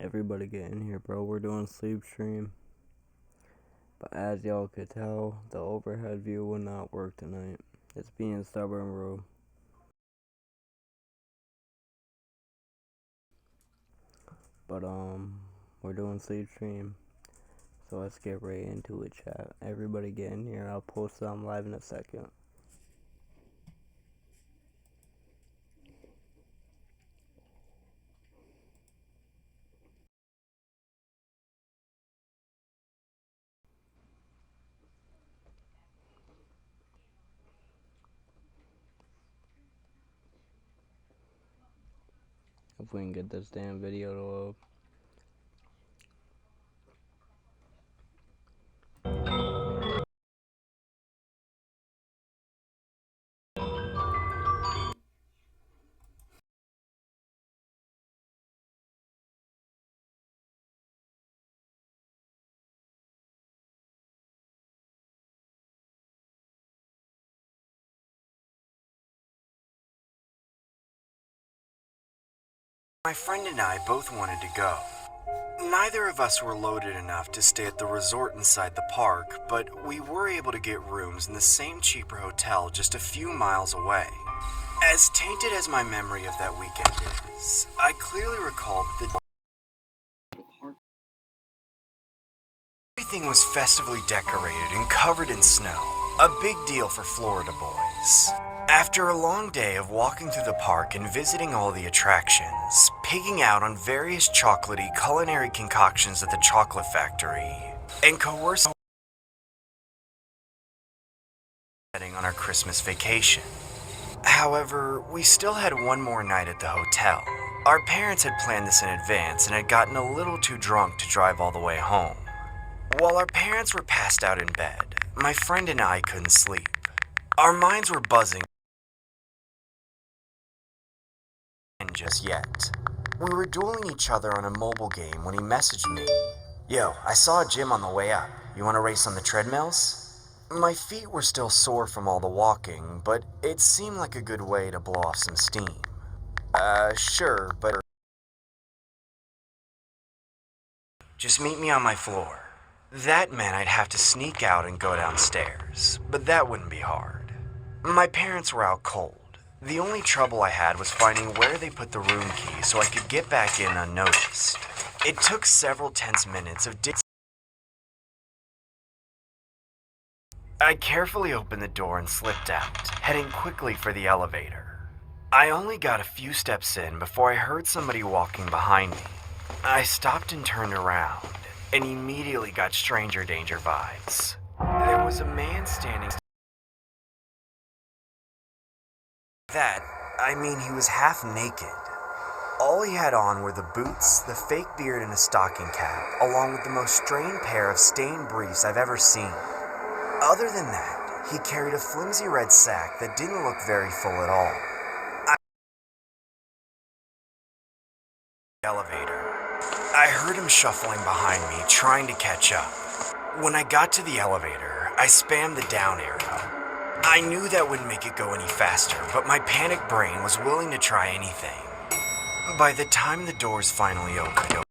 Everybody get in here, bro. We're doing sleep stream. But as y'all could tell, the overhead view will not work tonight. It's being stubborn, bro. But we're doing sleep stream. So let's get right into it, chat. Everybody get in here. I'll post it on live in a second. If we can get this damn video to load. My friend and I both wanted to go. Neither of us were loaded enough to stay at the resort inside the park, but we were able to get rooms in the same cheaper hotel just a few miles away. As tainted as my memory of that weekend is, I clearly recall that everything was festively decorated and covered in snow, a big deal for Florida boys. After a long day of walking through the park and visiting all the attractions, pigging out on various chocolatey culinary concoctions at the chocolate factory, and coercing on our Christmas vacation. However, we still had one more night at the hotel. Our parents had planned this in advance and had gotten a little too drunk to drive all the way home. While our parents were passed out in bed, my friend and I couldn't sleep. Our minds were buzzing. Just yet. We were dueling each other on a mobile game when he messaged me. Yo, I saw a gym on the way up. You want to race on the treadmills? My feet were still sore from all the walking, but it seemed like a good way to blow off some steam. Sure, but just meet me on my floor. That meant I'd have to sneak out and go downstairs, but that wouldn't be hard. My parents were out cold. The only trouble I had was finding where they put the room key so I could get back in unnoticed. It took several tense minutes of I carefully opened the door and slipped out, heading quickly for the elevator. I only got a few steps in before I heard somebody walking behind me. I stopped and turned around, and immediately got stranger danger vibes. There was a man standing. He was half naked. All he had on were the boots, the fake beard, and a stocking cap, along with the most strange pair of stained briefs I've ever seen. Other than that, he carried a flimsy red sack that didn't look very full at all. I heard him shuffling behind me, trying to catch up. When I got to the elevator, I spammed the down arrow. I knew that wouldn't make it go any faster, but my panicked brain was willing to try anything. By the time the doors finally opened,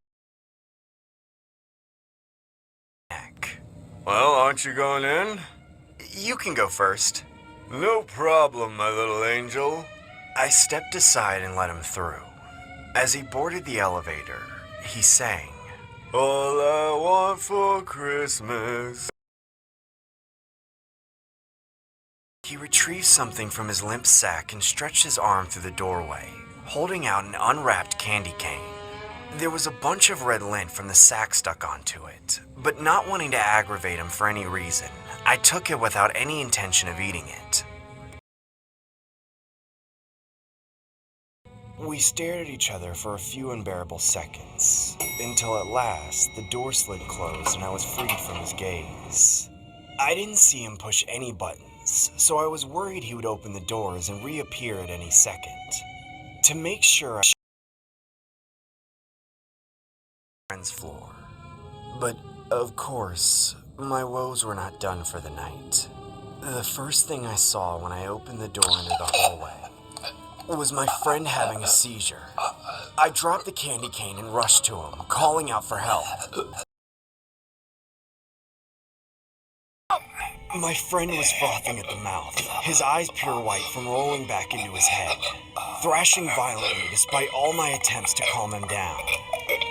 well, aren't you going in? You can go first. No problem, my little angel. I stepped aside and let him through. As he boarded the elevator, he sang, All I want for Christmas. He retrieved something from his limp sack and stretched his arm through the doorway, holding out an unwrapped candy cane. There was a bunch of red lint from the sack stuck onto it, but not wanting to aggravate him for any reason, I took it without any intention of eating it. We stared at each other for a few unbearable seconds, until at last the door slid closed and I was freed from his gaze. I didn't see him push any buttons, so I was worried he would open the doors and reappear at any second. To make sure I friend's floor. But, of course, my woes were not done for the night. The first thing I saw when I opened the door into the hallway was my friend having a seizure. I dropped the candy cane and rushed to him, calling out for help. My friend was frothing at the mouth, his eyes pure white from rolling back into his head, thrashing violently despite all my attempts to calm him down.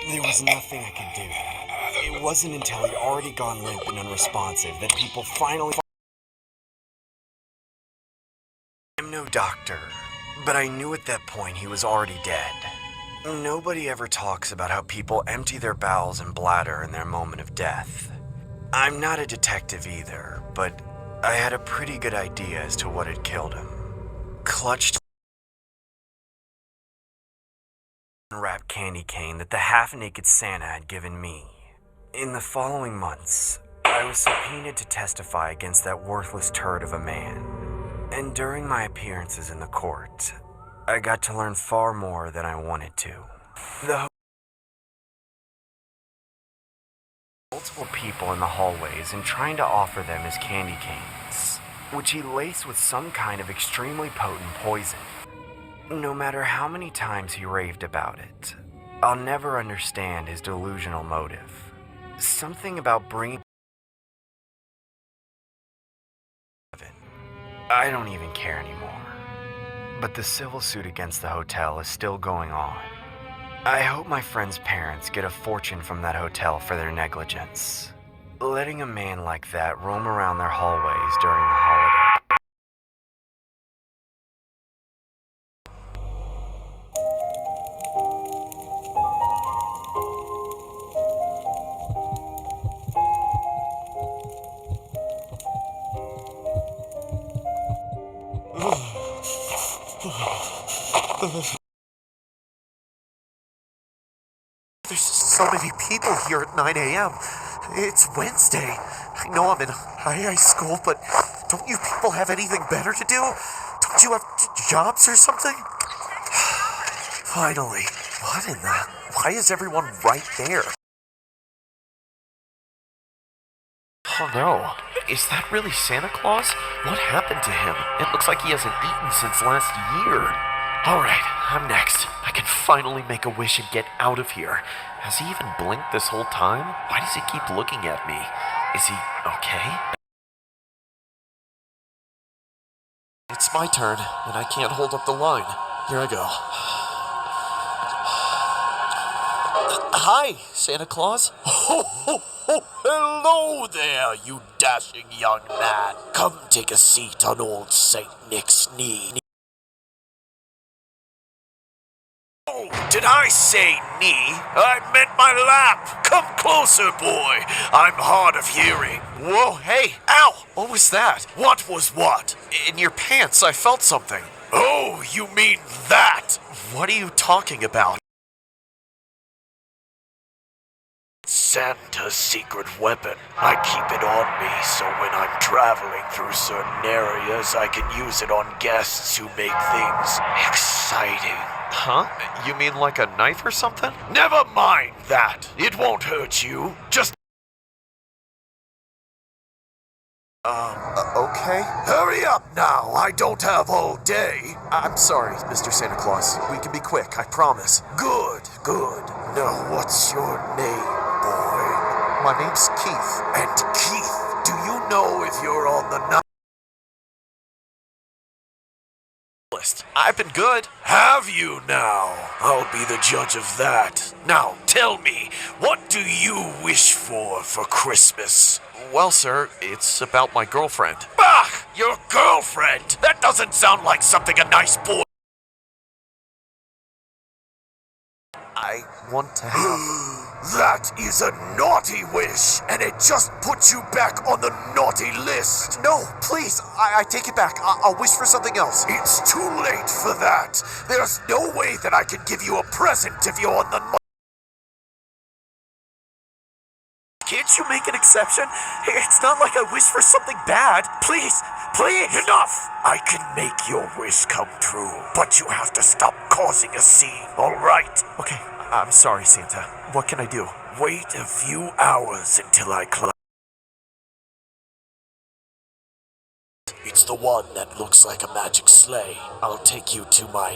There was nothing I could do. It wasn't until he'd already gone limp and unresponsive that people finally... I'm no doctor, but I knew at that point he was already dead. Nobody ever talks about how people empty their bowels and bladder in their moment of death. I'm not a detective either, but I had a pretty good idea as to what had killed him. Clutched unwrapped candy cane that the half-naked Santa had given me. In the following months, I was subpoenaed to testify against that worthless turd of a man. And during my appearances in the court, I got to learn far more than I wanted to. Multiple people in the hallways and trying to offer them his candy canes, which he laced with some kind of extremely potent poison. No matter how many times he raved about it, I'll never understand his delusional motive. Something about bringing... I don't even care anymore. But the civil suit against the hotel is still going on. I hope my friend's parents get a fortune from that hotel for their negligence. Letting a man like that roam around their hallways during the holiday. There's so many people here at 9 a.m. It's Wednesday. I know I'm in high school, but don't you people have anything better to do? Don't you have jobs or something? Finally. What in the... Why is everyone right there? Oh no. Is that really Santa Claus? What happened to him? It looks like he hasn't eaten since last year. Alright, I'm next. I can finally make a wish and get out of here. Has he even blinked this whole time? Why does he keep looking at me? Is he okay? It's my turn, and I can't hold up the line. Here I go. Hi, Santa Claus. Oh, hello there, you dashing young man. Come take a seat on old Saint Nick's knee. Did I say knee? I meant my lap. Come closer, boy. I'm hard of hearing. Whoa, hey, ow! What was that? What was what? In your pants, I felt something. Oh, you mean that? What are you talking about? Santa's secret weapon. I keep it on me so when I'm traveling through certain areas, I can use it on guests who make things exciting. Huh? You mean like a knife or something? Never mind that. It won't hurt you. Just... okay. Hurry up now. I don't have all day. I'm sorry, Mr. Santa Claus. We can be quick, I promise. Good, good. Now, what's your name, boy? My name's Keith. And Keith, do you know if you're on the list? I've been good. Have you now? I'll be the judge of that. Now, tell me, what do you wish for Christmas? Well, sir, it's about my girlfriend. Bah! Your girlfriend? That doesn't sound like something a nice boy... I want to have... That is a naughty wish, and it just puts you back on the naughty list. No, please, I take it back. I'll wish for something else. It's too late for that. There's no way that I can give you a present if you're on the... Can't you make an exception? It's not like I wish for something bad. Please, please. Enough! I can make your wish come true, but you have to stop causing a scene, all right? Okay, I'm sorry, Santa. What can I do? Wait a few hours until I climb. It's the one that looks like a magic sleigh, I'll take you to my,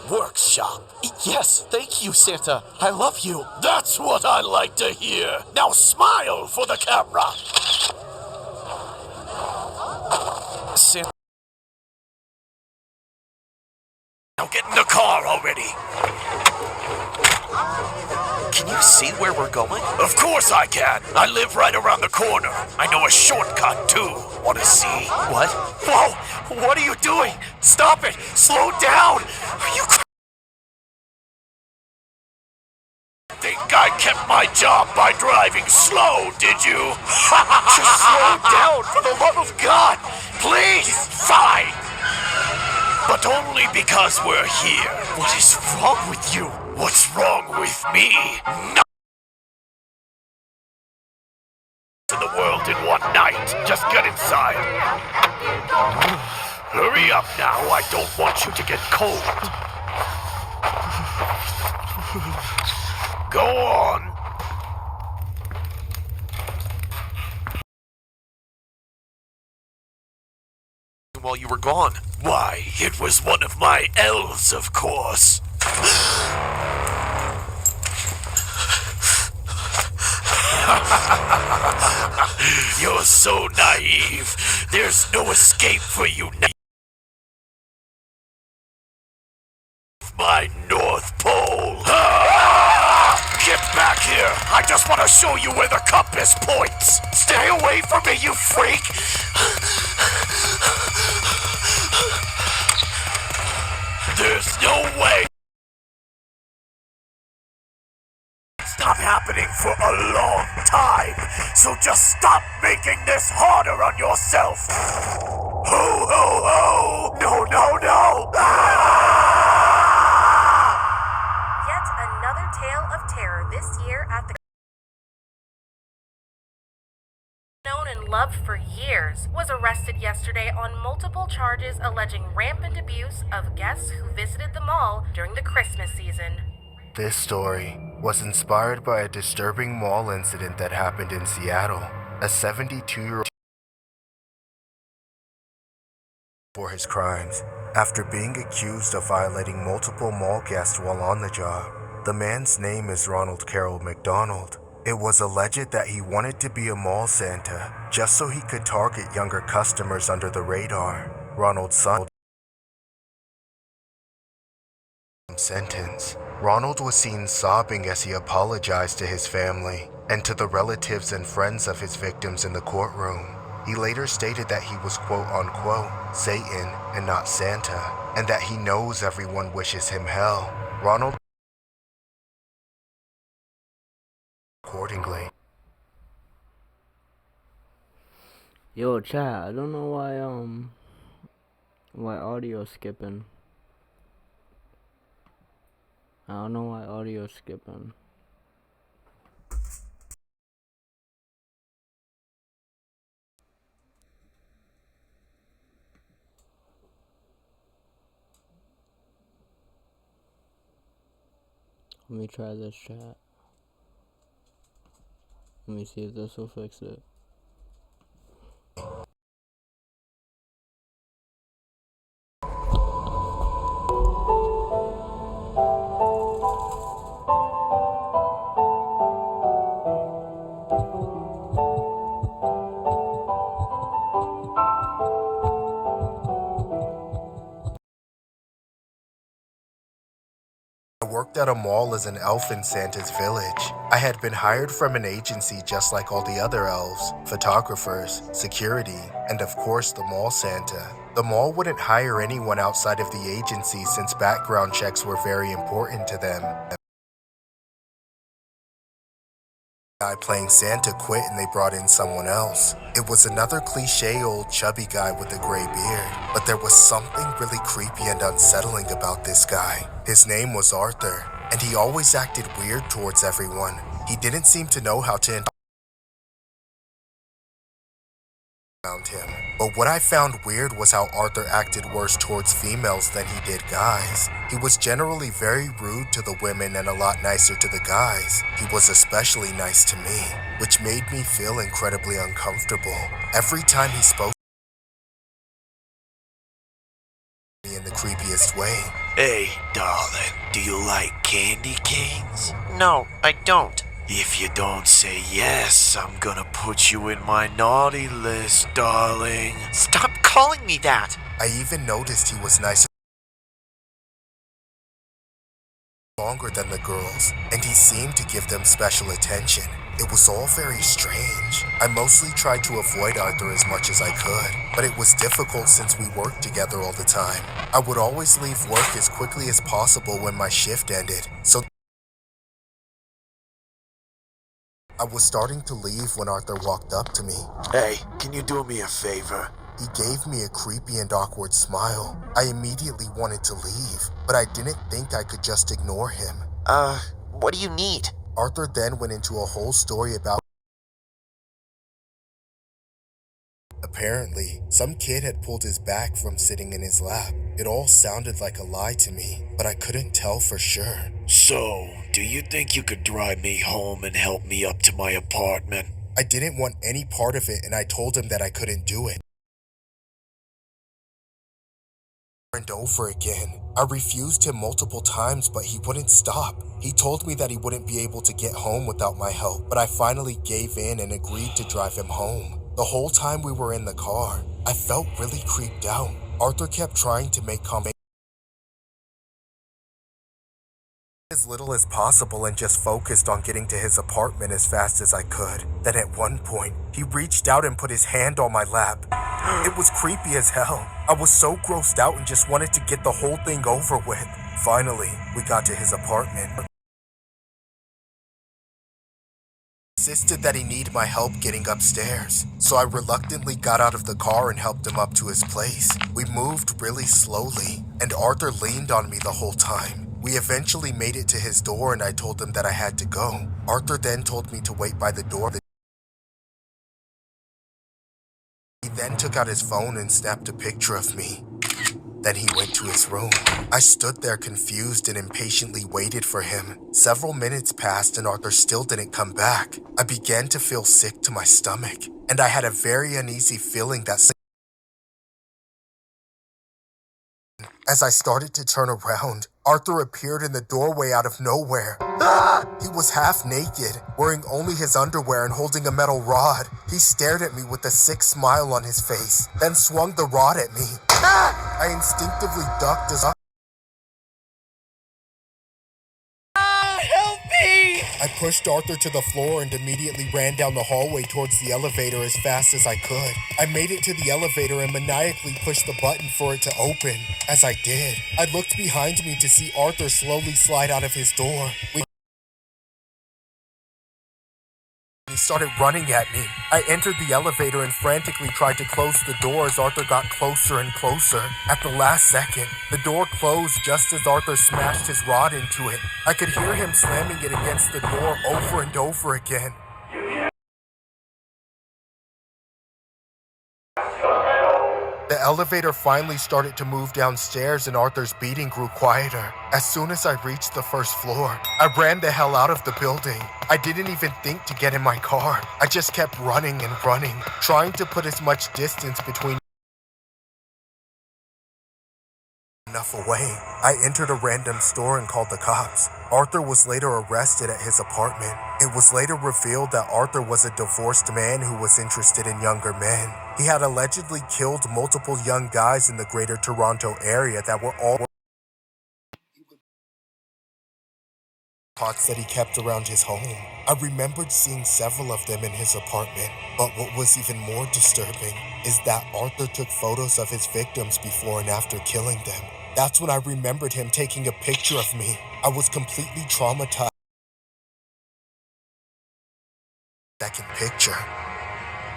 workshop. Yes, thank you, Santa. I love you. That's what I like to hear. Now smile for the camera. Santa. Now get in the car already. Can you see where we're going? Of course I can. I live right around the corner. I know a shortcut too. Want to see? What? Whoa! What are you doing? Stop it! Slow down! Are you think I kept my job by driving slow, did you? Just slow down, for the love of God! Please! Fine! But only because we're here. What is wrong with you? What's wrong with me? No. In the world in one night. Just get inside. Hurry up now. I don't want you to get cold. Go on. While you were gone. Why, it was one of my elves, of course. You're so naive. There's no escape for you now. My North Pole. Get back here. I just want to show you where the compass points. Stay away from me, you freak. There's no way. Stop happening for a long time, so just stop making this harder on yourself. Ho, ho, ho! No, no, no! Yet another tale of terror this year at the known and loved for years, was arrested yesterday on multiple charges alleging rampant abuse of guests who visited the mall during the Christmas season. This story was inspired by a disturbing mall incident that happened in Seattle. A 72-year-old for his crimes after being accused of violating multiple mall guests while on the job. The man's name is Ronald Carroll McDonald. It was alleged that he wanted to be a mall Santa just so he could target younger customers under the radar. Ronald's son sentence. Ronald was seen sobbing as he apologized to his family and to the relatives and friends of his victims in the courtroom. He later stated that he was quote-unquote Satan and not Santa, and that he knows everyone wishes him hell. Ronald accordingly. Yo, chat, I don't know why audio's skipping. I don't know why audio's skipping. Let me try this, chat. Let me see if this will fix it. I worked at a mall as an elf in Santa's village. I had been hired from an agency just like all the other elves, photographers, security, and of course the mall Santa. The mall wouldn't hire anyone outside of the agency since background checks were very important to them. Guy playing Santa quit and they brought in someone else. It was another cliche old chubby guy with a gray beard, but there was something really creepy and unsettling about this guy. His name was Arthur, and he always acted weird towards everyone. He didn't seem to know how to around him. But what I found weird was how Arthur acted worse towards females than he did guys. He was generally very rude to the women and a lot nicer to the guys. He was especially nice to me, which made me feel incredibly uncomfortable. Every time he spoke in the creepiest way. Hey, darling, do you like candy canes? No, I don't. If you don't say yes, I'm gonna put you in my naughty list, darling. Stop calling me that. I even noticed he was nicer longer than the girls, and he seemed to give them special attention. It was all very strange. I mostly tried to avoid Arthur as much as I could, but it was difficult since we worked together all the time. I would always leave work as quickly as possible when my shift ended, so I was starting to leave when Arthur walked up to me. Hey, can you do me a favor? He gave me a creepy and awkward smile. I immediately wanted to leave, but I didn't think I could just ignore him. What do you need? Arthur then went into a whole story about apparently, some kid had pulled his back from sitting in his lap. It all sounded like a lie to me, but I couldn't tell for sure. So, do you think you could drive me home and help me up to my apartment? I didn't want any part of it, and I told him that I couldn't do it. And over again. I refused him multiple times, but he wouldn't stop. He told me that he wouldn't be able to get home without my help, but I finally gave in and agreed to drive him home. The whole time we were in the car, I felt really creeped out. Arthur kept trying to make conversation as little as possible and just focused on getting to his apartment as fast as I could. Then at one point, he reached out and put his hand on my lap. It was creepy as hell. I was so grossed out and just wanted to get the whole thing over with. Finally, we got to his apartment. He insisted that he needed my help getting upstairs, so I reluctantly got out of the car and helped him up to his place. We moved really slowly, and Arthur leaned on me the whole time. We eventually made it to his door and I told him that I had to go. Arthur then told me to wait by the door. He then took out his phone and snapped a picture of me. Then he went to his room. I stood there confused and impatiently waited for him. Several minutes passed and Arthur still didn't come back. I began to feel sick to my stomach, and I had a very uneasy feeling that as I started to turn around, Arthur appeared in the doorway out of nowhere. He was half naked, wearing only his underwear and holding a metal rod. He stared at me with a sick smile on his face, then swung the rod at me. I instinctively ducked as Help me! I pushed Arthur to the floor and immediately ran down the hallway towards the elevator as fast as I could. I made it to the elevator and maniacally pushed the button for it to open. As I did, I looked behind me to see Arthur slowly slide out of his door. He started running at me. I entered the elevator and frantically tried to close the door as Arthur got closer and closer. At the last second, the door closed just as Arthur smashed his rod into it. I could hear him slamming it against the door over and over again. The elevator finally started to move downstairs and Arthur's beating grew quieter. As soon as I reached the first floor, I ran the hell out of the building. I didn't even think to get in my car. I just kept running and running, trying to put as much distance between enough away. I entered a random store and called the cops. Arthur was later arrested at his apartment. It was later revealed that Arthur was a divorced man who was interested in younger men. He had allegedly killed multiple young guys in the greater Toronto area that were all pots that he kept around his home. I remembered seeing several of them in his apartment, but what was even more disturbing is that Arthur took photos of his victims before and after killing them. That's when I remembered him taking a picture of me. I was completely traumatized. Second picture.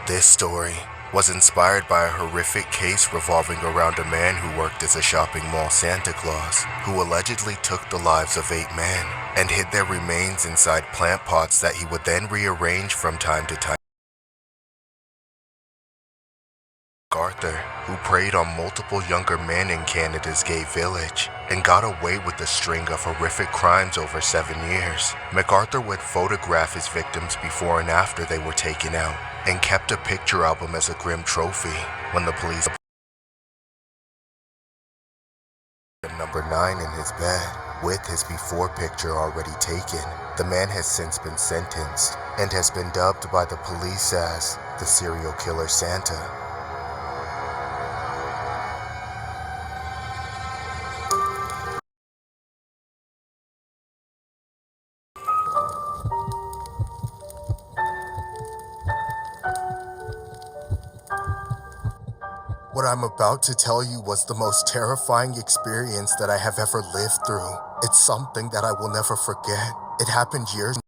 This story was inspired by a horrific case revolving around a man who worked as a shopping mall Santa Claus, who allegedly took the lives of 8 men and hid their remains inside plant pots that he would then rearrange from time to time. Arthur, who preyed on multiple younger men in Canada's gay village and got away with a string of horrific crimes over 7 years. MacArthur would photograph his victims before and after they were taken out and kept a picture album as a grim trophy. When the police 9 in his bed, with his before picture already taken. The man has since been sentenced and has been dubbed by the police as the serial killer Santa. What I'm about to tell you was the most terrifying experience that I have ever lived through. It's something that I will never forget. It happened years.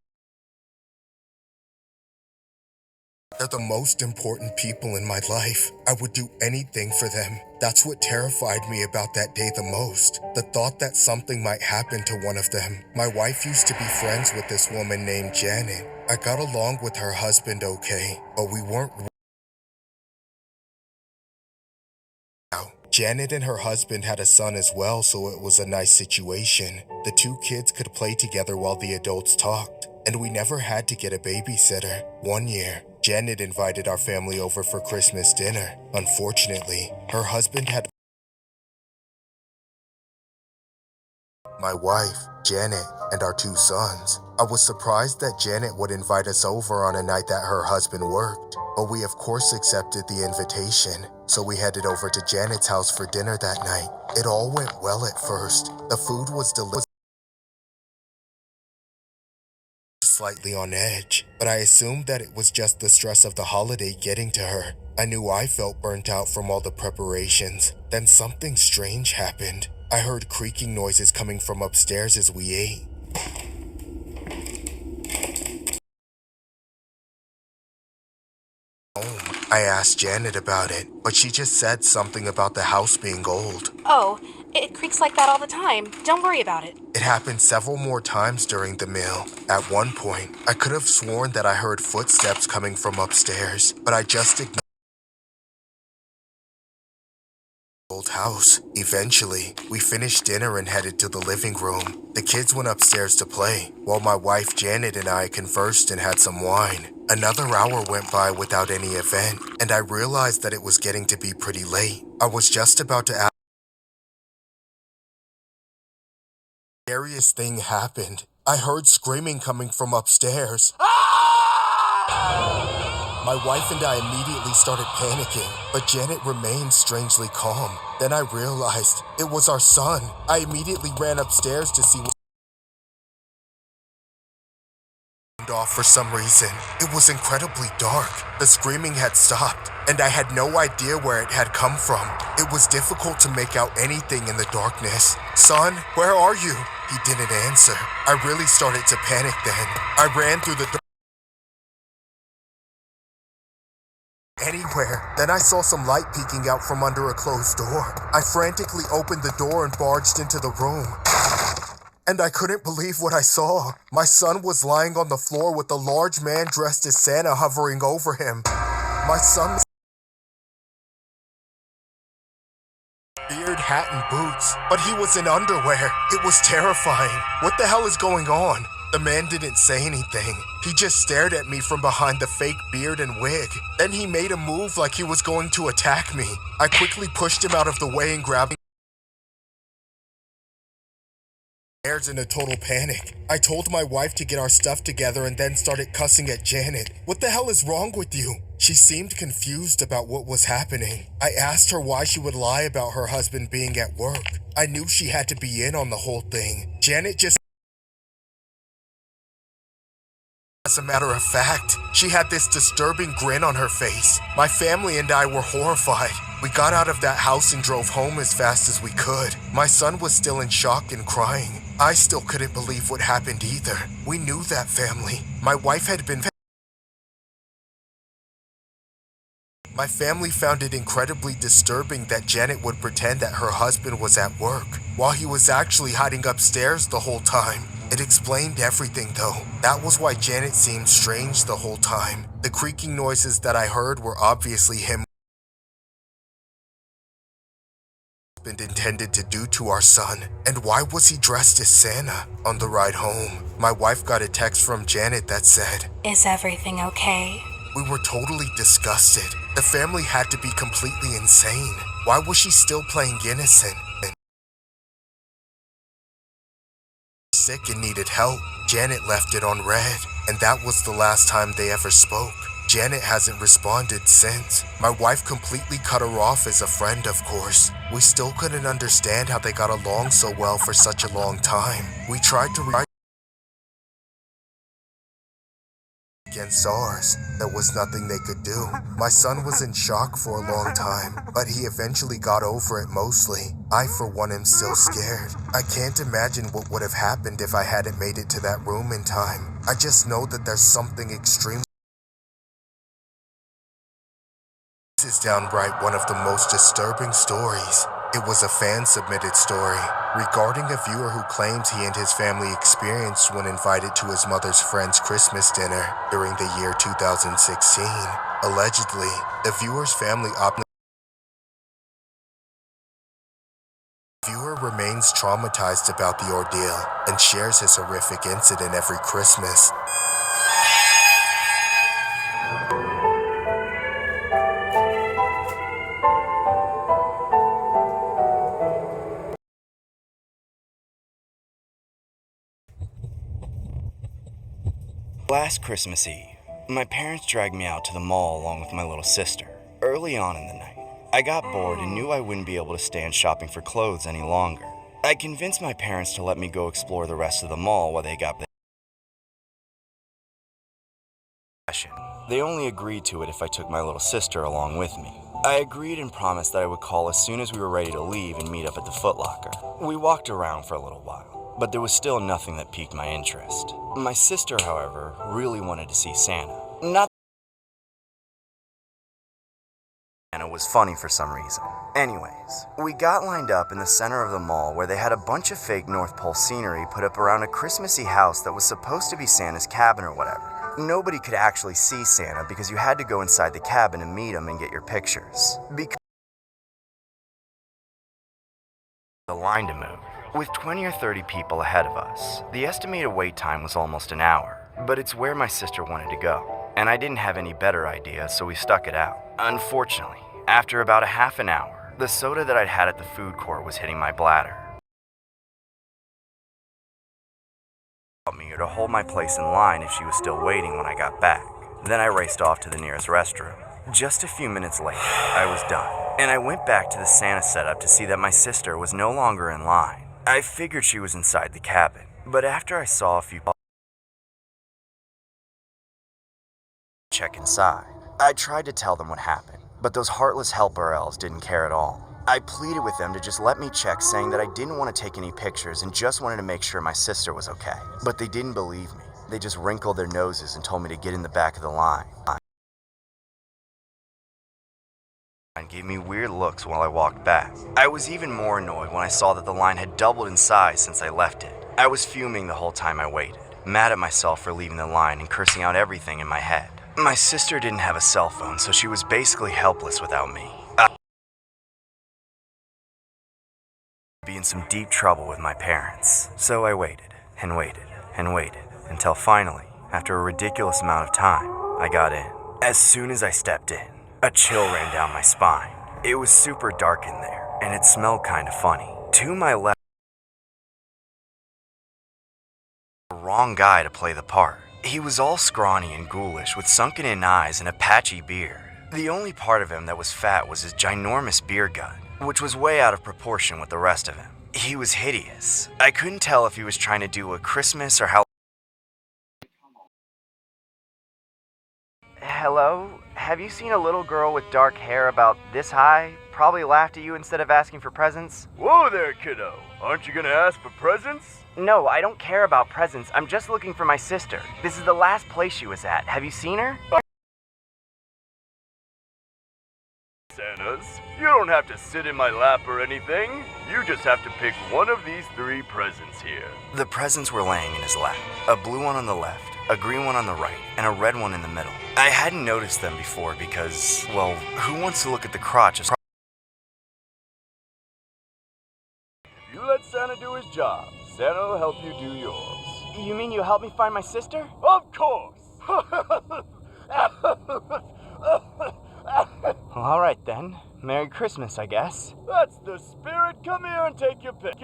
They're the most important people in my life. I would do anything for them. That's what terrified me about that day the most. The thought that something might happen to one of them. My wife used to be friends with this woman named Janet. I got along with her husband okay, but we weren't. Janet and her husband had a son as well, so it was a nice situation. The two kids could play together while the adults talked, and we never had to get a babysitter. One year, Janet invited our family over for Christmas dinner. Unfortunately, her husband had my wife, Janet, and our two sons. I was surprised that Janet would invite us over on a night that her husband worked, but we of course accepted the invitation, so we headed over to Janet's house for dinner that night. It all went well at first. The food was delicious, slightly on edge, but I assumed that it was just the stress of the holiday getting to her. I knew I felt burnt out from all the preparations. Then something strange happened. I heard creaking noises coming from upstairs as we ate. I asked Janet about it, but she just said something about the house being old. Oh, it creaks like that all the time. Don't worry about it. It happened several more times during the meal. At one point, I could have sworn that I heard footsteps coming from upstairs, but I just ignored the old house. Eventually, we finished dinner and headed to the living room. The kids went upstairs to play, while my wife Janet and I conversed and had some wine. Another hour went by without any event, and I realized that it was getting to be pretty late. I was just about to ask. The scariest thing happened. I heard screaming coming from upstairs. My wife and I immediately started panicking, but Janet remained strangely calm. Then I realized it was our son. I immediately ran upstairs to see what off for some reason. It was incredibly dark. The screaming had stopped, and I had no idea where it had come from. It was difficult to make out anything in the darkness. Son, where are you? He didn't answer. I really started to panic then. I ran through the door anywhere. Then I saw some light peeking out from under a closed door. I frantically opened the door and barged into the room. And I couldn't believe what I saw. My son was lying on the floor with a large man dressed as Santa hovering over him. My son was beard, hat, and boots, but he was in underwear. It was terrifying. What the hell is going on? The man didn't say anything. He just stared at me from behind the fake beard and wig. Then he made a move like he was going to attack me. I quickly pushed him out of the way and grabbed in a total panic. I told my wife to get our stuff together and then started cussing at Janet. What the hell is wrong with you? She seemed confused about what was happening. I asked her why she would lie about her husband being at work. I knew she had to be in on the whole thing. Janet just... As a matter of fact, she had this disturbing grin on her face. My family and I were horrified. We got out of that house and drove home as fast as we could. My son was still in shock and crying. I still couldn't believe what happened either. We knew that family. My wife had been... My family found it incredibly disturbing that Janet would pretend that her husband was at work, while he was actually hiding upstairs the whole time. It explained everything though. That was why Janet seemed strange the whole time. The creaking noises that I heard were obviously him intended to do to our son. And why was he dressed as Santa? On the ride home, my wife got a text from Janet that said, Is everything okay? We were totally disgusted. The family had to be completely insane. Why was she still playing innocent? sick and needed help. Janet left it on read, and that was the last time they ever spoke. Janet hasn't responded since. My wife completely cut her off as a friend, of course. We still couldn't understand how they got along so well for such a long time. We tried to against SARS. There was nothing they could do. My son was in shock for a long time, but he eventually got over it mostly. I, for one, am still scared. I can't imagine what would have happened if I hadn't made it to that room in time. I just know that there's something extremely. This is downright one of the most disturbing stories. It was a fan-submitted story regarding a viewer who claims he and his family experienced when invited to his mother's friend's Christmas dinner during the year 2016. Allegedly, the viewer's family viewer remains traumatized about the ordeal and shares his horrific incident every Christmas. Last Christmas Eve, my parents dragged me out to the mall along with my little sister. Early on in the night, I got bored and knew I wouldn't be able to stand shopping for clothes any longer. I convinced my parents to let me go explore the rest of the mall while they got They only agreed to it if I took my little sister along with me. I agreed and promised that I would call as soon as we were ready to leave and meet up at the Foot Locker. We walked around for a little while, but there was still nothing that piqued my interest. My sister, however, really wanted to see Santa. Not Santa was funny for some reason. Anyways, we got lined up in the center of the mall where they had a bunch of fake North Pole scenery put up around a Christmassy house that was supposed to be Santa's cabin or whatever. Nobody could actually see Santa because you had to go inside the cabin to meet him and get your pictures. Because the line to move. With 20 or 30 people ahead of us, the estimated wait time was almost an hour, but it's where my sister wanted to go, and I didn't have any better idea, so we stuck it out. Unfortunately, after about a half an hour, the soda that I'd had at the food court was hitting my bladder. Me to hold my place in line if she was still waiting when I got back. Then I raced off to the nearest restroom. Just a few minutes later, I was done, and I went back to the Santa setup to see that my sister was no longer in line. I figured she was inside the cabin, but after I saw a few check inside, I tried to tell them what happened, but those heartless helper elves didn't care at all. I pleaded with them to just let me check, saying that I didn't want to take any pictures and just wanted to make sure my sister was okay. But they didn't believe me. They just wrinkled their noses and told me to get in the back of the line. And gave me weird looks while I walked back. I was even more annoyed when I saw that the line had doubled in size since I left it. I was fuming the whole time I waited, mad at myself for leaving the line and cursing out everything in my head. My sister didn't have a cell phone, so she was basically helpless without me. Be in some deep trouble with my parents. So I waited and waited and waited until finally, after a ridiculous amount of time, I got in. As soon as I stepped in, a chill ran down my spine. It was super dark in there, and it smelled kind of funny. To my left, the wrong guy to play the part. He was all scrawny and ghoulish with sunken-in eyes and a patchy beard. The only part of him that was fat was his ginormous beer gut, which was way out of proportion with the rest of him. He was hideous. I couldn't tell if he was trying to do a Christmas or how. Hello? Have you seen a little girl with dark hair about this high? Probably laughed at you instead of asking for presents? Whoa there, kiddo. Aren't you gonna ask for presents? No, I don't care about presents. I'm just looking for my sister. This is the last place she was at. Have you seen her? Santas, you don't have to sit in my lap or anything. You just have to pick one of these 3 presents here. The presents were laying in his lap. A blue one on the left, a green one on the right, and a red one in the middle. I hadn't noticed them before because, well, who wants to look at the crotch? If you let Santa do his job, Santa will help you do yours. You mean you'll help me find my sister? Of course! Well, all right then. Merry Christmas, I guess. That's the spirit. Come here and take your pick.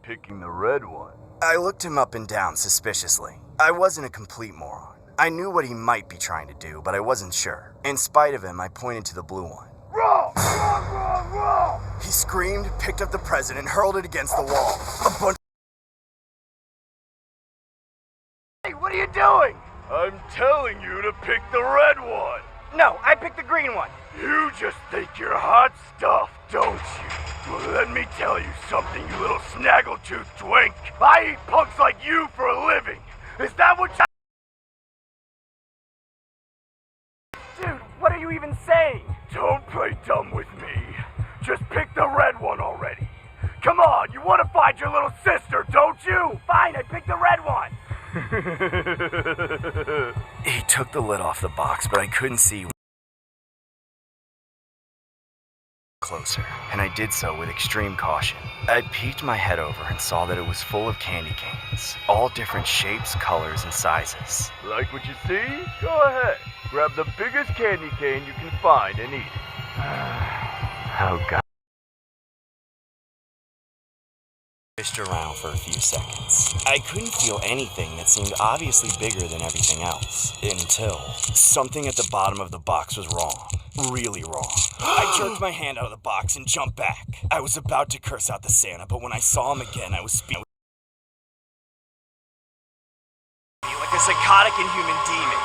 picking the red one? I looked him up and down suspiciously. I wasn't a complete moron. I knew what he might be trying to do, but I wasn't sure. In spite of him, I pointed to the blue one. Wrong! Wrong! Wrong! Wrong! He screamed, picked up the present, and hurled it against the wall. A bunch. Hey, what are you doing? I'm telling you to pick the red one. No, I picked the green one. You just think you're hot stuff, don't you? Well, let me tell you something, you little snaggletooth twink. I eat punks like you for a living. Is that what you... Dude, what are you even saying? Don't play dumb with me. Just pick the red one already. Come on, you want to find your little sister, don't you? Fine, I picked the red one. He took the lid off the box, but I couldn't see closer, and I did so with extreme caution. I peeked my head over and saw that it was full of candy canes, all different shapes, colors, and sizes. Like what you see? Go ahead. Grab the biggest candy cane you can find and eat it. Oh, God. Fished around for a few seconds. I couldn't feel anything that seemed obviously bigger than everything else, until something at the bottom of the box was wrong. Really wrong. I jerked my hand out of the box and jumped back. I was about to curse out the Santa, but when I saw him again, I was speaking like a psychotic inhuman demon.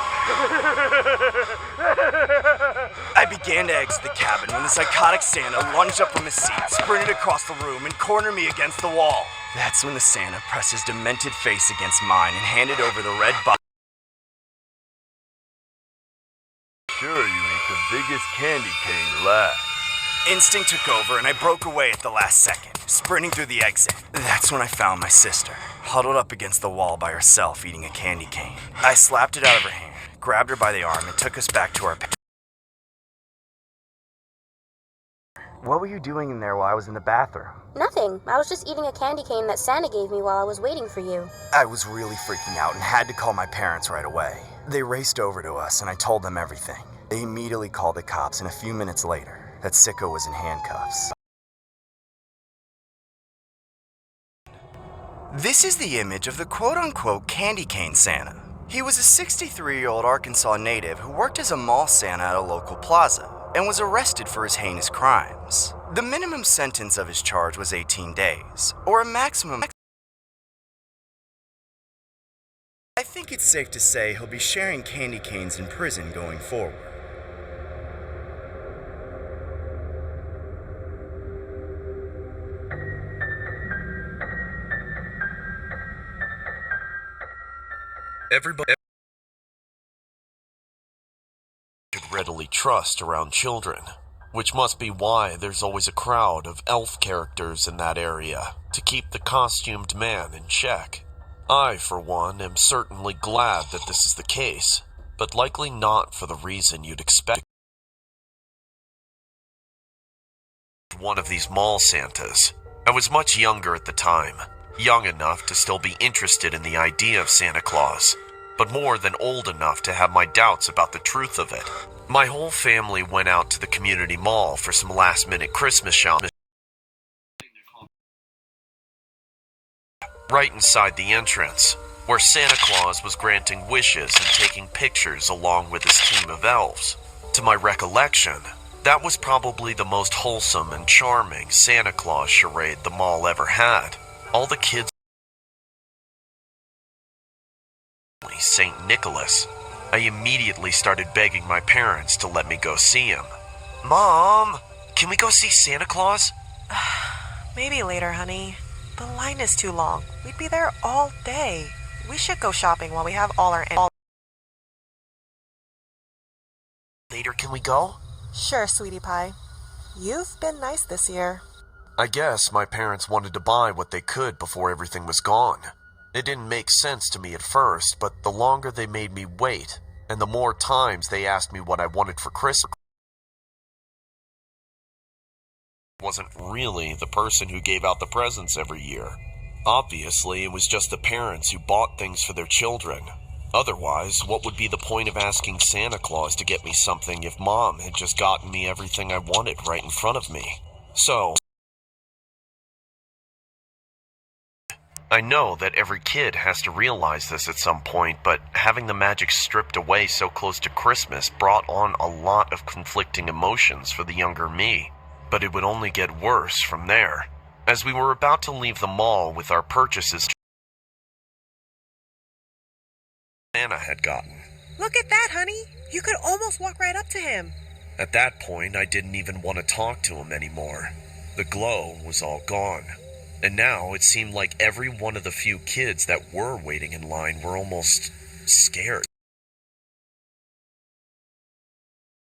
I began to exit the cabin when the psychotic Santa lunged up from his seat, sprinted across the room, and cornered me against the wall. That's when the Santa pressed his demented face against mine and handed over the red box. Sure, you ate the biggest candy cane last. Instinct took over and I broke away at the last second, sprinting through the exit. That's when I found my sister, huddled up against the wall by herself eating a candy cane. I slapped it out of her hand, grabbed her by the arm, and took us back to our What were you doing in there while I was in the bathroom? Nothing. I was just eating a candy cane that Santa gave me while I was waiting for you. I was really freaking out and had to call my parents right away. They raced over to us and I told them everything. They immediately called the cops, and a few minutes later, that sicko was in handcuffs. This is the image of the quote-unquote candy cane Santa. He was a 63-year-old Arkansas native who worked as a mall Santa at a local plaza and was arrested for his heinous crimes. The minimum sentence of his charge was 18 days, or a maximum. I think it's safe to say he'll be sharing candy canes in prison going forward. Everybody could readily trust around children, which must be why there's always a crowd of elf characters in that area to keep the costumed man in check. I, for one, am certainly glad that this is the case, but likely not for the reason you'd expect. One of these mall Santas. I was much younger at the time, young enough to still be interested in the idea of Santa Claus, but more than old enough to have my doubts about the truth of it. My whole family went out to the community mall for some last-minute Christmas shopping. Right inside the entrance, where Santa Claus was granting wishes and taking pictures along with his team of elves. To my recollection, that was probably the most wholesome and charming Santa Claus charade the mall ever had. All the kids... St. Nicholas. I immediately started begging my parents to let me go see him. Mom, can we go see Santa Claus? Maybe later, honey. The line is too long. We'd be there all day. We should go shopping while we have all our... Later, can we go? Sure, sweetie pie. You've been nice this year. I guess my parents wanted to buy what they could before everything was gone. It didn't make sense to me at first, but the longer they made me wait, and the more times they asked me what I wanted for Christmas, I wasn't really the person who gave out the presents every year. Obviously, it was just the parents who bought things for their children. Otherwise, what would be the point of asking Santa Claus to get me something if Mom had just gotten me everything I wanted right in front of me? So... I know that every kid has to realize this at some point, but having the magic stripped away so close to Christmas brought on a lot of conflicting emotions for the younger me. But it would only get worse from there. As we were about to leave the mall with our purchases Santa had gotten. Look at that, honey. You could almost walk right up to him. At that point, I didn't even want to talk to him anymore. The glow was all gone. And now it seemed like every one of the few kids that were waiting in line were almost scared.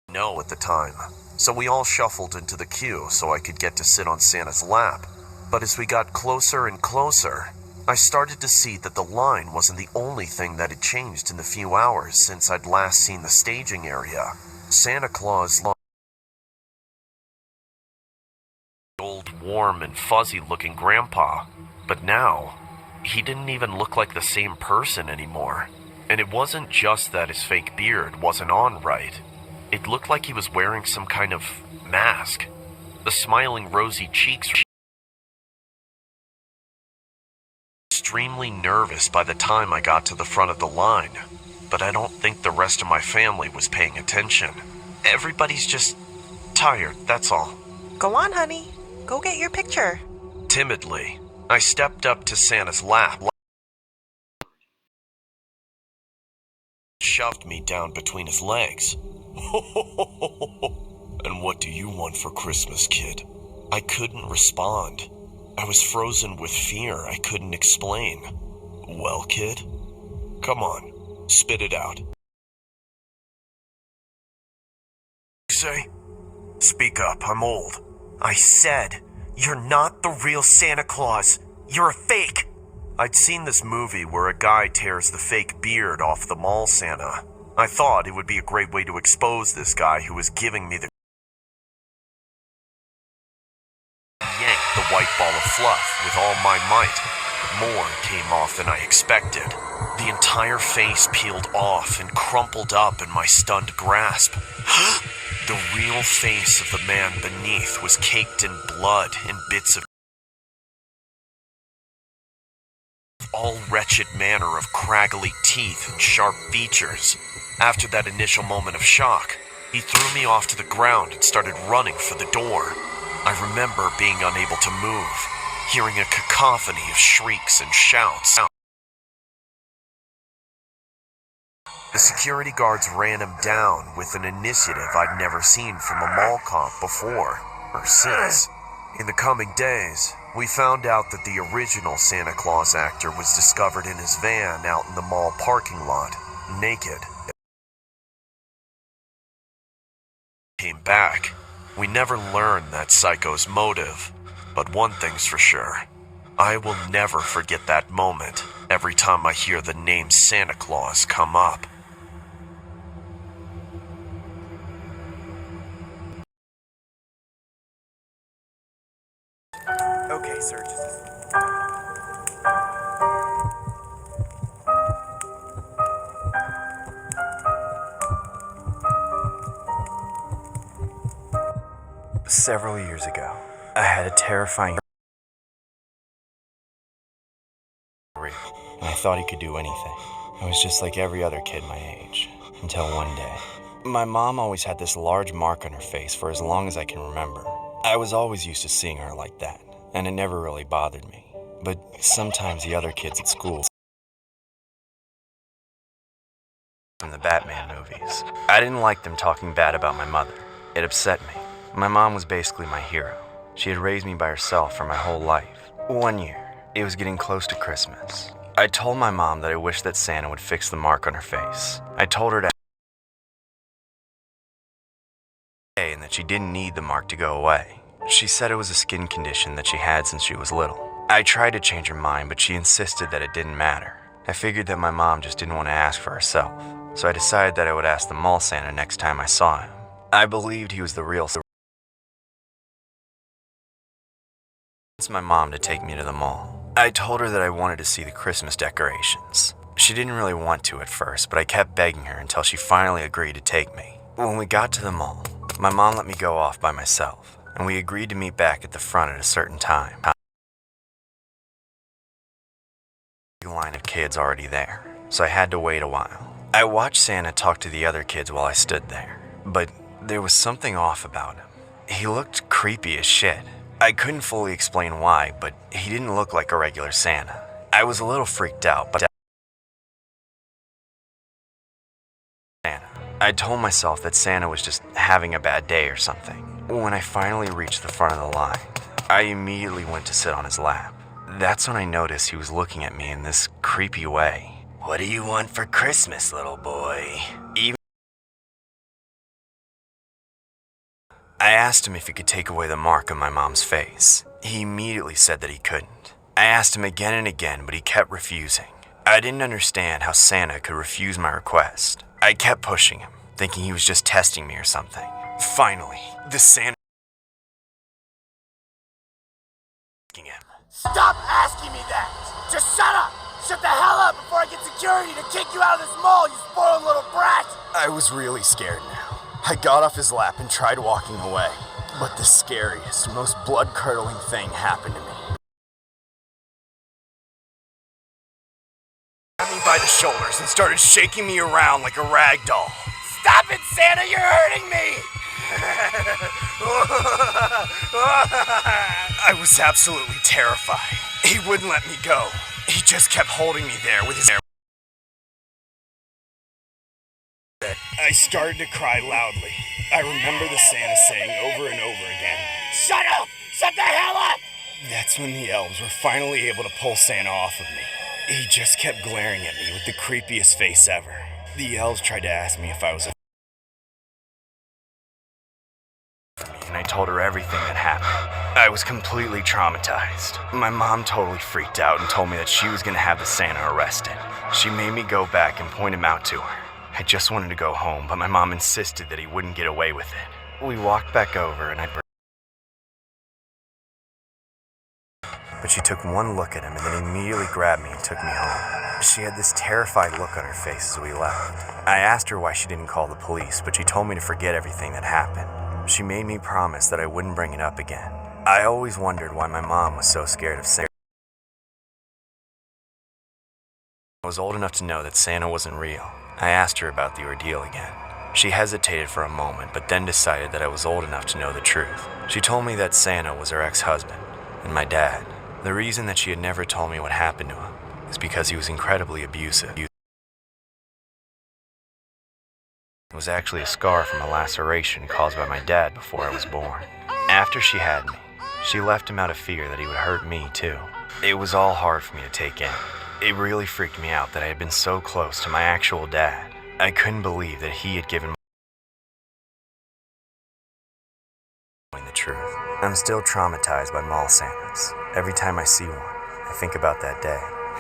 No, at the time. So we all shuffled into the queue so I could get to sit on Santa's lap. But as we got closer and closer, I started to see that the line wasn't the only thing that had changed in the few hours since I'd last seen the staging area. Santa Claus old, warm, and fuzzy-looking grandpa. But now, he didn't even look like the same person anymore. And it wasn't just that his fake beard wasn't on right. It looked like he was wearing some kind of mask. The smiling rosy cheeks were extremely nervous by the time I got to the front of the line. But I don't think the rest of my family was paying attention. Everybody's just tired, that's all. Go on, honey. Go get your picture. Timidly, I stepped up to Santa's lap, shoved me down between his legs. And what do you want for Christmas, kid? I couldn't respond. I was frozen with fear I couldn't explain. Well, kid? Come on, spit it out. Say? Speak up, I'm old. I said, you're not the real Santa Claus. You're a fake. I'd seen this movie where a guy tears the fake beard off the mall Santa. I thought it would be a great way to expose this guy who was giving me the yanked the white ball of fluff with all my might. More came off than I expected. The entire face peeled off and crumpled up in my stunned grasp. The real face of the man beneath was caked in blood and bits of all wretched manner of craggly teeth and sharp features. After that initial moment of shock, he threw me off to the ground and started running for the door. I remember being unable to move, hearing a cacophony of shrieks and shouts. The security guards ran him down with an initiative I'd never seen from a mall cop before or since. In the coming days, we found out that the original Santa Claus actor was discovered in his van out in the mall parking lot, naked. Came back. We never learned that psycho's motive, but one thing's for sure. I will never forget that moment every time I hear the name Santa Claus come up. Okay, sir. Several years ago, I had a terrifying and I thought he could do anything. I was just like every other kid my age, until one day. My mom always had this large mark on her face for as long as I can remember. I was always used to seeing her like that, and it never really bothered me. But sometimes the other kids at school from the Batman movies, I didn't like them talking bad about my mother. It upset me. My mom was basically my hero. She had raised me by herself for my whole life. One year, it was getting close to Christmas. I told my mom that I wished that Santa would fix the mark on her face. I told her to and that she didn't need the mark to go away. She said it was a skin condition that she had since she was little. I tried to change her mind, but she insisted that it didn't matter. I figured that my mom just didn't want to ask for herself, so I decided that I would ask the mall Santa next time I saw him. I believed he was the real Santa. I asked my mom to take me to the mall. I told her that I wanted to see the Christmas decorations. She didn't really want to at first, but I kept begging her until she finally agreed to take me. When we got to the mall, my mom let me go off by myself, and we agreed to meet back at the front at a certain time. long line of kids already there, so I had to wait a while. I watched Santa talk to the other kids while I stood there, but there was something off about him. He looked creepy as shit. I couldn't fully explain why, but he didn't look like a regular Santa. I was a little freaked out, but I told myself that Santa was just having a bad day or something. When I finally reached the front of the line, I immediately went to sit on his lap. That's when I noticed he was looking at me in this creepy way. "What do you want for Christmas, little boy?" I asked him if he could take away the mark on my mom's face. He immediately said that he couldn't. I asked him again and again, but he kept refusing. I didn't understand how Santa could refuse my request. I kept pushing him, thinking he was just testing me or something. Finally, the Santa asking him. Stop asking me that! Just shut up! Shut the hell up before I get security to kick you out of this mall, you spoiled little brat! I was really scared now. I got off his lap and tried walking away, but the scariest, most blood-curdling thing happened to me. He grabbed me by the shoulders and started shaking me around like a rag doll. Stop it, Santa! You're hurting me! I was absolutely terrified. He wouldn't let me go. He just kept holding me there with his hair. I started to cry loudly. I remember the Santa saying over and over again, Shut up! Shut the hell up! That's when the elves were finally able to pull Santa off of me. He just kept glaring at me with the creepiest face ever. The elves tried to ask me if I was and I told her everything that happened. I was completely traumatized. My mom totally freaked out and told me that she was going to have the Santa arrested. She made me go back and point him out to her. I just wanted to go home, but my mom insisted that he wouldn't get away with it. We walked back over and but she took one look at him and then immediately grabbed me and took me home. She had this terrified look on her face as we left. I asked her why she didn't call the police, but she told me to forget everything that happened. She made me promise that I wouldn't bring it up again. I always wondered why my mom was so scared of Santa. I was old enough to know that Santa wasn't real. I asked her about the ordeal again. She hesitated for a moment, but then decided that I was old enough to know the truth. She told me that Santa was her ex-husband, and my dad. The reason that she had never told me what happened to him is because he was incredibly abusive. It was actually a scar from a laceration caused by my dad before I was born. After she had me, she left him out of fear that he would hurt me too. It was all hard for me to take in. It really freaked me out that I had been so close to my actual dad. I couldn't believe that he had given me the truth. I'm still traumatized by mall Santas. Every time I see one, I think about that day.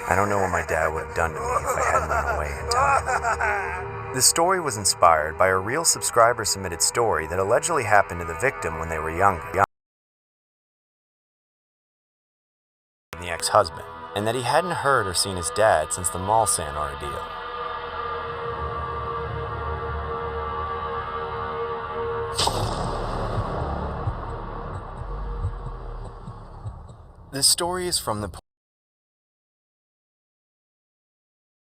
I don't know what my dad would have done to me if I hadn't run away in time. This story was inspired by a real subscriber-submitted story that allegedly happened to the victim when they were younger. The ex-husband, and that he hadn't heard or seen his dad since the mall Santa ordeal. This story is from the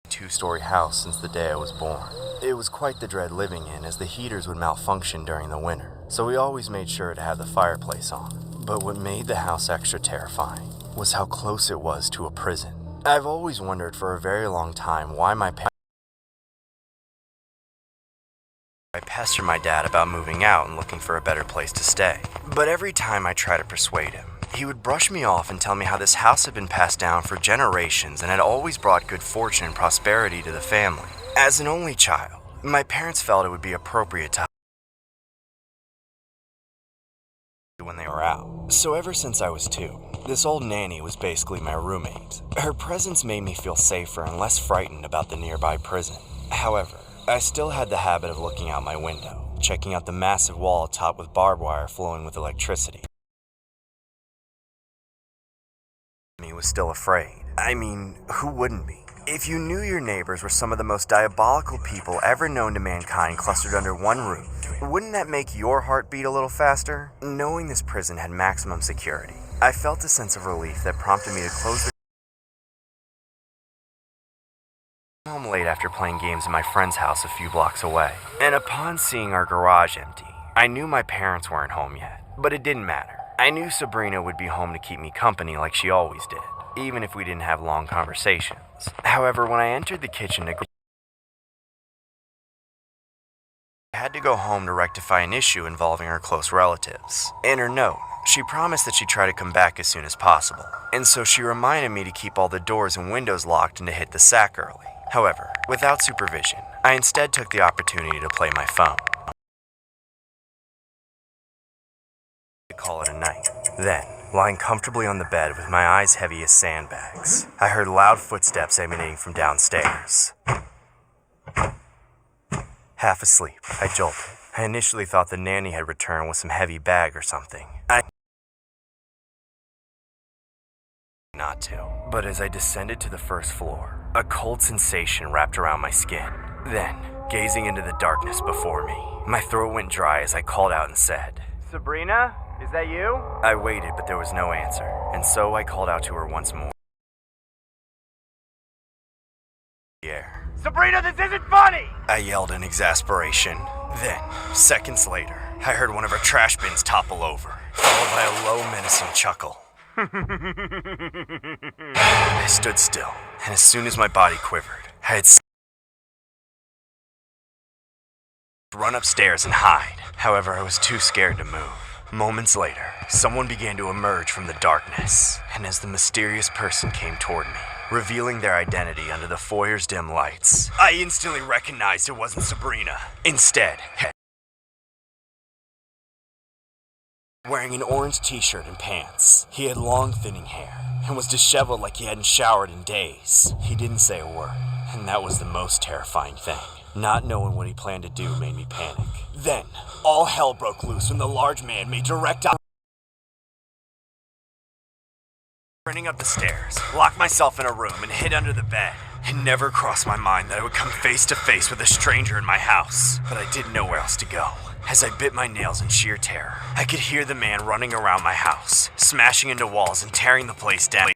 two-story house since the day I was born. It was quite the dread living in, as the heaters would malfunction during the winter, so we always made sure to have the fireplace on. But what made the house extra terrifying was how close it was to a prison. I've always wondered for a very long time why I pestered my dad about moving out and looking for a better place to stay. But every time I try to persuade him, he would brush me off and tell me how this house had been passed down for generations and had always brought good fortune and prosperity to the family. As an only child, my parents felt it would be appropriate to when they were out. So ever since I was 2, this old nanny was basically my roommate. Her presence made me feel safer and less frightened about the nearby prison. However, I still had the habit of looking out my window, checking out the massive wall topped with barbed wire flowing with electricity. I was still afraid. I mean, who wouldn't be? If you knew your neighbors were some of the most diabolical people ever known to mankind clustered under one roof, wouldn't that make your heart beat a little faster? Knowing this prison had maximum security, I felt a sense of relief that prompted me to close the Home late after playing games at my friend's house a few blocks away, and upon seeing our garage empty, I knew my parents weren't home yet, but it didn't matter. I knew Sabrina would be home to keep me company like she always did, even if we didn't have long conversations. However, when I entered the kitchen I had to go home to rectify an issue involving her close relatives. In her note, she promised that she'd try to come back as soon as possible, and so she reminded me to keep all the doors and windows locked and to hit the sack early. However, without supervision, I instead took the opportunity to play my phone. To call it a night. Then, lying comfortably on the bed with my eyes heavy as sandbags, I heard loud footsteps emanating from downstairs. Half asleep, I jolted. I initially thought the nanny had returned with some heavy bag or something. Not to. But as I descended to the first floor, a cold sensation wrapped around my skin. Then, gazing into the darkness before me, my throat went dry as I called out and said, "Sabrina, is that you?" I waited, but there was no answer, and so I called out to her once more. Sabrina, this isn't funny! I yelled in exasperation. Then, seconds later, I heard one of her trash bins topple over, followed by a low, menacing chuckle. I stood still, and as soon as my body quivered, I had run upstairs and hide. However, I was too scared to move. Moments later, someone began to emerge from the darkness, and as the mysterious person came toward me, revealing their identity under the foyer's dim lights, I instantly recognized it wasn't Sabrina. Instead, wearing an orange t-shirt and pants, he had long, thinning hair, and was disheveled like he hadn't showered in days. He didn't say a word, and that was the most terrifying thing. Not knowing what he planned to do made me panic. Then, all hell broke loose when the large man made direct running up the stairs, locked myself in a room and hid under the bed. It never crossed my mind that I would come face to face with a stranger in my house, but I didn't know where else to go. As I bit my nails in sheer terror, I could hear the man running around my house, smashing into walls and tearing the place down.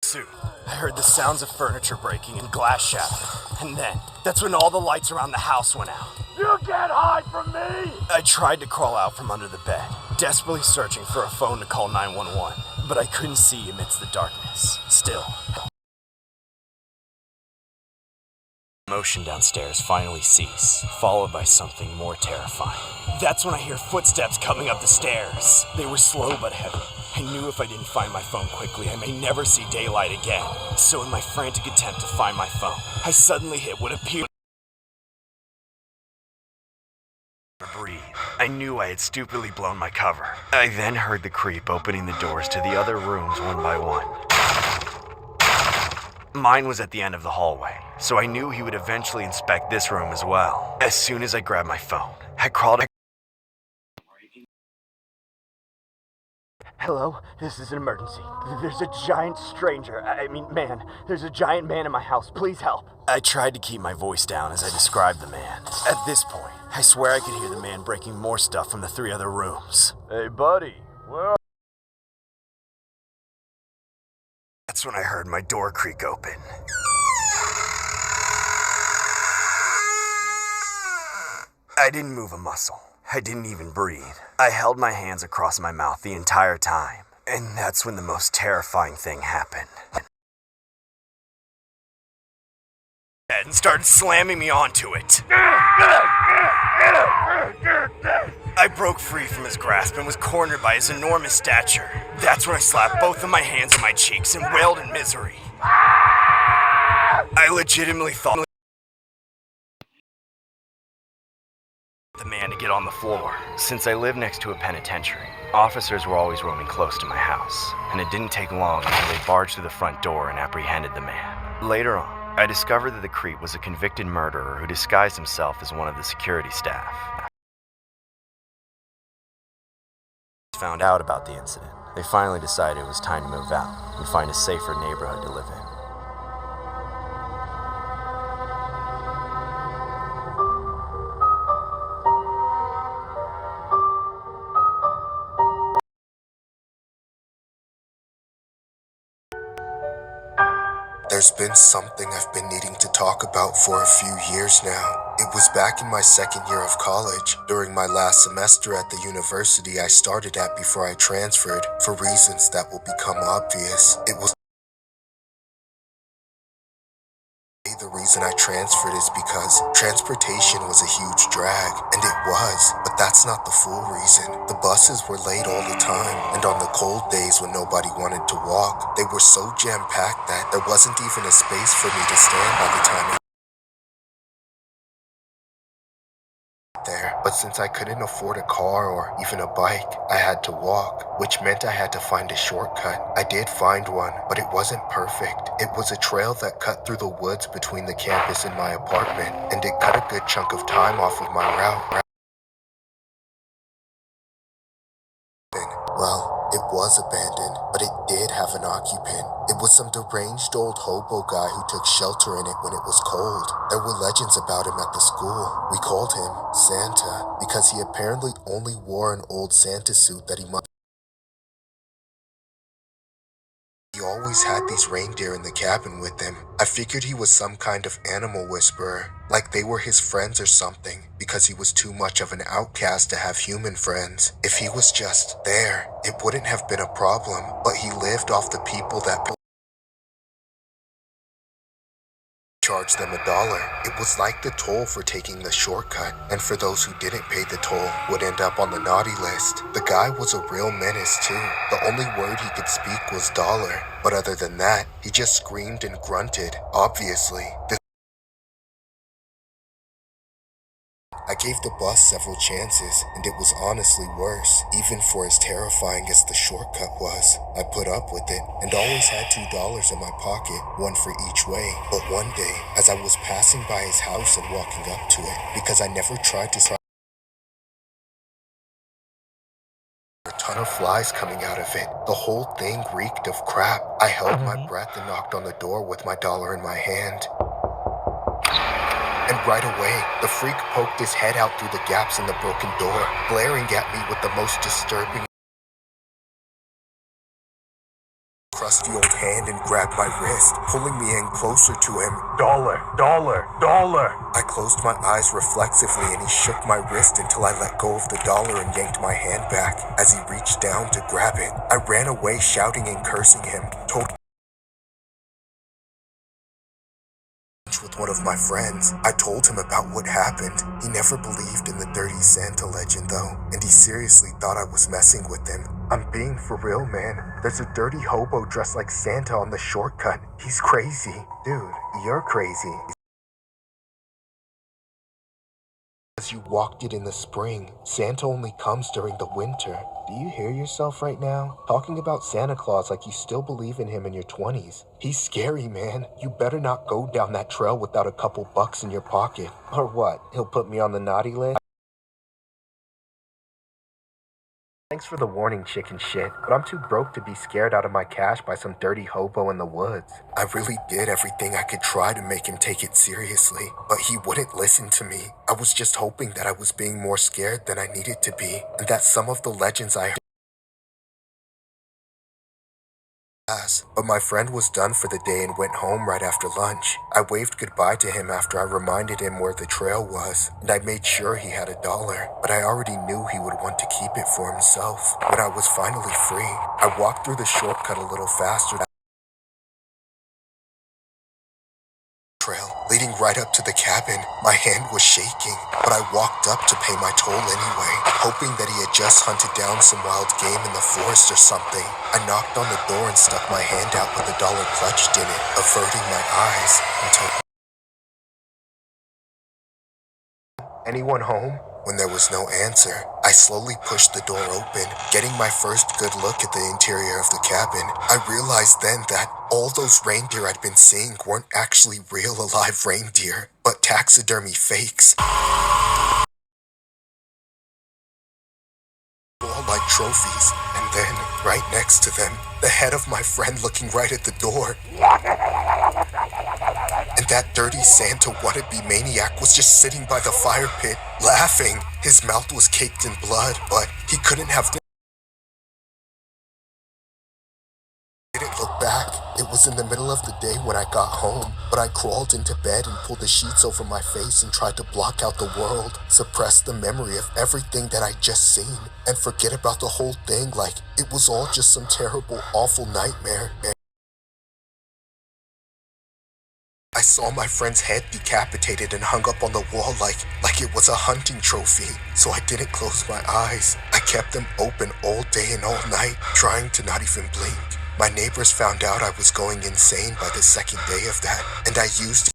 Soon, I heard the sounds of furniture breaking and glass shattering, and then, that's when all the lights around the house went out. You can't hide from me! I tried to crawl out from under the bed, desperately searching for a phone to call 911, but I couldn't see amidst the darkness. Still, motion downstairs finally ceased, followed by something more terrifying. That's when I hear footsteps coming up the stairs. They were slow but heavy. I knew if I didn't find my phone quickly, I may never see daylight again. So in my frantic attempt to find my phone, I suddenly hit what appeared to breathe. I knew I had stupidly blown my cover. I then heard the creep opening the doors to the other rooms one by one. Mine was at the end of the hallway, so I knew he would eventually inspect this room as well. As soon as I grabbed my phone, I crawled. Hello, this is an emergency. There's a giant stranger. Man, there's a giant man in my house. Please help. I tried to keep my voice down as I described the man. At this point, I swear I could hear the man breaking more stuff from the 3 other rooms. Hey, buddy, where are... That's when I heard my door creak open. I didn't move a muscle. I didn't even breathe. I held my hands across my mouth the entire time. And that's when the most terrifying thing happened. And started slamming me onto it. I broke free from his grasp and was cornered by his enormous stature. That's when I slapped both of my hands on my cheeks and wailed in misery. I legitimately thought the man to get on the floor. Since I live next to a penitentiary, officers were always roaming close to my house, and it didn't take long until they barged through the front door and apprehended the man. Later on, I discovered that the creep was a convicted murderer who disguised himself as one of the security staff. Found out about the incident, they finally decided it was time to move out and find a safer neighborhood to live in. There's been something I've been needing to talk about for a few years now. It was back in my second year of college, during my last semester at the university I started at before I transferred, for reasons that will become obvious. It was the reason I transferred is because transportation was a huge drag, and it was, but that's not the full reason. The buses were late all the time, and on the cold days when nobody wanted to walk, they were so jam-packed that there wasn't even a space for me to stand by the time I there. But since I couldn't afford a car or even a bike, I had to walk, which meant I had to find a shortcut. I did find one, but it wasn't perfect. It was a trail that cut through the woods between the campus and my apartment, and it cut a good chunk of time off of my route. Well, it was abandoned, but it did have an occupant. It was some deranged old hobo guy who took shelter in it when it was cold. There were legends about him at the school. We called him Santa because he apparently only wore an old Santa suit that he must. He always had these reindeer in the cabin with him. I figured he was some kind of animal whisperer, like they were his friends or something, because he was too much of an outcast to have human friends. If he was just there, it wouldn't have been a problem, but he lived off the people that charged them $1. It was like the toll for taking the shortcut, and for those who didn't pay the toll would end up on the naughty list. The guy was a real menace too. The only word he could speak was dollar, but other than that, he just screamed and grunted. Obviously, I gave the bus several chances, and it was honestly worse, even for as terrifying as the shortcut was. I put up with it, and always had $2 in my pocket, one for each way. But one day, as I was passing by his house and walking up to it, because I never tried to try a ton of flies coming out of it. The whole thing reeked of crap. I held my breath and knocked on the door with my dollar in my hand. And right away, the freak poked his head out through the gaps in the broken door, glaring at me with the most disturbing crusty old hand and grabbed my wrist, pulling me in closer to him. Dollar, dollar, dollar. I closed my eyes reflexively and he shook my wrist until I let go of the dollar and yanked my hand back. As he reached down to grab it, I ran away shouting and cursing him, with one of my friends. I told him about what happened. He never believed in the dirty Santa legend though, and he seriously thought I was messing with him. I'm being for real, man. There's a dirty hobo dressed like Santa on the shortcut. He's crazy. Dude, you're crazy. As you walked it in the spring, Santa only comes during the winter. Do you hear yourself right now? Talking about Santa Claus like you still believe in him in your 20s. He's scary, man. You better not go down that trail without a couple bucks in your pocket. Or what? He'll put me on the naughty list? Thanks for the warning, chicken shit, but I'm too broke to be scared out of my cash by some dirty hobo in the woods. I really did everything I could try to make him take it seriously, but he wouldn't listen to me. I was just hoping that I was being more scared than I needed to be, and that some of the legends I heard. But my friend was done for the day and went home right after lunch. I waved goodbye to him after I reminded him where the trail was, and I made sure he had $1, but I already knew he would want to keep it for himself. When I was finally free, I walked through the shortcut a little faster. Trail leading right up to the cabin. My hand was shaking, but I walked up to pay my toll anyway, hoping that he had just hunted down some wild game in the forest or something. I knocked on the door and stuck my hand out with $1 clutched in it, averting my eyes until... Anyone home? When there was no answer, I slowly pushed the door open, getting my first good look at the interior of the cabin. I realized then that all those reindeer I'd been seeing weren't actually real alive reindeer, but taxidermy fakes. All like trophies, and then, right next to them, the head of my friend looking right at the door. And that dirty Santa wannabe maniac was just sitting by the fire pit, laughing. His mouth was caked in blood, but he couldn't have... Didn't look back. It was was in the middle of the day when I got home, but I crawled into bed and pulled the sheets over my face and tried to block out the world, suppress the memory of everything that I'd just seen, and forget about the whole thing like it was all just some terrible, awful nightmare. I saw my friend's head decapitated and hung up on the wall like it was a hunting trophy, so I didn't close my eyes. I kept them open all day and all night, trying to not even blink. My neighbors found out I was going insane by the second day of that, and I used it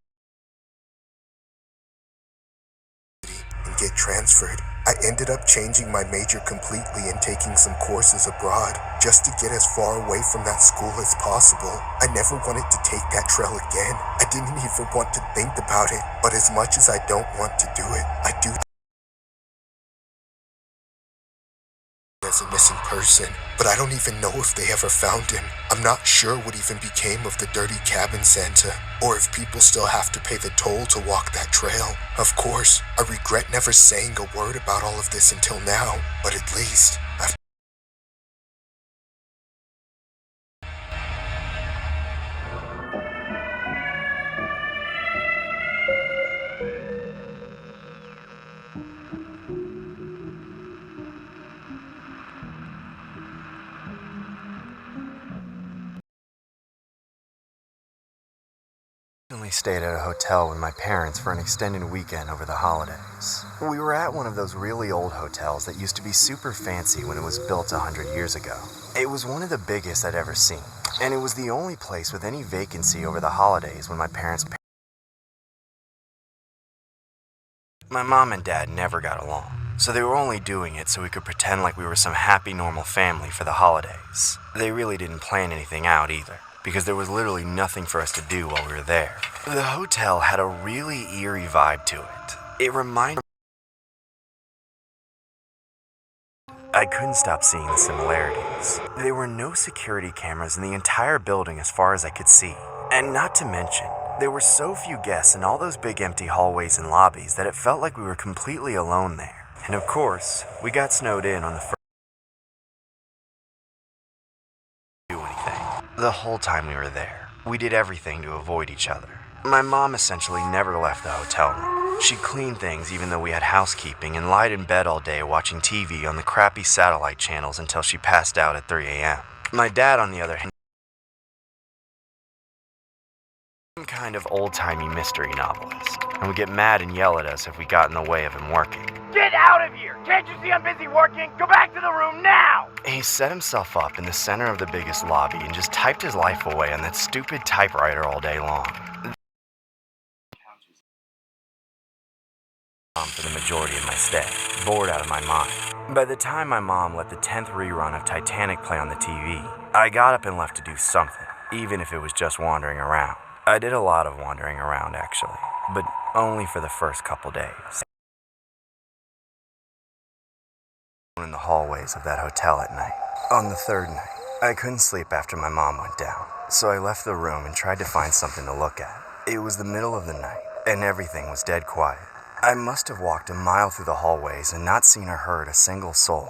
and get transferred. I ended up changing my major completely and taking some courses abroad, just to get as far away from that school as possible. I never wanted to take that trail again. I didn't even want to think about it, but as much as I don't want to do it, I do as a missing person, but I don't even know if they ever found him. I'm not sure what even became of the dirty cabin Santa, or if people still have to pay the toll to walk that trail. Of course, I regret never saying a word about all of this until now, but at least I've recently stayed at a hotel with my parents for an extended weekend over the holidays. We were at one of those really old hotels that used to be super fancy when it was built 100 years ago. It was one of the biggest I'd ever seen, and it was the only place with any vacancy over the holidays when my parents... My mom and dad never got along, so they were only doing it so we could pretend like we were some happy, normal family for the holidays. They really didn't plan anything out either, because there was literally nothing for us to do while we were there. The hotel had a really eerie vibe to it. It reminded I couldn't stop seeing the similarities. There were no security cameras in the entire building as far as I could see. And not to mention, there were so few guests in all those big empty hallways and lobbies that it felt like we were completely alone there. And of course, we got snowed in on the first the whole time we were there. We did everything to avoid each other. My mom essentially never left the hotel room. She cleaned things even though we had housekeeping and lied in bed all day watching TV on the crappy satellite channels until she passed out at 3 a.m. My dad, on the other hand, some kind of old-timey mystery novelist, and would get mad and yell at us if we got in the way of him working. Get out of here! Can't you see I'm busy working? Go back to the room now! He set himself up in the center of the biggest lobby and just typed his life away on that stupid typewriter all day long. For the majority of my stay, bored out of my mind. By the time my mom let the 10th rerun of Titanic play on the TV, I got up and left to do something, even if it was just wandering around. I did a lot of wandering around, actually, but only for the first couple days. In the hallways of that hotel at night. On the third night, I couldn't sleep after my mom went down, so I left the room and tried to find something to look at. It was the middle of the night, and everything was dead quiet. I must have walked a mile through the hallways and not seen or heard a single soul.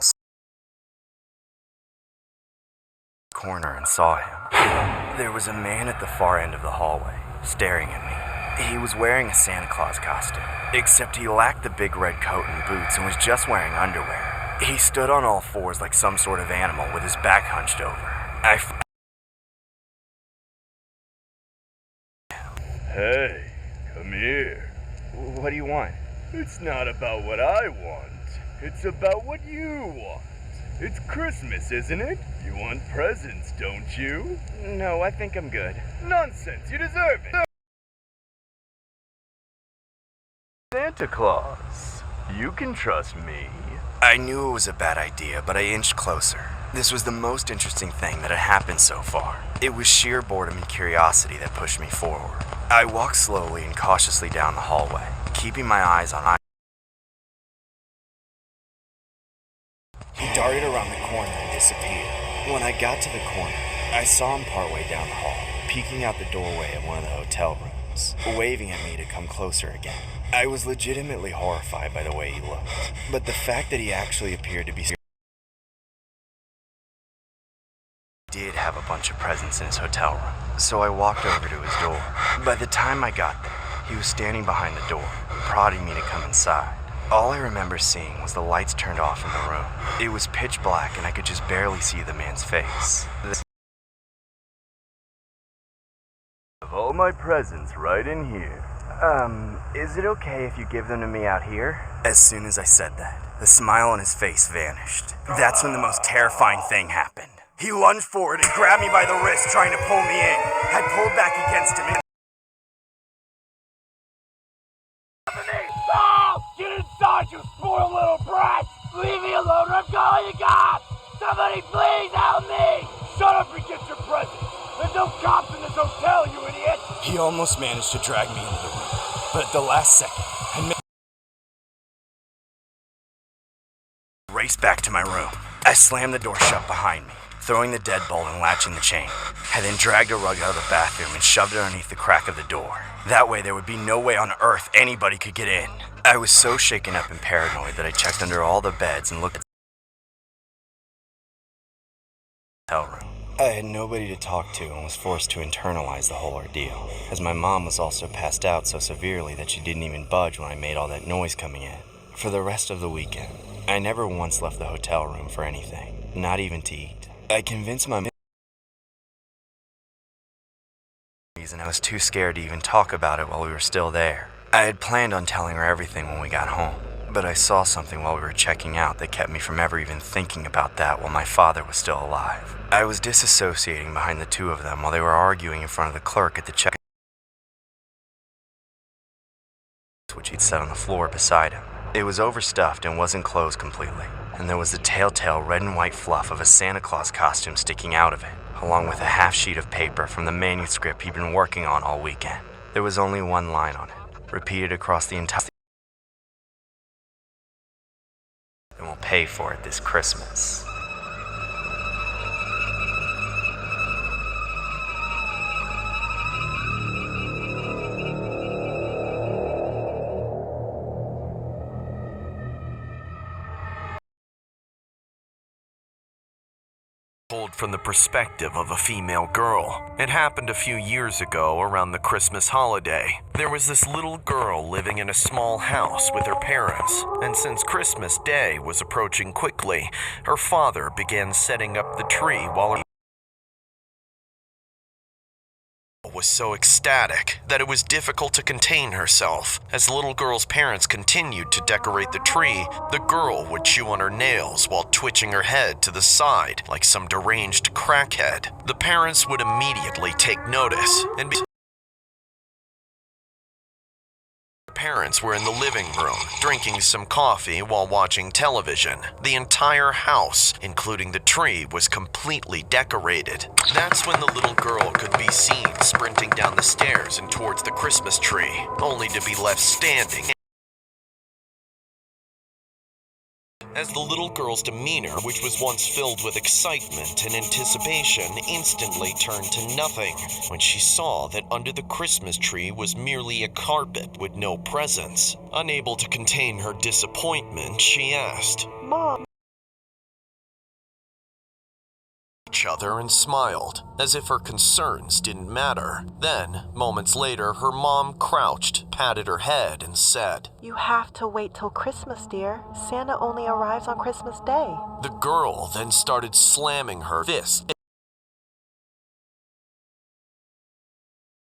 Corner and saw him. There was a man at the far end of the hallway, staring at me. He was wearing a Santa Claus costume, except he lacked the big red coat and boots and was just wearing underwear. He stood on all fours like some sort of animal with his back hunched over. Hey, come here. What do you want? It's not about what I want. It's about what you want. It's Christmas, isn't it? You want presents, don't you? No, I think I'm good. Nonsense, you deserve it. Santa Claus, you can trust me. I knew it was a bad idea, but I inched closer. This was the most interesting thing that had happened so far. It was sheer boredom and curiosity that pushed me forward. I walked slowly and cautiously down the hallway, keeping my eyes on He darted around the corner and disappeared. When I got to the corner, I saw him partway down the hall, peeking out the doorway of one of the hotel rooms, waving at me to come closer again. I was legitimately horrified by the way he looked, but the fact that he actually appeared to be did have have a bunch of presents in his hotel room, so I walked over to his door. By the time I got there, he was standing behind the door, prodding me to come inside. All I remember seeing was the lights turned off in the room. It was pitch black and I could just barely see the man's face. Of all my presents right in here. Is it okay if you give them to me out here? As soon as I said that, the smile on his face vanished. That's when the most terrifying thing happened. He lunged forward and grabbed me by the wrist, trying to pull me in. I pulled back against him and... Oh! Get inside, you spoiled little brat! Leave me alone or I'm calling the cops! Somebody please help me! Shut up and get your presents! There's no cops in this hotel, you idiot! He almost managed to drag me into the room, but at the last second, I raced back to my room. I slammed the door shut behind me, throwing the deadbolt and latching the chain. I then dragged a rug out of the bathroom and shoved it underneath the crack of the door. That way there would be no way on earth anybody could get in. I was so shaken up and paranoid that I checked under all the beds and looked at the hotel room. I had nobody to talk to and was forced to internalize the whole ordeal, as my mom was also passed out so severely that she didn't even budge when I made all that noise coming in. For the rest of the weekend, I never once left the hotel room for anything, not even to eat. I convinced my and I was too scared to even talk about it while we were still there. I had planned on telling her everything when we got home, but I saw something while we were checking out that kept me from ever even thinking about that while my father was still alive. I was disassociating behind the two of them while they were arguing in front of the clerk at the check, which he'd set on the floor beside him. It was overstuffed and wasn't closed completely, and there was the telltale red and white fluff of a Santa Claus costume sticking out of it, along with a half sheet of paper from the manuscript he'd been working on all weekend. There was only one line on it, repeated across the entire... and we'll pay for it this Christmas. Told from the perspective of a female girl. It happened a few years ago around the Christmas holiday. There was this little girl living in a small house with her parents, and since Christmas Day was approaching quickly, her father began setting up the tree while her was so ecstatic that it was difficult to contain herself. As the little girl's parents continued to decorate the tree, the girl would chew on her nails while twitching her head to the side like some deranged crackhead. The parents would immediately take notice and parents were in the living room, drinking some coffee while watching television. The entire house, including the tree, was completely decorated. That's when the little girl could be seen sprinting down the stairs and towards the Christmas tree, only to be left standing. As the little girl's demeanor, which was once filled with excitement and anticipation, instantly turned to nothing when she saw that under the Christmas tree was merely a carpet with no presents. Unable to contain her disappointment, she asked, "Mom?" Each other and smiled, as if her concerns didn't matter. Then, moments later, her mom crouched, patted her head, and said, "You have to wait till Christmas, dear. Santa only arrives on Christmas Day." The girl then started slamming her fist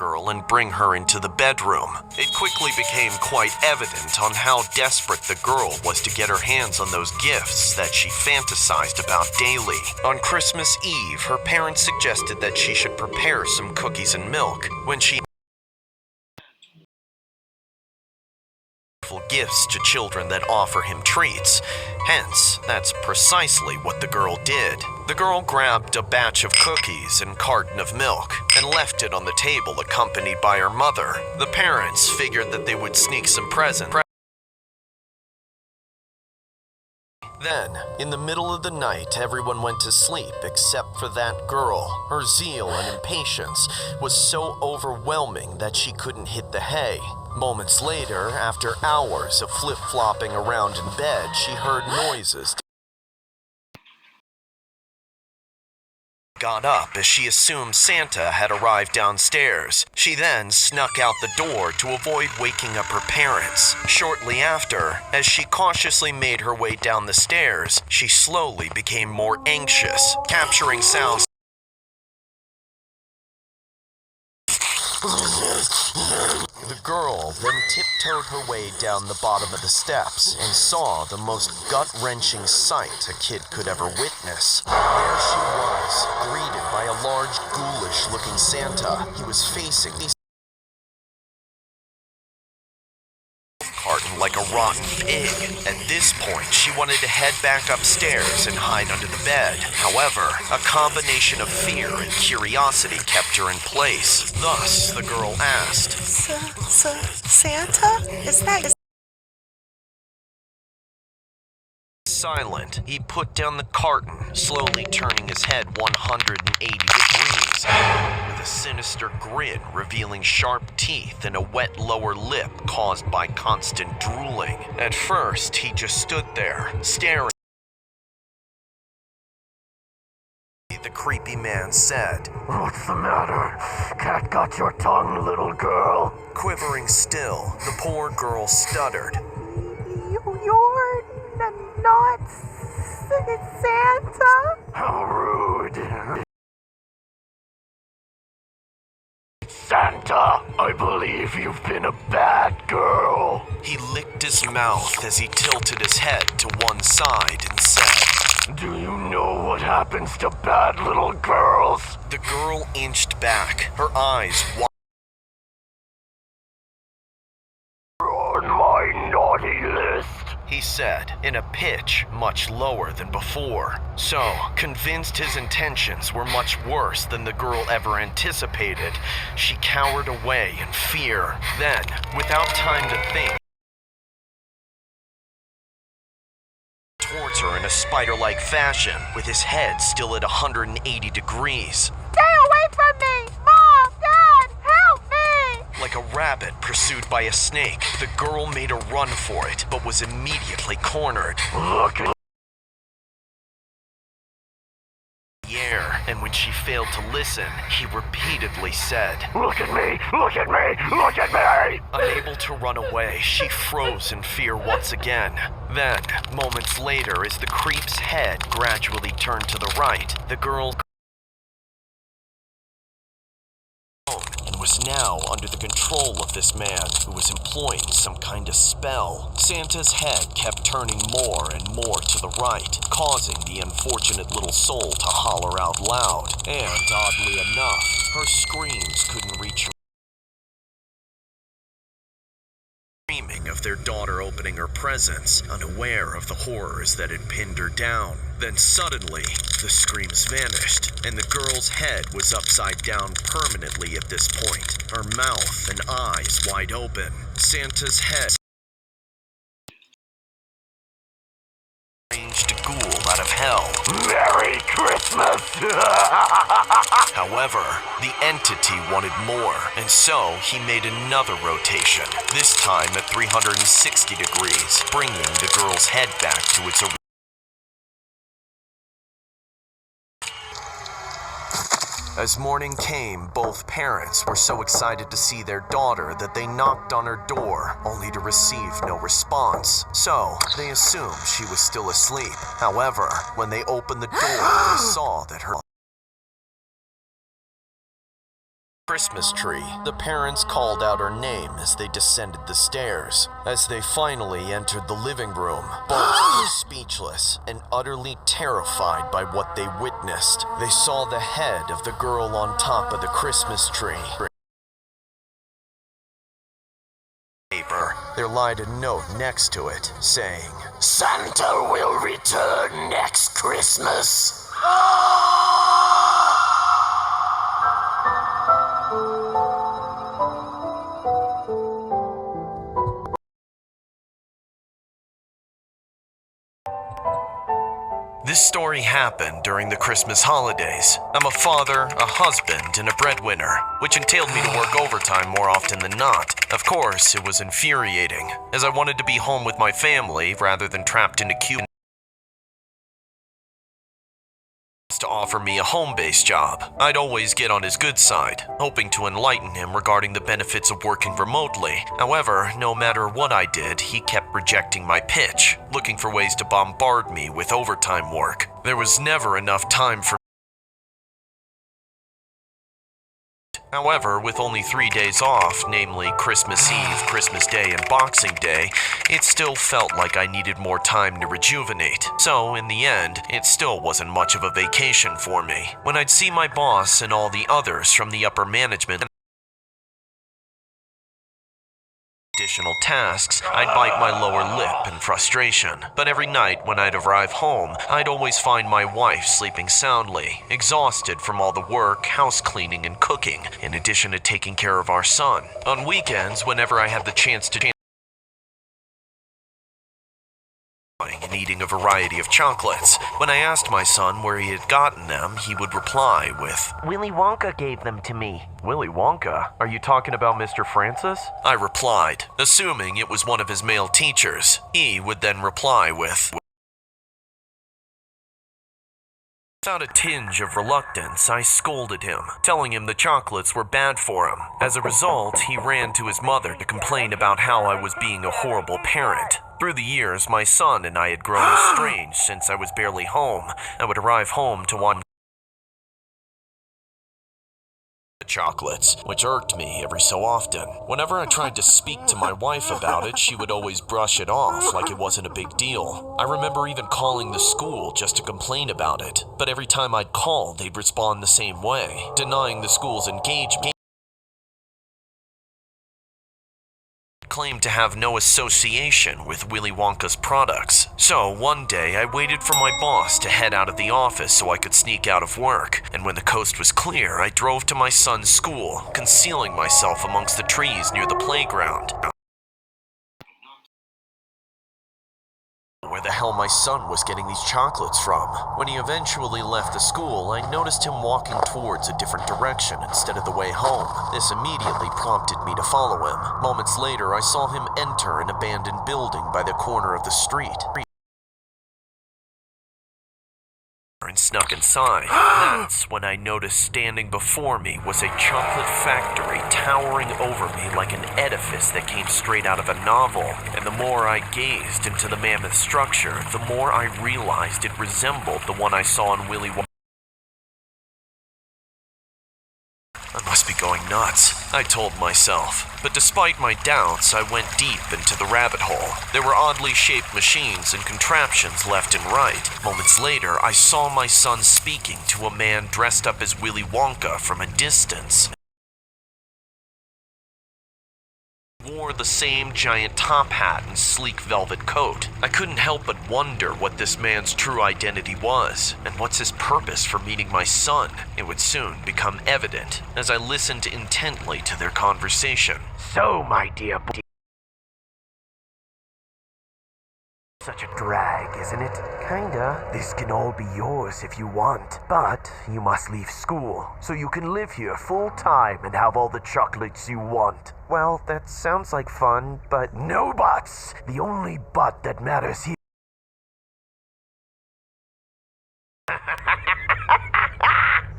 and bring her into the bedroom. It quickly became quite evident on how desperate the girl was to get her hands on those gifts that she fantasized about daily. On Christmas Eve, her parents suggested that she should prepare some cookies and milk. When she gifts to children that offer him treats. Hence, that's precisely what the girl did. The girl grabbed a batch of cookies and carton of milk and left it on the table accompanied by her mother. The parents figured that they would sneak some presents. Then, in the middle of the night, everyone went to sleep except for that girl. Her zeal and impatience was so overwhelming that she couldn't hit the hay. Moments later, after hours of flip-flopping around in bed, she heard noises got up as she assumed Santa had arrived downstairs. She then snuck out the door to avoid waking up her parents. Shortly after, as she cautiously made her way down the stairs, she slowly became more anxious, capturing sounds. The girl then tiptoed her way down the bottom of the steps and saw the most gut-wrenching sight a kid could ever witness. There she was, greeted by a large, ghoulish-looking Santa. He was facing the carton like a rotten pig. At this point, she wanted to head back upstairs and hide under the bed. However, a combination of fear and curiosity kept her in place. Thus, the girl asked, Santa? Is that... Silent, he put down the carton, slowly turning his head 180 degrees, with a sinister grin revealing sharp teeth and a wet lower lip caused by constant drooling. At first, he just stood there, staring. The creepy man said, "What's the matter? Cat got your tongue, little girl?" Quivering still, the poor girl stuttered. You're not Santa? How rude. Santa, I believe you've been a bad girl. He licked his mouth as he tilted his head to one side and said, "Do you know what happens to bad little girls?" The girl inched back, her eyes wide. "You're on my naughty list," he said, in a pitch much lower than before. So, convinced his intentions were much worse than the girl ever anticipated, she cowered away in fear. Then, without time to think, towards her in a spider-like fashion, with his head still at 180 degrees. Stay away from me! Mom! Dad! Help me! Like a rabbit pursued by a snake, the girl made a run for it, but was immediately cornered. Look at The air, and when she failed to listen, he repeatedly said, Look at me! Look at me! Look at me! Unable to run away, she froze in fear once again. Then, moments later, as the creep's head gradually turned to the right, the girl and was now under the control of this man who was employing some kind of spell. Santa's head kept turning more and more to the right, causing the unfortunate little soul to holler out loud. And oddly enough, her screams couldn't reach her. Dreaming of their daughter opening her presents, unaware of the horrors that had pinned her down. Then suddenly, the screams vanished, and the girl's head was upside down permanently at this point, her mouth and eyes wide open. Santa's head arranged a ghoul out of hell. Merry Christmas! However, the entity wanted more, and so he made another rotation, this time at 360 degrees, bringing the girl's head back to its original. As morning came, both parents were so excited to see their daughter that they knocked on her door, only to receive no response. So, they assumed she was still asleep. However, when they opened the door, they saw that her Christmas tree. The parents called out her name as they descended the stairs. As they finally entered the living room, both were speechless and utterly terrified by what they witnessed. They saw the head of the girl on top of the Christmas tree. There lied a note next to it, saying, Santa will return next Christmas. This story happened during the Christmas holidays. I'm a father, a husband, and a breadwinner, which entailed me to work overtime more often than not. Of course, it was infuriating, as I wanted to be home with my family rather than trapped in a cube to offer me a home-based job. I'd always get on his good side, hoping to enlighten him regarding the benefits of working remotely. However, no matter what I did, he kept rejecting my pitch, looking for ways to bombard me with overtime work. There was never enough time for However, with only 3 days off, namely Christmas Eve, Christmas Day, and Boxing Day, it still felt like I needed more time to rejuvenate. So, in the end, it still wasn't much of a vacation for me. When I'd see my boss and all the others from the upper management additional tasks, I'd bite my lower lip in frustration. But every night when I'd arrive home, I'd always find my wife sleeping soundly, exhausted from all the work, house cleaning, and cooking, in addition to taking care of our son. On weekends, whenever I had the chance to and eating a variety of chocolates. When I asked my son where he had gotten them, he would reply with, Willy Wonka gave them to me. Willy Wonka? Are you talking about Mr. Francis? I replied, assuming it was one of his male teachers. He would then reply with, Without a tinge of reluctance, I scolded him, telling him the chocolates were bad for him. As a result, he ran to his mother to complain about how I was being a horrible parent. Through the years, my son and I had grown estranged since I was barely home. I would arrive home to want chocolates, which irked me every so often. Whenever I tried to speak to my wife about it, she would always brush it off like it wasn't a big deal. I remember even calling the school just to complain about it, but every time I'd call, they'd respond the same way, denying the school's engagement. Claimed to have no association with Willy Wonka's products. So one day I waited for my boss to head out of the office so I could sneak out of work, and when the coast was clear, I drove to my son's school, concealing myself amongst the trees near the playground. Where the hell my son was getting these chocolates from. When he eventually left the school, I noticed him walking towards a different direction instead of the way home. This immediately prompted me to follow him. Moments later, I saw him enter an abandoned building by the corner of the street and snuck inside. That's when I noticed standing before me was a chocolate factory towering over me like an edifice that came straight out of a novel. And the more I gazed into the mammoth structure, the more I realized it resembled the one I saw in Willy Wonka. I must be going nuts, I told myself. But despite my doubts, I went deep into the rabbit hole. There were oddly shaped machines and contraptions left and right. Moments later, I saw my son speaking to a man dressed up as Willy Wonka from a distance. Wore the same giant top hat and sleek velvet coat. I couldn't help but wonder what this man's true identity was, and what's his purpose for meeting my son. It would soon become evident as I listened intently to their conversation. So, my dear boy. Such a drag, isn't it? Kinda. This can all be yours if you want, but you must leave school so you can live here full time and have all the chocolates you want. Well, that sounds like fun, but no buts! The only but that matters here.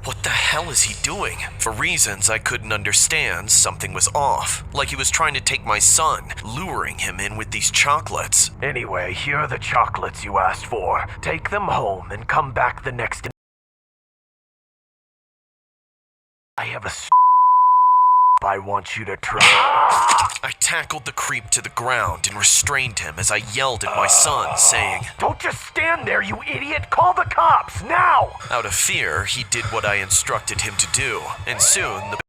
What the hell is he doing? For reasons I couldn't understand, something was off. Like he was trying to take my son, luring him in with these chocolates. Anyway, here are the chocolates you asked for. Take them home and come back the next day. I have a I want you to try. I tackled the creep to the ground and restrained him as I yelled at my son, saying, Don't just stand there, you idiot! Call the cops, now! Out of fear, he did what I instructed him to do, and soon the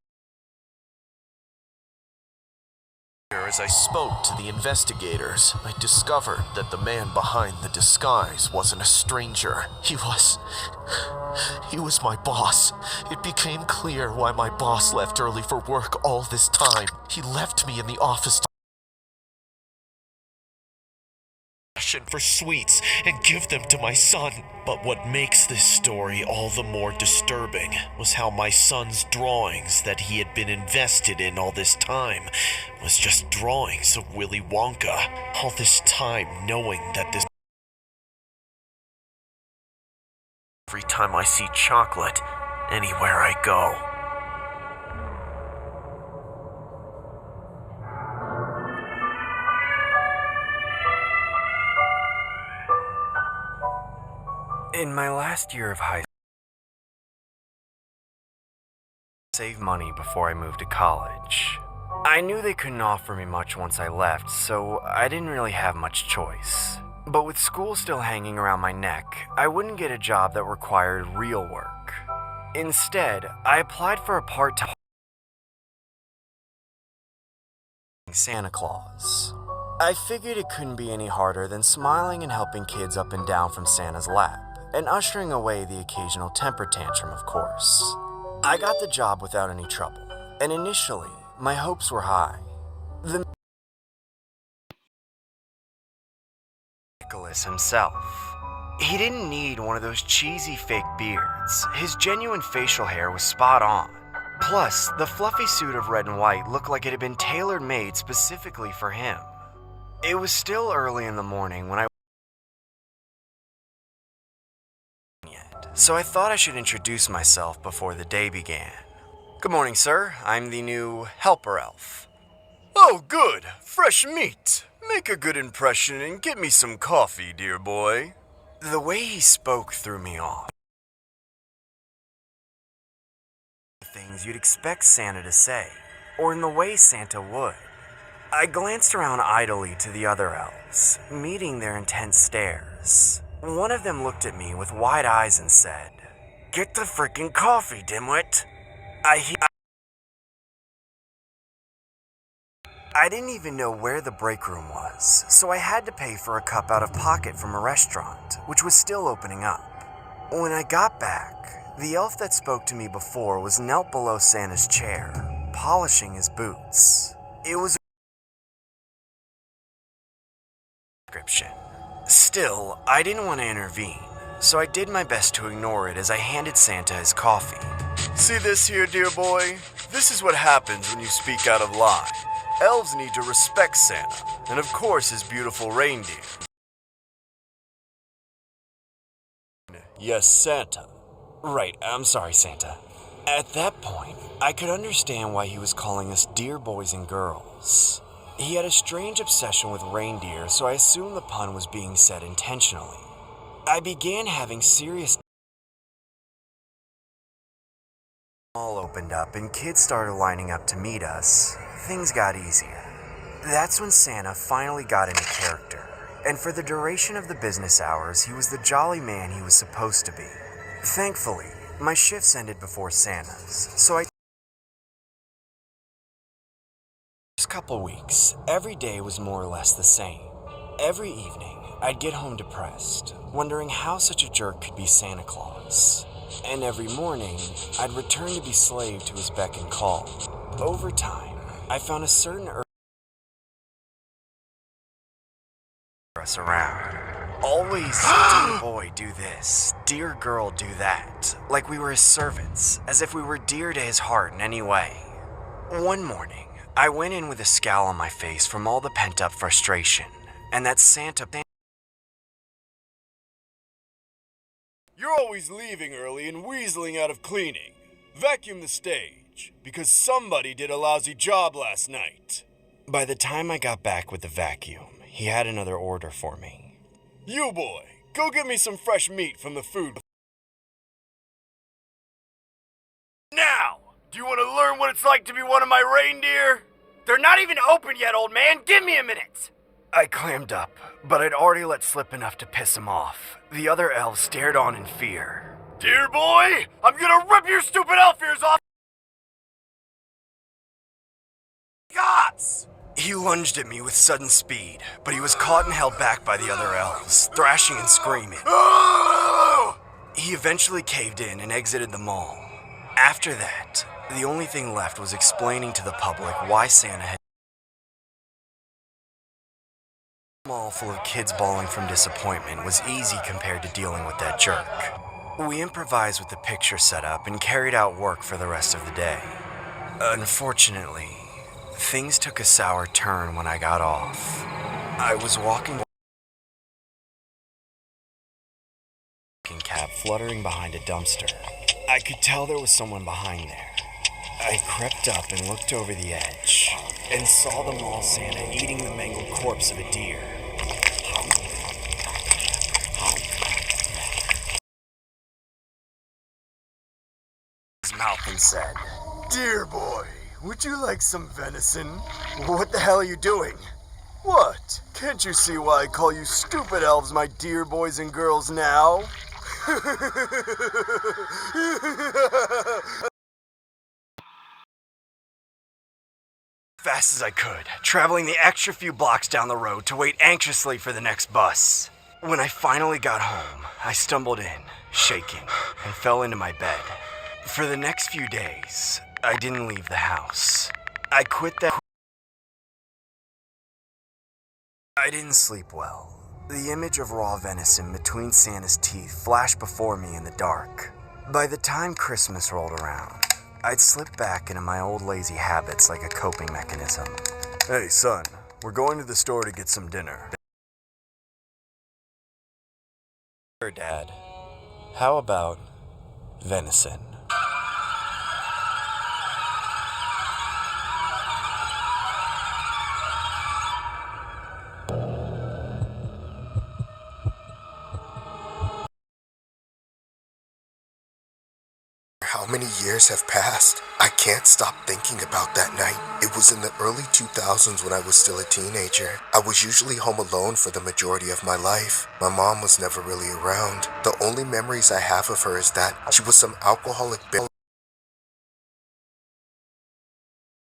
as I spoke to the investigators, I discovered that the man behind the disguise wasn't a stranger. He was my boss. It became clear why my boss left early for work all this time. He left me in the office to for sweets and give them to my son. But what makes this story all the more disturbing was how my son's drawings that he had been invested in all this time was just drawings of Willy Wonka. All this time knowing that this every time I see chocolate, anywhere I go. In my last year of high school, I saved money before I moved to college. I knew they couldn't offer me much once I left, so I didn't really have much choice. But with school still hanging around my neck, I wouldn't get a job that required real work. Instead, I applied for a part-time Santa Claus. I figured it couldn't be any harder than smiling and helping kids up and down from Santa's lap, and ushering away the occasional temper tantrum, of course. I got the job without any trouble, and initially, my hopes were high. The Nicholas himself. He didn't need one of those cheesy fake beards. His genuine facial hair was spot on. Plus, the fluffy suit of red and white looked like it had been tailor-made specifically for him. It was still early in the morning when so I thought I should introduce myself before the day began. Good morning, sir. I'm the new helper elf. Oh, good. Fresh meat. Make a good impression and get me some coffee, dear boy. The way he spoke threw me off. Things you'd expect Santa to say, or in the way Santa would. I glanced around idly to the other elves, meeting their intense stares. One of them looked at me with wide eyes and said, "Get the freaking coffee, dimwit." I didn't even know where the break room was, so I had to pay for a cup out of pocket from a restaurant, which was still opening up. When I got back, the elf that spoke to me before was knelt below Santa's chair, polishing his boots. It was a description. Still, I didn't want to intervene, so I did my best to ignore it as I handed Santa his coffee. See this here, dear boy? This is what happens when you speak out of line. Elves need to respect Santa, and of course his beautiful reindeer. Yes, Santa. Right, I'm sorry, Santa. At that point, I could understand why he was calling us dear boys and girls. He had a strange obsession with reindeer, so I assumed the pun was being said intentionally. I began having serious mall opened up and kids started lining up to meet us. Things got easier. That's when Santa finally got into character, and for the duration of the business hours, he was the jolly man he was supposed to be. Thankfully, my shifts ended before Santa's, so I couple weeks, every day was more or less the same. Every evening, I'd get home depressed, wondering how such a jerk could be Santa Claus. And every morning, I'd return to be slave to his beck and call. Over time, I found a certain urge us around. Always, dear boy, do this, dear girl, do that, like we were his servants, as if we were dear to his heart in any way. One morning, I went in with a scowl on my face from all the pent-up frustration, and that Santa... You're always leaving early and weaseling out of cleaning. Vacuum the stage, because somebody did a lousy job last night. By the time I got back with the vacuum, he had another order for me. You boy, go get me some fresh meat from the food. Now! Do you want to learn what it's like to be one of my reindeer? They're not even open yet, old man. Give me a minute. I clammed up, but I'd already let slip enough to piss him off. The other elves stared on in fear. Dear boy, I'm gonna rip your stupid elf ears off. Gods! He lunged at me with sudden speed, but he was caught and held back by the other elves, thrashing and screaming. He eventually caved in and exited the mall. After that, the only thing left was explaining to the public why Santa had a mall full of kids bawling from disappointment was easy compared to dealing with that jerk. We improvised with the picture set up and carried out work for the rest of the day. Unfortunately, things took a sour turn when I got off. I was walking cab fluttering behind a dumpster. I could tell there was someone behind there. I crept up and looked over the edge and saw the mall Santa eating the mangled corpse of a deer. His mouth and said, Dear boy, would you like some venison? What the hell are you doing? What? Can't you see why I call you stupid elves my dear boys and girls now? fast as I could, traveling the extra few blocks down the road to wait anxiously for the next bus. When I finally got home, I stumbled in, shaking, and fell into my bed. For the next few days, I didn't leave the house. I didn't sleep well. The image of raw venison between Santa's teeth flashed before me in the dark. By the time Christmas rolled around, I'd slipped back into my old lazy habits like a coping mechanism. Hey, son, we're going to the store to get some dinner. Sure, Dad. How about venison? How many years have passed? I can't stop thinking about that night. It was in the early 2000s when I was still a teenager. I was usually home alone for the majority of my life. My mom was never really around. The only memories I have of her is that she was some alcoholic bitch.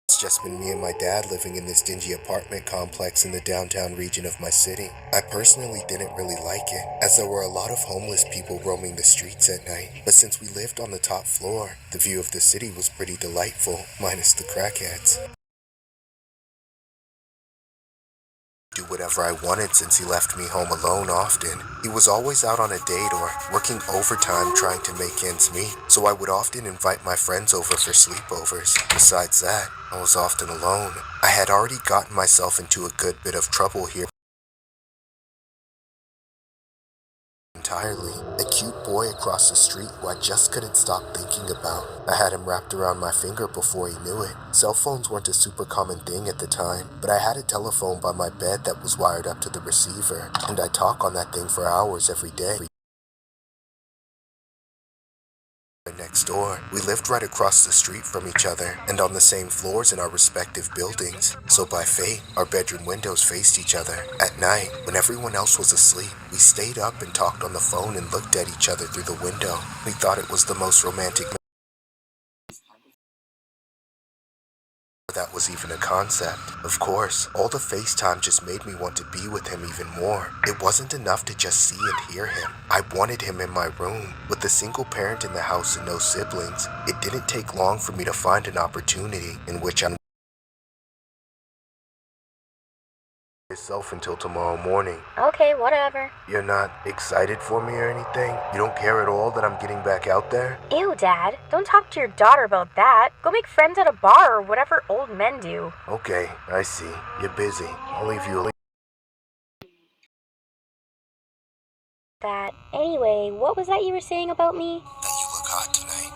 It's just been me and my dad living in this dingy apartment complex in the downtown region of my city. I personally didn't really like it, as there were a lot of homeless people roaming the streets at night. But since we lived on the top floor, the view of the city was pretty delightful, minus the crackheads. Do whatever I wanted since he left me home alone often. He was always out on a date or working overtime trying to make ends meet, so I would often invite my friends over for sleepovers. Besides that, I was often alone. I had already gotten myself into a good bit of trouble here entirely. A cute boy across the street who I just couldn't stop thinking about. I had him wrapped around my finger before he knew it. Cell phones weren't a super common thing at the time, but I had a telephone by my bed that was wired up to the receiver, and I'd talk on that thing for hours every day. Next door, we lived right across the street from each other and on the same floors in our respective buildings, so by fate, our bedroom windows faced each other. At night, when everyone else was asleep, we stayed up and talked on the phone and looked at each other through the window. We thought it was the most romantic that was even a concept. Of course, all the FaceTime just made me want to be with him even more. It wasn't enough to just see and hear him. I wanted him in my room. With a single parent in the house and no siblings, it didn't take long for me to find an opportunity in which I yourself until tomorrow morning. Okay, whatever. You're not excited for me or anything? You don't care at all that I'm getting back out there? Ew, Dad. Don't talk to your daughter about that. Go make friends at a bar or whatever old men do. Okay, I see. You're busy. I'll leave you alone. That. Anyway, what was that you were saying about me? That you look hot tonight.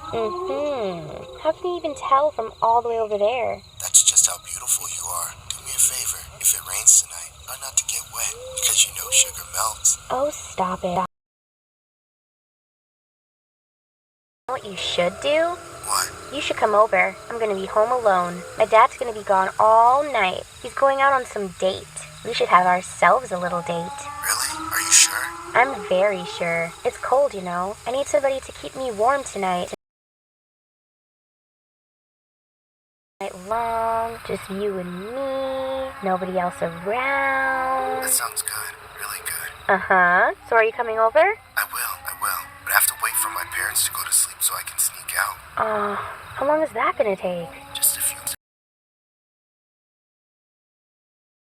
How can you even tell from all the way over there? That's just how beautiful you are. Do me a favor. If it rains tonight, try not to get wet, because you know sugar melts. Oh, stop it. You know what you should do? What? You should come over. I'm gonna be home alone. My dad's gonna be gone all night. He's going out on some date. We should have ourselves a little date. Really? Are you sure? I'm very sure. It's cold, you know. I need somebody to keep me warm tonight. Night long, just you and me, nobody else around. That sounds good. Really good. Uh-huh. So are you coming over? I will. But I have to wait for my parents to go to sleep so I can sneak out. How long is that gonna take? Just a few.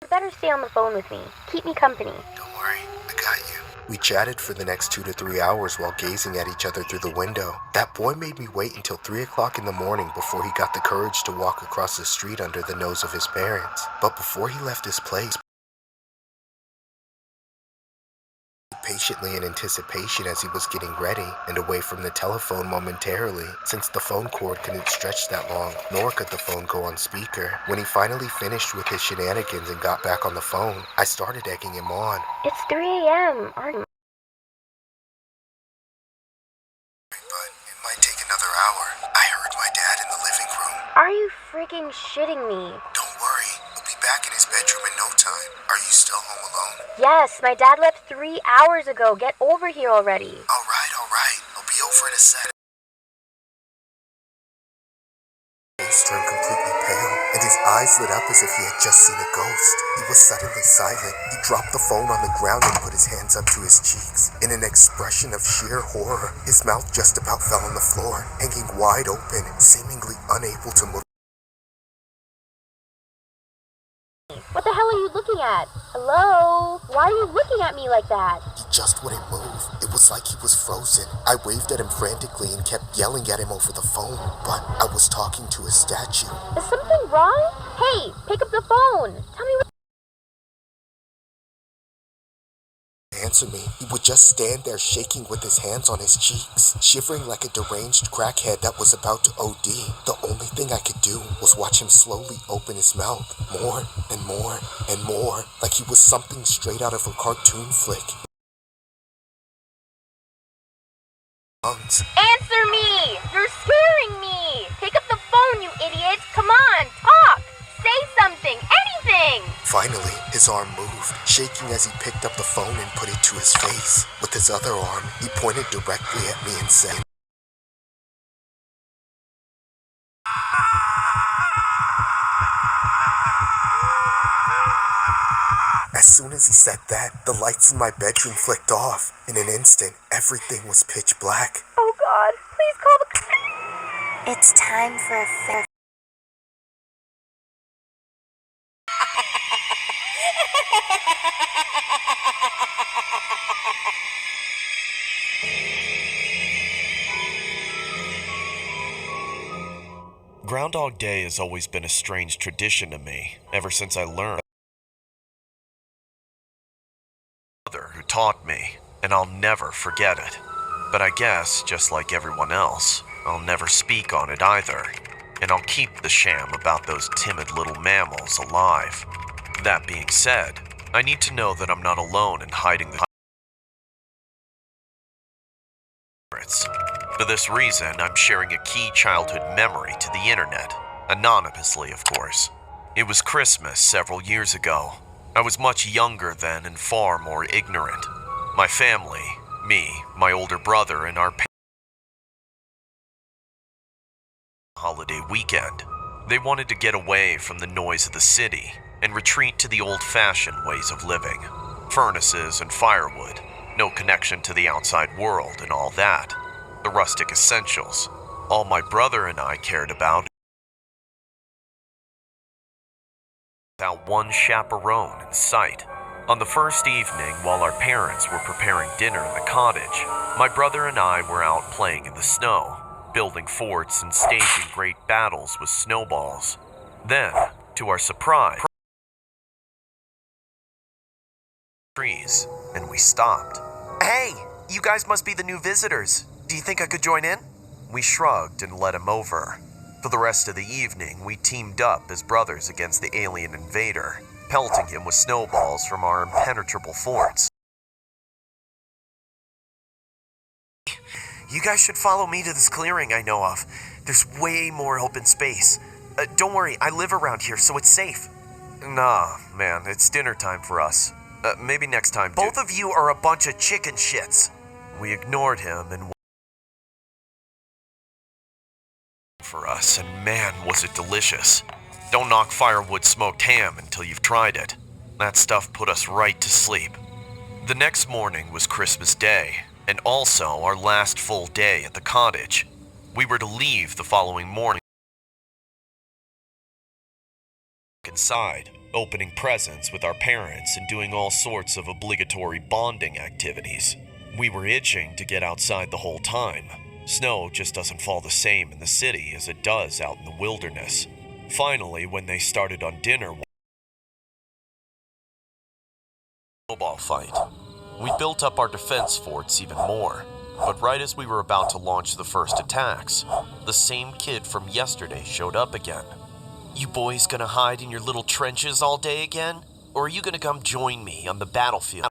You better stay on the phone with me. Keep me company. Don't worry, I got you. We chatted for the next 2 to 3 hours while gazing at each other through the window. That boy made me wait until 3 o'clock in the morning before he got the courage to walk across the street under the nose of his parents. But before he left his place, he patiently in anticipation as he was getting ready and away from the telephone momentarily, since the phone cord couldn't stretch that long, nor could the phone go on speaker. When he finally finished with his shenanigans and got back on the phone, I started egging him on. It's 3 a.m. Aren't But it might take another hour. I heard my dad in the living room. Are you freaking shitting me? Don't worry, he'll be back in his bedroom in no time. Are you still home alone? Yes, my dad left 3 hours ago. Get over here already. Alright. I'll be over in a sec. His face turned completely pale, and his eyes lit up as if he had just seen a ghost. He was suddenly silent. He dropped the phone on the ground and put his hands up to his cheeks. In an expression of sheer horror, his mouth just about fell on the floor, hanging wide open, seemingly unable to move. What the hell are you looking at? Hello? Why are you looking at me like that? He just wouldn't move. It was like he was frozen. I waved at him frantically and kept yelling at him over the phone, but I was talking to a statue. Is something wrong? Hey, pick up the phone. Tell me what... Answer me. He would just stand there shaking with his hands on his cheeks, shivering like a deranged crackhead that was about to OD. The only thing I could do was watch him slowly open his mouth, more and more and more, like he was something straight out of a cartoon flick. Answer me! You're scaring me! Pick up the phone, you idiots! Come on, talk! Say something! Anything! Finally, his arm moved, shaking as he picked up the phone and put it to his face. With his other arm, he pointed directly at me and said, As soon as he said that, the lights in my bedroom flicked off. In an instant, everything was pitch black. Oh God, please call the... It's time for a fair... Groundhog Day has always been a strange tradition to me, ever since I learned who taught me, and I'll never forget it. But I guess, just like everyone else, I'll never speak on it either, and I'll keep the sham about those timid little mammals alive. That being said, I need to know that I'm not alone in hiding the secrets. For this reason, I'm sharing a key childhood memory to the internet, anonymously, of course. It was Christmas several years ago. I was much younger then and far more ignorant. My family, me, my older brother, and our holiday weekend. They wanted to get away from the noise of the city and retreat to the old-fashioned ways of living. Furnaces and firewood, no connection to the outside world and all that. The rustic essentials. All my brother and I cared about, without one chaperone in sight. On the first evening, while our parents were preparing dinner in the cottage, my brother and I were out playing in the snow, building forts and staging great battles with snowballs. Then, to our surprise, trees, and we stopped. Hey, you guys must be the new visitors. Do you think I could join in? We shrugged and let him over. For the rest of the evening, we teamed up as brothers against the alien invader, pelting him with snowballs from our impenetrable forts. You guys should follow me to this clearing I know of. There's way more open space. Don't worry, I live around here, so it's safe. Nah, man, it's dinner time for us. Maybe next time, dude. Both of you are a bunch of chicken shits. We ignored him and for us, and man, was it delicious. Don't knock firewood smoked ham until you've tried it. That stuff put us right to sleep. The next morning was Christmas Day, and also our last full day at the cottage. We were to leave the following morning inside, opening presents with our parents and doing all sorts of obligatory bonding activities. We were itching to get outside the whole time. Snow just doesn't fall the same in the city as it does out in the wilderness. Finally, when they started on dinner, snowball fight. We built up our defense forts even more, but right as we were about to launch the first attacks, the same kid from yesterday showed up again. You boys gonna hide in your little trenches all day again? Or are you gonna come join me on the battlefield?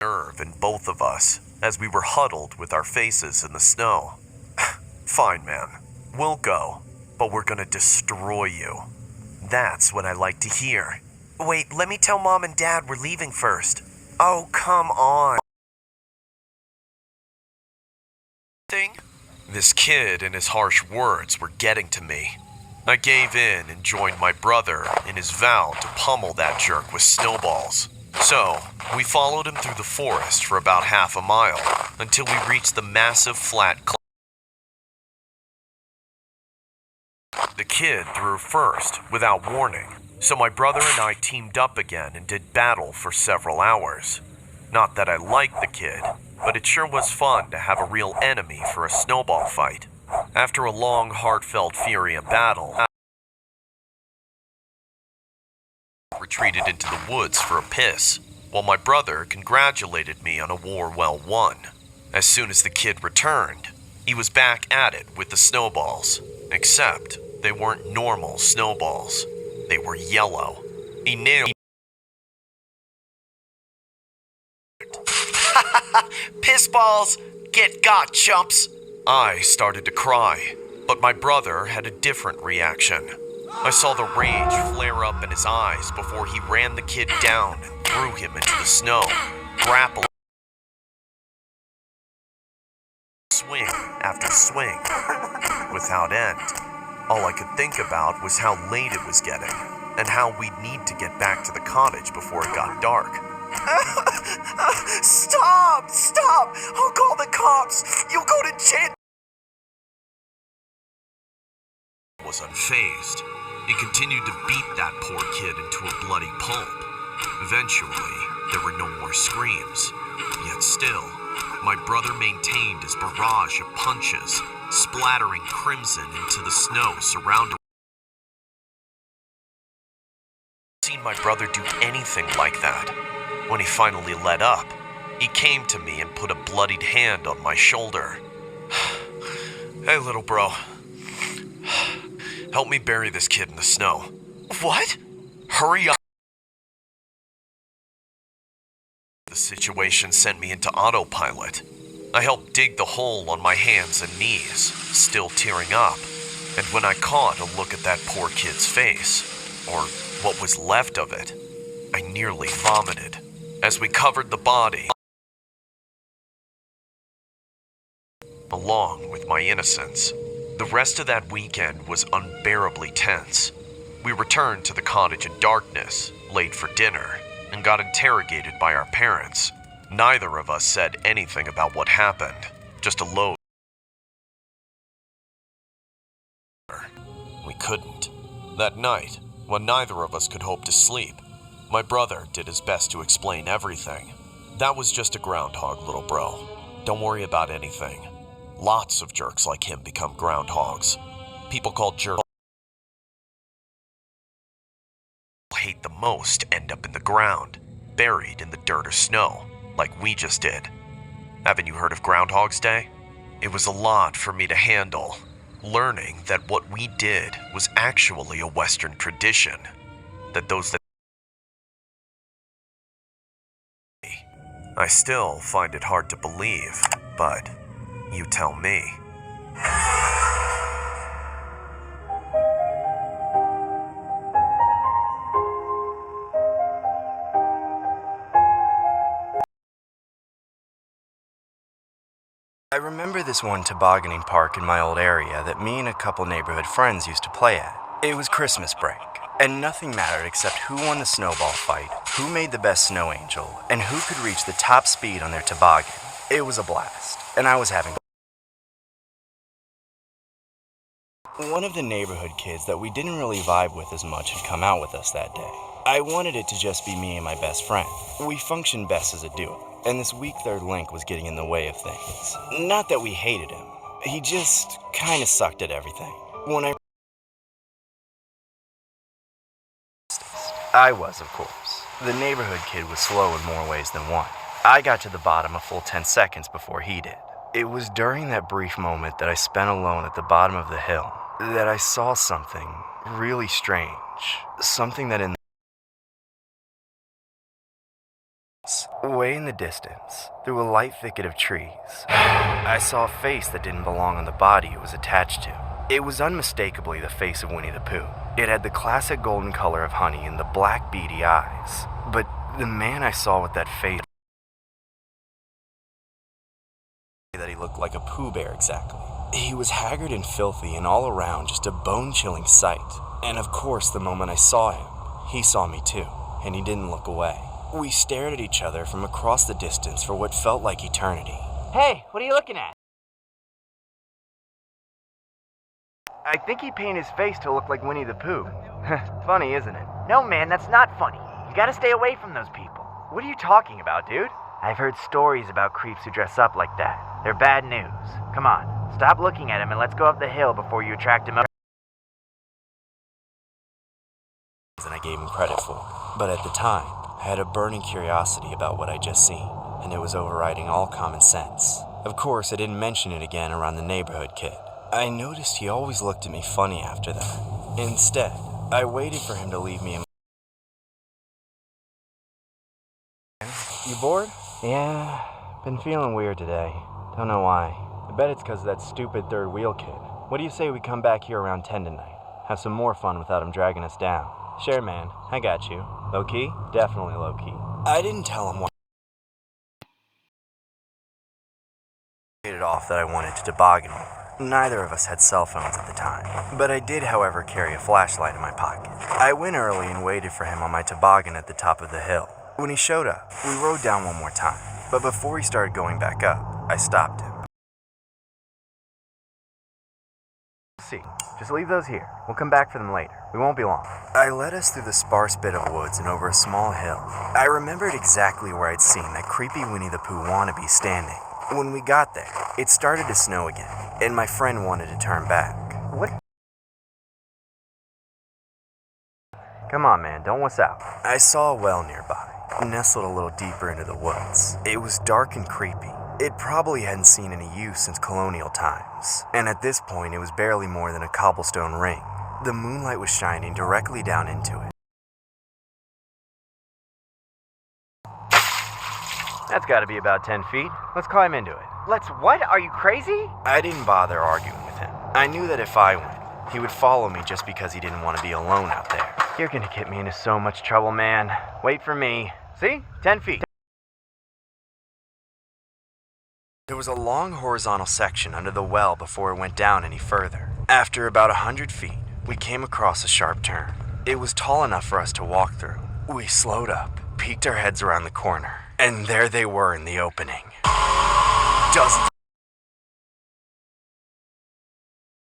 Nerve in both of us as we were huddled with our faces in the snow. Fine, man. We'll go, but we're gonna destroy you. That's what I like to hear. Wait, let me tell Mom and Dad we're leaving first. Oh, come on. This kid and his harsh words were getting to me. I gave in and joined my brother in his vow to pummel that jerk with snowballs. So, we followed him through the forest for about half a mile until we reached the massive flat cliff. The kid threw first, without warning, so my brother and I teamed up again and did battle for several hours. Not that I liked the kid, but it sure was fun to have a real enemy for a snowball fight. After a long, heartfelt fury of battle, I retreated into the woods for a piss, while my brother congratulated me on a war well won. As soon as the kid returned, he was back at it with the snowballs, except they weren't normal snowballs. They were yellow. He nailed Piss balls! Get got, chumps! I started to cry, but my brother had a different reaction. I saw the rage flare up in his eyes before he ran the kid down and threw him into the snow, grappling swing after swing, without end. All I could think about was how late it was getting, and how we'd need to get back to the cottage before it got dark. Stop! Stop! I'll call the cops! You'll go to jail! Was unfazed. He continued to beat that poor kid into a bloody pulp. Eventually, there were no more screams. Yet still, my brother maintained his barrage of punches, splattering crimson into the snow surrounding. I've seen my brother do anything like that. When he finally let up, he came to me and put a bloodied hand on my shoulder. Hey, little bro. Help me bury this kid in the snow. What? Hurry up. The situation sent me into autopilot. I helped dig the hole on my hands and knees, still tearing up. And when I caught a look at that poor kid's face, or what was left of it, I nearly vomited. As we covered the body, along with my innocence. The rest of that weekend was unbearably tense. We returned to the cottage in darkness, late for dinner, and got interrogated by our parents. Neither of us said anything about what happened, just a load. We couldn't. That night, when neither of us could hope to sleep, my brother did his best to explain everything. That was just a groundhog, little bro. Don't worry about anything. Lots of jerks like him become groundhogs. People called jerks hate the most end up in the ground, buried in the dirt or snow, like we just did. Haven't you heard of Groundhog's Day? It was a lot for me to handle, learning that what we did was actually a Western tradition, that those that I still find it hard to believe, but you tell me. I remember this one tobogganing park in my old area that me and a couple neighborhood friends used to play at. It was Christmas break, and nothing mattered except who won the snowball fight, who made the best snow angel, and who could reach the top speed on their toboggan. It was a blast, and I was having one of the neighborhood kids that we didn't really vibe with as much had come out with us that day. I wanted it to just be me and my best friend. We functioned best as a duo, and this weak third link was getting in the way of things. Not that we hated him, he just kinda sucked at everything. I was, of course. The neighborhood kid was slow in more ways than one. I got to the bottom a full 10 seconds before he did. It was during that brief moment that I spent alone at the bottom of the hill that I saw something really strange. Something that way in the distance, through a light thicket of trees, I saw a face that didn't belong on the body it was attached to. It was unmistakably the face of Winnie the Pooh. It had the classic golden color of Honey and the black beady eyes. But the man I saw with that face, that he looked like a Pooh Bear exactly. He was haggard and filthy and all around just a bone-chilling sight. And of course, the moment I saw him, he saw me too, and he didn't look away. We stared at each other from across the distance for what felt like eternity. Hey, what are you looking at? I think he painted his face to look like Winnie the Pooh. Funny, isn't it? No, man, that's not funny. You gotta stay away from those people. What are you talking about, dude? I've heard stories about creeps who dress up like that. They're bad news. Come on, stop looking at him and let's go up the hill before you attract him up. Than I gave him credit for. But at the time, I had a burning curiosity about what I'd just seen, and it was overriding all common sense. Of course, I didn't mention it again around the neighborhood kid. I noticed he always looked at me funny after that. Instead, I waited for him to leave me in. You bored? Yeah, been feeling weird today. Don't know why. I bet it's because of that stupid third wheel kid. What do you say we come back here around 10 tonight? Have some more fun without him dragging us down. Sure, man. I got you. Low-key? Definitely low-key. I didn't tell him why it off that I wanted to toboggan more. Neither of us had cell phones at the time, but I did, however, carry a flashlight in my pocket. I went early and waited for him on my toboggan at the top of the hill. When he showed up, we rode down one more time, but before he started going back up, I stopped him. See, just leave those here. We'll come back for them later. We won't be long. I led us through the sparse bit of woods and over a small hill. I remembered exactly where I'd seen that creepy Winnie the Pooh wannabe standing. When we got there, it started to snow again, and my friend wanted to turn back. What? Come on, man, don't wuss out. I saw a well nearby, nestled a little deeper into the woods. It was dark and creepy. It probably hadn't seen any use since colonial times, and at this point it was barely more than a cobblestone ring. The moonlight was shining directly down into it. That's gotta be about 10 feet. Let's climb into it. Let's what? Are you crazy? I didn't bother arguing with him. I knew that if I went, he would follow me just because he didn't want to be alone out there. You're gonna get me into so much trouble, man. Wait for me. See? 10 feet. There was a long horizontal section under the well before it went down any further. After about 100 feet, we came across a sharp turn. It was tall enough for us to walk through. We slowed up, peeked our heads around the corner, and there they were in the opening. Dozens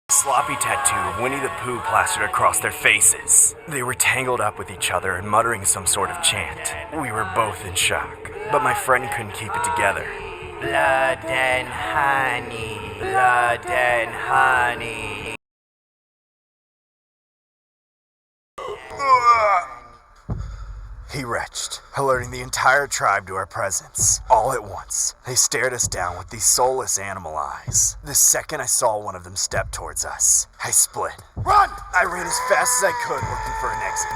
of sloppy tattoo of Winnie the Pooh plastered across their faces. They were tangled up with each other and muttering some sort of chant. We were both in shock, but my friend couldn't keep it together. Blood and honey, blood and honey. He retched, alerting the entire tribe to our presence. All at once, they stared us down with these soulless animal eyes. The second I saw one of them step towards us, I split. Run! I ran as fast as I could, looking for an exit.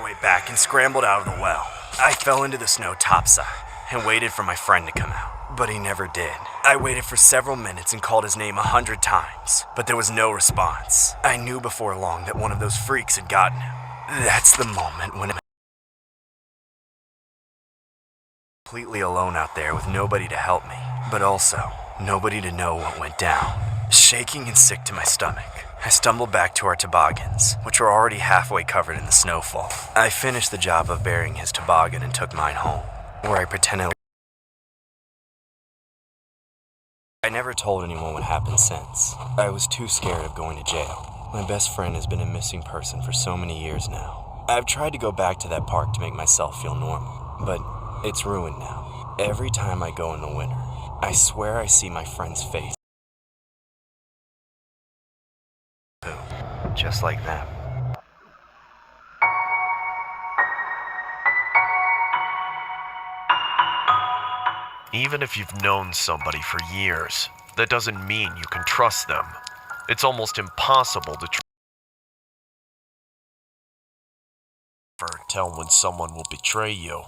Way back and scrambled out of the well. I fell into the snow topside and waited for my friend to come out, but he never did. I waited for several minutes and called his name 100 times, but there was no response. I knew before long that one of those freaks had gotten him. That's the moment when I'm completely alone out there with nobody to help me, but also nobody to know what went down. Shaking and sick to my stomach, I stumbled back to our toboggans, which were already halfway covered in the snowfall. I finished the job of burying his toboggan and took mine home, where I pretended I never told anyone what happened since. I was too scared of going to jail. My best friend has been a missing person for so many years now. I've tried to go back to that park to make myself feel normal, but it's ruined now. Every time I go in the winter, I swear I see my friend's face. Just like them. Even if you've known somebody for years, that doesn't mean you can trust them. It's almost impossible to tell when someone will betray you.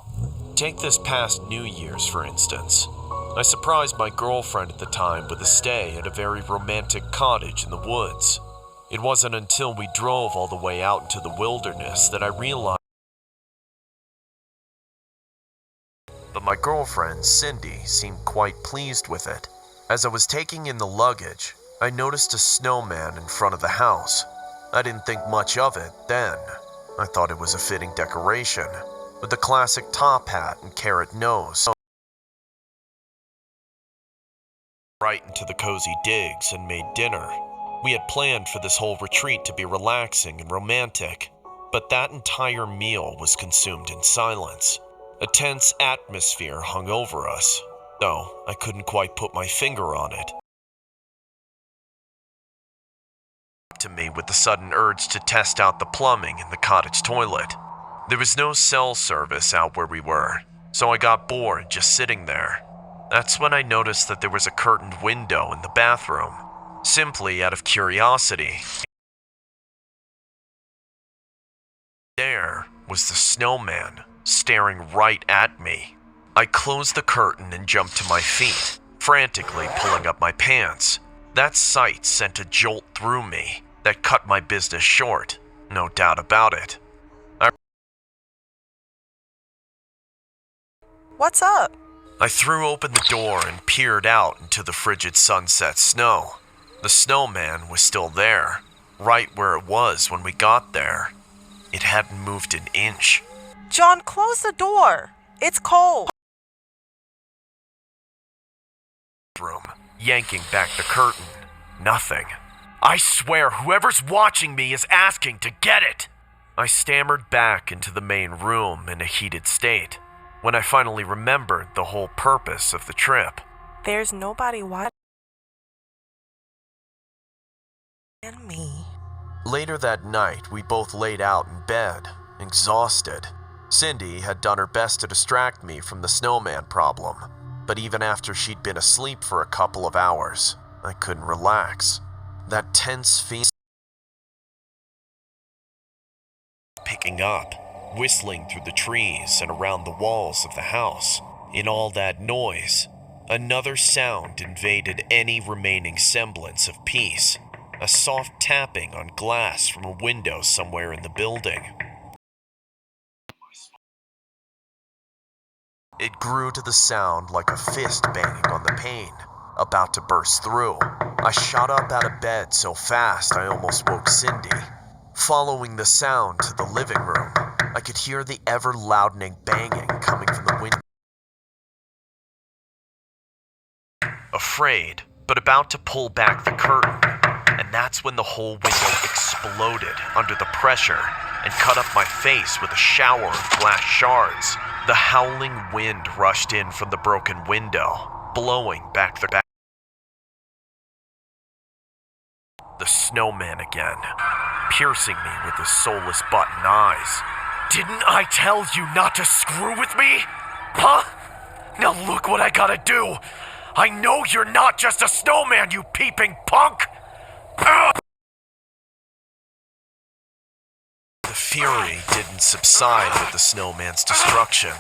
Take this past New Year's, for instance. I surprised my girlfriend at the time with a stay at a very romantic cottage in the woods. It wasn't until we drove all the way out into the wilderness that I realized. But my girlfriend, Cindy, seemed quite pleased with it. As I was taking in the luggage, I noticed a snowman in front of the house. I didn't think much of it then. I thought it was a fitting decoration, with the classic top hat and carrot nose. Right into the cozy digs and made dinner. We had planned for this whole retreat to be relaxing and romantic, but that entire meal was consumed in silence. A tense atmosphere hung over us, though I couldn't quite put my finger on it. To me with the sudden urge to test out the plumbing in the cottage toilet. There was no cell service out where we were, so I got bored just sitting there. That's when I noticed that there was a curtained window in the bathroom, simply out of curiosity. There was the snowman, staring right at me. I closed the curtain and jumped to my feet, frantically pulling up my pants. That sight sent a jolt through me that cut my business short, no doubt about it. What's up? I threw open the door and peered out into the frigid sunset snow. The snowman was still there, right where it was when we got there. It hadn't moved an inch. John, close the door. It's cold. Room, yanking back the curtain. Nothing. I swear whoever's watching me is asking to get it. I stammered back into the main room in a heated state when I finally remembered the whole purpose of the trip. There's nobody watching. And me. Later that night, we both laid out in bed, exhausted. Cindy had done her best to distract me from the snowman problem, but even after she'd been asleep for a couple of hours, I couldn't relax. That tense feeling picking up, whistling through the trees and around the walls of the house. In all that noise, another sound invaded any remaining semblance of peace. A soft tapping on glass from a window somewhere in the building. It grew to the sound like a fist banging on the pane, about to burst through. I shot up out of bed so fast I almost woke Cindy. Following the sound to the living room, I could hear the ever-loudening banging coming from the window. Afraid, but about to pull back the curtain, and that's when the whole window exploded under the pressure and cut up my face with a shower of glass shards. The howling wind rushed in from the broken window, blowing back the snowman again, piercing me with his soulless button eyes. Didn't I tell you not to screw with me? Huh? Now look what I gotta do. I know you're not just a snowman, you peeping punk! The fury didn't subside with the snowman's destruction.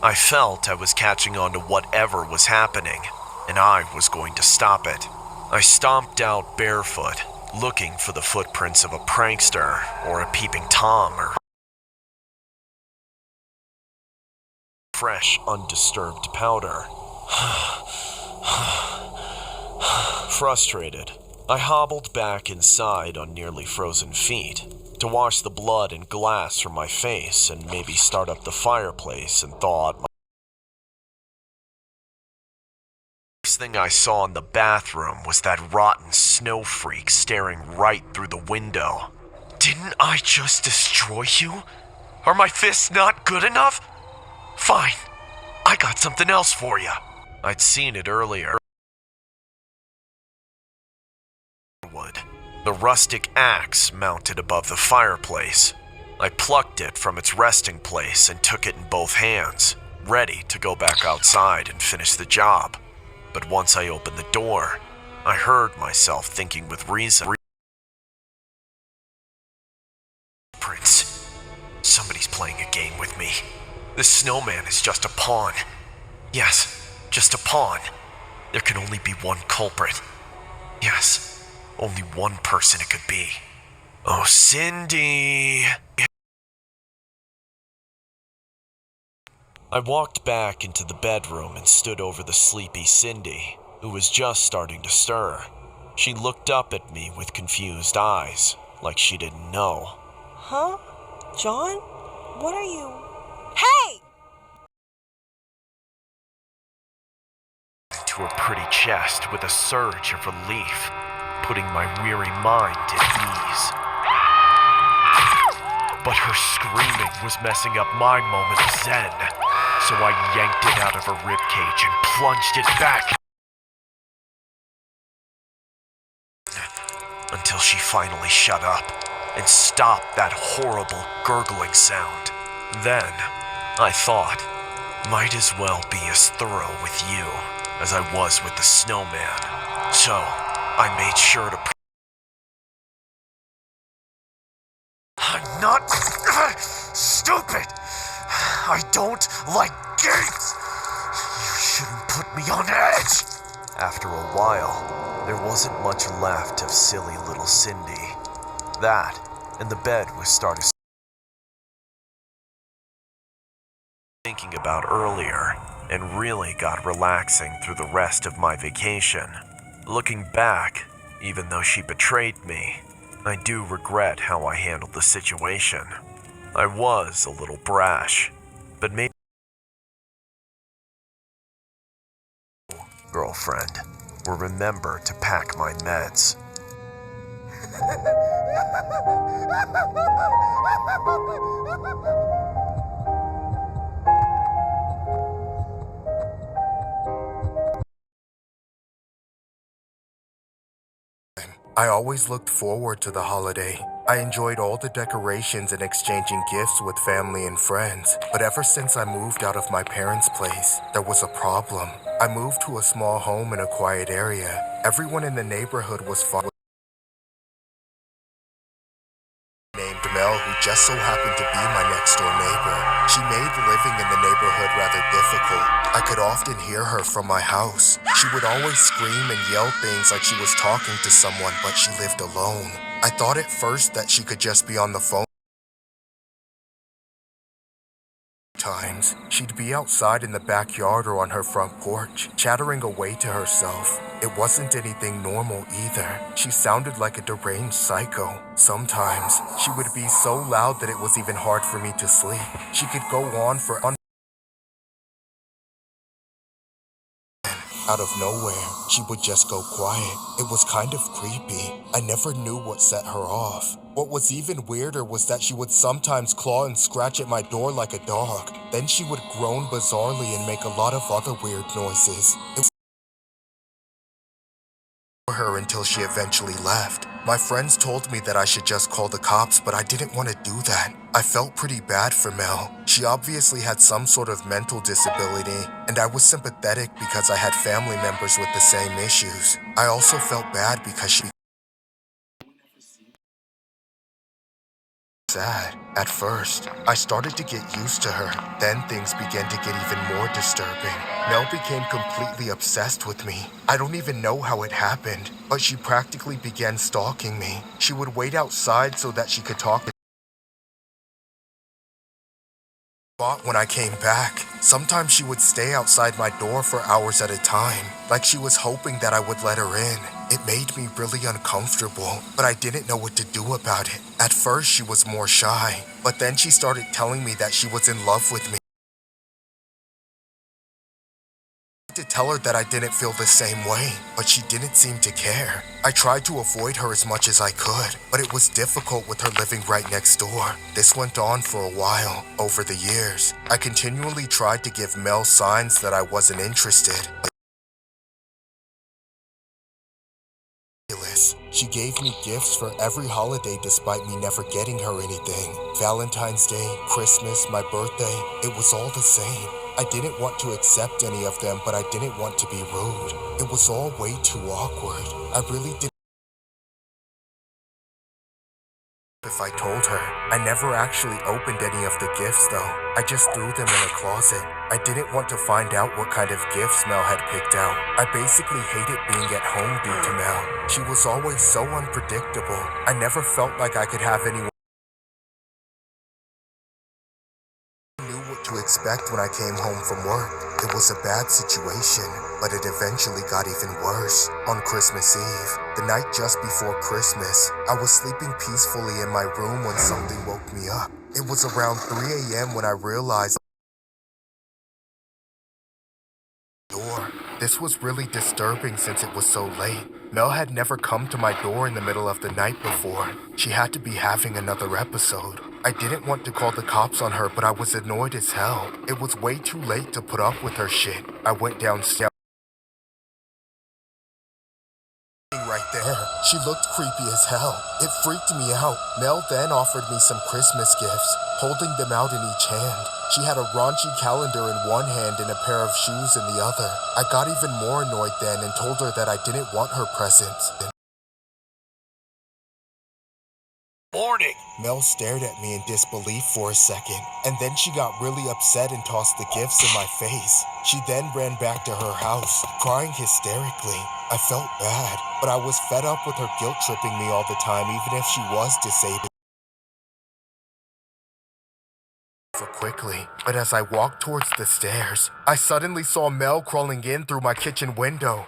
I felt I was catching on to whatever was happening, and I was going to stop it. I stomped out barefoot, looking for the footprints of a prankster or a peeping Tom or fresh, undisturbed powder. Frustrated, I hobbled back inside on nearly frozen feet to wash the blood and glass from my face and maybe start up the fireplace, and thought. First thing I saw in the bathroom was that rotten snow freak staring right through the window. Didn't I just destroy you? Are my fists not good enough? Fine, I got something else for you. I'd seen it earlier. The rustic axe mounted above the fireplace. I plucked it from its resting place and took it in both hands, ready to go back outside and finish the job. But once I opened the door, I heard myself thinking with reason. Prince, somebody's playing a game with me. This snowman is just a pawn. Yes, just a pawn. There can only be one culprit. Yes, only one person it could be. Oh, Cindy! I walked back into the bedroom and stood over the sleepy Cindy, who was just starting to stir. She looked up at me with confused eyes, like she didn't know. Huh? John? What are you... Hey! To her pretty chest with a surge of relief, putting my weary mind at ease. But her screaming was messing up my moment of zen, so I yanked it out of her ribcage and plunged it back until she finally shut up and stopped that horrible gurgling sound. Then, I thought, might as well be as thorough with you as I was with the snowman. So, I made sure to... I'm not stupid! I don't like games! You shouldn't put me on edge! After a while, there wasn't much left of silly little Cindy. That, and the bed was started thinking about earlier, and really got relaxing through the rest of my vacation. Looking back, even though she betrayed me, I do regret how I handled the situation. I was a little brash, but maybe... Girlfriend, will remember to pack my meds. I always looked forward to the holiday. I enjoyed all the decorations and exchanging gifts with family and friends. But ever since I moved out of my parents' place, there was a problem. I moved to a small home in a quiet area. Everyone in the neighborhood was named Mel, who just so happened to be my next door neighbor. She made living in the neighborhood rather difficult. I could often hear her from my house. She would always scream and yell things like she was talking to someone, but she lived alone. I thought at first that she could just be on the phone. Times, she'd be outside in the backyard or on her front porch, chattering away to herself. It wasn't anything normal either. She sounded like a deranged psycho. Sometimes, she would be so loud that it was even hard for me to sleep. She could go on for out of nowhere, she would just go quiet. It was kind of creepy. I never knew what set her off. What was even weirder was that she would sometimes claw and scratch at my door like a dog. Then she would groan bizarrely and make a lot of other weird noises. It was her until she eventually left. My friends told me that I should just call the cops, but I didn't want to do that. I felt pretty bad for Mel. She obviously had some sort of mental disability, and I was sympathetic because I had family members with the same issues. I also felt bad because she sad. At first, I started to get used to her. Then things began to get even more disturbing. Mel became completely obsessed with me. I don't even know how it happened, but she practically began stalking me. She would wait outside so that she could talk to when I came back. Sometimes she would stay outside my door for hours at a time, like she was hoping that I would let her in. It made me really uncomfortable, but I didn't know what to do about it. At first, she was more shy, but then she started telling me that she was in love with me. I tried to tell her that I didn't feel the same way, but she didn't seem to care. I tried to avoid her as much as I could, but it was difficult with her living right next door. This went on for a while. Over the years, I continually tried to give Mel signs that I wasn't interested. She gave me gifts for every holiday despite me never getting her anything. Valentine's Day, Christmas, my birthday, it was all the same. I didn't want to accept any of them, but I didn't want to be rude. It was all way too awkward. I really didn't. If I told her. I never actually opened any of the gifts though. I just threw them in a closet. I didn't want to find out what kind of gifts Mel had picked out. I basically hated being at home due to Mel. She was always so unpredictable. I never felt like I could have anyone who knew what to expect when I came home from work. It was a bad situation, but it eventually got even worse. On Christmas Eve, the night just before Christmas, I was sleeping peacefully in my room when something woke me up. It was around 3 a.m. when I realized this was really disturbing since it was so late. Mel had never come to my door in the middle of the night before. She had to be having another episode. I didn't want to call the cops on her, but I was annoyed as hell. It was way too late to put up with her shit. I went downstairs. Right there. She looked creepy as hell. It freaked me out. Mel then offered me some Christmas gifts, holding them out in each hand. She had a raunchy calendar in one hand and a pair of shoes in the other. I got even more annoyed then and told her that I didn't want her presents. Morning! Mel stared at me in disbelief for a second, and then she got really upset and tossed the gifts in my face. She then ran back to her house, crying hysterically. I felt bad, but I was fed up with her guilt-tripping me all the time, even if she was disabled. Quickly, but as I walked towards the stairs, I suddenly saw Mel crawling in through my kitchen window.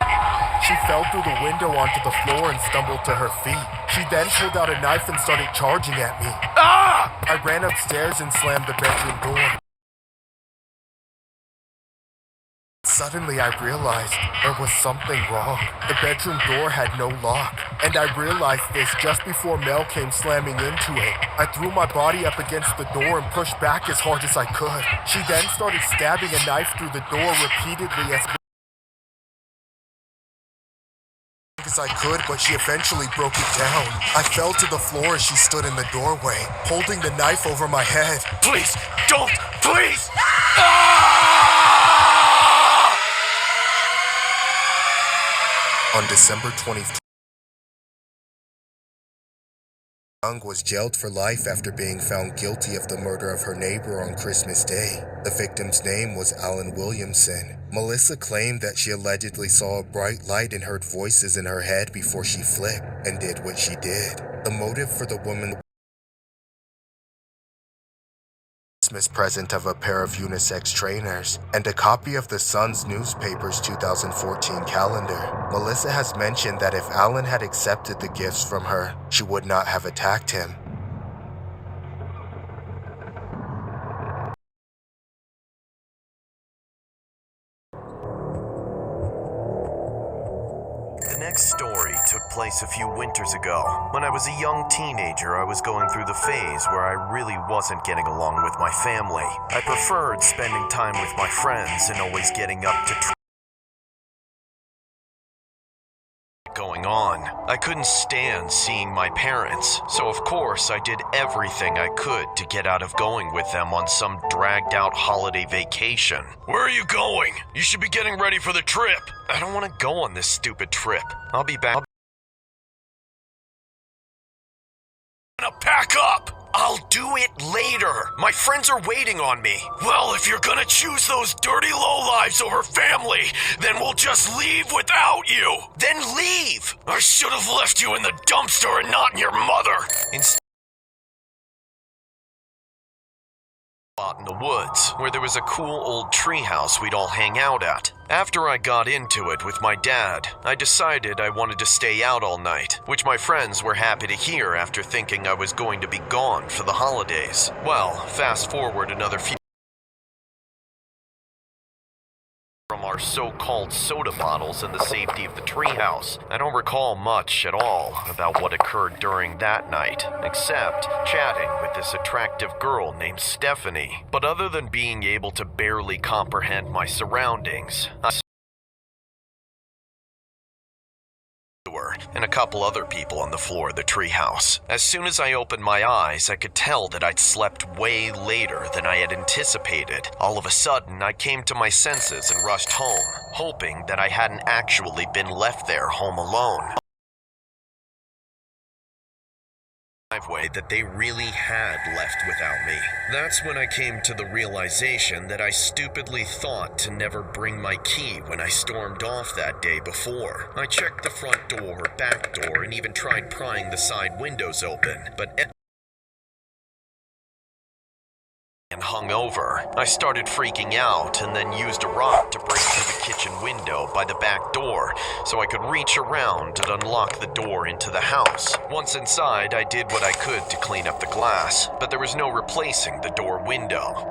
She fell through the window onto the floor and stumbled to her feet. She then pulled out a knife and started charging at me. Ah! I ran upstairs and slammed the bedroom door. Suddenly I realized there was something wrong. The bedroom door had no lock, and I realized this just before Mel came slamming into it. I threw my body up against the door and pushed back as hard as I could. She then started stabbing a knife through the door repeatedly as I could, but she eventually broke it down. I fell to the floor as she stood in the doorway, holding the knife over my head. Please, don't! Please! On December 20th, Young was jailed for life after being found guilty of the murder of her neighbor on Christmas Day. The victim's name was Alan Williamson. Melissa claimed that she allegedly saw a bright light and heard voices in her head before she flipped and did what she did. The motive for the woman Christmas present of a pair of unisex trainers and a copy of the Sun's newspaper's 2014 calendar. Melissa has mentioned that if Alan had accepted the gifts from her, she would not have attacked him. The next story took place a few winters ago. When I was a young teenager, I was going through the phase where I really wasn't getting along with my family. I preferred spending time with my friends and always getting up to going on. I couldn't stand seeing my parents, so of course I did everything I could to get out of going with them on some dragged out holiday vacation. Where are you going? You should be getting ready for the trip. I don't want to go on this stupid trip. I'll be back. I'm gonna pack up! I'll do it later. My friends are waiting on me. Well, if you're gonna choose those dirty lowlives over family, then we'll just leave without you. Then leave! I should have left you in the dumpster and not in your mother. Instead, in the woods, where there was a cool old treehouse we'd all hang out at. After I got into it with my dad, I decided I wanted to stay out all night, which my friends were happy to hear after thinking I was going to be gone for the holidays. Well, fast forward another few from our so-called soda bottles in the safety of the treehouse. I don't recall much at all about what occurred during that night, except chatting with this attractive girl named Stephanie. But other than being able to barely comprehend my surroundings, and a couple other people on the floor of the treehouse. As soon as I opened my eyes, I could tell that I'd slept way later than I had anticipated. All of a sudden, I came to my senses and rushed home, hoping that I hadn't actually been left there home alone. Driveway that they really had left without me. That's when I came to the realization that I stupidly thought to never bring my key when I stormed off that day before. I checked the front door, back door, and even tried prying the side windows open, but and hung over. I started freaking out and then used a rock to break through the kitchen window by the back door so I could reach around and unlock the door into the house. Once inside, I did what I could to clean up the glass, but there was no replacing the door window.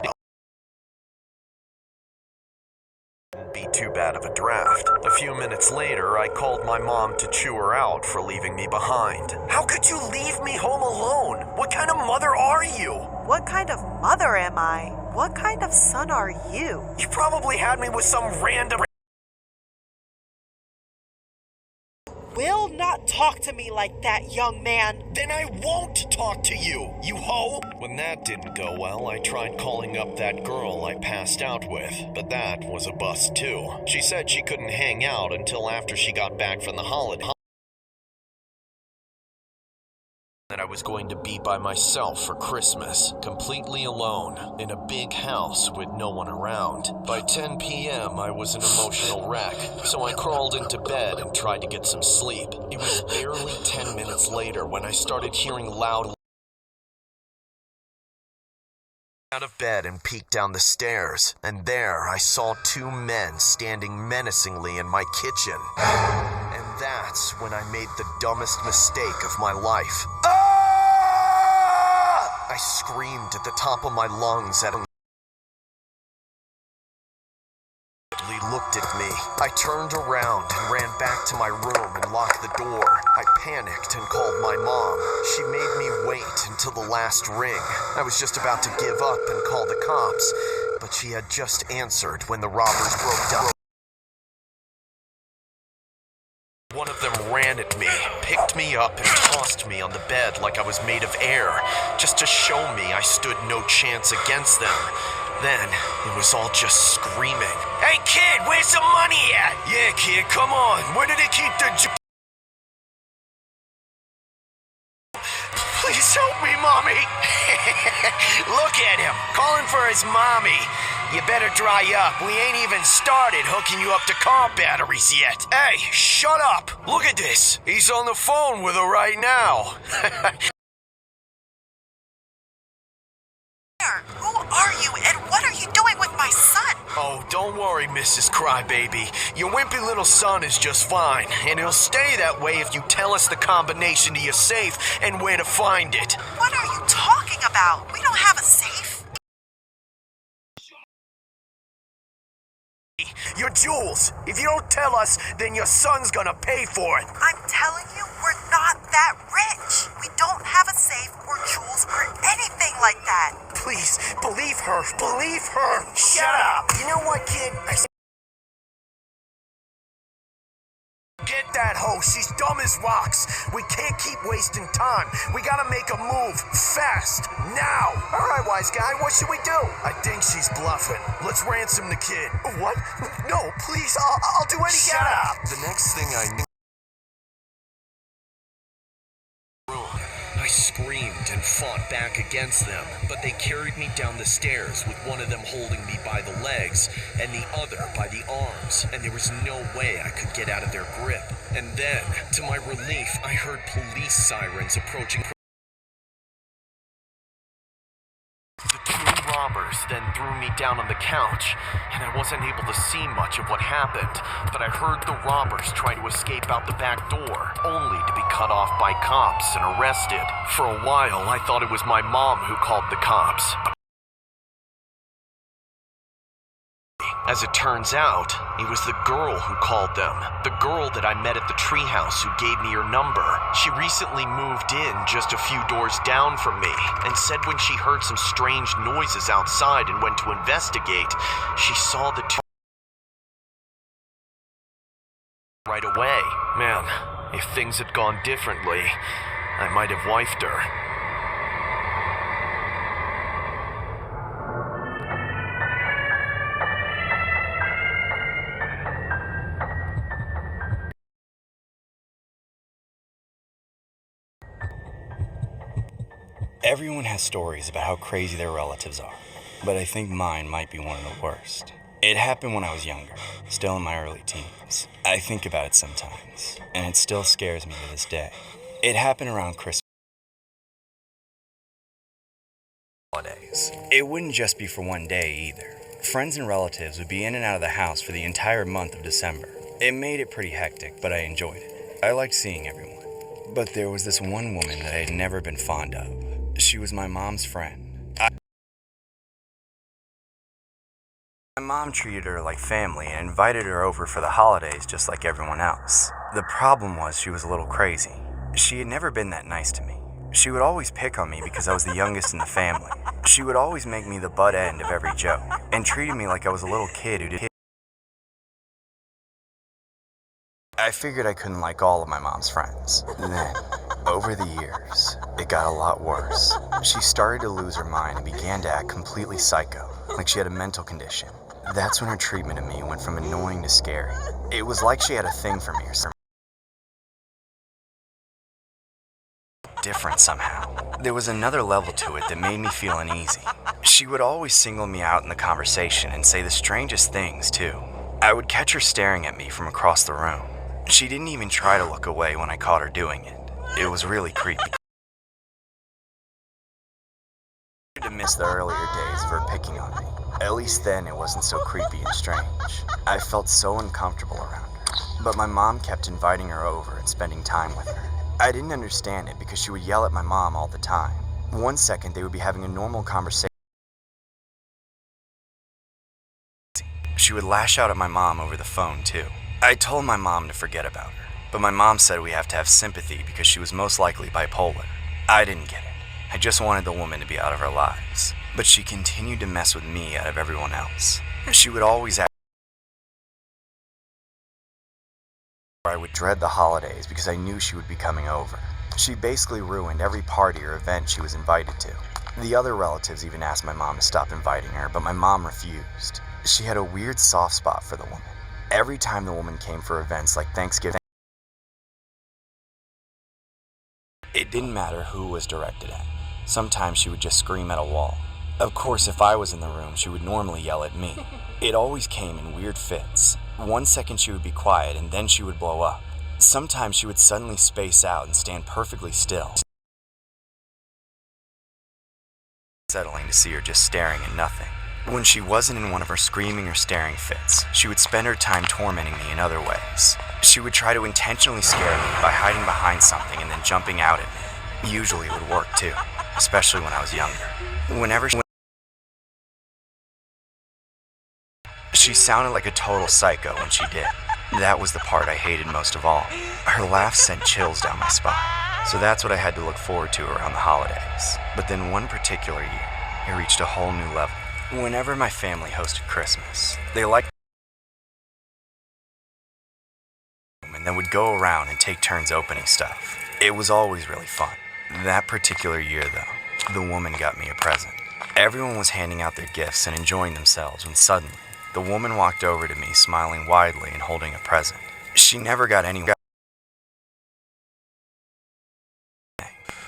Wouldn't be too bad of a draft. A few minutes later, I called my mom to chew her out for leaving me behind. How could you leave me home alone? What kind of mother are you? What kind of mother am I? What kind of son are you? You probably had me with some random... Will not talk to me like that, young man. Then I won't talk to you, you hoe! When that didn't go well, I tried calling up that girl I passed out with, but that was a bust too. She said she couldn't hang out until after she got back from the holiday. That I was going to be by myself for Christmas, completely alone, in a big house with no one around. By 10 p.m., I was an emotional wreck, so I crawled into bed and tried to get some sleep. It was barely 10 minutes later when I started hearing loud out of bed and peeked down the stairs, and there I saw two men standing menacingly in my kitchen. And that's when I made the dumbest mistake of my life. I screamed at the top of my lungs at him. He looked at me. I turned around and ran back to my room and locked the door. I panicked and called my mom. She made me wait until the last ring. I was just about to give up and call the cops, but she had just answered when the robbers broke down. One of them ran at me, picked me up, and tossed me on the bed like I was made of air, just to show me I stood no chance against them. Then, it was all just screaming. Hey kid, where's the money at? Yeah kid, come on, where did they keep the Please help me, mommy! Look at him, calling for his mommy. You better dry up. We ain't even started hooking you up to car batteries yet. Hey, shut up! Look at this. He's on the phone with her right now. Who are you and what are you doing with my son? Oh, don't worry, Mrs. Crybaby. Your wimpy little son is just fine, and he'll stay that way if you tell us the combination to your safe and where to find it. What are you talking about? We don't have a safe. Your jewels. If you don't tell us, then your son's gonna pay for it. I'm telling you, we're not that rich. We don't have a safe or jewels or anything like that. Please, believe her. Believe her. Shut up. You know what, kid? Get that hoe. She's dumb as rocks. We can't keep wasting time. We gotta make a move. Fast. Now. All right, wise guy. What should we do? I think she's bluffing. Let's ransom the kid. What? No, please. I'll do anything. Shut up. The next thing I knew, I screamed and fought back against them, but they carried me down the stairs with one of them holding me by the legs and the other by the arms, and there was no way I could get out of their grip. And then, to my relief, I heard police sirens approaching. The two robbers then threw me down on the couch, and I wasn't able to see much of what happened, but I heard the robbers try to escape out the back door, only to be cut off by cops and arrested. For a while, I thought it was my mom who called the cops. As it turns out, it was the girl who called them. The girl that I met at the treehouse who gave me her number. She recently moved in just a few doors down from me and said when she heard some strange noises outside and went to investigate, she saw the two right away. Man, If things had gone differently, I might have wifed her. Everyone has stories about how crazy their relatives are, but I think mine might be one of the worst. It happened when I was younger, still in my early teens. I think about it sometimes, and it still scares me to this day. It happened around Christmas holidays. It wouldn't just be for one day either. Friends and relatives would be in and out of the house for the entire month of December. It made it pretty hectic, but I enjoyed it. I liked seeing everyone. But there was this one woman that I had never been fond of. She was my mom's friend. My mom treated her like family and invited her over for the holidays just like everyone else. The problem was she was a little crazy. She had never been that nice to me. She would always pick on me because I was the youngest in the family. She would always make me the butt end of every joke and treated me like I was a little kid who did. I figured I couldn't like all of my mom's friends. Then, over the years, it got a lot worse. She started to lose her mind and began to act completely psycho, like she had a mental condition. That's when her treatment of me went from annoying to scary. It was like she had a thing for me or something. Different somehow. There was another level to it that made me feel uneasy. She would always single me out in the conversation and say the strangest things, too. I would catch her staring at me from across the room. She didn't even try to look away when I caught her doing it. It was really creepy. I started to miss the earlier days of her picking on me. At least then it wasn't so creepy and strange. I felt so uncomfortable around her. But my mom kept inviting her over and spending time with her. I didn't understand it because she would yell at my mom all the time. One second they would be having a normal conversation. She would lash out at my mom over the phone too. I told my mom to forget about her, but my mom said we have to have sympathy because she was most likely bipolar. I didn't get it. I just wanted the woman to be out of our lives. But she continued to mess with me out of everyone else. She would always act. I would dread the holidays because I knew she would be coming over. She basically ruined every party or event she was invited to. The other relatives even asked my mom to stop inviting her, but my mom refused. She had a weird soft spot for the woman. Every time the woman came for events like Thanksgiving, it didn't matter who was directed at. Sometimes she would just scream at a wall. Of course, if I was in the room, she would normally yell at me. It always came in weird fits. One second she would be quiet and then she would blow up. Sometimes she would suddenly space out and stand perfectly still. Settling to see her just staring at nothing. When she wasn't in one of her screaming or staring fits, she would spend her time tormenting me in other ways. She would try to intentionally scare me by hiding behind something and then jumping out at me. Usually it would work too, especially when I was younger. She sounded like a total psycho when she did. That was the part I hated most of all. Her laugh sent chills down my spine. So that's what I had to look forward to around the holidays. But then one particular year, it reached a whole new level. Whenever my family hosted Christmas, they liked and then would go around and take turns opening stuff. It was always really fun. That particular year, though, the woman got me a present. Everyone was handing out their gifts and enjoying themselves when suddenly, the woman walked over to me, smiling widely and holding a present. She never got any.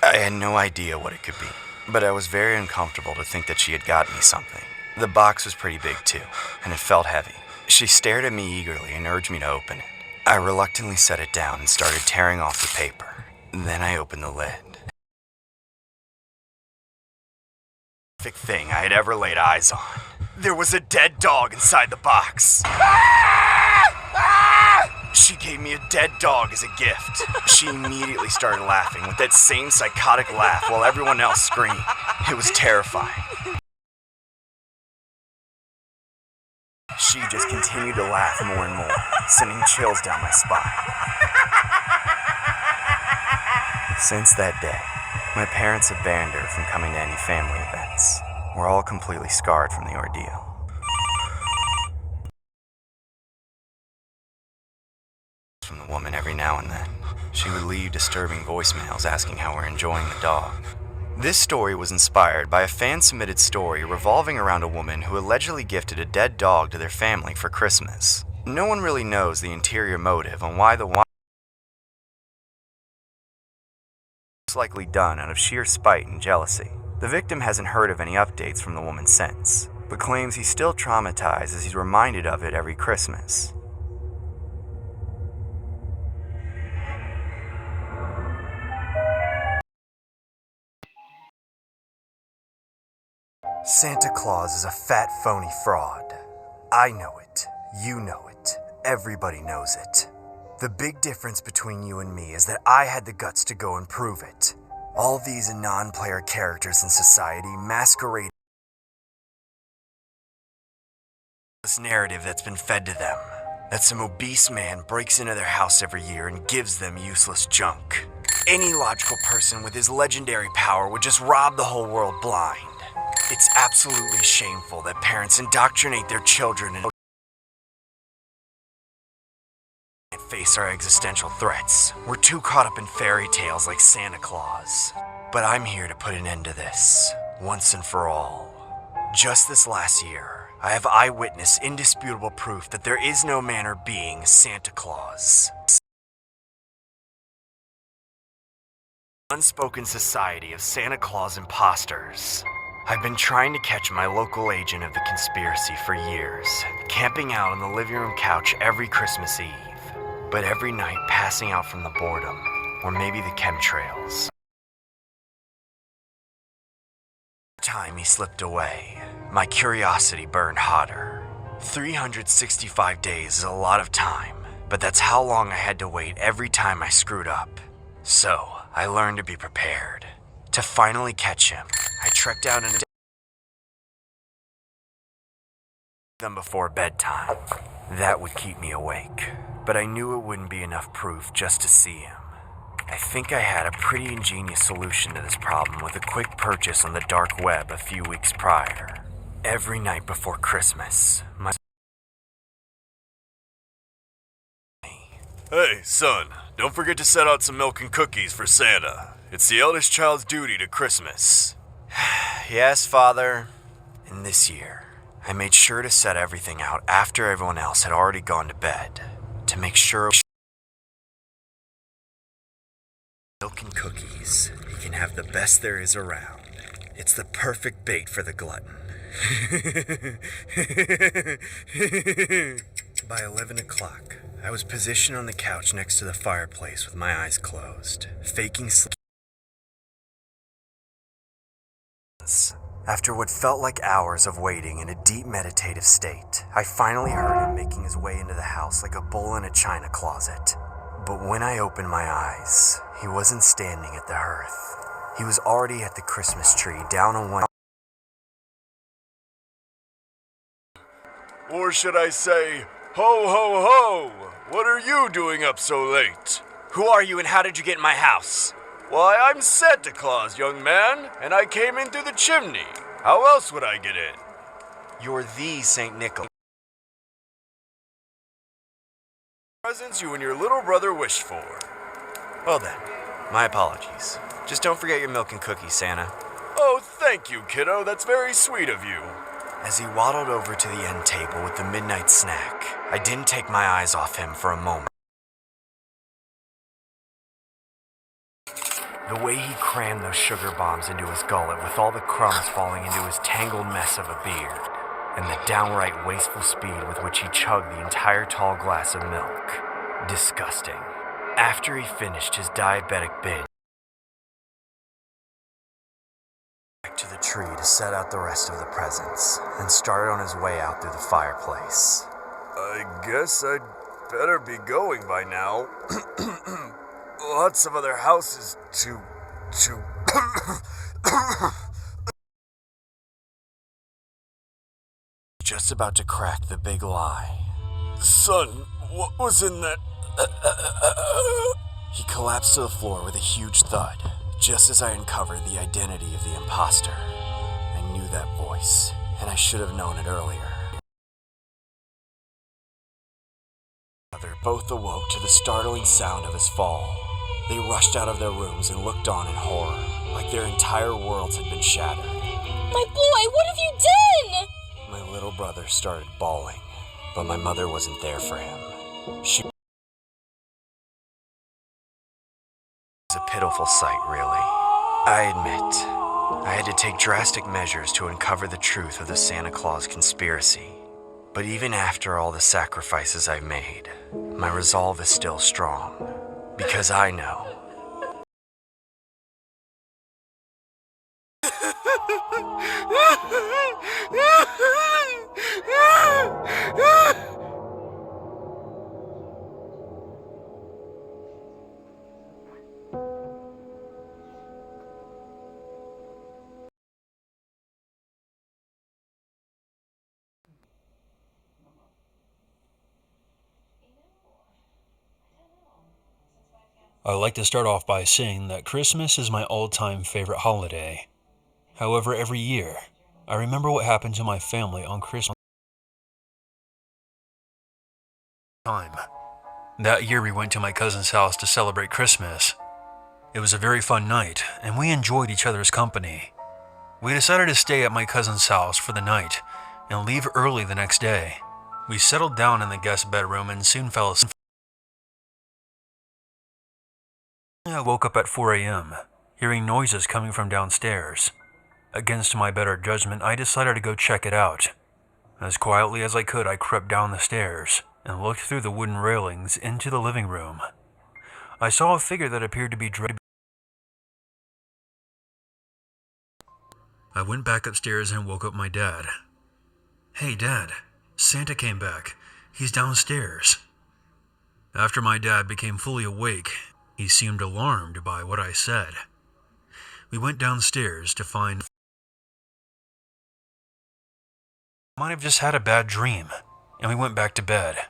I had no idea what it could be, but I was very uncomfortable to think that she had gotten me something. The box was pretty big too, and it felt heavy. She stared at me eagerly and urged me to open it. I reluctantly set it down and started tearing off the paper. Then I opened the lid. Perfect thing I had ever laid eyes on. There was a dead dog inside the box. She gave me a dead dog as a gift. She immediately started laughing with that same psychotic laugh while everyone else screamed. It was terrifying. She just continued to laugh more and more, sending chills down my spine. Since that day, my parents have banned her from coming to any family events. We're all completely scarred from the ordeal. from the woman every now and then. She would leave disturbing voicemails asking how we're enjoying the dog. This story was inspired by a fan-submitted story revolving around a woman who allegedly gifted a dead dog to their family for Christmas. No one really knows the interior motive on why the was likely done out of sheer spite and jealousy. The victim hasn't heard of any updates from the woman since, but claims he's still traumatized as he's reminded of it every Christmas. Santa Claus is a fat, phony fraud. I know it. You know it. Everybody knows it. The big difference between you and me is that I had the guts to go and prove it. All these non-player characters in society masquerade this narrative that's been fed to them. That some obese man breaks into their house every year and gives them useless junk. Any logical person with his legendary power would just rob the whole world blind. It's absolutely shameful that parents indoctrinate their children and face our existential threats. We're too caught up in fairy tales like Santa Claus. But I'm here to put an end to this, once and for all. Just this last year, I have eyewitness indisputable proof that there is no man or being Santa Claus. Unspoken society of Santa Claus imposters. I've been trying to catch my local agent of the conspiracy for years, camping out on the living room couch every Christmas Eve, but every night passing out from the boredom, or maybe the chemtrails. Time he slipped away, my curiosity burned hotter. 365 days is a lot of time, but that's how long I had to wait every time I screwed up. So, I learned to be prepared. To finally catch him, I trekked out into them before bedtime. That would keep me awake, but I knew it wouldn't be enough proof just to see him. I think I had a pretty ingenious solution to this problem with a quick purchase on the dark web a few weeks prior. Every night before Christmas, Hey, son, don't forget to set out some milk and cookies for Santa. It's the eldest child's duty to Christmas. Yes, Father. And this year, I made sure to set everything out after everyone else had already gone to bed, to make sure milk and cookies, you can have the best there is around. It's the perfect bait for the glutton. By 11 o'clock, I was positioned on the couch next to the fireplace with my eyes closed, faking sleep. After what felt like hours of waiting in a deep meditative state, I finally heard him making his way into the house like a bull in a china closet. But when I opened my eyes, he wasn't standing at the hearth. He was already at the Christmas tree, down on one. Or should I say, ho ho ho! What are you doing up so late? Who are you and how did you get in my house? Why, I'm Santa Claus, young man, and I came in through the chimney. How else would I get in? You're the St. Nicholas. Presents you and your little brother wished for. Well then, my apologies. Just don't forget your milk and cookies, Santa. Oh, thank you, kiddo. That's very sweet of you. As he waddled over to the end table with the midnight snack, I didn't take my eyes off him for a moment. The way he crammed those sugar bombs into his gullet with all the crumbs falling into his tangled mess of a beard, and the downright wasteful speed with which he chugged the entire tall glass of milk. Disgusting. After he finished his diabetic binge, back to the tree to set out the rest of the presents, and started on his way out through the fireplace. I guess I'd better be going by now. Lots of other houses to... Just about to crack the big lie. Son, what was in that... He collapsed to the floor with a huge thud, just as I uncovered the identity of the imposter. I knew that voice, and I should have known it earlier. Other Both awoke to the startling sound of his fall. They rushed out of their rooms and looked on in horror, like their entire worlds had been shattered. My boy, what have you done? My little brother started bawling, but my mother wasn't there for him. She was a pitiful sight, really. I admit, I had to take drastic measures to uncover the truth of the Santa Claus conspiracy. But even after all the sacrifices I've made, my resolve is still strong. Because I know. I'd like to start off by saying that Christmas is my all-time favorite holiday. However, every year, I remember what happened to my family on Christmas time. That year we went to my cousin's house to celebrate Christmas. It was a very fun night, and we enjoyed each other's company. We decided to stay at my cousin's house for the night and leave early the next day. We settled down in the guest bedroom and soon fell asleep. I woke up at 4 a.m., hearing noises coming from downstairs. Against my better judgment, I decided to go check it out. As quietly as I could, I crept down the stairs and looked through the wooden railings into the living room. I saw a figure that appeared to be draped. I went back upstairs and woke up my dad. "Hey, Dad, Santa came back. He's downstairs." After my dad became fully awake, he seemed alarmed by what I said. We went downstairs to find I might have just had a bad dream, and we went back to bed.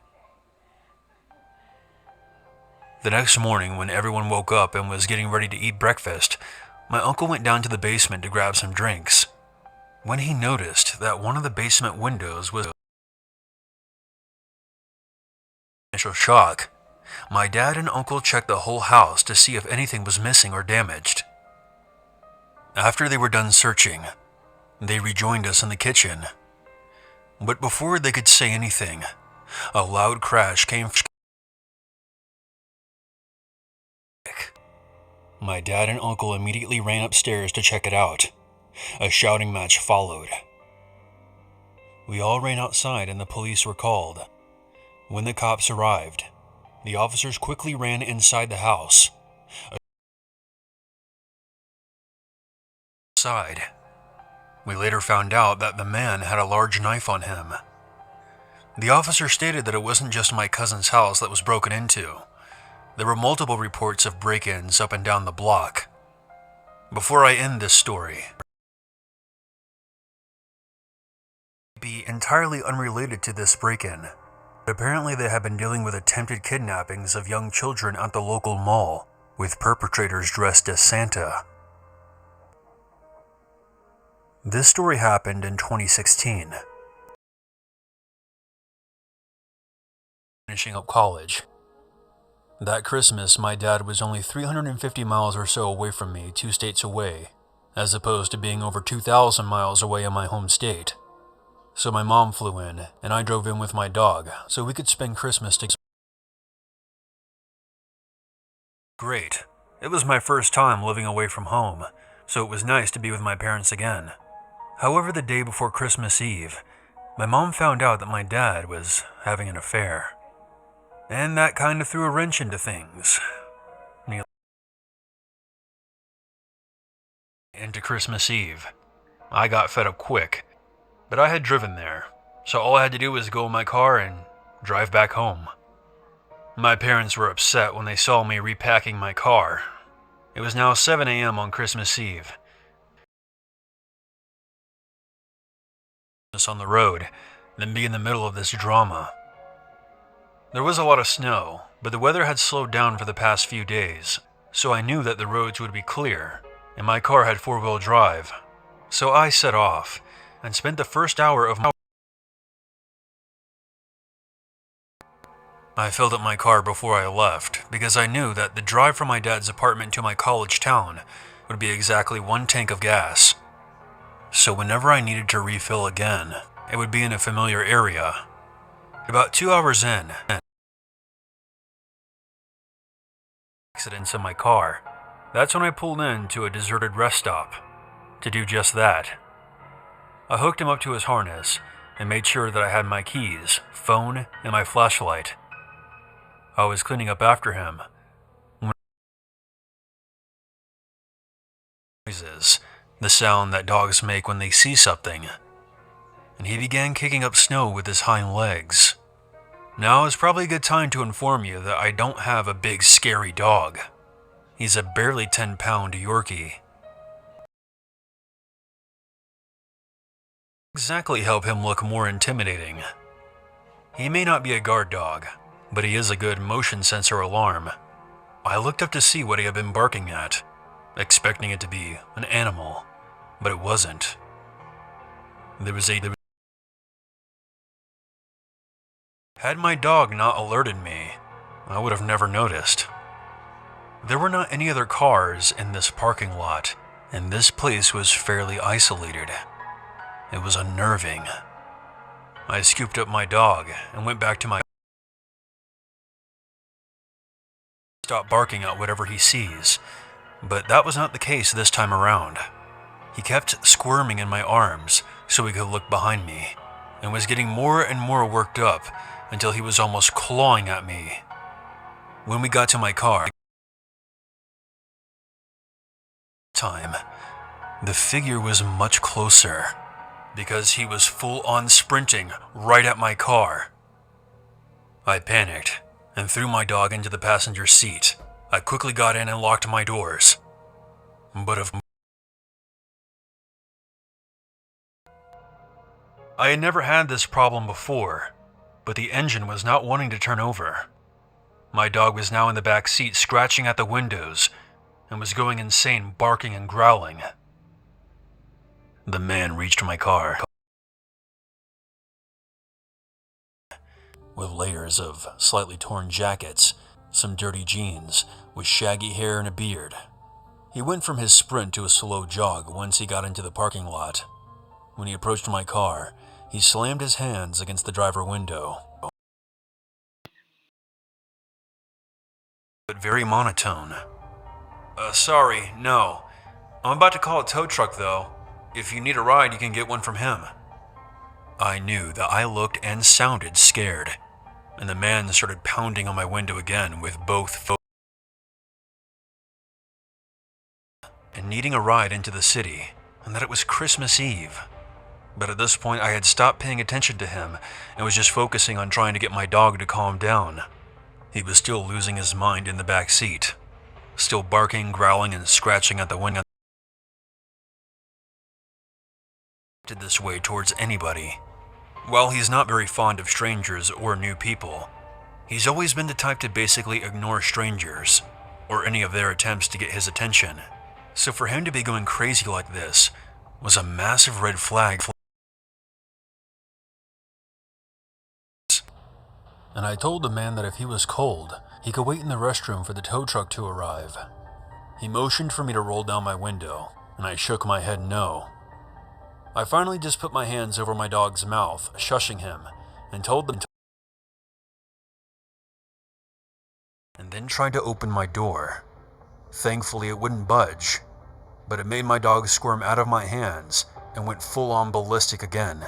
The next morning, when everyone woke up and was getting ready to eat breakfast, my uncle went down to the basement to grab some drinks. When he noticed that one of the basement windows was initial shock, my dad and uncle checked the whole house to see if anything was missing or damaged. After they were done searching, they rejoined us in the kitchen. But before they could say anything, a loud crash came. My dad and uncle immediately ran upstairs to check it out. A shouting match followed. We all ran outside and the police were called. When the cops arrived, the officers quickly ran inside the house. We later found out that the man had a large knife on him. The officer stated that it wasn't just my cousin's house that was broken into. There were multiple reports of break-ins up and down the block. Before I end this story, be entirely unrelated to this break-in. Apparently they have been dealing with attempted kidnappings of young children at the local mall, with perpetrators dressed as Santa. This story happened in 2016. Finishing up college. That Christmas, my dad was only 350 miles or so away from me, 2 states away, as opposed to being over 2,000 miles away in my home state. So my mom flew in, and I drove in with my dog, so we could spend Christmas together. Great. It was my first time living away from home, so it was nice to be with my parents again. However, the day before Christmas Eve, my mom found out that my dad was having an affair. And that kind of threw a wrench into things. Into Christmas Eve. I got fed up quick, but I had driven there, so all I had to do was go in my car and drive back home. My parents were upset when they saw me repacking my car. It was now 7 a.m. on Christmas Eve. On the road, then be in the middle of this drama. There was a lot of snow, but the weather had slowed down for the past few days, so I knew that the roads would be clear, and my car had 4-wheel drive. So I set off, and spent the first hour of my I filled up my car before I left because I knew that the drive from my dad's apartment to my college town would be exactly 1 tank of gas. So whenever I needed to refill again, it would be in a familiar area. About 2 hours in, accidents in my car. That's when I pulled in to a deserted rest stop to do just that. I hooked him up to his harness and made sure that I had my keys, phone, and my flashlight. I was cleaning up after him when noises, the sound that dogs make when they see something, and he began kicking up snow with his hind legs. Now is probably a good time to inform you that I don't have a big scary dog. He's a barely 10-pound Yorkie. Exactly help him look more intimidating. He may not be a guard dog, but he is a good motion sensor alarm. I looked up to see what he had been barking at, expecting it to be an animal, but it wasn't. Had my dog not alerted me, I would have never noticed. There were not any other cars in this parking lot, and this place was fairly isolated. It was unnerving. I scooped up my dog and went back to my stop barking at whatever he sees, but that was not the case this time around. He kept squirming in my arms so he could look behind me, and was getting more and more worked up until he was almost clawing at me. When we got to my car, the figure was much closer, because he was full-on sprinting right at my car. I panicked and threw my dog into the passenger seat. I quickly got in and locked my doors. I had never had this problem before, but the engine was not wanting to turn over. My dog was now in the back seat scratching at the windows and was going insane, barking and growling. The man reached my car with layers of slightly torn jackets, some dirty jeans, with shaggy hair and a beard. He went from his sprint to a slow jog once he got into the parking lot. When he approached my car, he slammed his hands against the driver window, but very monotone. Sorry, no. I'm about to call a tow truck though. If you need a ride, you can get one from him. I knew that I looked and sounded scared, and the man started pounding on my window again with both and needing a ride into the city, and that it was Christmas Eve. But at this point, I had stopped paying attention to him and was just focusing on trying to get my dog to calm down. He was still losing his mind in the back seat, still barking, growling, and scratching at the window. This way towards anybody. While he's not very fond of strangers or new people, he's always been the type to basically ignore strangers or any of their attempts to get his attention. So for him to be going crazy like this was a massive red flag. And I told the man that if he was cold, he could wait in the restroom for the tow truck to arrive. He motioned for me to roll down my window, and I shook my head no. I finally just put my hands over my dog's mouth, shushing him, and told them to, and then tried to open my door. Thankfully, it wouldn't budge, but it made my dog squirm out of my hands and went full-on ballistic again.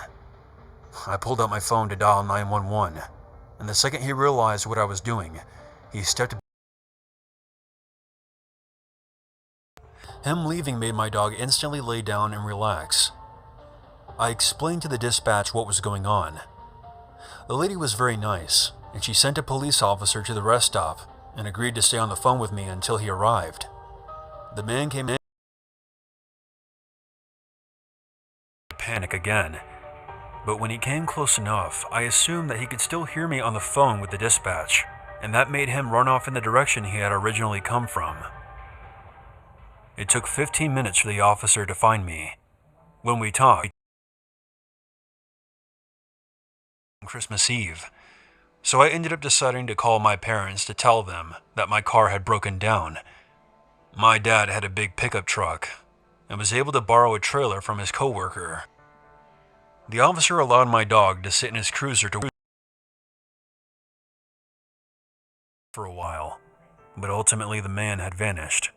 I pulled out my phone to dial 911, and the second he realized what I was doing, he stepped. Him leaving made my dog instantly lay down and relax. I explained to the dispatch what was going on. The lady was very nice, and she sent a police officer to the rest stop and agreed to stay on the phone with me until he arrived. The man came in. Panic again, but when he came close enough, I assumed that he could still hear me on the phone with the dispatch, and that made him run off in the direction he had originally come from. It took 15 minutes for the officer to find me. When we talked, Christmas Eve, So I ended up deciding to call my parents to tell them that my car had broken down. My dad had a big pickup truck and was able to borrow a trailer from his coworker. The officer allowed my dog to sit in his cruiser for a while, but ultimately the man had vanished.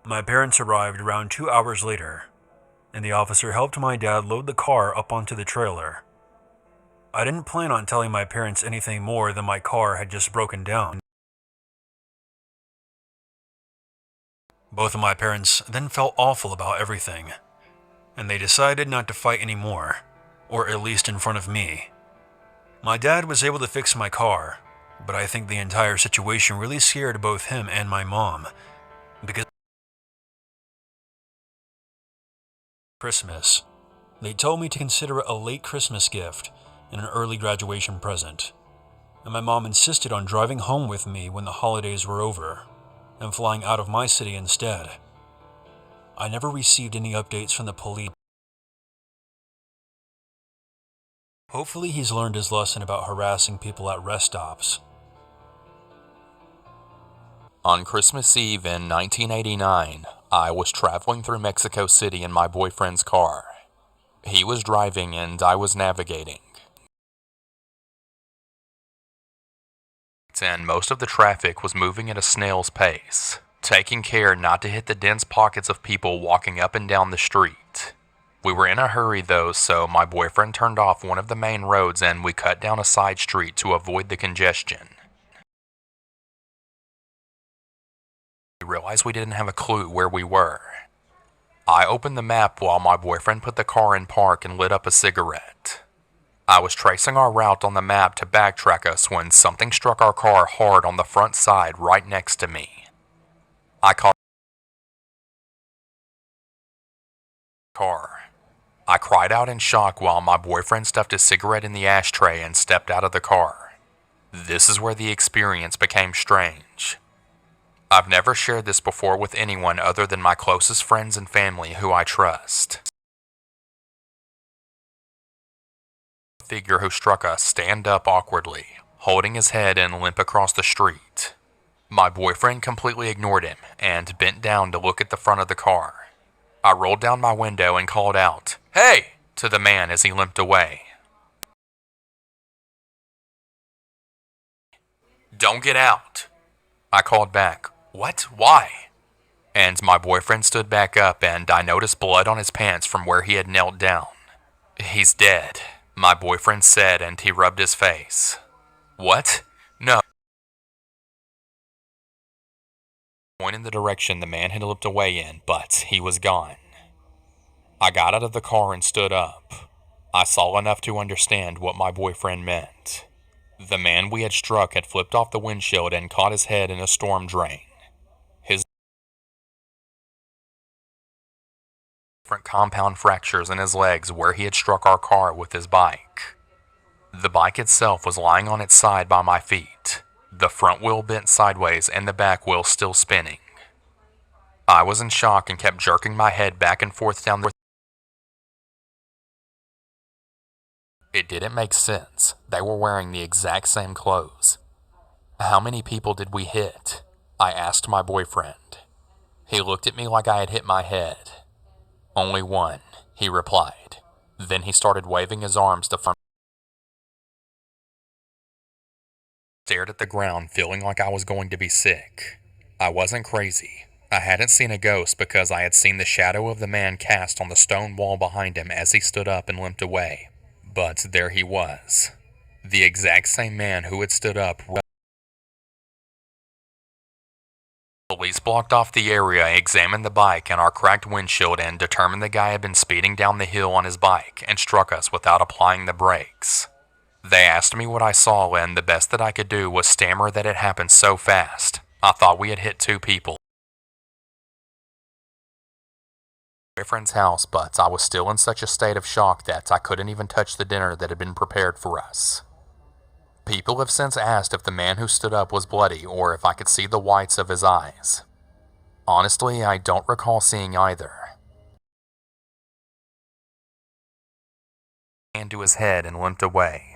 My parents arrived around 2 hours later, and the officer helped my dad load the car up onto the trailer. I didn't plan on telling my parents anything more than my car had just broken down. Both of my parents then felt awful about everything, and they decided not to fight anymore, or at least in front of me. My dad was able to fix my car, but I think the entire situation really scared both him and my mom, because Christmas, they told me to consider it a late Christmas gift and an early graduation present, and my mom insisted on driving home with me when the holidays were over, and flying out of my city instead. I never received any updates from the police. Hopefully he's learned his lesson about harassing people at rest stops. On Christmas Eve in 1989, I was traveling through Mexico City in my boyfriend's car. He was driving and I was navigating. And most of the traffic was moving at a snail's pace, taking care not to hit the dense pockets of people walking up and down the street. We were in a hurry though, so my boyfriend turned off one of the main roads and we cut down a side street to avoid the congestion. We realized we didn't have a clue where we were. I opened the map while my boyfriend put the car in park and lit up a cigarette. I was tracing our route on the map to backtrack us when something struck our car hard on the front side right next to me. I caught the car. I cried out in shock while my boyfriend stuffed his cigarette in the ashtray and stepped out of the car. This is where the experience became strange. I've never shared this before with anyone other than my closest friends and family who I trust. The figure who struck us stand up awkwardly, holding his head and limp across the street. My boyfriend completely ignored him and bent down to look at the front of the car. I rolled down my window and called out, "Hey!" to the man as he limped away. "Don't get out." I called back, "What? Why?" And my boyfriend stood back up and I noticed blood on his pants from where he had knelt down. "He's dead," my boyfriend said, and he rubbed his face. "What? No." Point in the direction the man had looked away in, but he was gone. I got out of the car and stood up. I saw enough to understand what my boyfriend meant. The man we had struck had flipped off the windshield and caught his head in a storm drain. His different compound fractures in his legs where he had struck our car with his bike. The bike itself was lying on its side by my feet, the front wheel bent sideways and the back wheel still spinning. I was in shock and kept jerking my head back and forth down the. It didn't make sense. They were wearing the exact same clothes. How many people did we hit? I asked my boyfriend. He looked at me like I had hit my head. "Only one," he replied. Then he started waving his arms to front. Stared at the ground, feeling like I was going to be sick. I wasn't crazy. I hadn't seen a ghost because I had seen the shadow of the man cast on the stone wall behind him as he stood up and limped away. But there he was. The exact same man who had stood up. Police blocked off the area, examined the bike and our cracked windshield, and determined the guy had been speeding down the hill on his bike and struck us without applying the brakes. They asked me what I saw, and the best that I could do was stammer that it happened so fast. I thought we had hit 2 people. My boyfriend's house, but I was still in such a state of shock that I couldn't even touch the dinner that had been prepared for us. People have since asked if the man who stood up was bloody or if I could see the whites of his eyes. Honestly, I don't recall seeing either. Hand to his head and limped away.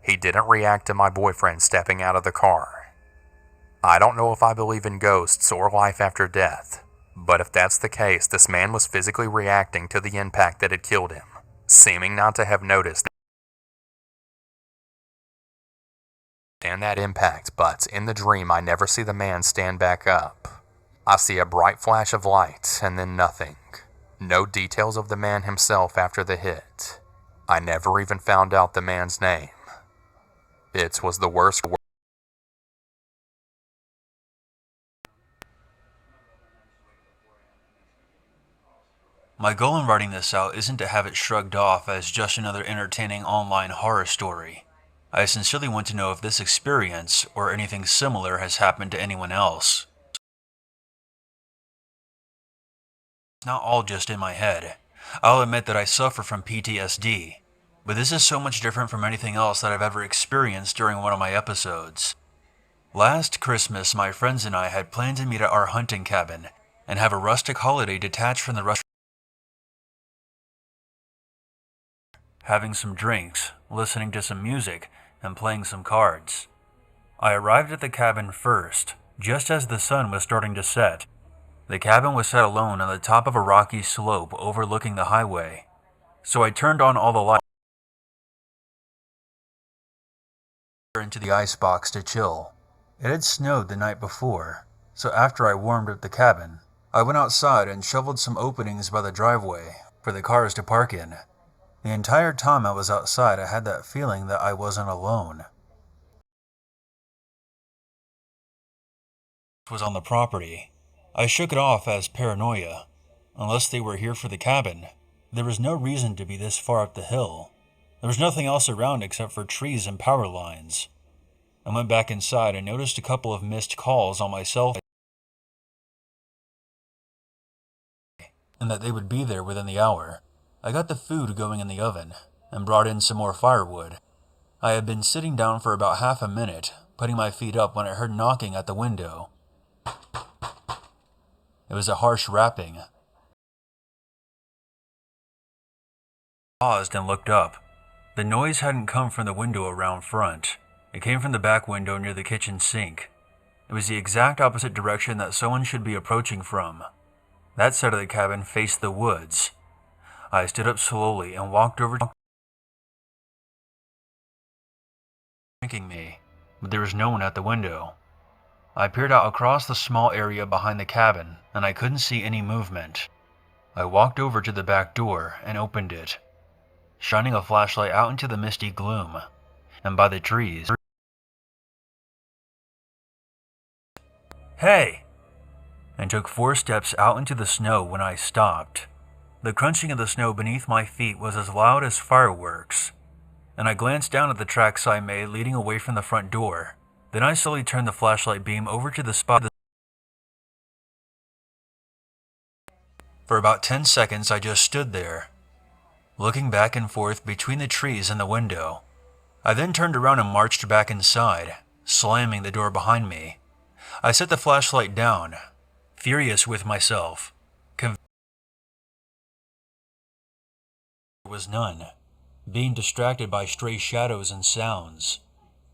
He didn't react to my boyfriend stepping out of the car. I don't know if I believe in ghosts or life after death, but if that's the case, this man was physically reacting to the impact that had killed him, seeming not to have noticed and that impact, but in the dream I never see the man stand back up. I see a bright flash of light and then nothing. No details of the man himself after the hit. I never even found out the man's name. It was the worst. My goal in writing this out isn't to have it shrugged off as just another entertaining online horror story. I sincerely want to know if this experience or anything similar has happened to anyone else. It's not all just in my head. I'll admit that I suffer from PTSD, but this is so much different from anything else that I've ever experienced during one of my episodes. Last Christmas, my friends and I had planned to meet at our hunting cabin and have a rustic holiday detached from the rush. Having some drinks, listening to some music, and playing some cards. I arrived at the cabin first, just as the sun was starting to set. The cabin was set alone on the top of a rocky slope overlooking the highway, so I turned on all the lights into the icebox to chill. It had snowed the night before, so after I warmed up the cabin, I went outside and shoveled some openings by the driveway for the cars to park in. The entire time I was outside, I had that feeling that I wasn't alone. It was on the property. I shook it off as paranoia. Unless they were here for the cabin, there was no reason to be this far up the hill. There was nothing else around except for trees and power lines. I went back inside and noticed a couple of missed calls on my cell phone, and that they would be there within the hour. I got the food going in the oven and brought in some more firewood. I had been sitting down for about half a minute, putting my feet up when I heard knocking at the window. It was a harsh rapping. I paused and looked up. The noise hadn't come from the window around front. It came from the back window near the kitchen sink. It was the exact opposite direction that someone should be approaching from. That side of the cabin faced the woods. I stood up slowly and walked over to drinking me, but there was no one at the window. I peered out across the small area behind the cabin, and I couldn't see any movement. I walked over to the back door and opened it, shining a flashlight out into the misty gloom, and by the trees. Hey! And took 4 steps out into the snow when I stopped. The crunching of the snow beneath my feet was as loud as fireworks, and I glanced down at the tracks I made leading away from the front door. Then I slowly turned the flashlight beam over to the spot. For about 10 seconds I just stood there, looking back and forth between the trees and the window. I then turned around and marched back inside, slamming the door behind me. I set the flashlight down, furious with myself. There was none, being distracted by stray shadows and sounds.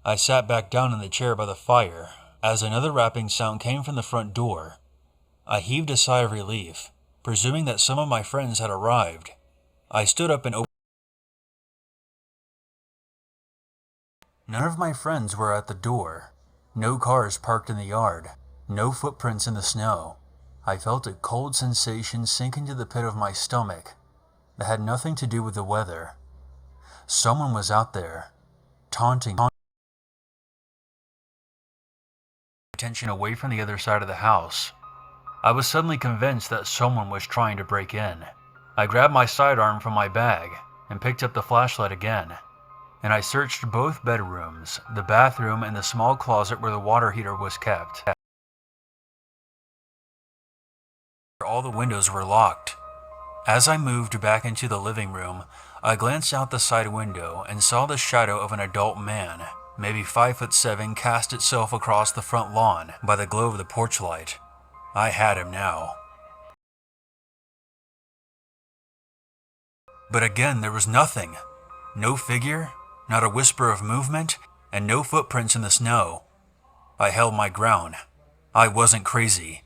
I sat back down in the chair by the fire as another rapping sound came from the front door. I heaved a sigh of relief, presuming that some of my friends had arrived. I stood up and opened. None of my friends were at the door. No cars parked in the yard. No footprints in the snow. I felt a cold sensation sink into the pit of my stomach that had nothing to do with the weather. Someone was out there, taunting attention away from the other side of the house. I was suddenly convinced that someone was trying to break in. I grabbed my sidearm from my bag and picked up the flashlight again, and I searched both bedrooms, the bathroom, and the small closet where the water heater was kept. All the windows were locked. As I moved back into the living room, I glanced out the side window and saw the shadow of an adult man, maybe 5'7", cast itself across the front lawn by the glow of the porch light. I had him now. But again, there was nothing. No figure, Not a whisper of movement, and no footprints in the snow. I held my ground. I wasn't crazy.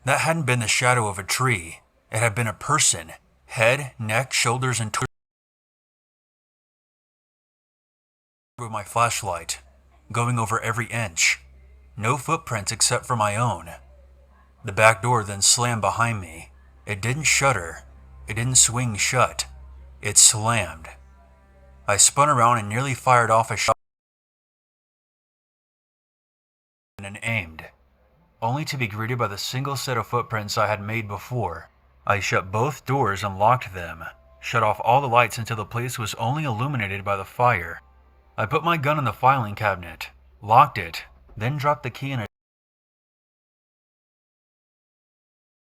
That hadn't been the shadow of a tree. It had been a person. Head, neck, shoulders, and torso. With my flashlight, going over every inch. No footprints except for my own. The back door then slammed behind me. It didn't shutter. It didn't swing shut. It slammed. I spun around and nearly fired off a shot and aimed, only to be greeted by the single set of footprints I had made before. I shut both doors and locked them, shut off all the lights until the place was only illuminated by the fire. I put my gun in the filing cabinet, locked it, then dropped the key in a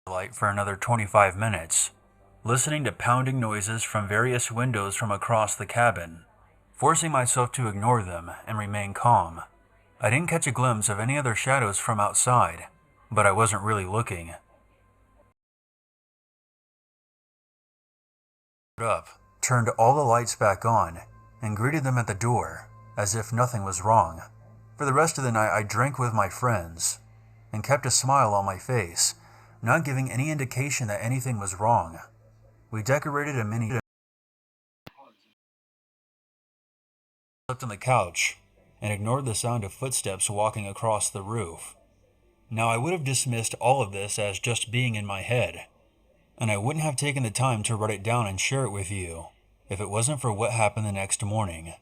light for another 25 minutes, listening to pounding noises from various windows from across the cabin, forcing myself to ignore them and remain calm. I didn't catch a glimpse of any other shadows from outside, but I wasn't really looking. Up, turned all the lights back on, and greeted them at the door, as if nothing was wrong. For the rest of the night I drank with my friends, and kept a smile on my face, not giving any indication that anything was wrong. We decorated a mini slept on the couch, and ignored the sound of footsteps walking across the roof. Now I would have dismissed all of this as just being in my head, and I wouldn't have taken the time to write it down and share it with you if it wasn't for what happened the next morning.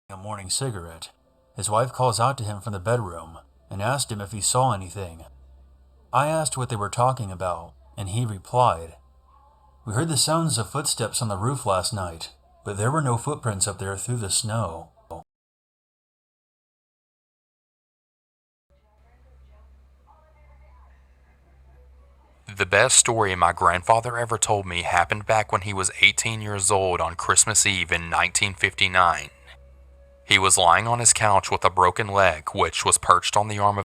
A morning cigarette, his wife calls out to him from the bedroom and asked him if he saw anything. I asked what they were talking about, and he replied, "We heard the sounds of footsteps on the roof last night, but there were no footprints up there through the snow." The best story my grandfather ever told me happened back when he was 18 years old on Christmas Eve in 1959. He was lying on his couch with a broken leg, which was perched on the arm of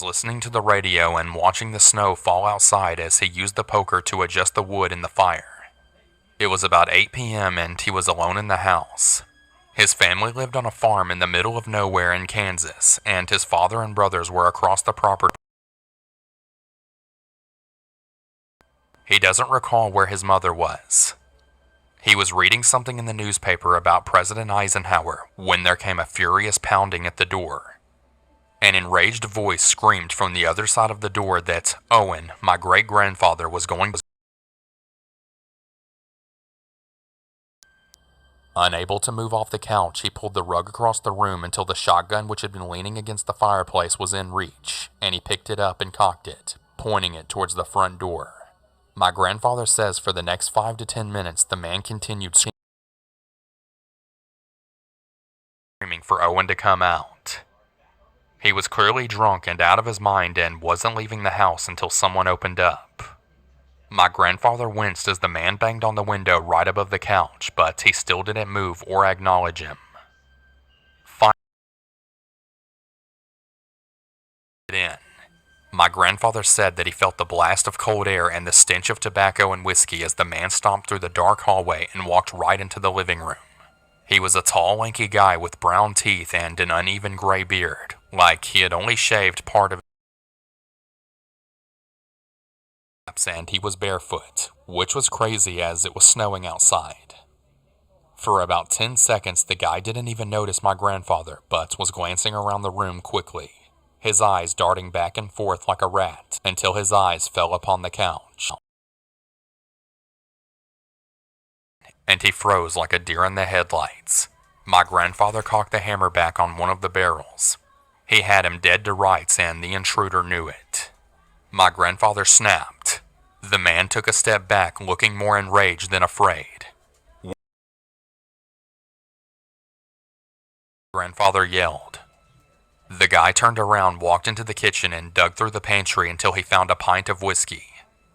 listening to the radio and watching the snow fall outside as he used the poker to adjust the wood in the fire. It was about 8 p.m. and he was alone in the house. His family lived on a farm in the middle of nowhere in Kansas, and his father and brothers were across the property. He doesn't recall where his mother was. He was reading something in the newspaper about President Eisenhower when there came a furious pounding at the door. An enraged voice screamed from the other side of the door that Owen, my great-grandfather, was going to. Unable to move off the couch, he pulled the rug across the room until the shotgun which had been leaning against the fireplace was in reach, and he picked it up and cocked it, pointing it towards the front door. My grandfather says for the next 5 to 10 minutes, the man continued screaming for Owen to come out. He was clearly drunk and out of his mind and wasn't leaving the house until someone opened up. My grandfather winced as the man banged on the window right above the couch, but he still didn't move or acknowledge him. My grandfather said that he felt the blast of cold air and the stench of tobacco and whiskey as the man stomped through the dark hallway and walked right into the living room. He was a tall, lanky guy with brown teeth and an uneven gray beard, like he had only shaved part of his and he was barefoot, which was crazy as it was snowing outside. For about 10 seconds, the guy didn't even notice my grandfather, but was glancing around the room quickly, his eyes darting back and forth like a rat, until his eyes fell upon the couch. And he froze like a deer in the headlights. My grandfather cocked the hammer back on one of the barrels. He had him dead to rights, and the intruder knew it. My grandfather snapped. The man took a step back, looking more enraged than afraid. Grandfather yelled. The guy turned around, walked into the kitchen, and dug through the pantry until he found a pint of whiskey.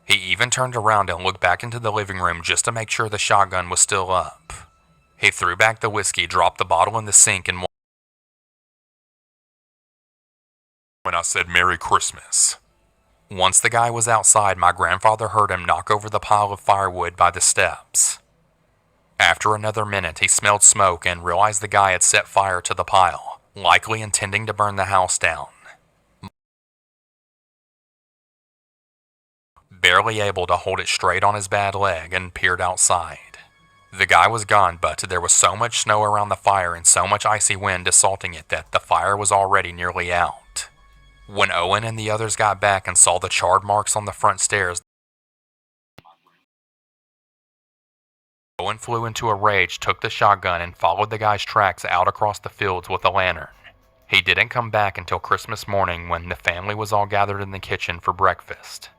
He even turned around and looked back into the living room just to make sure the shotgun was still up. He threw back the whiskey, dropped the bottle in the sink, and when I said Merry Christmas, Once the guy was outside, my grandfather heard him knock over the pile of firewood by the steps. After another minute, he smelled smoke and realized the guy had set fire to the pile, likely intending to burn the house down. Barely able to hold it straight on his bad leg, and peered outside. The guy was gone, but there was so much snow around the fire and so much icy wind assaulting it that the fire was already nearly out. When Owen and the others got back and saw the charred marks on the front stairs, Owen flew into a rage, took the shotgun, and followed the guy's tracks out across the fields with a lantern. He didn't come back until Christmas morning when the family was all gathered in the kitchen for breakfast.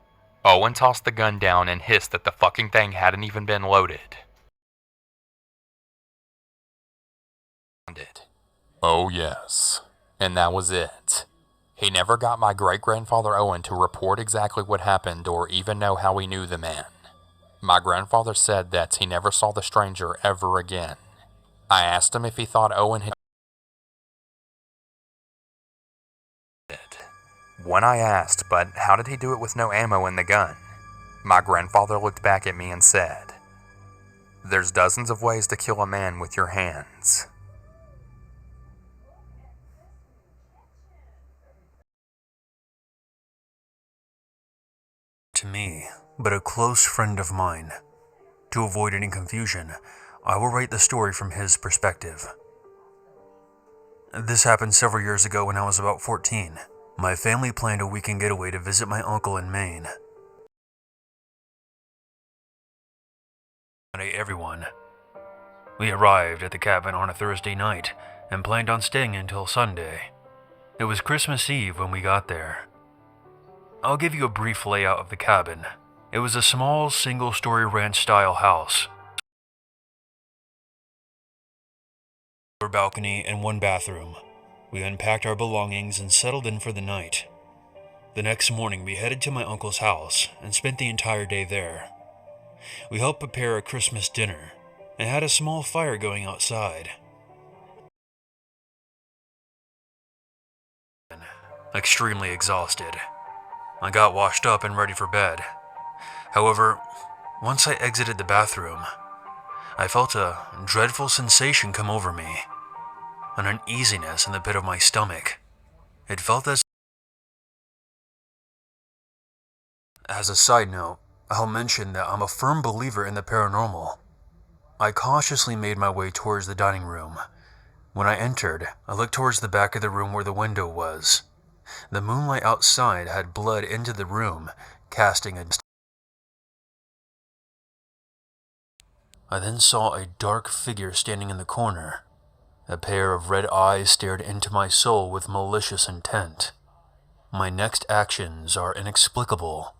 Owen tossed the gun down and hissed that the fucking thing hadn't even been loaded. Oh yes, and that was it. He never got my great-grandfather Owen to report exactly what happened or even know how he knew the man. My grandfather said that he never saw the stranger ever again. I asked him if he thought Owen had... When I asked, but how did he do it with no ammo in the gun? My grandfather looked back at me and said, "There's dozens of ways to kill a man with your hands." To me, but a close friend of mine. To avoid any confusion, I will write the story from his perspective. This happened several years ago when I was about 14. My family planned a weekend getaway to visit my uncle in Maine. Everyone. We arrived at the cabin on a Thursday night and planned on staying until Sunday. It was Christmas Eve when we got there. I'll give you a brief layout of the cabin. It was a small, single-story ranch-style house. A balcony and one bathroom. We unpacked our belongings and settled in for the night. The next morning, we headed to my uncle's house and spent the entire day there. We helped prepare a Christmas dinner and had a small fire going outside. Extremely exhausted. I got washed up and ready for bed. However, once I exited the bathroom, I felt a dreadful sensation come over me, an uneasiness in the pit of my stomach. It felt as a side note, I'll mention that I'm a firm believer in the paranormal. I cautiously made my way towards the dining room. When I entered, I looked towards the back of the room where the window was. The moonlight outside had bled into the room, casting a... I then saw a dark figure standing in the corner. A pair of red eyes stared into my soul with malicious intent. My next actions are inexplicable.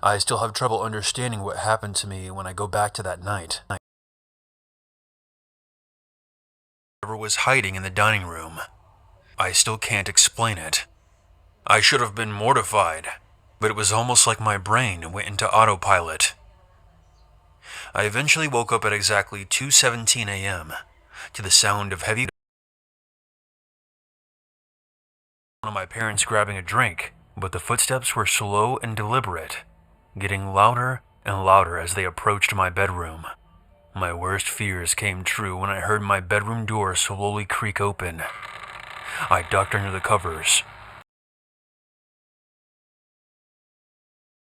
I still have trouble understanding what happened to me when I go back to that night. Whoever was hiding in the dining room. I still can't explain it. I should have been mortified, but it was almost like my brain went into autopilot. I eventually woke up at exactly 2:17 a.m. to the sound of heavy... One of my parents grabbing a drink, but the footsteps were slow and deliberate, getting louder and louder as they approached my bedroom. My worst fears came true when I heard my bedroom door slowly creak open. I ducked under the covers.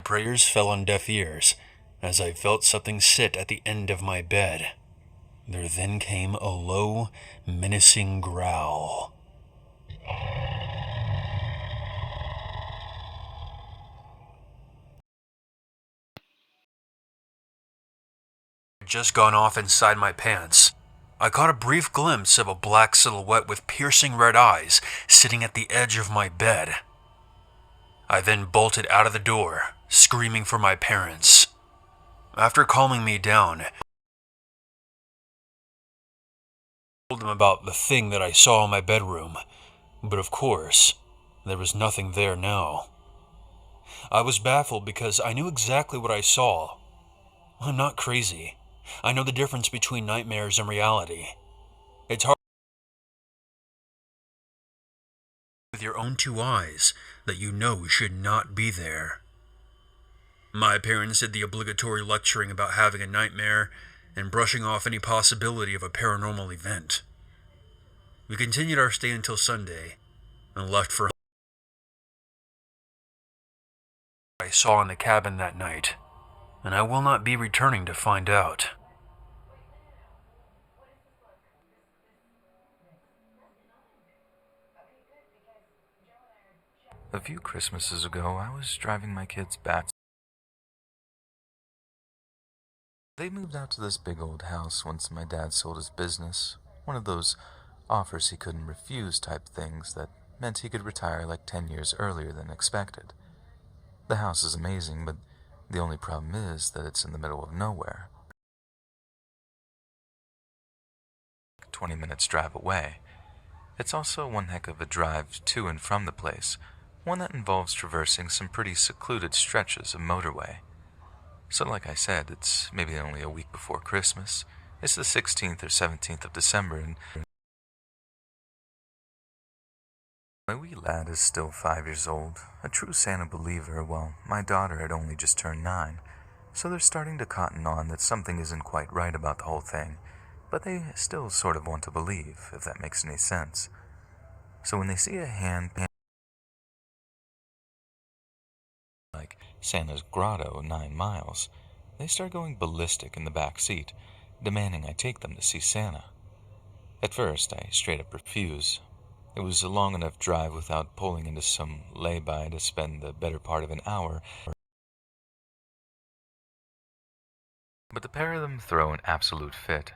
Prayers fell on deaf ears as I felt something sit at the end of my bed. There then came a low, menacing growl. I'd just gone off inside my pants. I caught a brief glimpse of a black silhouette with piercing red eyes sitting at the edge of my bed. I then bolted out of the door, screaming for my parents. After calming me down, I told them about the thing that I saw in my bedroom, but of course, there was nothing there now. I was baffled because I knew exactly what I saw. I'm not crazy. I know the difference between nightmares and reality. It's hard with your own two eyes that you know should not be there. My parents did the obligatory lecturing about having a nightmare and brushing off any possibility of a paranormal event. We continued our stay until Sunday and left for I saw in the cabin that night, and I will not be returning to find out. A few Christmases ago, I was driving my kids back. They moved out to this big old house once my dad sold his business. One of those offers he couldn't refuse type things that meant he could retire like 10 years earlier than expected. The house is amazing, but the only problem is that it's in the middle of nowhere. 20 minutes drive away. It's also one heck of a drive to and from the place, one that involves traversing some pretty secluded stretches of motorway. So like I said, it's maybe only a week before Christmas. It's the 16th or 17th of December, and my wee lad is still 5 years old, a true Santa believer, while my daughter had only just turned 9, so they're starting to cotton on that something isn't quite right about the whole thing, but they still sort of want to believe, if that makes any sense. So when they see a hand like Santa's Grotto 9 miles, they start going ballistic in the back seat, demanding I take them to see Santa. At first, I straight up refuse. It was a long enough drive without pulling into some lay-by to spend the better part of an hour. But the pair of them throw an absolute fit,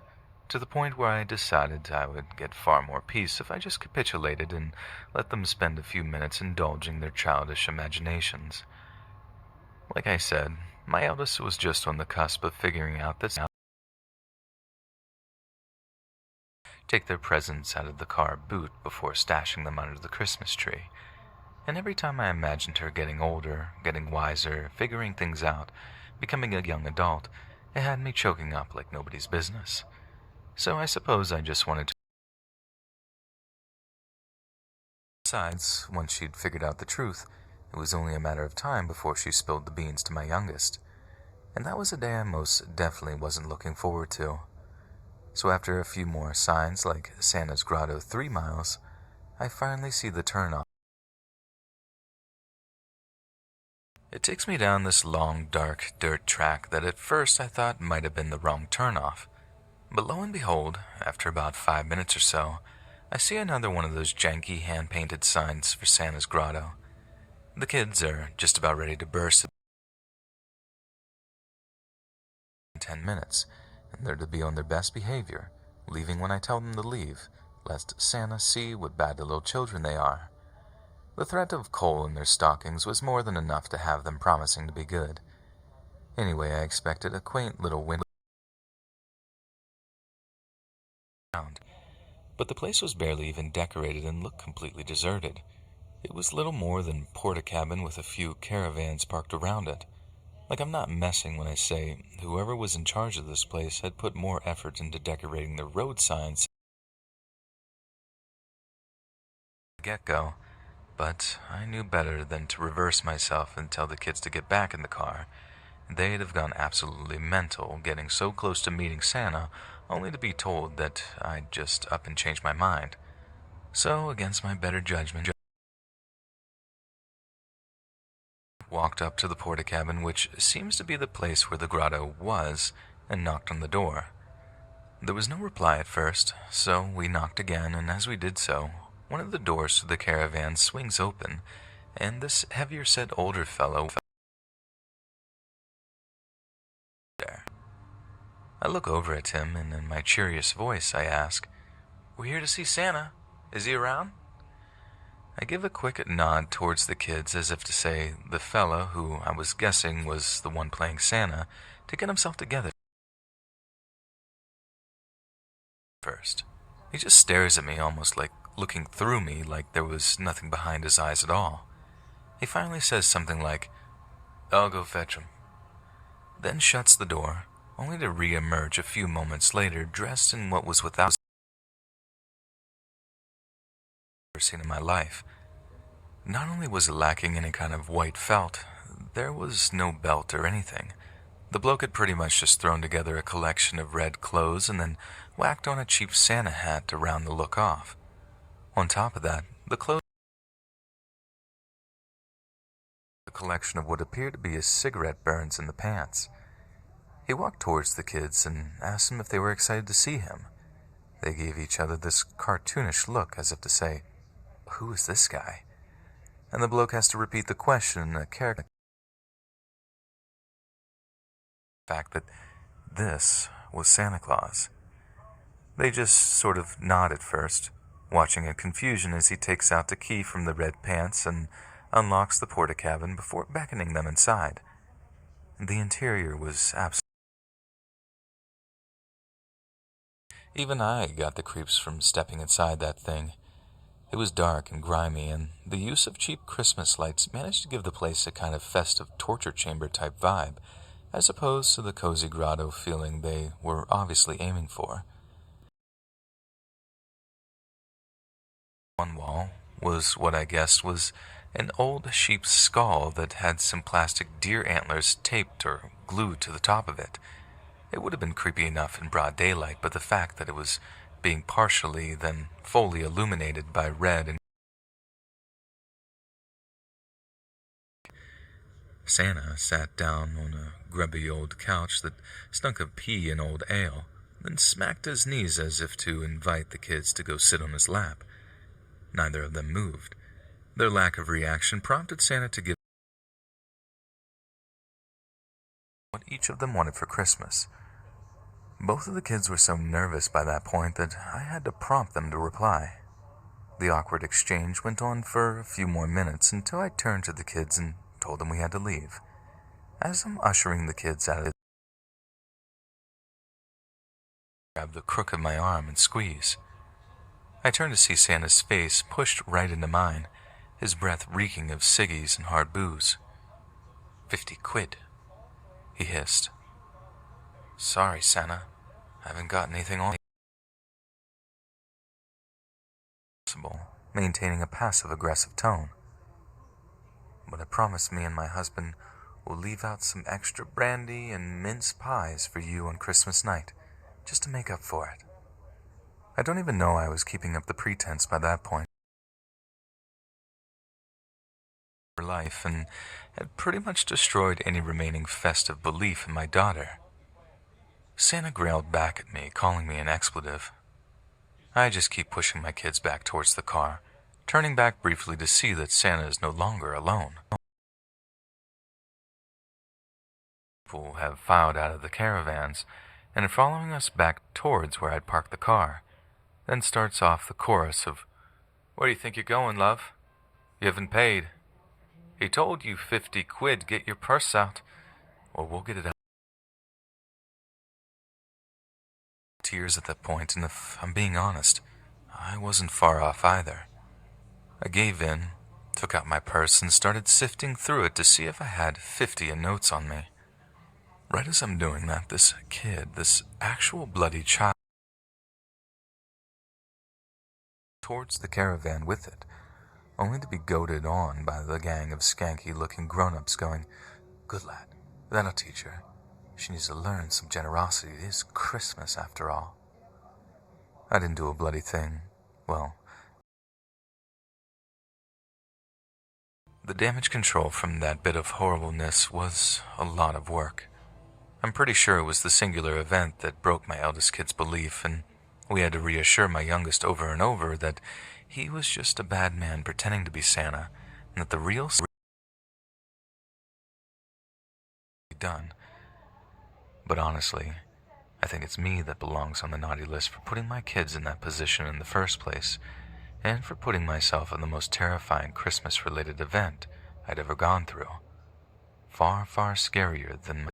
to the point where I decided I would get far more peace if I just capitulated and let them spend a few minutes indulging their childish imaginations. Like I said, my eldest was just on the cusp of figuring out that take their presents out of the car boot before stashing them under the Christmas tree. And every time I imagined her getting older, getting wiser, figuring things out, becoming a young adult, it had me choking up like nobody's business. So I suppose I just wanted to. Besides, once she'd figured out the truth, it was only a matter of time before she spilled the beans to my youngest. And that was a day I most definitely wasn't looking forward to. So after a few more signs like Santa's Grotto 3 miles, I finally see the turnoff. It takes me down this long, dark dirt track that at first I thought might have been the wrong turnoff. But lo and behold, after about 5 minutes or so, I see another one of those janky hand-painted signs for Santa's Grotto. The kids are just about ready to burst in 10 minutes, and they're to be on their best behavior, leaving when I tell them to leave, lest Santa see what bad little children they are. The threat of coal in their stockings was more than enough to have them promising to be good. Anyway, I expected a quaint little window, but the place was barely even decorated and looked completely deserted. It was little more than Portakabin with a few caravans parked around it. Like, I'm not messing when I say whoever was in charge of this place had put more effort into decorating the road signs from the get-go, but I knew better than to reverse myself and tell the kids to get back in the car. They'd have gone absolutely mental getting so close to meeting Santa, only to be told that I'd just up and changed my mind. So, against my better judgment, walked up to the Portakabin, which seems to be the place where the grotto was, and knocked on the door. There was no reply at first, so we knocked again, and as we did so, one of the doors to the caravan swings open, and this heavier-set older fellow there. I look over at him, and in my cheeriest voice I ask, "We're here to see Santa. Is he around?" I give a quick nod towards the kids as if to say the fella who I was guessing was the one playing Santa to get himself together first. He just stares at me, almost like looking through me, like there was nothing behind his eyes at all. He finally says something like, "I'll go fetch him," then shuts the door, only to re-emerge a few moments later dressed in what was without seen in my life. Not only was it lacking any kind of white felt, there was no belt or anything. The bloke had pretty much just thrown together a collection of red clothes and then whacked on a cheap Santa hat to round the look off. On top of that, the clothes a collection of what appeared to be his cigarette burns in the pants. He walked towards the kids and asked them if they were excited to see him. They gave each other this cartoonish look as if to say, "Who is this guy?" And the bloke has to repeat the question in a character. The fact that this was Santa Claus. They just sort of nod at first, watching in confusion as he takes out the key from the red pants and unlocks the porta-cabin before beckoning them inside. The interior was absolutely... Even I got the creeps from stepping inside that thing. It was dark and grimy, and the use of cheap Christmas lights managed to give the place a kind of festive torture chamber type vibe, as opposed to the cozy grotto feeling they were obviously aiming for. One wall was what I guessed was an old sheep's skull that had some plastic deer antlers taped or glued to the top of it. It would have been creepy enough in broad daylight, but the fact that it was being partially, then fully illuminated by red and... Santa sat down on a grubby old couch that stunk of pee and old ale, then smacked his knees as if to invite the kids to go sit on his lap. Neither of them moved. Their lack of reaction prompted Santa to give what each of them wanted for Christmas. Both of the kids were so nervous by that point that I had to prompt them to reply. The awkward exchange went on for a few more minutes until I turned to the kids and told them we had to leave. As I'm ushering the kids out of it, I grabbed the crook of my arm and squeeze. I turned to see Santa's face pushed right into mine, his breath reeking of ciggies and hard booze. 50 quid, he hissed. Sorry, Santa. I haven't got anything on you. Maintaining a passive-aggressive tone. But I promised me and my husband will leave out some extra brandy and mince pies for you on Christmas night, just to make up for it. I don't even know I was keeping up the pretense by that point. For life, and had pretty much destroyed any remaining festive belief in my daughter. Santa growled back at me, calling me an expletive. I just keep pushing my kids back towards the car, turning back briefly to see that Santa is no longer alone. People have filed out of the caravans and are following us back towards where I'd parked the car. Then starts off the chorus of, "Where do you think you're going, love? You haven't paid. He told you 50 quid, get your purse out, or we'll get it out." Tears at that point, and if I'm being honest, I wasn't far off either. I gave in, took out my purse, and started sifting through it to see if I had 50 in notes on me. Right as I'm doing that, this kid, this actual bloody child, towards the caravan with it, only to be goaded on by the gang of skanky-looking grown-ups going, "Good lad, that'll teach her. She needs to learn some generosity. It is Christmas, after all." I didn't do a bloody thing. Well, the damage control from that bit of horribleness was a lot of work. I'm pretty sure it was the singular event that broke my eldest kid's belief, and we had to reassure my youngest over and over that he was just a bad man pretending to be Santa, and that the real done. But honestly, I think it's me that belongs on the naughty list for putting my kids in that position in the first place, and for putting myself in the most terrifying Christmas-related event I'd ever gone through. Far, far scarier than...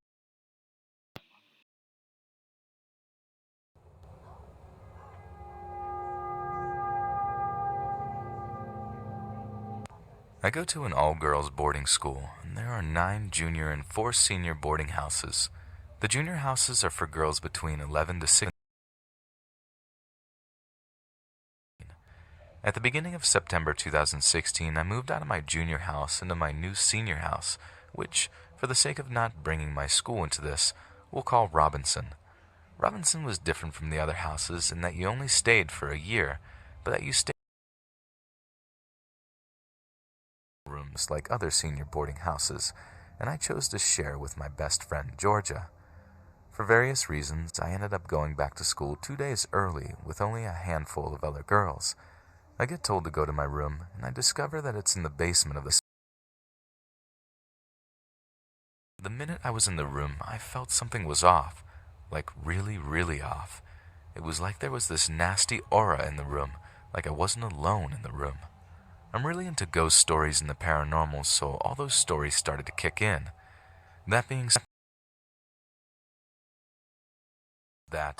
I go to an all-girls boarding school, and there are 9 junior and 4 senior boarding houses. The junior houses are for girls between 11 to 16. At the beginning of September 2016, I moved out of my junior house into my new senior house, which, for the sake of not bringing my school into this, we'll call Robinson. Robinson was different from the other houses in that you only stayed for a year, but that you stayed in rooms like other senior boarding houses, and I chose to share with my best friend Georgia. For various reasons, I ended up going back to school 2 days early with only a handful of other girls. I get told to go to my room, and I discover that it's in the basement of the... The minute I was in the room, I felt something was off. Like really, really off. It was like there was this nasty aura in the room, like I wasn't alone in the room. I'm really into ghost stories and the paranormal, so all those stories started to kick in. That being said,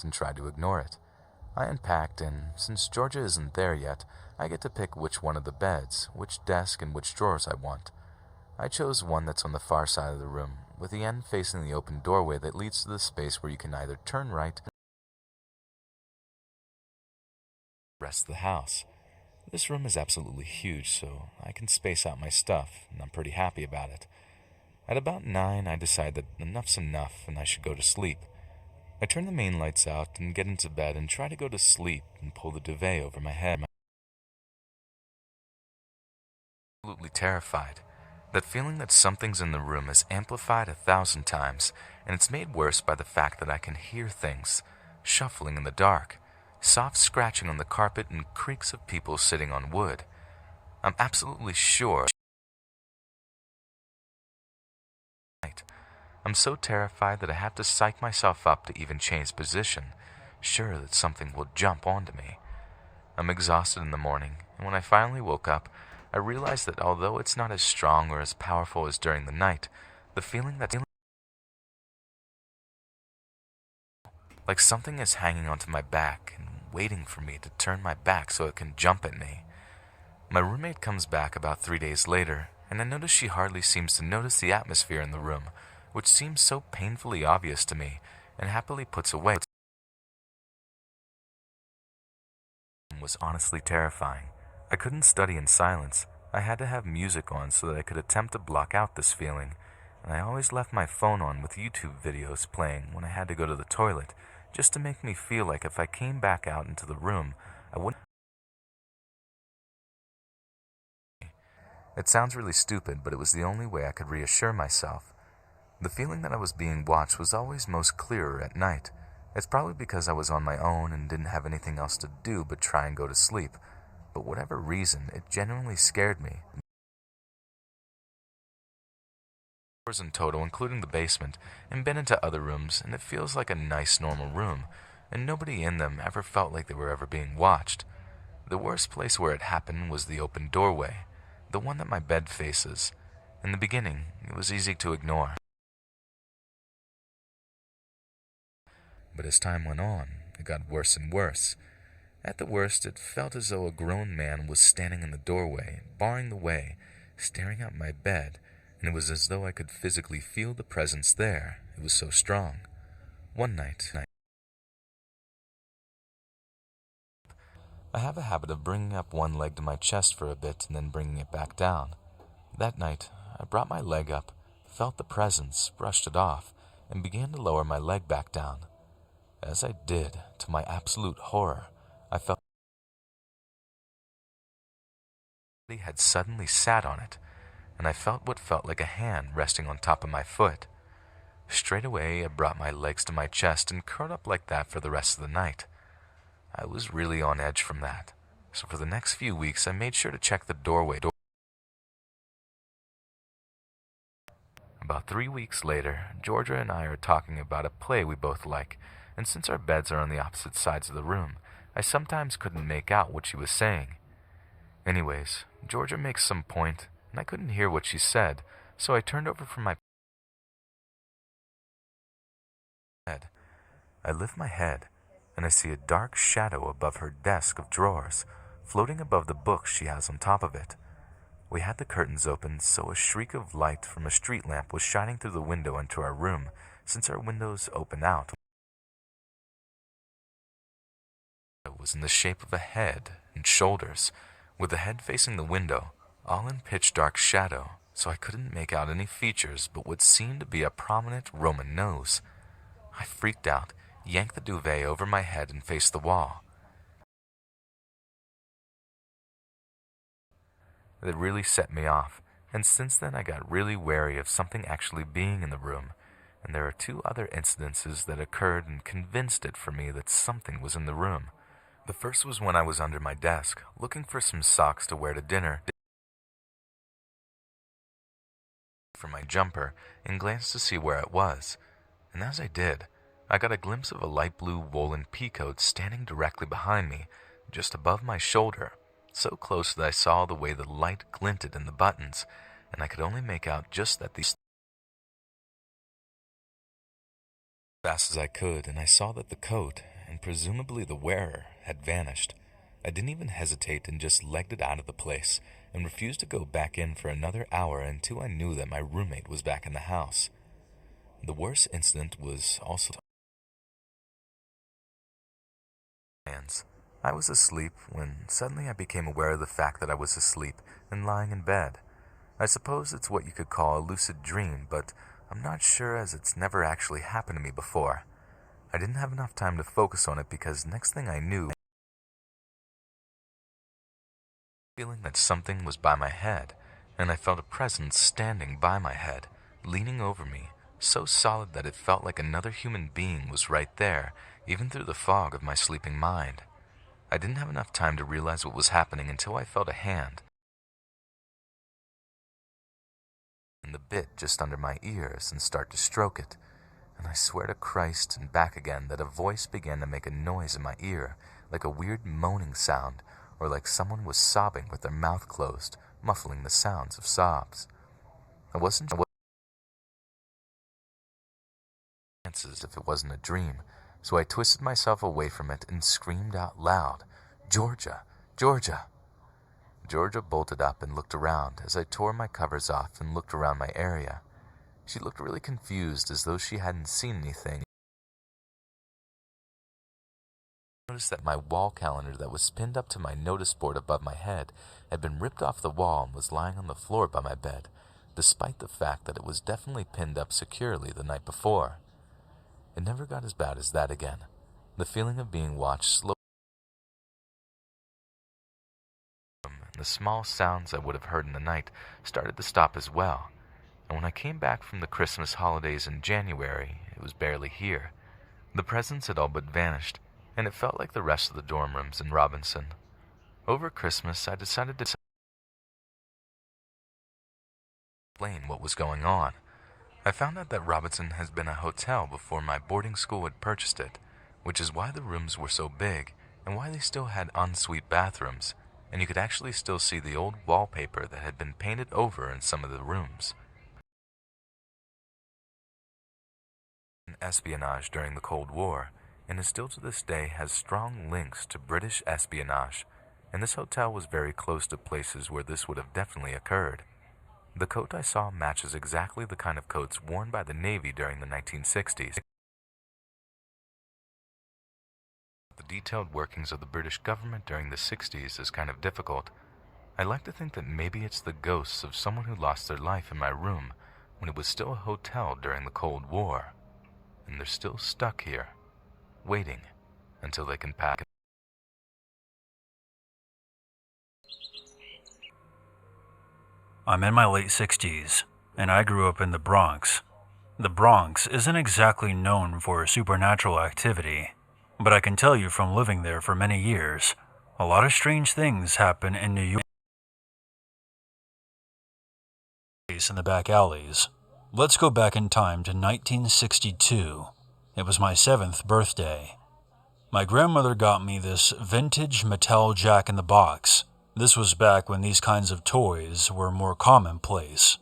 and tried to ignore it. I unpacked, and since Georgia isn't there yet, I get to pick which one of the beds, which desk, and which drawers I want. I chose one that's on the far side of the room, with the end facing the open doorway that leads to the space where you can either turn right and the rest of the house. This room is absolutely huge, so I can space out my stuff, and I'm pretty happy about it. At about 9, I decide that enough's enough and I should go to sleep. I turn the main lights out and get into bed and try to go to sleep and pull the duvet over my head. I'm absolutely terrified. That feeling that something's in the room is amplified 1,000 times, and it's made worse by the fact that I can hear things, shuffling in the dark, soft scratching on the carpet, and creaks of people sitting on wood. I'm absolutely sure. I'm so terrified that I have to psych myself up to even change position, sure that something will jump onto me. I'm exhausted in the morning, and when I finally woke up, I realized that although it's not as strong or as powerful as during the night, the feeling that like something is hanging onto my back and waiting for me to turn my back so it can jump at me. My roommate comes back about 3 days later, and I notice she hardly seems to notice the atmosphere in the room, which seems so painfully obvious to me, and happily puts away. It was honestly terrifying. I couldn't study in silence. I had to have music on so that I could attempt to block out this feeling, and I always left my phone on with YouTube videos playing when I had to go to the toilet, just to make me feel like if I came back out into the room, I wouldn't. It sounds really stupid, but it was the only way I could reassure myself. The feeling that I was being watched was always most clearer at night. It's probably because I was on my own and didn't have anything else to do but try and go to sleep. But whatever reason, it genuinely scared me. Doors in total, including the basement, and been into other rooms, and it feels like a nice normal room, and nobody in them ever felt like they were ever being watched. The worst place where it happened was the open doorway, the one that my bed faces. In the beginning, it was easy to ignore. But as time went on, it got worse and worse. At the worst, it felt as though a grown man was standing in the doorway, barring the way, staring at my bed, and it was as though I could physically feel the presence there. It was so strong. One night, I have a habit of bringing up one leg to my chest for a bit and then bringing it back down. That night, I brought my leg up, felt the presence, brushed it off, and began to lower my leg back down. As I did, to my absolute horror, I felt somebody had suddenly sat on it, and I felt what felt like a hand resting on top of my foot. Straight away, I brought my legs to my chest and curled up like that for the rest of the night. I was really on edge from that, so for the next few weeks I made sure to check the doorway. About 3 weeks later, Georgia and I are talking about a play we both like, and since our beds are on the opposite sides of the room, I sometimes couldn't make out what she was saying. Anyways, Georgia makes some point, and I couldn't hear what she said, so I turned over from my bed. I lift my head, and I see a dark shadow above her desk of drawers, floating above the books she has on top of it. We had the curtains open, so a shriek of light from a street lamp was shining through the window into our room, since our windows open out. It was in the shape of a head and shoulders, with the head facing the window, all in pitch dark shadow, so I couldn't make out any features but what seemed to be a prominent Roman nose. I freaked out, yanked the duvet over my head, and faced the wall. It really set me off, and since then I got really wary of something actually being in the room, and there are 2 other incidences that occurred and convinced it for me that something was in the room. The first was when I was under my desk, looking for some socks to wear to dinner for my jumper, and glanced to see where it was. And as I did, I got a glimpse of a light blue woolen peacoat standing directly behind me, just above my shoulder, so close that I saw the way the light glinted in the buttons, and I could only make out just that these fast as I could, and I saw that the coat, and presumably the wearer, had vanished. I didn't even hesitate and just legged it out of the place, and refused to go back in for another hour until I knew that my roommate was back in the house. The worst incident was also I was asleep when suddenly I became aware of the fact that I was asleep and lying in bed. I suppose it's what you could call a lucid dream, but I'm not sure as it's never actually happened to me before. I didn't have enough time to focus on it because next thing I knew, feeling that something was by my head, and I felt a presence standing by my head, leaning over me, so solid that it felt like another human being was right there, even through the fog of my sleeping mind. I didn't have enough time to realize what was happening until I felt a hand in the bit just under my ears and start to stroke it, and I swear to Christ and back again that a voice began to make a noise in my ear, like a weird moaning sound, or like someone was sobbing with their mouth closed, muffling the sounds of sobs. I wasn't sure if it wasn't a dream, so I twisted myself away from it and screamed out loud, "Georgia! Georgia!" Georgia bolted up and looked around as I tore my covers off and looked around my area. She looked really confused, as though she hadn't seen anything. I noticed that my wall calendar that was pinned up to my notice board above my head had been ripped off the wall and was lying on the floor by my bed, despite the fact that it was definitely pinned up securely the night before. It never got as bad as that again. The feeling of being watched slowly, and the small sounds I would have heard in the night started to stop as well. And when I came back from the Christmas holidays in January, it was barely here. The presents had all but vanished, and it felt like the rest of the dorm rooms in Robinson. Over Christmas, I decided to explain what was going on. I found out that Robinson has been a hotel before my boarding school had purchased it, which is why the rooms were so big and why they still had ensuite bathrooms, and you could actually still see the old wallpaper that had been painted over in some of the rooms. Espionage during the Cold War, and is still to this day has strong links to British espionage, and this hotel was very close to places where this would have definitely occurred. The coat I saw matches exactly the kind of coats worn by the Navy during the 1960s. The detailed workings of the British government during the 60s is kind of difficult. I like to think that maybe it's the ghosts of someone who lost their life in my room when it was still a hotel during the Cold War, and they're still stuck here, waiting until they can pack it. I'm in my late 60s, and I grew up in the Bronx. The Bronx isn't exactly known for supernatural activity, but I can tell you from living there for many years, a lot of strange things happen in New York. In the back alleys. Let's go back in time to 1962. It was my 7th birthday. My grandmother got me this vintage Mattel Jack-in-the-Box. This was back when these kinds of toys were more commonplace.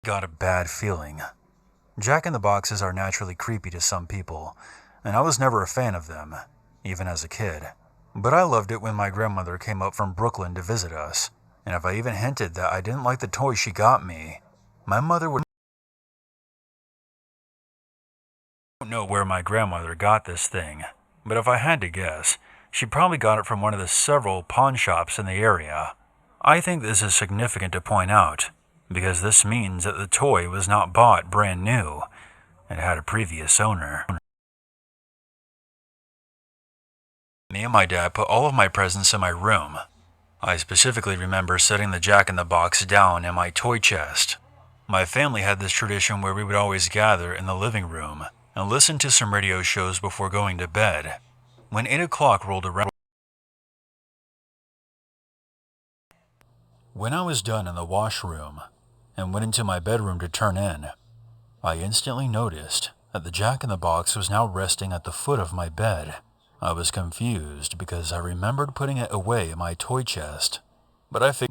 Got a bad feeling. Jack-in-the-Boxes are naturally creepy to some people, and I was never a fan of them, even as a kid. But I loved it when my grandmother came up from Brooklyn to visit us, and if I even hinted that I didn't like the toy she got me, my mother would... I don't know where my grandmother got this thing, but if I had to guess, she probably got it from one of the several pawn shops in the area. I think this is significant to point out, because this means that the toy was not bought brand new. It had a previous owner. Me and my dad put all of my presents in my room. I specifically remember setting the Jack-in-the-Box down in my toy chest. My family had this tradition where we would always gather in the living room and listen to some radio shows before going to bed. When 8 o'clock rolled around, when I was done in the washroom and went into my bedroom to turn in, I instantly noticed that the Jack-in-the-Box was now resting at the foot of my bed. I was confused because I remembered putting it away in my toy chest, but I figured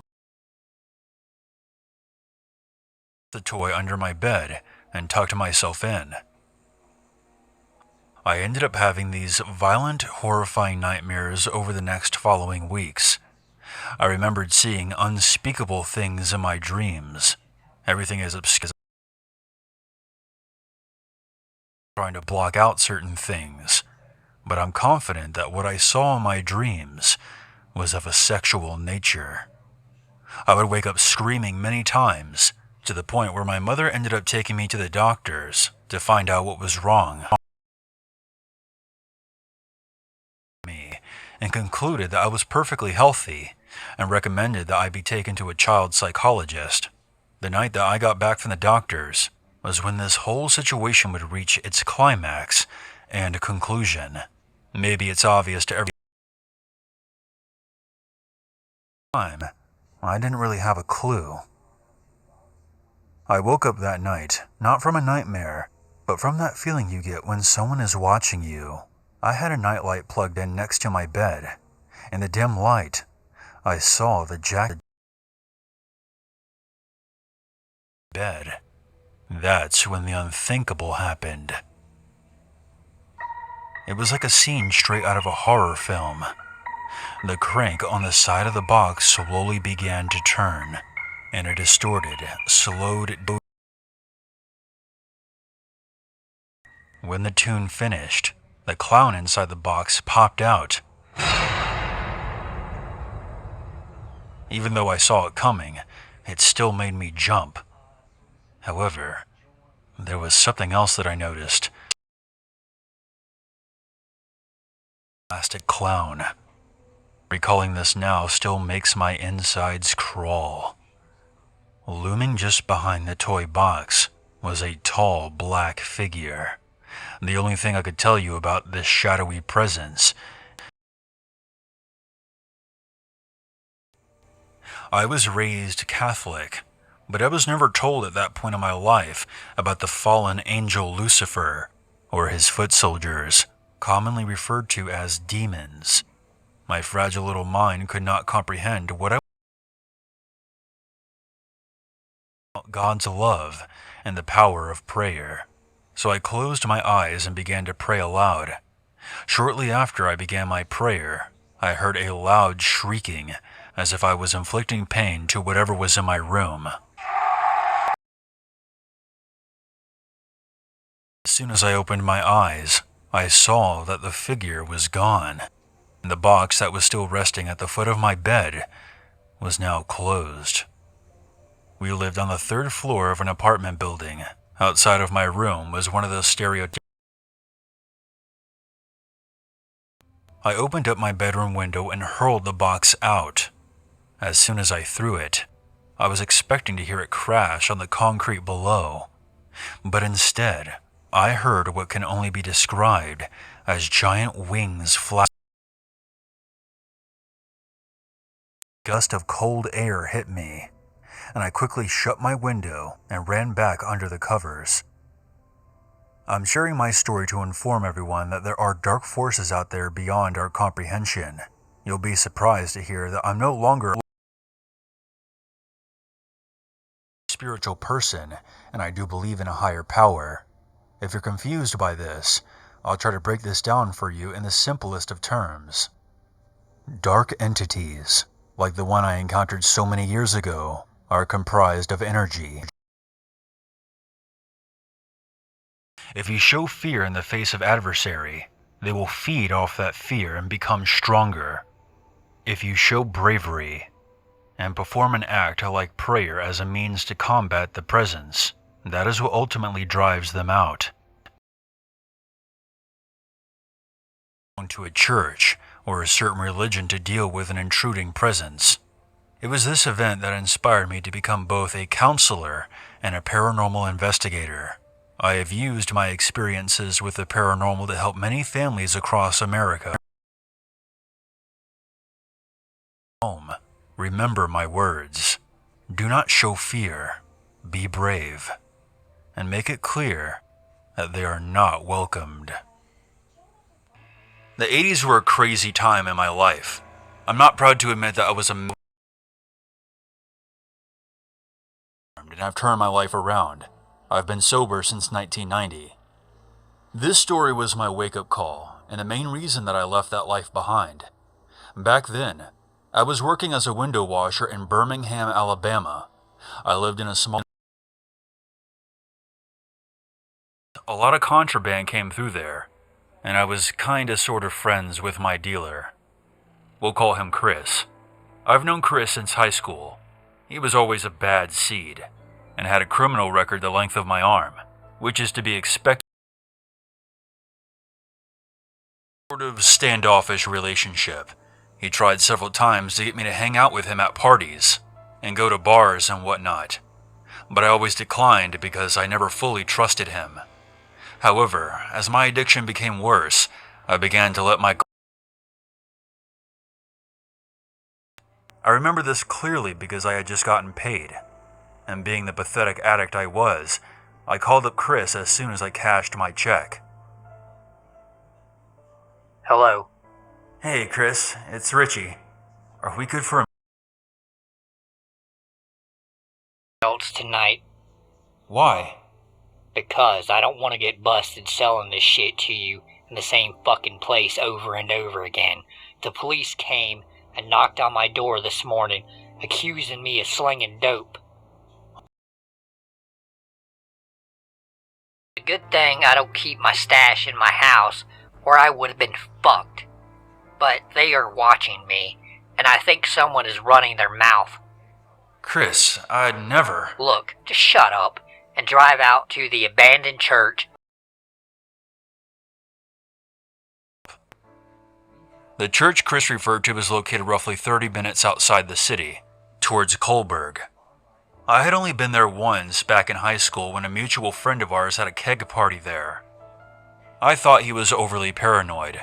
the toy under my bed and tucked myself in. I ended up having these violent, horrifying nightmares over the next following weeks. I remembered seeing unspeakable things in my dreams. Everything is obscure, trying to block out certain things. But I'm confident that what I saw in my dreams was of a sexual nature. I would wake up screaming many times, to the point where my mother ended up taking me to the doctors to find out what was wrong with me, and concluded that I was perfectly healthy, and recommended that I be taken to a child psychologist. The night that I got back from the doctors was when this whole situation would reach its climax and conclusion. Maybe it's obvious to everyone. I didn't really have a clue. I woke up that night, not from a nightmare, but from that feeling you get when someone is watching you. I had a nightlight plugged in next to my bed. In the dim light, I saw the bed. That's when the unthinkable happened. It was like a scene straight out of a horror film. The crank on the side of the box slowly began to turn, and a distorted, slowed. When the tune finished, the clown inside the box popped out. Even though I saw it coming, it still made me jump. However, there was something else that I noticed. Plastic clown. Recalling this now still makes my insides crawl. Looming just behind the toy box was a tall black figure. The only thing I could tell you about this shadowy presence, I was raised Catholic, but I was never told at that point in my life about the fallen angel Lucifer, or his foot soldiers, commonly referred to as demons. My fragile little mind could not comprehend what God's love and the power of prayer. So I closed my eyes and began to pray aloud. Shortly after I began my prayer, I heard a loud shrieking, as if I was inflicting pain to whatever was in my room. As soon as I opened my eyes, I saw that the figure was gone, and the box that was still resting at the foot of my bed was now closed. We lived on the 3rd floor of an apartment building. Outside of my room was one of those I opened up my bedroom window and hurled the box out. As soon as I threw it, I was expecting to hear it crash on the concrete below, but instead, I heard what can only be described as giant wings flap. A gust of cold air hit me, and I quickly shut my window and ran back under the covers. I'm sharing my story to inform everyone that there are dark forces out there beyond our comprehension. You'll be surprised to hear that I'm no longer a spiritual person, and I do believe in a higher power. If you're confused by this, I'll try to break this down for you in the simplest of terms. Dark entities, like the one I encountered so many years ago, are comprised of energy. If you show fear in the face of adversary, they will feed off that fear and become stronger. If you show bravery and perform an act like prayer as a means to combat the presence. That is what ultimately drives them out. To a church or a certain religion to deal with an intruding presence. It was this event that inspired me to become both a counselor and a paranormal investigator. I have used my experiences with the paranormal to help many families across America. Home, remember my words. Do not show fear. Be brave. And make it clear that they are not welcomed. The 80s were a crazy time in my life. I'm not proud to admit that I was and I've turned my life around. I've been sober since 1990. This story was my wake-up call, and the main reason that I left that life behind. Back then, I was working as a window washer in Birmingham, Alabama. I lived in a small... A lot of contraband came through there, and I was kinda sorta friends with my dealer. We'll call him Chris. I've known Chris since high school. He was always a bad seed, and had a criminal record the length of my arm, which is to be expected. Sort of standoffish relationship. He tried several times to get me to hang out with him at parties, and go to bars and whatnot, but I always declined because I never fully trusted him. However, as my addiction became worse, I began to let my... I remember this clearly because I had just gotten paid, and being the pathetic addict I was, I called up Chris as soon as I cashed my check. Hello. Hey Chris, it's Richie. Are we good for a... Adults tonight. Why? Because I don't want to get busted selling this shit to you in the same fucking place over and over again. The police came and knocked on my door this morning, accusing me of slinging dope. A good thing I don't keep my stash in my house, or I would have been fucked. But they are watching me, and I think someone is running their mouth. Chris, I'd never... Look, just shut up and drive out to the abandoned church. The church Chris referred to is located roughly 30 minutes outside the city, towards Coburg. I had only been there once back in high school when a mutual friend of ours had a keg party there. I thought he was overly paranoid.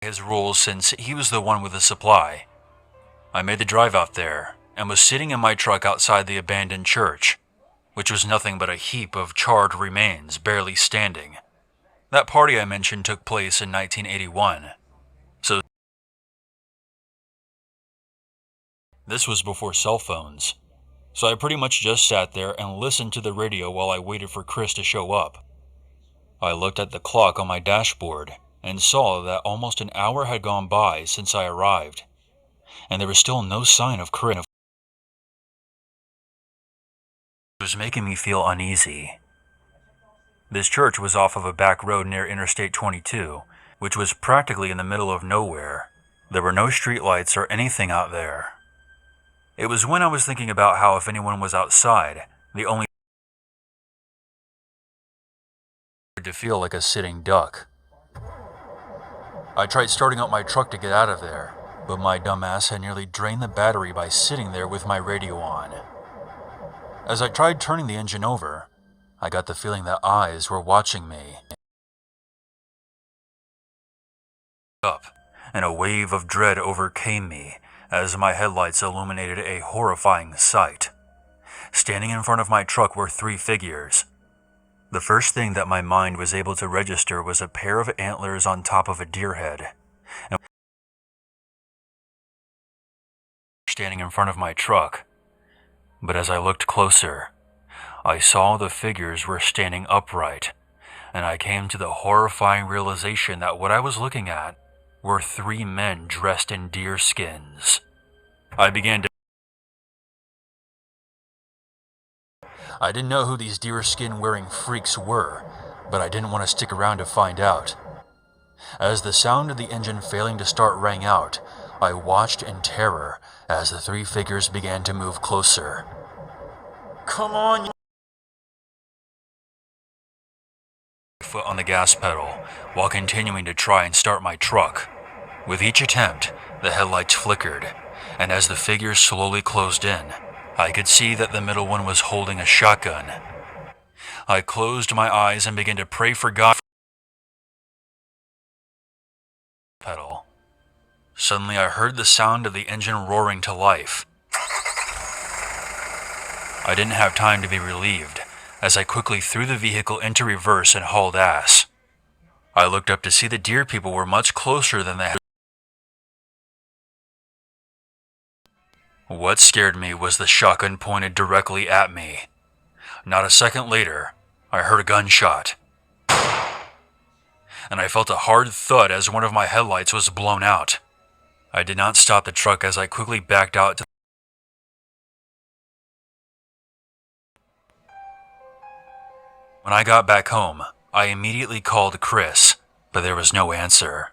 His rules since he was the one with the supply. I made the drive out there and was sitting in my truck outside the abandoned church, which was nothing but a heap of charred remains barely standing. That party I mentioned took place in 1981, so this was before cell phones, so I pretty much just sat there and listened to the radio while I waited for Chris to show up. I looked at the clock on my dashboard and saw that almost an hour had gone by since I arrived, and there was still no sign of Chris. It was making me feel uneasy. This church was off of a back road near Interstate 22, which was practically in the middle of nowhere. There were no streetlights or anything out there. It was when I was thinking about how if anyone was outside, the only to feel like a sitting duck. I tried starting up my truck to get out of there, but my dumbass had nearly drained the battery by sitting there with my radio on. As I tried turning the engine over, I got the feeling that eyes were watching me. Up, and a wave of dread overcame me as my headlights illuminated a horrifying sight. Standing in front of my truck were 3 figures. The first thing that my mind was able to register was a pair of antlers on top of a deer head. And standing in front of my truck. But as I looked closer, I saw the figures were standing upright, and I came to the horrifying realization that what I was looking at were 3 men dressed in deer skins. I didn't know who these deer skin wearing freaks were, but I didn't want to stick around to find out. As the sound of the engine failing to start rang out, I watched in terror as the three figures began to move closer. Come on! Foot on the gas pedal while continuing to try and start my truck. With each attempt, the headlights flickered, and as the figures slowly closed in, I could see that the middle one was holding a shotgun. I closed my eyes and began to pray for God. Pedal. Suddenly I heard the sound of the engine roaring to life. I didn't have time to be relieved, as I quickly threw the vehicle into reverse and hauled ass. I looked up to see the deer people were much closer than they had. What scared me was the shotgun pointed directly at me. Not a second later, I heard a gunshot, and I felt a hard thud as one of my headlights was blown out. I did not stop the truck as I quickly backed out to When I got back home, I immediately called Chris, but there was no answer.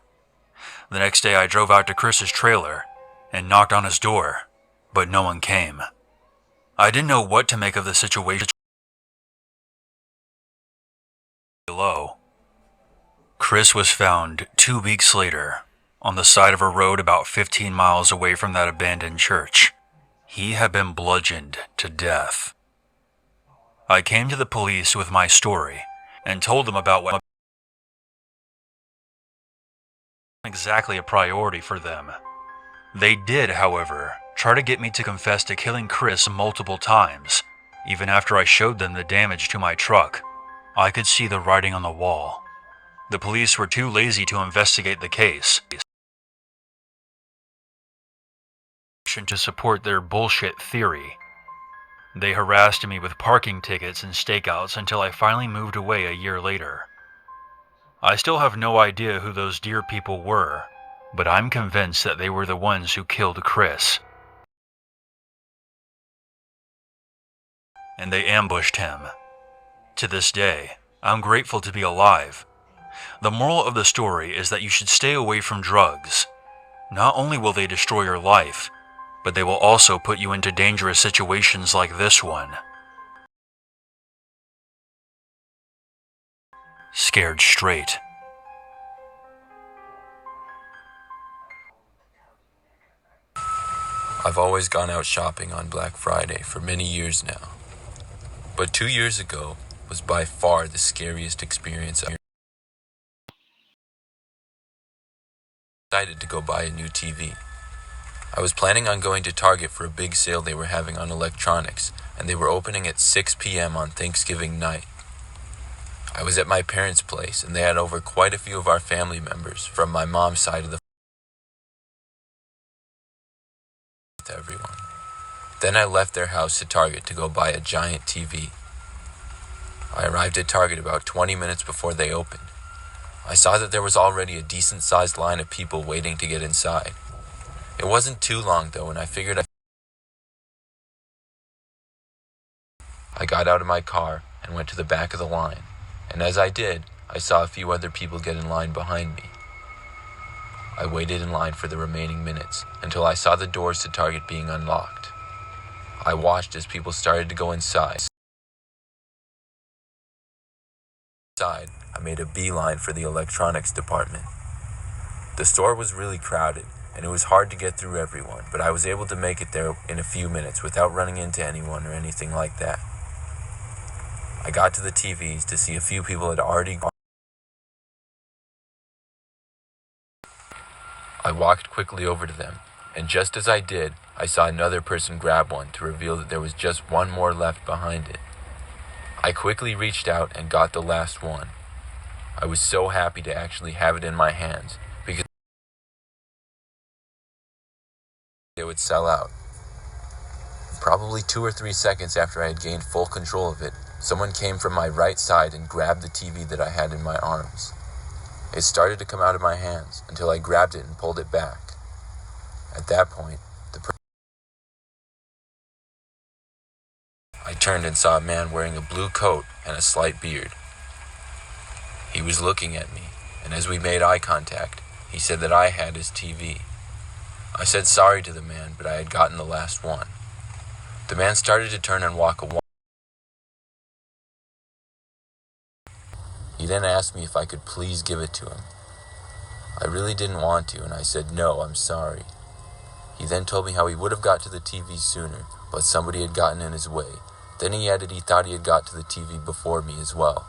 The next day I drove out to Chris's trailer and knocked on his door, but no one came. I didn't know what to make of the situation. Below. Chris was found 2 weeks later on the side of a road about 15 miles away from that abandoned church. He had been bludgeoned to death. I came to the police with my story and told them about what exactly a priority for them. They did, however, try to get me to confess to killing Chris multiple times. Even after I showed them the damage to my truck, I could see the writing on the wall. The police were too lazy to investigate the case to support their bullshit theory. They harassed me with parking tickets and stakeouts until I finally moved away a year later. I still have no idea who those deer people were, but I'm convinced that they were the ones who killed Chris. And they ambushed him. To this day, I'm grateful to be alive. The moral of the story is that you should stay away from drugs. Not only will they destroy your life, but they will also put you into dangerous situations like this one. Scared straight. I've always gone out shopping on Black Friday for many years now. But 2 years ago was by far the scariest experience I decided to go buy a new TV. I was planning on going to Target for a big sale they were having on electronics, and they were opening at 6 p.m. on Thanksgiving night. I was at my parents' place, and they had over quite a few of our family members from my mom's side of the with everyone. Then I left their house to Target to go buy a giant TV. I arrived at Target about 20 minutes before they opened. I saw that there was already a decent-sized line of people waiting to get inside. It wasn't too long though, and I figured I got out of my car and went to the back of the line, and as I did, I saw a few other people get in line behind me. I waited in line for the remaining minutes until I saw the doors to Target being unlocked. I watched as people started to go inside. I made a beeline for the electronics department. The store was really crowded, and it was hard to get through everyone, but I was able to make it there in a few minutes without running into anyone or anything like that. I got to the TVs to see a few people had already gone. I walked quickly over to them, and just as I did, I saw another person grab one to reveal that there was just one more left behind it. I quickly reached out and got the last one. I was so happy to actually have it in my hands, because it would sell out. Probably 2 or 3 seconds after I had gained full control of it, someone came from my right side and grabbed the TV that I had in my arms. It started to come out of my hands until I grabbed it and pulled it back. At that point, I turned and saw a man wearing a blue coat and a slight beard. He was looking at me, and as we made eye contact, he said that I had his TV. I said sorry to the man, but I had gotten the last one. The man started to turn and walk away. He then asked me if I could please give it to him. I really didn't want to, and I said, no, I'm sorry. He then told me how he would have got to the TV sooner, but somebody had gotten in his way. Then he added he thought he had got to the TV before me as well.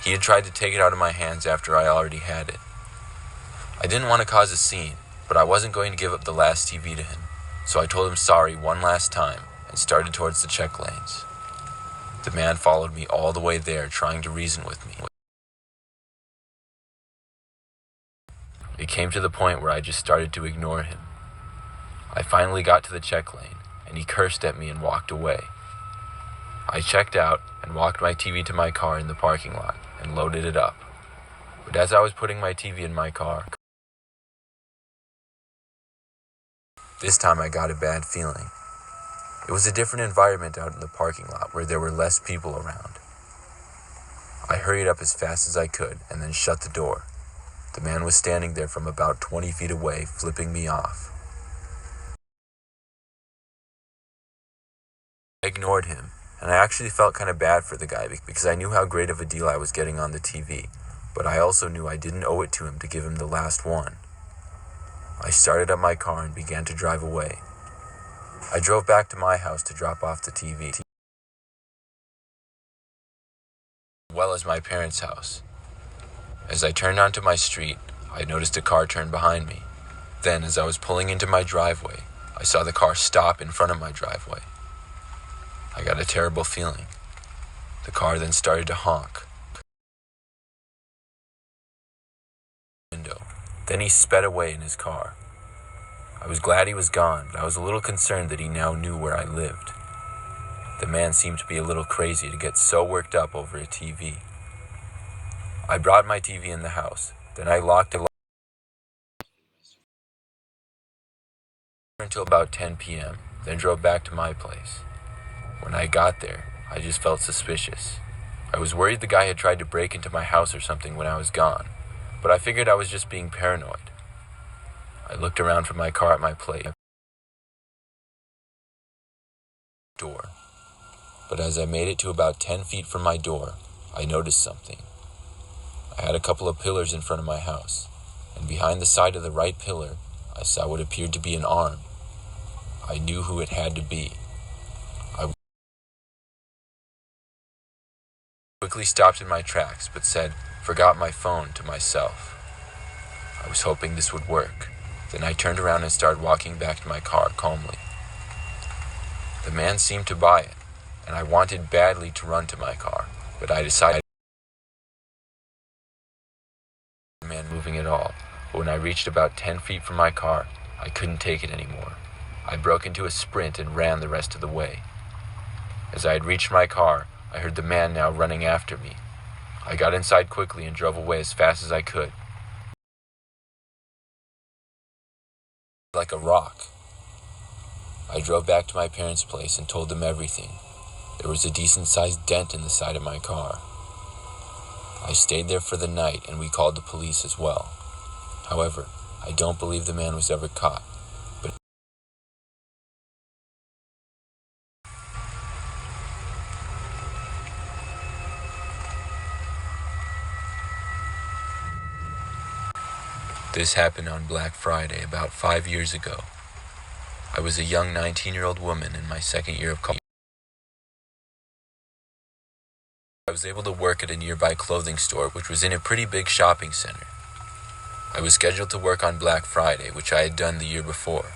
He had tried to take it out of my hands after I already had it. I didn't want to cause a scene, but I wasn't going to give up the last TV to him, so I told him sorry one last time and started towards the check lanes. The man followed me all the way there, trying to reason with me. It came to the point where I just started to ignore him. I finally got to the check lane, and he cursed at me and walked away. I checked out and walked my TV to my car in the parking lot and loaded it up. But as I was putting my TV in my car, this time I got a bad feeling. It was a different environment out in the parking lot where there were less people around. I hurried up as fast as I could and then shut the door. The man was standing there from about 20 feet away, flipping me off. I ignored him, and I actually felt kind of bad for the guy because I knew how great of a deal I was getting on the TV, but I also knew I didn't owe it to him to give him the last one. I started up my car and began to drive away. I drove back to my house to drop off the TV, as well as my parents' house. As I turned onto my street, I noticed a car turn behind me. Then, as I was pulling into my driveway, I saw the car stop in front of my driveway. I got a terrible feeling. The car then started to honk. Then he sped away in his car. I was glad he was gone, but I was a little concerned that he now knew where I lived. The man seemed to be a little crazy to get so worked up over a TV. I brought my TV in the house. Then I locked it until about 10 p.m., then drove back to my place. When I got there, I just felt suspicious. I was worried the guy had tried to break into my house or something when I was gone, but I figured I was just being paranoid. I looked around for my car at my place door. But as I made it to about 10 feet from my door, I noticed something. I had a couple of pillars in front of my house, and behind the side of the right pillar, I saw what appeared to be an arm. I knew who it had to be. I quickly stopped in my tracks, but said, "Forgot my phone," to myself. I was hoping this would work. Then I turned around and started walking back to my car calmly. The man seemed to buy it, and I wanted badly to run to my car, but I decided the man moving at all. But when I reached about 10 feet from my car, I couldn't take it anymore. I broke into a sprint and ran the rest of the way. As I had reached my car, I heard the man now running after me. I got inside quickly and drove away as fast as I could. Like a rock. I drove back to my parents' place and told them everything. There was a decent-sized dent in the side of my car. I stayed there for the night and we called the police as well. However, I don't believe the man was ever caught. But this happened on Black Friday about 5 years ago. I was a young 19-year-old woman in my second year of college. I was able to work at a nearby clothing store which was in a pretty big shopping center. I was scheduled to work on Black Friday, which I had done the year before.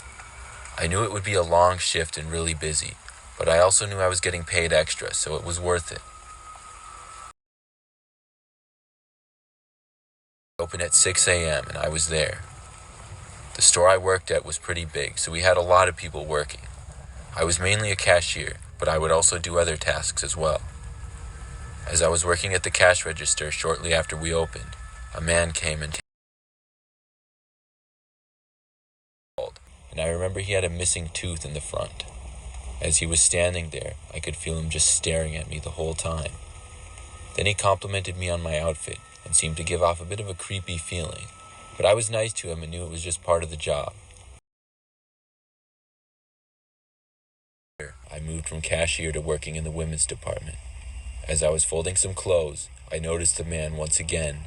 I knew it would be a long shift and really busy, but I also knew I was getting paid extra, so it was worth it. Open at 6 a.m. and I was there. The store I worked at was pretty big, so we had a lot of people working. I was mainly a cashier, but I would also do other tasks as well. As I was working at the cash register shortly after we opened, a man came and I remember he had a missing tooth in the front. As he was standing there, I could feel him just staring at me the whole time. Then he complimented me on my outfit and seemed to give off a bit of a creepy feeling, but I was nice to him and knew it was just part of the job. I moved from cashier to working in the women's department. As I was folding some clothes, I noticed the man once again.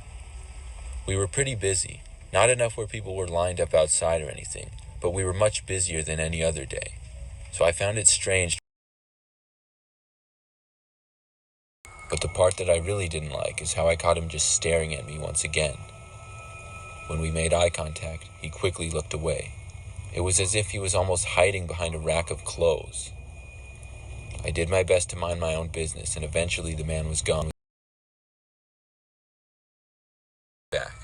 We were pretty busy, not enough where people were lined up outside or anything, but we were much busier than any other day, so I found it strange. But the part that I really didn't like is how I caught him just staring at me once again. When we made eye contact, he quickly looked away. It was as if he was almost hiding behind a rack of clothes. I did my best to mind my own business, and eventually the man was gone. Back.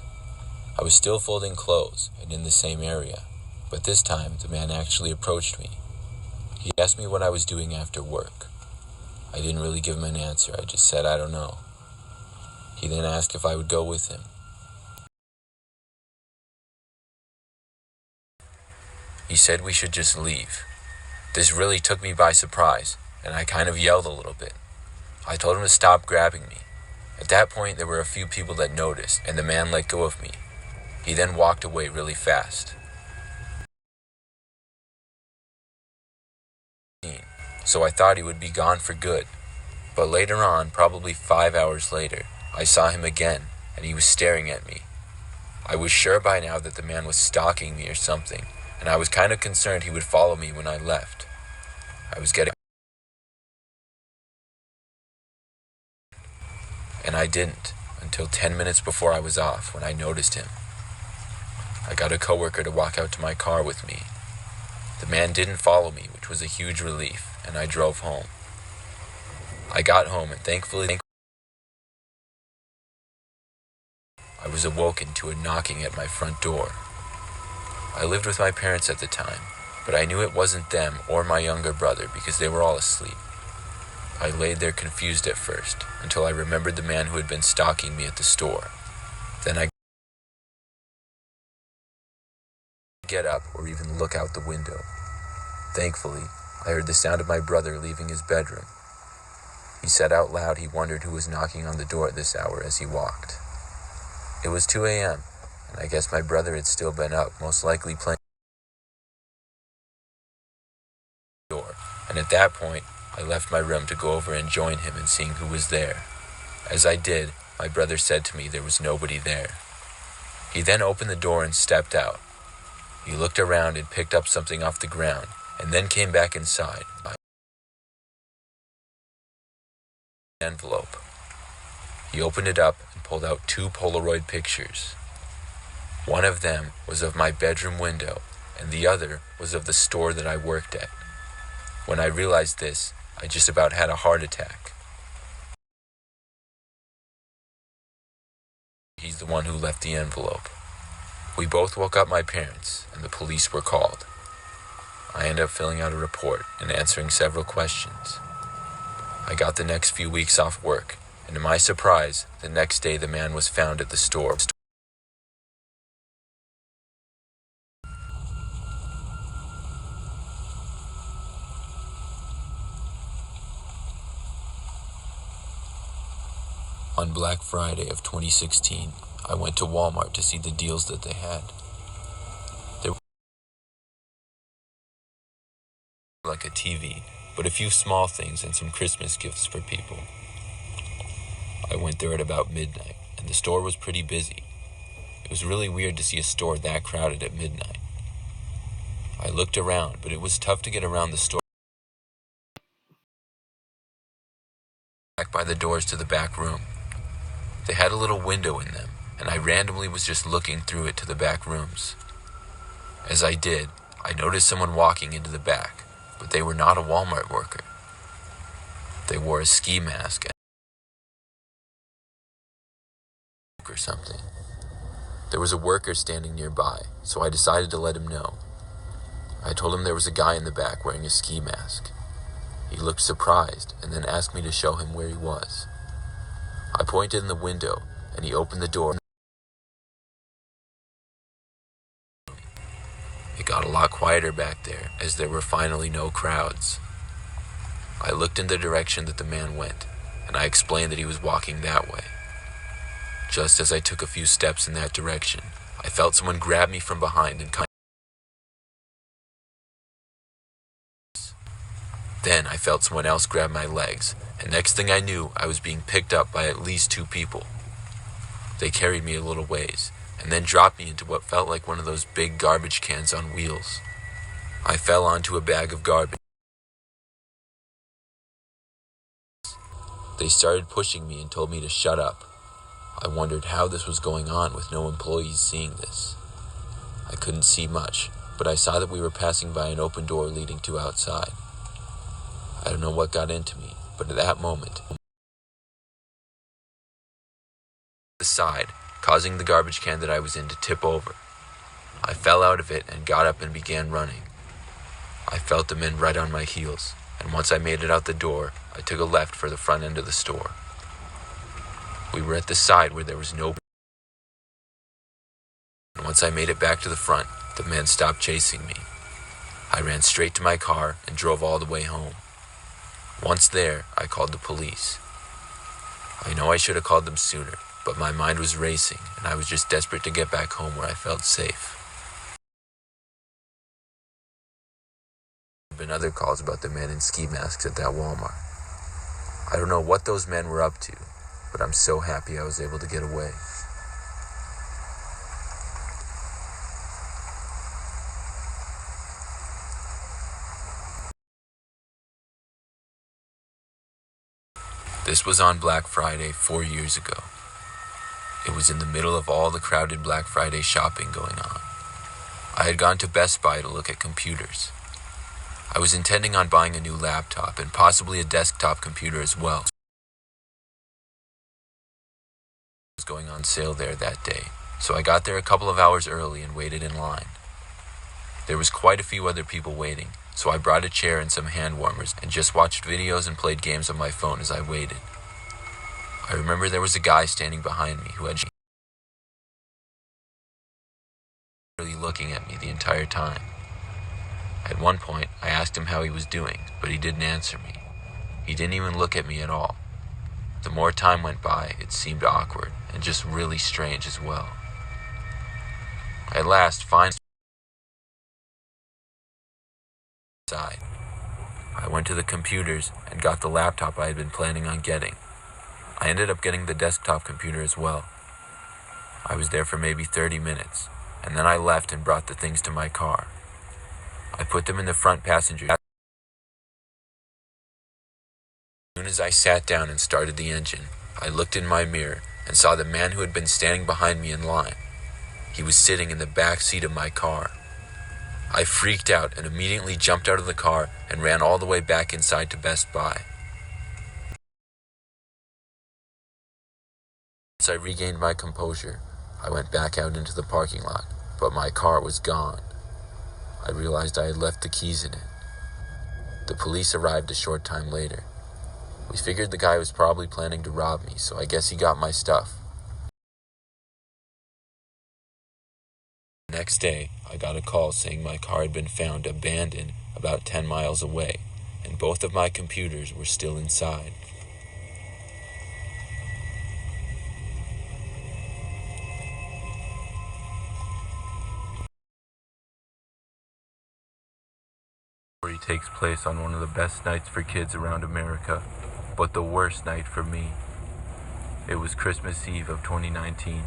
I was still folding clothes and in the same area, but this time the man actually approached me. He asked me what I was doing after work. I didn't really give him an answer, I just said I don't know. He then asked if I would go with him. He said we should just leave. This really took me by surprise, and I kind of yelled a little bit. I told him to stop grabbing me. At that point, there were a few people that noticed, and the man let go of me. He then walked away really fast. So I thought he would be gone for good. But later on, probably 5 hours later, I saw him again, and he was staring at me. I was sure by now that the man was stalking me or something, and I was kind of concerned he would follow me when I left. I was getting... And I didn't, until 10 minutes before I was off, when I noticed him. I got a coworker to walk out to my car with me. The man didn't follow me, which was a huge relief, and I drove home. I got home, and thankfully I was awoken to a knocking at my front door. I lived with my parents at the time, but I knew it wasn't them or my younger brother because they were all asleep. I laid there confused at first, until I remembered the man who had been stalking me at the store. Then I get up or even look out the window. Thankfully, I heard the sound of my brother leaving his bedroom. He said out loud he wondered who was knocking on the door at this hour as he walked. It was 2 a.m., and I guess my brother had still been up, most likely playing the door, and at that point, I left my room to go over and join him in seeing who was there. As I did, my brother said to me there was nobody there. He then opened the door and stepped out. He looked around and picked up something off the ground, and then came back inside. Envelope. He opened it up and pulled out 2 Polaroid pictures. One of them was of my bedroom window, and the other was of the store that I worked at. When I realized this, I just about had a heart attack. He's the one who left the envelope. We both woke up my parents, and the police were called. I ended up filling out a report and answering several questions. I got the next few weeks off work, and to my surprise, the next day the man was found at the store. On Black Friday of 2016, I went to Walmart to see the deals that they had. There were like a TV, but a few small things and some Christmas gifts for people. I went there at about midnight, and the store was pretty busy. It was really weird to see a store that crowded at midnight. I looked around, but it was tough to get around the store. Back by the doors to the back room. They had a little window in them, and I randomly was just looking through it to the back rooms. As I did, I noticed someone walking into the back, but they were not a Walmart worker. They wore a ski mask or something. There was a worker standing nearby, so I decided to let him know. I told him there was a guy in the back wearing a ski mask. He looked surprised and then asked me to show him where he was. I pointed in the window, and he opened the door. It got a lot quieter back there, as there were finally no crowds. I looked in the direction that the man went, and I explained that he was walking that way. Just as I took a few steps in that direction, I felt someone grab me from behind and Then I felt someone else grab my legs, and next thing I knew, I was being picked up by at least 2 people. They carried me a little ways, and then dropped me into what felt like one of those big garbage cans on wheels. I fell onto a bag of garbage. They started pushing me and told me to shut up. I wondered how this was going on with no employees seeing this. I couldn't see much, but I saw that we were passing by an open door leading to outside. I don't know what got into me, but at that moment, the side, causing the garbage can that I was in to tip over. I fell out of it and got up and began running. I felt the men right on my heels, and once I made it out the door, I took a left for the front end of the store. We were at the side where there was no. And once I made it back to the front, the men stopped chasing me. I ran straight to my car and drove all the way home. Once there, I called the police. I know I should have called them sooner, but my mind was racing, and I was just desperate to get back home where I felt safe. There have been other calls about the men in ski masks at that Walmart. I don't know what those men were up to, but I'm so happy I was able to get away. This was on Black Friday 4 years ago. It was in the middle of all the crowded Black Friday shopping going on. I had gone to Best Buy to look at computers. I was intending on buying a new laptop and possibly a desktop computer as well. It was going on sale there that day, so I got there a couple of hours early and waited in line. There was quite a few other people waiting, so I brought a chair and some hand warmers and just watched videos and played games on my phone as I waited. I remember there was a guy standing behind me who had really looking at me the entire time. At one point, I asked him how he was doing, but he didn't answer me. He didn't even look at me at all. The more time went by, it seemed awkward and just really strange as well. At last, finally, I went to the computers and got the laptop I had been planning on getting. I ended up getting the desktop computer as well. I was there for maybe 30 minutes, and then I left and brought the things to my car. I put them in the front passenger. As soon as I sat down and started the engine, I looked in my mirror and saw the man who had been standing behind me in line. He was sitting in the back seat of my car. I freaked out and immediately jumped out of the car and ran all the way back inside to Best Buy. Once I regained my composure, I went back out into the parking lot, but my car was gone. I realized I had left the keys in it. The police arrived a short time later. We figured the guy was probably planning to rob me, so I guess he got my stuff. The next day, I got a call saying my car had been found abandoned about 10 miles away, and both of my computers were still inside. The story takes place on one of the best nights for kids around America, but the worst night for me. It was Christmas Eve of 2019.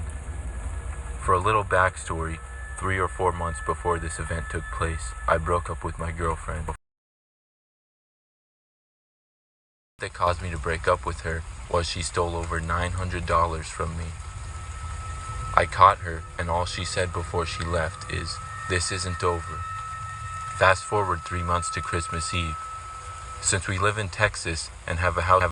For a little backstory, 3 or 4 months before this event took place, I broke up with my girlfriend. What that caused me to break up with her was she stole over $900 from me. I caught her, and all she said before she left is, "This isn't over." Fast forward 3 months to Christmas Eve. Since we live in Texas and have a house,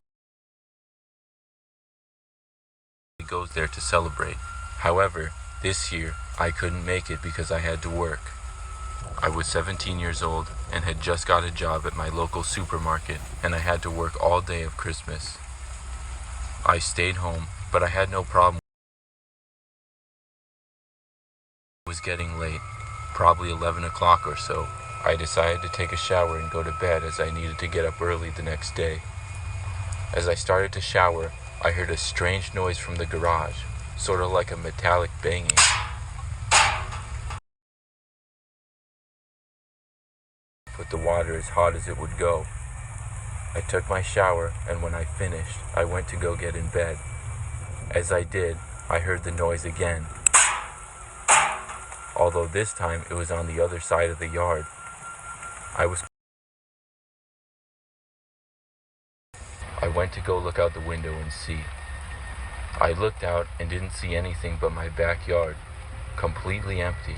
he goes there to celebrate. However, this year, I couldn't make it because I had to work. I was 17 years old and had just got a job at my local supermarket, and I had to work all day of Christmas. I stayed home, but I had no problem. It was getting late, probably 11 o'clock or so. I decided to take a shower and go to bed as I needed to get up early the next day. As I started to shower, I heard a strange noise from the garage, sort of like a metallic banging. Put the water as hot as it would go. I took my shower, and when I finished, I went to go get in bed. As I did, I heard the noise again. Although this time it was on the other side of the yard. I went to go look out the window and see. I looked out and didn't see anything but my backyard, completely empty.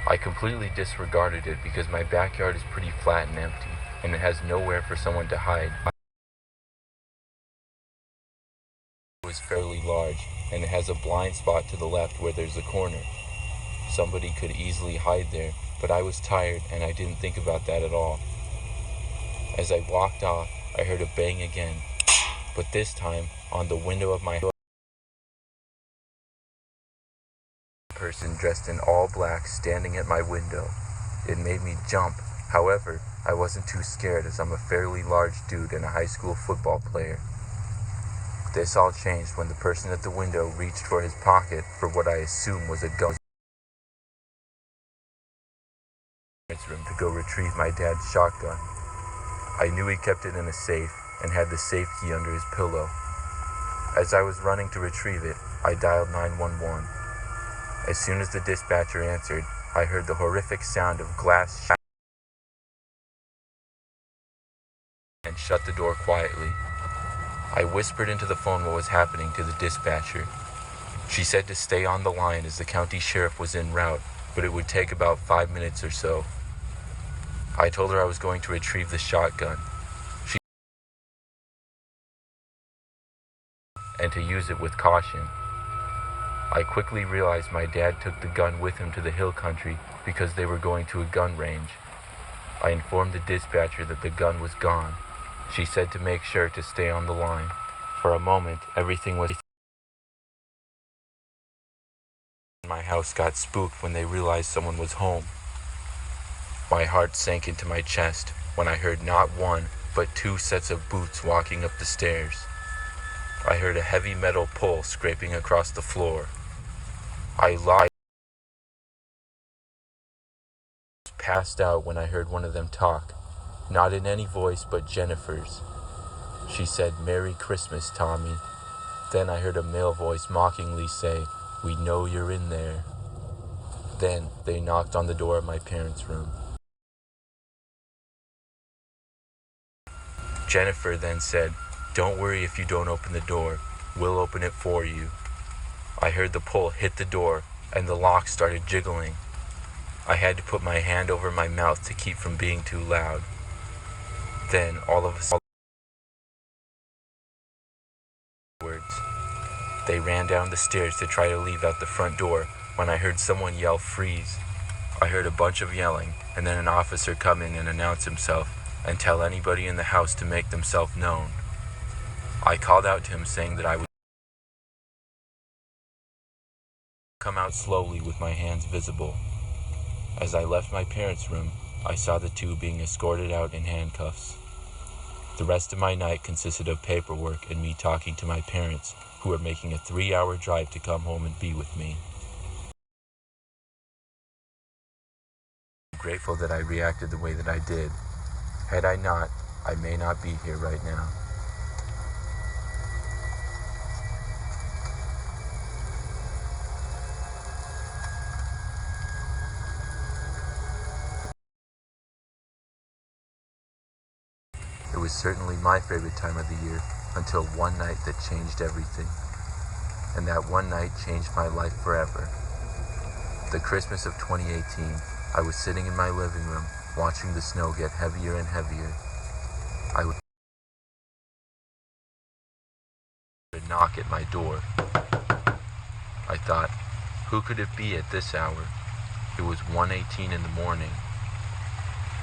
I completely disregarded it because my backyard is pretty flat and empty, and it has nowhere for someone to hide. It was fairly large, and it has a blind spot to the left where there's a corner. Somebody could easily hide there, but I was tired and I didn't think about that at all. As I walked off, I heard a bang again, but this time on the window of my person dressed in all black standing at my window. It made me jump. However, I wasn't too scared as I'm a fairly large dude and a high school football player. This all changed when the person at the window reached for his pocket for what I assume was a gun. Room to go retrieve my dad's shotgun. I knew he kept it in a safe and had the safe key under his pillow. As I was running to retrieve it, I dialed 911. As soon as the dispatcher answered, I heard the horrific sound of glass shattering and shut the door quietly. I whispered into the phone what was happening to the dispatcher. She said to stay on the line as the county sheriff was en route, but it would take about 5 minutes or so. I told her I was going to retrieve the shotgun. And to use it with caution. I quickly realized my dad took the gun with him to the hill country because they were going to a gun range. I informed the dispatcher that the gun was gone. She said to make sure to stay on the line. For a moment, everything was... My house got spooked when they realized someone was home. My heart sank into my chest when I heard not one, but 2 sets of boots walking up the stairs. I heard a heavy metal pole scraping across the floor. I lied. Passed out when I heard one of them talk, not in any voice but Jennifer's. She said, "Merry Christmas, Tommy." Then I heard a male voice mockingly say, "We know you're in there." Then they knocked on the door of my parents' room. Jennifer then said, "Don't worry if you don't open the door. We'll open it for you." I heard the pole hit the door and the lock started jiggling. I had to put my hand over my mouth to keep from being too loud. Then all of a sudden, they ran down the stairs to try to leave out the front door when I heard someone yell, "Freeze." I heard a bunch of yelling and then an officer come in and announce himself and tell anybody in the house to make themselves known. I called out to him saying that I would come out slowly with my hands visible. As I left my parents' room, I saw the 2 being escorted out in handcuffs. The rest of my night consisted of paperwork and me talking to my parents, who were making a 3-hour drive to come home and be with me. I'm grateful that I reacted the way that I did. Had I not, I may not be here right now. It was certainly my favorite time of the year until one night that changed everything. And that one night changed my life forever. The Christmas of 2018, I was sitting in my living room watching the snow get heavier and heavier. I would knock at my door. I thought, who could it be at this hour? It was 1:18 in the morning.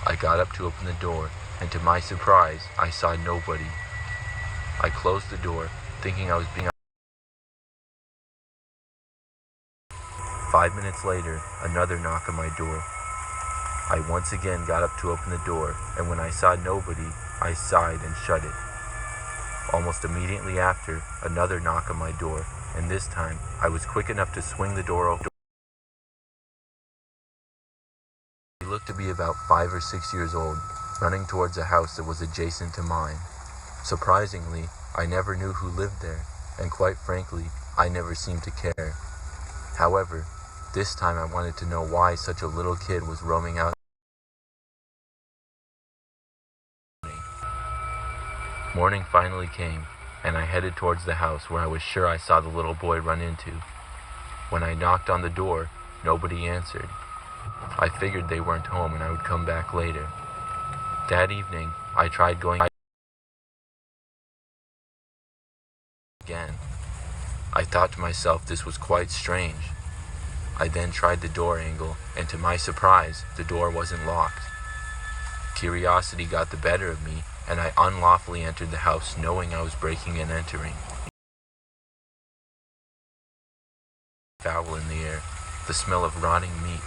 I got up to open the door, and to my surprise, I saw nobody. I closed the door, thinking I was being... 5 minutes later, another knock on my door. I once again got up to open the door, and when I saw nobody, I sighed and shut it. Almost immediately after, another knock on my door, and this time I was quick enough to swing the door open. He looked to be about 5 or 6 years old, running towards a house that was adjacent to mine. Surprisingly, I never knew who lived there, and quite frankly, I never seemed to care. However, this time I wanted to know why such a little kid was roaming out. Morning finally came, and I headed towards the house where I was sure I saw the little boy run into. When I knocked on the door, nobody answered. I figured they weren't home and I would come back later. That evening, I tried going again. I thought to myself this was quite strange. I then tried the door angle, and to my surprise, the door wasn't locked. Curiosity got the better of me, and I unlawfully entered the house knowing I was breaking and entering. Foul in the air, the smell of rotting meat.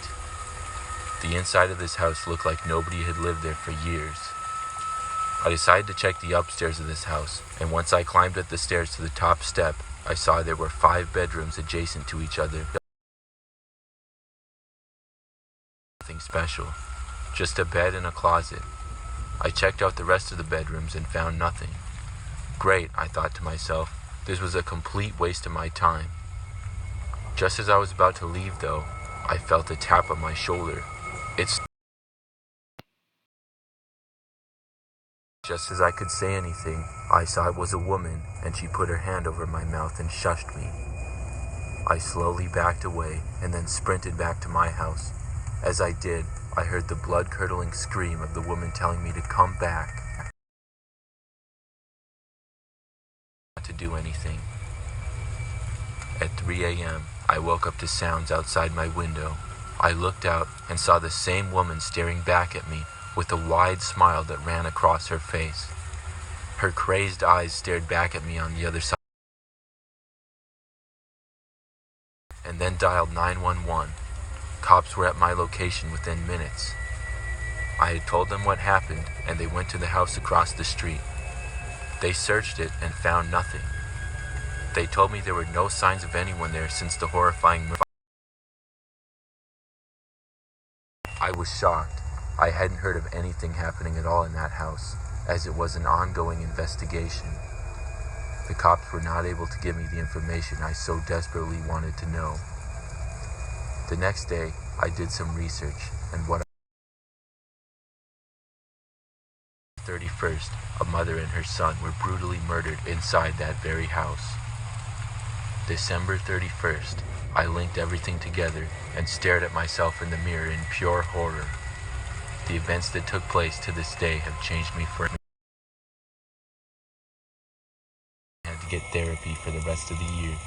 The inside of this house looked like nobody had lived there for years. I decided to check the upstairs of this house, and once I climbed up the stairs to the top step, I saw there were 5 bedrooms adjacent to each other. Nothing special, just a bed and a closet. I checked out the rest of the bedrooms and found nothing. Great, I thought to myself, this was a complete waste of my time. Just as I was about to leave though, I felt a tap on my shoulder. Just as I could say anything, I saw it was a woman, and she put her hand over my mouth and shushed me. I slowly backed away and then sprinted back to my house. As I did, I heard the blood-curdling scream of the woman telling me to come back. Not to do anything. At 3 a.m., I woke up to sounds outside my window. I looked out and saw the same woman staring back at me with a wide smile that ran across her face. Her crazed eyes stared back at me on the other side, and then dialed 911. Cops were at my location within minutes. I had told them what happened, and they went to the house across the street. They searched it and found nothing. They told me there were no signs of anyone there since the horrifying murder. I was shocked. I hadn't heard of anything happening at all in that house, as it was an ongoing investigation. The cops were not able to give me the information I so desperately wanted to know. The next day, I did some research, and what 31st, a mother and her son were brutally murdered inside that very house. December 31st, I linked everything together and stared at myself in the mirror in pure horror. The events that took place to this day have changed me forever. I had to get therapy for the rest of the year.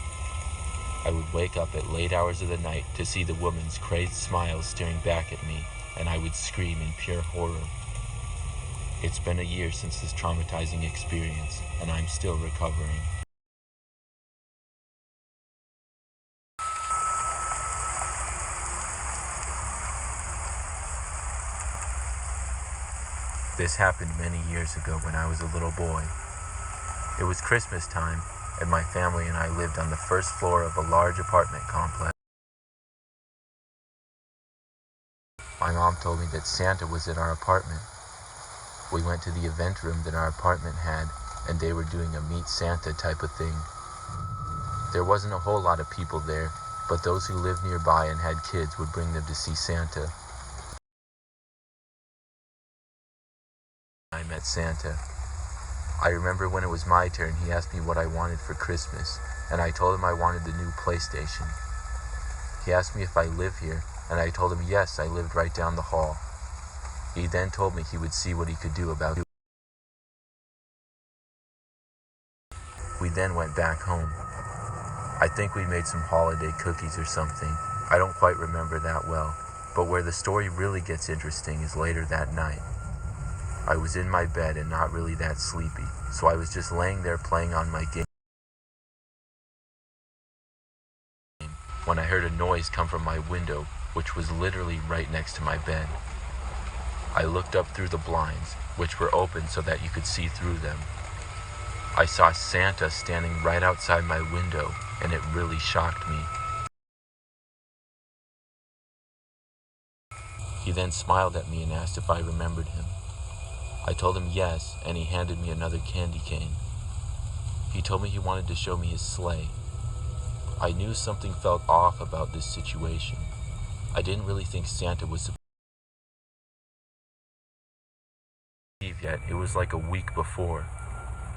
I would wake up at late hours of the night to see the woman's crazed smile staring back at me, and I would scream in pure horror. It's been a year since this traumatizing experience, and I'm still recovering. This happened many years ago when I was a little boy. It was Christmas time, and my family and I lived on the first floor of a large apartment complex. My mom told me that Santa was at our apartment. We went to the event room that our apartment had, and they were doing a Meet Santa type of thing. There wasn't a whole lot of people there, but those who lived nearby and had kids would bring them to see Santa. I met Santa. I remember when it was my turn, he asked me what I wanted for Christmas, and I told him I wanted the new PlayStation. He asked me if I live here, and I told him yes, I lived right down the hall. He then told me he would see what he could do about it. We then went back home. I think we made some holiday cookies or something. I don't quite remember that well, but where the story really gets interesting is later that night. I was in my bed and not really that sleepy, so I was just laying there playing on my game when I heard a noise come from my window, which was literally right next to my bed. I looked up through the blinds, which were open so that you could see through them. I saw Santa standing right outside my window, and it really shocked me. He then smiled at me and asked if I remembered him. I told him yes, and he handed me another candy cane. He told me he wanted to show me his sleigh. I knew something felt off about this situation. I didn't really think Santa was supposed to leave yet. It was like a week before.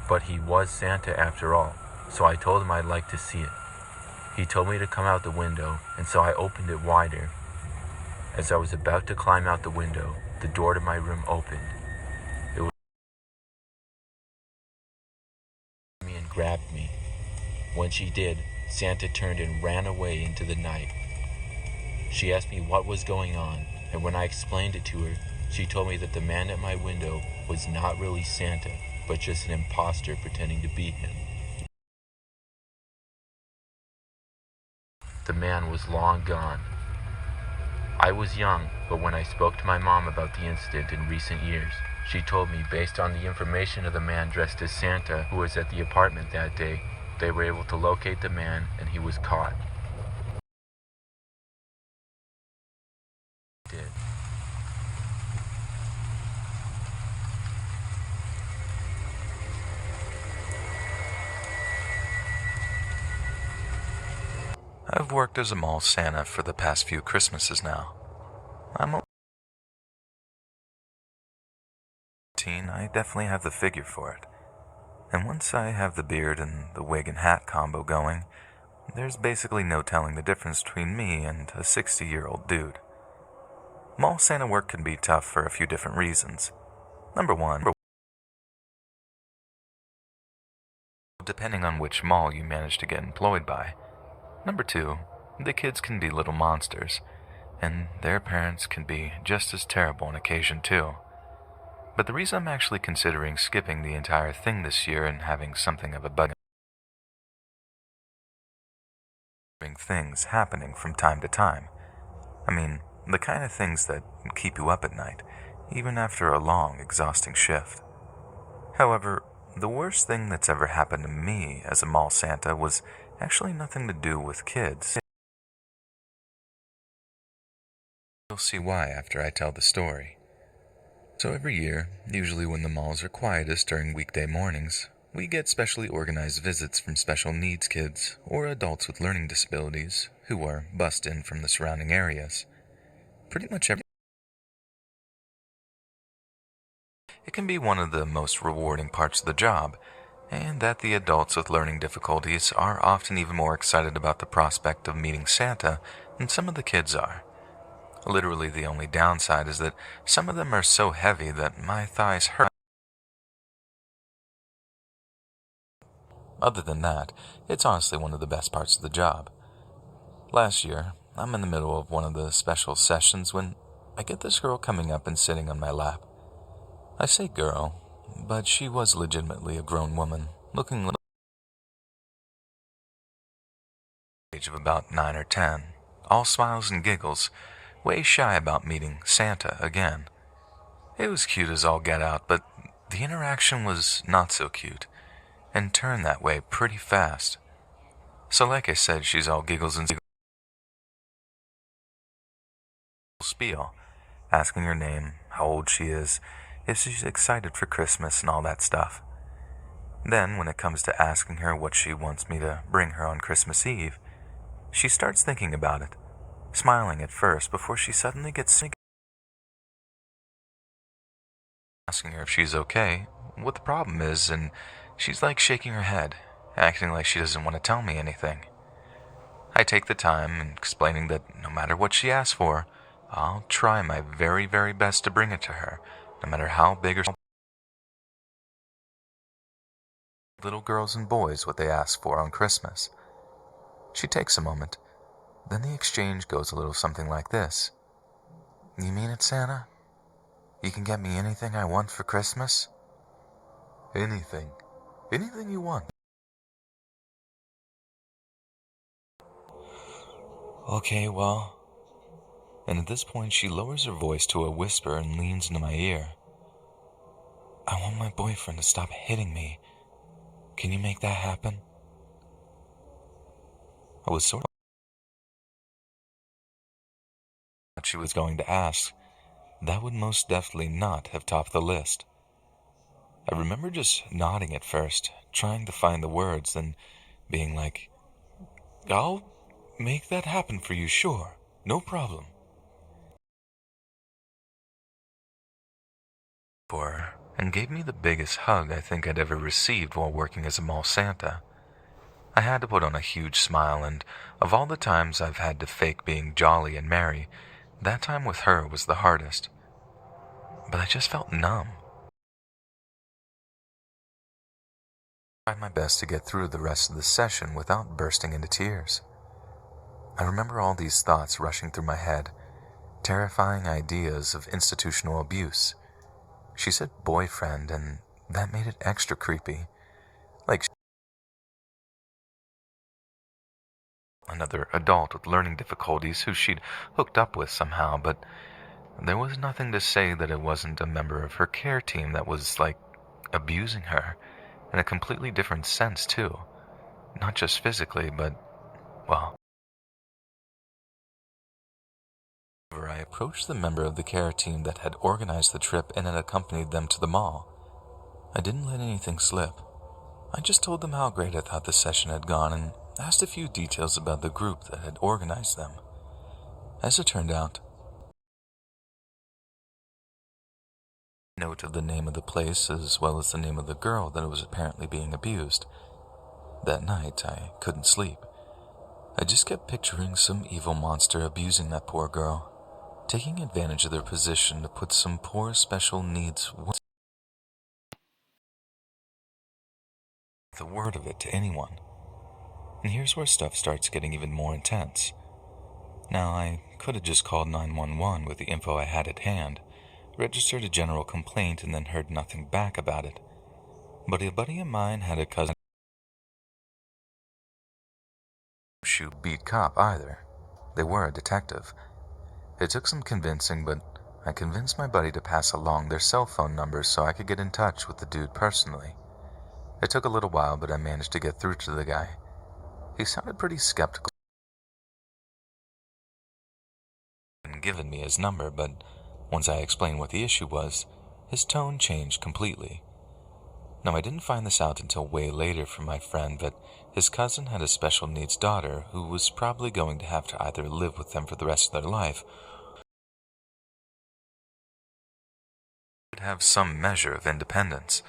But he was Santa after all, so I told him I'd like to see it. He told me to come out the window, and so I opened it wider. As I was about to climb out the window, the door to my room opened. It was me and grabbed me. When she did, Santa turned and ran away into the night. She asked me what was going on, and when I explained it to her, she told me that the man at my window was not really Santa, but just an imposter pretending to be him. The man was long gone. I was young, but when I spoke to my mom about the incident in recent years, she told me based on the information of the man dressed as Santa who was at the apartment that day, they were able to locate the man and he was caught. Did. I've worked as a mall Santa for the past few Christmases now. I'm a teen, I definitely have the figure for it. And once I have the beard and the wig and hat combo going, there's basically no telling the difference between me and a 60-year-old dude. Mall Santa work can be tough for a few different reasons. Number one, depending on which mall you manage to get employed by. Number two, the kids can be little monsters, and their parents can be just as terrible on occasion too. But the reason I'm actually considering skipping the entire thing this year and having something of a bug things happening from time to time. I mean, the kind of things that keep you up at night, even after a long, exhausting shift. However, the worst thing that's ever happened to me as a mall Santa was actually nothing to do with kids. You'll see why after I tell the story. So every year, usually when the malls are quietest during weekday mornings, we get specially organized visits from special needs kids or adults with learning disabilities who are bussed in from the surrounding areas. Pretty much every It can be one of the most rewarding parts of the job, and that the adults with learning difficulties are often even more excited about the prospect of meeting Santa than some of the kids are. Literally, the only downside is that some of them are so heavy that my thighs hurt. Other than that, it's honestly one of the best parts of the job. Last year, I'm in the middle of one of the special sessions when I get this girl coming up and sitting on my lap. I say girl, but she was legitimately a grown woman, looking like the age of about 9 or 10, all smiles and giggles, way shy about meeting Santa again. It was cute as all get out, but the interaction was not so cute, and turned that way pretty fast. So like I said, she's all giggles and spiel, asking her name, how old she is, if she's excited for Christmas and all that stuff. Then, when it comes to asking her what she wants me to bring her on Christmas Eve, she starts thinking about it, smiling at first before she suddenly gets sick. Asking her if she's okay, what the problem is, and she's like shaking her head, acting like she doesn't want to tell me anything. I take the time and explaining that no matter what she asks for, I'll try my very, very best to bring it to her, no matter how big or small. Little girls and boys what they ask for on Christmas. She takes a moment. Then the exchange goes a little something like this. You mean it, Santa? You can get me anything I want for Christmas? Anything. Anything you want. Okay, well. And at this point, she lowers her voice to a whisper and leans into my ear. I want my boyfriend to stop hitting me. Can you make that happen? I was sort of what she was going to ask. That would most definitely not have topped the list. I remember just nodding at first, trying to find the words, then being like, "I'll make that happen for you, sure. No problem." And gave me the biggest hug I think I'd ever received while working as a mall Santa. I had to put on a huge smile, and of all the times I've had to fake being jolly and merry, that time with her was the hardest. But I just felt numb. I tried my best to get through the rest of the session without bursting into tears. I remember all these thoughts rushing through my head, terrifying ideas of institutional abuse. She said boyfriend, and that made it extra creepy. Like another adult with learning difficulties who she'd hooked up with somehow, but there was nothing to say that it wasn't a member of her care team that was, like, abusing her, in a completely different sense, too. Not just physically, but, well. I approached the member of the care team that had organized the trip and had accompanied them to the mall. I didn't let anything slip. I just told them how great I thought the session had gone and asked a few details about the group that had organized them. As it turned out, note of the name of the place as well as the name of the girl that was apparently being abused. That night, I couldn't sleep. I just kept picturing some evil monster abusing that poor girl, taking advantage of their position to put some poor special needs the word of it to anyone. And here's where stuff starts getting even more intense. Now, I could have just called 911 with the info I had at hand, registered a general complaint, and then heard nothing back about it. But a buddy of mine had a cousin who beat cop either. They were a detective. It took some convincing, but I convinced my buddy to pass along their cell phone numbers so I could get in touch with the dude personally. It took a little while, but I managed to get through to the guy. He sounded pretty skeptical and given me his number, but once I explained what the issue was, his tone changed completely. Now, I didn't find this out until way later from my friend, but his cousin had a special needs daughter who was probably going to have to either live with them for the rest of their life or have some measure of independence.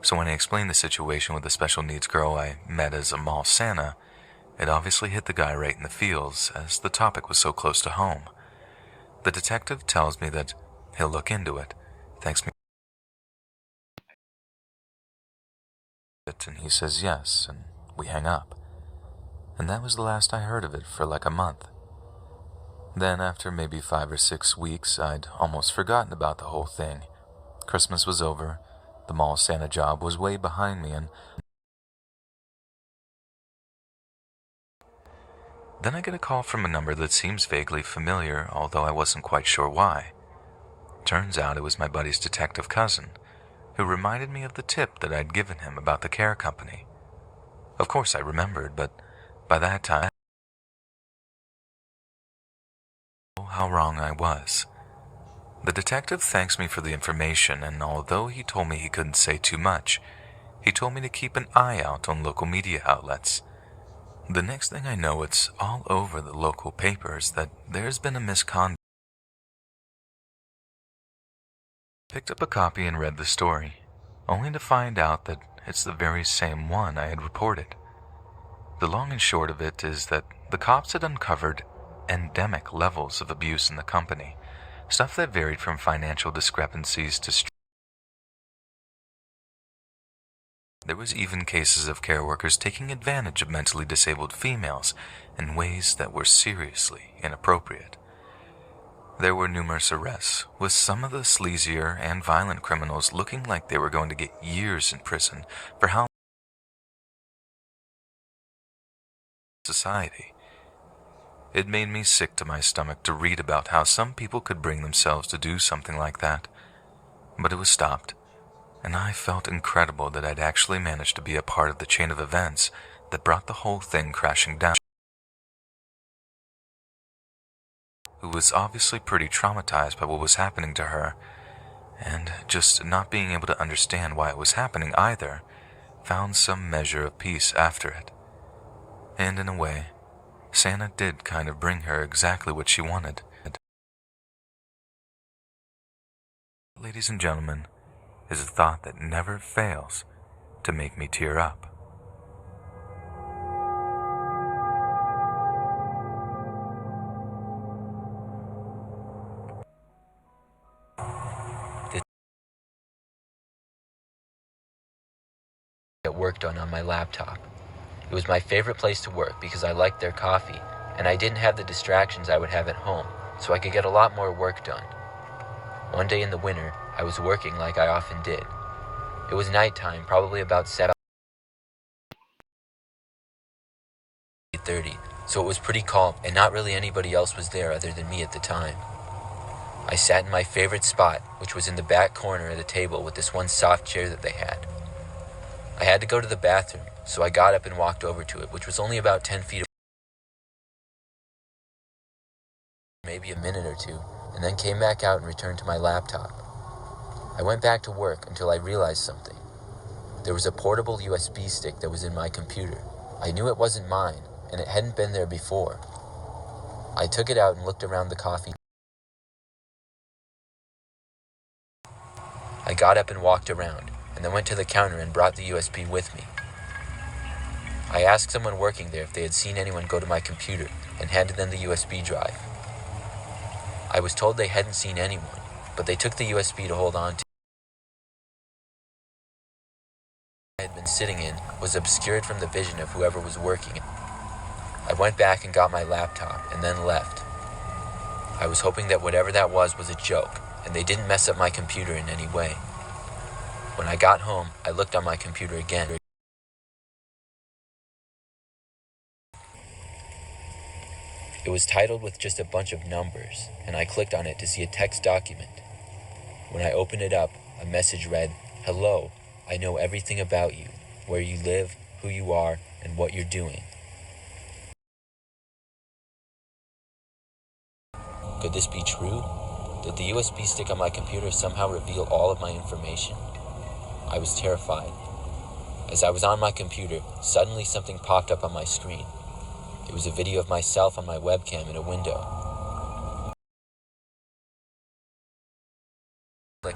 So when I explained the situation with the special needs girl I met as a mall Santa, it obviously hit the guy right in the feels, as the topic was so close to home. The detective tells me that he'll look into it, thanks me, and he says yes, and we hang up. And that was the last I heard of it for like a month. Then after maybe 5 or 6 weeks, I'd almost forgotten about the whole thing. Christmas was over. The mall Santa job was way behind me, and then I get a call from a number that seems vaguely familiar, although I wasn't quite sure why. Turns out it was my buddy's detective cousin, who reminded me of the tip that I'd given him about the care company. Of course I remembered, but by that time, how wrong I was. The detective thanks me for the information, and although he told me he couldn't say too much, he told me to keep an eye out on local media outlets. The next thing I know, it's all over the local papers that there's been a misconduct. Picked up a copy and read the story, only to find out that it's the very same one I had reported. The long and short of it is that the cops had uncovered endemic levels of abuse in the company. Stuff that varied from financial discrepancies to there was even cases of care workers taking advantage of mentally disabled females in ways that were seriously inappropriate. There were numerous arrests, with some of the sleazier and violent criminals looking like they were going to get years in prison for how society. It made me sick to my stomach to read about how some people could bring themselves to do something like that. But it was stopped, and I felt incredible that I'd actually managed to be a part of the chain of events that brought the whole thing crashing down. who was obviously pretty traumatized by what was happening to her, and just not being able to understand why it was happening either, found some measure of peace after it. And in a way, Santa did kind of bring her exactly what she wanted. Ladies and gentlemen, is a thought that never fails to make me tear up. Get work done on my laptop. It was my favorite place to work because I liked their coffee, and I didn't have the distractions I would have at home, so I could get a lot more work done. One day in the winter, I was working like I often did. It was nighttime, probably about 7:30, so it was pretty calm, and not really anybody else was there other than me at the time. I sat in my favorite spot, which was in the back corner of the table with this one soft chair that they had. I had to go to the bathroom, so I got up and walked over to it, which was only about 10 feet away, maybe a minute or two, and then came back out and returned to my laptop. I went back to work until I realized something. There was a portable USB stick that was in my computer. I knew it wasn't mine, and it hadn't been there before. I took it out and looked around the coffee. I got up and walked around, and then went to the counter and brought the USB with me. I asked someone working there if they had seen anyone go to my computer and handed them the USB drive. I was told they hadn't seen anyone, but they took the USB to hold on to. I had been sitting in was obscured from the vision of whoever was working it. I went back and got my laptop and then left. I was hoping that whatever that was a joke, and they didn't mess up my computer in any way. When I got home, I looked on my computer again. It was titled with just a bunch of numbers, and I clicked on it to see a text document. When I opened it up, a message read, "Hello, I know everything about you, where you live, who you are, and what you're doing." Could this be true? Did the USB stick on my computer somehow reveal all of my information? I was terrified. As I was on my computer, suddenly something popped up on my screen. It was a video of myself on my webcam in a window.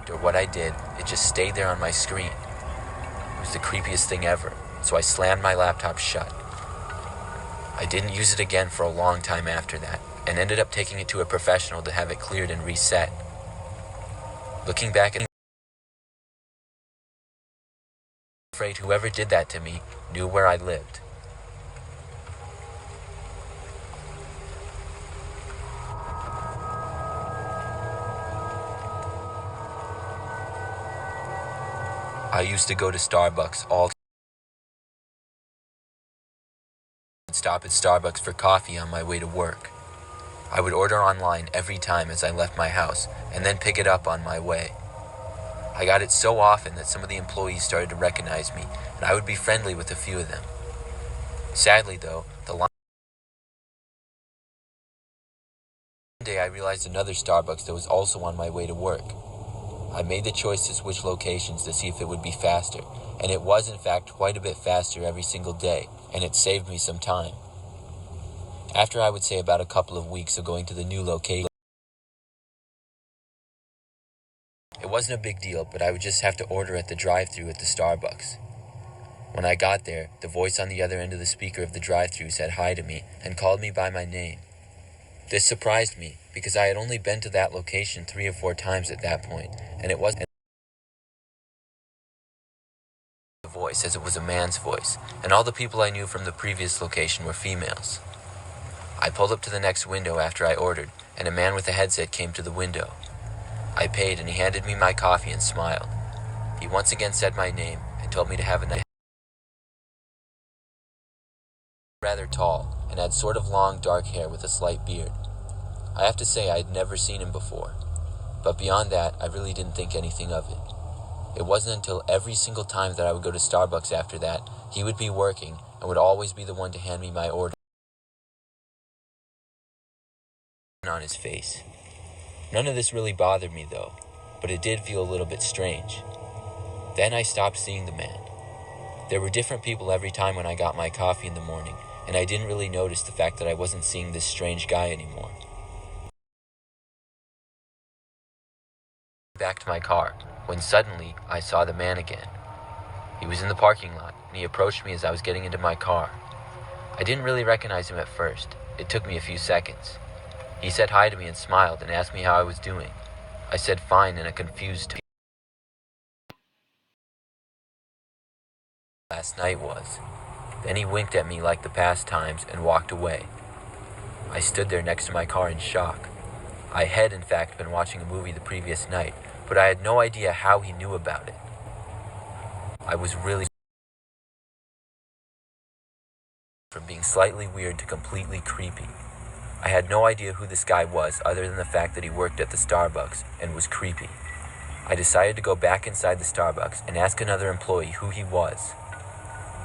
Or what I did, it just stayed there on my screen. It was the creepiest thing ever, so I slammed my laptop shut. I didn't use it again for a long time after that, and ended up taking it to a professional to have it cleared and reset. Looking back at it, I'm afraid whoever did that to me knew where I lived. I used to go to Starbucks all and stop at Starbucks for coffee on my way to work. I would order online every time as I left my house and then pick it up on my way. I got it so often that some of the employees started to recognize me, and I would be friendly with a few of them. Sadly though, one day I realized another Starbucks that was also on my way to work. I made the choice to switch locations to see if it would be faster, and it was in fact quite a bit faster every single day, and it saved me some time. After I would say about a couple of weeks of going to the new location, it wasn't a big deal, but I would just have to order at the drive-thru at the Starbucks. When I got there, the voice on the other end of the speaker of the drive-thru said hi to me and called me by my name. This surprised me, because I had only been to that location 3 or 4 times at that point, and it wasn't a voice as it was a man's voice, and all the people I knew from the previous location were females. I pulled up to the next window after I ordered, and a man with a headset came to the window. I paid, and he handed me my coffee and smiled. He once again said my name and told me to have a nice. Rather tall, and had sort of long dark hair with a slight beard. I have to say I had never seen him before, but beyond that, I really didn't think anything of it. It wasn't until every single time that I would go to Starbucks after that, he would be working and would always be the one to hand me my order. on his face. None of this really bothered me though, but it did feel a little bit strange. Then I stopped seeing the man. There were different people every time when I got my coffee in the morning, and I didn't really notice the fact that I wasn't seeing this strange guy anymore. Back to my car, when suddenly I saw the man again. He was in the parking lot, and he approached me as I was getting into my car. I didn't really recognize him at first. It took me a few seconds. He said hi to me and smiled and asked me how I was doing. I said fine in a confused tone. Last night was. Then he winked at me like the past times and walked away. I stood there next to my car in shock. I had in fact been watching a movie the previous night, but I had no idea how he knew about it. I was really from being slightly weird to completely creepy. I had no idea who this guy was other than the fact that he worked at the Starbucks and was creepy. I decided to go back inside the Starbucks and ask another employee who he was.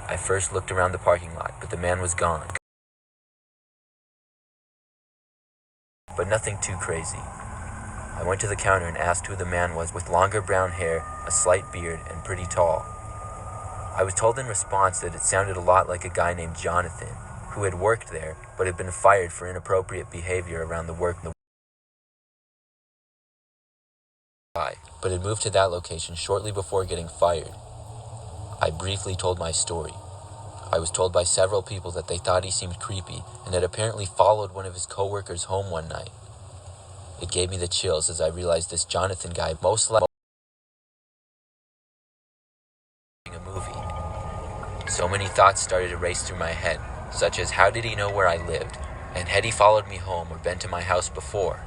I first looked around the parking lot, but the man was gone. But nothing too crazy. I went to the counter and asked who the man was with longer brown hair, a slight beard, and pretty tall. I was told in response that it sounded a lot like a guy named Jonathan, who had worked there but had been fired for inappropriate behavior around the work. But had moved to that location shortly before getting fired. I briefly told my story. I was told by several people that they thought he seemed creepy and had apparently followed one of his coworkers home one night. It gave me the chills as I realized this Jonathan guy most likely a movie. So many thoughts started to race through my head, such as how did he know where I lived, and had he followed me home or been to my house before?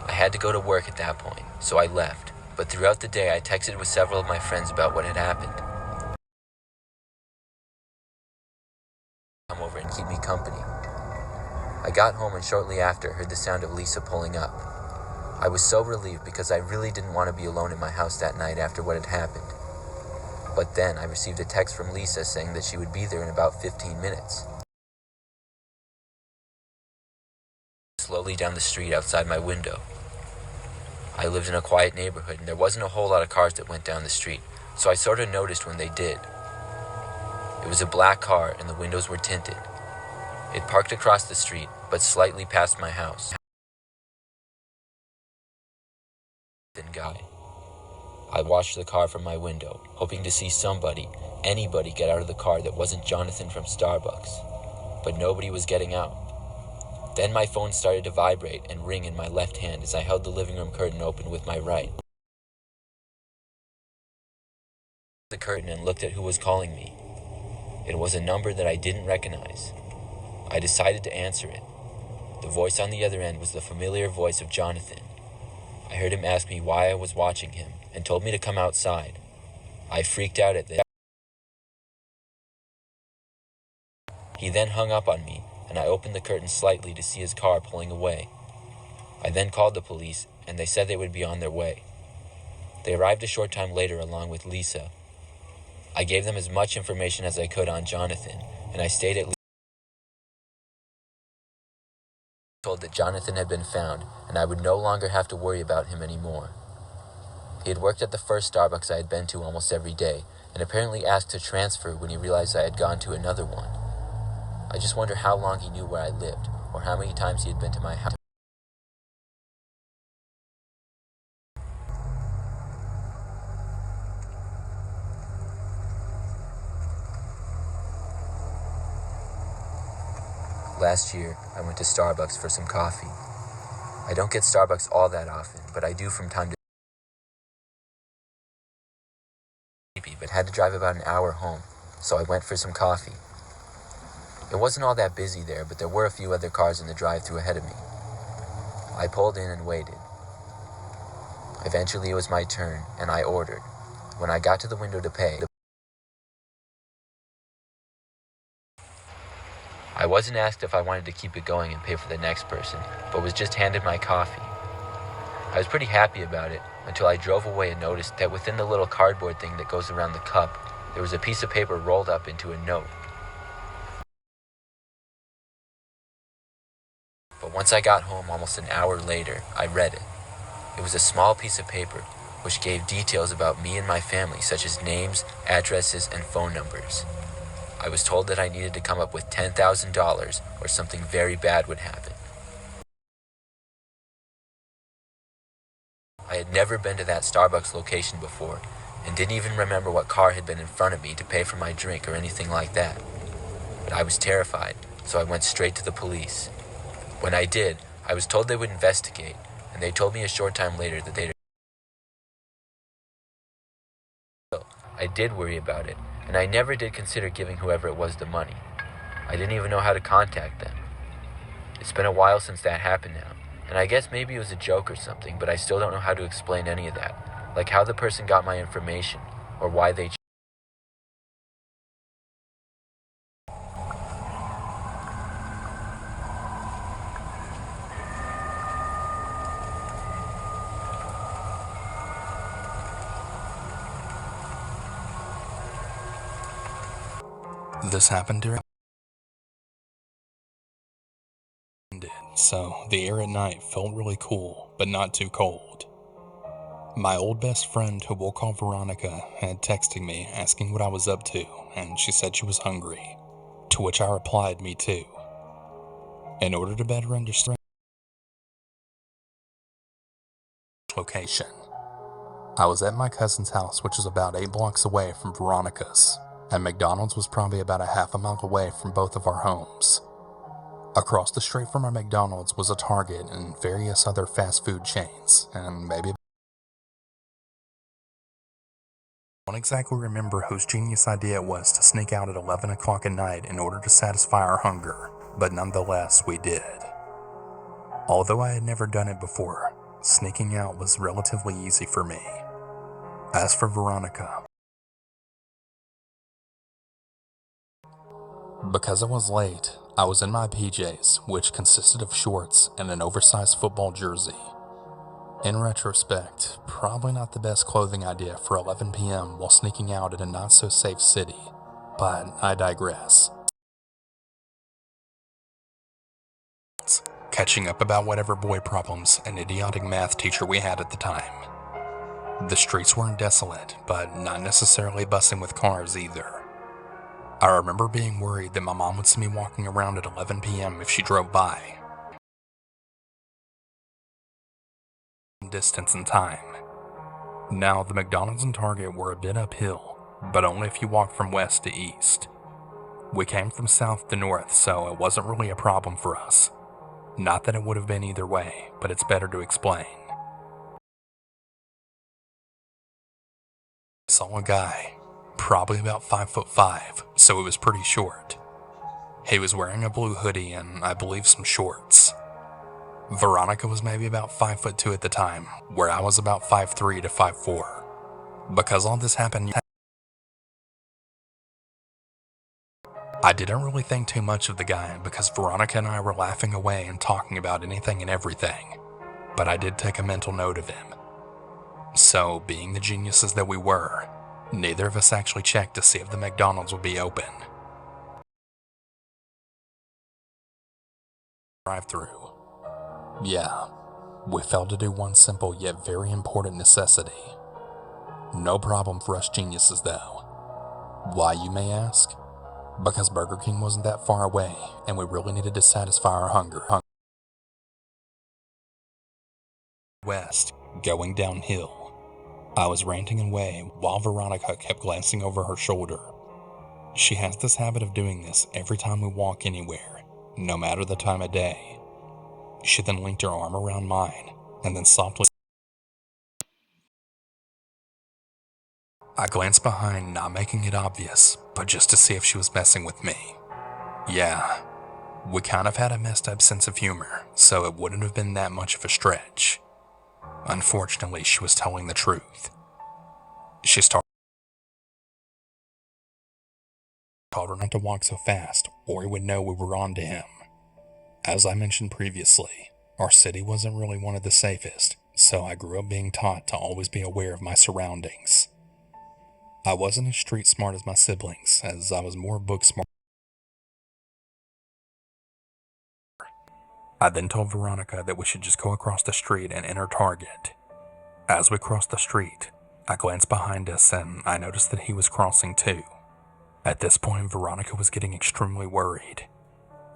I had to go to work at that point, so I left, but throughout the day I texted with several of my friends about what had happened. Come over and keep me company. I got home and shortly after heard the sound of Lisa pulling up. I was so relieved because I really didn't want to be alone in my house that night after what had happened. But then I received a text from Lisa saying that she would be there in about 15 minutes. Slowly down the street outside my window. I lived in a quiet neighborhood and there wasn't a whole lot of cars that went down the street, so I sort of noticed when they did. It was a black car and the windows were tinted. It parked across the street, but slightly past my house. Guy. I watched the car from my window, hoping to see anybody get out of the car that wasn't Jonathan from Starbucks. But nobody was getting out. Then my phone started to vibrate and ring in my left hand as I held the living room curtain open with my right. The curtain and looked at who was calling me. It was a number that I didn't recognize. I decided to answer it. The voice on the other end was the familiar voice of Jonathan. I heard him ask me why I was watching him and told me to come outside. I freaked out at this. He then hung up on me, and I opened the curtain slightly to see his car pulling away. I then called the police, and they said they would be on their way. They arrived a short time later along with Lisa. I gave them as much information as I could on Jonathan, and I stayed at least told that Jonathan had been found, and I would no longer have to worry about him anymore. He had worked at the first Starbucks I had been to almost every day, and apparently asked to transfer when he realized I had gone to another one. I just wonder how long he knew where I lived, or how many times he had been to my house. Last year, I went to Starbucks for some coffee. I don't get Starbucks all that often, but I do from time to time. But had to drive about an hour home, so I went for some coffee. It wasn't all that busy there, but there were a few other cars in the drive-thru ahead of me. I pulled in and waited. Eventually it was my turn, and I ordered. When I got to the window to pay, I wasn't asked if I wanted to keep it going and pay for the next person, but was just handed my coffee. I was pretty happy about it until I drove away and noticed that within the little cardboard thing that goes around the cup, there was a piece of paper rolled up into a note. But Once I got home almost an hour later, I read it. It was a small piece of paper which gave details about me and my family, such as names, addresses, and phone numbers. I was told that I needed to come up with $10,000 or something very bad would happen. I had never been to that Starbucks location before and didn't even remember what car had been in front of me to pay for my drink or anything like that. But I was terrified, so I went straight to the police. When I did, I was told they would investigate, and they told me a short time later that they'd... I did worry about it, and I never did consider giving whoever it was the money. I didn't even know how to contact them. It's been a while since that happened now, and I guess maybe it was a joke or something, but I still don't know how to explain any of that. Like how the person got my information, or why they... This happened during... So the air at night felt really cool, but not too cold. My old best friend, who we'll call Veronica, had texted me asking what I was up to, and she said she was hungry, to which I replied, me too. In order to better understand location, I was at my cousin's house, which is about 8 blocks away from Veronica's, and McDonald's was probably about a half a mile away from both of our homes. Across the street from our McDonald's was a Target and various other fast food chains, and maybe... I don't exactly remember whose genius idea it was to sneak out at 11 o'clock at night in order to satisfy our hunger, but nonetheless we did. Although I had never done it before, sneaking out was relatively easy for me. As for Veronica, because I was late, I was in my PJs, which consisted of shorts and an oversized football jersey. In retrospect, probably not the best clothing idea for 11 p.m. while sneaking out in a not-so-safe city, but I digress. Catching up about whatever boy problems an idiotic math teacher we had at the time. The streets weren't desolate, but not necessarily bustling with cars either. I remember being worried that my mom would see me walking around at 11 p.m. if she drove by. Distance and time. Now, the McDonald's and Target were a bit uphill, but only if you walked from west to east. We came from south to north, so it wasn't really a problem for us. Not that it would have been either way, but it's better to explain. I saw a guy, probably about 5'5", so he was pretty short. He was wearing a blue hoodie and I believe some shorts. Veronica was maybe about 5'2" at the time, where I was about 5'3" to 5'4". Because all this happened, I didn't really think too much of the guy because Veronica and I were laughing away and talking about anything and everything, but I did take a mental note of him. So, being the geniuses that we were, neither of us actually checked to see if the McDonald's would be open. Drive-through. Yeah, we failed to do one simple yet very important necessity. No problem for us geniuses though. Why, you may ask? Because Burger King wasn't that far away, and we really needed to satisfy our hunger. West, going downhill. I was ranting away while Veronica kept glancing over her shoulder. She has this habit of doing this every time we walk anywhere, no matter the time of day. She then linked her arm around mine, and then softly... I glanced behind, not making it obvious, but just to see if she was messing with me. Yeah, we kind of had a messed up sense of humor, so it wouldn't have been that much of a stretch. Unfortunately, she was telling the truth. She told her not to walk so fast, or he would know we were on to him. As I mentioned previously, our city wasn't really one of the safest, so I grew up being taught to always be aware of my surroundings. I wasn't as street smart as my siblings, as I was more book smart. I then told Veronica that we should just go across the street and enter Target. As we crossed the street, I glanced behind us and I noticed that he was crossing too. At this point, Veronica was getting extremely worried.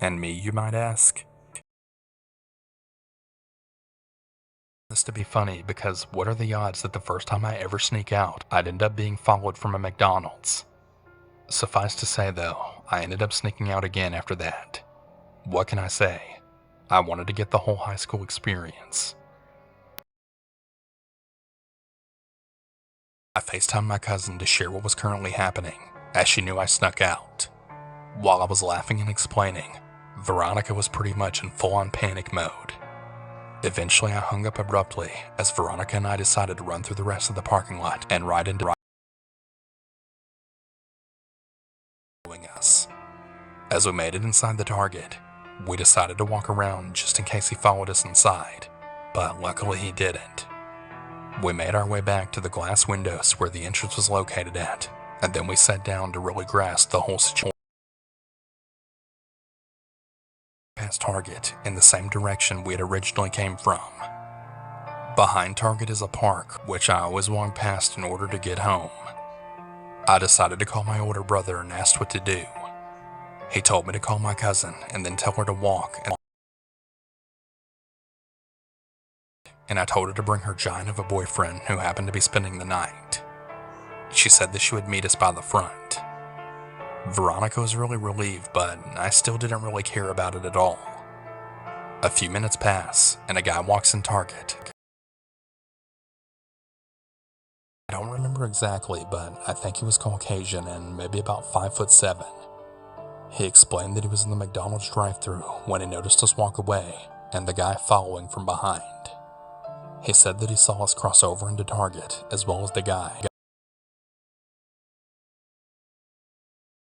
And me, you might ask? This to be funny because what are the odds that the first time I ever sneak out, I'd end up being followed from a McDonald's? Suffice to say though, I ended up sneaking out again after that. What can I say? I wanted to get the whole high school experience. I FaceTimed my cousin to share what was currently happening, as she knew I snuck out. While I was laughing and explaining, Veronica was pretty much in full-on panic mode. Eventually I hung up abruptly as Veronica and I decided to run through the rest of the parking lot and ride into us. As we made it inside the Target, we decided to walk around just in case he followed us inside, but luckily he didn't. We made our way back to the glass windows where the entrance was located at, and then we sat down to really grasp the whole situation. Past Target in the same direction we had originally came from. Behind Target is a park, which I always walk past in order to get home. I decided to call my older brother and asked what to do. He told me to call my cousin and then tell her to walk, and I told her to bring her giant of a boyfriend who happened to be spending the night. She said that she would meet us by the front. Veronica was really relieved, but I still didn't really care about it at all. A few minutes pass, and a guy walks in Target. I don't remember exactly, but I think he was Caucasian and maybe about 5'7". He explained that he was in the McDonald's drive-thru when he noticed us walk away, and the guy following from behind. He said that he saw us cross over into Target, as well as the guy.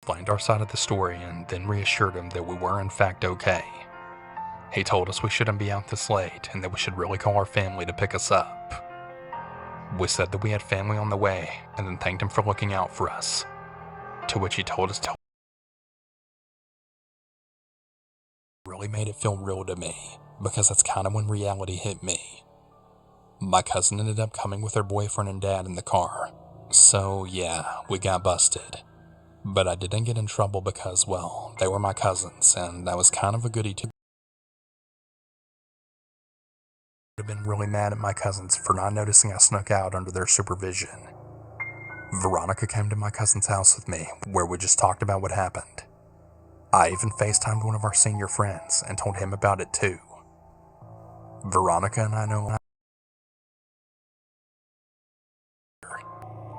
Explained our side of the story and then reassured him that we were in fact okay. He told us we shouldn't be out this late and that we should really call our family to pick us up. We said that we had family on the way and then thanked him for looking out for us, to which he told us to really made it feel real to me, because that's kind of when reality hit me. My cousin ended up coming with her boyfriend and dad in the car, so yeah, we got busted. But I didn't get in trouble because, well, they were my cousins, and that was kind of a goodie too. I would have been really mad at my cousins for not noticing I snuck out under their supervision. Veronica came to my cousin's house with me, where we just talked about what happened. I even FaceTimed one of our senior friends and told him about it too. Veronica and I know,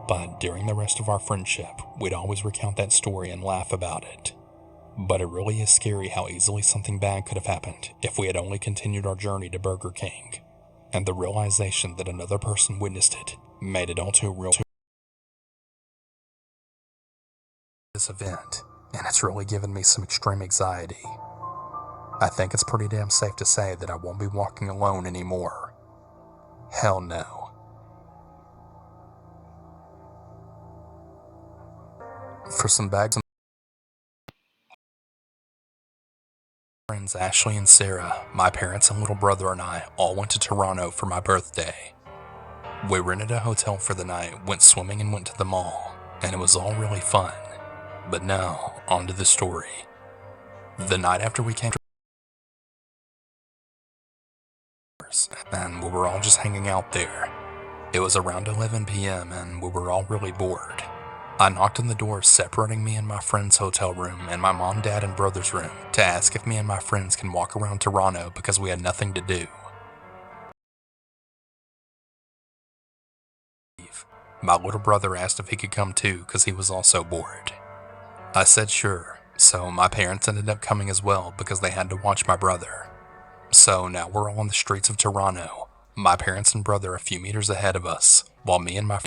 but during the rest of our friendship, we'd always recount that story and laugh about it. But it really is scary how easily something bad could have happened if we had only continued our journey to Burger King. And the realization that another person witnessed it made it all too real. This event, and it's really given me some extreme anxiety. I think it's pretty damn safe to say that I won't be walking alone anymore. Hell no. For some bags, friends Ashley and Sarah, my parents and little brother and I all went to Toronto for my birthday. We rented a hotel for the night, went swimming and went to the mall, and it was all really fun. But now, on to the story. The night after we came to and we were all just hanging out there. It was around 11 p.m. and we were all really bored. I knocked on the door separating me and my friend's hotel room and my mom, dad, and brother's room to ask if me and my friends can walk around Toronto because we had nothing to do. My little brother asked if he could come too because he was also bored. I said sure, so my parents ended up coming as well because they had to watch my brother. So now we're all on the streets of Toronto, my parents and brother a few meters ahead of us, while me and my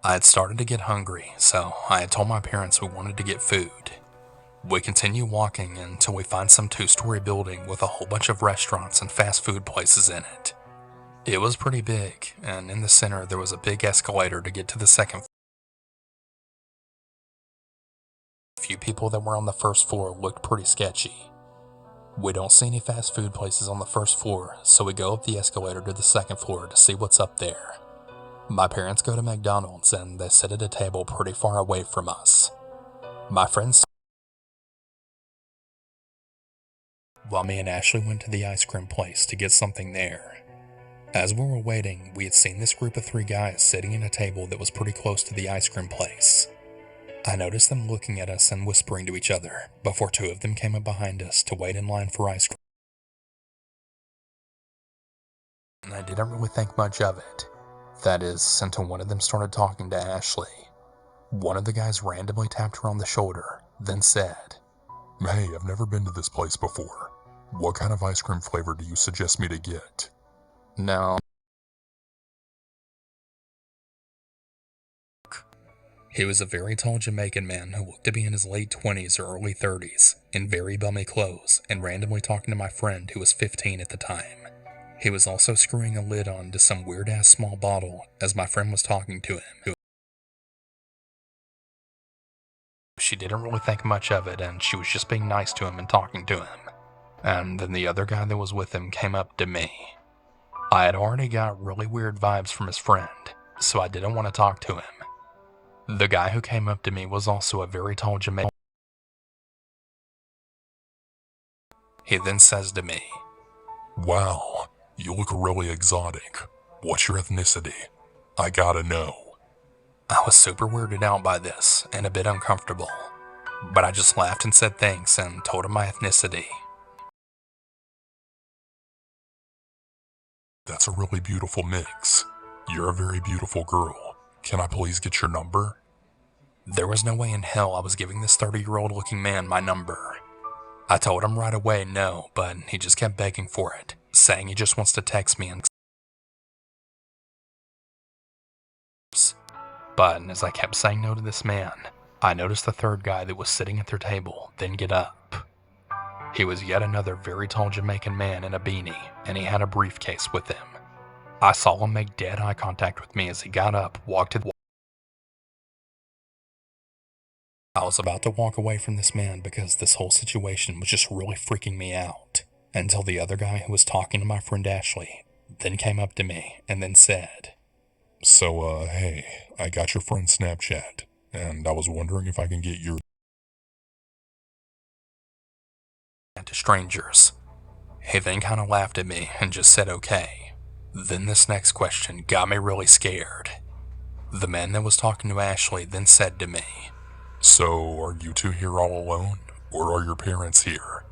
I had started to get hungry, so I had told my parents we wanted to get food. We continue walking until we find some two-story building with a whole bunch of restaurants and fast food places in it. It was pretty big, and in the center there was a big escalator to get to the second floor. few people that were on the first floor looked pretty sketchy. We don't see any fast food places on the first floor, so we go up the escalator to the second floor to see what's up there. My parents go to McDonald's and they sit at a table pretty far away from us. My friends, while me and Ashley went to the ice cream place to get something there. As we were waiting, we had seen this group of 3 guys sitting at a table that was pretty close to the ice cream place. I noticed them looking at us and whispering to each other before 2 of them came up behind us to wait in line for ice cream. And I didn't really think much of it. That is, until one of them started talking to Ashley. One of the guys randomly tapped her on the shoulder, then said, "Hey, I've never been to this place before. What kind of ice cream flavor do you suggest me to get?" No. He was a very tall Jamaican man who looked to be in his late 20s or early 30s, in very bummy clothes, and randomly talking to my friend who was 15 at the time. He was also screwing a lid on to some weird-ass small bottle as my friend was talking to him. She didn't really think much of it, and she was just being nice to him and talking to him. And then the other guy that was with him came up to me. I had already got really weird vibes from his friend, so I didn't want to talk to him. The guy who came up to me was also a very tall Jamaican. He then says to me, "Wow, you look really exotic. What's your ethnicity? I gotta know." I was super weirded out by this and a bit uncomfortable, but I just laughed and said thanks and told him my ethnicity. "That's a really beautiful mix. You're a very beautiful girl. Can I please get your number?" There was no way in hell I was giving this 30-year-old looking man my number. I told him right away no, but he just kept begging for it, saying he just wants to text me and But as I kept saying no to this man, I noticed the third guy that was sitting at their table then get up. He was yet another very tall Jamaican man in a beanie, and he had a briefcase with him. I saw him make dead eye contact with me as he got up, walked to the I was about to walk away from this man because this whole situation was just really freaking me out, until the other guy who was talking to my friend Ashley then came up to me and then said, "So, hey, I got your friend's Snapchat, and I was wondering if I can get your..." To strangers. He then kind of laughed at me and just said okay. Then this next question got me really scared. The man that was talking to Ashley then said to me, "So, are you 2 here all alone, or are your parents here?"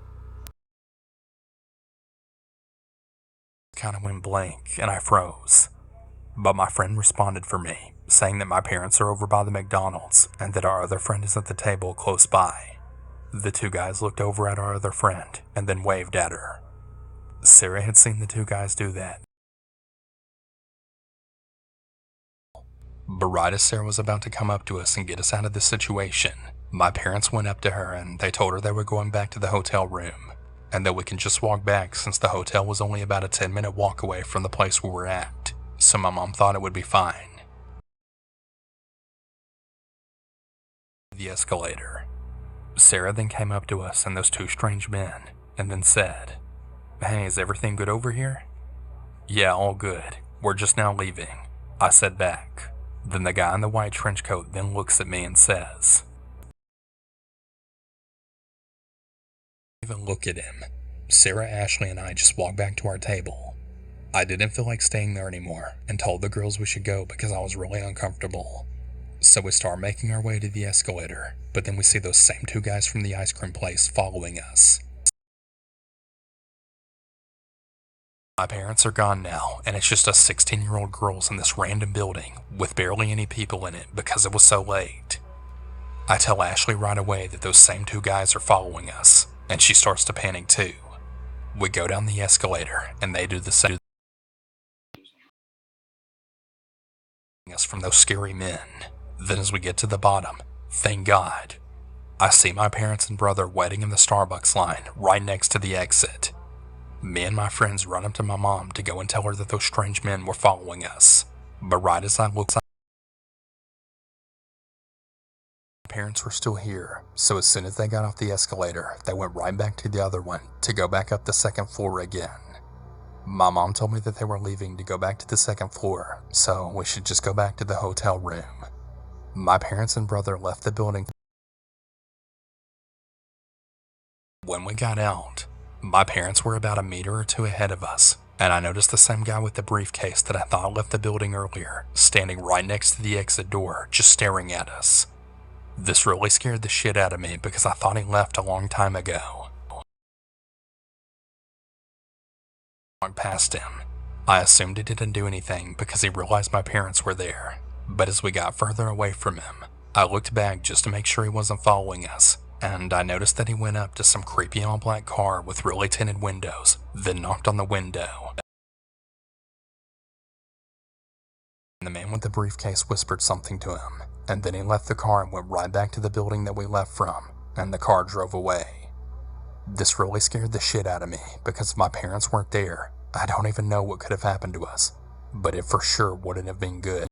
Kind of went blank and I froze. But my friend responded for me, saying that my parents are over by the McDonald's and that our other friend is at the table close by. The 2 guys looked over at our other friend and then waved at her. Sarah had seen the 2 guys do that. But right as Sarah was about to come up to us and get us out of this situation, my parents went up to her and they told her they were going back to the hotel room, and that we can just walk back since the hotel was only about a 10-minute walk away from the place we were at, so my mom thought it would be fine. The escalator. Sarah then came up to us and those 2 strange men, and then said, "Hey, is everything good over here?" "Yeah, all good. We're just now leaving," I said back. Then the guy in the white trench coat then looks at me and says, "Even look at him." Sarah, Ashley, and I just walked back to our table. I didn't feel like staying there anymore and told the girls we should go because I was really uncomfortable. So we start making our way to the escalator, but then we see those same 2 guys from the ice cream place following us. My parents are gone now, and it's just us 16-year-old girls in this random building with barely any people in it because it was so late. I tell Ashley right away that those same 2 guys are following us, and she starts to panic too. We go down the escalator, and they do the same us from those scary men. Then as we get to the bottom, thank God, I see my parents and brother waiting in the Starbucks line right next to the exit. Me and my friends run up to my mom to go and tell her that those strange men were following us. But right as I look, parents were still here, so as soon as they got off the escalator, they went right back to the other one to go back up the second floor again. My mom told me that they were leaving to go back to the second floor, so we should just go back to the hotel room. My parents and brother left the building. When we got out, my parents were about a meter or two ahead of us, and I noticed the same guy with the briefcase that I thought left the building earlier, standing right next to the exit door, just staring at us. This really scared the shit out of me because I thought he left a long time ago. I walked past him. I assumed he didn't do anything because he realized my parents were there, but as we got further away from him, I looked back just to make sure he wasn't following us, and I noticed that he went up to some creepy all-black car with really tinted windows, then knocked on the window. The man with the briefcase whispered something to him, and then he left the car and went right back to the building that we left from, and the car drove away. This really scared the shit out of me, because if my parents weren't there, I don't even know what could have happened to us, but it for sure wouldn't have been good.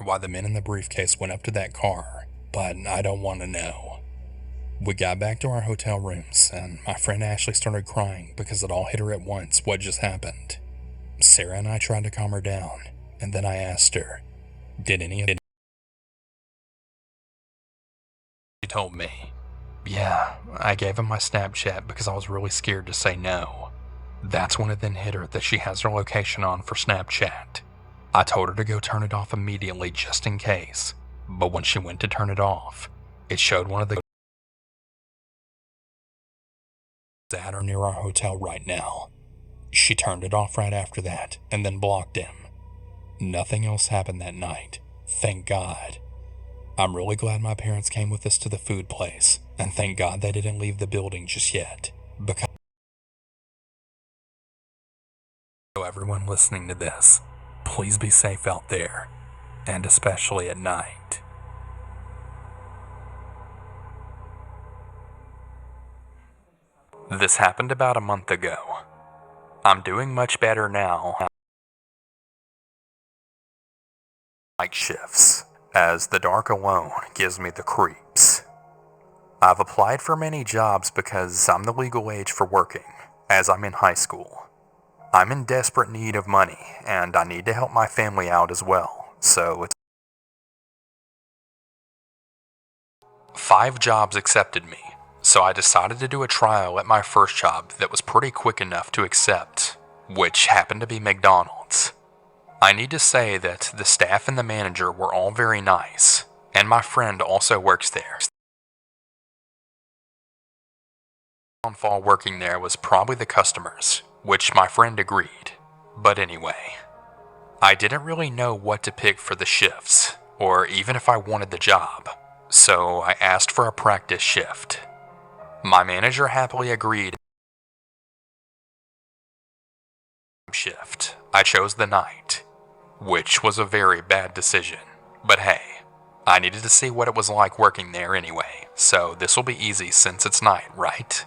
Why the men in the briefcase went up to that car, but I don't want to know. We got back to our hotel rooms, and my friend Ashley started crying because it all hit her at once what just happened. Sarah and I tried to calm her down, and then I asked her, did any of it? She told me, yeah, I gave him my Snapchat because I was really scared to say no. That's when it then hit her that she has her location on for Snapchat. I told her to go turn it off immediately just in case, but when she went to turn it off, it showed one of the at or near our hotel right now. She turned it off right after that and then blocked him. Nothing else happened that night, thank God. I'm really glad my parents came with us to the food place, and thank God they didn't leave the building just yet, because so everyone listening to this, please be safe out there, and especially at night. This happened about a month ago. I'm doing much better now. Night shifts, as the dark alone gives me the creeps. I've applied for many jobs because I'm the legal age for working, as I'm in high school. I'm in desperate need of money, and I need to help my family out as well, so it's 5 jobs accepted me, so I decided to do a trial at my first job that was pretty quick enough to accept, which happened to be McDonald's. I need to say that the staff and the manager were all very nice, and my friend also works there. The downfall working there was probably the customers, which my friend agreed. But anyway, I didn't really know what to pick for the shifts, or even if I wanted the job, so I asked for a practice shift. My manager happily agreed. Shift. I chose the night, which was a very bad decision, but hey, I needed to see what it was like working there anyway, so this will be easy since it's night, right?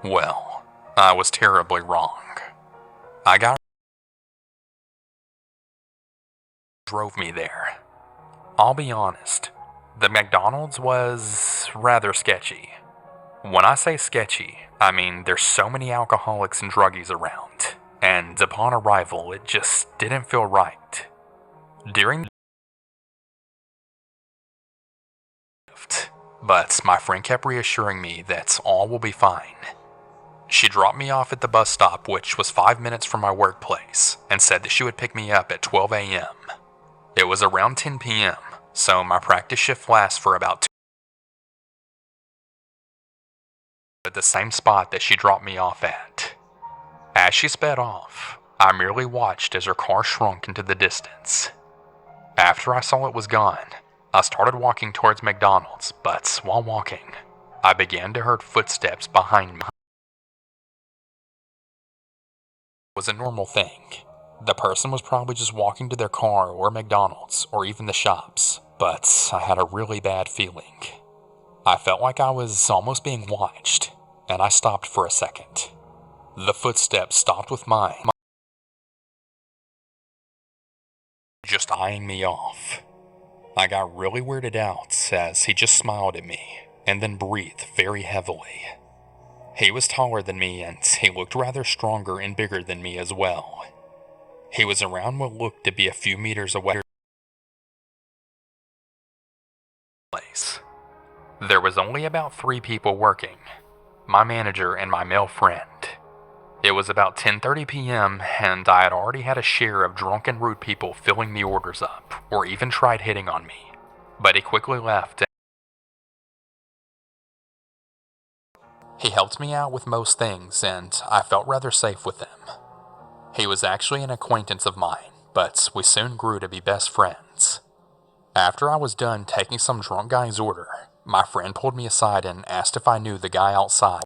Well, I was terribly wrong. Drove me there. I'll be honest, the McDonald's was rather sketchy. When I say sketchy, I mean there's so many alcoholics and druggies around, and upon arrival it just didn't feel right. During but my friend kept reassuring me that all will be fine. She dropped me off at the bus stop, which was 5 minutes from my workplace, and said that she would pick me up at 12 a.m. It was around 10 p.m., so my practice shift lasts for about 2 at the same spot that she dropped me off at. As she sped off, I merely watched as her car shrunk into the distance. After I saw it was gone, I started walking towards McDonald's, but while walking, I began to hear footsteps behind me. Was a normal thing. The person was probably just walking to their car or McDonald's or even the shops, but I had a really bad feeling. I felt like I was almost being watched, and I stopped for a second. The footsteps stopped with mine, just eyeing me off. I got really weirded out as he just smiled at me and then breathed very heavily. He was taller than me and he looked rather stronger and bigger than me as well. He was around what looked to be a few meters away. There was only about 3 people working, my manager and my male friend. It was about 10:30 p.m. and I had already had a share of drunken rude people filling the orders up, or even tried hitting on me. But he quickly left. He helped me out with most things, and I felt rather safe with him. He was actually an acquaintance of mine, but we soon grew to be best friends. After I was done taking some drunk guy's order, my friend pulled me aside and asked if I knew the guy outside.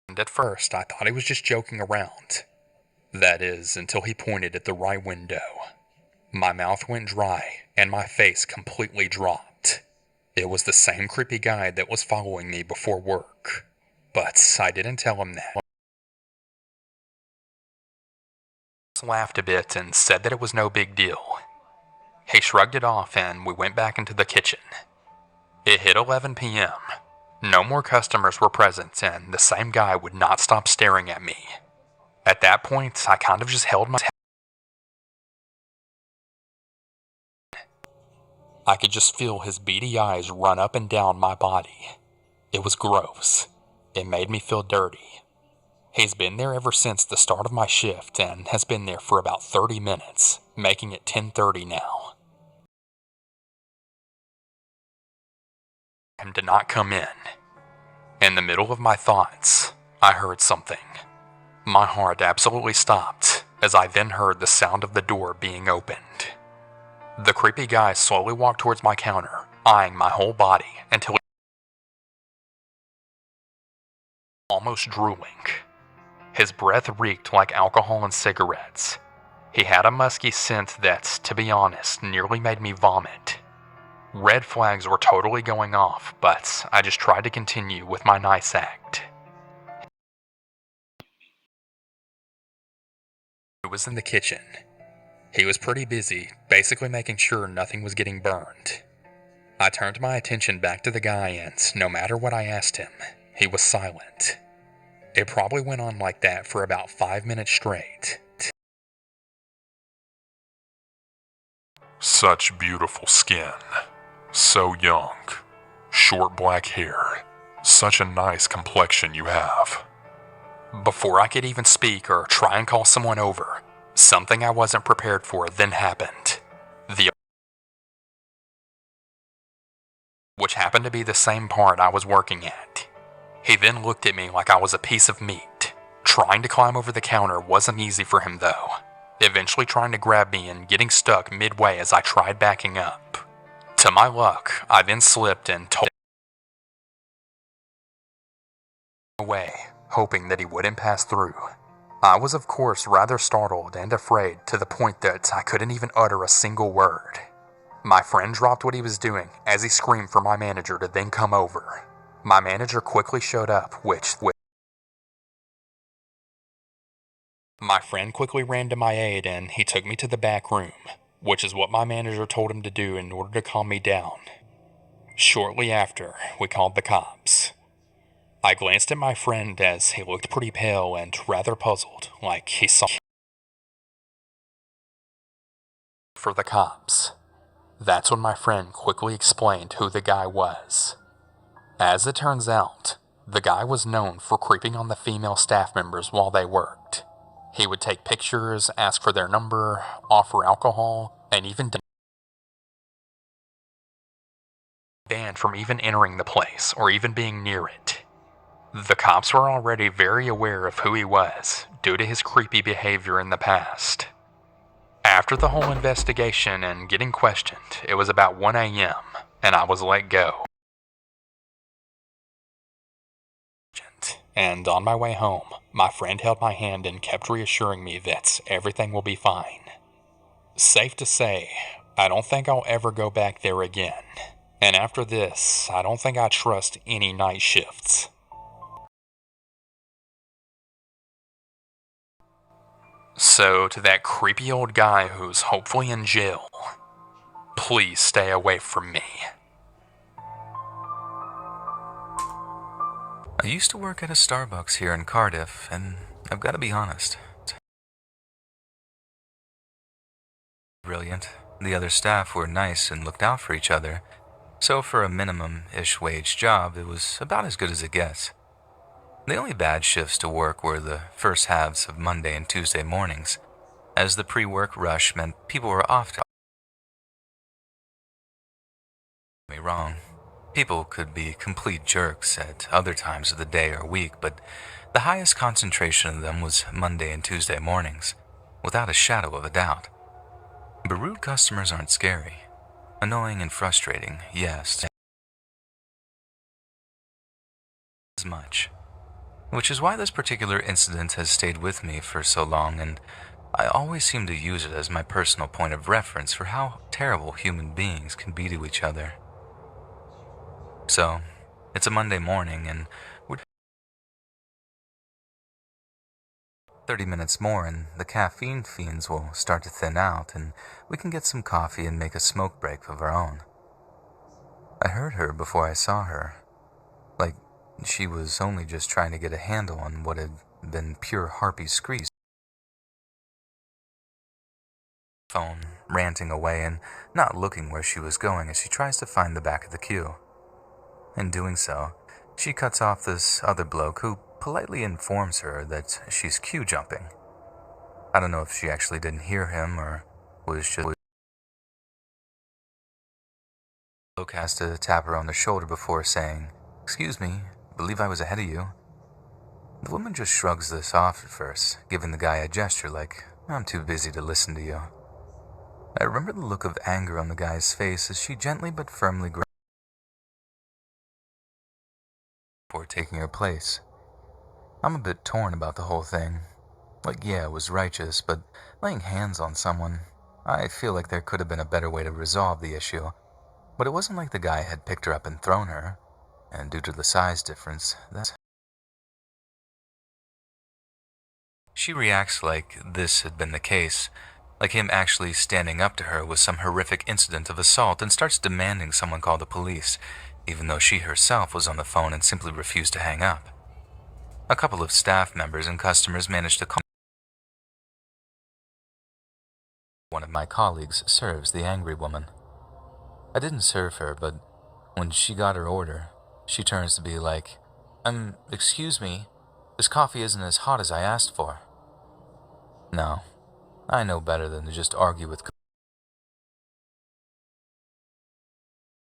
And at first, I thought he was just joking around. That is, until he pointed at the right window. My mouth went dry, and my face completely dropped. It was the same creepy guy that was following me before work. But I didn't tell him that. He laughed a bit and said that it was no big deal. He shrugged it off and we went back into the kitchen. It hit 11 p.m. No more customers were present and the same guy would not stop staring at me. At that point, I kind of just held my... I could just feel his beady eyes run up and down my body. It was gross. It made me feel dirty. He's been there ever since the start of my shift and has been there for about 30 minutes, making it 10:30 now. Him to not come in. In the middle of my thoughts, I heard something. My heart absolutely stopped as I then heard the sound of the door being opened. The creepy guy slowly walked towards my counter, eyeing my whole body until he almost drooling. His breath reeked like alcohol and cigarettes. He had a musky scent that, to be honest, nearly made me vomit. Red flags were totally going off, but I just tried to continue with my nice act. He was in the kitchen. He was pretty busy, basically making sure nothing was getting burned. I turned my attention back to the guy and, no matter what I asked him, he was silent. It probably went on like that for about 5 minutes straight. Such beautiful skin. So young. Short black hair. Such a nice complexion you have. Before I could even speak or try and call someone over, something I wasn't prepared for then happened. Which happened to be the same part I was working at. He then looked at me like I was a piece of meat. Trying to climb over the counter wasn't easy for him though, eventually trying to grab me and getting stuck midway as I tried backing up. To my luck, I then slipped and told him away, hoping that he wouldn't pass through. I was of course rather startled and afraid to the point that I couldn't even utter a single word. My friend dropped what he was doing as he screamed for my manager to then come over. My manager quickly showed up, my friend quickly ran to my aid and he took me to the back room, which is what my manager told him to do in order to calm me down. Shortly after, we called the cops. I glanced at my friend as he looked pretty pale and rather puzzled, like he saw for the cops. That's when my friend quickly explained who the guy was. As it turns out, the guy was known for creeping on the female staff members while they worked. He would take pictures, ask for their number, offer alcohol, and even banned from even entering the place or even being near it. The cops were already very aware of who he was due to his creepy behavior in the past. After the whole investigation and getting questioned, it was about 1 a.m. and I was let go. And on my way home, my friend held my hand and kept reassuring me that everything will be fine. Safe to say, I don't think I'll ever go back there again. And after this, I don't think I trust any night shifts. So, to that creepy old guy who's hopefully in jail, please stay away from me. I used to work at a Starbucks here in Cardiff, and I've got to be honest. Brilliant. The other staff were nice and looked out for each other, so for a minimum-ish wage job, it was about as good as it gets. The only bad shifts to work were the first halves of Monday and Tuesday mornings, as the pre-work rush meant people were off to me wrong. People could be complete jerks at other times of the day or week, but the highest concentration of them was Monday and Tuesday mornings, without a shadow of a doubt. But rude customers aren't scary. Annoying and frustrating, yes. As much. Which is why this particular incident has stayed with me for so long, and I always seem to use it as my personal point of reference for how terrible human beings can be to each other. So, it's a Monday morning, and we're 30 minutes more, and the caffeine fiends will start to thin out, and we can get some coffee and make a smoke break of our own. I heard her before I saw her. Like, she was only just trying to get a handle on what had been pure harpy screech. Phone, ranting away and not looking where she was going as she tries to find the back of the queue. In doing so, she cuts off this other bloke who politely informs her that she's queue jumping. I don't know if she actually didn't hear him or was just... The bloke has to tap her on the shoulder before saying, "Excuse me, believe I was ahead of you." The woman just shrugs this off at first, giving the guy a gesture like, "I'm too busy to listen to you." I remember the look of anger on the guy's face as she gently but firmly grabbed before taking her place. I'm a bit torn about the whole thing. Like, yeah, it was righteous, but laying hands on someone, I feel like there could have been a better way to resolve the issue. But it wasn't like the guy had picked her up and thrown her, and due to the size difference, she reacts like this had been the case, like him actually standing up to her was some horrific incident of assault, and starts demanding someone call the police, even though she herself was on the phone and simply refused to hang up. A couple of staff members and customers managed to call. One of my colleagues serves the angry woman. I didn't serve her, but when she got her order, she turns to be like, excuse me, this coffee isn't as hot as I asked for." No, I know better than to just argue with.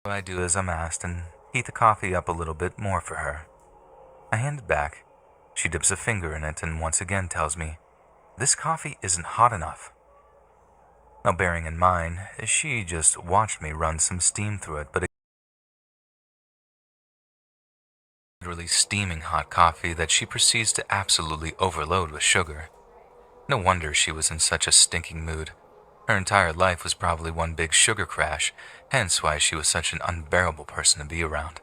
What I do is I'm asked and heat the coffee up a little bit more for her. I hand it back. She dips a finger in it and once again tells me, "This coffee isn't hot enough." Now, bearing in mind, she just watched me run some steam through it, but literally steaming hot coffee that she proceeds to absolutely overload with sugar. No wonder she was in such a stinking mood. Her entire life was probably one big sugar crash, hence why she was such an unbearable person to be around.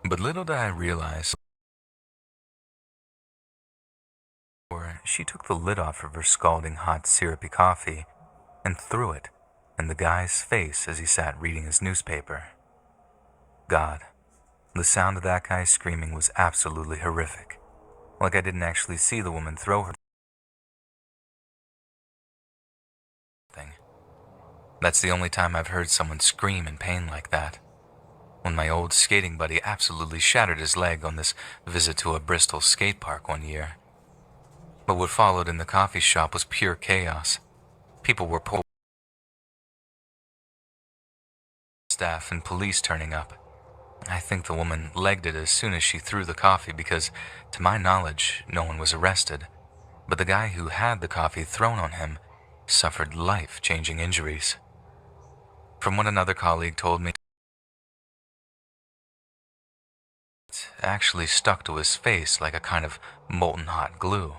But little did I realize, she took the lid off of her scalding hot syrupy coffee and threw it in the guy's face as he sat reading his newspaper. God, the sound of that guy screaming was absolutely horrific. Like I didn't actually see the woman throw her thing. That's the only time I've heard someone scream in pain like that. When my old skating buddy absolutely shattered his leg on this visit to a Bristol skate park one year. But what followed in the coffee shop was pure chaos. People were pulled, staff and police turning up. I think the woman legged it as soon as she threw the coffee because, to my knowledge, no one was arrested. But the guy who had the coffee thrown on him suffered life-changing injuries. From what another colleague told me, it actually stuck to his face like a kind of molten hot glue.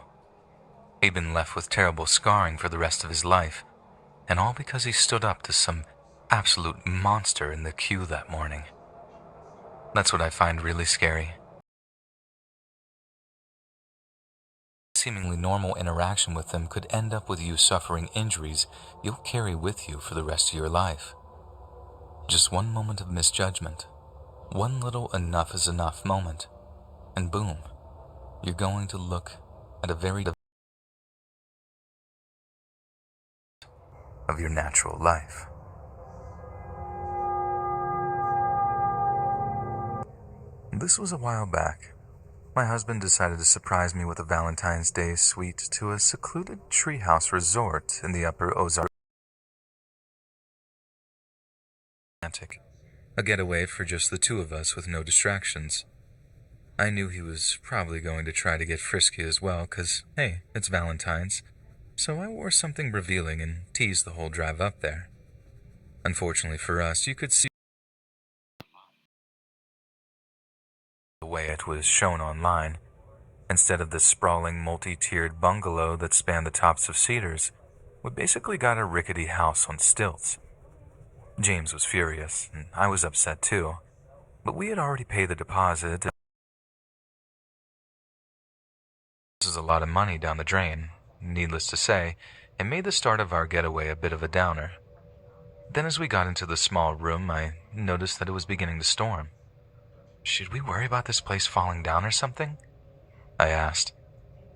He'd been left with terrible scarring for the rest of his life, and all because he stood up to some absolute monster in the queue that morning. That's what I find really scary. seemingly normal interaction with them could end up with you suffering injuries you'll carry with you for the rest of your life. Just one moment of misjudgment, one little enough is enough moment, and boom, you're going to look at a very of your natural life. This was a while back. My husband decided to surprise me with a Valentine's Day suite to a secluded treehouse resort in the Upper Ozarks. A getaway for just the two of us with no distractions. I knew he was probably going to try to get frisky as well, 'cause, hey, it's Valentine's. So I wore something revealing and teased the whole drive up there. Unfortunately for us, you could see the way it was shown online. Instead of the sprawling multi-tiered bungalow that spanned the tops of cedars, we basically got a rickety house on stilts. James was furious, and I was upset too, but we had already paid the deposit. This is a lot of money down the drain. Needless to say, it made the start of our getaway a bit of a downer. Then as we got into the small room, I noticed that it was beginning to storm. Should we worry about this place falling down or something? I asked.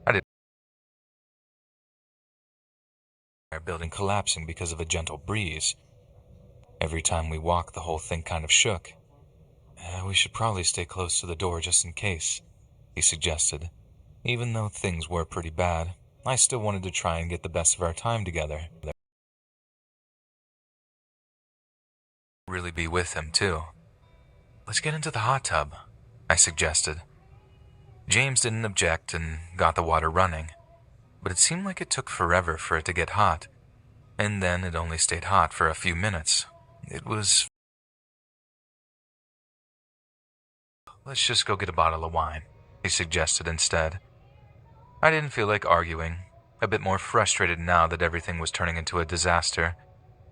I didn't. Our building collapsing because of a gentle breeze. Every time we walked, the whole thing kind of shook. We should probably stay close to the door just in case, he suggested. Even though things were pretty bad, I still wanted to try and get the best of our time together. Really be with him, too. Let's get into the hot tub, I suggested. James didn't object and got the water running, but it seemed like it took forever for it to get hot, and then it only stayed hot for a few minutes. It was... Let's just go get a bottle of wine, he suggested instead. I didn't feel like arguing, a bit more frustrated now that everything was turning into a disaster,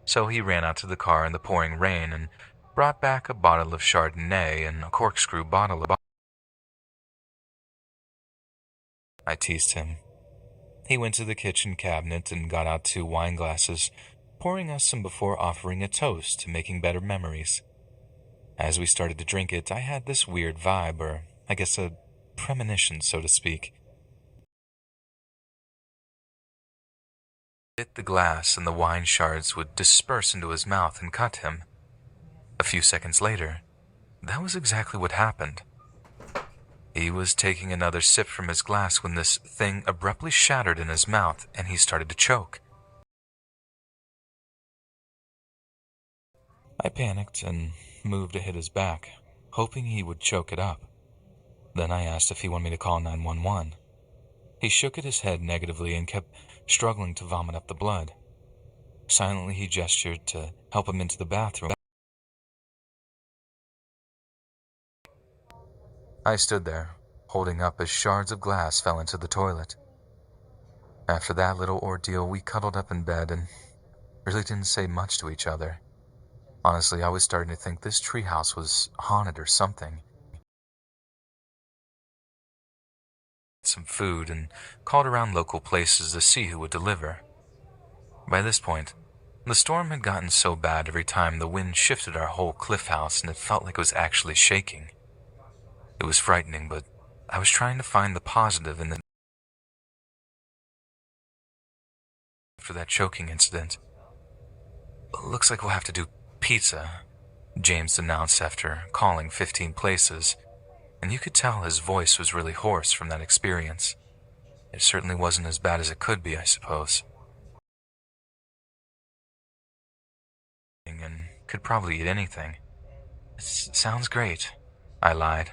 so he ran out to the car in the pouring rain and brought back a bottle of Chardonnay and a corkscrew bottle of... I teased him. He went to the kitchen cabinet and got out 2 wine glasses, pouring us some before offering a toast to making better memories. As we started to drink it, I had this weird vibe, or I guess a premonition, so to speak. He bit the glass and the wine shards would disperse into his mouth and cut him. A few seconds later, that was exactly what happened. He was taking another sip from his glass when this thing abruptly shattered in his mouth and he started to choke. I panicked and moved to hit his back, hoping he would choke it up. Then I asked if he wanted me to call 911. He shook at his head negatively and kept struggling to vomit up the blood. Silently, he gestured to help him into the bathroom. I stood there, holding up as shards of glass fell into the toilet. After that little ordeal, we cuddled up in bed and really didn't say much to each other. Honestly, I was starting to think this treehouse was haunted or something. Some food and called around local places to see who would deliver. By this point, the storm had gotten so bad every time the wind shifted our whole cliff house and it felt like it was actually shaking. It was frightening, but I was trying to find the positive in the... After that choking incident. Looks like we'll have to do pizza, James announced after calling 15 places, and you could tell his voice was really hoarse from that experience. It certainly wasn't as bad as it could be, I suppose. And could probably eat anything. It sounds great, I lied.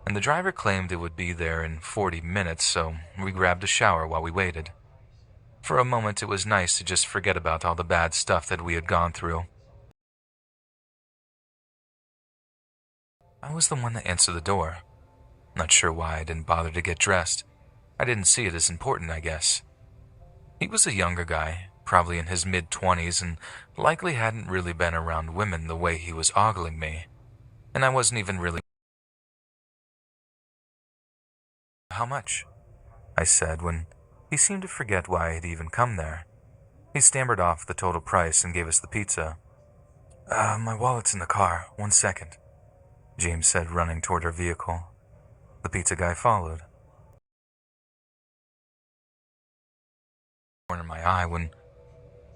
And the driver claimed it would be there in 40 minutes, so we grabbed a shower while we waited. For a moment, it was nice to just forget about all the bad stuff that we had gone through. I was the one that answered the door. Not sure why I didn't bother to get dressed. I didn't see it as important, I guess. He was a younger guy, probably in his mid-20s, and likely hadn't really been around women the way he was ogling me. And I wasn't even really... How much? I said when he seemed to forget why I had even come there. He stammered off the total price and gave us the pizza. My wallet's in the car. 1 second, James said, running toward her vehicle. The pizza guy followed. Corner my eye when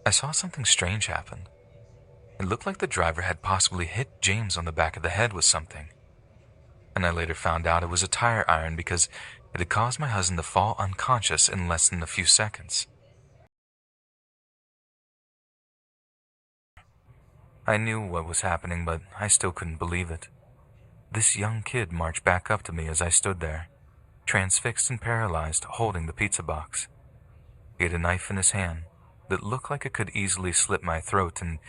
I saw something strange happen. It looked like the driver had possibly hit James on the back of the head with something. And I later found out it was a tire iron because it had caused my husband to fall unconscious in less than a few seconds. I knew what was happening, but I still couldn't believe it. This young kid marched back up to me as I stood there, transfixed and paralyzed, holding the pizza box. He had a knife in his hand that looked like it could easily slit my throat, and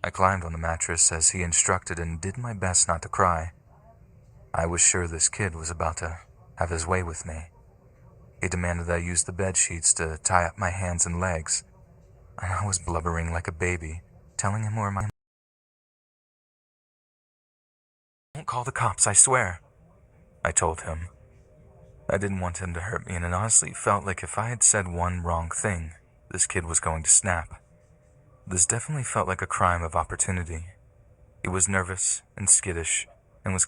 I climbed on the mattress as he instructed and did my best not to cry. I was sure this kid was about to have his way with me. He demanded I use the bed sheets to tie up my hands and legs, and I was blubbering like a baby, telling him where my... "Don't call the cops, I swear," I told him. I didn't want him to hurt me, and it honestly felt like if I had said one wrong thing, this kid was going to snap. This definitely felt like a crime of opportunity. He was nervous and skittish, and was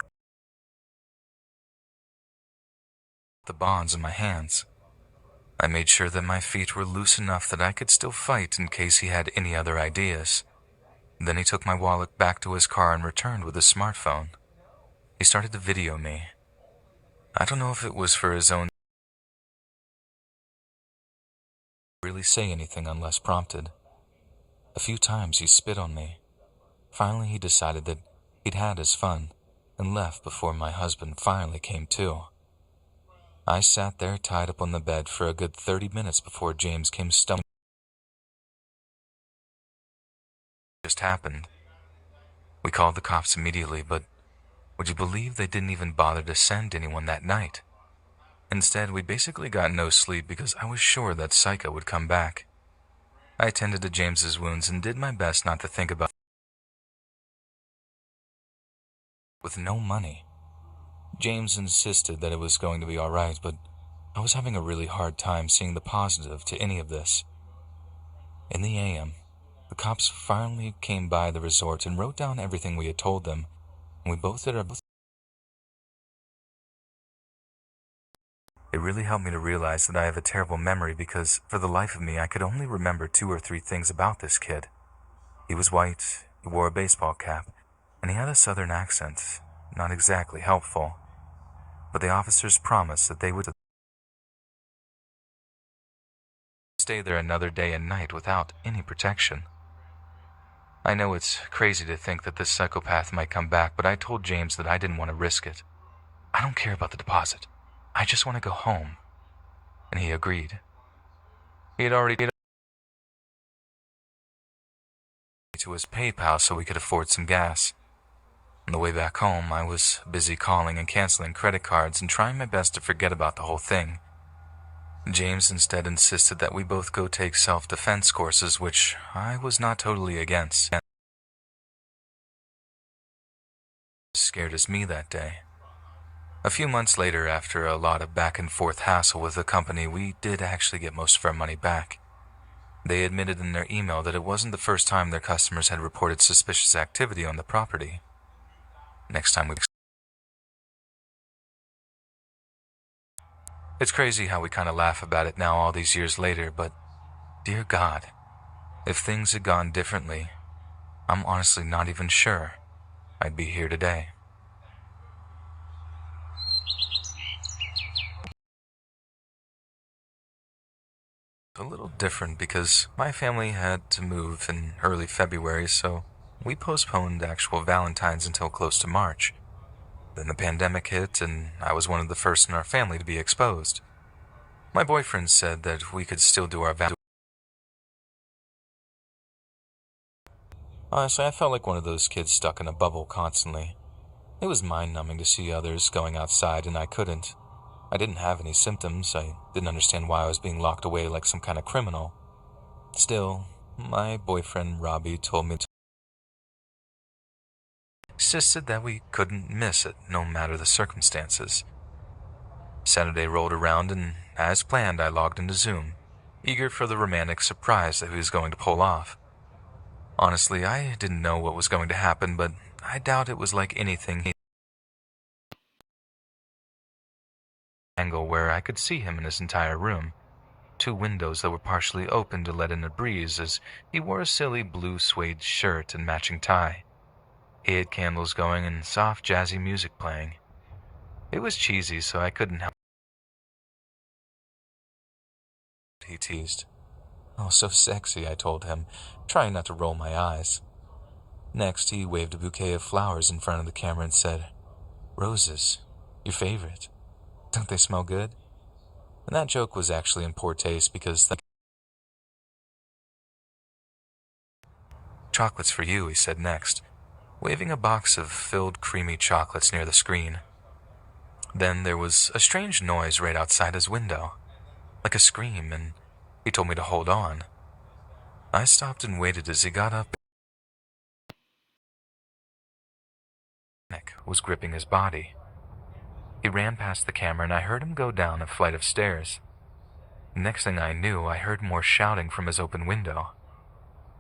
the bonds in my hands. I made sure that my feet were loose enough that I could still fight in case he had any other ideas. Then he took my wallet back to his car and returned with his smartphone. He started to video me. I don't know if it was for his own... really say anything unless prompted. A few times he spit on me. Finally he decided that he'd had his fun and left before my husband finally came to. I sat there tied up on the bed for a good 30 minutes before James came stumbling. Just happened. We called the cops immediately, but would you believe they didn't even bother to send anyone that night? Instead, we basically got no sleep because I was sure that Psycho would come back. I attended to James's wounds and did my best not to think about it. With no money, James insisted that it was going to be alright, but I was having a really hard time seeing the positive to any of this. In the AM, the cops finally came by the resort and wrote down everything we had told them, and we both did our best. It really helped me to realize that I have a terrible memory because, for the life of me, I could only remember 2 or 3 things about this kid. He was white, he wore a baseball cap, and he had a southern accent, not exactly helpful. But the officers promised that they would stay there another day and night without any protection. I know it's crazy to think that this psychopath might come back, but I told James that I didn't want to risk it. I don't care about the deposit. I just want to go home. And he agreed. He had already paid to his PayPal so we could afford some gas. On the way back home, I was busy calling and canceling credit cards and trying my best to forget about the whole thing. James instead insisted that we both go take self-defense courses, which I was not totally against. As scared as me that day. A few months later, after a lot of back-and-forth hassle with the company, we did actually get most of our money back. They admitted in their email that it wasn't the first time their customers had reported suspicious activity on the property. Next time we... It's crazy how we kind of laugh about it now all these years later, but dear God, if things had gone differently, I'm honestly not even sure I'd be here today. A little different because my family had to move in early February, so we postponed actual Valentine's until close to March. Then the pandemic hit, and I was one of the first in our family to be exposed. My boyfriend said that we could still do our Valentine's. Honestly, I felt like one of those kids stuck in a bubble constantly. It was mind-numbing to see others going outside, and I couldn't. I didn't have any symptoms. I didn't understand why I was being locked away like some kind of criminal. Still, my boyfriend Robbie told me insisted that we couldn't miss it, no matter the circumstances. Saturday rolled around, and as planned, I logged into Zoom, eager for the romantic surprise that he was going to pull off. Honestly, I didn't know what was going to happen, but I doubt it was like anything he angle where I could see him in his entire room. 2 windows that were partially open to let in a breeze, as he wore a silly blue suede shirt and matching tie. He had candles going and soft jazzy music playing. It was cheesy, so I couldn't help. He teased. "Oh, so sexy," I told him, trying not to roll my eyes. Next, he waved a bouquet of flowers in front of the camera and said, "Roses, your favorite. Don't they smell good?" And that joke was actually in poor taste because "Chocolates for you," he said next, waving a box of filled creamy chocolates near the screen. Then there was a strange noise right outside his window, like a scream, and he told me to hold on. I stopped and waited as he got up. Panic was gripping his body. He ran past the camera and I heard him go down a flight of stairs. Next thing I knew, I heard more shouting from his open window.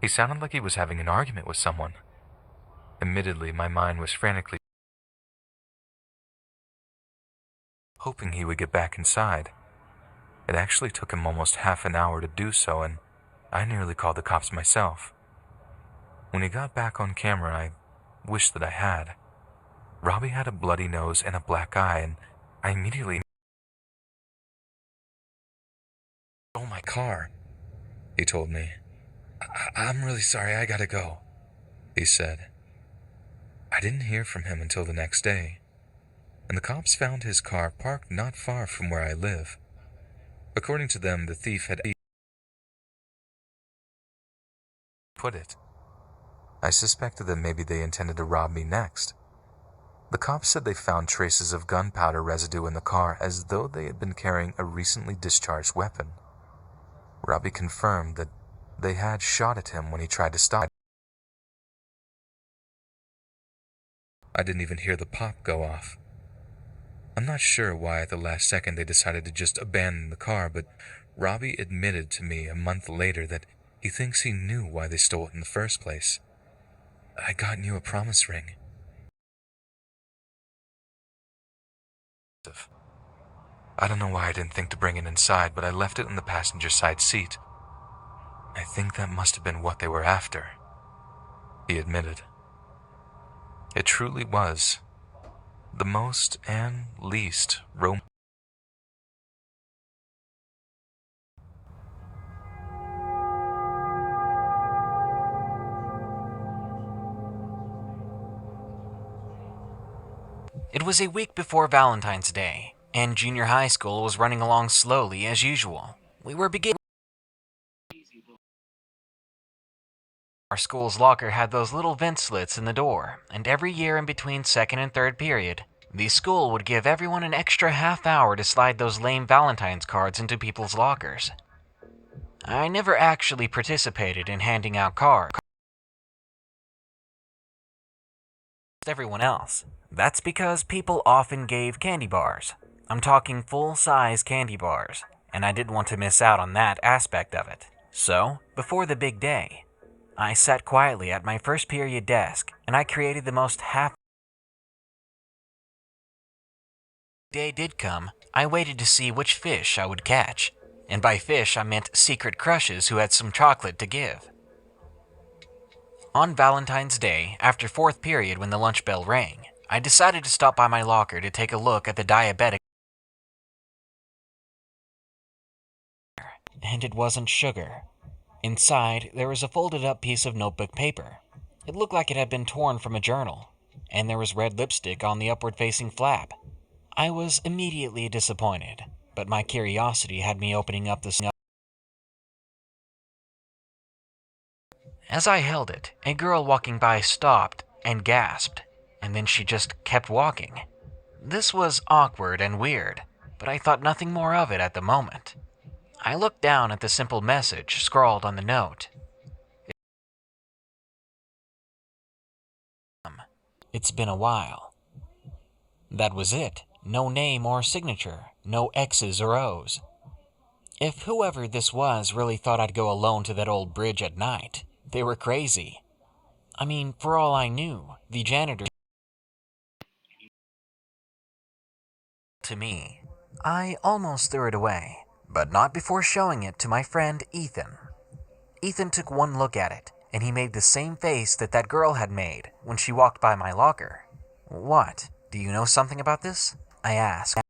He sounded like he was having an argument with someone. Admittedly, my mind was frantically hoping he would get back inside. It actually took him almost half an hour to do so, and I nearly called the cops myself. When he got back on camera, I wished that I had. Robbie had a bloody nose and a black eye, and I immediately "Oh, my car," he told me. I'm really sorry, I gotta go," he said. I didn't hear from him until the next day, and the cops found his car parked not far from where I live. According to them, the thief had put it. I suspected that maybe they intended to rob me next. The cops said they found traces of gunpowder residue in the car as though they had been carrying a recently discharged weapon. Robbie confirmed that they had shot at him when he tried to stop. I didn't even hear the pop go off. I'm not sure why at the last second they decided to just abandon the car, but Robbie admitted to me a month later that he thinks he knew why they stole it in the first place. "I got you a promise ring." I don't know why I didn't think to bring it inside, but I left it in the passenger side seat. I think that must have been what they were after, he admitted. It truly was the most and least romantic. It was a week before Valentine's Day, and junior high school was running along slowly as usual. We were beginning. Our school's locker had those little vent slits in the door, and every year in between second and third period, the school would give everyone an extra half hour to slide those lame Valentine's cards into people's lockers. I never actually participated in handing out cards. Everyone else. That's because people often gave candy bars. I'm talking full-size candy bars, and I didn't want to miss out on that aspect of it. So, before the big day, I sat quietly at my first period desk, and I created the most happy day did come. I waited to see which fish I would catch, and by fish I meant secret crushes who had some chocolate to give. On Valentine's Day, after fourth period when the lunch bell rang, I decided to stop by my locker to take a look at the diabetic. And it wasn't sugar. Inside, there was a folded up piece of notebook paper. It looked like it had been torn from a journal, and there was red lipstick on the upward facing flap. I was immediately disappointed, but my curiosity had me opening up the As I held it, a girl walking by stopped and gasped, and then she just kept walking. This was awkward and weird, but I thought nothing more of it at the moment. I looked down at the simple message scrawled on the note. It's been a while. That was it. No name or signature. No X's or O's. If whoever this was really thought I'd go alone to that old bridge at night, they were crazy. I mean, for all I knew, the janitor to me. I almost threw it away, but not before showing it to my friend Ethan. Ethan took one look at it, and he made the same face that that girl had made when she walked by my locker. What? Do you know something about this? I asked.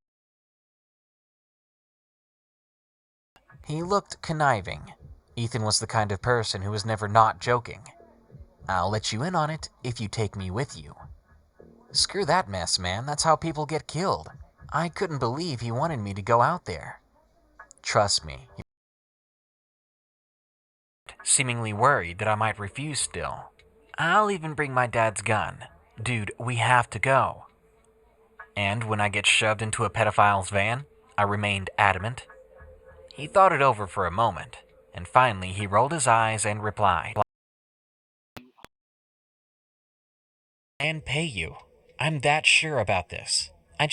He looked conniving. Ethan was the kind of person who was never not joking. I'll let you in on it if you take me with you. Screw that mess, man. That's how people get killed. I couldn't believe he wanted me to go out there. Trust me. Seemingly worried that I might refuse still. I'll even bring my dad's gun. Dude, we have to go. And when I get shoved into a pedophile's van, I remained adamant. He thought it over for a moment, and finally he rolled his eyes and replied, "And pay you. I'm that sure about this. I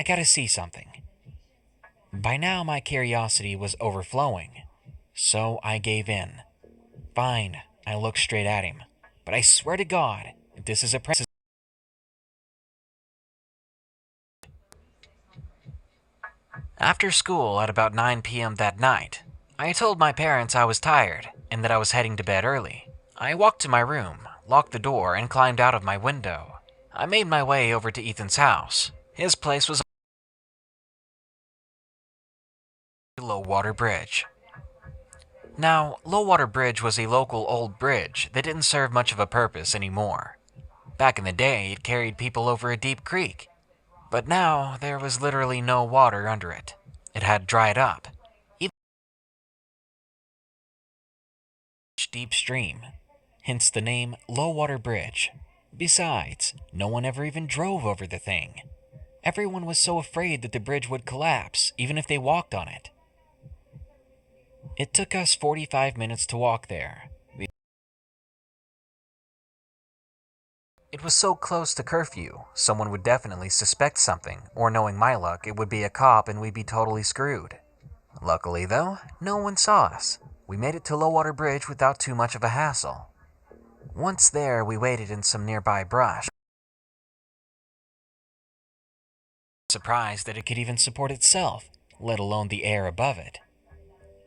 gotta see something." By now my curiosity was overflowing, so I gave in. Fine, I looked straight at him, but I swear to God, if this is a present. After school at about 9 p.m. that night, I told my parents I was tired and that I was heading to bed early. I walked to my room, locked the door, and climbed out of my window. I made my way over to Ethan's house. His place was Low Water Bridge. Now, Low Water Bridge was a local old bridge that didn't serve much of a purpose anymore. Back in the day, it carried people over a deep creek. But now, there was literally no water under it. It had dried up. Even deep stream. Hence the name Low Water Bridge. Besides, no one ever even drove over the thing. Everyone was so afraid that the bridge would collapse, even if they walked on it. It took us 45 minutes to walk there. It was so close to curfew, someone would definitely suspect something, or knowing my luck, it would be a cop and we'd be totally screwed. Luckily though, no one saw us. We made it to Low Water Bridge without too much of a hassle. Once there, we waited in some nearby brush. Surprised that it could even support itself, let alone the air above it.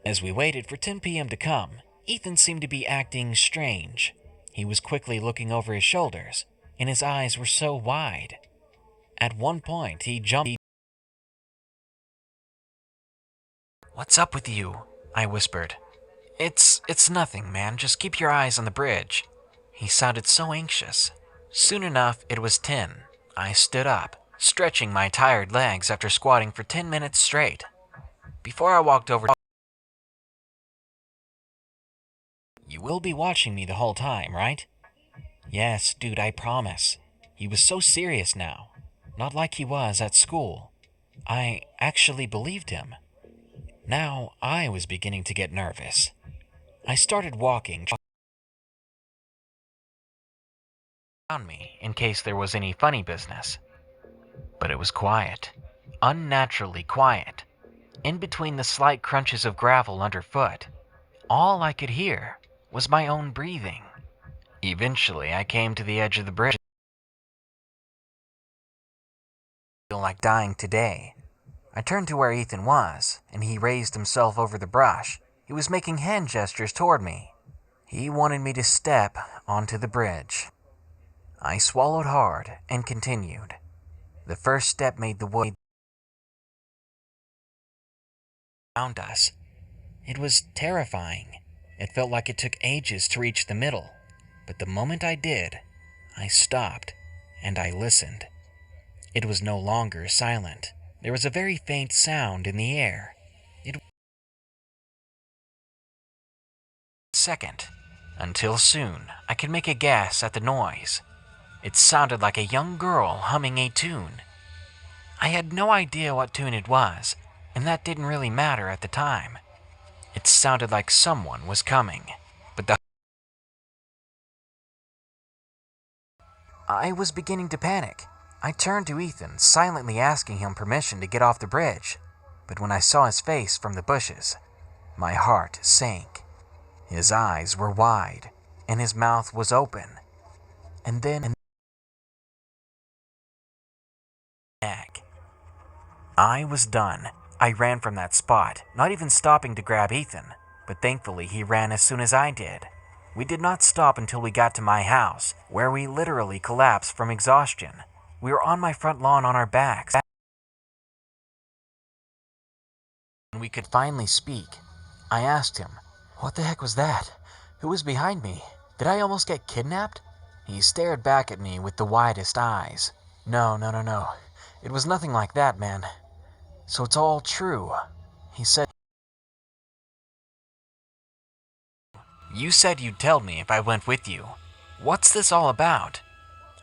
As we waited for 10 p.m. to come, Ethan seemed to be acting strange. He was quickly looking over his shoulders, and his eyes were so wide. At one point, he jumped. "What's up with you?" I whispered. It's nothing, man. Just keep your eyes on the bridge." He sounded so anxious. Soon enough, it was 10. I stood up, stretching my tired legs after squatting for 10 minutes straight. Before I walked over, "You will be watching me the whole time, right?" "Yes, dude, I promise." He was so serious now, not like he was at school. I actually believed him. Now I was beginning to get nervous. I started walking around me in case there was any funny business. But it was quiet, unnaturally quiet. In between the slight crunches of gravel underfoot, all I could hear was my own breathing. Eventually, I came to the edge of the bridge. I feel like dying today. I turned to where Ethan was, and he raised himself over the brush. He was making hand gestures toward me. He wanted me to step onto the bridge. I swallowed hard and continued. The first step made the wood around us. It was terrifying. It felt like it took ages to reach the middle, but the moment I did, I stopped and I listened. It was no longer silent. There was a very faint sound in the air. Second, until soon I could make a guess at the noise. It sounded like a young girl humming a tune. I had no idea what tune it was, and that didn't really matter at the time. It sounded like someone was coming, but I was beginning to panic. I turned to Ethan, silently asking him permission to get off the bridge. But when I saw his face from the bushes, my heart sank. His eyes were wide, and his mouth was open. And then I was done. I ran from that spot, not even stopping to grab Ethan, but thankfully he ran as soon as I did. We did not stop until we got to my house, where we literally collapsed from exhaustion. We were on my front lawn on our backs. When we could finally speak, I asked him, "What the heck was that? Who was behind me? Did I almost get kidnapped?" He stared back at me with the widest eyes. No. It was nothing like that, man. So it's all true. He said, "You said you'd tell me if I went with you. What's this all about?"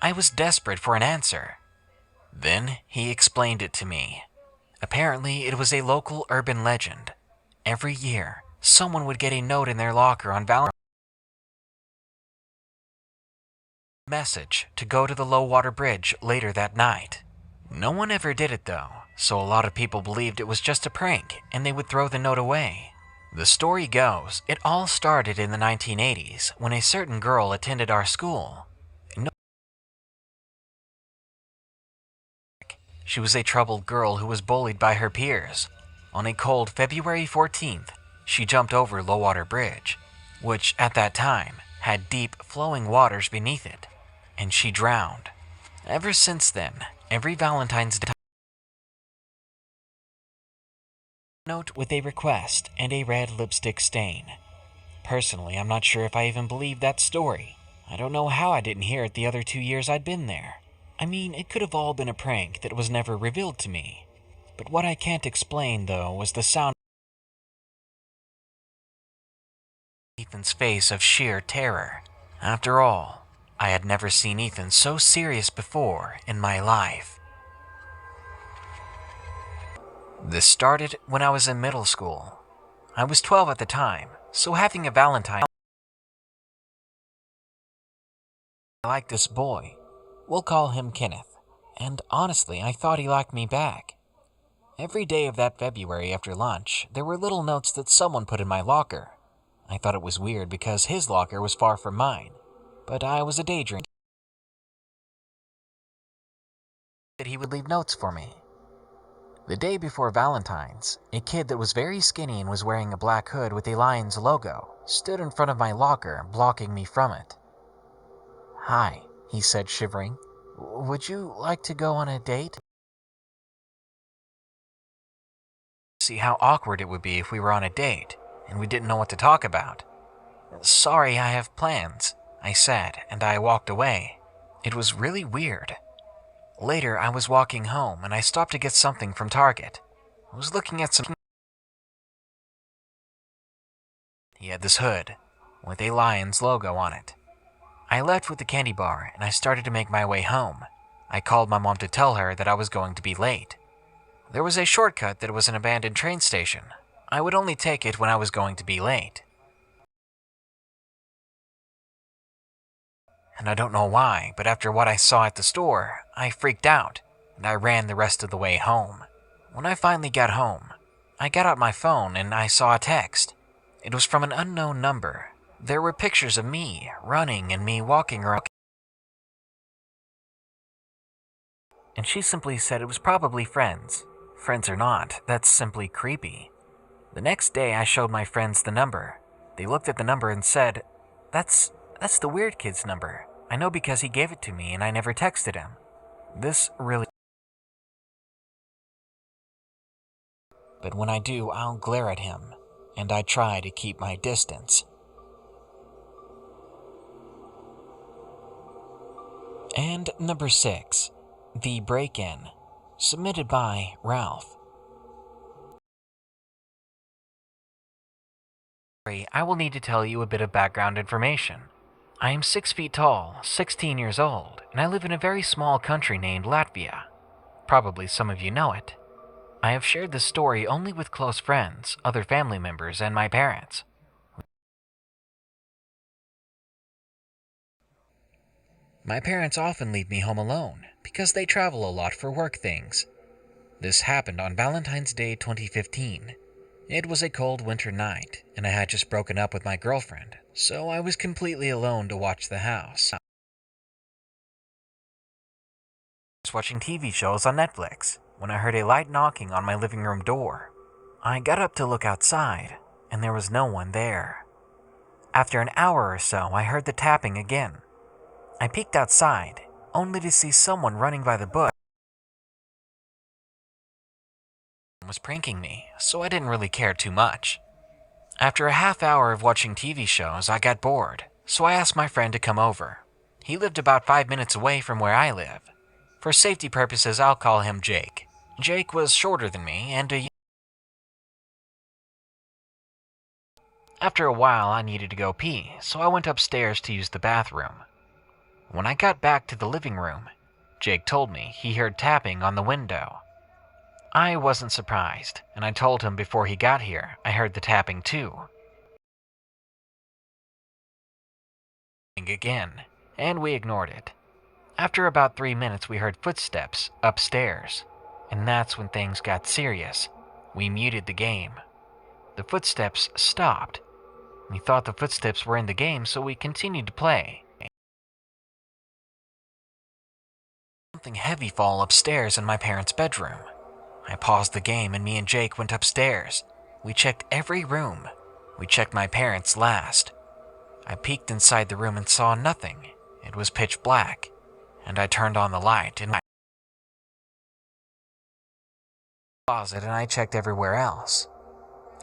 I was desperate for an answer. Then he explained it to me. Apparently, it was a local urban legend. Every year, someone would get a note in their locker on Valentine's message to go to the low water bridge later that night. No one ever did it though, so a lot of people believed it was just a prank and they would throw the note away. The story goes, it all started in the 1980s when a certain girl attended our school. She was a troubled girl who was bullied by her peers. On a cold February 14th, she jumped over Low Water Bridge, which at that time had deep flowing waters beneath it, and she drowned. Ever since then, every Valentine's Day note with a request and a red lipstick stain. Personally, I'm not sure if I even believe that story. I don't know how I didn't hear it the other 2 years I'd been there. I mean, it could have all been a prank that was never revealed to me. But what I can't explain, though, was the sound of Ethan's face of sheer terror. After all, I had never seen Ethan so serious before in my life. This started when I was in middle school. I was 12 at the time, so having a Valentine, I liked this boy. We'll call him Kenneth. And honestly, I thought he liked me back. Every day of that February after lunch, there were little notes that someone put in my locker. I thought it was weird because his locker was far from mine, but I was a daydreamer that he would leave notes for me. The day before Valentine's, a kid that was very skinny and was wearing a black hood with a Lions logo stood in front of my locker, blocking me from it. "Hi," he said, shivering. "Would you like to go on a date?" See how awkward it would be if we were on a date, and we didn't know what to talk about. "Sorry, I have plans," I said, and I walked away. It was really weird. Later, I was walking home, and I stopped to get something from Target. I was looking at some... He had this hood, with a Lions logo on it. I left with the candy bar, and I started to make my way home. I called my mom to tell her that I was going to be late. There was a shortcut that was an abandoned train station. I would only take it when I was going to be late. And I don't know why, but after what I saw at the store, I freaked out, and I ran the rest of the way home. When I finally got home, I got out my phone and I saw a text. It was from an unknown number. There were pictures of me running and me walking around. And she simply said it was probably friends. Friends or not, that's simply creepy. The next day I showed my friends the number. They looked at the number and said, That's the weird kid's number. I know because he gave it to me and I never texted him. This really... But when I do, I'll glare at him, and I try to keep my distance. And number 6, The Break-In, submitted by Ralph. I will need to tell you a bit of background information. I am 6 feet tall, 16 years old, and I live in a very small country named Latvia. Probably some of you know it. I have shared this story only with close friends, other family members, and my parents. My parents often leave me home alone because they travel a lot for work things. This happened on Valentine's Day 2015. It was a cold winter night, and I had just broken up with my girlfriend, so I was completely alone to watch the house. I was watching TV shows on Netflix when I heard a light knocking on my living room door. I got up to look outside, and there was no one there. After an hour or so, I heard the tapping again. I peeked outside, only to see someone running by the bush. Was pranking me, so I didn't really care too much. After a half hour of watching TV shows, I got bored, so I asked my friend to come over. He lived about 5 minutes away from where I live. For safety purposes, I'll call him Jake. Jake was shorter than me and After a while, I needed to go pee, so I went upstairs to use the bathroom. When I got back to the living room, Jake told me he heard tapping on the window. I wasn't surprised, and I told him before he got here I heard the tapping too. Again, and we ignored it. After about 3 minutes, we heard footsteps upstairs, and that's when things got serious. We muted the game. The footsteps stopped. We thought the footsteps were in the game, so we continued to play. Something heavy fall upstairs in my parents' bedroom. I paused the game and me and Jake went upstairs. We checked every room. We checked my parents' last. I peeked inside the room and saw nothing. It was pitch black, and I turned on the light in my closet and I checked everywhere else.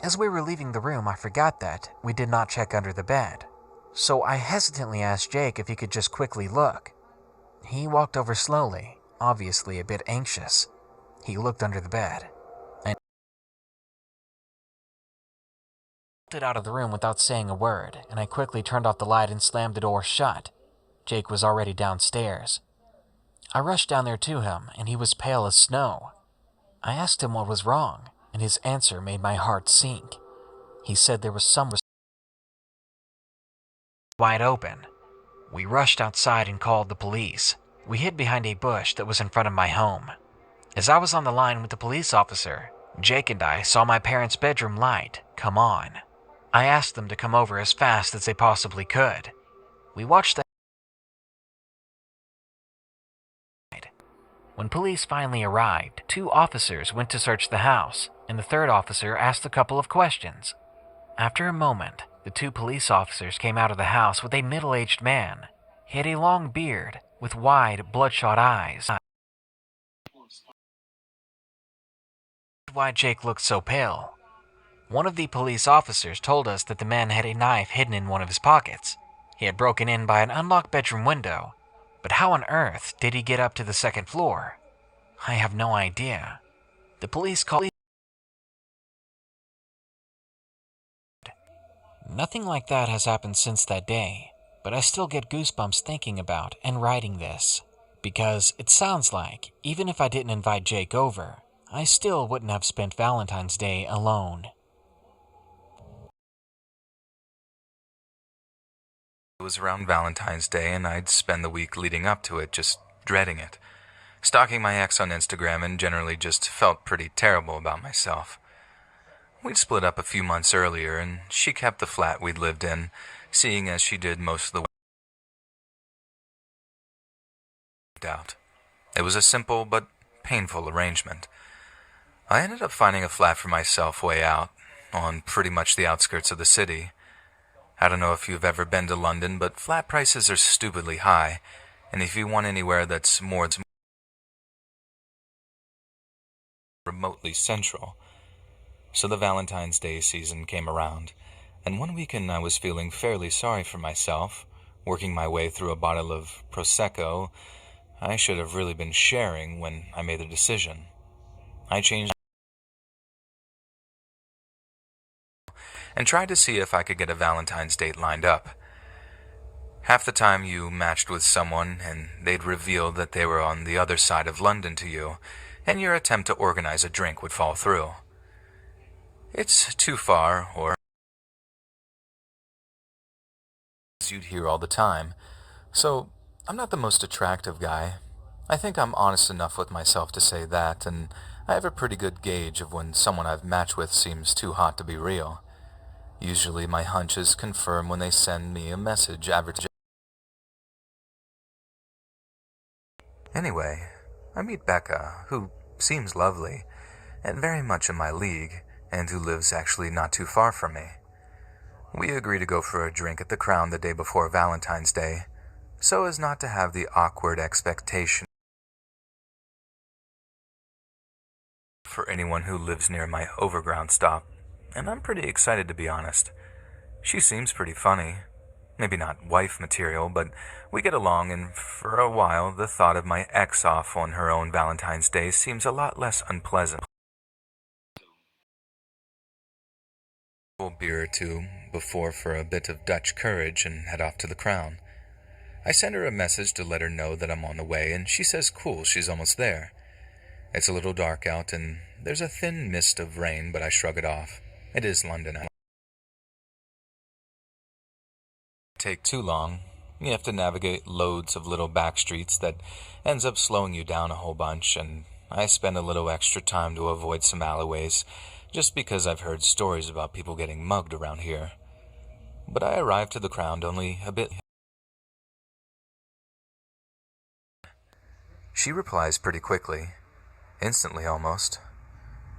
As we were leaving the room, I forgot that we did not check under the bed. So I hesitantly asked Jake if he could just quickly look. He walked over slowly, obviously a bit anxious. He looked under the bed and bolted out of the room without saying a word, and I quickly turned off the light and slammed the door shut. Jake was already downstairs. I rushed down there to him, and he was pale as snow. I asked him what was wrong, and his answer made my heart sink. He said there was some wide open. We rushed outside and called the police. We hid behind a bush that was in front of my home. As I was on the line with the police officer, Jake and I saw my parents' bedroom light come on. I asked them to come over as fast as they possibly could. We watched the When police finally arrived, 2 officers went to search the house, and the 3rd officer asked a couple of questions. After a moment, the 2 police officers came out of the house with a middle-aged man. He had a long beard with wide, bloodshot eyes. Why Jake looked so pale. One of the police officers told us that the man had a knife hidden in one of his pockets. He had broken in by an unlocked bedroom window, but how on earth did he get up to the 2nd floor? I have no idea. The police called. Nothing like that has happened since that day, but I still get goosebumps thinking about and writing this, because it sounds like, even if I didn't invite Jake over, I still wouldn't have spent Valentine's Day alone. It was around Valentine's Day, and I'd spend the week leading up to it just dreading it. Stalking my ex on Instagram and generally just felt pretty terrible about myself. We'd split up a few months earlier, and she kept the flat we'd lived in, seeing as she did most of the out. It was a simple but painful arrangement. I ended up finding a flat for myself way out, on pretty much the outskirts of the city. I don't know if you've ever been to London, but flat prices are stupidly high, and if you want anywhere that's more remotely central. So the Valentine's Day season came around, and one weekend I was feeling fairly sorry for myself, working my way through a bottle of Prosecco I should have really been sharing when I made the decision. I changed and tried to see if I could get a Valentine's date lined up. Half the time you matched with someone and they'd reveal that they were on the other side of London to you, and your attempt to organize a drink would fall through. It's too far, or you'd hear all the time. So I'm not the most attractive guy. I think I'm honest enough with myself to say that, and I have a pretty good gauge of when someone I've matched with seems too hot to be real. Usually my hunches confirm when they send me a message average. Anyway, I meet Becca, who seems lovely, and very much in my league, and who lives actually not too far from me. We agree to go for a drink at the Crown the day before Valentine's Day, so as not to have the awkward expectation for anyone who lives near my overground stop, and I'm pretty excited to be honest. She seems pretty funny. Maybe not wife material, but we get along, and for a while the thought of my ex off on her own Valentine's Day seems a lot less unpleasant. A beer or two before for a bit of Dutch courage and head off to the Crown. I send her a message to let her know that I'm on the way, and she says cool, she's almost there. It's a little dark out, and there's a thin mist of rain, but I shrug it off. It is London. Take too long. You have to navigate loads of little back streets that ends up slowing you down a whole bunch, and I spend a little extra time to avoid some alleyways, just because I've heard stories about people getting mugged around here. But I arrive to the Crown only a bit. She replies pretty quickly. Instantly, almost.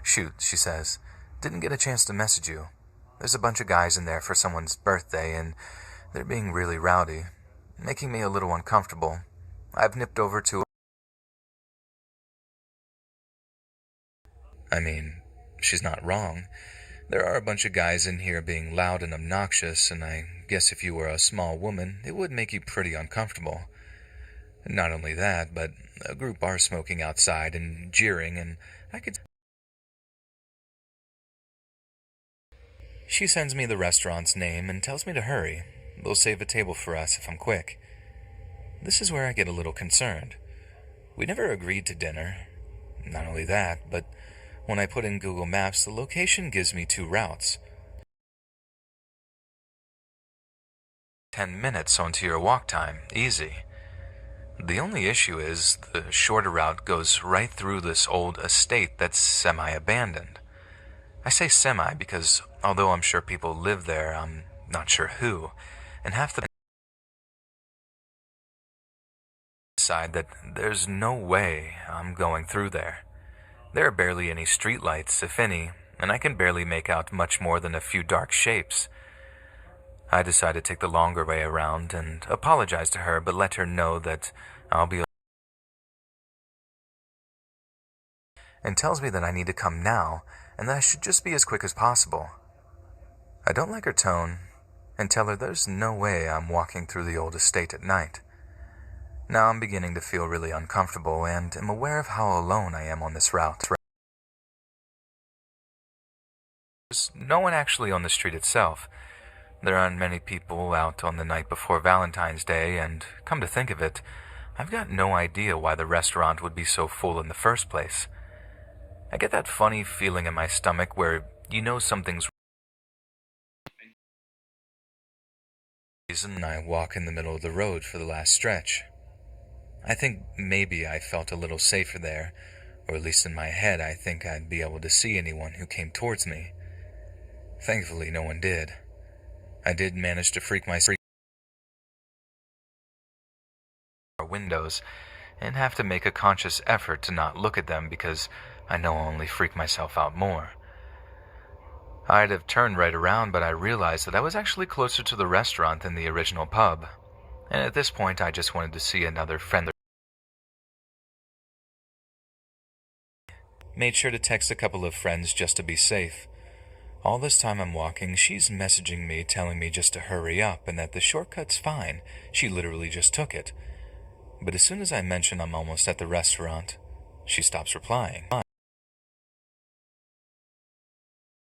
Shoot, she says. Didn't get a chance to message you. There's a bunch of guys in there for someone's birthday, and they're being really rowdy, making me a little uncomfortable. I've nipped over to... I mean, she's not wrong. There are a bunch of guys in here being loud and obnoxious, and I guess if you were a small woman, it would make you pretty uncomfortable. Not only that, but a group are smoking outside and jeering, and I could... She sends me the restaurant's name and tells me to hurry. They'll save a table for us if I'm quick. This is where I get a little concerned. We never agreed to dinner. Not only that, but when I put in Google Maps, the location gives me 2 routes. 10 minutes onto your walk time, easy. The only issue is the shorter route goes right through this old estate that's semi-abandoned. I say semi because although I'm sure people live there, I'm not sure who, and half the decide that there's no way I'm going through there. There are barely any streetlights, if any, and I can barely make out much more than a few dark shapes. I decide to take the longer way around and apologize to her, but let her know that I'll be... and tells me that I need to come now, and that I should just be as quick as possible. I don't like her tone, and tell her there's no way I'm walking through the old estate at night. Now I'm beginning to feel really uncomfortable, and am aware of how alone I am on this route. There's no one actually on the street itself. There aren't many people out on the night before Valentine's Day, and come to think of it, I've got no idea why the restaurant would be so full in the first place. I get that funny feeling in my stomach where you know something's... and I walk in the middle of the road for the last stretch. I think maybe I felt a little safer there, or at least in my head I think I'd be able to see anyone who came towards me. Thankfully no one did. I did manage to freak myself out windows, and have to make a conscious effort to not look at them because I know I'll only freak myself out more. I'd have turned right around, but I realized that I was actually closer to the restaurant than the original pub, and at this point I just wanted to see another friendly... Made sure to text a couple of friends just to be safe. All this time I'm walking, she's messaging me telling me just to hurry up and that the shortcut's fine. She literally just took it. But as soon as I mention I'm almost at the restaurant, she stops replying,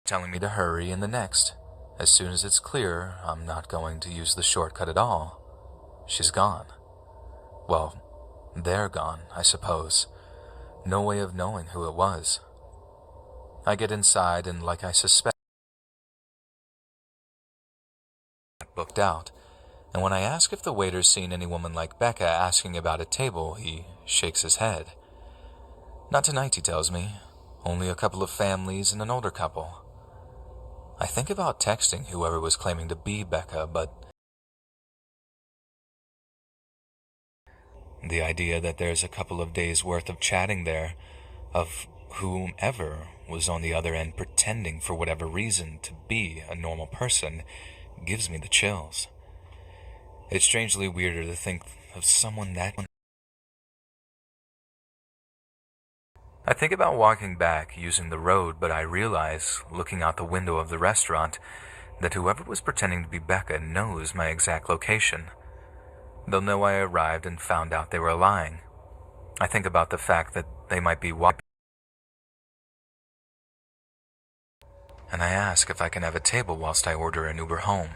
telling me to hurry in the next. As soon as it's clear I'm not going to use the shortcut at all, she's gone. Well, they're gone, I suppose. No way of knowing who it was. I get inside and, like I suspect, booked out, and when I ask if the waiter's seen any woman like Becca asking about a table, he shakes his head. Not tonight, he tells me. Only a couple of families and an older couple. I think about texting whoever was claiming to be Becca, but the idea that there's a couple of days' worth of chatting there, of whomever was on the other end pretending for whatever reason to be a normal person, gives me the chills. It's strangely weirder to think of someone that... I think about walking back using the road, but I realize, looking out the window of the restaurant, that whoever was pretending to be Becca knows my exact location. They'll know I arrived and found out they were lying. I think about the fact that they might be watching, and I ask if I can have a table whilst I order an Uber home.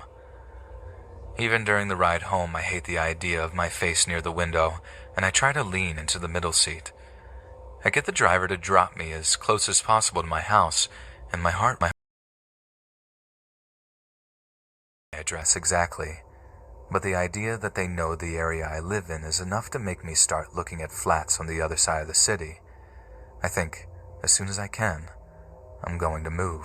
Even during the ride home, I hate the idea of my face near the window, and I try to lean into the middle seat. I get the driver to drop me as close as possible to my house, and my address exactly. But the idea that they know the area I live in is enough to make me start looking at flats on the other side of the city. I think, as soon as I can, I'm going to move.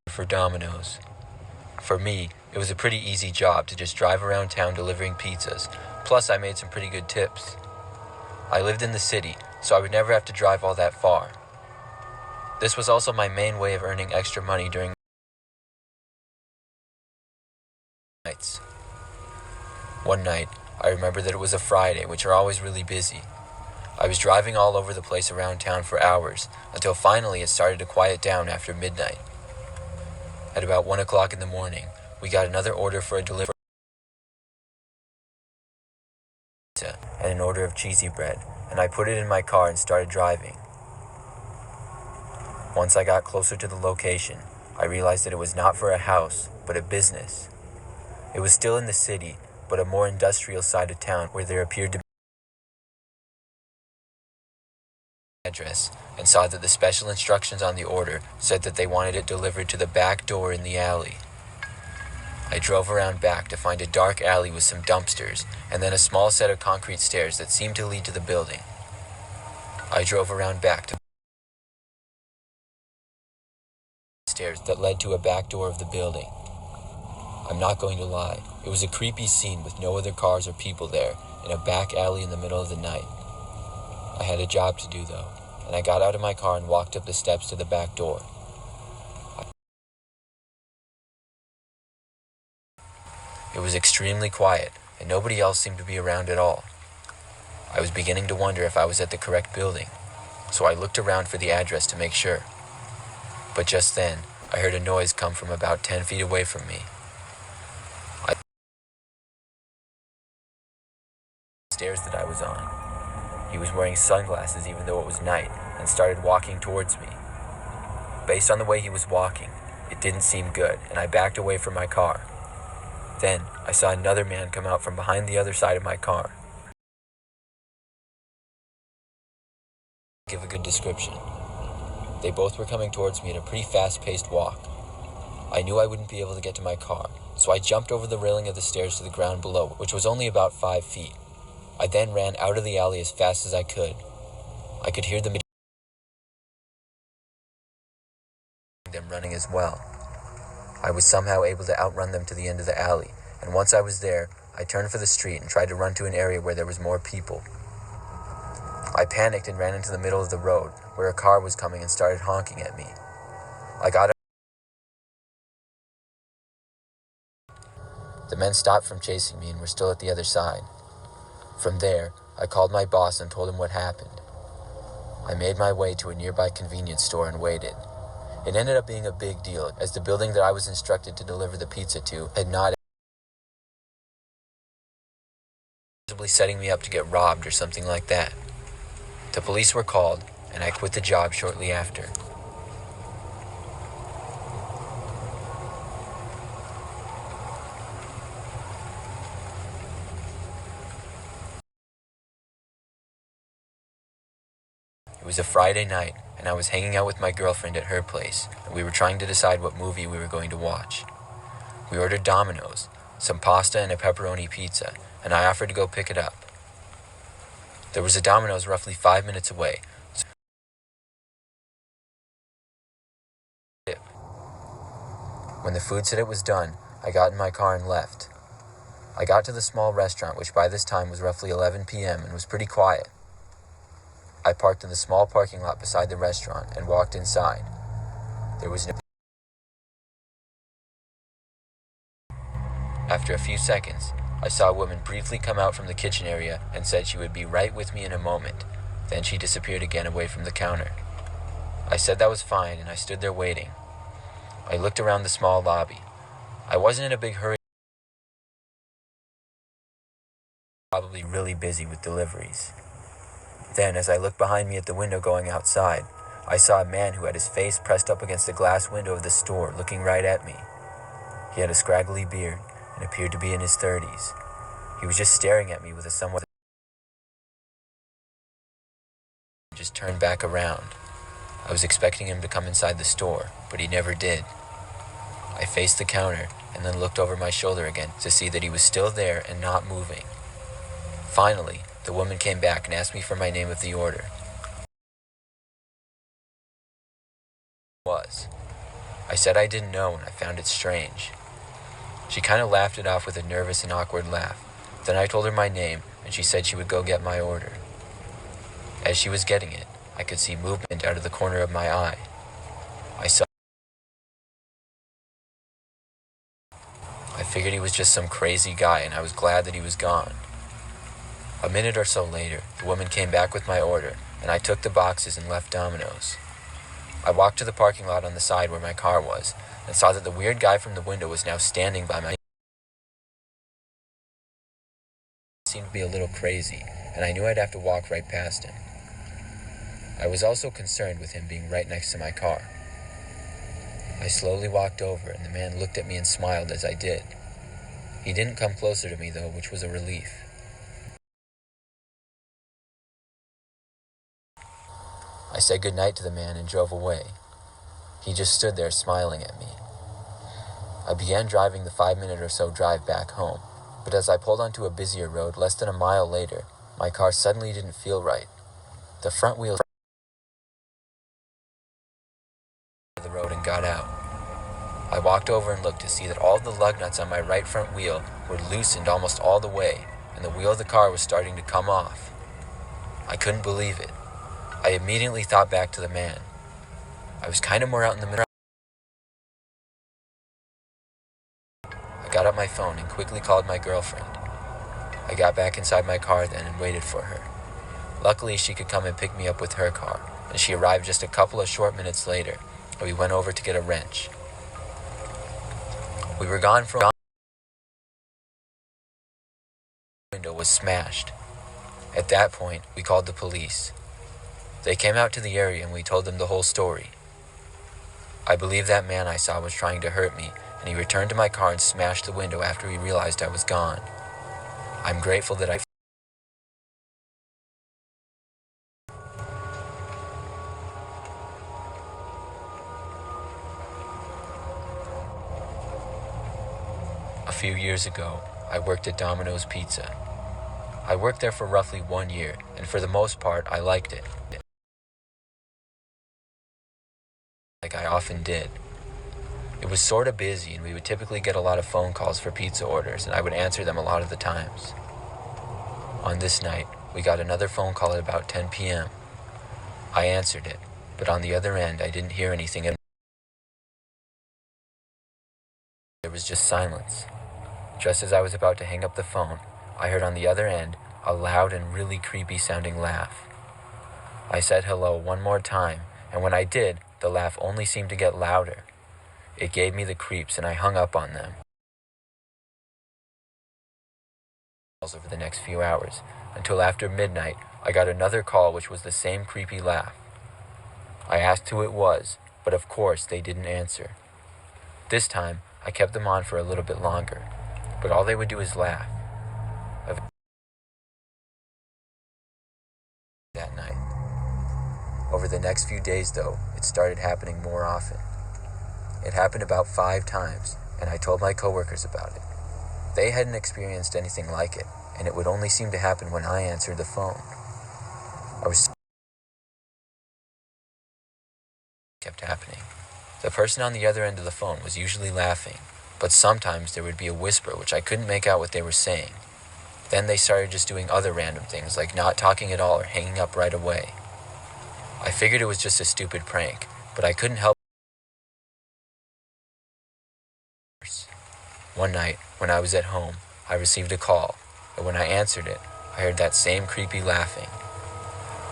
For Domino's. For me, it was a pretty easy job to just drive around town delivering pizzas, plus I made some pretty good tips. I lived in the city, so I would never have to drive all that far. This was also my main way of earning extra money during nights. One night, I remember that it was a Friday, which are always really busy. I was driving all over the place around town for hours, until finally it started to quiet down after midnight. At about 1 o'clock in the morning, we got another order for a delivery pizza and an order of cheesy bread, and I put it in my car and started driving. Once I got closer to the location, I realized that it was not for a house, but a business. It was still in the city, but a more industrial side of town where there appeared to be address, and saw that the special instructions on the order said that they wanted it delivered to the back door in the alley. I drove around back to find a dark alley with some dumpsters, and then a small set of concrete stairs that seemed to lead to the building. I drove around back to stairs that led to a back door of the building. I'm not going to lie, it was a creepy scene with no other cars or people there, in a back alley in the middle of the night. I had a job to do though, and I got out of my car and walked up the steps to the back door. It was extremely quiet, and nobody else seemed to be around at all. I was beginning to wonder if I was at the correct building, so I looked around for the address to make sure. But just then, I heard a noise come from about 10 feet away from me. The stairs that I was on. He was wearing sunglasses even though it was night, and started walking towards me. Based on the way he was walking, it didn't seem good, and I backed away from my car. Then, I saw another man come out from behind the other side of my car. Give a good description. They both were coming towards me at a pretty fast-paced walk. I knew I wouldn't be able to get to my car, so I jumped over the railing of the stairs to the ground below, which was only about 5 feet. I then ran out of the alley as fast as I could. I could hear them running as well. I was somehow able to outrun them to the end of the alley, and once I was there, I turned for the street and tried to run to an area where there was more people. I panicked and ran into the middle of the road, where a car was coming and started honking at me. I got out. The men stopped from chasing me and were still at the other side. From there, I called my boss and told him what happened. I made my way to a nearby convenience store and waited. It ended up being a big deal, as the building that I was instructed to deliver the pizza to had not setting me up to get robbed or something like that. The police were called, and I quit the job shortly after. It was a Friday night, and I was hanging out with my girlfriend at her place, and we were trying to decide what movie we were going to watch. We ordered Domino's, some pasta and a pepperoni pizza, and I offered to go pick it up. There was a Domino's roughly 5 minutes away. When the food said it was done, I got in my car and left. I got to the small restaurant, which by this time was roughly 11 p.m. and was pretty quiet. I parked in the small parking lot beside the restaurant and walked inside. There was no... After a few seconds, I saw a woman briefly come out from the kitchen area and said she would be right with me in a moment. Then she disappeared again away from the counter. I said that was fine, and I stood there waiting. I looked around the small lobby. I wasn't in a big hurry. Probably really busy with deliveries. Then, as I looked behind me at the window going outside, I saw a man who had his face pressed up against the glass window of the store, looking right at me. He had a scraggly beard and appeared to be in his 30s. He was just staring at me with a somewhat... just turned back around. I was expecting him to come inside the store, but he never did. I faced the counter and then looked over my shoulder again to see that he was still there and not moving. Finally, the woman came back and asked me for my name of the order. I said I didn't know and I found it strange. She kind of laughed it off with a nervous and awkward laugh. Then I told her my name and she said she would go get my order. As she was getting it, I could see movement out of the corner of my eye. I figured he was just some crazy guy and I was glad that he was gone. A minute or so later, the woman came back with my order, and I took the boxes and left Domino's. I walked to the parking lot on the side where my car was, and saw that the weird guy from the window was now standing by my... He seemed to be a little crazy, and I knew I'd have to walk right past him. I was also concerned with him being right next to my car. I slowly walked over, and the man looked at me and smiled as I did. He didn't come closer to me, though, which was a relief. I said goodnight to the man and drove away. He just stood there smiling at me. I began driving the 5-minute or so drive back home, but as I pulled onto a busier road less than a mile later, my car suddenly didn't feel right. The front wheel of the road and got out. I walked over and looked to see that all the lug nuts on my right front wheel were loosened almost all the way, and the wheel of the car was starting to come off. I couldn't believe it. I immediately thought back to the man. I was kind of more out in the middle. I got up my phone and quickly called my girlfriend. I got back inside my car then and waited for her. Luckily, she could come and pick me up with her car, and she arrived just a couple of short minutes later, and we went over to get a wrench. We were gone for a while. The window was smashed. At that point, we called the police. They came out to the area and we told them the whole story. I believe that man I saw was trying to hurt me, and he returned to my car and smashed the window after he realized I was gone. I'm grateful that I... A few years ago, I worked at Domino's Pizza. I worked there for roughly 1 year, and for the most part, I liked it. Like I often did. It was sorta busy, and we would typically get a lot of phone calls for pizza orders, and I would answer them a lot of the times. On this night, we got another phone call at about 10 p.m. I answered it, but on the other end, I didn't hear anything. There was just silence. Just as I was about to hang up the phone, I heard on the other end a loud and really creepy sounding laugh. I said hello one more time, and when I did, the laugh only seemed to get louder. It gave me the creeps and I hung up on them. Over the next few hours, until after midnight, I got another call which was the same creepy laugh. I asked who it was, but of course they didn't answer. This time, I kept them on for a little bit longer, but all they would do is laugh. That night. Over the next few days, though, it started happening more often. It happened about 5 times, and I told my coworkers about it. They hadn't experienced anything like it, and it would only seem to happen when I answered the phone. Kept happening. The person on the other end of the phone was usually laughing, but sometimes there would be a whisper which I couldn't make out what they were saying. Then they started just doing other random things like not talking at all or hanging up right away. I figured it was just a stupid prank, but I couldn't help. One night, when I was at home, I received a call, and when I answered it, I heard that same creepy laughing.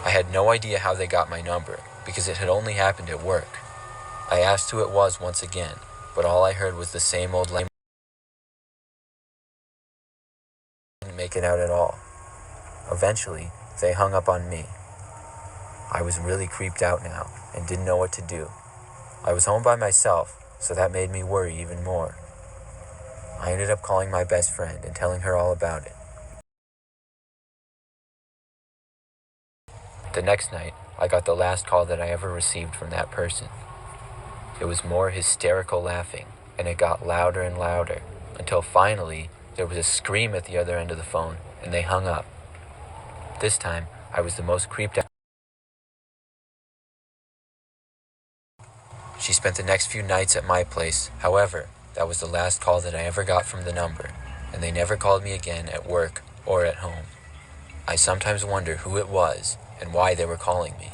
I had no idea how they got my number, because it had only happened at work. I asked who it was once again, but all I heard was the same old language. I didn't make it out at all. Eventually, they hung up on me. I was really creeped out now, and didn't know what to do. I was home by myself, so that made me worry even more. I ended up calling my best friend and telling her all about it. The next night, I got the last call that I ever received from that person. It was more hysterical laughing, and it got louder and louder, until finally, there was a scream at the other end of the phone, and they hung up. This time, I was the most creeped out. She spent the next few nights at my place. However, that was the last call that I ever got from the number, and they never called me again at work or at home. I sometimes wonder who it was and why they were calling me.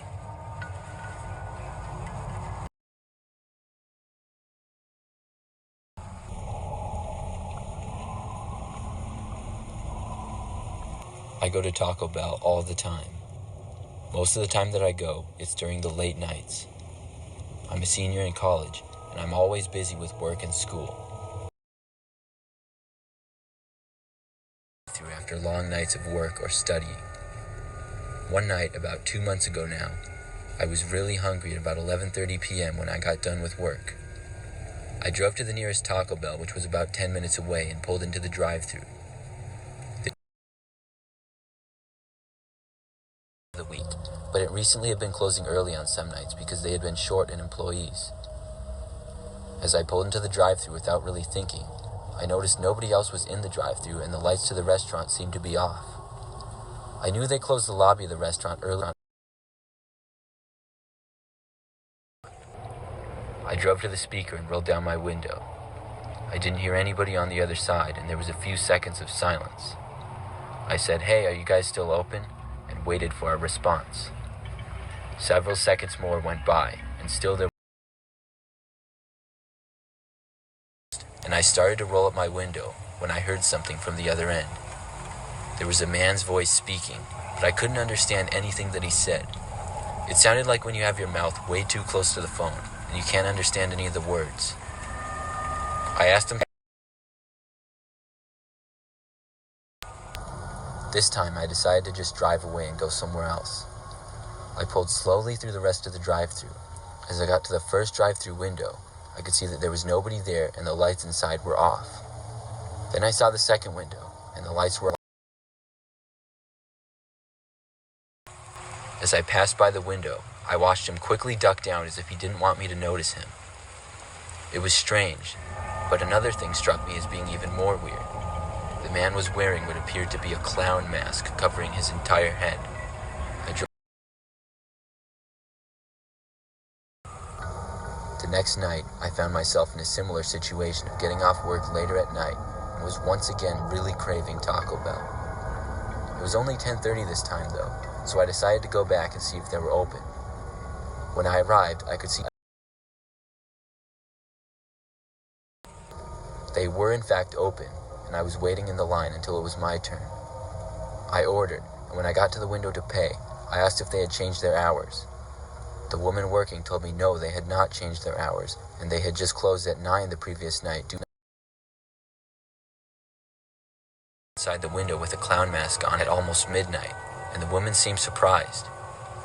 I go to Taco Bell all the time. Most of the time that I go, it's during the late nights. I'm a senior in college, and I'm always busy with work and school. After long nights of work or studying. One night, about 2 months ago now, I was really hungry at about 11:30 p.m. when I got done with work. I drove to the nearest Taco Bell, which was about 10 minutes away, and pulled into the drive-thru. The week, but it recently had been closing early on some nights because they had been short in employees. As I pulled into the drive-thru without really thinking, I noticed nobody else was in the drive-thru and the lights to the restaurant seemed to be off. I knew they closed the lobby of the restaurant early on. I drove to the speaker and rolled down my window. I didn't hear anybody on the other side, and there was a few seconds of silence. I said, "Hey, are you guys still open?" and waited for a response. Several seconds more went by, and still there and I started to roll up my window when I heard something from the other end. There was a man's voice speaking, but I couldn't understand anything that he said. It sounded like when you have your mouth way too close to the phone, and you can't understand any of the words. I asked him. This time I decided to just drive away and go somewhere else. I pulled slowly through the rest of the drive-thru. As I got to the first drive-thru window, I could see that there was nobody there and the lights inside were off. Then I saw the second window, and the lights were off. As I passed by the window, I watched him quickly duck down as if he didn't want me to notice him. It was strange, but another thing struck me as being even more weird. The man was wearing what appeared to be a clown mask covering his entire head. The next night, I found myself in a similar situation of getting off work later at night and was once again really craving Taco Bell. It was only 10:30 this time though, so I decided to go back and see if they were open. When I arrived, I could see they were in fact open, and I was waiting in the line until it was my turn. I ordered, and when I got to the window to pay, I asked if they had changed their hours. The woman working told me no, they had not changed their hours, and they had just closed at 9 the previous night. Inside the window with a clown mask on at almost midnight, and the woman seemed surprised.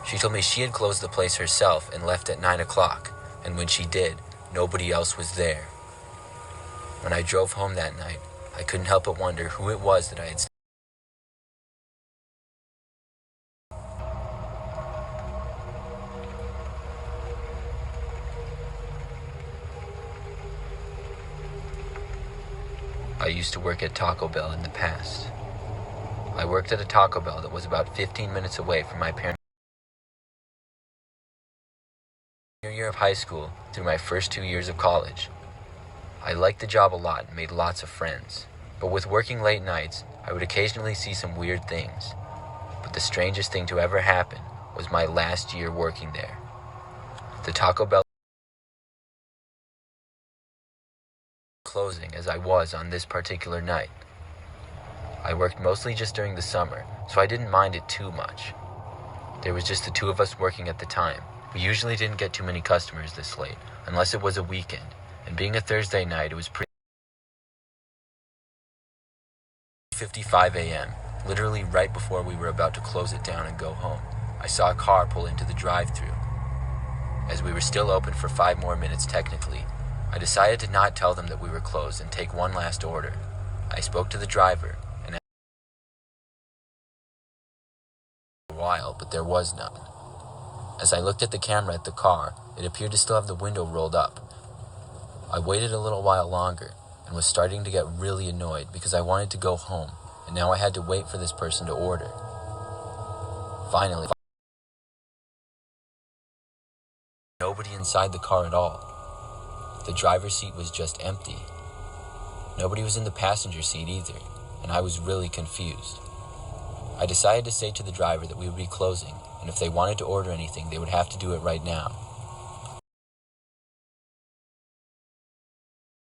She told me she had closed the place herself and left at 9 o'clock, and when she did, nobody else was there. When I drove home that night, I couldn't help but wonder who it was that I had seen. I used to work at Taco Bell in the past. I worked at a Taco Bell that was about 15 minutes away from my parents' senior year of high school through my first 2 years of college. I liked the job a lot and made lots of friends. But with working late nights, I would occasionally see some weird things. But the strangest thing to ever happen was my last year working there. The Taco Bell closing as I was on this particular night. I worked mostly just during the summer, so I didn't mind it too much. There was just the two of us working at the time. We usually didn't get too many customers this late, unless it was a weekend, and being a Thursday night, it was pretty 5:55 a.m., literally right before we were about to close it down and go home. I saw a car pull into the drive-thru. As we were still open for 5 more minutes technically, I decided to not tell them that we were closed and take one last order. I spoke to the driver, and asked for a while, but there was none. As I looked at the camera at the car, it appeared to still have the window rolled up. I waited a little while longer, and was starting to get really annoyed because I wanted to go home, and now I had to wait for this person to order. Finally, nobody inside the car at all. The driver's seat was just empty. Nobody was in the passenger seat either, and I was really confused. I decided to say to the driver that we would be closing, and if they wanted to order anything, they would have to do it right now.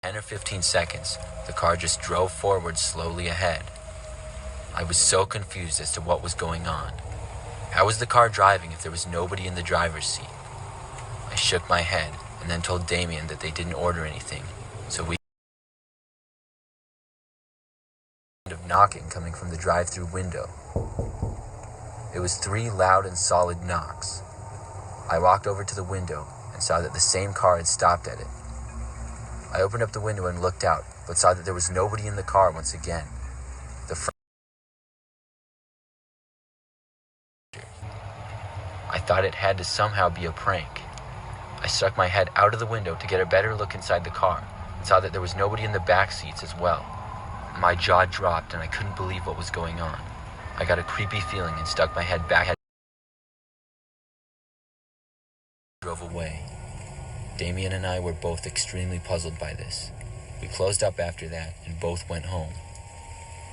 10 or 15 seconds, the car just drove forward slowly ahead. I was so confused as to what was going on. How was the car driving if there was nobody in the driver's seat? I shook my head and then told Damien that they didn't order anything, so we of knocking coming from the drive-thru window. It was 3 loud and solid knocks. I walked over to the window and saw that the same car had stopped at it. I opened up the window and looked out, but saw that there was nobody in the car once again. I thought it had to somehow be a prank. I stuck my head out of the window to get a better look inside the car and saw that there was nobody in the back seats as well. My jaw dropped and I couldn't believe what was going on. I got a creepy feeling and stuck my head back. Drove away. Damien and I were both extremely puzzled by this. We closed up after that and both went home.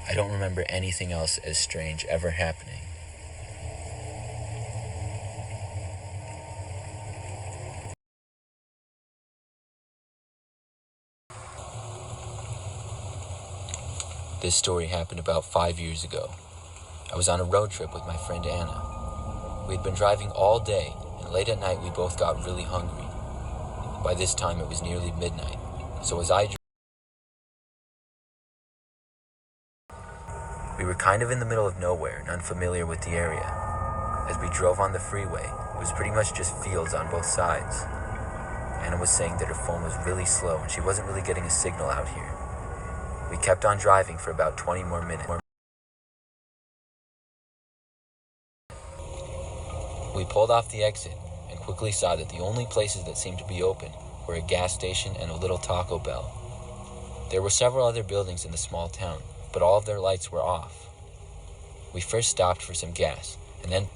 I don't remember anything else as strange ever happening. This story happened about 5 years ago. I was on a road trip with my friend Anna. We had been driving all day, and late at night we both got really hungry. By this time it was nearly midnight, so as I drove, we were kind of in the middle of nowhere and unfamiliar with the area. As we drove on the freeway, it was pretty much just fields on both sides. Anna was saying that her phone was really slow and she wasn't really getting a signal out here. We kept on driving for about 20 more minutes. We pulled off the exit and quickly saw that the only places that seemed to be open were a gas station and a little Taco Bell. There were several other buildings in the small town, but all of their lights were off. We first stopped for some gas, and then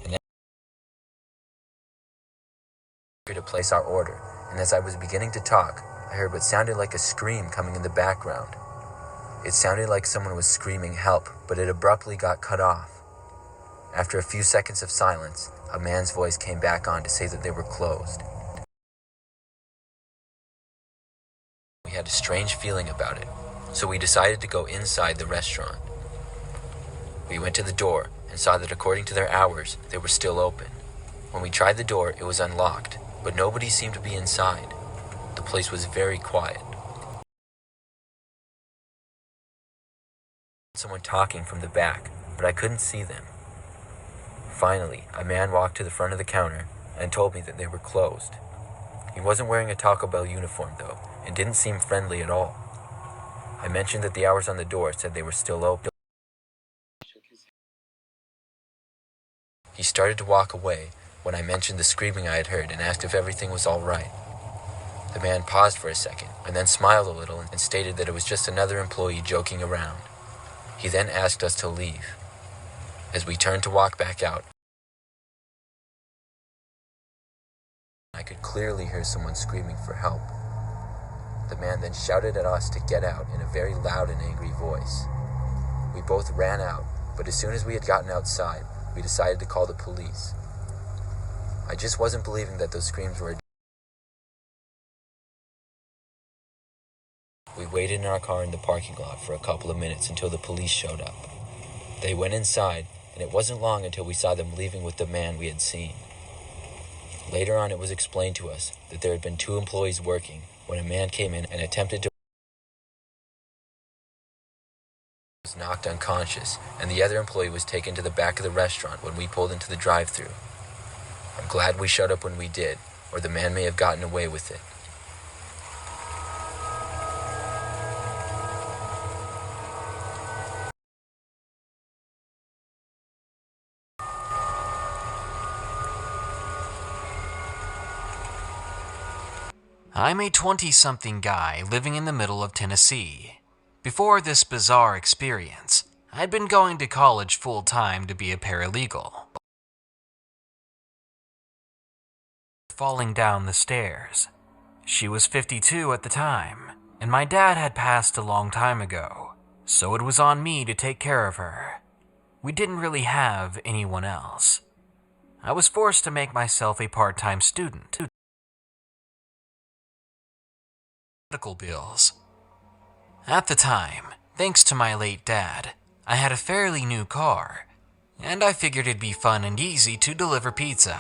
to place our order, and as I was beginning to talk, I heard what sounded like a scream coming in the background. It sounded like someone was screaming help, but it abruptly got cut off. After a few seconds of silence, a man's voice came back on to say that they were closed. We had a strange feeling about it, so we decided to go inside the restaurant. We went to the door and saw that according to their hours, they were still open. When we tried the door, it was unlocked, but nobody seemed to be inside. The place was very quiet. Someone talking from the back, but I couldn't see them. Finally, a man walked to the front of the counter and told me that they were closed. He wasn't wearing a Taco Bell uniform though, and didn't seem friendly at all. I mentioned that the hours on the door said they were still open. He started to walk away when I mentioned the screaming I had heard and asked if everything was all right. The man paused for a second and then smiled a little and stated that it was just another employee joking around. He then asked us to leave. As we turned to walk back out, I could clearly hear someone screaming for help. The man then shouted at us to get out in a very loud and angry voice. We both ran out, but as soon as we had gotten outside, we decided to call the police. I just wasn't believing that those screams were. We waited in our car in the parking lot for a couple of minutes until the police showed up. They went inside, and it wasn't long until we saw them leaving with the man we had seen. Later on, it was explained to us that there had been 2 employees working when a man came in and attempted to was knocked unconscious, and the other employee was taken to the back of the restaurant when we pulled into the drive-thru. I'm glad we showed up when we did, or the man may have gotten away with it. I'm a 20-something guy living in the middle of Tennessee. Before this bizarre experience, I'd been going to college full-time to be a paralegal. Falling down the stairs. She was 52 at the time, and my dad had passed a long time ago, so it was on me to take care of her. We didn't really have anyone else. I was forced to make myself a part-time student. Medical bills. At the time, thanks to my late dad, I had a fairly new car, and I figured it'd be fun and easy to deliver pizza.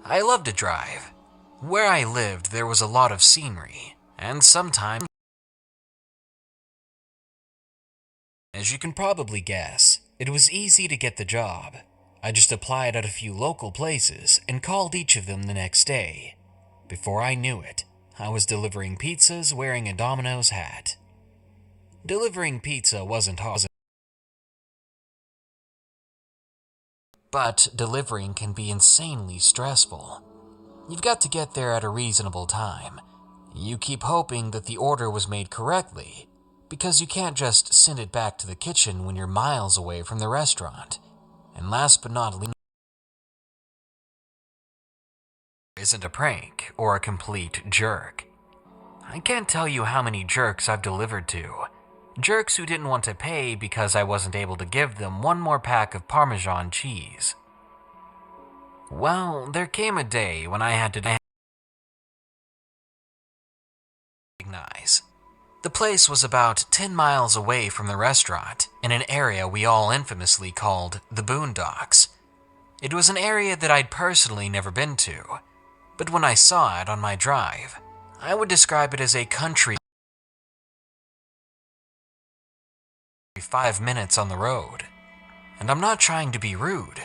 I loved to drive. Where I lived, there was a lot of scenery, and sometimes, as you can probably guess, it was easy to get the job. I just applied at a few local places and called each of them the next day. Before I knew it, I was delivering pizzas wearing a Domino's hat. Delivering pizza wasn't hard, but delivering can be insanely stressful. You've got to get there at a reasonable time. You keep hoping that the order was made correctly, because you can't just send it back to the kitchen when you're miles away from the restaurant. And last but not least, isn't a prank or a complete jerk. I can't tell you how many jerks I've delivered to. Jerks who didn't want to pay because I wasn't able to give them one more pack of Parmesan cheese. Well, there came a day when I had to recognize. The place was about 10 miles away from the restaurant, in an area we all infamously called the Boondocks. It was an area that I'd personally never been to, but when I saw it on my drive, I would describe it as a country 5 minutes on the road. And I'm not trying to be rude.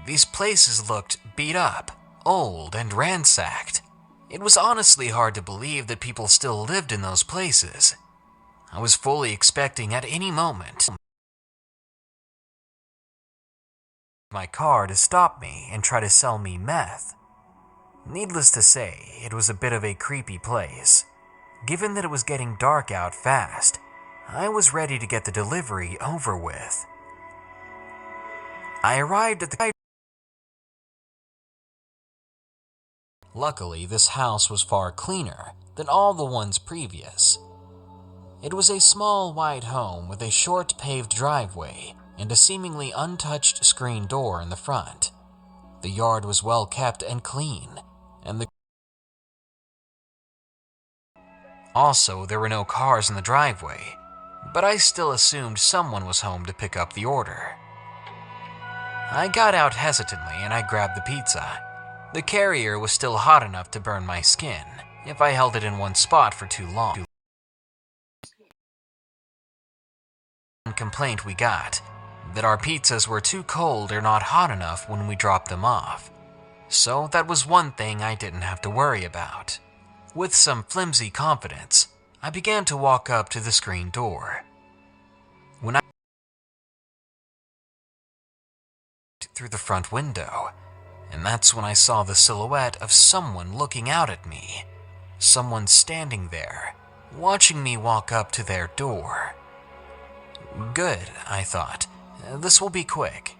These places looked beat up, old, and ransacked. It was honestly hard to believe that people still lived in those places. I was fully expecting at any moment my car to stop me and try to sell me meth. Needless to say, it was a bit of a creepy place. Given that it was getting dark out fast, I was ready to get the delivery over with. I arrived at the... Luckily, this house was far cleaner than all the ones previous. It was a small white home with a short paved driveway and a seemingly untouched screen door in the front. The yard was well kept and clean, and also there were no cars in the driveway, but I still assumed someone was home to pick up the order. I got out hesitantly and I grabbed the pizza. The carrier was still hot enough to burn my skin if I held it in one spot for too long. One complaint we got, that our pizzas were too cold or not hot enough when we dropped them off. So that was one thing I didn't have to worry about. With some flimsy confidence, I began to walk up to the screen door. When I through the front window, and that's when I saw the silhouette of someone looking out at me. someone standing there, watching me walk up to their door. Good, I thought. This will be quick.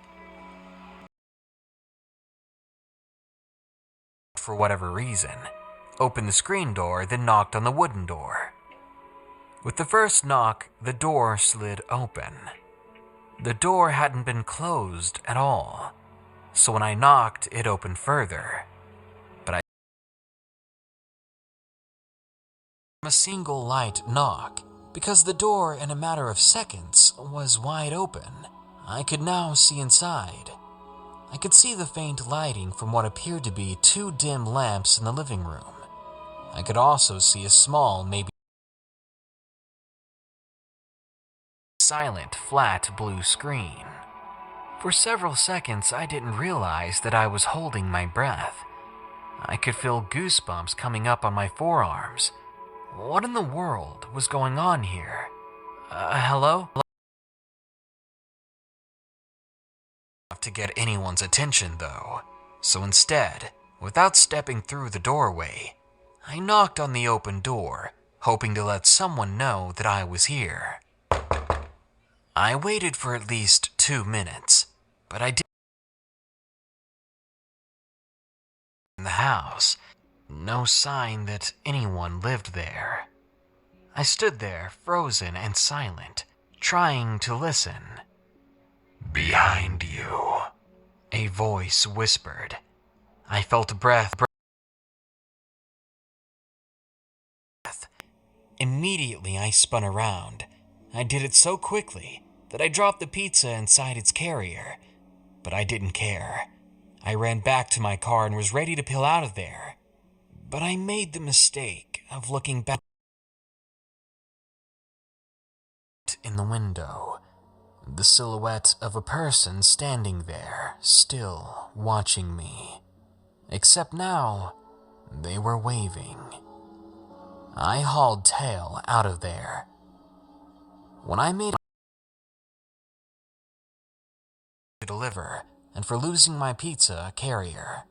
For whatever reason, opened the screen door, then knocked on the wooden door. With the first knock, the door slid open. The door hadn't been closed at all, so when I knocked, it opened further. But a single light knock, because the door in a matter of seconds was wide open. I could now see inside. I could see the faint lighting from what appeared to be 2 dim lamps in the living room. I could also see a small, maybe silent, flat blue screen. For several seconds, I didn't realize that I was holding my breath. I could feel goosebumps coming up on my forearms. What in the world was going on here? Hello? To get anyone's attention, though. So instead, without stepping through the doorway, I knocked on the open door, hoping to let someone know that I was here. I waited for at least 2 minutes, but I didn't in the house. No sign that anyone lived there. I stood there, frozen and silent, trying to listen. "Behind you," a voice whispered. I felt breath. Immediately, I spun around. I did it so quickly that I dropped the pizza inside its carrier. But I didn't care. I ran back to my car and was ready to peel out of there. But I made the mistake of looking back in the window. The silhouette of a person standing there, still watching me. Except now, they were waving. I hauled tail out of there. When I made to deliver, and for losing my pizza carrier,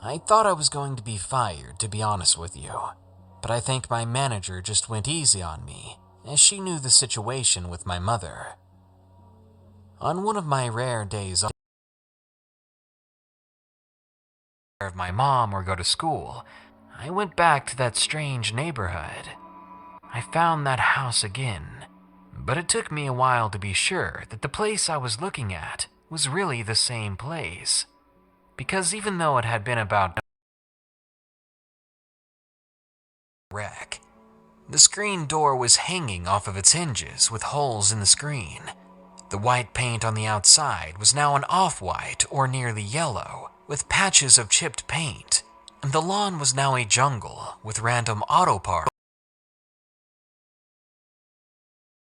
I thought I was going to be fired, to be honest with you. But I think my manager just went easy on me, as she knew the situation with my mother. On one of my rare days off of my mom or go to school, I went back to that strange neighborhood. I found that house again, but it took me a while to be sure that the place I was looking at was really the same place. Because even though it had been about wreck, the screen door was hanging off of its hinges with holes in the screen. The white paint on the outside was now an off-white or nearly yellow, with patches of chipped paint, and the lawn was now a jungle with random auto parts.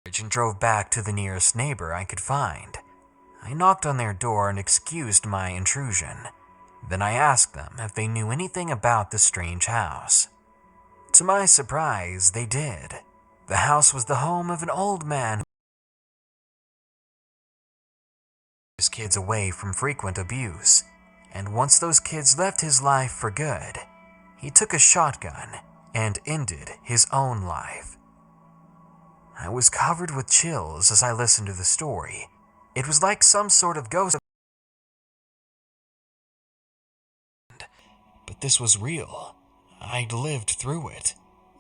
And drove back to the nearest neighbor I could find. I knocked on their door and excused my intrusion. Then I asked them if they knew anything about the strange house. To my surprise, they did. The house was the home of an old man who his kids away from frequent abuse, and once those kids left his life for good, he took a shotgun and ended his own life. I was covered with chills as I listened to the story. It was like some sort of ghost. But this was real. I'd lived through it.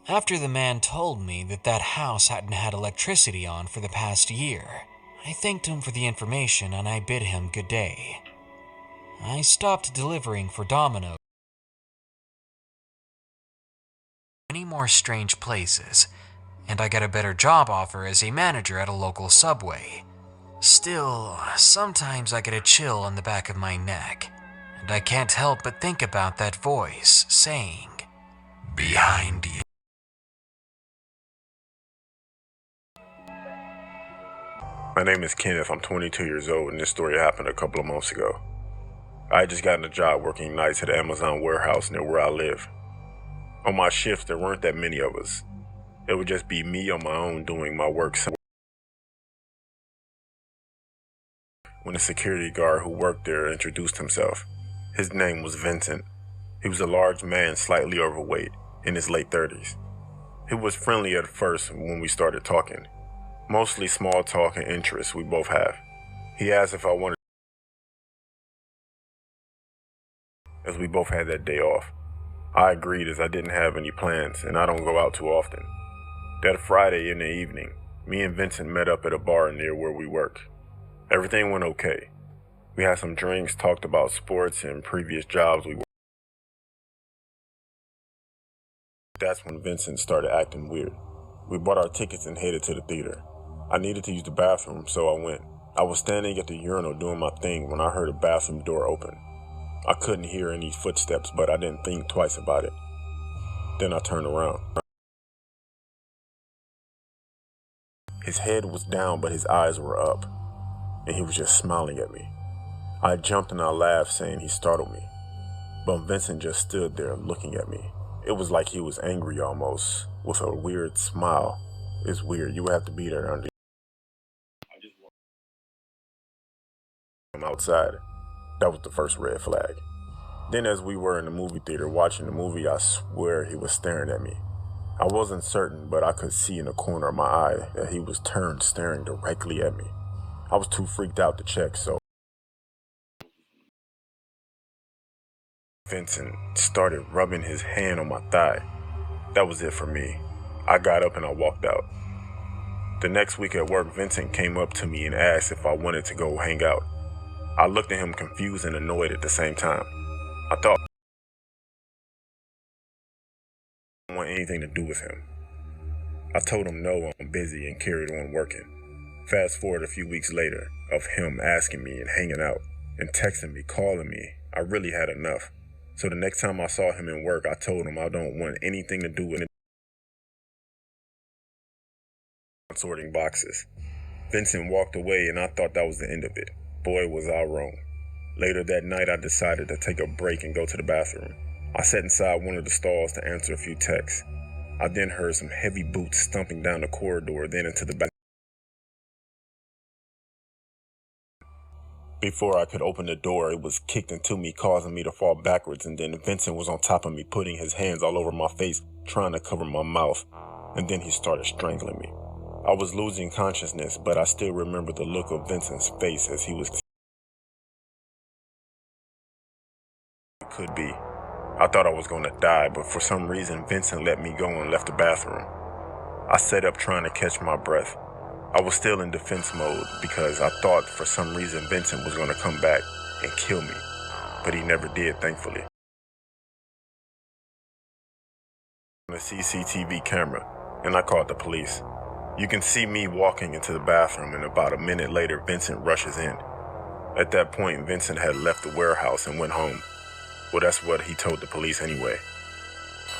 After the man told me that that house hadn't had electricity on for the past year, I thanked him for the information and I bid him good day. I stopped delivering for Domino's. Many more strange places, and I got a better job offer as a manager at a local Subway. Still, sometimes I get a chill on the back of my neck, and I can't help but think about that voice saying, "Behind you." My name is Kenneth. I'm 22 years old, and this story happened a couple of months ago. I had just gotten a job working nights at an Amazon warehouse near where I live. On my shifts, there weren't that many of us. It would just be me on my own doing my work. When the security guard who worked there introduced himself. His name was Vincent. He was a large man, slightly overweight. in his late 30s. He was friendly at first when we started talking, mostly small talk and interests we both have. He asked if I wanted, as we both had that day off. I agreed as I didn't have any plans and I don't go out too often. That Friday in the evening, me and Vincent met up at a bar near where we work. Everything went okay. We had some drinks, talked about sports and previous jobs we worked. That's when Vincent started acting weird. We bought our tickets and headed to the theater. I needed to use the bathroom, so I went. I was standing at the urinal doing my thing when I heard a bathroom door open. I couldn't hear any footsteps, but I didn't think twice about it. Then I turned around. His head was down, but his eyes were up, and he was just smiling at me. I jumped and I laughed, saying he startled me. But Vincent just stood there looking at me. It was like he was angry almost, with a weird smile. It's weird, you would have to be there under. I'm outside. That was the first red flag. Then as we were in the movie theater watching the movie, I swear he was staring at me. I wasn't certain, but I could see in the corner of my eye that he was turned staring directly at me. I was too freaked out to check, so Vincent started rubbing his hand on my thigh. That was it for me. I got up and I walked out. The next week at work, Vincent came up to me and asked if I wanted to go hang out. I looked at him confused and annoyed at the same time. I thought I didn't want anything to do with him. I told him no, I'm busy, and carried on working. Fast forward a few weeks later of him asking me and hanging out and texting me, calling me. I really had enough. So the next time I saw him in work, I told him I don't want anything to do with it. Sorting boxes. Vincent walked away and I thought that was the end of it. Boy, was I wrong. Later that night, I decided to take a break and go to the bathroom. I sat inside one of the stalls to answer a few texts. I then heard some heavy boots stumping down the corridor, then into the back. Before I could open the door, it was kicked into me, causing me to fall backwards, and then Vincent was on top of me, putting his hands all over my face, trying to cover my mouth, and then he started strangling me. I was losing consciousness, but I still remember the look of Vincent's face as he was. It could be. I thought I was going to die, but for some reason, Vincent let me go and left the bathroom. I sat up trying to catch my breath. I was still in defense mode because I thought for some reason Vincent was going to come back and kill me, but he never did, thankfully. On a CCTV camera, and I called the police. You can see me walking into the bathroom, and about a minute later, Vincent rushes in. At that point, Vincent had left the warehouse and went home. Well, that's what he told the police anyway.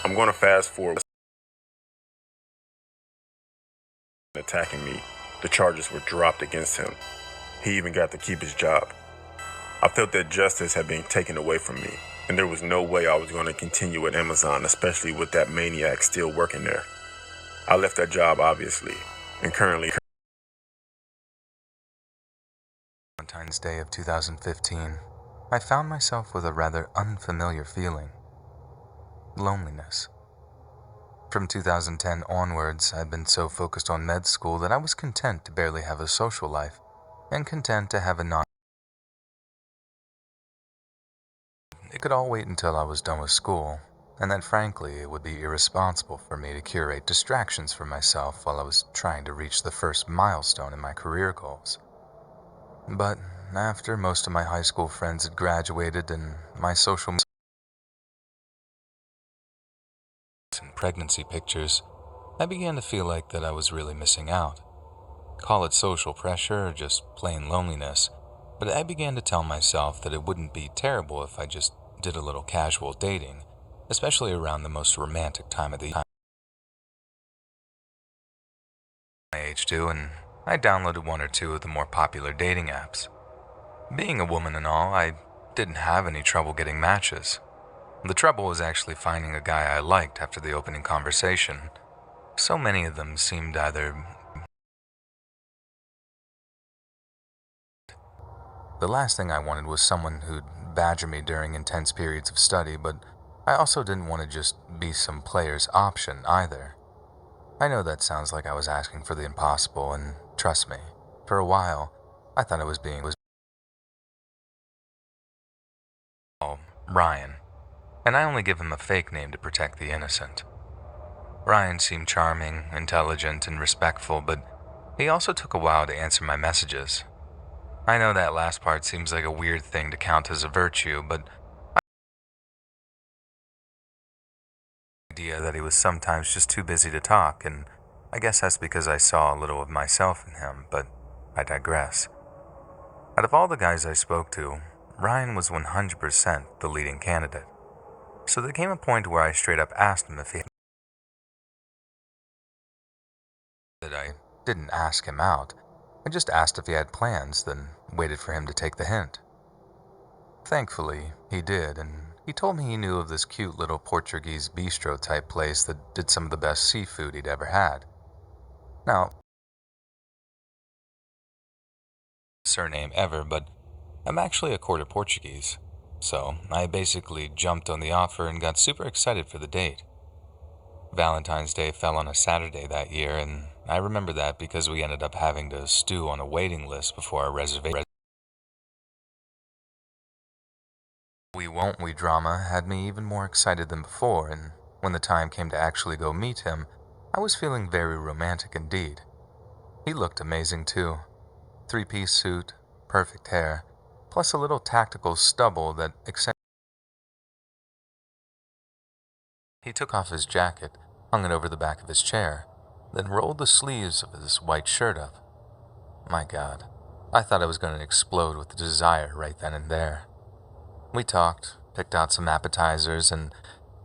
I'm going to fast forward. Attacking me, the charges were dropped against him. He even got to keep his job. I felt that justice had been taken away from me, and there was no way I was going to continue at Amazon, especially with that maniac still working there. I left that job, obviously, and currently. Valentine's Day of 2015, I found myself with a rather unfamiliar feeling. Loneliness. From 2010 onwards, I'd been so focused on med school that I was content to barely have a social life, and content to have a non. It could all wait until I was done with school, and that frankly, it would be irresponsible for me to curate distractions for myself while I was trying to reach the first milestone in my career goals. But after most of my high school friends had graduated and my social and pregnancy pictures, I began to feel like that I was really missing out. Call it social pressure or just plain loneliness, but I began to tell myself that it wouldn't be terrible if I just did a little casual dating, especially around the most romantic time of the year. My age too, and I downloaded one or two of the more popular dating apps. Being a woman and all, I didn't have any trouble getting matches. The trouble was actually finding a guy I liked after the opening conversation. So many of them seemed either... The last thing I wanted was someone who'd badger me during intense periods of study, but I also didn't want to just be some player's option either. I know that sounds like I was asking for the impossible, and trust me, for a while, I thought I was being Ryan, and I only give him a fake name to protect the innocent. Ryan seemed charming, intelligent, and respectful, but he also took a while to answer my messages. I know that last part seems like a weird thing to count as a virtue, but idea that he was sometimes just too busy to talk, and I guess that's because I saw a little of myself in him, but I digress. Out of all the guys I spoke to, Ryan was 100% the leading candidate. So there came a point where I straight up asked him if he that I didn't ask him out. I just asked if he had plans, then waited for him to take the hint. Thankfully, he did, and he told me he knew of this cute little Portuguese bistro type place that did some of the best seafood he'd ever had. Now, surname ever, but I'm actually a quarter Portuguese, so I basically jumped on the offer and got super excited for the date. Valentine's Day fell on a Saturday that year, and I remember that because we ended up having to stew on a waiting list before our reservation. We Won't We drama had me even more excited than before, and when the time came to actually go meet him, I was feeling very romantic indeed. He looked amazing too. Three-piece suit, perfect hair, plus a little tactical stubble that accentuated. He took off his jacket, hung it over the back of his chair, then rolled the sleeves of his white shirt up. My God, I thought I was going to explode with desire right then and there. We talked, picked out some appetizers, and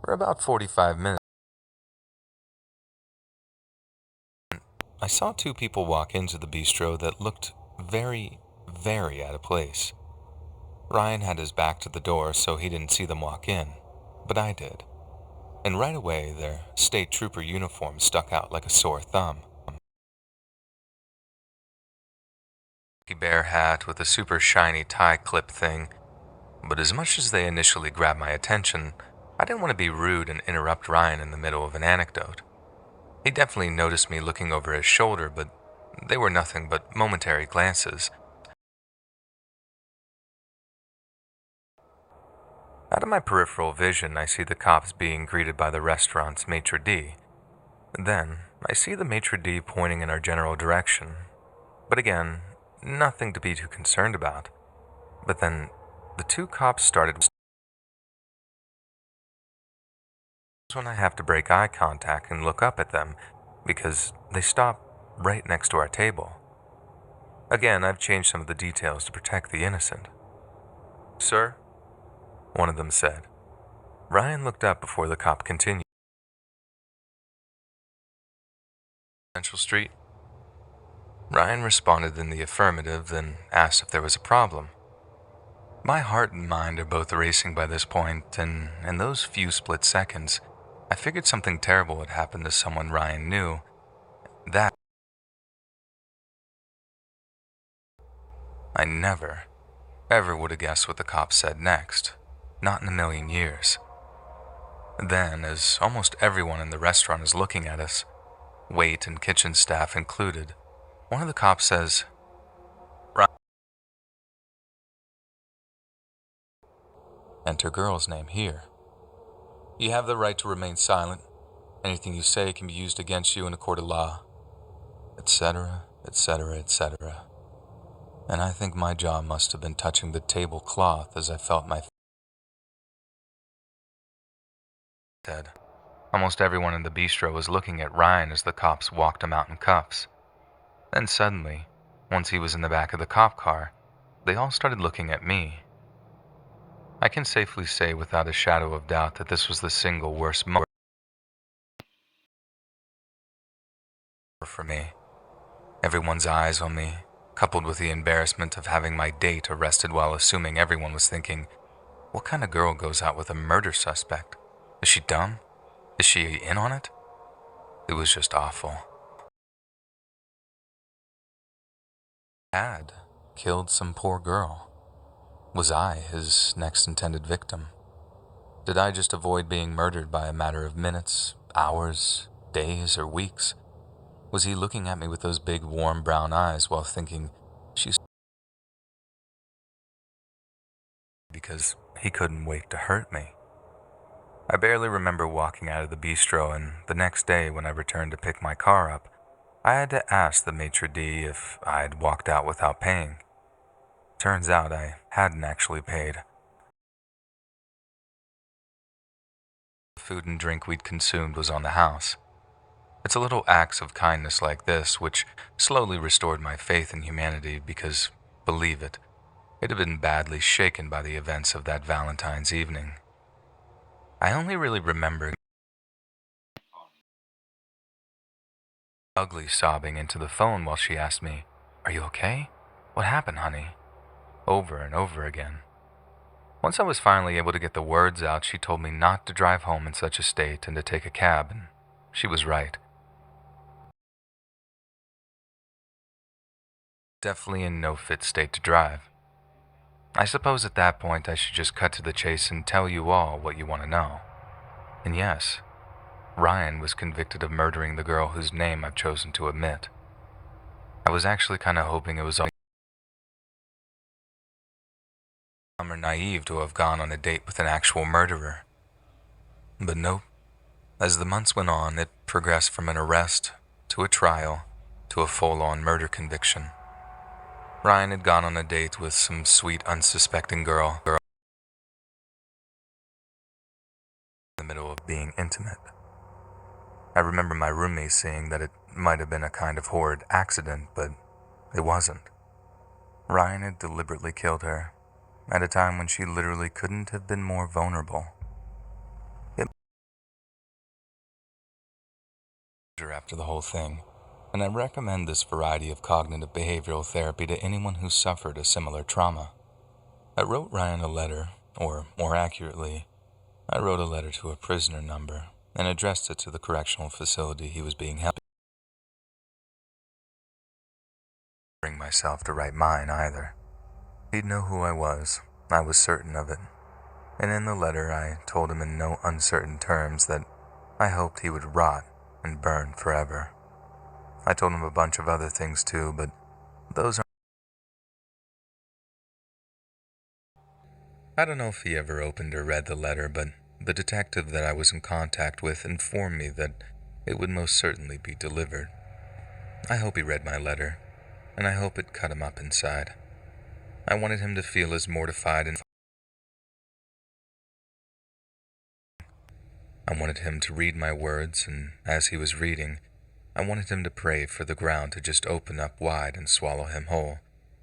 for about 45 minutes, I saw two people walk into the bistro that looked very, very out of place. Ryan had his back to the door, so he didn't see them walk in, but I did. And right away, their state trooper uniform stuck out like a sore thumb. A bear hat with a super shiny tie clip thing, but as much as they initially grabbed my attention, I didn't want to be rude and interrupt Ryan in the middle of an anecdote. He definitely noticed me looking over his shoulder, but they were nothing but momentary glances. Out of my peripheral vision, I see the cops being greeted by the restaurant's maitre d'. Then, I see the maitre d' pointing in our general direction. But again, nothing to be too concerned about. But then, the two cops started. That's when I have to break eye contact and look up at them, because they stop right next to our table. Again, I've changed some of the details to protect the innocent. "Sir?" one of them said. Ryan looked up before the cop continued. Central Street? Ryan responded in the affirmative, then asked if there was a problem. My heart and mind are both racing by this point, and in those few split seconds, I figured something terrible had happened to someone Ryan knew. That I never, ever would have guessed what the cop said next. Not in a million years. Then, as almost everyone in the restaurant is looking at us, wait and kitchen staff included, one of the cops says, "Ryan." Enter girl's name here. You have the right to remain silent. Anything you say can be used against you in a court of law, etc., etc., etc. And I think my jaw must have been touching the tablecloth as I felt my dead. Almost everyone in the bistro was looking at Ryan as the cops walked him out in cuffs. Then suddenly, once he was in the back of the cop car, they all started looking at me. I can safely say without a shadow of doubt that this was the single worst moment for me. Everyone's eyes on me, coupled with the embarrassment of having my date arrested while assuming everyone was thinking, what kind of girl goes out with a murder suspect? Is she dumb? Is she in on it? It was just awful. Had killed some poor girl. Was I his next intended victim? Did I just avoid being murdered by a matter of minutes, hours, days, or weeks? Was he looking at me with those big warm brown eyes while thinking, she's... because he couldn't wait to hurt me? I barely remember walking out of the bistro, and the next day when I returned to pick my car up, I had to ask the maitre d' if I had walked out without paying. Turns out I hadn't actually paid. The food and drink we'd consumed was on the house. It's a little acts of kindness like this which slowly restored my faith in humanity because, believe it, it had been badly shaken by the events of that Valentine's evening. I only really remember ugly sobbing into the phone while she asked me, "Are you okay? What happened, honey?" over and over again. Once I was finally able to get the words out, she told me not to drive home in such a state and to take a cab, and she was right. Definitely in no fit state to drive. I suppose at that point I should just cut to the chase and tell you all what you want to know. And yes, Ryan was convicted of murdering the girl whose name I've chosen to omit. I was actually kind of hoping it was all dumb or naive to have gone on a date with an actual murderer. But nope. As the months went on, it progressed from an arrest to a trial to a full-on murder conviction. Ryan had gone on a date with some sweet, unsuspecting girl in the middle of being intimate. I remember my roommate saying that it might have been a kind of horrid accident, but it wasn't. Ryan had deliberately killed her at a time when she literally couldn't have been more vulnerable. After the whole thing, and I recommend this variety of cognitive behavioral therapy to anyone who suffered a similar trauma. I wrote Ryan a letter, or more accurately, I wrote a letter to a prisoner number and addressed it to the correctional facility he was being held. Bring myself to write mine either. He'd know who I was certain of it. And in the letter I told him in no uncertain terms that I hoped he would rot and burn forever. I told him a bunch of other things too, but those aren't... I don't know if he ever opened or read the letter, but the detective that I was in contact with informed me that it would most certainly be delivered. I hope he read my letter, and I hope it cut him up inside. I wanted him to feel as mortified and I wanted him to read my words, and as he was reading, I wanted him to pray for the ground to just open up wide and swallow him whole,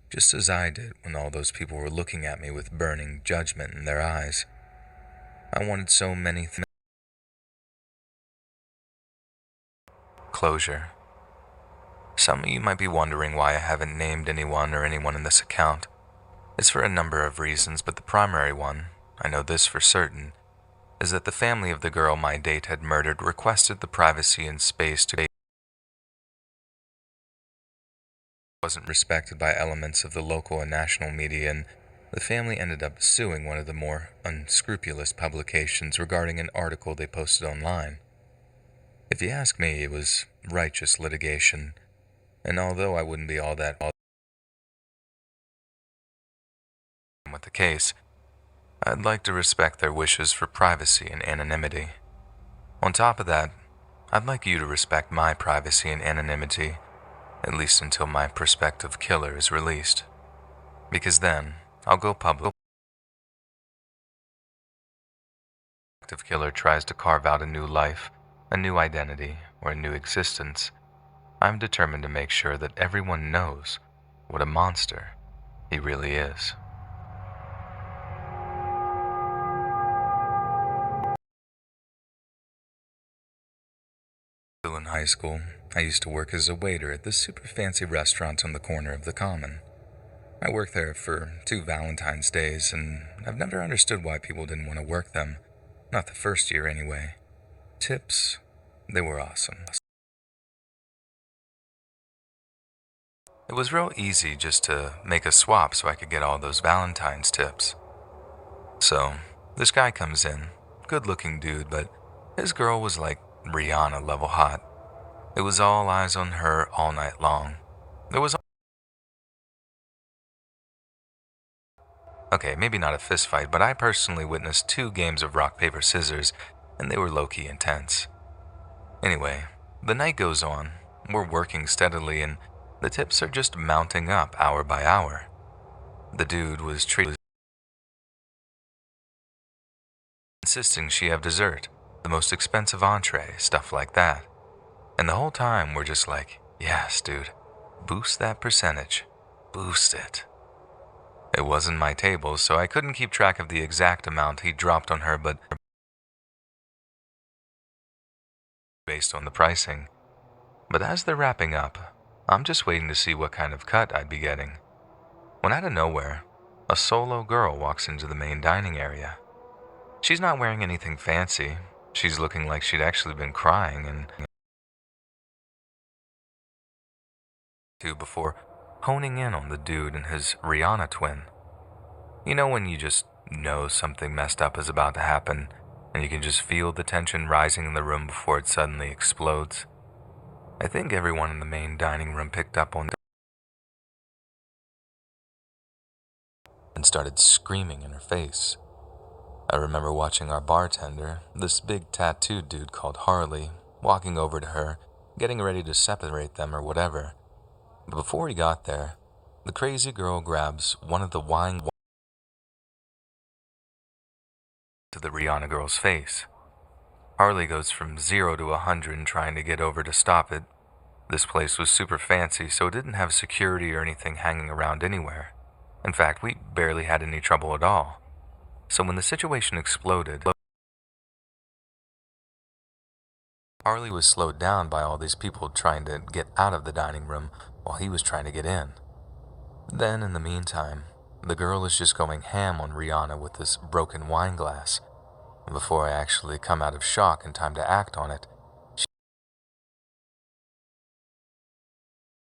just as I did when all those people were looking at me with burning judgment in their eyes. I wanted so many things. Closure. Some of you might be wondering why I haven't named anyone or anyone in this account. It's for a number of reasons, but the primary one, I know this for certain, is that the family of the girl my date had murdered requested the privacy and space to wasn't respected by elements of the local and national media, and the family ended up suing one of the more unscrupulous publications regarding an article they posted online. If you ask me, it was righteous litigation, and although I wouldn't be all that with the case, I'd like to respect their wishes for privacy and anonymity. On top of that, I'd like you to respect my privacy and anonymity, at least until my prospective killer is released. Because then, I'll go public. If the prospective killer tries to carve out a new life, a new identity, or a new existence, I'm determined to make sure that everyone knows what a monster he really is. Still in high school, I used to work as a waiter at this super fancy restaurant on the corner of the Common. I worked there for 2 Valentine's days, and I've never understood why people didn't want to work them. Not the first year, anyway. Tips, they were awesome. It was real easy just to make a swap so I could get all those Valentine's tips. So, this guy comes in, good-looking dude, but his girl was like Rihanna level hot. It was all eyes on her all night long. There was okay, maybe not a fist fight, but I personally witnessed 2 games of rock, paper, scissors, and they were low-key intense. Anyway, the night goes on. We're working steadily, and the tips are just mounting up hour by hour. The dude was insisting she have dessert, the most expensive entree, stuff like that. And the whole time we're just like, yes, dude, boost that percentage, boost it. It wasn't my table, so I couldn't keep track of the exact amount he dropped on her, but based on the pricing. But as they're wrapping up, I'm just waiting to see what kind of cut I'd be getting. When out of nowhere, a solo girl walks into the main dining area. She's not wearing anything fancy. She's looking like she'd actually been crying and before honing in on the dude and his Rihanna twin. You know when you just know something messed up is about to happen, and you can just feel the tension rising in the room before it suddenly explodes? I think everyone in the main dining room picked up on and started screaming in her face. I remember watching our bartender, this big tattooed dude called Harley, walking over to her, getting ready to separate them or whatever. But before he got there, the crazy girl grabs one of the wine to the Rihanna girl's face. Harley goes from 0 to 100 trying to get over to stop it. This place was super fancy, so it didn't have security or anything hanging around anywhere. In fact, we barely had any trouble at all. So when the situation exploded, Harley was slowed down by all these people trying to get out of the dining room while he was trying to get in. Then, in the meantime, the girl is just going ham on Rihanna with this broken wine glass. Before I actually come out of shock in time to act on it, she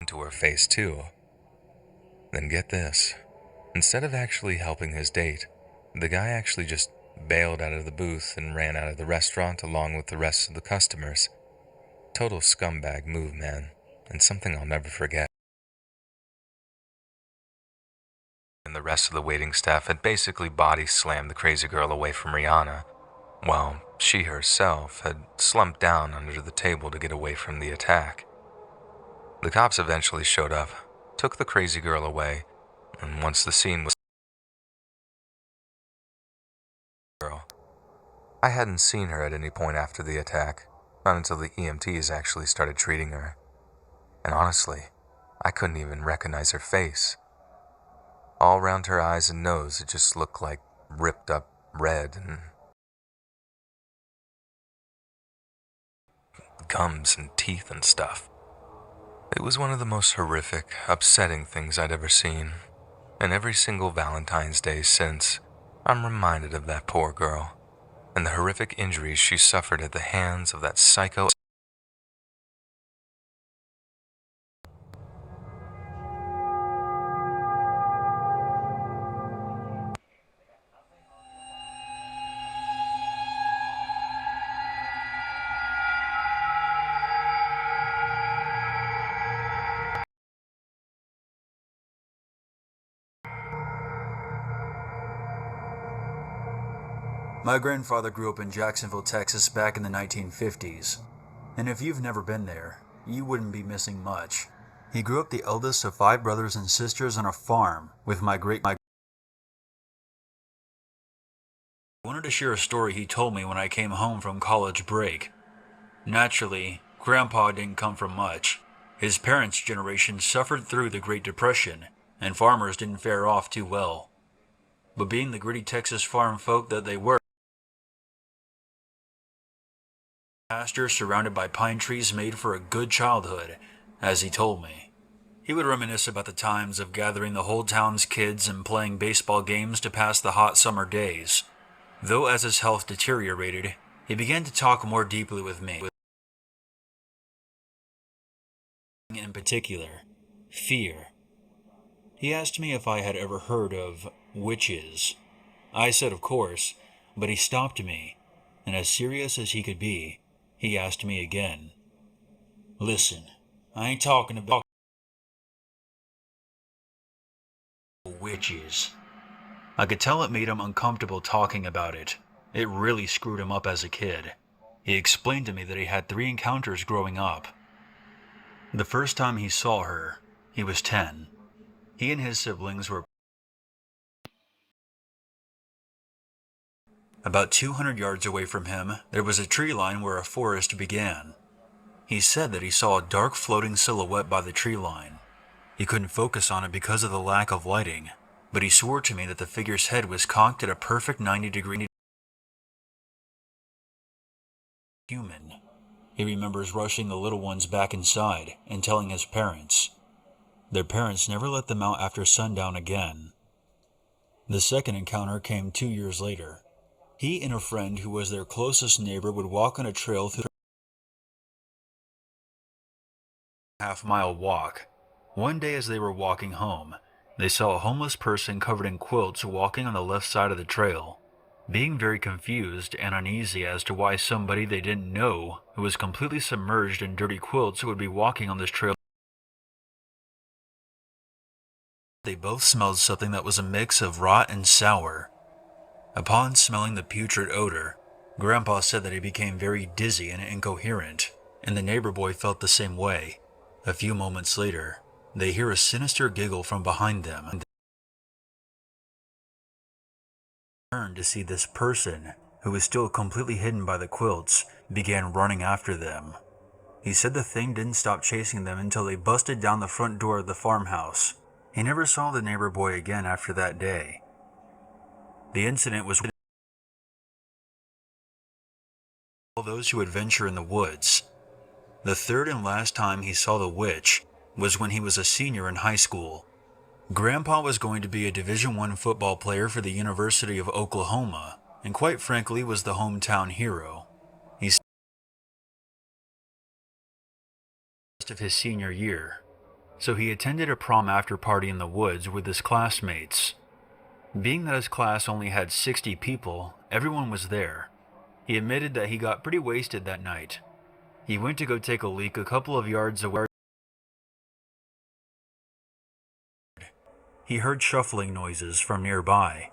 into her face too. Then get this. Instead of actually helping his date, the guy actually just bailed out of the booth and ran out of the restaurant along with the rest of the customers. Total scumbag move, man, and something I'll never forget. And the rest of the waiting staff had basically body slammed the crazy girl away from Rihanna, while she herself had slumped down under the table to get away from the attack. The cops eventually showed up, took the crazy girl away, and once the scene was I hadn't seen her at any point after the attack, not until the EMTs actually started treating her. And honestly, I couldn't even recognize her face. All around her eyes and nose, it just looked like ripped up red and gums and teeth and stuff. It was one of the most horrific, upsetting things I'd ever seen. And every single Valentine's Day since, I'm reminded of that poor girl and the horrific injuries she suffered at the hands of that psycho. My grandfather grew up in Jacksonville, Texas back in the 1950s. And if you've never been there, you wouldn't be missing much. He grew up the eldest of 5 brothers and sisters on a farm with my I wanted to share a story he told me when I came home from college break. Naturally, Grandpa didn't come from much. His parents' generation suffered through the Great Depression, and farmers didn't fare off too well. But being the gritty Texas farm folk that they were, pasture surrounded by pine trees made for a good childhood, as he told me. He would reminisce about the times of gathering the whole town's kids and playing baseball games to pass the hot summer days. Though as his health deteriorated, he began to talk more deeply with me. In particular, fear. He asked me if I had ever heard of witches. I said of course, but he stopped me. and as serious as he could be, he asked me again. Listen, I ain't talking about witches. I could tell it made him uncomfortable talking about it. It really screwed him up as a kid. He explained to me that he had 3 encounters growing up. The first time he saw her, he was 10. He and his siblings were about 200 yards away from him. There was a tree line where a forest began. He said that he saw a dark floating silhouette by the tree line. He couldn't focus on it because of the lack of lighting, but he swore to me that the figure's head was cocked at a perfect 90-degree human. He remembers rushing the little ones back inside and telling his parents. Their parents never let them out after sundown again. The second encounter came 2 years later. He and a friend who was their closest neighbor would walk on a trail through a half-mile walk. One day as they were walking home, they saw a homeless person covered in quilts walking on the left side of the trail. Being very confused and uneasy as to why somebody they didn't know, who was completely submerged in dirty quilts, would be walking on this trail, they both smelled something that was a mix of rot and sour. Upon smelling the putrid odor, Grandpa said that he became very dizzy and incoherent, and the neighbor boy felt the same way. A few moments later, they hear a sinister giggle from behind them, and turned to see this person, who was still completely hidden by the quilts, began running after them. He said the thing didn't stop chasing them until they busted down the front door of the farmhouse. He never saw the neighbor boy again after that day. The incident was all those who adventure in the woods. The third and last time he saw the witch was when he was a senior in high school. Grandpa was going to be a Division I football player for the University of Oklahoma, and quite frankly was the hometown hero. He's of his senior year, so he attended a prom after party in the woods with his classmates. Being that his class only had 60 people, everyone was there. He admitted that he got pretty wasted that night. He went to go take a leak a couple of yards away. He heard shuffling noises from nearby.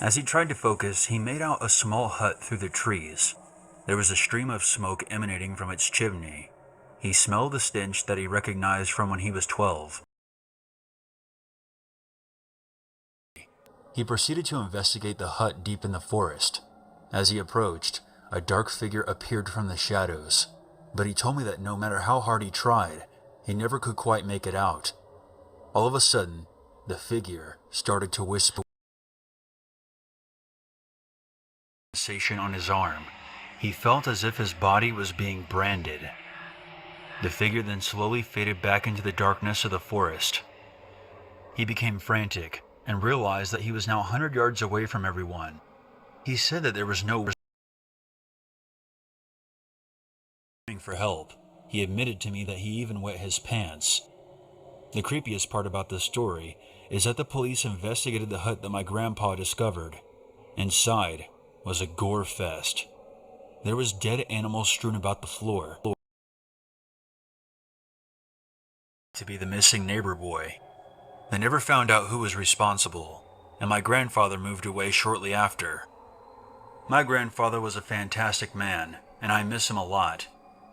As he tried to focus, he made out a small hut through the trees. There was a stream of smoke emanating from its chimney. He smelled a stench that he recognized from when he was 12. He proceeded to investigate the hut deep in the forest. As he approached, a dark figure appeared from the shadows, but he told me that no matter how hard he tried, he never could quite make it out. All of a sudden, the figure started to whisper sensation on his arm. He felt as if his body was being branded. The figure then slowly faded back into the darkness of the forest. He became frantic and realized that he was now 100 yards away from everyone. He said that there was no for help. He admitted to me that he even wet his pants. The creepiest part about this story is that the police investigated the hut that my grandpa discovered. Inside was a gore fest. There was dead animals strewn about the floor. To be the missing neighbor boy. They never found out who was responsible, and my grandfather moved away shortly after. My grandfather was a fantastic man, and I miss him a lot.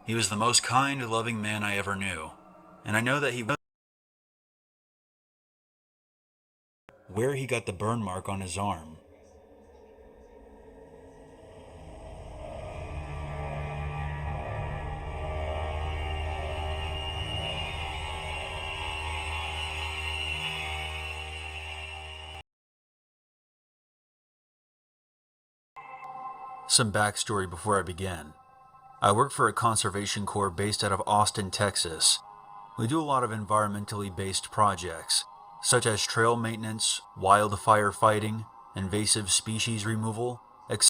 He was the most kind, loving man I ever knew, and I know that he was where he got the burn mark on his arm. Some backstory before I begin. I work for a conservation corps based out of Austin, Texas. We do a lot of environmentally based projects, such as trail maintenance, wildfire fighting, invasive species removal, etc.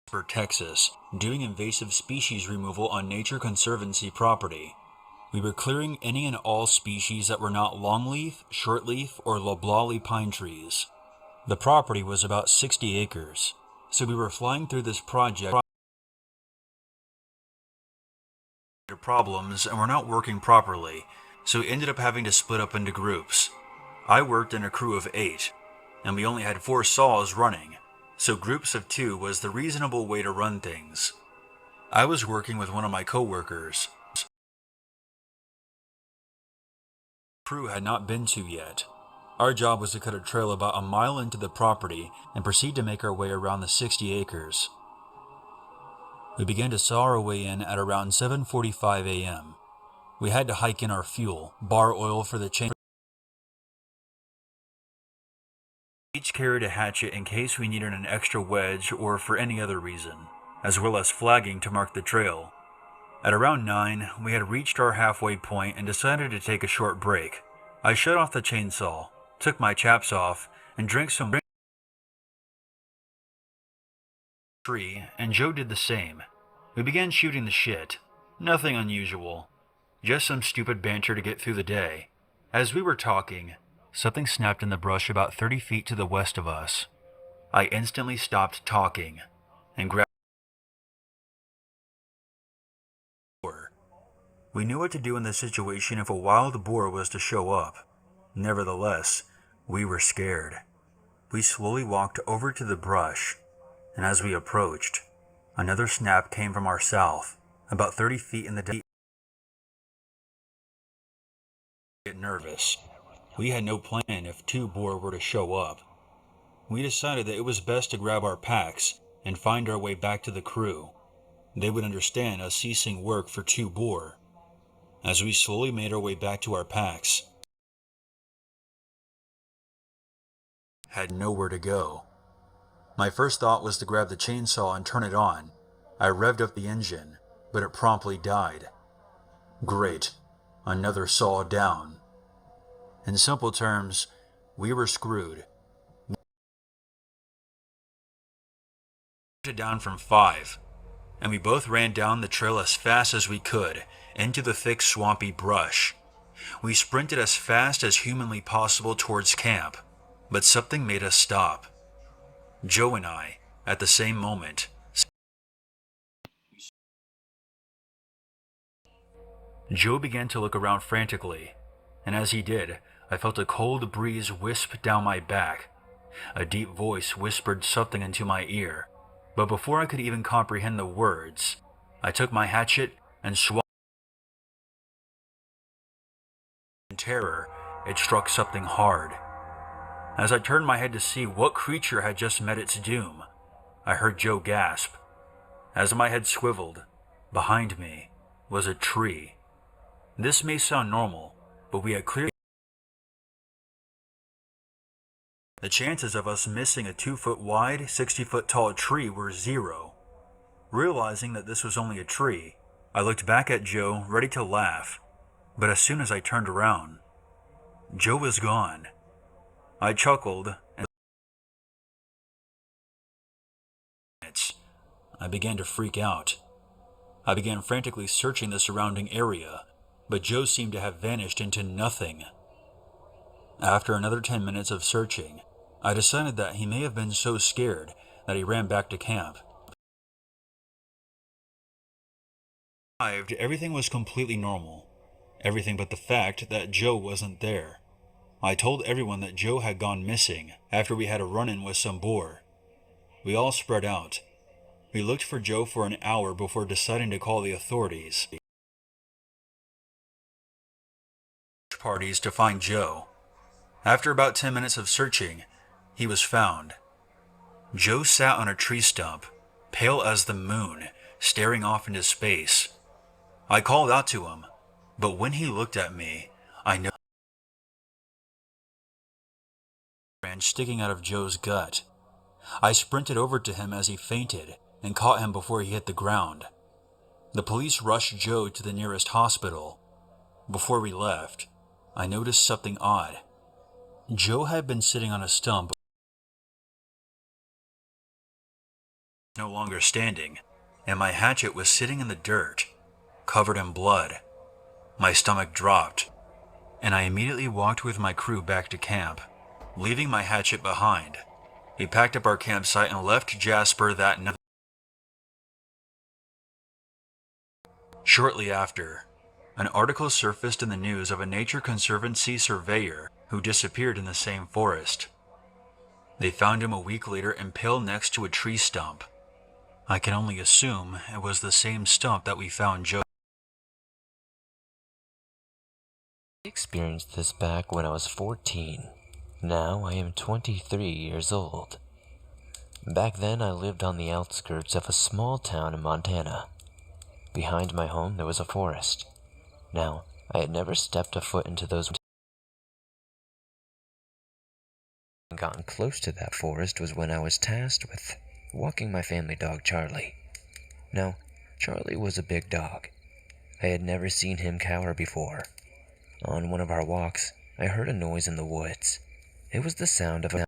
For Texas, doing invasive species removal on Nature Conservancy property. We were clearing any and all species that were not longleaf, shortleaf, or loblolly pine trees. The property was about 60 acres, so we were flying through this project. Problems and were not working properly, so we ended up having to split up into groups. I worked in a crew of 8, and we only had 4 saws running, so groups of 2 was the reasonable way to run things. I was working with one of my co-workers. The crew had not been to yet. Our job was to cut a trail about a mile into the property and proceed to make our way around the 60 acres. We began to saw our way in at around 7:45 a.m. We had to hike in our fuel, bar oil for the chain. Each carried a hatchet in case we needed an extra wedge or for any other reason, as well as flagging to mark the trail. At around 9, we had reached our halfway point and decided to take a short break. I shut off the chainsaw, took my chaps off, and drank some tree, and Joe did the same. We began shooting the shit. Nothing unusual. Just some stupid banter to get through the day. As we were talking, something snapped in the brush about 30 feet to the west of us. I instantly stopped talking and grabbed. We knew what to do in the situation if a wild boar was to show up. Nevertheless, we were scared. We slowly walked over to the brush, and as we approached, another snap came from our south, about 30 feet in the distance. Get nervous. We had no plan if 2 boar were to show up. We decided that it was best to grab our packs and find our way back to the crew. They would understand us ceasing work for 2 boar. As we slowly made our way back to our packs, had nowhere to go. My first thought was to grab the chainsaw and turn it on. I revved up the engine, but it promptly died. Great. Another saw down. In simple terms, we were screwed. We down from 5, and we both ran down the trail as fast as we could, into the thick swampy brush. We sprinted as fast as humanly possible towards camp, but something made us stop. Joe and I, at the same moment, Joe began to look around frantically, and as he did, I felt a cold breeze wisp down my back. A deep voice whispered something into my ear, but before I could even comprehend the words, I took my hatchet and swung. In terror, it struck something hard. As I turned my head to see what creature had just met its doom, I heard Joe gasp. As my head swiveled, behind me was a tree. This may sound normal, but we had clearly. The chances of us missing a 2-foot wide, 60-foot tall tree were 0. Realizing that this was only a tree, I looked back at Joe, ready to laugh, but as soon as I turned around, Joe was gone. I chuckled, and I began to freak out. I began frantically searching the surrounding area, but Joe seemed to have vanished into nothing. After another 10 minutes of searching, I decided that he may have been so scared that he ran back to camp. Everything was completely normal. Everything but the fact that Joe wasn't there. I told everyone that Joe had gone missing after we had a run-in with some boar. We all spread out. We looked for Joe for an hour before deciding to call the authorities. Parties to find Joe. After about 10 minutes of searching, he was found. Joe sat on a tree stump, pale as the moon, staring off into space. I called out to him, but when he looked at me, I noticed a branch sticking out of Joe's gut. I sprinted over to him as he fainted and caught him before he hit the ground. The police rushed Joe to the nearest hospital. Before we left, I noticed something odd. Joe had been sitting on a stump, no longer standing, and my hatchet was sitting in the dirt, covered in blood. My stomach dropped, and I immediately walked with my crew back to camp, leaving my hatchet behind. He packed up our campsite and left Jasper that night. Shortly after, an article surfaced in the news of a Nature Conservancy surveyor who disappeared in the same forest. They found him a week later impaled next to a tree stump. I can only assume it was the same stump that we found Joe. I experienced this back when I was 14. Now I am 23 years old. Back then I lived on the outskirts of a small town in Montana. Behind my home there was a forest. Now, I had never stepped a foot into those. Gotten close to that forest was when I was tasked with walking my family dog Charlie. Now, Charlie was a big dog. I had never seen him cower before. On one of our walks, I heard a noise in the woods. It was the sound of a...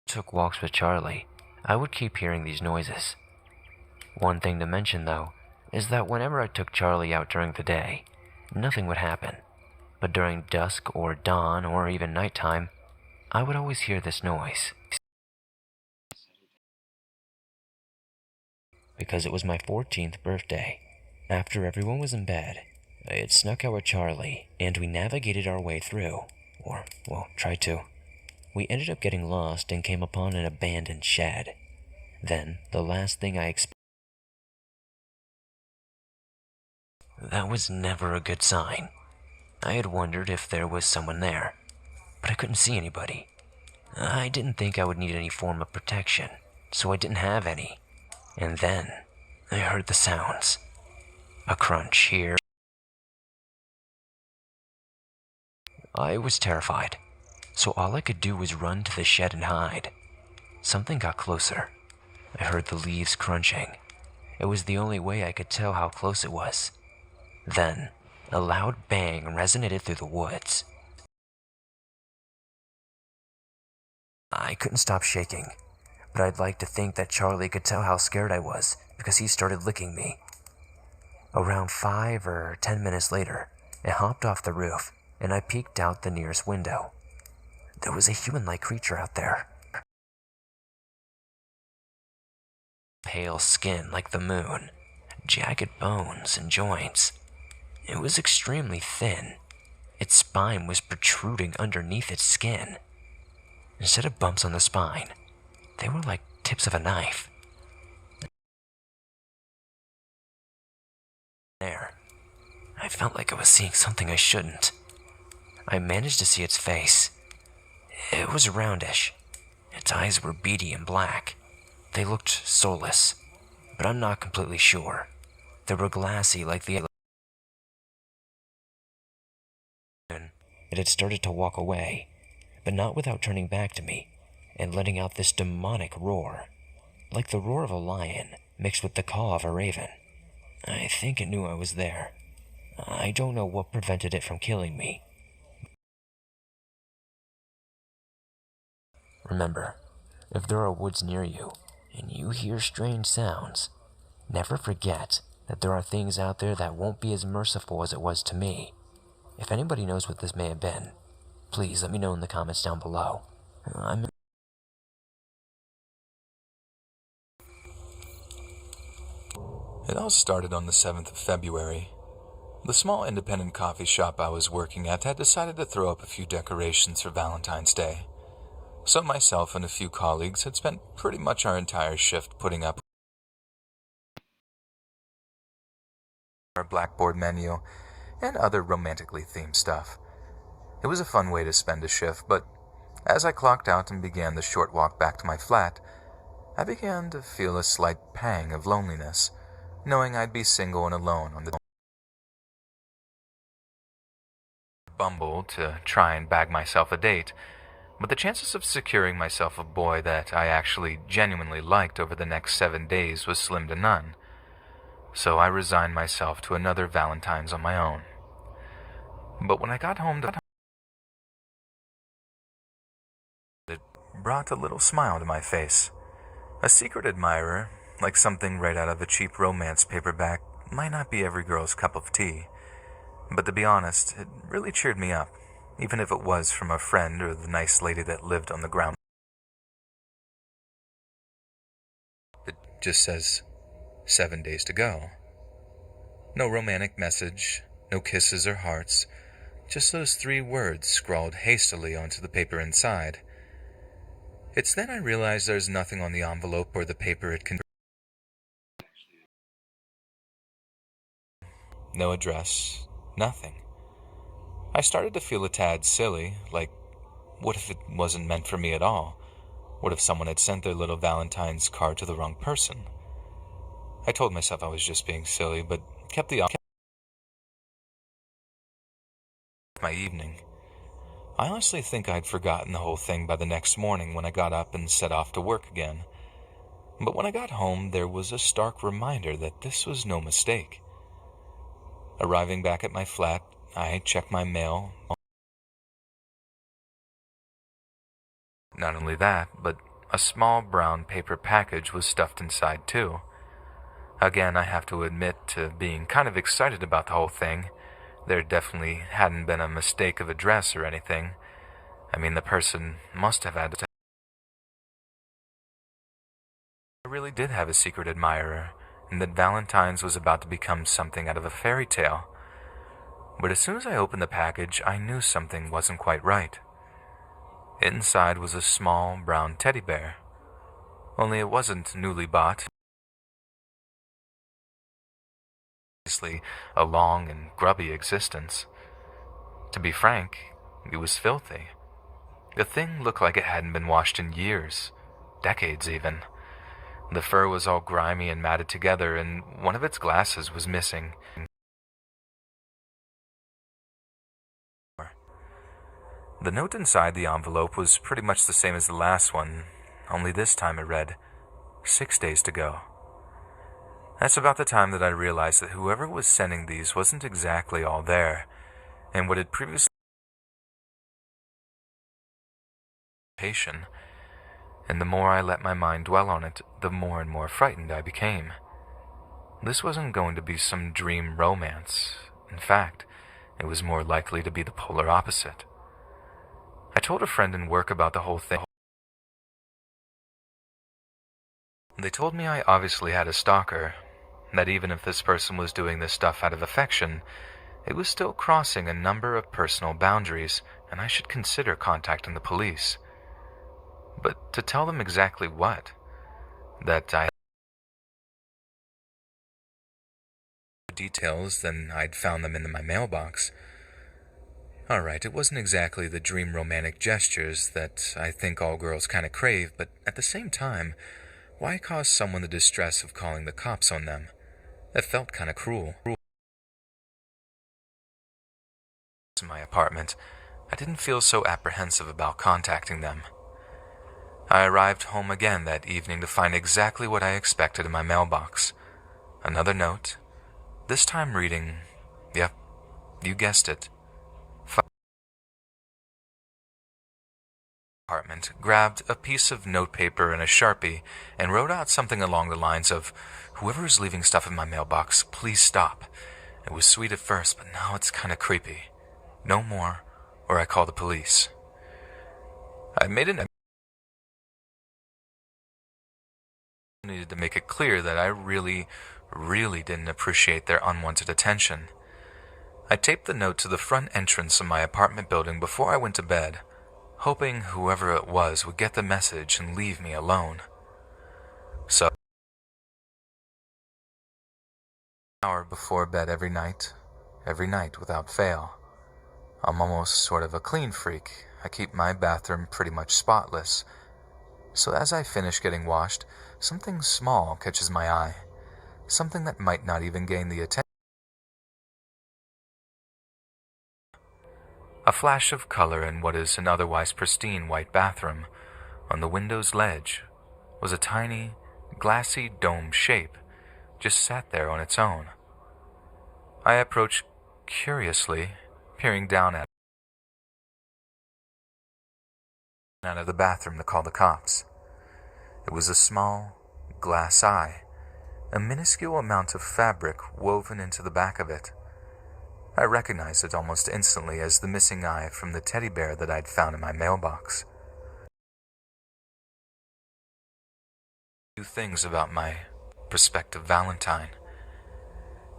Took walks with Charlie. I would keep hearing these noises. One thing to mention, though, is that whenever I took Charlie out during the day, nothing would happen. But during dusk or dawn or even nighttime, I would always hear this noise. Because it was my 14th birthday. After everyone was in bed, I had snuck out with Charlie, and we navigated our way through. Or, well, tried to. We ended up getting lost and came upon an abandoned shed. Then, the last thing I expected. That was never a good sign. I had wondered if there was someone there, but I couldn't see anybody. I didn't think I would need any form of protection, so I didn't have any. And then, I heard the sounds. A crunch here. I was terrified, so all I could do was run to the shed and hide. Something got closer. I heard the leaves crunching. It was the only way I could tell how close it was. Then, a loud bang resonated through the woods. I couldn't stop shaking, but I'd like to think that Charlie could tell how scared I was because he started licking me. Around 5 or 10 minutes later, I hopped off the roof and I peeked out the nearest window. There was a human-like creature out there. Pale skin like the moon, jagged bones and joints. It was extremely thin. Its spine was protruding underneath its skin. Instead of bumps on the spine, they were like tips of a knife. There, I felt like I was seeing something I shouldn't. I managed to see its face. It was roundish. Its eyes were beady and black. They looked soulless, but I'm not completely sure. They were glassy like the... It had started to walk away, but not without turning back to me and letting out this demonic roar, like the roar of a lion mixed with the caw of a raven. I think it knew I was there. I don't know what prevented it from killing me. Remember, if there are woods near you and you hear strange sounds, never forget that there are things out there that won't be as merciful as it was to me. If anybody knows what this may have been, please let me know in the comments down below. It all started on the 7th of February. The small independent coffee shop I was working at had decided to throw up a few decorations for Valentine's Day. So myself and a few colleagues had spent pretty much our entire shift putting up our Blackboard menu and other romantically themed stuff. It was a fun way to spend a shift, but as I clocked out and began the short walk back to my flat, I began to feel a slight pang of loneliness, knowing I'd be single and alone on the Bumble to try and bag myself a date, but the chances of securing myself a boy that I actually genuinely liked over the next 7 days was slim to none. So I resigned myself to another Valentine's on my own. But when I got home, it brought a little smile to my face. A secret admirer, like something right out of a cheap romance paperback, might not be every girl's cup of tea. But to be honest, it really cheered me up. even if it was from a friend or the nice lady that lived on the ground. It just says 7 days to go. No romantic message, no kisses or hearts, just those 3 words scrawled hastily onto the paper inside. It's then I realize there's nothing on the envelope or the paper it contains. No address, nothing. I started to feel a tad silly, like, what if it wasn't meant for me at all? What if someone had sent their little Valentine's card to the wrong person? I told myself I was just being silly, but kept my evening. I honestly think I'd forgotten the whole thing by the next morning when I got up and set off to work again. But when I got home, there was a stark reminder that this was no mistake. Arriving back at my flat, I checked my mail. Not only that, but a small brown paper package was stuffed inside too. Again, I have to admit to being kind of excited about the whole thing. There definitely hadn't been a mistake of address or anything. I mean, the person must have had to. I really did have a secret admirer, and that Valentine's was about to become something out of a fairy tale. But as soon as I opened the package, I knew something wasn't quite right. Inside was a small brown teddy bear. Only it wasn't newly bought. Obviously, a long and grubby existence. To be frank, it was filthy. The thing looked like it hadn't been washed in years, decades even. The fur was all grimy and matted together, and one of its glasses was missing. The note inside the envelope was pretty much the same as the last one, only this time it read, 6 days to go. That's about the time that I realized that whoever was sending these wasn't exactly all there, and what had previously and the more I let my mind dwell on it, the more and more frightened I became. This wasn't going to be some dream romance. In fact, it was more likely to be the polar opposite. I told a friend in work about the whole thing. They told me I obviously had a stalker, that even if this person was doing this stuff out of affection, it was still crossing a number of personal boundaries, and I should consider contacting the police. But to tell them exactly what? That I had details, then I'd found them in my mailbox. Alright, it wasn't exactly the dream romantic gestures that I think all girls kind of crave, but at the same time, why cause someone the distress of calling the cops on them? That felt kind of cruel. In my apartment, I didn't feel so apprehensive about contacting them. I arrived home again that evening to find exactly what I expected in my mailbox. Another note, this time reading, yep, you guessed it. Apartment, grabbed a piece of notepaper and a Sharpie, and wrote out something along the lines of, "Whoever is leaving stuff in my mailbox, please stop." It was sweet at first, but now it's kind of creepy. No more, or I call the police. I needed to make it clear that I really didn't appreciate their unwanted attention. I taped the note to the front entrance of my apartment building before I went to bed, hoping whoever it was would get the message and leave me alone. So, an hour before bed every night without fail. I'm almost sort of a clean freak. I keep my bathroom pretty much spotless. So as I finish getting washed, something small catches my eye. Something that might not even gain the attention. A flash of color in what is an otherwise pristine white bathroom. On the window's ledge was a tiny, glassy dome shape, just sat there on its own. I approached curiously, peering down at it. Out of the bathroom to call the cops. It was a small, glass eye, a minuscule amount of fabric woven into the back of it. I recognized it almost instantly as the missing eye from the teddy bear that I'd found in my mailbox. Two things about my prospective Valentine.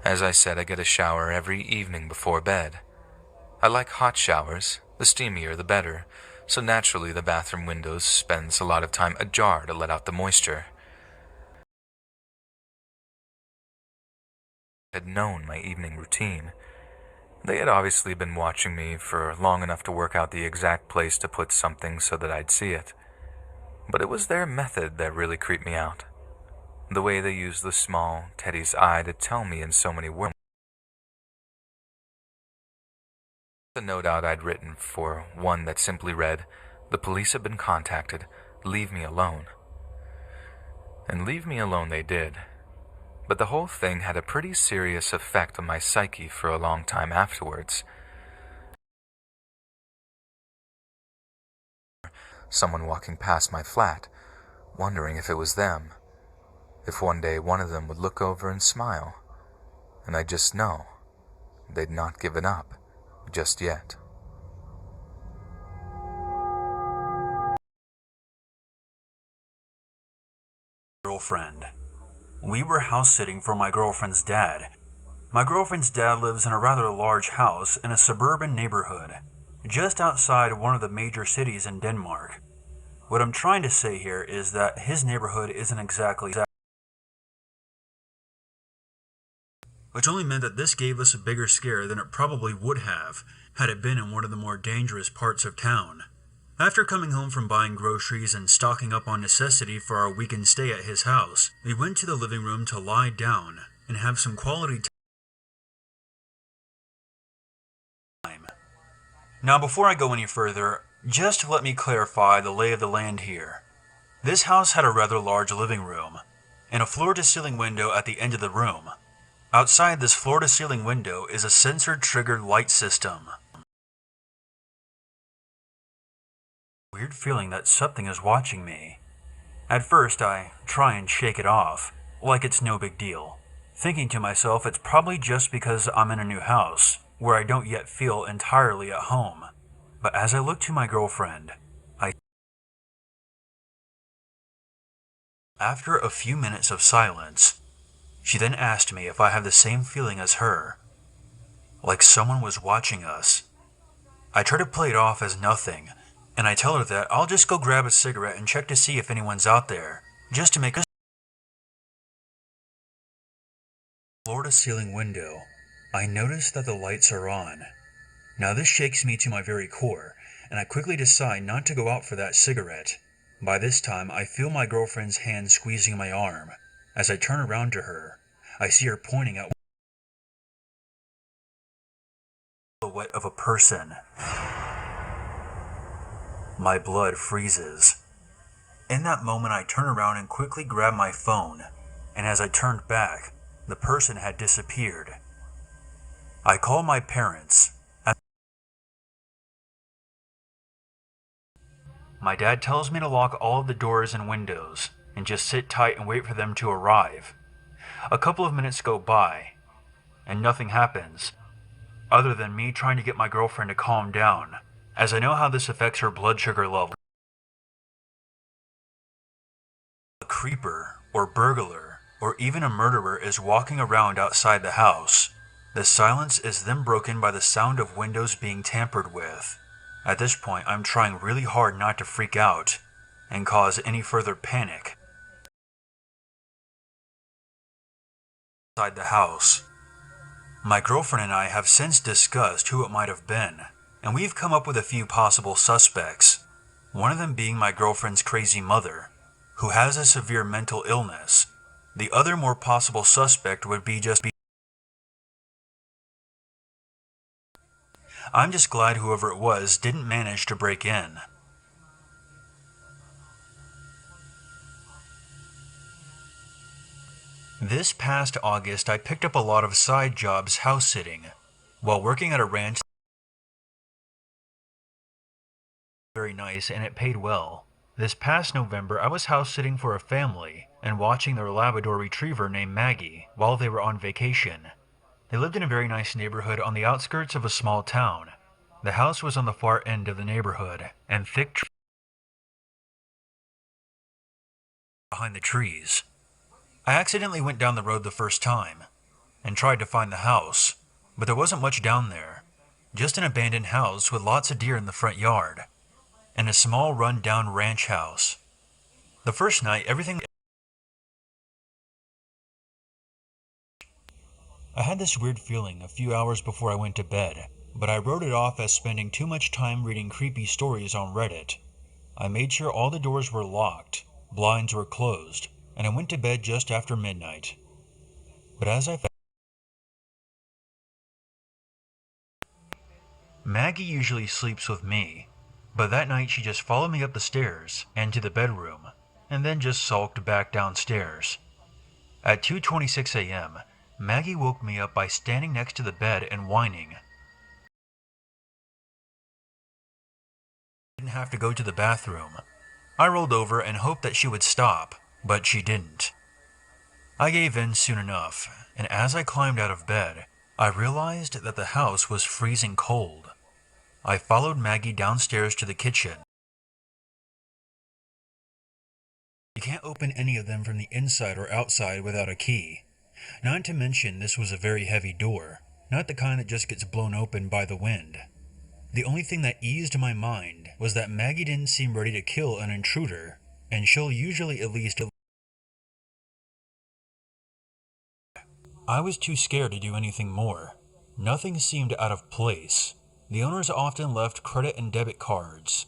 As I said, I get a shower every evening before bed. I like hot showers, the steamier the better, so naturally the bathroom windows spends a lot of time ajar to let out the moisture. I had known my evening routine. They had obviously been watching me for long enough to work out the exact place to put something so that I'd see it. But it was their method that really creeped me out. The way they used the small Teddy's eye to tell me in so many words. The note out I'd written for one that simply read, "The police have been contacted. Leave me alone." And leave me alone they did. But the whole thing had a pretty serious effect on my psyche for a long time afterwards. Someone walking past my flat, wondering if it was them. If one day one of them would look over and smile. And I just know they'd not given up just yet. Girlfriend. We were house sitting for my girlfriend's dad. My girlfriend's dad lives in a rather large house in a suburban neighborhood, just outside one of the major cities in Denmark. What I'm trying to say here is that his neighborhood isn't exactly, which only meant that this gave us a bigger scare than it probably would have had it been in one of the more dangerous parts of town. After coming home from buying groceries and stocking up on necessity for our weekend stay at his house, we went to the living room to lie down and have some quality time. Now, before I go any further, just let me clarify the lay of the land here. This house had a rather large living room and a floor-to-ceiling window at the end of the room. Outside this floor-to-ceiling window is a sensor-triggered light system. Weird feeling that something is watching me. At first, I try and shake it off, like it's no big deal, thinking to myself it's probably just because I'm in a new house, where I don't yet feel entirely at home. But as I look to my girlfriend, after a few minutes of silence, she then asked me if I have the same feeling as her, like someone was watching us. I try to play it off as nothing, and I tell her that I'll just go grab a cigarette and check to see if anyone's out there, just to make a floor-to-ceiling window. I notice that the lights are on. Now this shakes me to my very core, and I quickly decide not to go out for that cigarette. By this time, I feel my girlfriend's hand squeezing my arm. As I turn around to her, I see her pointing at the silhouette of a person. My blood freezes. In that moment, I turn around and quickly grab my phone, and as I turned back, the person had disappeared. I call my parents. My dad tells me to lock all of the doors and windows and just sit tight and wait for them to arrive. A couple of minutes go by, and nothing happens, other than me trying to get my girlfriend to calm down, as I know how this affects her blood sugar level. A creeper, or burglar, or even a murderer is walking around outside the house. The silence is then broken by the sound of windows being tampered with. At this point, I'm trying really hard not to freak out and cause any further panic. Inside the house, my girlfriend and I have since discussed who it might have been, and we've come up with a few possible suspects, one of them being my girlfriend's crazy mother, who has a severe mental illness. The other more possible suspect would be I'm just glad whoever it was didn't manage to break in. This past August, I picked up a lot of side jobs house sitting while working at a ranch. Very nice, and it paid well. This past November, I was house sitting for a family and watching their Labrador retriever named Maggie while they were on vacation. They lived in a very nice neighborhood on the outskirts of a small town. The house was on the far end of the neighborhood, and thick trees behind the trees. I accidentally went down the road the first time, and tried to find the house, but there wasn't much down there. Just an abandoned house with lots of deer in the front yard, and a small run-down ranch house. The first night, everything... I had this weird feeling a few hours before I went to bed, but I wrote it off as spending too much time reading creepy stories on Reddit. I made sure all the doors were locked, blinds were closed, and I went to bed just after midnight. But as I found, Maggie usually sleeps with me, but that night she just followed me up the stairs and to the bedroom, and then just sulked back downstairs. At 2:26 a.m., Maggie woke me up by standing next to the bed and whining. I didn't have to go to the bathroom. I rolled over and hoped that she would stop, but she didn't. I gave in soon enough, and as I climbed out of bed, I realized that the house was freezing cold. I followed Maggie downstairs to the kitchen. You can't open any of them from the inside or outside without a key. Not to mention this was a very heavy door, not the kind that just gets blown open by the wind. The only thing that eased my mind was that Maggie didn't seem ready to kill an intruder, and she'll usually at least... I was too scared to do anything more. Nothing seemed out of place. The owners often left credit and debit cards,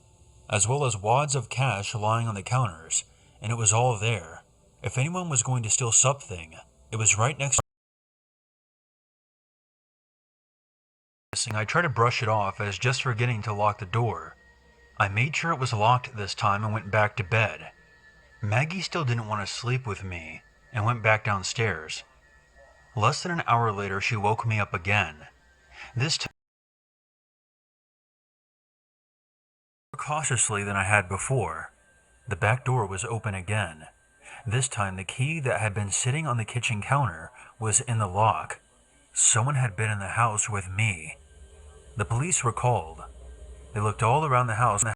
as well as wads of cash lying on the counters, and it was all there. If anyone was going to steal something, it was right next to... I tried to brush it off as just forgetting to lock the door. I made sure it was locked this time and went back to bed. Maggie still didn't want to sleep with me, and went back downstairs. Less than an hour later, she woke me up again. This time, more cautiously than I had before. The back door was open again. This time, the key that had been sitting on the kitchen counter was in the lock. Someone had been in the house with me. The police were called. They looked all around the house in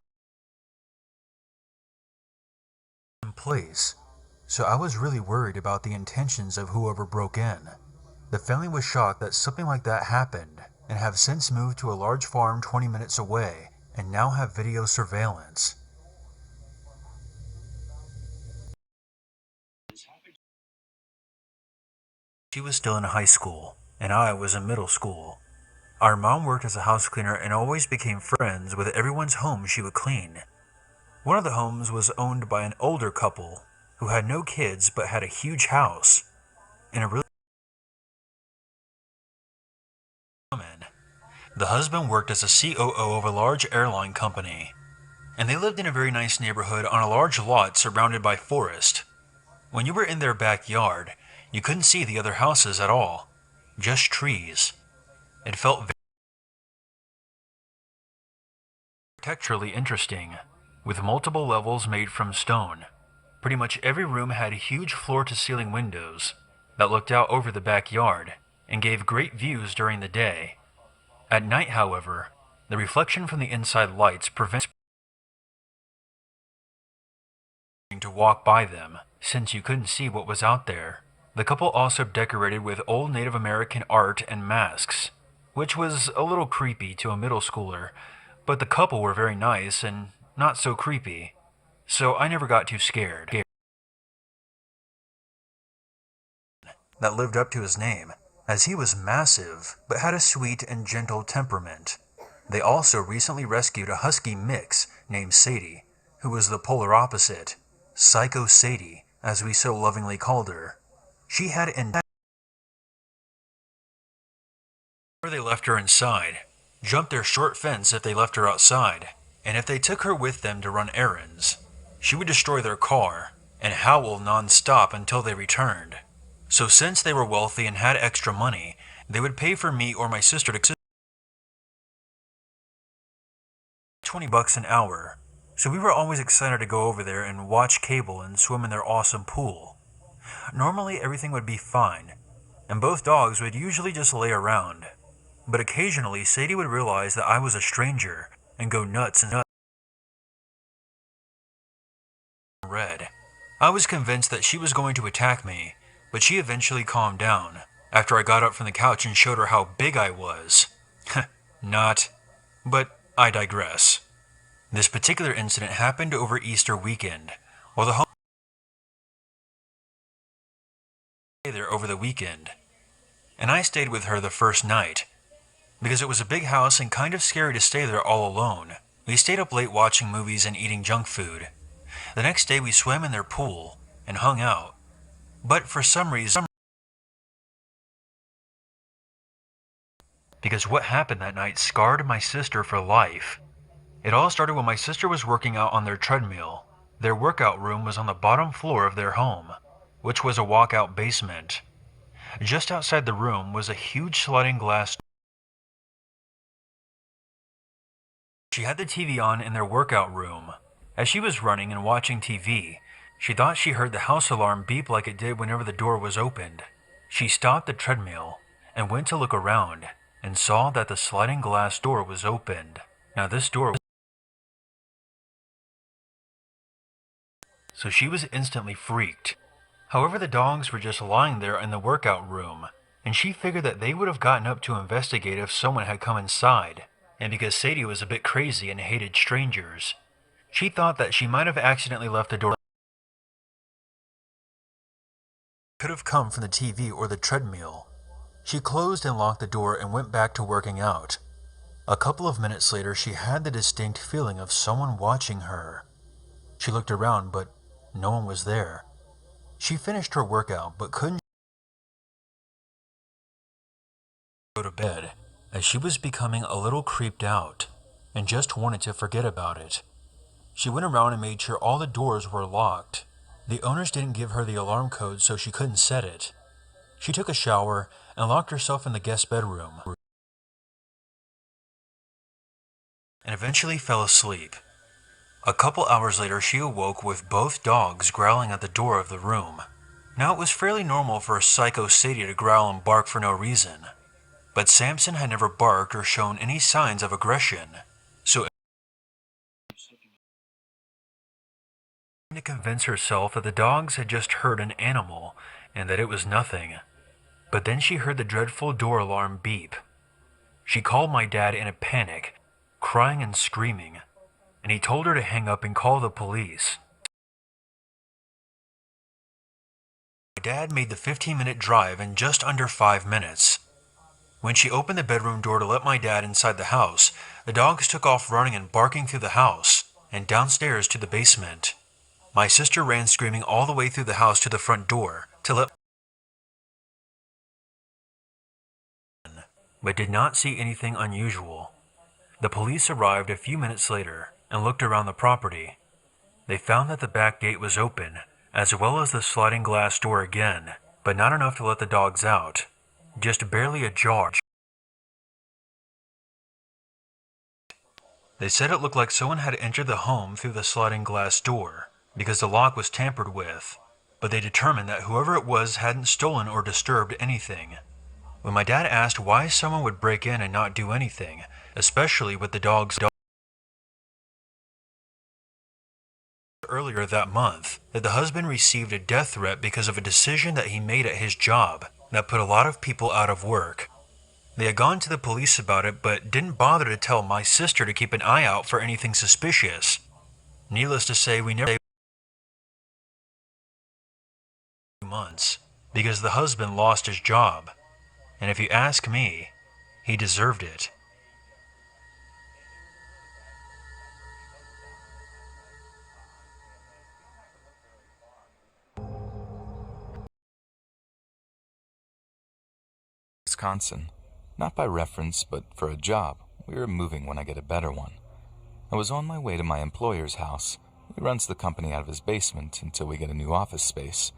place, so I was really worried about the intentions of whoever broke in. The family was shocked that something like that happened, and have since moved to a large farm 20 minutes away, and now have video surveillance. She was still in high school, and I was in middle school. Our mom worked as a house cleaner and always became friends with everyone's home she would clean. One of the homes was owned by an older couple who had no kids but had a huge house and a really... The husband worked as a COO of a large airline company, and they lived in a very nice neighborhood on a large lot surrounded by forest. When you were in their backyard, you couldn't see the other houses at all, just trees. It felt very architecturally interesting, with multiple levels made from stone. Pretty much every room had huge floor-to-ceiling windows that looked out over the backyard and gave great views during the day. At night, however, the reflection from the inside lights prevents to walk by them, since you couldn't see what was out there. The couple also decorated with old Native American art and masks, which was a little creepy to a middle schooler, but the couple were very nice and not so creepy, so I never got too scared. That lived up to his name, as he was massive, but had a sweet and gentle temperament. They also recently rescued a husky mix named Sadie, who was the polar opposite, Psycho Sadie, as we so lovingly called her. She had they left her inside, jumped their short fence if they left her outside, and if they took her with them to run errands, she would destroy their car and howl non-stop until they returned. So since they were wealthy and had extra money, they would pay for me or my sister to $20 an hour. So we were always excited to go over there and watch cable and swim in their awesome pool. Normally everything would be fine, and both dogs would usually just lay around. But occasionally, Sadie would realize that I was a stranger and go nuts and nuts. Red. I was convinced that she was going to attack me, but she eventually calmed down after I got up from the couch and showed her how big I was. Not, but I digress. This particular incident happened over Easter weekend, while the home there over the weekend, and I stayed with her the first night. Because it was a big house and kind of scary to stay there all alone, we stayed up late watching movies and eating junk food. The next day we swam in their pool and hung out, but for some reason, because what happened that night scarred my sister for life. It all started when my sister was working out on their treadmill. Their workout room was on the bottom floor of their home, which was a walkout basement. Just outside the room was a huge sliding glass. She had the TV on in their workout room. As she was running and watching TV, she thought she heard the house alarm beep like it did whenever the door was opened. She stopped the treadmill and went to look around and saw that the sliding glass door was opened. Now this door was so she was instantly freaked. However, the dogs were just lying there in the workout room, and she figured that they would have gotten up to investigate if someone had come inside. And because Sadie was a bit crazy and hated strangers, she thought that she might have accidentally left the door. Could have come from the TV or the treadmill. She closed and locked the door and went back to working out. A couple of minutes later, she had the distinct feeling of someone watching her. She looked around, but no one was there. She finished her workout, but couldn't go to bed, as she was becoming a little creeped out and just wanted to forget about it. She went around and made sure all the doors were locked. The owners didn't give her the alarm code, so she couldn't set it. She took a shower and locked herself in the guest bedroom, and eventually fell asleep. A couple hours later, she awoke with both dogs growling at the door of the room. Now, it was fairly normal for a psycho Sadie to growl and bark for no reason, but Samson had never barked or shown any signs of aggression, so to convince herself that the dogs had just heard an animal and that it was nothing. But then she heard the dreadful door alarm beep. She called my dad in a panic, crying and screaming, and he told her to hang up and call the police. My dad made the 15-minute drive in just under 5 minutes. When she opened the bedroom door to let my dad inside the house, the dogs took off running and barking through the house and downstairs to the basement. My sister ran screaming all the way through the house to the front door to let, but did not see anything unusual. The police arrived a few minutes later and looked around the property. They found that the back gate was open, as well as the sliding glass door again, but not enough to let the dogs out, just barely ajar. They said it looked like someone had entered the home through the sliding glass door, because the lock was tampered with, but they determined that whoever it was hadn't stolen or disturbed anything. When my dad asked why someone would break in and not do anything, especially with the dogs earlier that month, that the husband received a death threat because of a decision that he made at his job that put a lot of people out of work. They had gone to the police about it, but didn't bother to tell my sister to keep an eye out for anything suspicious. Needless to say, we never months because the husband lost his job, and if you ask me, he deserved it. Wisconsin. Not by reference, but for a job. We are moving when I get a better one. I was on my way to my employer's house. He runs the company out of his basement until we get a new office space.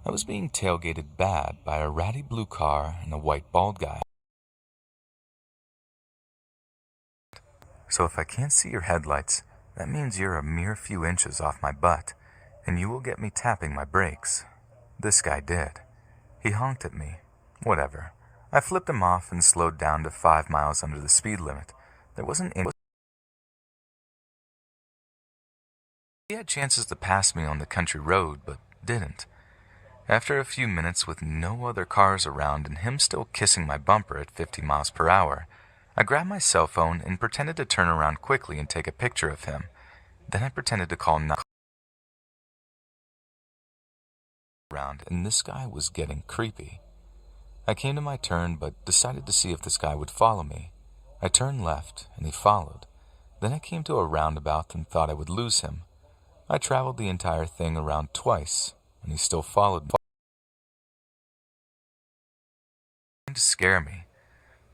I was being tailgated bad by a ratty blue car and a white bald guy. So if I can't see your headlights, that means you're a mere few inches off my butt, and you will get me tapping my brakes. This guy did. He honked at me, Whatever. I flipped him off and slowed down to 5 miles under the speed limit. There wasn't any. He had chances to pass me on the country road, but didn't. After a few minutes with no other cars around and him still kissing my bumper at 50 miles per hour, I grabbed my cell phone and pretended to turn around quickly and take a picture of him. Then I pretended to call around, and this guy was getting creepy. I came to my turn, but decided to see if this guy would follow me. I turned left, and he followed. Then I came to a roundabout and thought I would lose him. I traveled the entire thing around twice, and he still followed me. To scare me.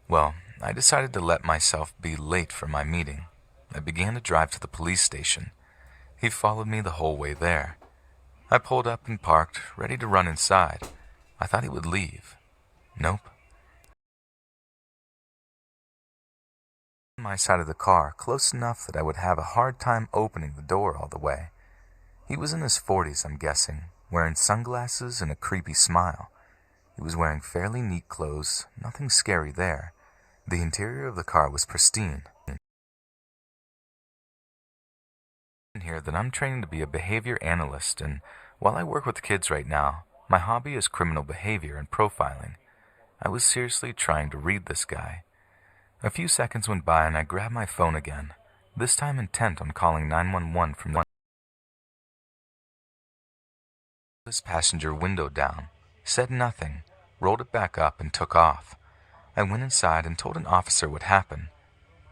Well, I decided to let myself be late for my meeting. I began to drive to the police station. He followed me the whole way there. I pulled up and parked, ready to run inside. I thought he would leave. Nope. On my side of the car, close enough that I would have a hard time opening the door all the way. He was in his 40s, I'm guessing, wearing sunglasses and a creepy smile. He was wearing fairly neat clothes, nothing scary there. The interior of the car was pristine. Here that I'm training to be a behavior analyst, and while I work with kids right now, my hobby is criminal behavior and profiling. I was seriously trying to read this guy. A few seconds went by and I grabbed my phone again, this time intent on calling 911 from his passenger window down, said nothing, rolled it back up and took off. I went inside and told an officer what happened.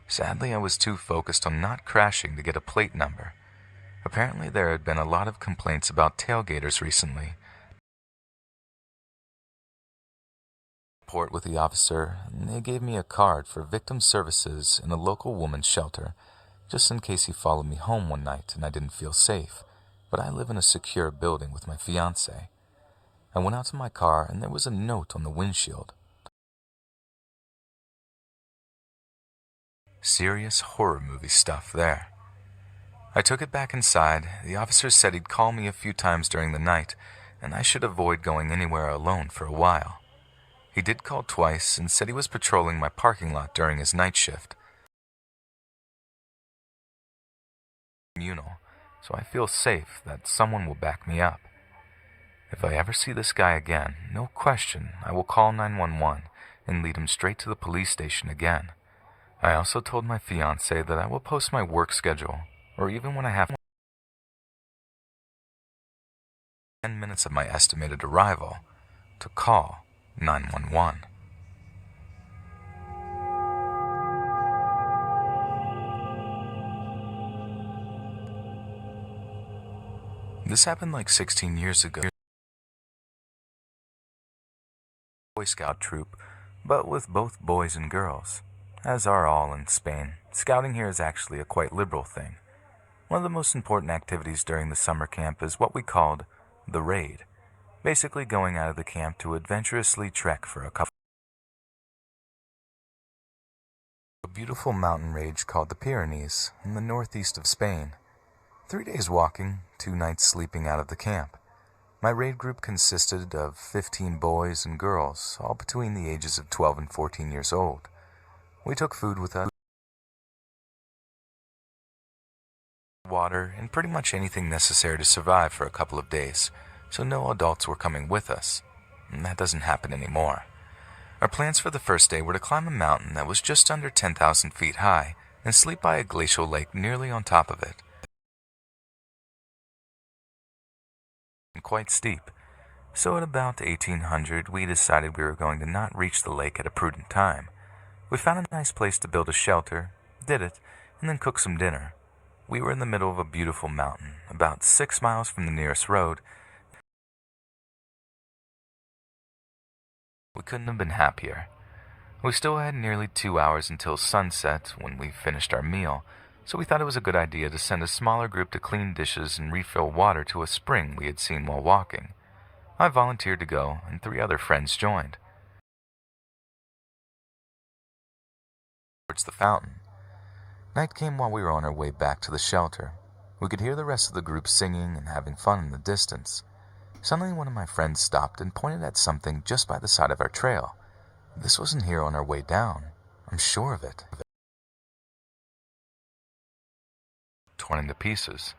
Sadly, I was too focused on not crashing to get a plate number. Apparently, there had been a lot of complaints about tailgaters recently. Report with the officer, and they gave me a card for victim services in a local woman's shelter, just in case he followed me home one night and I didn't feel safe. But I live in a secure building with my fiancé. I went out to my car and there was a note on the windshield. Serious horror movie stuff there. I took it back inside. The officer said he'd call me a few times during the night, and I should avoid going anywhere alone for a while. He did call twice and said he was patrolling my parking lot during his night shift. Communal, so I feel safe that someone will back me up. If I ever see this guy again, no question, I will call 911 and lead him straight to the police station again. I also told my fiancé that I will post my work schedule, or even when I have 10 minutes of my estimated arrival, to call 911. This happened like 16 years ago. Boy Scout troop, but with both boys and girls. As are all in Spain, scouting here is actually a quite liberal thing. One of the most important activities during the summer camp is what we called the raid, basically going out of the camp to adventurously trek for a beautiful mountain range called the Pyrenees in the northeast of Spain. 3 days walking, 2 nights sleeping out of the camp. My raid group consisted of 15 boys and girls, all between the ages of 12 and 14 years old. We took food with us, water, and pretty much anything necessary to survive for a couple of days, so no adults were coming with us. And that doesn't happen anymore. Our plans for the first day were to climb a mountain that was just under 10,000 feet high and sleep by a glacial lake nearly on top of it. Quite steep, so at about 1800 we decided we were going to not reach the lake at a prudent time. We found a nice place to build a shelter, did it, and then cooked some dinner. We were in the middle of a beautiful mountain, about 6 miles from the nearest road. We couldn't have been happier. We still had nearly 2 hours until sunset when we finished our meal, so we thought it was a good idea to send a smaller group to clean dishes and refill water to a spring we had seen while walking. I volunteered to go, and 3 other friends joined. Towards the fountain. Night came while we were on our way back to the shelter. We could hear the rest of the group singing and having fun in the distance. Suddenly one of my friends stopped and pointed at something just by the side of our trail. This wasn't here on our way down. I'm sure of it. Torn into pieces.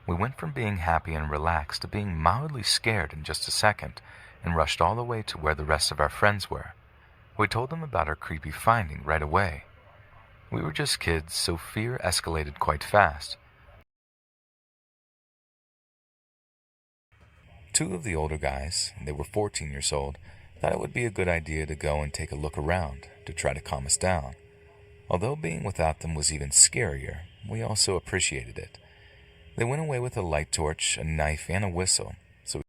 We went from being happy and relaxed to being mildly scared in just a second and rushed all the way to where the rest of our friends were. We told them about our creepy finding right away. We were just kids, so fear escalated quite fast. Two of the older guys, they were 14 years old, thought it would be a good idea to go and take a look around to try to calm us down. Although being without them was even scarier, we also appreciated it. They went away with a light torch, a knife, and a whistle, so we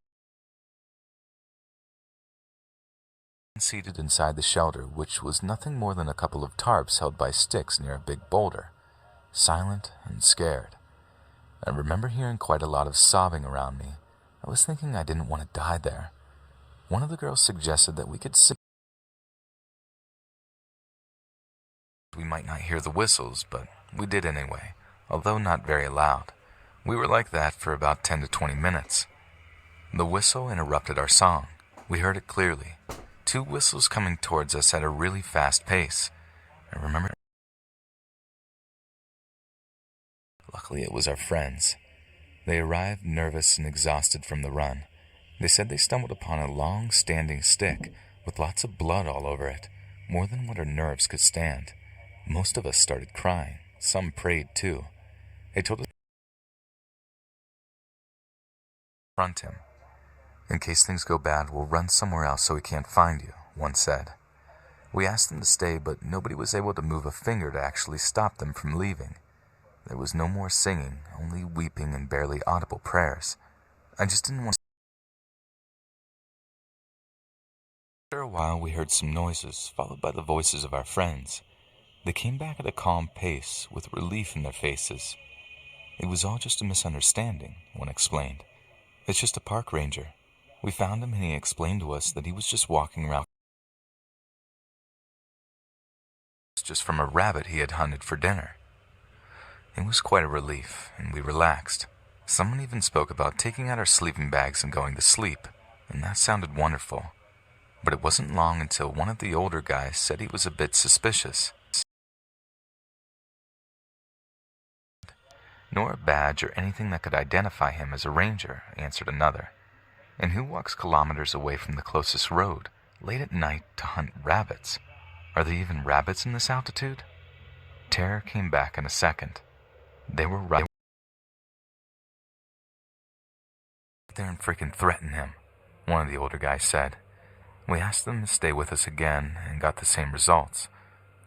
were seated inside the shelter, which was nothing more than a couple of tarps held by sticks near a big boulder, silent and scared. I remember hearing quite a lot of sobbing around me. I was thinking I didn't want to die there. One of the girls suggested that we could sit. We might not hear the whistles, but we did anyway, although not very loud. We were like that for about 10 to 20 minutes. The whistle interrupted our song. We heard it clearly. Two whistles coming towards us at a really fast pace. I remember. Luckily, it was our friends. They arrived nervous and exhausted from the run. They said they stumbled upon a long standing stick with lots of blood all over it, more than what our nerves could stand. Most of us started crying. Some prayed too. They told us to confront him. In case things go bad, we'll run somewhere else so he can't find you, one said. We asked them to stay, but nobody was able to move a finger to actually stop them from leaving. There was no more singing, only weeping and barely audible prayers. I just didn't want to. After a while, we heard some noises, followed by the voices of our friends. They came back at a calm pace, with relief in their faces. It was all just a misunderstanding, one explained. It's just a park ranger. We found him and he explained to us that he was just walking around just from a rabbit he had hunted for dinner. It was quite a relief, and we relaxed. Someone even spoke about taking out our sleeping bags and going to sleep, and that sounded wonderful. But it wasn't long until one of the older guys said he was a bit suspicious. Nor a badge or anything that could identify him as a ranger, answered another. And who walks kilometers away from the closest road, late at night, to hunt rabbits? Are there even rabbits in this altitude? Terror came back in a second. They were right there and freaking threaten him, one of the older guys said. We asked them to stay with us again and got the same results.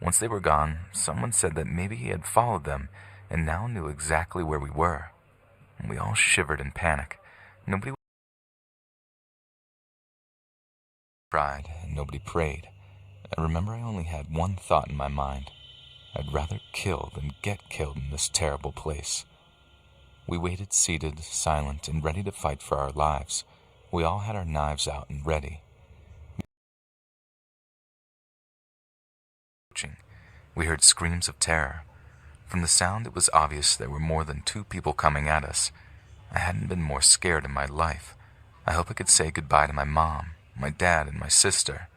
Once they were gone, someone said that maybe he had followed them and now knew exactly where we were. We all shivered in panic. Nobody cried and nobody prayed. I remember I only had one thought in my mind. I'd rather kill than get killed in this terrible place. We waited seated, silent, and ready to fight for our lives. We all had our knives out and ready. We heard screams of terror. From the sound, it was obvious there were more than two people coming at us. I hadn't been more scared in my life. I hope I could say goodbye to my mom, my dad, and my sister.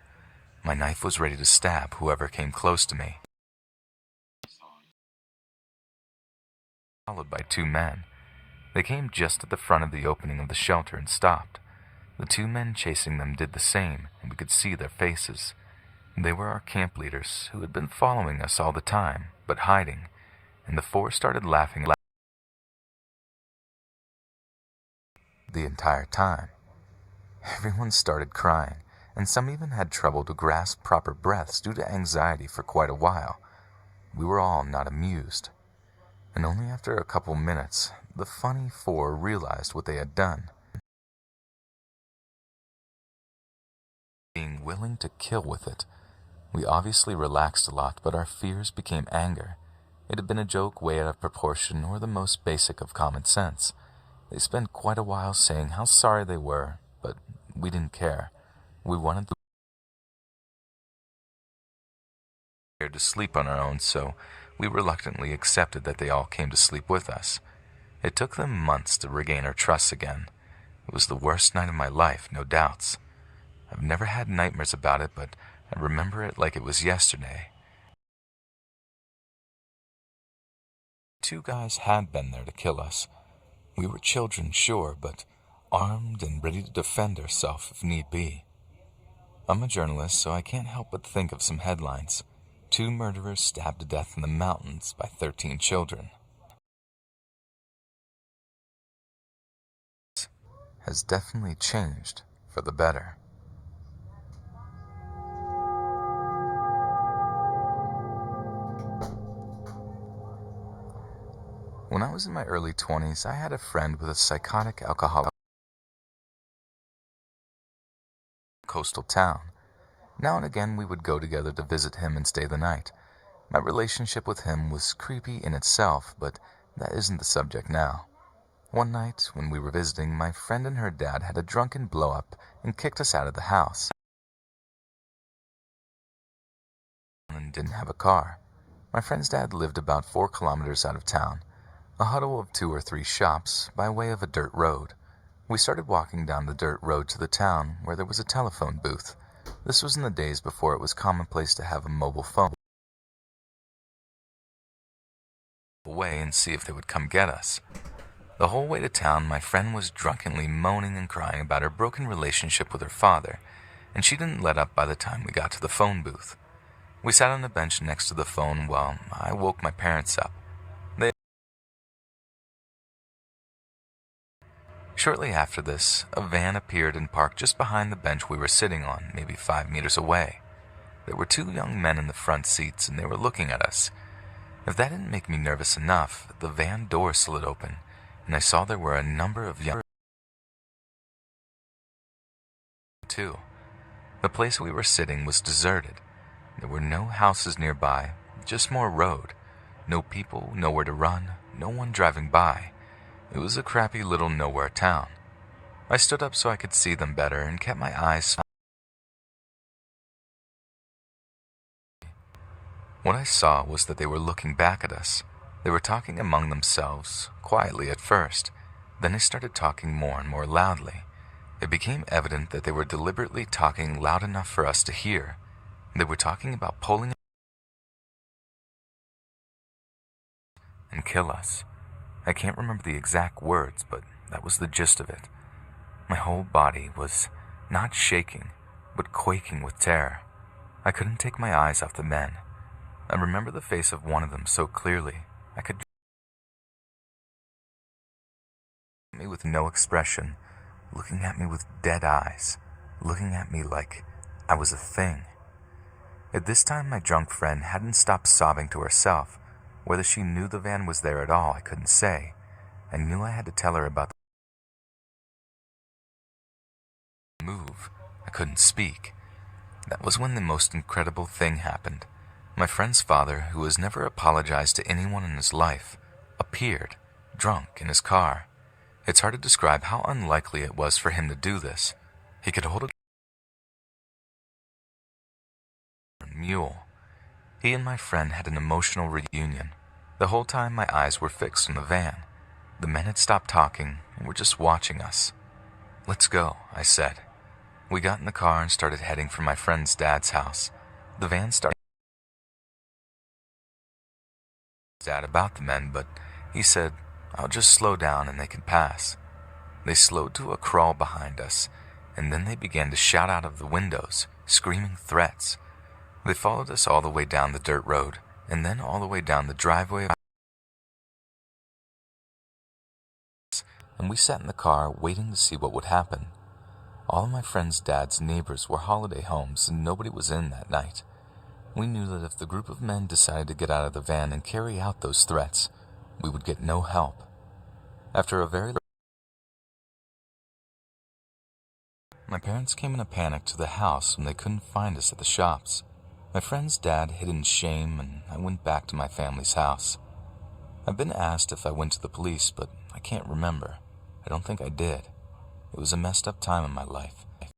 My knife was ready to stab whoever came close to me. Followed by two men. They came just at the front of the opening of the shelter and stopped. The two men chasing them did the same, and we could see their faces. They were our camp leaders, who had been following us all the time, but hiding, and the four started laughing the entire time. Everyone started crying, and some even had trouble to grasp proper breaths due to anxiety for quite a while. We were all not amused. And only after a couple minutes, the funny four realized what they had done. Being willing to kill with it. We obviously relaxed a lot, but our fears became anger. It had been a joke way out of proportion or the most basic of common sense. They spent quite a while saying how sorry they were, but we didn't care. We wanted to sleep on our own, so we reluctantly accepted that they all came to sleep with us. It took them months to regain our trust again. It was the worst night of my life, no doubts. I've never had nightmares about it, but I remember it like it was yesterday. Two guys had been there to kill us. We were children, sure, but armed and ready to defend ourselves if need be. I'm a journalist, so I can't help but think of some headlines. 2 murderers stabbed to death in the mountains by 13 children. Has definitely changed for the better. When I was in my early 20s, I had a friend with a psychotic alcoholic coastal town. Now and again we would go together to visit him and stay the night. My relationship with him was creepy in itself, but that isn't the subject now. One night, when we were visiting, my friend and her dad had a drunken blow-up and kicked us out of the house. And didn't have a car. My friend's dad lived about 4 kilometers out of town, a huddle of 2 or 3 shops by way of a dirt road. We started walking down the dirt road to the town where there was a telephone booth. This was in the days before it was commonplace to have a mobile phone. Away and see if they would come get us. The whole way to town, my friend was drunkenly moaning and crying about her broken relationship with her father, and she didn't let up by the time we got to the phone booth. We sat on a bench next to the phone while I woke my parents up. Shortly after this, a van appeared and parked just behind the bench we were sitting on, maybe 5 meters away. There were 2 young men in the front seats, and they were looking at us. If that didn't make me nervous enough, the van door slid open, and I saw there were a number of young too. The place we were sitting was deserted. There were no houses nearby, just more road. No people, nowhere to run, no one driving by. It was a crappy little nowhere town. I stood up so I could see them better and kept my eyes. What I saw was that they were looking back at us. They were talking among themselves, quietly at first. Then they started talking more and more loudly. It became evident that they were deliberately talking loud enough for us to hear. They were talking about pulling and kill us. I can't remember the exact words, but that was the gist of it. My whole body was not shaking, but quaking with terror. I couldn't take my eyes off the men. I remember the face of one of them so clearly. I could me with no expression, looking at me with dead eyes, looking at me like I was a thing. At this time, my drunk friend hadn't stopped sobbing to herself. Whether she knew the van was there at all, I couldn't say. I knew I had to tell her about the move. I couldn't speak. That was when the most incredible thing happened. My friend's father, who has never apologized to anyone in his life, appeared, drunk, in his car. It's hard to describe how unlikely it was for him to do this. He could hold a mule. He and my friend had an emotional reunion. The whole time my eyes were fixed on the van. The men had stopped talking and were just watching us. "Let's go," I said. We got in the car and started heading for my friend's dad's house. The van started Dad about the men, but he said, "I'll just slow down and they can pass." They slowed to a crawl behind us, and then they began to shout out of the windows, screaming threats. They followed us all the way down the dirt road, and then all the way down the driveway, and we sat in the car waiting to see what would happen. All of my friend's dad's neighbors were holiday homes, and nobody was in that night. We knew that if the group of men decided to get out of the van and carry out those threats, we would get no help. After a very My parents came in a panic to the house when they couldn't find us at the shops. My friend's dad hid in shame, and I went back to my family's house. I've been asked if I went to the police, but I can't remember. I don't think I did. It was a messed up time in my life. I'm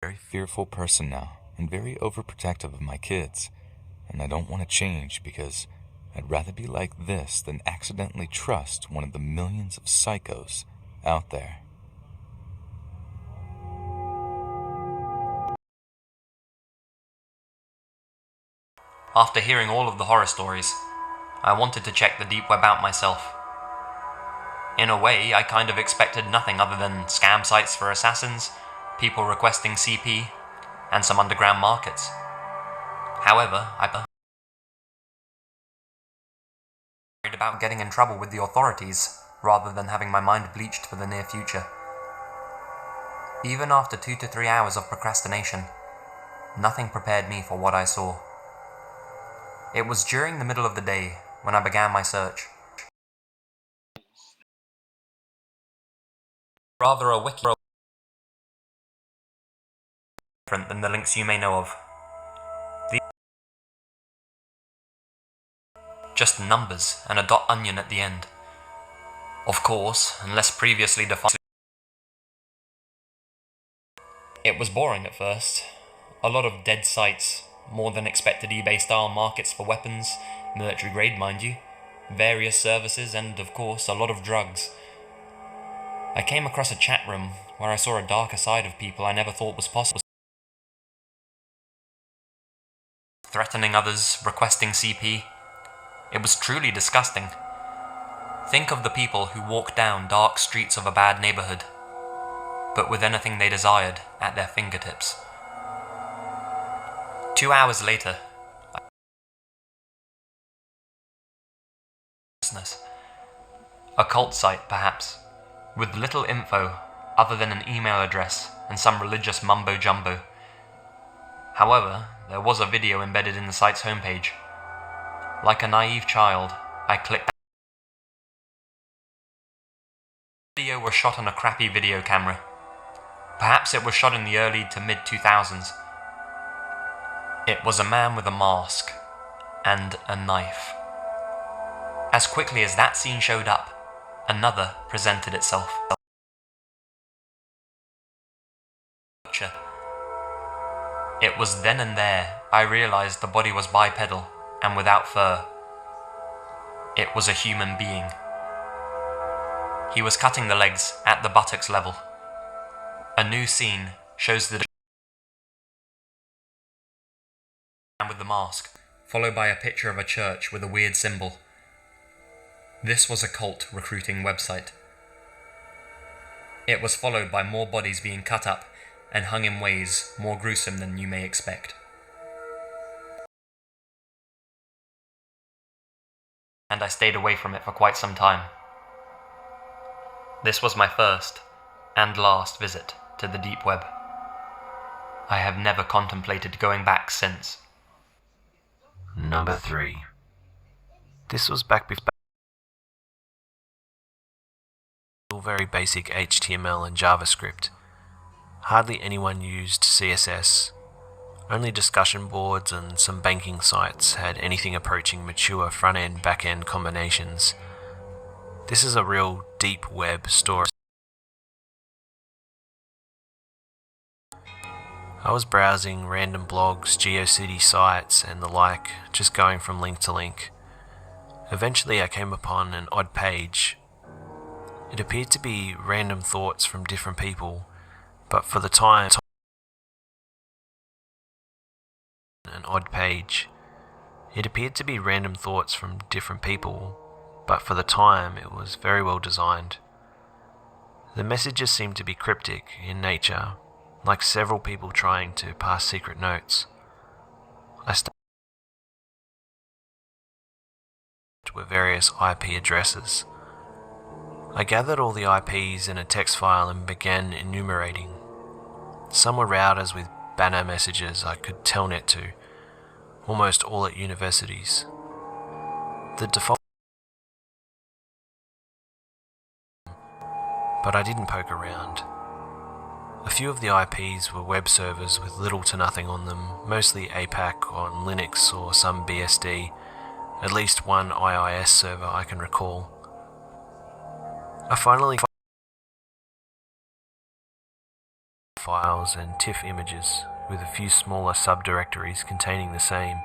a very fearful person now, and very overprotective of my kids, and I don't want to change because I'd rather be like this than accidentally trust one of the millions of psychos out there. After hearing all of the horror stories, I wanted to check the deep web out myself. In a way, I kind of expected nothing other than scam sites for assassins, people requesting CP, and some underground markets. However, I worried about getting in trouble with the authorities rather than having my mind bleached for the near future. Even after 2 to 3 hours of procrastination, nothing prepared me for what I saw. It was during the middle of the day when I began my search. Rather a wiki different than the links you may know of. Just numbers and a .onion at the end. Of course, unless previously defined. It was boring at first. A lot of dead sites, more than expected eBay-style markets for weapons, military grade mind you, various services, and of course a lot of drugs. I came across a chat room where I saw a darker side of people I never thought was possible. Threatening others, requesting CP. It was truly disgusting. Think of the people who walk down dark streets of a bad neighborhood, but with anything they desired at their fingertips. 2 hours later, a cult site perhaps, with little info other than an email address and some religious mumbo-jumbo. However, there was a video embedded in the site's homepage. Like a naive child, I clicked. The video was shot on a crappy video camera. Perhaps it was shot in the early to mid-2000s. It was a man with a mask and a knife. As quickly as that scene showed up, another presented itself. It was then and there I realized the body was bipedal and without fur. It was a human being. He was cutting the legs at the buttocks level. A new scene shows the man with the mask, followed by a picture of a church with a weird symbol. This was a cult recruiting website. It was followed by more bodies being cut up and hung in ways more gruesome than you may expect. And I stayed away from it for quite some time. This was my first and last visit to the deep web. I have never contemplated going back since. Number 3. This was back before very basic HTML and JavaScript. Hardly anyone used CSS. Only discussion boards and some banking sites had anything approaching mature front-end, back-end combinations. This is a real deep web story. I was browsing random blogs, GeoCity sites and the like, just going from link to link. Eventually I came upon an odd page. It appeared to be random thoughts from different people, but for the time, an odd page. It appeared to be random thoughts from different people, but for the time it was very well designed. The messages seemed to be cryptic in nature, like several people trying to pass secret notes. I started with various IP addresses. I gathered all the IPs in a text file and began enumerating. Some were routers with banner messages I could telnet to, almost all at universities. The default, but I didn't poke around. A few of the IPs were web servers with little to nothing on them, mostly APAC on Linux or some BSD, at least one IIS server I can recall. I finally found files and TIFF images with a few smaller subdirectories containing the same.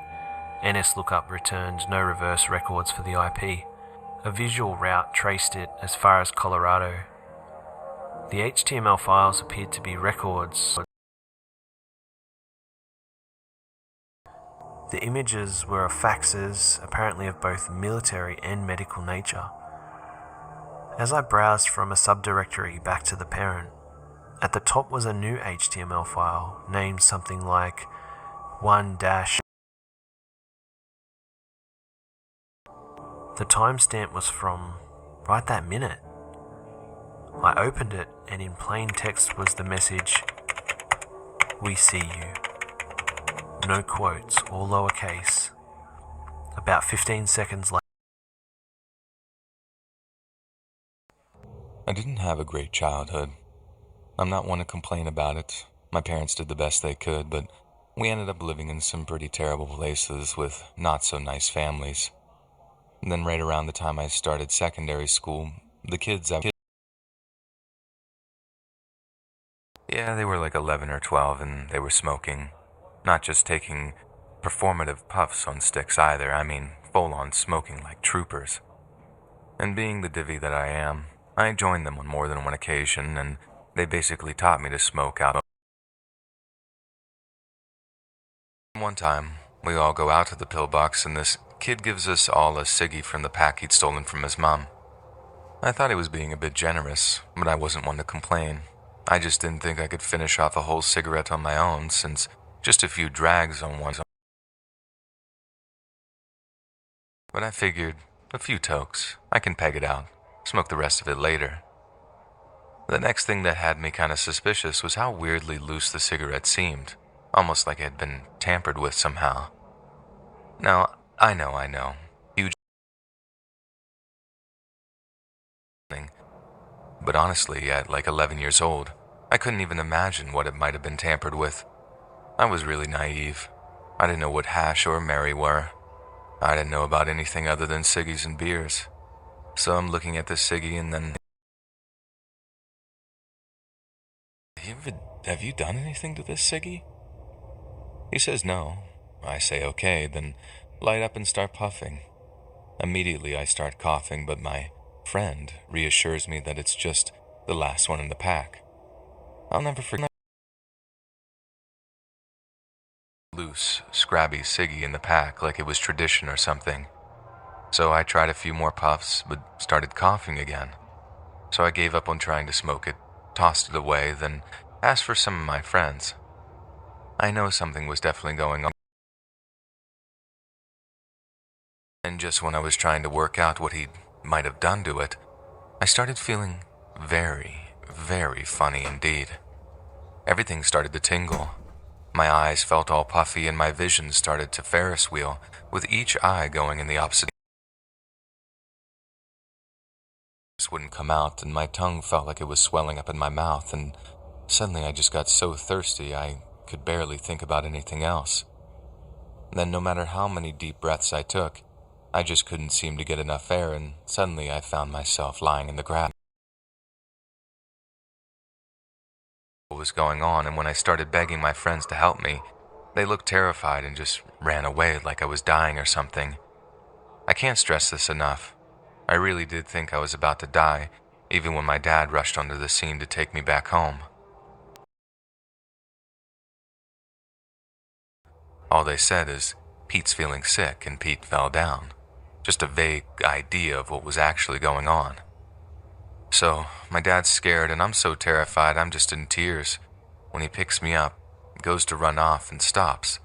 NS Lookup returned no reverse records for the IP. A visual route traced it as far as Colorado. The HTML files appeared to be records. The images were of faxes, apparently of both military and medical nature. As I browsed from a subdirectory back to the parent, at the top was a new HTML file named something like 1-. The timestamp was from right that minute. I opened it, and in plain text was the message, "We see you." No quotes, all lowercase. About 15 seconds later. I didn't have a great childhood. I'm not one to complain about it. My parents did the best they could, but we ended up living in some pretty terrible places with not so nice families. And then right around the time I started secondary school, the kids Yeah, they were like 11 or 12 and they were smoking. Not just taking performative puffs on sticks either, I mean full-on smoking like troopers. And being the divvy that I am, I joined them on more than one occasion, and they basically taught me to smoke out. One time, we all go out to the pillbox and this kid gives us all a ciggy from the pack he'd stolen from his mom. I thought he was being a bit generous, but I wasn't one to complain. I just didn't think I could finish off a whole cigarette on my own, since just a few drags on one. But I figured, a few tokes, I can peg it out, smoke the rest of it later. The next thing that had me kind of suspicious was how weirdly loose the cigarette seemed, almost like it had been tampered with somehow. Now, I know, huge. But honestly, at like 11 years old, I couldn't even imagine what it might have been tampered with. I was really naive. I didn't know what hash or Mary were. I didn't know about anything other than ciggies and beers. So I'm looking at this ciggy and then... Have you done anything to this ciggy? He says no. I say okay, then light up and start puffing. Immediately I start coughing, but my friend reassures me that it's just the last one in the pack. I'll never forget. Loose, scrabby ciggy in the pack like it was tradition or something. So I tried a few more puffs, but started coughing again. So I gave up on trying to smoke it, tossed it away, then asked for some of my friends. I know something was definitely going on. And just when I was trying to work out what he might have done to it, I started feeling very, very funny indeed. Everything started to tingle. My eyes felt all puffy and my vision started to Ferris wheel, with each eye going in the opposite. This wouldn't come out and my tongue felt like it was swelling up in my mouth, and suddenly I just got so thirsty I could barely think about anything else. Then no matter how many deep breaths I took, I just couldn't seem to get enough air, and suddenly I found myself lying in the grass. What was going on, and when I started begging my friends to help me, they looked terrified and just ran away like I was dying or something. I can't stress this enough. I really did think I was about to die, even when my dad rushed onto the scene to take me back home. All they said is, Pete's feeling sick, and Pete fell down. Just a vague idea of what was actually going on. So, my dad's scared, and I'm so terrified I'm just in tears. When he picks me up, goes to run off, and stops.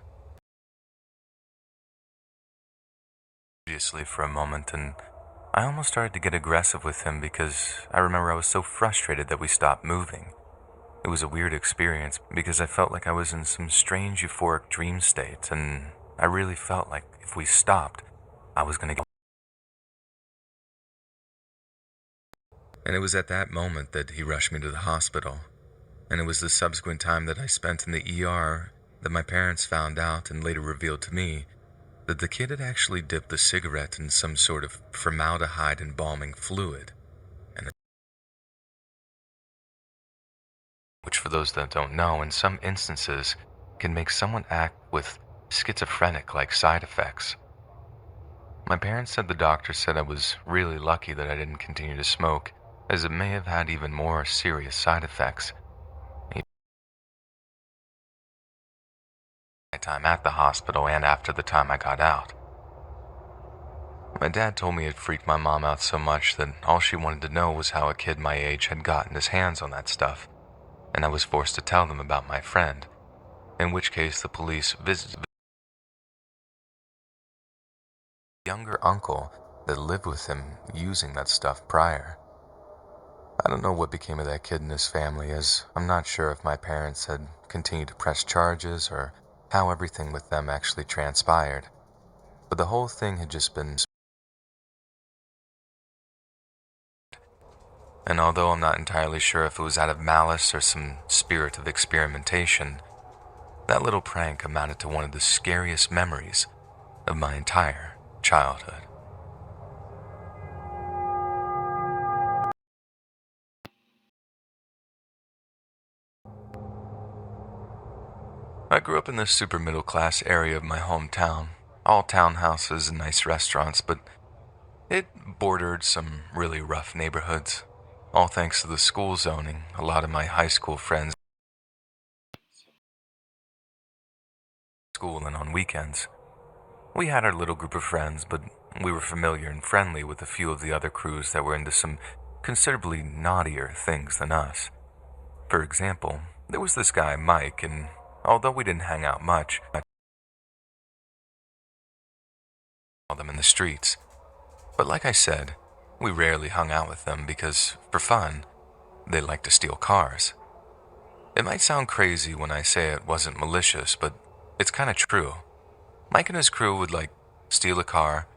Seriously for a moment, and I almost started to get aggressive with him because I remember I was so frustrated that we stopped moving. It was a weird experience because I felt like I was in some strange euphoric dream state, and I really felt like if we stopped, I was going to. And it was at that moment that he rushed me to the hospital, and it was the subsequent time that I spent in the ER that my parents found out and later revealed to me that the kid had actually dipped the cigarette in some sort of formaldehyde embalming fluid, and which, for those that don't know, in some instances can make someone act with schizophrenic-like side effects. My parents said the doctor said I was really lucky that I didn't continue to smoke, as it may have had even more serious side effects. My time at the hospital and after the time I got out. My dad told me it freaked my mom out so much that all she wanted to know was how a kid my age had gotten his hands on that stuff, and I was forced to tell them about my friend, in which case the police visited a younger uncle that lived with him using that stuff prior. I don't know what became of that kid and his family, as I'm not sure if my parents had continued to press charges or how everything with them actually transpired, but the whole thing had just been. And although I'm not entirely sure if it was out of malice or some spirit of experimentation, that little prank amounted to one of the scariest memories of my entire childhood. I grew up in the super middle class area of my hometown, all townhouses and nice restaurants, but it bordered some really rough neighborhoods. All thanks to the school zoning, a lot of my high school friends school and on weekends. We had our little group of friends, but we were familiar and friendly with a few of the other crews that were into some considerably naughtier things than us. For example, there was this guy, Mike, and although we didn't hang out much, I saw them in the streets. But like I said, we rarely hung out with them because, for fun, they liked to steal cars. It might sound crazy when I say it wasn't malicious, but it's kind of true. Mike and his crew would, steal a car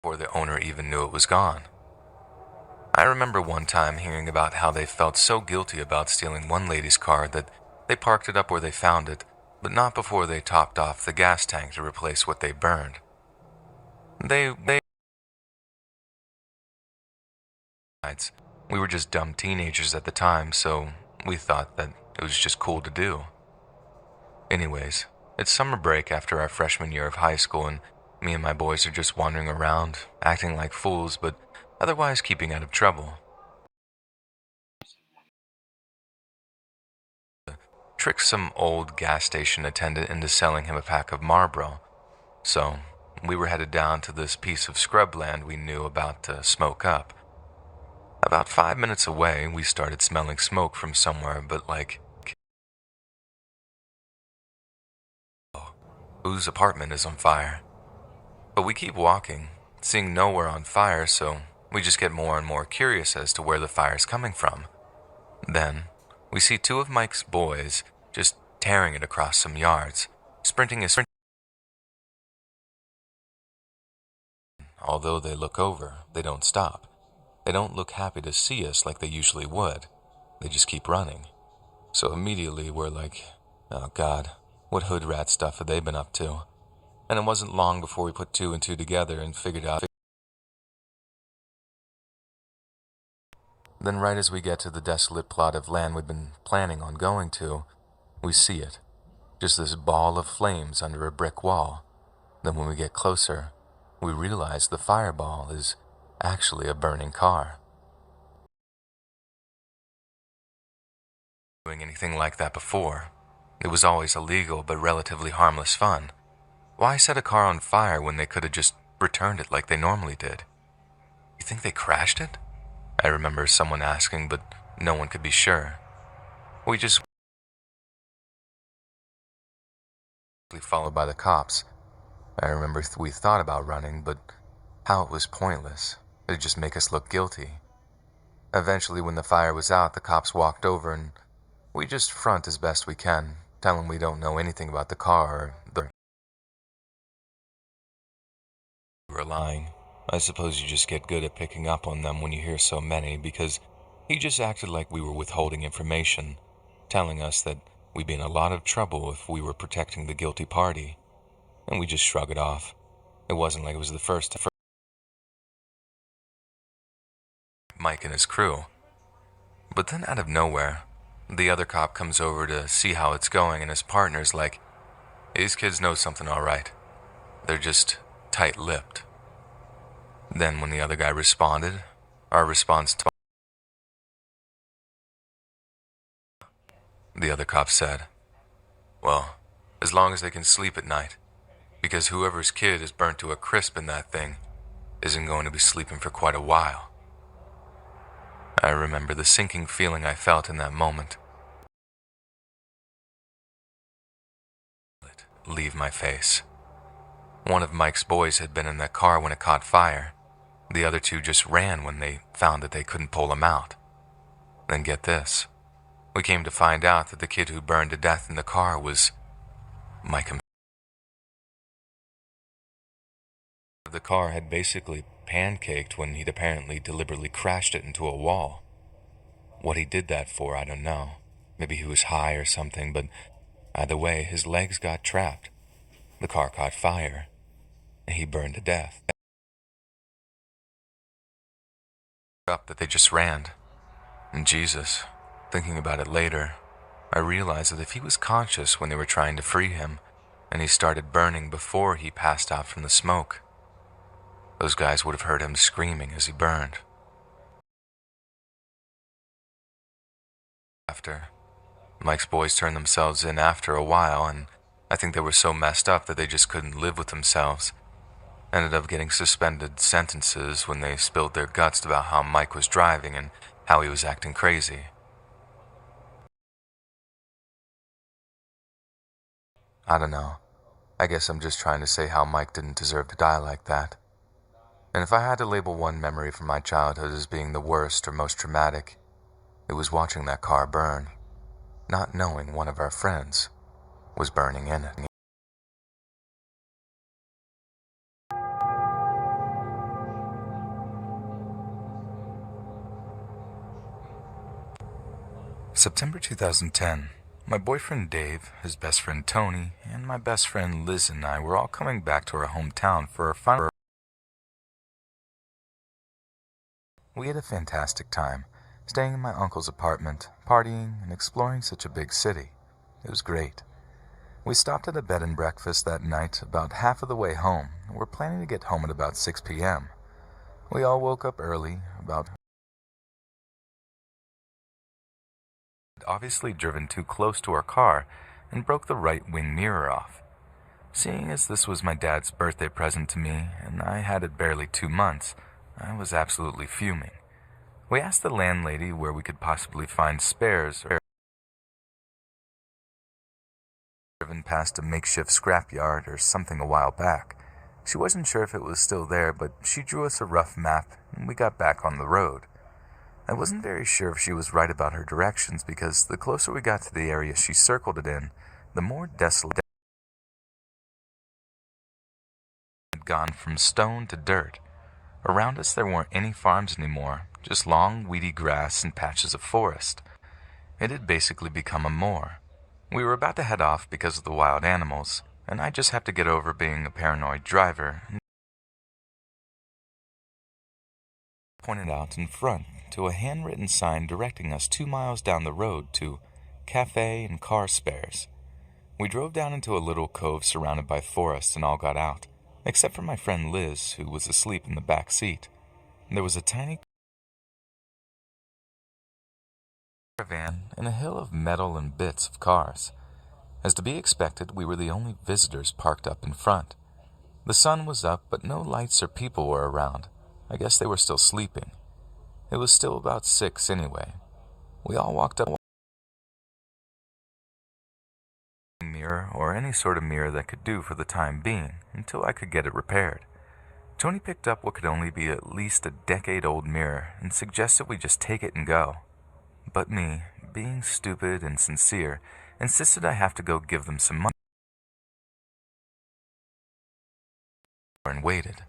before the owner even knew it was gone. I remember one time hearing about how they felt so guilty about stealing one lady's car that they parked it up where they found it, but not before they topped off the gas tank to replace what they burned. We were just dumb teenagers at the time, so we thought that it was just cool to do. Anyways, it's summer break after our freshman year of high school, and me and my boys are just wandering around, acting like fools, but otherwise keeping out of trouble. Tricked some old gas station attendant into selling him a pack of Marlboro, so we were headed down to this piece of scrubland we knew about to smoke up. About 5 minutes away, we started smelling smoke from somewhere, but whose apartment is on fire? But we keep walking, seeing nowhere on fire, so we just get more and more curious as to where the fire's coming from. Then, we see two of Mike's boys just tearing it across some yards, sprinting. Although they look over, they don't stop. They don't look happy to see us like they usually would. They just keep running. So immediately we're like, oh God, what hood rat stuff have they been up to? And it wasn't long before we put two and two together and figured out. Then right as we get to the desolate plot of land we'd been planning on going to, we see it. Just this ball of flames under a brick wall. Then when we get closer, we realize the fireball is actually a burning car. Doing anything like that before. It was always illegal but relatively harmless fun. Why set a car on fire when they could have just returned it like they normally did? You think they crashed it? I remember someone asking, but no one could be sure. We just followed by the cops. I remember we thought about running, but how it was pointless. It'd just make us look guilty. Eventually, when the fire was out, the cops walked over and we just front as best we can, tell them we don't know anything about the car or We were lying. I suppose you just get good at picking up on them when you hear so many, because he just acted like we were withholding information, telling us that we'd be in a lot of trouble if we were protecting the guilty party. And we just shrug it off. It wasn't like it was the first time. Mike and his crew. But then out of nowhere, The other cop comes over to see how it's going, and his partner's like, "These kids know something all right. They're just tight-lipped." Then when the other guy responded, our response to the other cop said, "Well, as long as they can sleep at night, because whoever's kid is burnt to a crisp in that thing isn't going to be sleeping for quite a while." I remember the sinking feeling I felt in that moment leave my face. One of Mike's boys had been in that car when it caught fire. The other two just ran when they found that they couldn't pull him out. Then get this. We came to find out that the kid who burned to death in the car was Mike himself. The car had basically pancaked when he'd apparently deliberately crashed it into a wall. What he did that for, I don't know. Maybe he was high or something, but either way, his legs got trapped. The car caught fire, and he burned to death. Up that they just ran. And Jesus, thinking about it later, I realized that if he was conscious when they were trying to free him, and he started burning before he passed out from the smoke, those guys would have heard him screaming as he burned. After, Mike's boys turned themselves in after a while, and I think they were so messed up that they just couldn't live with themselves. Ended up getting suspended sentences when they spilled their guts about how Mike was driving and how he was acting crazy. I don't know. I guess I'm just trying to say how Mike didn't deserve to die like that. And if I had to label one memory from my childhood as being the worst or most traumatic, it was watching that car burn, not knowing one of our friends was burning in it. September 2010. My boyfriend Dave, his best friend Tony, and my best friend Liz and I were all coming back to our hometown for our final. We had a fantastic time, staying in my uncle's apartment, partying, and exploring such a big city. It was great. We stopped at a bed and breakfast that night about half of the way home, and were planning to get home at about 6 p.m. We all woke up early, obviously driven too close to our car and broke the right wing mirror off. Seeing as this was my dad's birthday present to me, and I had it barely 2 months, I was absolutely fuming. We asked the landlady where we could possibly find spares, or driven past a makeshift scrapyard or something a while back. She wasn't sure if it was still there, but she drew us a rough map, and we got back on the road. I wasn't very sure if she was right about her directions, because the closer we got to the area she circled it in, the more desolate it had gone from stone to dirt. Around us there weren't any farms anymore, just long, weedy grass and patches of forest. It had basically become a moor. We were about to head off because of the wild animals, and I just have to get over being a paranoid driver. Pointed out in front to a handwritten sign directing us 2 miles down the road to Cafe and Car Spares. We drove down into a little cove surrounded by forest and all got out, except for my friend Liz, who was asleep in the back seat. There was a tiny caravan and a hill of metal and bits of cars. As to be expected, we were the only visitors parked up in front. The sun was up, but no lights or people were around. I guess they were still sleeping. It was still about 6 anyway. We all walked up a mirror, or any sort of mirror that could do for the time being, until I could get it repaired. Tony picked up what could only be at least a decade-old mirror and suggested we just take it and go. But me, being stupid and sincere, insisted I have to go give them some money and waited.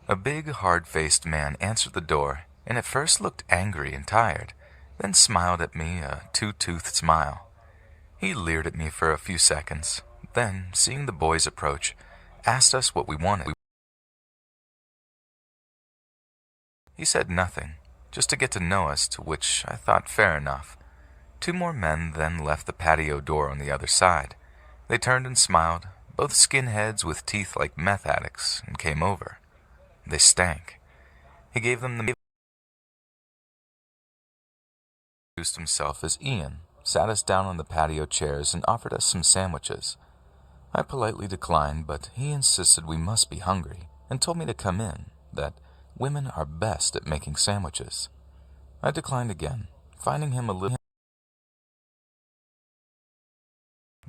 A big, hard-faced man answered the door, and at first looked angry and tired, then smiled at me a two-toothed smile. He leered at me for a few seconds, then, seeing the boys approach, asked us what we wanted. He said nothing, just to get to know us, to which I thought fair enough. 2 more men then left the patio door on the other side. They turned and smiled, both skinheads with teeth like meth addicts, and came over. They stank. He gave them the... introduced himself as Ian, sat us down on the patio chairs, and offered us some sandwiches. I politely declined, but he insisted we must be hungry, and told me to come in, that women are best at making sandwiches. I declined again, finding him a little...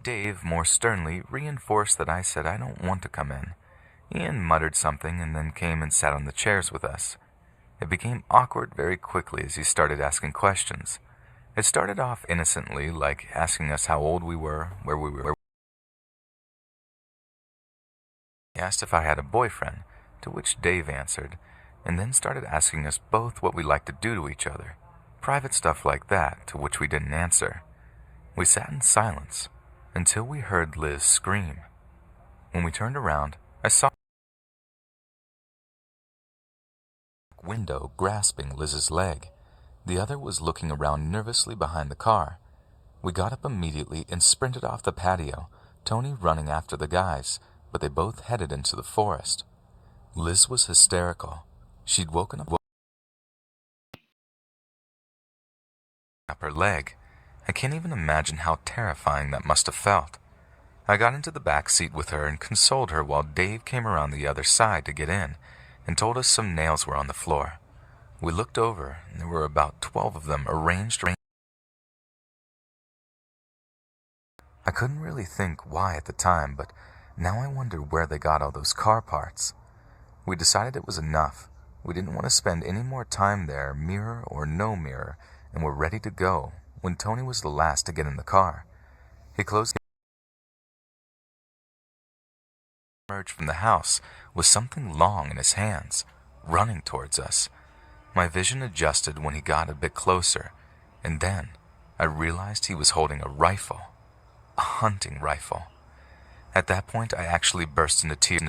Dave more sternly reinforced that I said I don't want to come in. Ian muttered something and then came and sat on the chairs with us. It became awkward very quickly as he started asking questions. It started off innocently, like asking us how old we were, where we were. He asked if I had a boyfriend, to which Dave answered, and then started asking us both what we liked to do to each other. Private stuff like that, to which we didn't answer. We sat in silence until we heard Liz scream. When we turned around, I saw a window grasping Liz's leg. The other was looking around nervously behind the car. We got up immediately and sprinted off the patio, Tony running after the guys, but they both headed into the forest. Liz was hysterical. She'd woken up her leg. I can't even imagine how terrifying that must have felt. I got into the back seat with her and consoled her while Dave came around the other side to get in and told us some nails were on the floor. We looked over, and there were about 12 of them arranged. I couldn't really think why at the time, but now I wonder where they got all those car parts. We decided it was enough. We didn't want to spend any more time there, mirror or no mirror, and were ready to go when Tony was the last to get in the car. He closed emerged from the house with something long in his hands, running towards us. My vision adjusted when he got a bit closer, and then I realized he was holding a rifle, a hunting rifle. At that point, I actually burst into tears.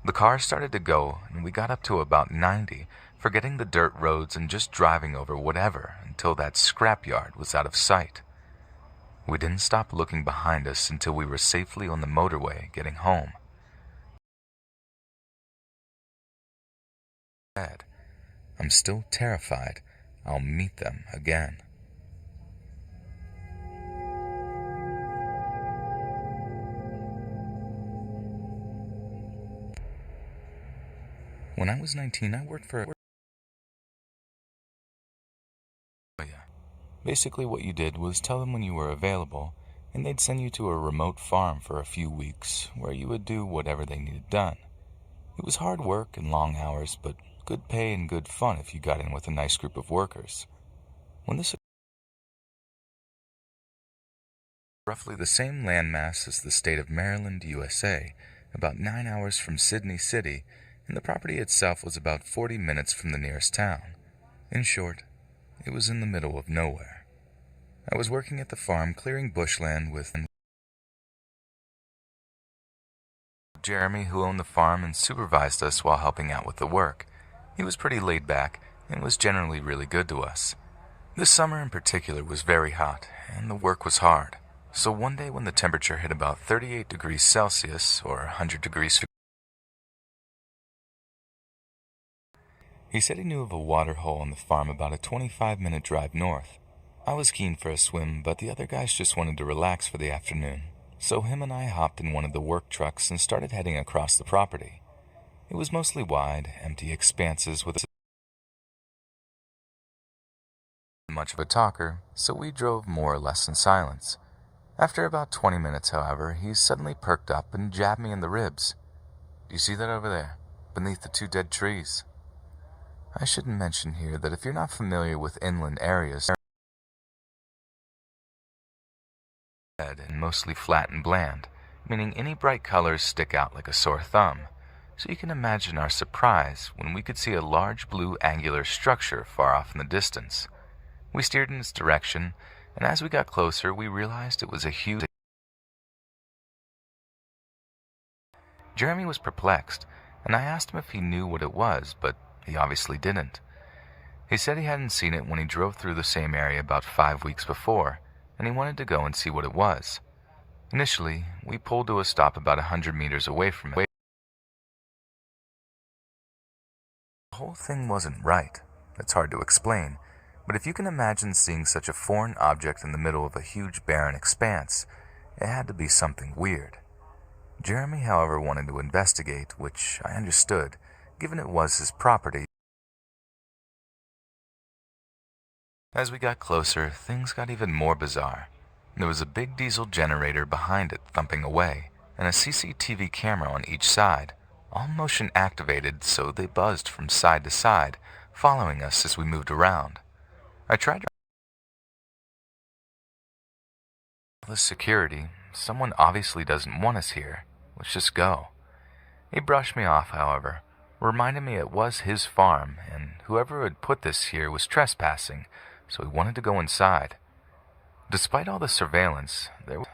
The car started to go, and we got up to about 90, forgetting the dirt roads and just driving over whatever until that scrapyard was out of sight. We didn't stop looking behind us until we were safely on the motorway getting home. I'm still terrified I'll meet them again. When I was 19, I worked for Basically what you did was tell them when you were available, and they'd send you to a remote farm for a few weeks where you would do whatever they needed done. It was hard work and long hours, but good pay and good fun if you got in with a nice group of workers. When this roughly the same landmass as the state of Maryland, USA, about 9 hours from Sydney City, and the property itself was about 40 minutes from the nearest town. In short, it was in the middle of nowhere. I was working at the farm clearing bushland with Jeremy, who owned the farm and supervised us while helping out with the work. He was pretty laid back and was generally really good to us. This summer in particular was very hot, and the work was hard. So one day when the temperature hit about 38 degrees Celsius, or 100 degrees Fahrenheit, he said he knew of a water hole on the farm about a 25-minute drive north. I was keen for a swim, but the other guys just wanted to relax for the afternoon. So him and I hopped in one of the work trucks and started heading across the property. It was mostly wide, empty expanses with much of a talker, so we drove more or less in silence. After about 20 minutes, however, he suddenly perked up and jabbed me in the ribs. "Do you see that over there, beneath the 2 dead trees?" I should mention here that if you're not familiar with inland areas, and mostly flat and bland, meaning any bright colors stick out like a sore thumb. So you can imagine our surprise when we could see a large blue angular structure far off in the distance. We steered in its direction, and as we got closer, we realized it was a huge... Jeremy was perplexed, and I asked him if he knew what it was, but he obviously didn't. He said he hadn't seen it when he drove through the same area about 5 weeks before, and he wanted to go and see what it was. Initially, we pulled to a stop about 100 meters away from it. The whole thing wasn't right. It's hard to explain, but if you can imagine seeing such a foreign object in the middle of a huge barren expanse, it had to be something weird. Jeremy, however, wanted to investigate, which I understood, given it was his property. As we got closer, things got even more bizarre. There was a big diesel generator behind it thumping away, and a CCTV camera on each side, all motion activated so they buzzed from side to side, following us as we moved around. I tried to... The security, someone obviously doesn't want us here. Let's just go. He brushed me off, however, reminded me it was his farm, and whoever had put this here was trespassing, so he wanted to go inside. Despite all the surveillance, there were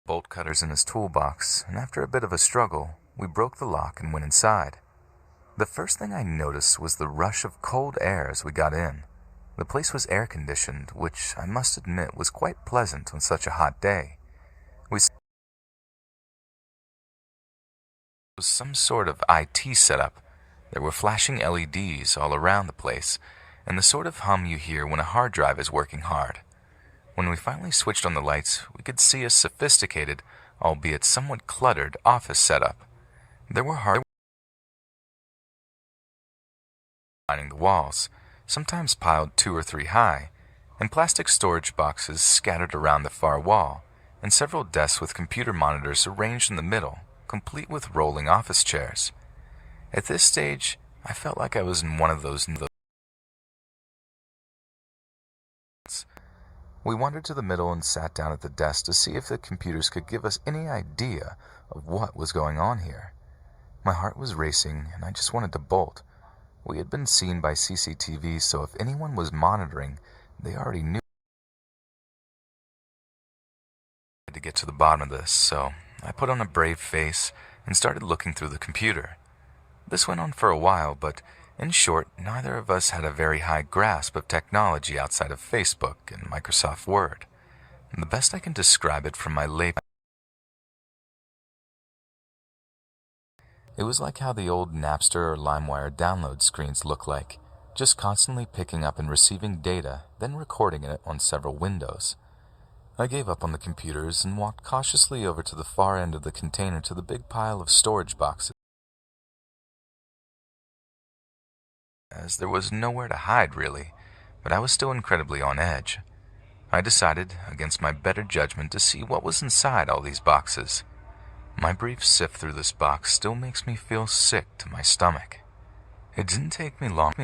bolt cutters in his toolbox, and after a bit of a struggle, we broke the lock and went inside. The first thing I noticed was the rush of cold air as we got in. The place was air-conditioned, which I must admit was quite pleasant on such a hot day. It was some sort of IT setup. There were flashing LEDs all around the place, and the sort of hum you hear when a hard drive is working hard. When we finally switched on the lights, we could see a sophisticated, albeit somewhat cluttered, office setup. There were hard lining the walls, sometimes piled 2 or 3 high, and plastic storage boxes scattered around the far wall, and several desks with computer monitors arranged in the middle, complete with rolling office chairs. At this stage, I felt like I was in one of those. We wandered to the middle and sat down at the desk to see if the computers could give us any idea of what was going on here. My heart was racing, and I just wanted to bolt. We had been seen by CCTV, so if anyone was monitoring, they already knew. I had to get to the bottom of this, so I put on a brave face and started looking through the computer. This went on for a while, but in short, neither of us had a very high grasp of technology outside of Facebook and Microsoft Word. And the best I can describe it from my lay... It was like how the old Napster or LimeWire download screens look like, just constantly picking up and receiving data, then recording it on several windows. I gave up on the computers and walked cautiously over to the far end of the container to the big pile of storage boxes, as there was nowhere to hide really, but I was still incredibly on edge. I decided, against my better judgment, to see what was inside all these boxes. My brief sift through this box still makes me feel sick to my stomach. It didn't take me long.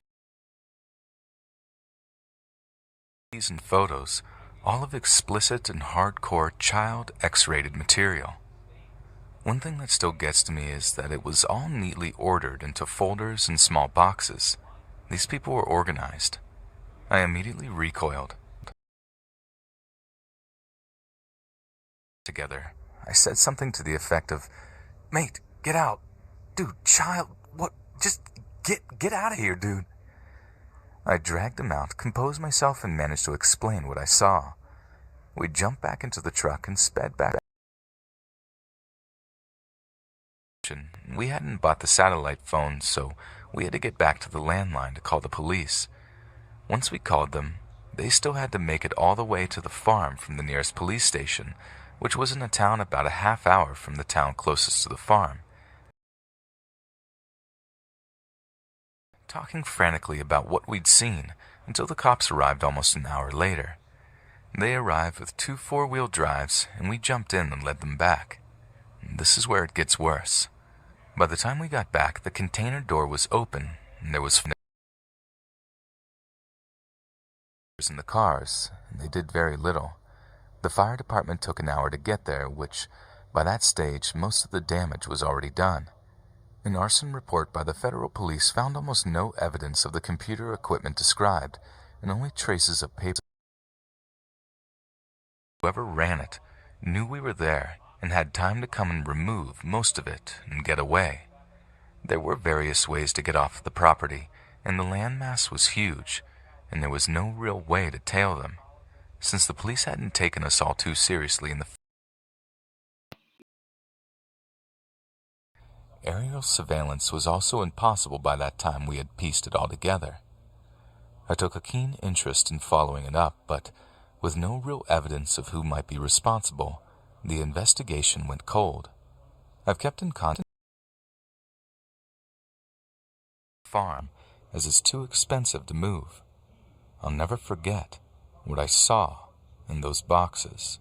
These and photos, all of explicit and hardcore child X-rated material. One thing that still gets to me is that it was all neatly ordered into folders and small boxes. These people were organized. I immediately recoiled. Together, I said something to the effect of, "Mate, get out. Dude, child, what? Just get out of here, dude." I dragged him out, composed myself, and managed to explain what I saw. We jumped back into the truck and sped back. We hadn't bought the satellite phone, so we had to get back to the landline to call the police. Once we called them, they still had to make it all the way to the farm from the nearest police station, which was in a town about a half hour from the town closest to the farm. Talking frantically about what we'd seen until the cops arrived almost an hour later. They arrived with 2 four-wheel drives, and we jumped in and led them back. This is where it gets worse. By the time we got back, the container door was open, and there was in the cars, and they did very little. The fire department took an hour to get there, which, by that stage, most of the damage was already done. An arson report by the federal police found almost no evidence of the computer equipment described, and only traces of paper. Whoever ran it knew we were there and had time to come and remove most of it and get away. There were various ways to get off the property, and the landmass was huge, and there was no real way to tail them, since the police hadn't taken us all too seriously in the aerial surveillance was also impossible by that time we had pieced it all together. I took a keen interest in following it up, but with no real evidence of who might be responsible, the investigation went cold. I've kept in contact with the farm, as it's too expensive to move. I'll never forget what I saw in those boxes.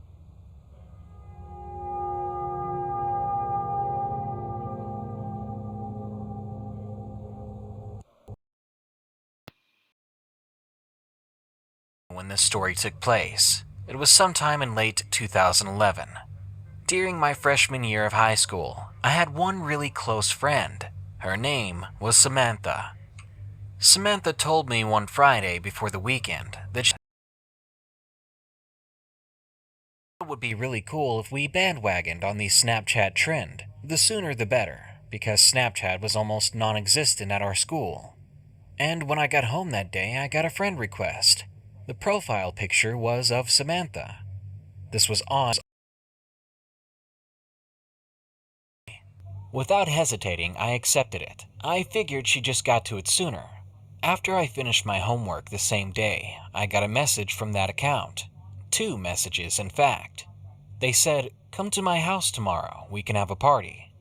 When this story took place, it was sometime in late 2011. During my freshman year of high school, I had one really close friend. Her name was Samantha. Samantha told me one Friday before the weekend that it would be really cool if we bandwagoned on the Snapchat trend. The sooner the better, because Snapchat was almost non-existent at our school. And when I got home that day, I got a friend request. The profile picture was of Samantha. This was on. Without hesitating, I accepted it. I figured she just got to it sooner. After I finished my homework the same day, I got a message from that account. 2 messages, in fact. They said, "Come to my house tomorrow, we can have a party."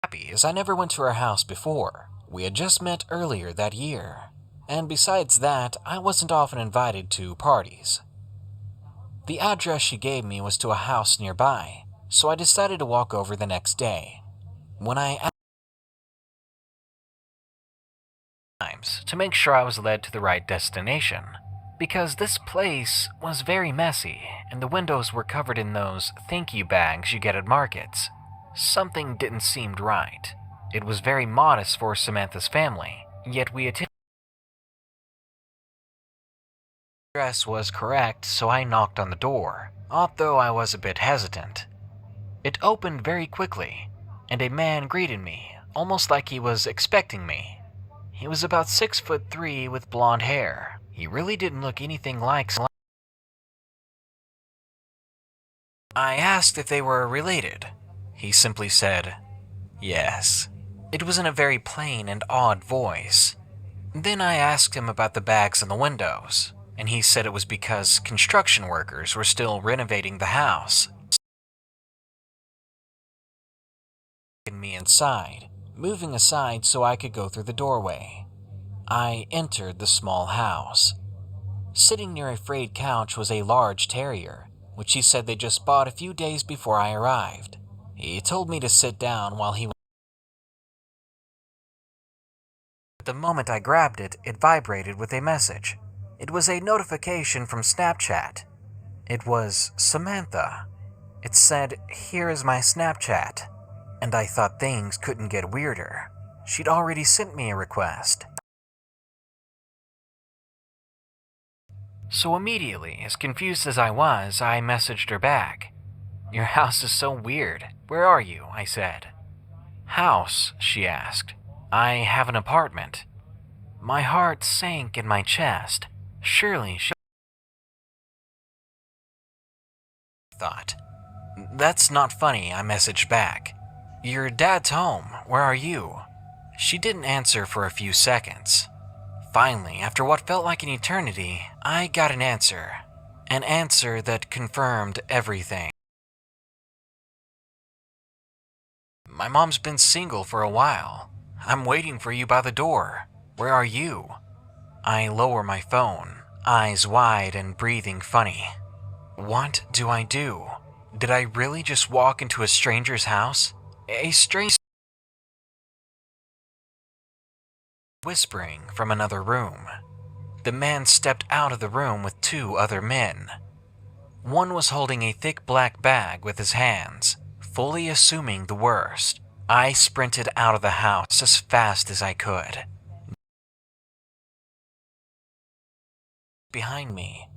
Happy as I never went to her house before. We had just met earlier that year. And besides that, I wasn't often invited to parties. The address she gave me was to a house nearby, so I decided to walk over the next day. When I asked times to make sure I was led to the right destination, because this place was very messy and the windows were covered in those thank you bags you get at markets. Something didn't seem right. It was very modest for Samantha's family, yet we attended. The address was correct, so I knocked on the door, although I was a bit hesitant. It opened very quickly, and a man greeted me, almost like he was expecting me. He was about 6'3" with blonde hair. He really didn't look anything like. I asked if they were related. He simply said, "Yes." It was in a very plain and odd voice. Then I asked him about the bags on the windows, and he said it was because construction workers were still renovating the house. Me inside, moving aside so I could go through the doorway. I entered the small house. Sitting near a frayed couch was a large terrier, which he said they just bought a few days before I arrived. He told me to sit down while he. The moment I grabbed it, it vibrated with a message. It was a notification from Snapchat. It was Samantha. It said, "Here is my Snapchat." And I thought things couldn't get weirder. She'd already sent me a request. So immediately, as confused as I was, I messaged her back. "Your house is so weird. Where are you?" I said. "House?" she asked. "I have an apartment." My heart sank in my chest. Surely she thought. "That's not funny," I messaged back. "Your dad's home. Where are you?" She didn't answer for a few seconds. Finally, after what felt like an eternity, I got an answer. An answer that confirmed everything. "My mom's been single for a while. I'm waiting for you by the door. Where are you?" I lower my phone, eyes wide and breathing funny. What do I do? Did I really just walk into a stranger's house? A strange whispering from another room. The man stepped out of the room with 2 other men. One was holding a thick black bag with his hands. Fully assuming the worst, I sprinted out of the house as fast as I could. Behind me.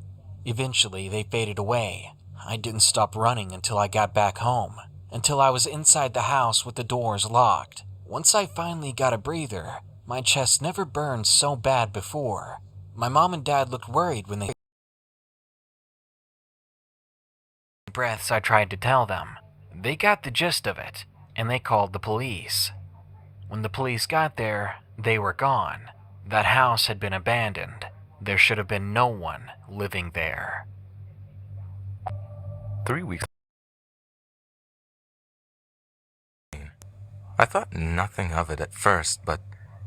Eventually, they faded away. I didn't stop running until I got back home. until I was inside the house with the doors locked. Once I finally got a breather, my chest never burned so bad before. My mom and dad looked worried when they breaths I tried to tell them. They got the gist of it, and they called the police. When the police got there, they were gone. That house had been abandoned. There should have been no one living there. 3 weeks. I thought nothing of it at first, but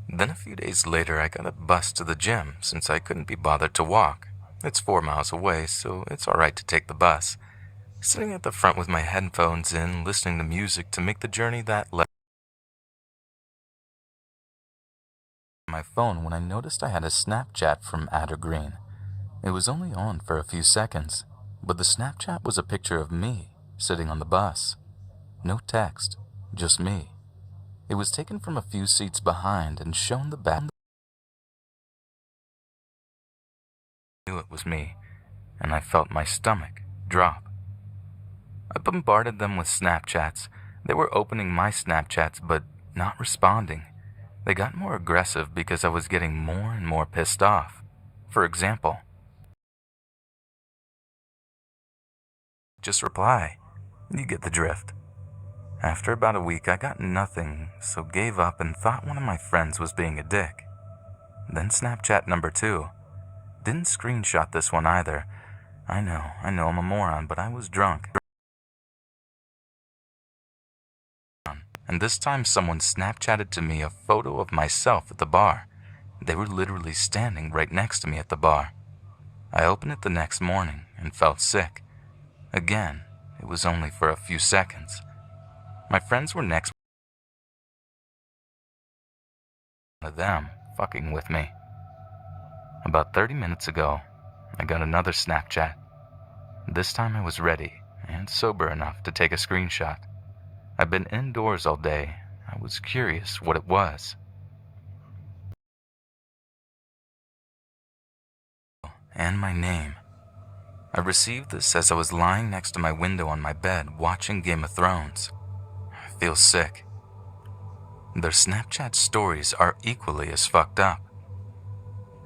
then a few days later I got a bus to the gym since I couldn't be bothered to walk. It's 4 miles away, so it's alright to take the bus. Sitting at the front with my headphones in, listening to music to make the journey that left my phone when I noticed I had a Snapchat from Adder Green. It was only on for a few seconds, but the Snapchat was a picture of me sitting on the bus. No text, just me. It was taken from a few seats behind and shown the back. I knew it was me, and I felt my stomach drop. I bombarded them with Snapchats. They were opening my Snapchats, but not responding. They got more aggressive because I was getting more and more pissed off. For example, just reply. You get the drift. After about a week, I got nothing, so gave up and thought one of my friends was being a dick. Then Snapchat number 2. Didn't screenshot this one either. I know I'm a moron, but I was drunk. And this time someone Snapchatted to me a photo of myself at the bar. They were literally standing right next to me at the bar. I opened it the next morning and felt sick. Again, it was only for a few seconds. My friends were next to them fucking with me. About 30 minutes ago, I got another Snapchat. This time I was ready and sober enough to take a screenshot. I've been indoors all day. I was curious what it was. And my name. I received this as I was lying next to my window on my bed watching Game of Thrones. I feel sick. Their Snapchat stories are equally as fucked up.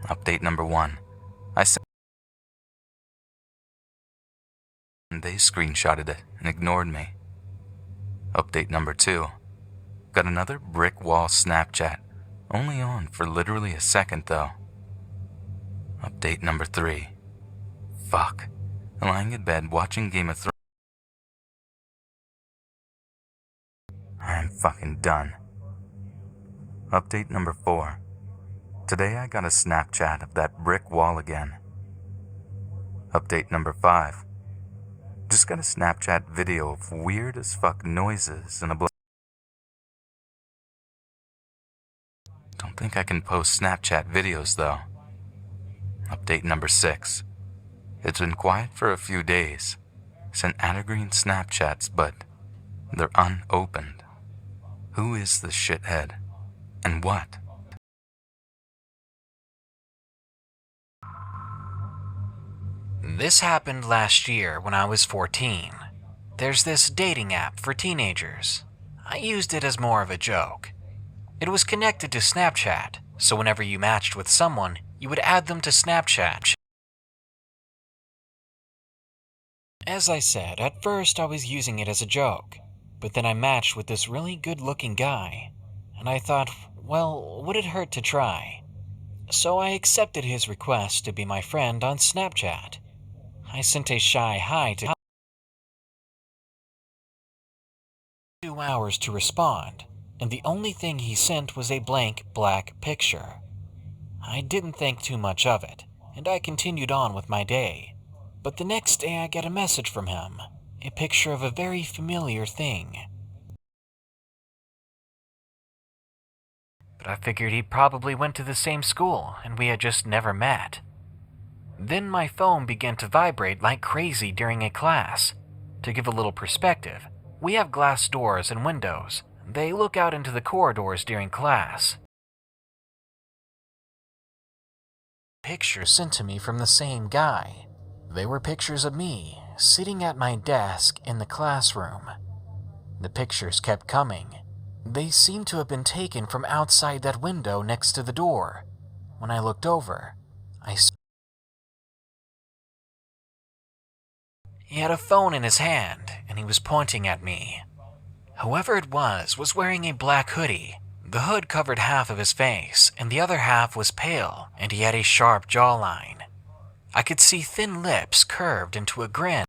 Update number 1. I sent and they screenshotted it and ignored me. Update number 2. Got another brick wall Snapchat, only on for literally a second though. Update number 3. Fuck. Lying in bed watching Game of Thrones. I'm fucking done. Update number 4. Today I got a Snapchat of that brick wall again. Update number 5. Just got a Snapchat video of weird as fuck noises in a Don't think I can post Snapchat videos though. Update number 6. It's been quiet for a few days. Sent Addergreen Snapchats, but they're unopened. Who is this shithead? And what? This happened last year when I was 14. There's this dating app for teenagers. I used it as more of a joke. It was connected to Snapchat, so whenever you matched with someone, you would add them to Snapchat. As I said, at first I was using it as a joke, but then I matched with this really good-looking guy, and I thought, well, would it hurt to try? So I accepted his request to be my friend on Snapchat. I sent a shy hi to 2 hours to respond, and the only thing he sent was a blank black picture. I didn't think too much of it, and I continued on with my day. But the next day I get a message from him, a picture of a very familiar thing. But I figured he probably went to the same school, and we had just never met. Then my phone began to vibrate like crazy during a class. To give a little perspective, we have glass doors and windows. They look out into the corridors during class. Pictures sent to me from the same guy. They were pictures of me sitting at my desk in the classroom. The pictures kept coming. They seemed to have been taken from outside that window next to the door. When I looked over, I saw he had a phone in his hand, and he was pointing at me. Whoever it was wearing a black hoodie. The hood covered half of his face, and the other half was pale, and he had a sharp jawline. I could see thin lips curved into a grin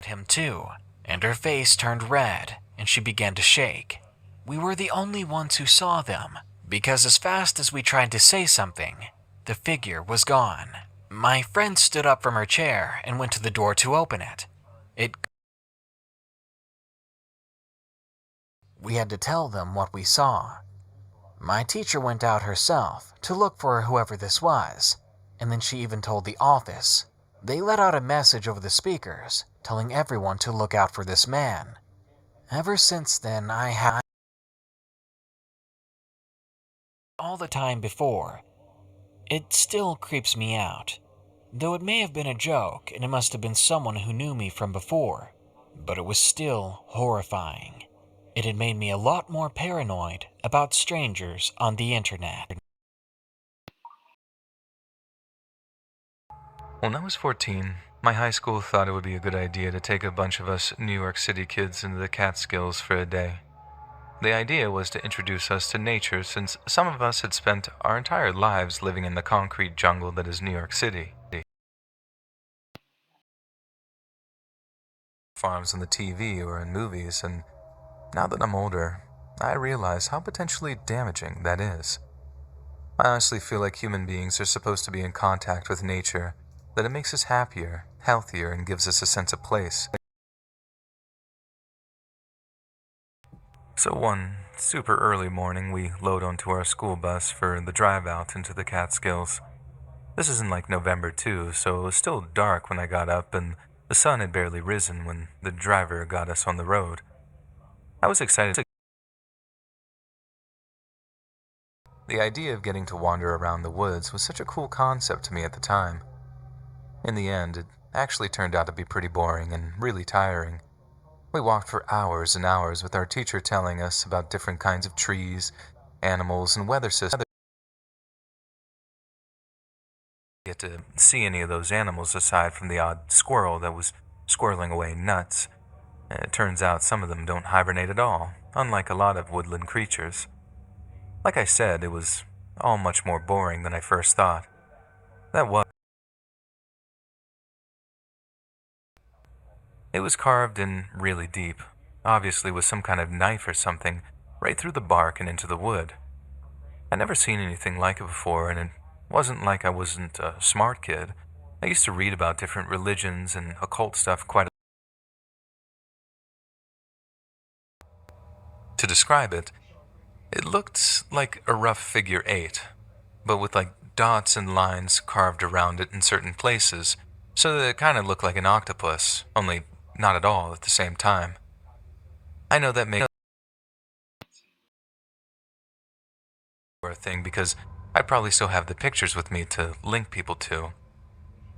at him too, and her face turned red, and she began to shake. We were the only ones who saw them, because as fast as we tried to say something, the figure was gone. My friend stood up from her chair and went to the door to open it. We had to tell them what we saw. My teacher went out herself to look for whoever this was, and then she even told the office. They let out a message over the speakers, telling everyone to look out for this man. Ever since then, I have all the time before. It still creeps me out, though it may have been a joke and it must have been someone who knew me from before, but it was still horrifying. It had made me a lot more paranoid about strangers on the internet. When I was 14, my high school thought it would be a good idea to take a bunch of us New York City kids into the Catskills for a day. The idea was to introduce us to nature, since some of us had spent our entire lives living in the concrete jungle that is New York City. Farms on the TV or in movies, and now that I'm older, I realize how potentially damaging that is. I honestly feel like human beings are supposed to be in contact with nature, that it makes us happier, healthier, and gives us a sense of place. So one super early morning, we load onto our school bus for the drive out into the Catskills. This is in like November too, so it was still dark when I got up, and the sun had barely risen when the driver got us on the road. I was excited. The idea of getting to wander around the woods was such a cool concept to me at the time. In the end, it actually turned out to be pretty boring and really tiring. We walked for hours and hours with our teacher telling us about different kinds of trees, animals, and weather systems. Get to see any of those animals aside from the odd squirrel that was squirreling away nuts. It turns out some of them don't hibernate at all, unlike a lot of woodland creatures. Like I said, it was all much more boring than I first thought. It was carved in really deep, obviously with some kind of knife or something, right through the bark and into the wood. I'd never seen anything like it before, and it wasn't like I wasn't a smart kid. I used to read about different religions and occult stuff quite a bit. To describe it, it looked like a rough figure 8, but with like dots and lines carved around it in certain places, so that it kind of looked like an octopus, only not at all at the same time. I know that makes a thing because I probably still have the pictures with me to link people to.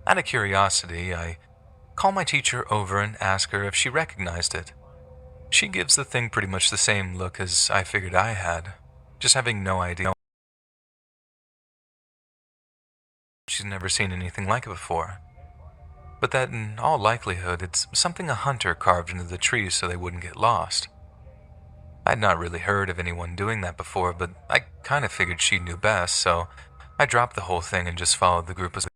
Out of curiosity, I call my teacher over and ask her if she recognized it. She gives the thing pretty much the same look as I figured I had, just having no idea. She's never seen anything like it before. But that in all likelihood it's something a hunter carved into the trees so they wouldn't get lost. I'd not really heard of anyone doing that before, but I kind of figured she knew best, so I dropped the whole thing and just followed the group as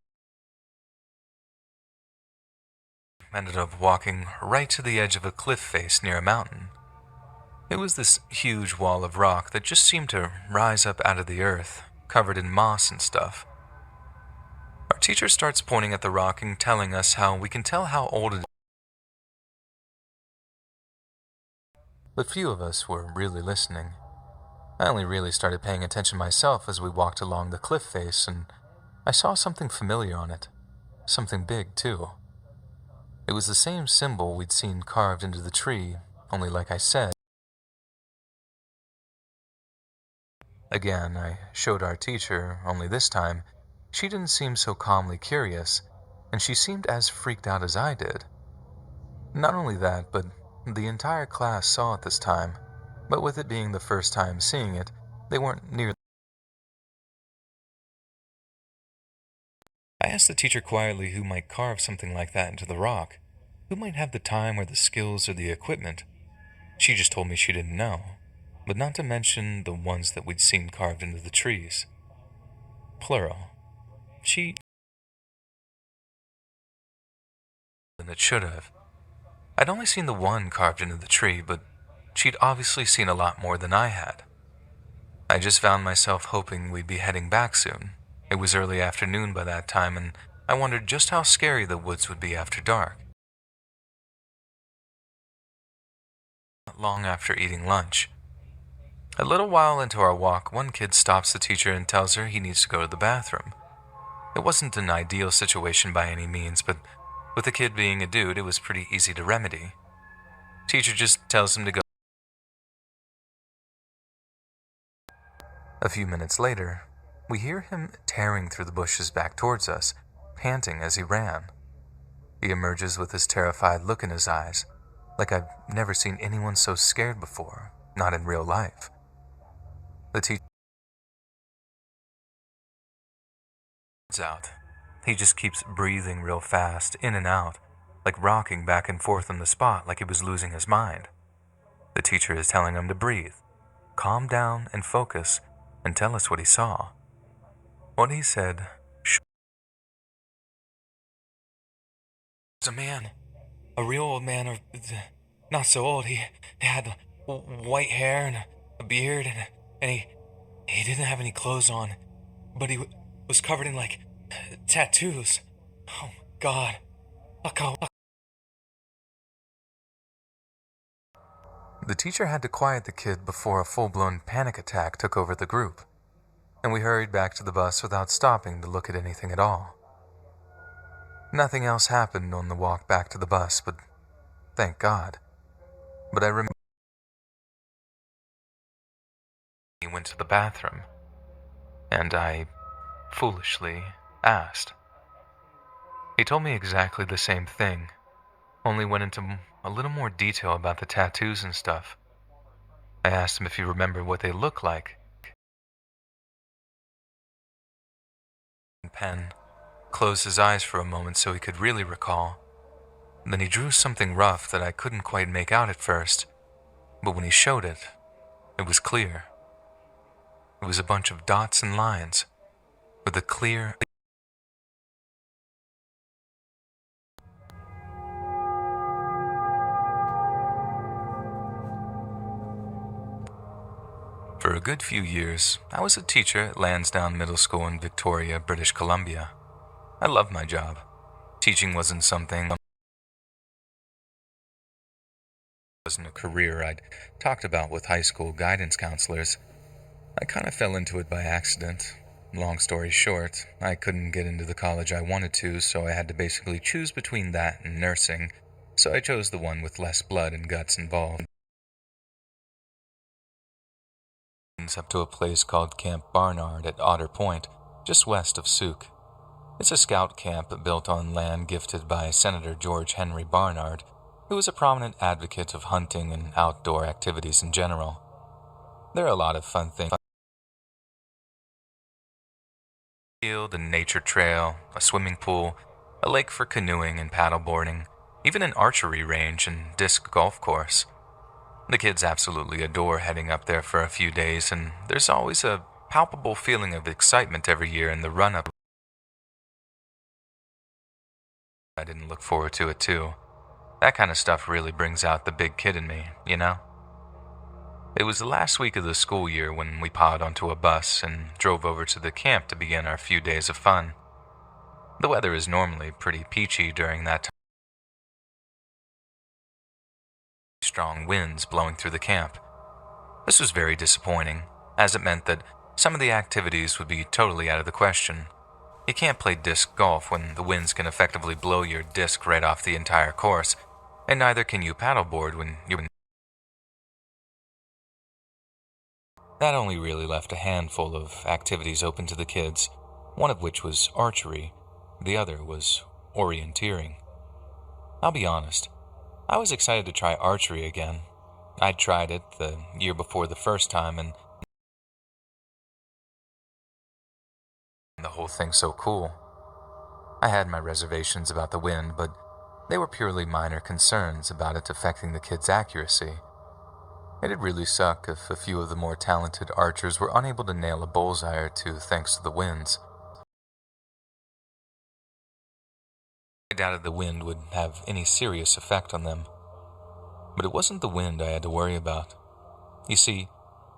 ended up walking right to the edge of a cliff face near a mountain. It was this huge wall of rock that just seemed to rise up out of the earth, covered in moss and stuff. Our teacher starts pointing at the rock and telling us how we can tell how old it is. But few of us were really listening. I only really started paying attention myself as we walked along the cliff face, and I saw something familiar on it. Something big, too. It was the same symbol we'd seen carved into the tree, only like I said. Again, I showed our teacher, only this time, she didn't seem so calmly curious, and she seemed as freaked out as I did. Not only that, but the entire class saw it this time, but with it being the first time seeing it, they weren't nearly. I asked the teacher quietly who might carve something like that into the rock, who might have the time or the skills or the equipment. She just told me she didn't know, but not to mention the ones that we'd seen carved into the trees. Plural. Than it should have. I'd only seen the one carved into the tree, but she'd obviously seen a lot more than I had. I just found myself hoping we'd be heading back soon. It was early afternoon by that time, and I wondered just how scary the woods would be after dark. Not long after eating lunch. A little while into our walk, one kid stops the teacher and tells her he needs to go to the bathroom. It wasn't an ideal situation by any means, but with the kid being a dude, it was pretty easy to remedy. Teacher just tells him to go. A few minutes later, we hear him tearing through the bushes back towards us, panting as he ran. He emerges with this terrified look in his eyes, like I've never seen anyone so scared before, not in real life. The teacher out. He just keeps breathing real fast, in and out, like rocking back and forth on the spot like he was losing his mind. The teacher is telling him to breathe, calm down and focus, and tell us what he saw. What he said was a man, a real old man, or not so old. He had white hair and a beard, and he didn't have any clothes on, but he was covered in like tattoos. Oh my God. The teacher had to quiet the kid before a full-blown panic attack took over the group, and we hurried back to the bus without stopping to look at anything at all. Nothing else happened on the walk back to the bus, but thank God. But I remember he went to the bathroom, and I foolishly asked. He told me exactly the same thing, only went into a little more detail about the tattoos and stuff. I asked him if he remembered what they looked like. Pen closed his eyes for a moment so he could really recall. Then he drew something rough that I couldn't quite make out at first, but when he showed it, it was clear. It was a bunch of dots and lines, with a clear... For a good few years, I was a teacher at Lansdowne Middle School in Victoria, British Columbia. I loved my job. Teaching wasn't something... wasn't a career I'd talked about with high school guidance counselors. I kind of fell into it by accident. Long story short, I couldn't get into the college I wanted to, so I had to basically choose between that and nursing, so I chose the one with less blood and guts involved. Up to a place called Camp Barnard at Otter Point, just west of Souk. It's a scout camp built on land gifted by Senator George Henry Barnard, who was a prominent advocate of hunting and outdoor activities in general. There are a lot of fun things. A field and nature trail, a swimming pool, a lake for canoeing and paddleboarding, even an archery range and disc golf course. The kids absolutely adore heading up there for a few days, and there's always a palpable feeling of excitement every year in the run-up. I didn't look forward to it too. That kind of stuff really brings out the big kid in me, you know? It was the last week of the school year when we piled onto a bus and drove over to the camp to begin our few days of fun. The weather is normally pretty peachy during that time. Strong winds blowing through the camp. This was very disappointing, as it meant that some of the activities would be totally out of the question. You can't play disc golf when the winds can effectively blow your disc right off the entire course, and neither can you paddleboard when you're... That only really left a handful of activities open to the kids, one of which was archery, the other was orienteering. I'll be honest, I was excited to try archery again. I'd tried it the year before the first time, and the whole thing's so cool. I had my reservations about the wind, but they were purely minor concerns about it affecting the kids' accuracy. It'd really suck if a few of the more talented archers were unable to nail a bullseye or two thanks to the winds. I doubted the wind would have any serious effect on them. But it wasn't the wind I had to worry about. You see,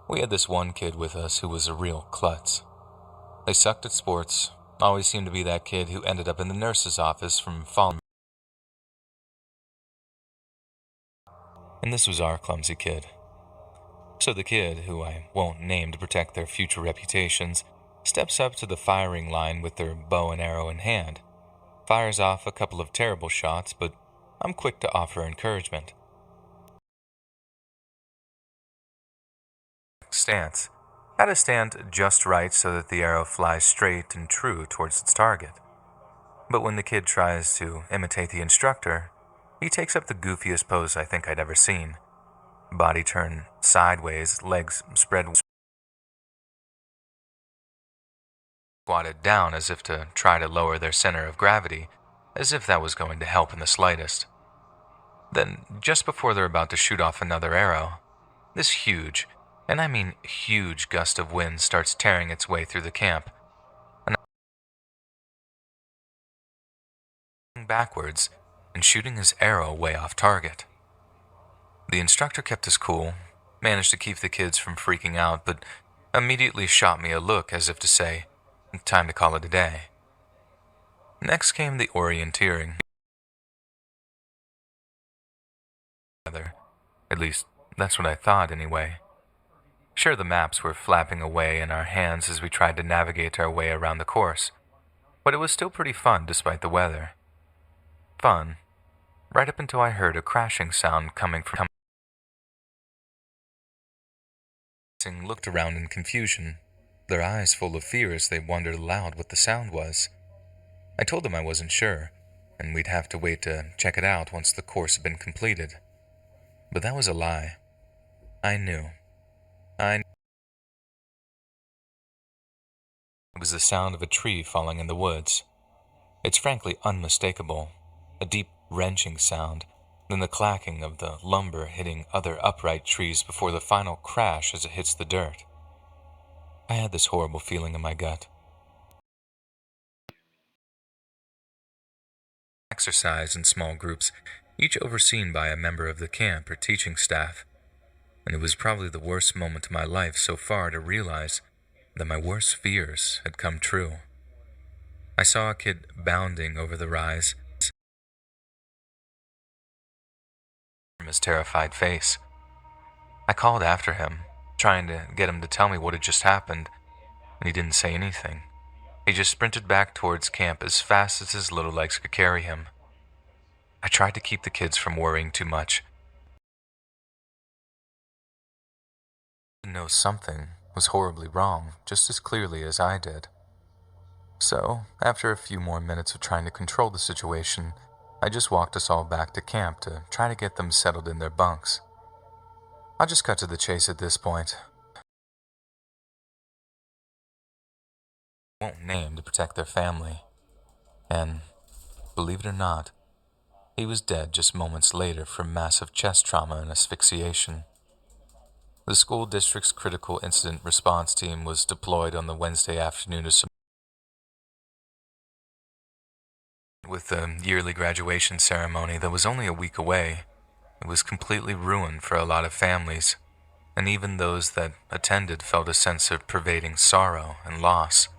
we had this one kid with us who was a real klutz. They sucked at sports, always seemed to be that kid who ended up in the nurse's office from falling. And this was our clumsy kid. So the kid, who I won't name to protect their future reputations, steps up to the firing line with their bow and arrow in hand. Fires off a couple of terrible shots, but I'm quick to offer encouragement. Stance. Had to stand just right so that the arrow flies straight and true towards its target. But when the kid tries to imitate the instructor, he takes up the goofiest pose I think I'd ever seen. Body turned sideways, legs spread, squatted down as if to try to lower their center of gravity, as if that was going to help in the slightest. Then, just before they're about to shoot off another arrow, this huge, and I mean huge gust of wind starts tearing its way through the camp, and backwards and shooting his arrow way off target. The instructor kept his cool, managed to keep the kids from freaking out, but immediately shot me a look as if to say, time to call it a day. Next came the orienteering. At least, that's what I thought anyway. Sure, the maps were flapping away in our hands as we tried to navigate our way around the course, but it was still pretty fun despite the weather. Fun, right up until I heard a crashing sound coming from. Looked around in confusion, their eyes full of fear as they wondered aloud what the sound was. I told them I wasn't sure, and we'd have to wait to check it out once the course had been completed. But that was a lie. I knew. It was the sound of a tree falling in the woods. It's frankly unmistakable, a deep, wrenching sound, then the clacking of the lumber hitting other upright trees before the final crash as it hits the dirt. I had this horrible feeling in my gut. Exercise in small groups, each overseen by a member of the camp or teaching staff, and it was probably the worst moment of my life so far to realize that my worst fears had come true. I saw a kid bounding over the rise from his terrified face. I called after him, trying to get him to tell me what had just happened, and he didn't say anything. He just sprinted back towards camp as fast as his little legs could carry him. I tried to keep the kids from worrying too much. I know something was horribly wrong, just as clearly as I did. So, after a few more minutes of trying to control the situation, I just walked us all back to camp to try to get them settled in their bunks. I'll just cut to the chase at this point. I won't name to protect their family. And, believe it or not, he was dead just moments later from massive chest trauma and asphyxiation. The school district's critical incident response team was deployed on the Wednesday afternoon to with the yearly graduation ceremony that was only a week away. It was completely ruined for a lot of families, and even those that attended felt a sense of pervading sorrow and loss.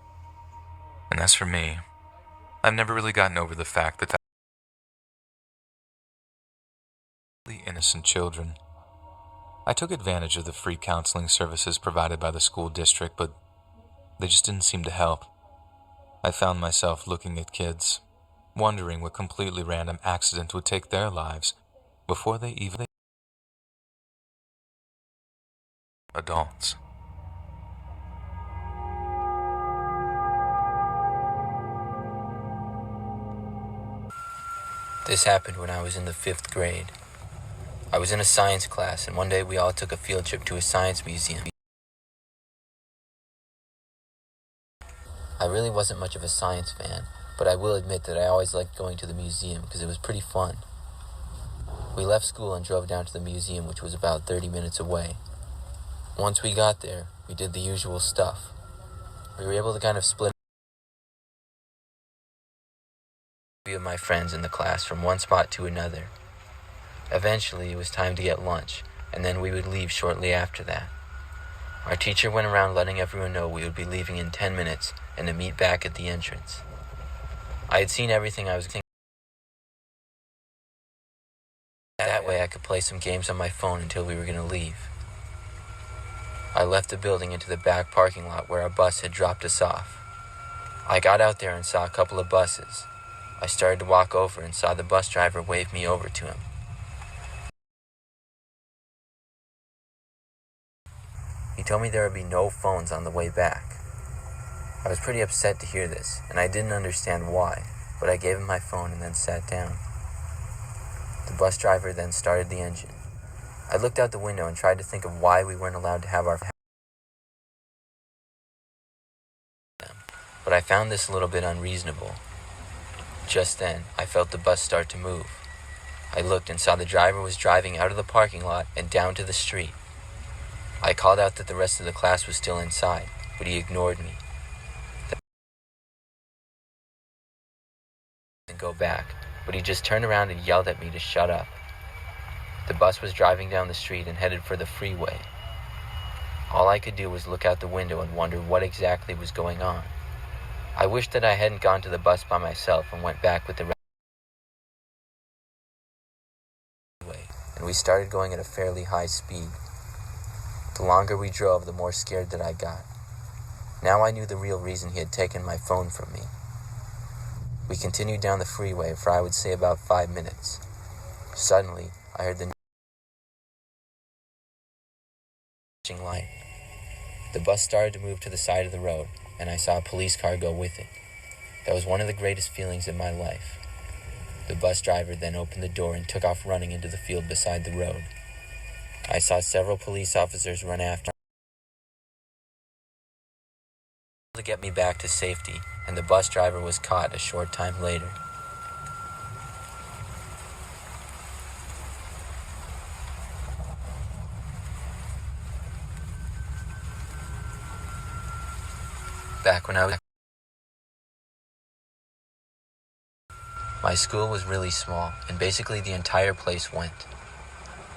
And as for me, I've never really gotten over the fact that the innocent children. I took advantage of the free counseling services provided by the school district, but they just didn't seem to help. I found myself looking at kids, wondering what completely random accident would take their lives before they even adults. This happened when I was in the 5th grade. I was in a science class, and one day we all took a field trip to a science museum. I really wasn't much of a science fan, but I will admit that I always liked going to the museum because it was pretty fun. We left school and drove down to the museum, which was about 30 minutes away. Once we got there, we did the usual stuff. We were able to kind of split of my friends in the class from one spot to another. Eventually, it was time to get lunch, and then we would leave shortly after that. Our teacher went around letting everyone know we would be leaving in 10 minutes and to meet back at the entrance. I had seen everything I was thinking. That way I could play some games on my phone until we were going to leave. I left the building into the back parking lot where our bus had dropped us off. I got out there and saw a couple of buses. I started to walk over and saw the bus driver wave me over to him. He told me there would be no phones on the way back. I was pretty upset to hear this, and I didn't understand why, but I gave him my phone and then sat down. The bus driver then started the engine. I looked out the window and tried to think of why we weren't allowed to have our but I found this a little bit unreasonable. Just then, I felt the bus start to move. I looked and saw the driver was driving out of the parking lot and down to the street. I called out that the rest of the class was still inside, but he ignored me. And go back, but he just turned around and yelled at me to shut up. The bus was driving down the street and headed for the freeway. All I could do was look out the window and wonder what exactly was going on. I wished that I hadn't gone to the bus by myself and went back with the rest. And we started going at a fairly high speed. The longer we drove, the more scared that I got. Now I knew the real reason he had taken my phone from me. We continued down the freeway for I would say about 5 minutes. Suddenly, I heard the light. The bus started to move to the side of the road, and I saw a police car go with it. That was one of the greatest feelings in my life. The bus driver then opened the door and took off running into the field beside the road. I saw several police officers run after him to get me back to safety, and the bus driver was caught a short time later. Back when I was... My school was really small, and basically the entire place went.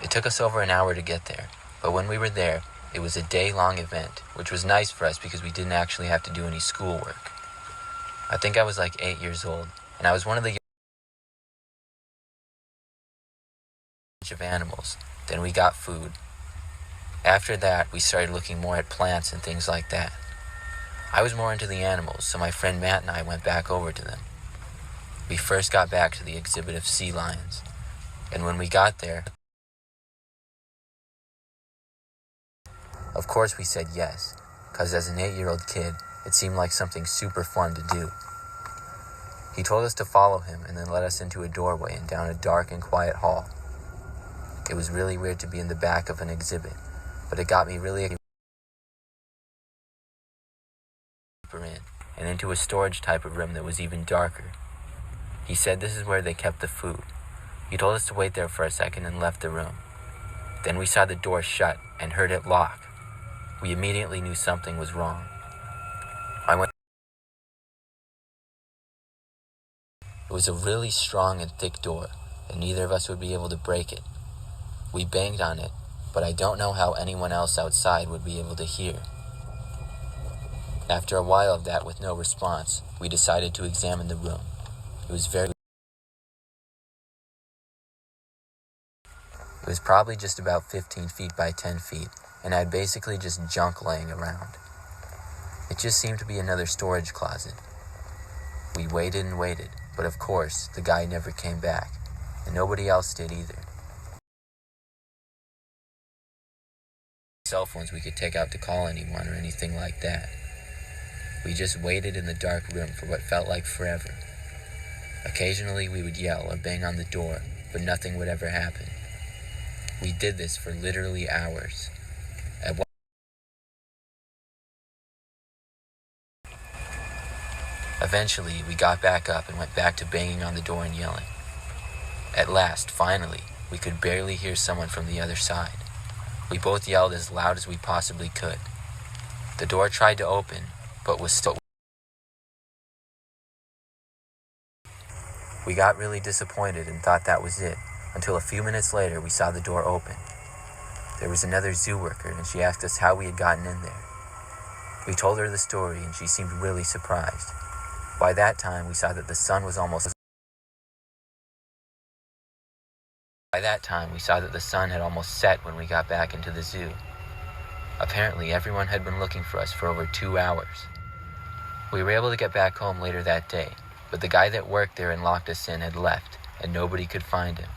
It took us over an hour to get there, but when we were there, it was a day-long event, which was nice for us because we didn't actually have to do any schoolwork. I think I was like 8 years old, and I was one of the of animals. Then we got food. After that, we started looking more at plants and things like that. I was more into the animals, so my friend Matt and I went back over to them. We first got back to the exhibit of sea lions, and when we got there, of course we said yes, because as an 8-year-old kid, it seemed like something super fun to do. He told us to follow him and then led us into a doorway and down a dark and quiet hall. It was really weird to be in the back of an exhibit, but it got me really in and into a storage type of room that was even darker. He said this is where they kept the food. He told us to wait there for a second and left the room. Then we saw the door shut and heard it lock. We immediately knew something was wrong. It was a really strong and thick door, and neither of us would be able to break it. We banged on it, but I don't know how anyone else outside would be able to hear. After a while of that with no response, we decided to examine the room. It was probably just about 15 feet by 10 feet, and had basically just junk laying around. It just seemed to be another storage closet. We waited and waited, but of course, the guy never came back, and nobody else did either. Cell phones we could take out to call anyone or anything like that. We just waited in the dark room for what felt like forever. Occasionally we would yell or bang on the door, but nothing would ever happen. We did this for literally hours. Eventually, we got back up and went back to banging on the door and yelling. At last, finally, we could barely hear someone from the other side. We both yelled as loud as we possibly could. The door tried to open, but was still... We got really disappointed and thought that was it, until a few minutes later we saw the door open. There was another zoo worker, and she asked us how we had gotten in there. We told her the story, and she seemed really surprised. By that time, we saw that the sun was almost... By that time, we saw that the sun had almost set when we got back into the zoo. Apparently, everyone had been looking for us for over 2 hours. We were able to get back home later that day, but the guy that worked there and locked us in had left, and nobody could find him.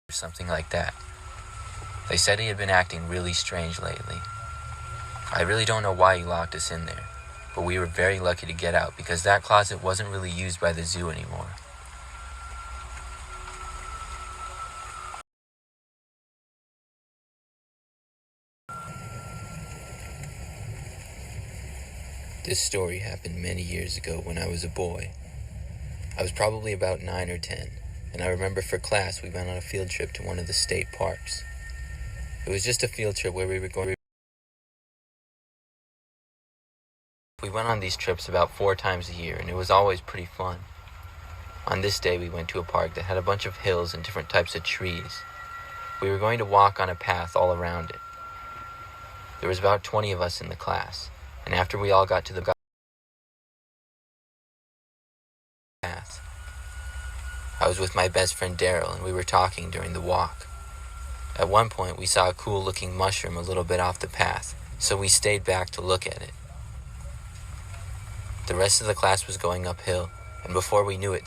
Something like that. They said he had been acting really strange lately. I really don't know why he locked us in there, but we were very lucky to get out because that closet wasn't really used by the zoo anymore. This story happened many years ago when I was a boy. I was probably about 9 or 10, and I remember for class we went on a field trip to one of the state parks. It was just a field trip where we were going. We went on these trips about 4 times a year, and it was always pretty fun. On this day, we went to a park that had a bunch of hills and different types of trees. We were going to walk on a path all around it. There was about 20 of us in the class, and after we all got to the path, I was with my best friend Daryl, and we were talking during the walk. At one point, we saw a cool-looking mushroom a little bit off the path, so we stayed back to look at it. The rest of the class was going uphill, and before we knew it,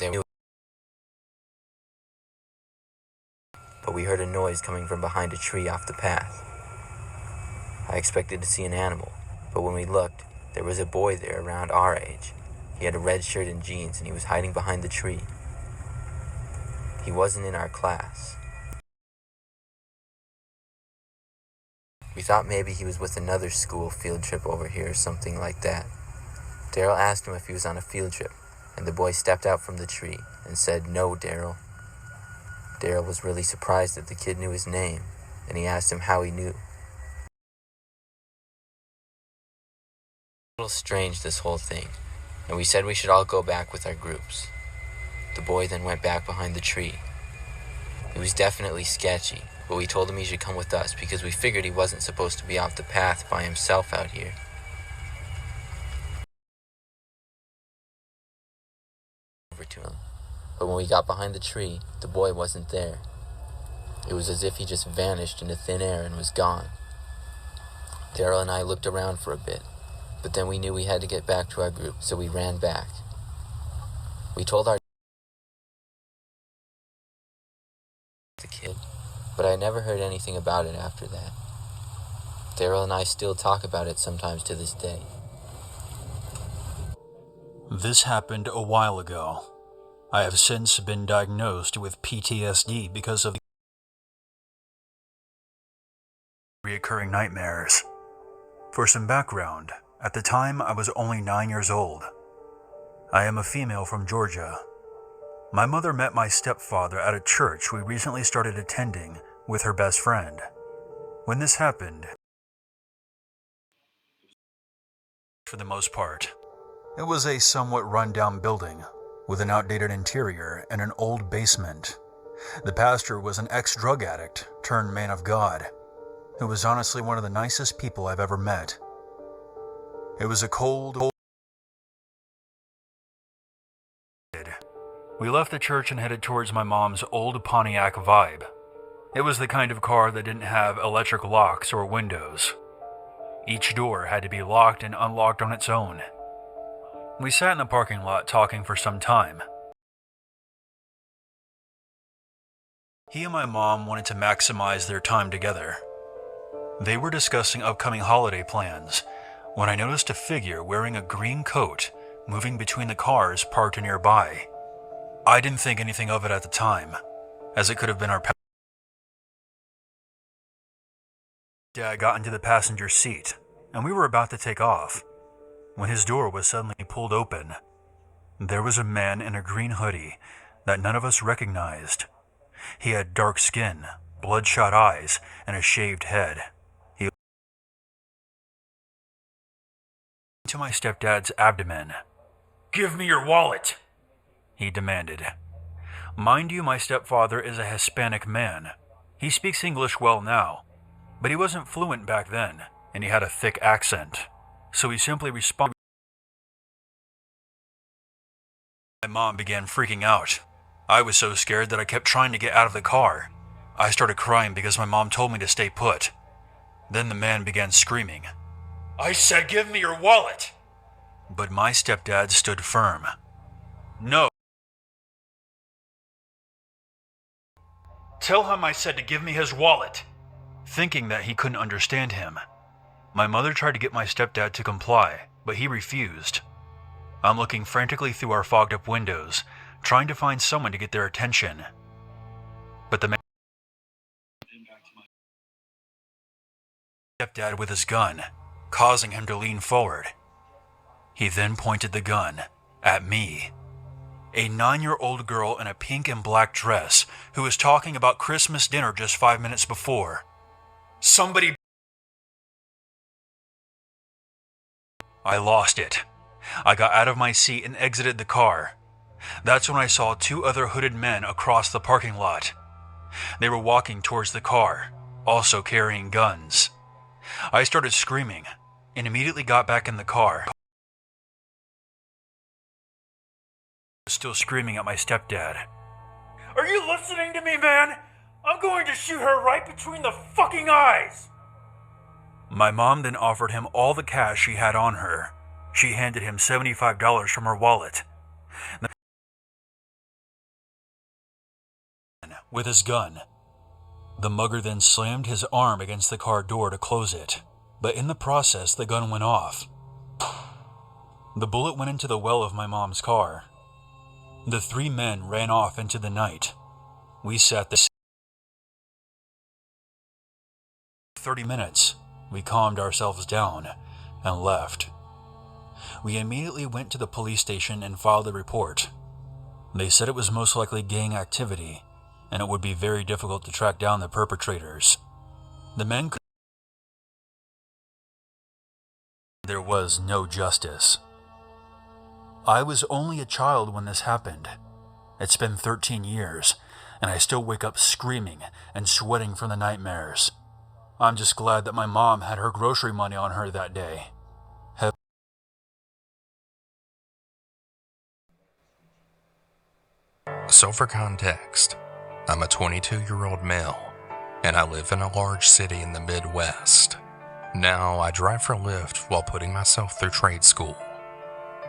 but we heard a noise coming from behind a tree off the path. I expected to see an animal, but when we looked, there was a boy there around our age. He had a red shirt and jeans, and he was hiding behind the tree. He wasn't in our class. We thought maybe he was with another school field trip over here or something like that. Daryl asked him if he was on a field trip, and the boy stepped out from the tree and said, "No, Daryl." Daryl was really surprised that the kid knew his name, and he asked him how he knew. A little strange, this whole thing, and we said we should all go back with our groups. The boy then went back behind the tree. He was definitely sketchy, but we told him he should come with us because we figured he wasn't supposed to be off the path by himself out here. To him. But when we got behind the tree, the boy wasn't there. It was as if he just vanished into thin air and was gone. Daryl and I looked around for a bit, but then we knew we had to get back to our group, so we ran back. We told the kid, but I never heard anything about it after that. Daryl and I still talk about it sometimes to this day. This happened a while ago. I have since been diagnosed with PTSD because of recurring nightmares. For some background, at the time I was only 9 years old. I am a female from Georgia. My mother met my stepfather at a church we recently started attending with her best friend. When this happened, for the most part, it was a somewhat run-down building with an outdated interior and an old basement. The pastor was an ex-drug addict turned man of God, who was honestly one of the nicest people I've ever met. It was a cold. We left the church and headed towards my mom's old Pontiac Vibe. It was the kind of car that didn't have electric locks or windows. Each door had to be locked and unlocked on its own. We sat in the parking lot talking for some time. He and my mom wanted to maximize their time together. They were discussing upcoming holiday plans when I noticed a figure wearing a green coat moving between the cars parked nearby. I didn't think anything of it at the time, as it could have been our Dad got into the passenger seat, and we were about to take off, when his door was suddenly pulled open. There was a man in a green hoodie that none of us recognized. He had dark skin, bloodshot eyes, and a shaved head. He to my stepdad's abdomen. "Give me your wallet," he demanded. Mind you, my stepfather is a Hispanic man. He speaks English well now, but he wasn't fluent back then, and he had a thick accent, so he simply responded. My mom began freaking out. I was so scared that I kept trying to get out of the car. I started crying because my mom told me to stay put. Then the man began screaming, "I said give me your wallet!" But my stepdad stood firm. "No. Tell him I said to give me his wallet." Thinking that he couldn't understand him, my mother tried to get my stepdad to comply, but he refused. I'm looking frantically through our fogged-up windows, trying to find someone to get their attention. But the man stepdad with his gun, causing him to lean forward. He then pointed the gun at me, a 9-year-old girl in a pink and black dress who was talking about Christmas dinner just 5 minutes before. "Somebody..." I lost it. I got out of my seat and exited the car. That's when I saw 2 other hooded men across the parking lot. They were walking towards the car, also carrying guns. I started screaming and immediately got back in the car. Still screaming at my stepdad. "Are you listening to me, man? I'm going to shoot her right between the fucking eyes!" My mom then offered him all the cash she had on her. She handed him $75 from her wallet. With his gun, the mugger then slammed his arm against the car door to close it, but in the process the gun went off. The bullet went into the well of my mom's car. The 3 men ran off into the night. We sat there. 30 minutes, we calmed ourselves down and left. We immediately went to the police station and filed a report. They said it was most likely gang activity, and it would be very difficult to track down the perpetrators. The men could... There was no justice. I was only a child when this happened. It's been 13 years, and I still wake up screaming and sweating from the nightmares. I'm just glad that my mom had her grocery money on her that day. So for context, I'm a 22-year-old male, and I live in a large city in the Midwest. Now, I drive for Lyft while putting myself through trade school.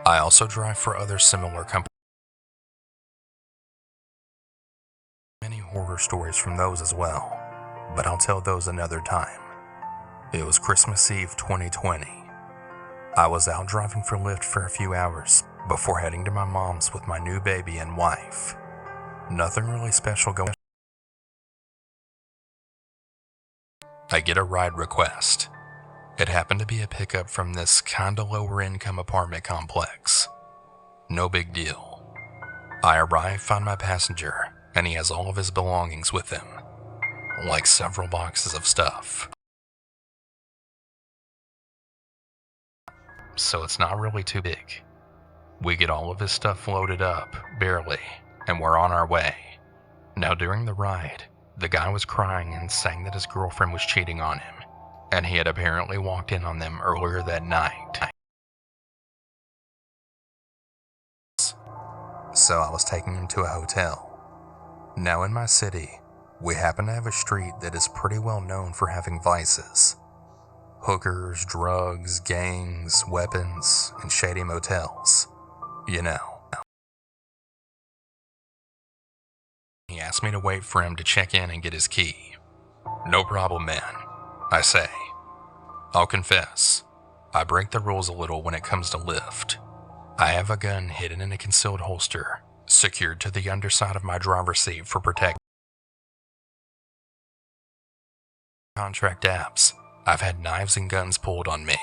I also drive for other similar companies. Many horror stories from those as well, but I'll tell those another time. It was Christmas Eve 2020. I was out driving for Lyft for a few hours before heading to my mom's with my new baby and wife. Nothing really special going on. I get a ride request. It happened to be a pickup from this kinda lower income apartment complex. No big deal. I arrive, find my passenger, and he has all of his belongings with him, like several boxes of stuff. So it's not really too big. We get all of his stuff loaded up, barely, and we're on our way. Now during the ride, the guy was crying and saying that his girlfriend was cheating on him, and he had apparently walked in on them earlier that night. So I was taking him to a hotel. Now in my city, we happen to have a street that is pretty well known for having vices. Hookers, drugs, gangs, weapons, and shady motels. You know. He asked me to wait for him to check in and get his key. No problem, man, I say. I'll confess, I break the rules a little when it comes to Lyft. I have a gun hidden in a concealed holster, secured to the underside of my driver's seat for protection. Contract apps. I've had knives and guns pulled on me,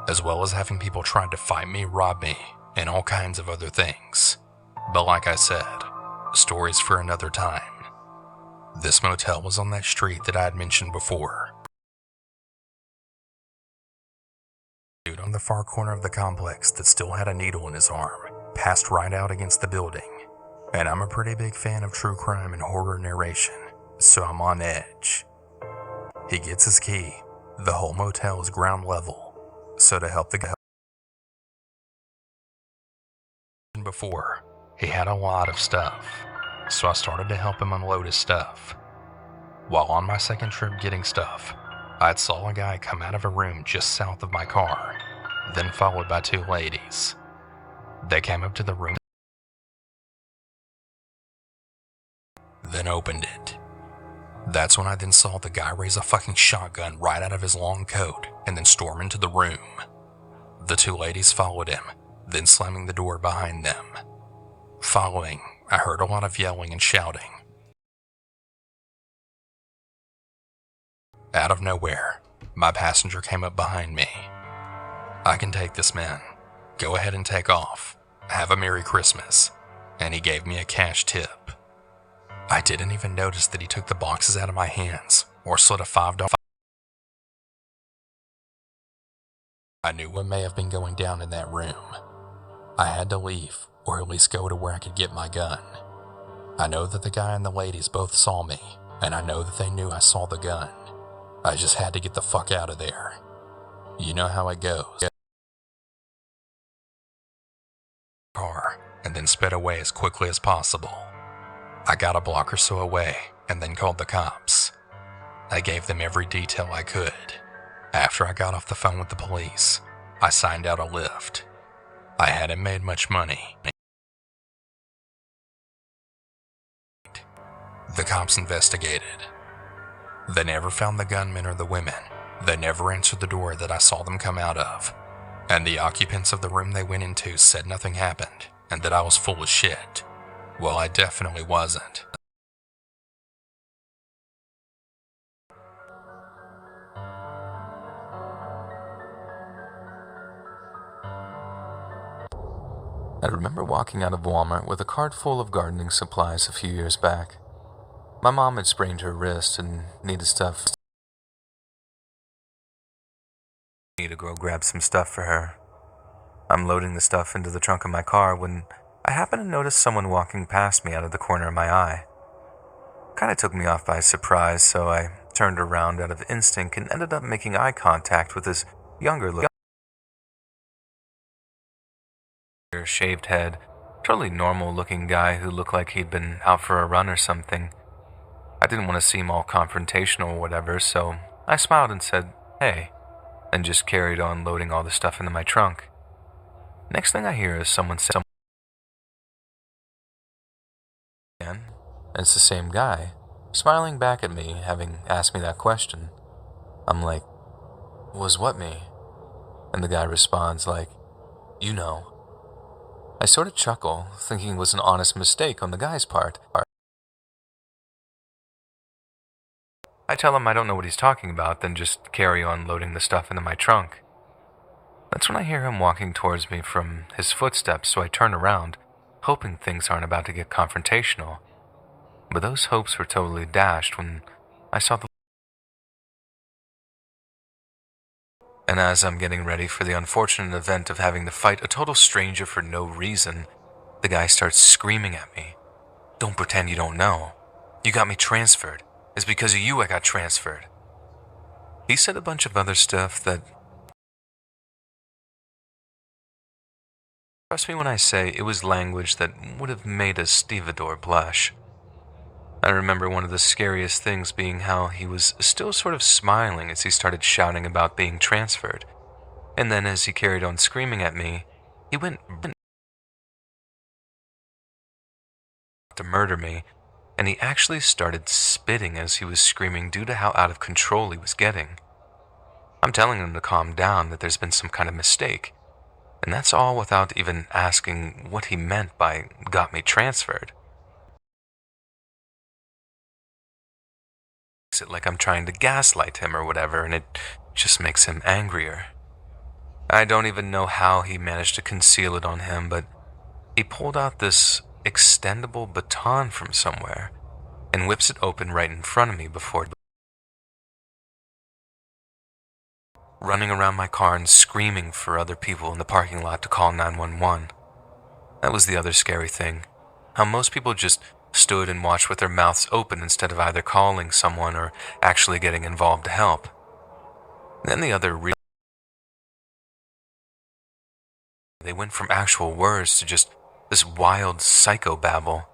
as well as having people trying to fight me, rob me, and all kinds of other things. But like I said, stories for another time. This motel was on that street that I had mentioned before. Dude on the far corner of the complex that still had a needle in his arm passed right out against the building. And I'm a pretty big fan of true crime and horror narration, so I'm on edge. He gets his key. The whole motel is ground level, so to help the guy before, he had a lot of stuff, so I started to help him unload his stuff. While on my second trip getting stuff, I saw a guy come out of a room just south of my car, then followed by two ladies. They came up to the room, then opened it. That's when I then saw the guy raise a fucking shotgun right out of his long coat and then storm into the room. The two ladies followed him, then slamming the door behind them. Following, I heard a lot of yelling and shouting. Out of nowhere, my passenger came up behind me. "I can take this, man. Go ahead and take off. Have a Merry Christmas." And he gave me a cash tip. I didn't even notice that he took the boxes out of my hands or slid a $5. I knew what may have been going down in that room. I had to leave, or at least go to where I could get my gun. I know that the guy and the ladies both saw me, and I know that they knew I saw the gun. I just had to get the fuck out of there. You know how it goes. Car, and then sped away as quickly as possible. I got a block or so away, and then called the cops. I gave them every detail I could. After I got off the phone with the police, I signed out a lift. I hadn't made much money. The cops investigated. They never found the gunmen or the women. They never answered the door that I saw them come out of. And the occupants of the room they went into said nothing happened, and that I was full of shit. Well, I definitely wasn't. I remember walking out of Walmart with a cart full of gardening supplies a few years back. My mom had sprained her wrist and needed stuff. I need to go grab some stuff for her. I'm loading the stuff into the trunk of my car when I happened to notice someone walking past me out of the corner of my eye. Kinda took me off by surprise, so I turned around out of instinct and ended up making eye contact with this shaved head, totally normal looking guy who looked like he'd been out for a run or something. I didn't want to seem all confrontational or whatever, so I smiled and said, "Hey," and just carried on loading all the stuff into my trunk. Next thing I hear is someone say, and it's the same guy, smiling back at me, having asked me that question. I'm like, "Was what me?" And the guy responds like, "You know." I sort of chuckle, thinking it was an honest mistake on the guy's part. I tell him I don't know what he's talking about, then just carry on loading the stuff into my trunk. That's when I hear him walking towards me from his footsteps, so I turn around, hoping things aren't about to get confrontational. But those hopes were totally dashed when I saw the... And as I'm getting ready for the unfortunate event of having to fight a total stranger for no reason, the guy starts screaming at me. "Don't pretend you don't know. You got me transferred. It's because of you I got transferred." He said a bunch of other stuff that... Trust me when I say it was language that would have made a stevedore blush. I remember one of the scariest things being how he was still sort of smiling as he started shouting about being transferred. And then as he carried on screaming at me, he went to murder me, and he actually started spitting as he was screaming due to how out of control he was getting. I'm telling him to calm down, that there's been some kind of mistake. And that's all without even asking what he meant by got me transferred. Makes it like I'm trying to gaslight him or whatever, and it just makes him angrier. I don't even know how he managed to conceal it on him, but he pulled out this extendable baton from somewhere and whips it open right in front of me before running around my car and screaming for other people in the parking lot to call 911. That was the other scary thing. How most people just stood and watched with their mouths open instead of either calling someone or actually getting involved to help. Then the other they went from actual words to just this wild psychobabble.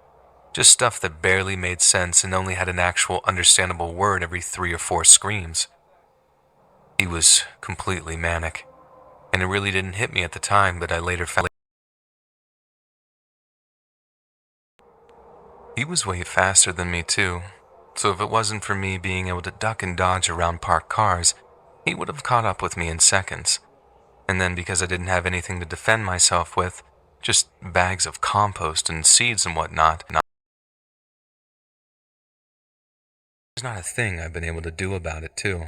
Just stuff that barely made sense and only had an actual understandable word every 3 or 4 screams. He was completely manic, and it really didn't hit me at the time, but I later found he was way faster than me too, so if it wasn't for me being able to duck and dodge around parked cars, he would have caught up with me in seconds. And then because I didn't have anything to defend myself with, just bags of compost and seeds and whatnot, there's not a thing I've been able to do about it too.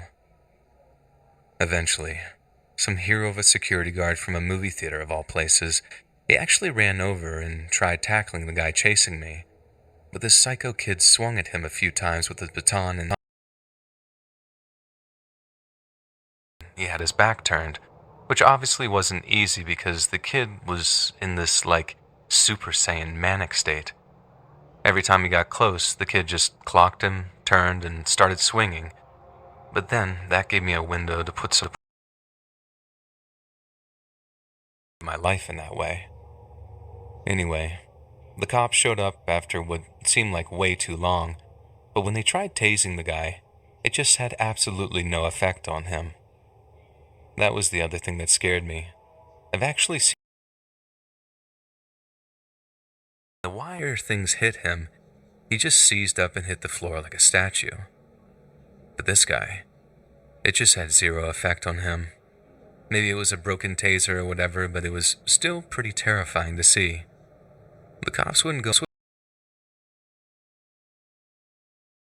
Eventually, some hero of a security guard from a movie theater of all places, he actually ran over and tried tackling the guy chasing me, but this psycho kid swung at him a few times with his baton and he had his back turned, which obviously wasn't easy because the kid was in this, Super Saiyan manic state. Every time he got close, the kid just clocked him, turned, and started swinging. But then, that gave me a window to put some my life in that way. Anyway, the cops showed up after what seemed like way too long, but when they tried tasing the guy, it just had absolutely no effect on him. That was the other thing that scared me. I've actually seen the wire things hit him. He just seized up and hit the floor like a statue. But this guy, it just had zero effect on him. Maybe it was a broken taser or whatever, but it was still pretty terrifying to see. The cops wouldn't go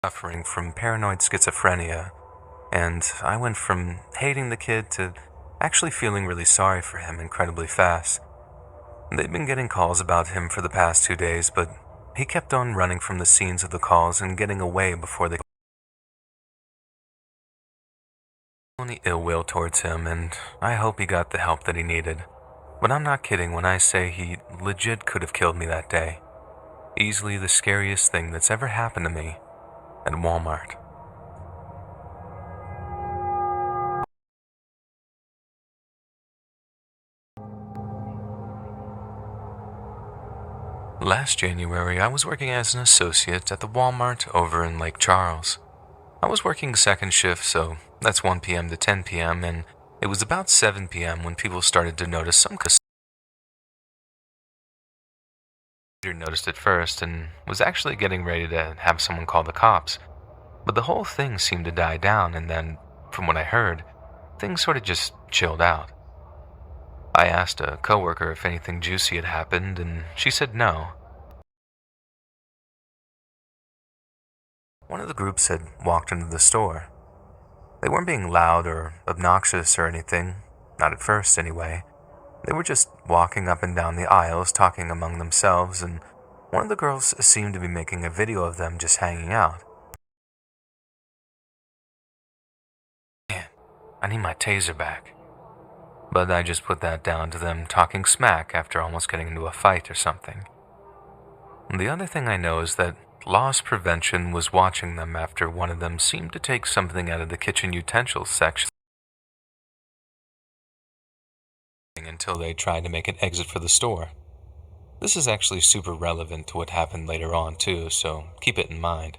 suffering from paranoid schizophrenia, and I went from hating the kid to actually feeling really sorry for him incredibly fast. They'd been getting calls about him for the past 2 days, but he kept on running from the scenes of the calls and getting away before they only ill will towards him, and I hope he got the help that he needed. But I'm not kidding when I say he legit could have killed me that day. Easily the scariest thing that's ever happened to me at Walmart. Last January, I was working as an associate at the Walmart over in Lake Charles. I was working second shift, so that's 1 p.m. to 10 p.m., and it was about 7 p.m. when people started to notice some noticed it first and was actually getting ready to have someone call the cops. But the whole thing seemed to die down, and then, from what I heard, things sort of just chilled out. I asked a coworker if anything juicy had happened, and she said no. One of the groups had walked into the store. They weren't being loud or obnoxious or anything, not at first anyway. They were just walking up and down the aisles talking among themselves, and one of the girls seemed to be making a video of them just hanging out. Man, I need my taser back. But I just put that down to them talking smack after almost getting into a fight or something. And the other thing I know is that loss prevention was watching them after one of them seemed to take something out of the kitchen utensils section until they tried to make an exit for the store. This is actually super relevant to what happened later on too, so keep it in mind.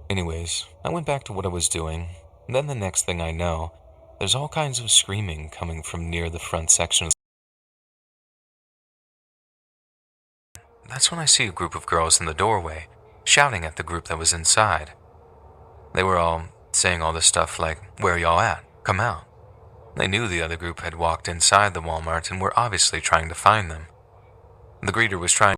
Anyways, I went back to what I was doing, and then the next thing I know, there's all kinds of screaming coming from near the front section. That's when I see a group of girls in the doorway, shouting at the group that was inside. They were all saying all this stuff like, "Where y'all at? Come out." They knew the other group had walked inside the Walmart and were obviously trying to find them. The greeter was trying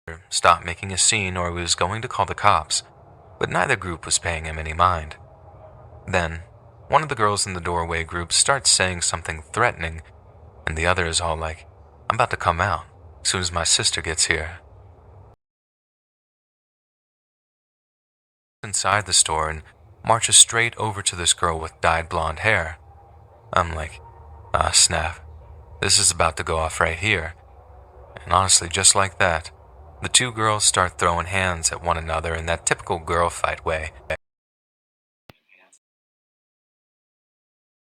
to stop making a scene or he was going to call the cops, but neither group was paying him any mind. Then, one of the girls in the doorway group starts saying something threatening, and the other is all like, "I'm about to come out as soon as my sister gets here." Inside the store and marches straight over to this girl with dyed blonde hair. I'm like, ah, snap. This is about to go off right here. And honestly, just like that, the two girls start throwing hands at one another in that typical girl fight way.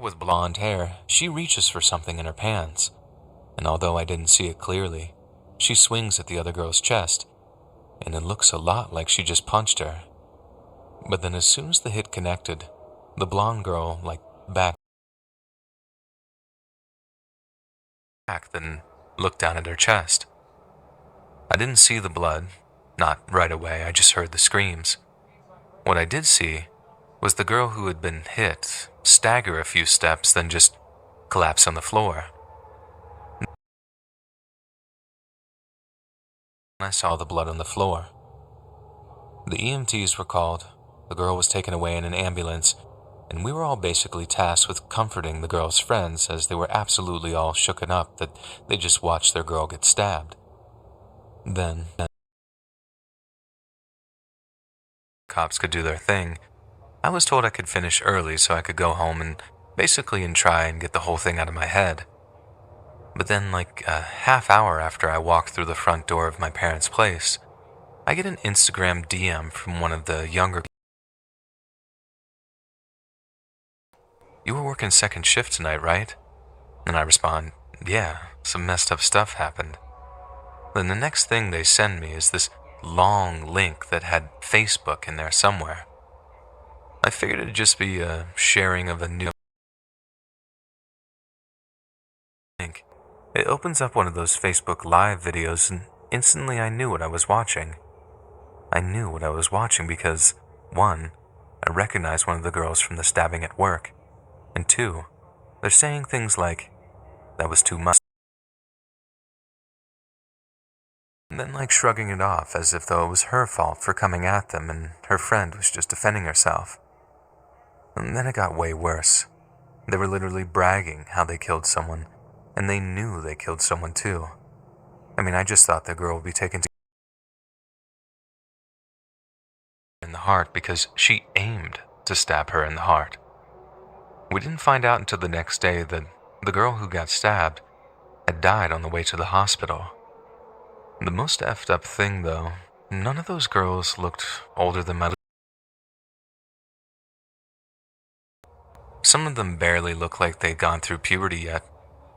With blonde hair, she reaches for something in her pants, and although I didn't see it clearly, she swings at the other girl's chest, and it looks a lot like she just punched her. But then as soon as the hit connected, the blonde girl, back, then looked down at her chest. I didn't see the blood, not right away, I just heard the screams. What I did see was the girl who had been hit stagger a few steps, then just collapse on the floor. I saw the blood on the floor. The EMTs were called, the girl was taken away in an ambulance, and we were all basically tasked with comforting the girl's friends as they were absolutely all shooken up that they just watched their girl get stabbed. Then, cops could do their thing. I was told I could finish early so I could go home and try and get the whole thing out of my head. But then, a half hour after I walked through the front door of my parents' place, I get an Instagram DM from one of the younger people. "You were working second shift tonight, right?" And I respond, "Yeah, some messed up stuff happened." Then the next thing they send me is this long link that had Facebook in there somewhere. I figured it'd just be a sharing of a new link. It opens up one of those Facebook Live videos, and instantly I knew what I was watching. I knew what I was watching because, 1, I recognized one of the girls from the stabbing at work, and 2, they're saying things like, "That was too much," and then shrugging it off as if though it was her fault for coming at them and her friend was just defending herself. And then it got way worse. They were literally bragging how they killed someone, and they knew they killed someone too. I mean, I just thought the girl would be taken in the heart because she aimed to stab her in the heart. We didn't find out until the next day that the girl who got stabbed had died on the way to the hospital. The most effed up thing, though, none of those girls looked older than my. Some of them barely looked like they'd gone through puberty yet.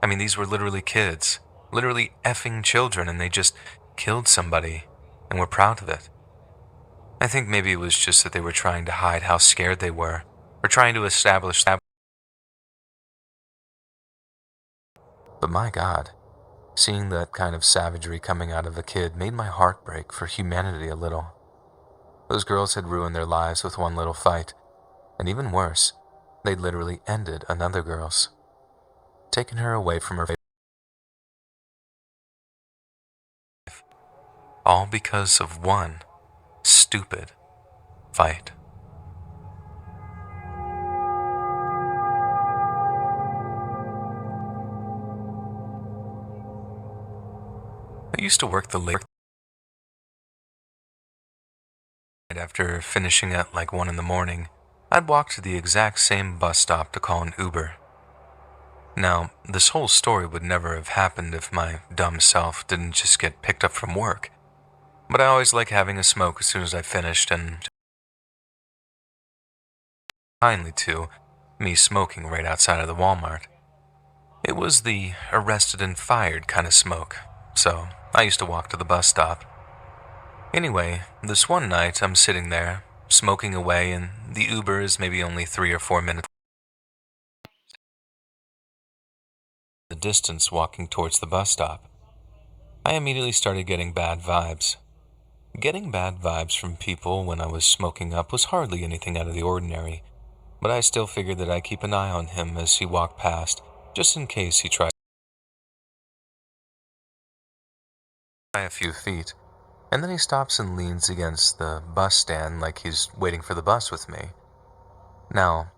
I mean, these were literally kids, literally effing children, and they just killed somebody and were proud of it. I think maybe it was just that they were trying to hide how scared they were, or trying to establish that. But my God, seeing that kind of savagery coming out of a kid made my heart break for humanity a little. Those girls had ruined their lives with one little fight, and even worse, they'd literally ended another girl's, taken her away from her, all because of one stupid fight. I used to work the late after finishing at 1 in the morning. I'd walk to the exact same bus stop to call an Uber. Now, this whole story would never have happened if my dumb self didn't just get picked up from work. But I always like having a smoke as soon as I finished, and kindly to me smoking right outside of the Walmart. It was the arrested and fired kind of smoke, so I used to walk to the bus stop. Anyway, this one night I'm sitting there, smoking away, and the Uber is maybe only 3 or 4 minutes the distance walking towards the bus stop. I immediately started getting bad vibes. Getting bad vibes from people when I was smoking up was hardly anything out of the ordinary, but I still figured that I'd keep an eye on him as he walked past, just in case he tried by a few feet, and then he stops and leans against the bus stand like he's waiting for the bus with me. Now,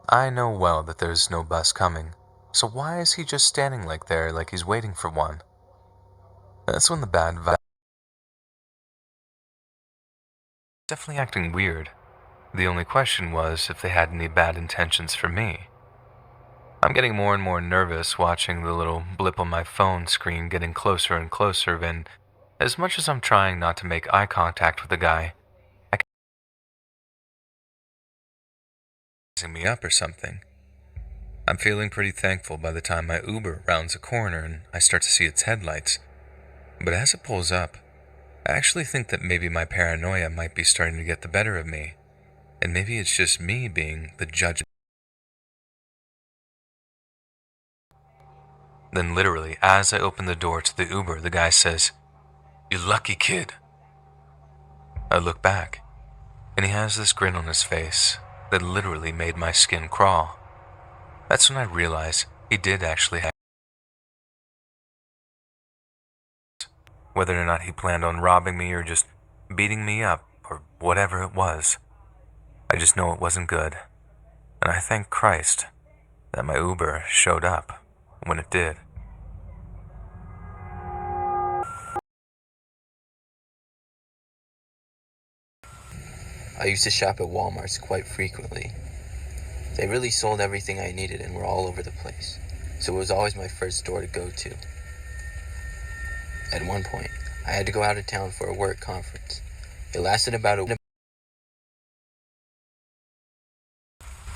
I know well that there's no bus coming, so why is he just standing like he's waiting for one? That's when the bad vibe definitely acting weird. The only question was if they had any bad intentions for me. I'm getting more and more nervous watching the little blip on my phone screen getting closer and closer, and as much as I'm trying not to make eye contact with the guy, I can me up or something. I'm feeling pretty thankful by the time my Uber rounds a corner and I start to see its headlights. But as it pulls up, I actually think that maybe my paranoia might be starting to get the better of me, and maybe it's just me being the judge. Then literally, as I open the door to the Uber, the guy says, "You lucky kid." I look back, and he has this grin on his face that literally made my skin crawl. That's when I realized he did actually have. Whether or not he planned on robbing me or just beating me up or whatever it was, I just know it wasn't good, and I thank Christ that my Uber showed up when it did. I used to shop at Walmarts quite frequently. They really sold everything I needed and were all over the place, so it was always my first store to go to. At one point, I had to go out of town for a work conference. It lasted about a week.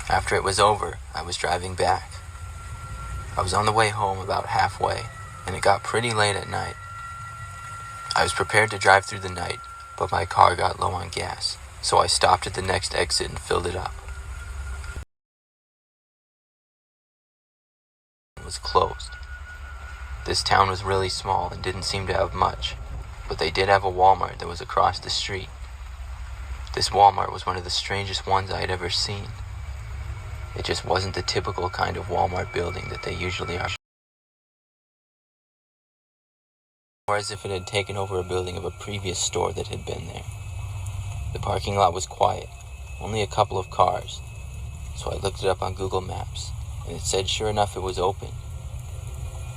After it was over, I was driving back. I was on the way home about halfway, and it got pretty late at night. I was prepared to drive through the night, but my car got low on gas, so I stopped at the next exit and filled it up. It was closed. This town was really small and didn't seem to have much, but they did have a Walmart that was across the street. This Walmart was one of the strangest ones I had ever seen. It just wasn't the typical kind of Walmart building that they usually are. Or as if it had taken over a building of a previous store that had been there. The parking lot was quiet, only a couple of cars, so I looked it up on Google Maps, and it said sure enough it was open.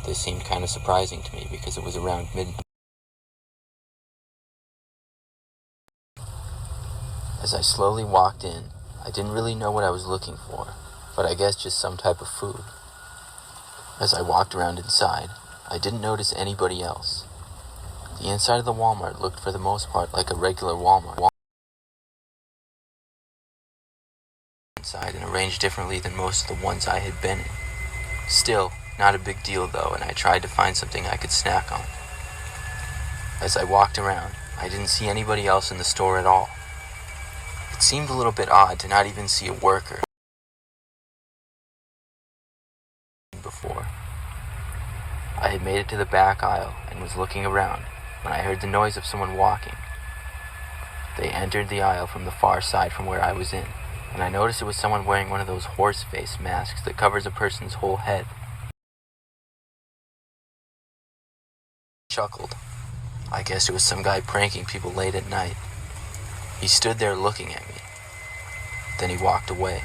This seemed kind of surprising to me because it was around midnight. As I slowly walked in, I didn't really know what I was looking for, but I guess just some type of food. As I walked around inside, I didn't notice anybody else. The inside of the Walmart looked for the most part like a regular Walmart. Inside and arranged differently than most of the ones I had been in. Still, not a big deal though, and I tried to find something I could snack on. As I walked around, I didn't see anybody else in the store at all. It seemed a little bit odd to not even see a worker before. I had made it to the back aisle and was looking around when I heard the noise of someone walking. They entered the aisle from the far side from where I was in, and I noticed it was someone wearing one of those horse face masks that covers a person's whole head. I chuckled. I guess it was some guy pranking people late at night. He stood there looking at me. Then he walked away.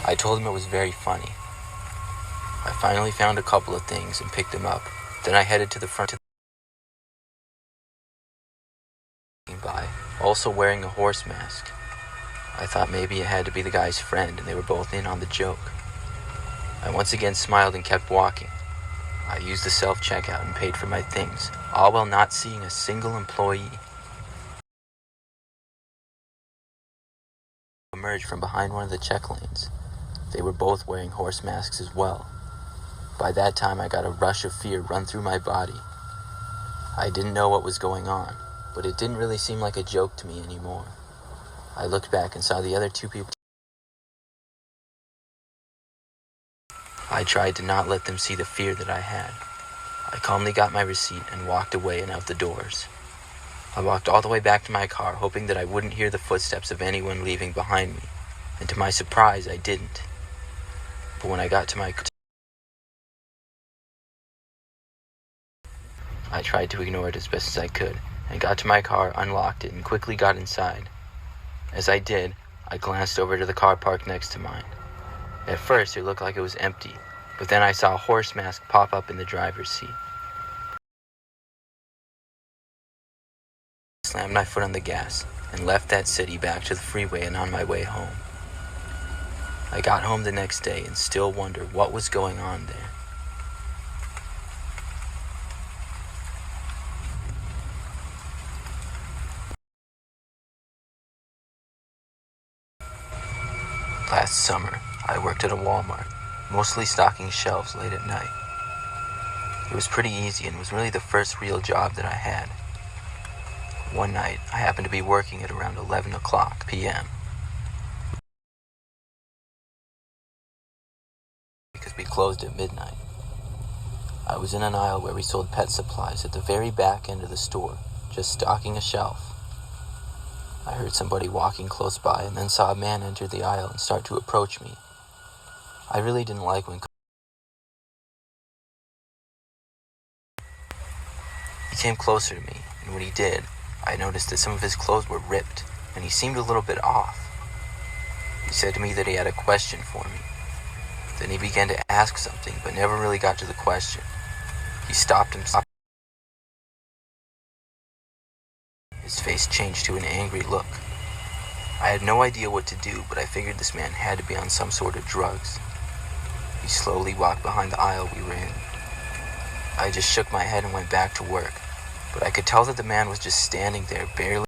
I told him it was very funny. I finally found a couple of things and picked them up. Then I headed to the front of by, also wearing a horse mask. I thought maybe it had to be the guy's friend and they were both in on the joke. I once again smiled and kept walking. I used the self-checkout and paid for my things, all while not seeing a single employee. Emerged from behind one of the check lanes. They were both wearing horse masks as well. By that time I got a rush of fear run through my body. I didn't know what was going on, but it didn't really seem like a joke to me anymore. I looked back and saw the other two people. I tried to not let them see the fear that I had. I calmly got my receipt and walked away and out the doors. I walked all the way back to my car, hoping that I wouldn't hear the footsteps of anyone leaving behind me. and to my surprise, I didn't. But when I got to my car, I tried to ignore it as best as I could, and got to my car, unlocked it, and quickly got inside. As I did, I glanced over to the car parked next to mine. At first, it looked like it was empty, but then I saw a horse mask pop up in the driver's seat. I slammed my foot on the gas and left that city back to the freeway and on my way home. I got home the next day and still wonder what was going on there. Last summer, I worked at a Walmart, mostly stocking shelves late at night. It was pretty easy and was really the first real job that I had. One night, I happened to be working at around 11 o'clock p.m. because we closed at midnight. I was in an aisle where we sold pet supplies at the very back end of the store, just stocking a shelf. I heard somebody walking close by and then saw a man enter the aisle and start to approach me. I really didn't like when he came closer to me, and when he did, I noticed that some of his clothes were ripped, and he seemed a little bit off. He said to me that he had a question for me. Then he began to ask something, but never really got to the question. He stopped himself. His face changed to an angry look. I had no idea what to do, but I figured this man had to be on some sort of drugs. He slowly walked behind the aisle we were in. I just shook my head and went back to work, but I could tell that the man was just standing there, barely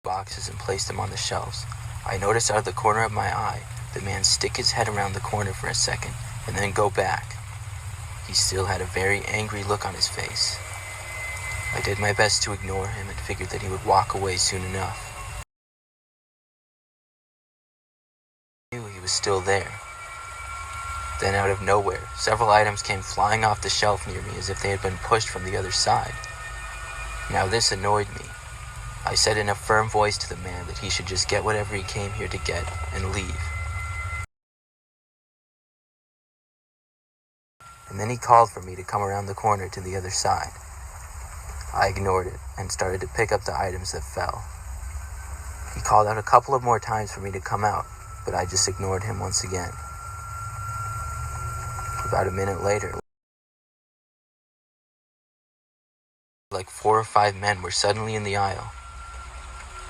boxes and placed them on the shelves. I noticed out of the corner of my eye the man stick his head around the corner for a second and then go back. He still had a very angry look on his face. I did my best to ignore him and figured that he would walk away soon enough. I knew he was still there. Then out of nowhere, several items came flying off the shelf near me as if they had been pushed from the other side. Now this annoyed me. I said in a firm voice to the man that he should just get whatever he came here to get and leave. And then he called for me to come around the corner to the other side. I ignored it and started to pick up the items that fell. He called out a couple of more times for me to come out, but I just ignored him once again. About a minute later, like 4 or 5 men were suddenly in the aisle.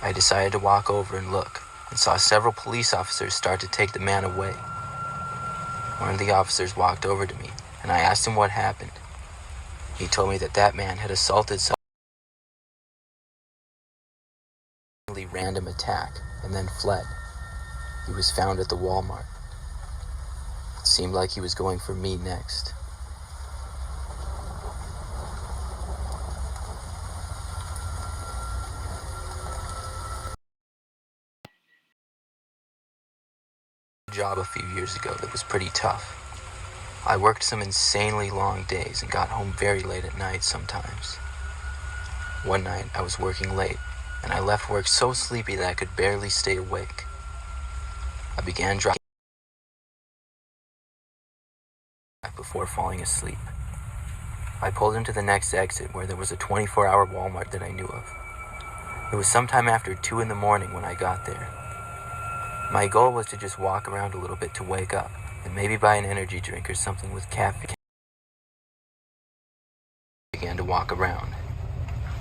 I decided to walk over and look, and saw several police officers start to take the man away. One of the officers walked over to me, and I asked him what happened. He told me that that man had assaulted someone, random attack, and then fled. He was found at the Walmart. It seemed like he was going for me next. Job a few years ago that was pretty tough. I worked some insanely long days and got home very late at night sometimes. One night I was working late and I left work so sleepy that I could barely stay awake. I began driving before falling asleep. I pulled into the next exit where there was a 24-hour Walmart that I knew of. It was sometime after 2 in the morning when I got there. My goal was to just walk around a little bit to wake up, and maybe buy an energy drink or something with caffeine. I began to walk around.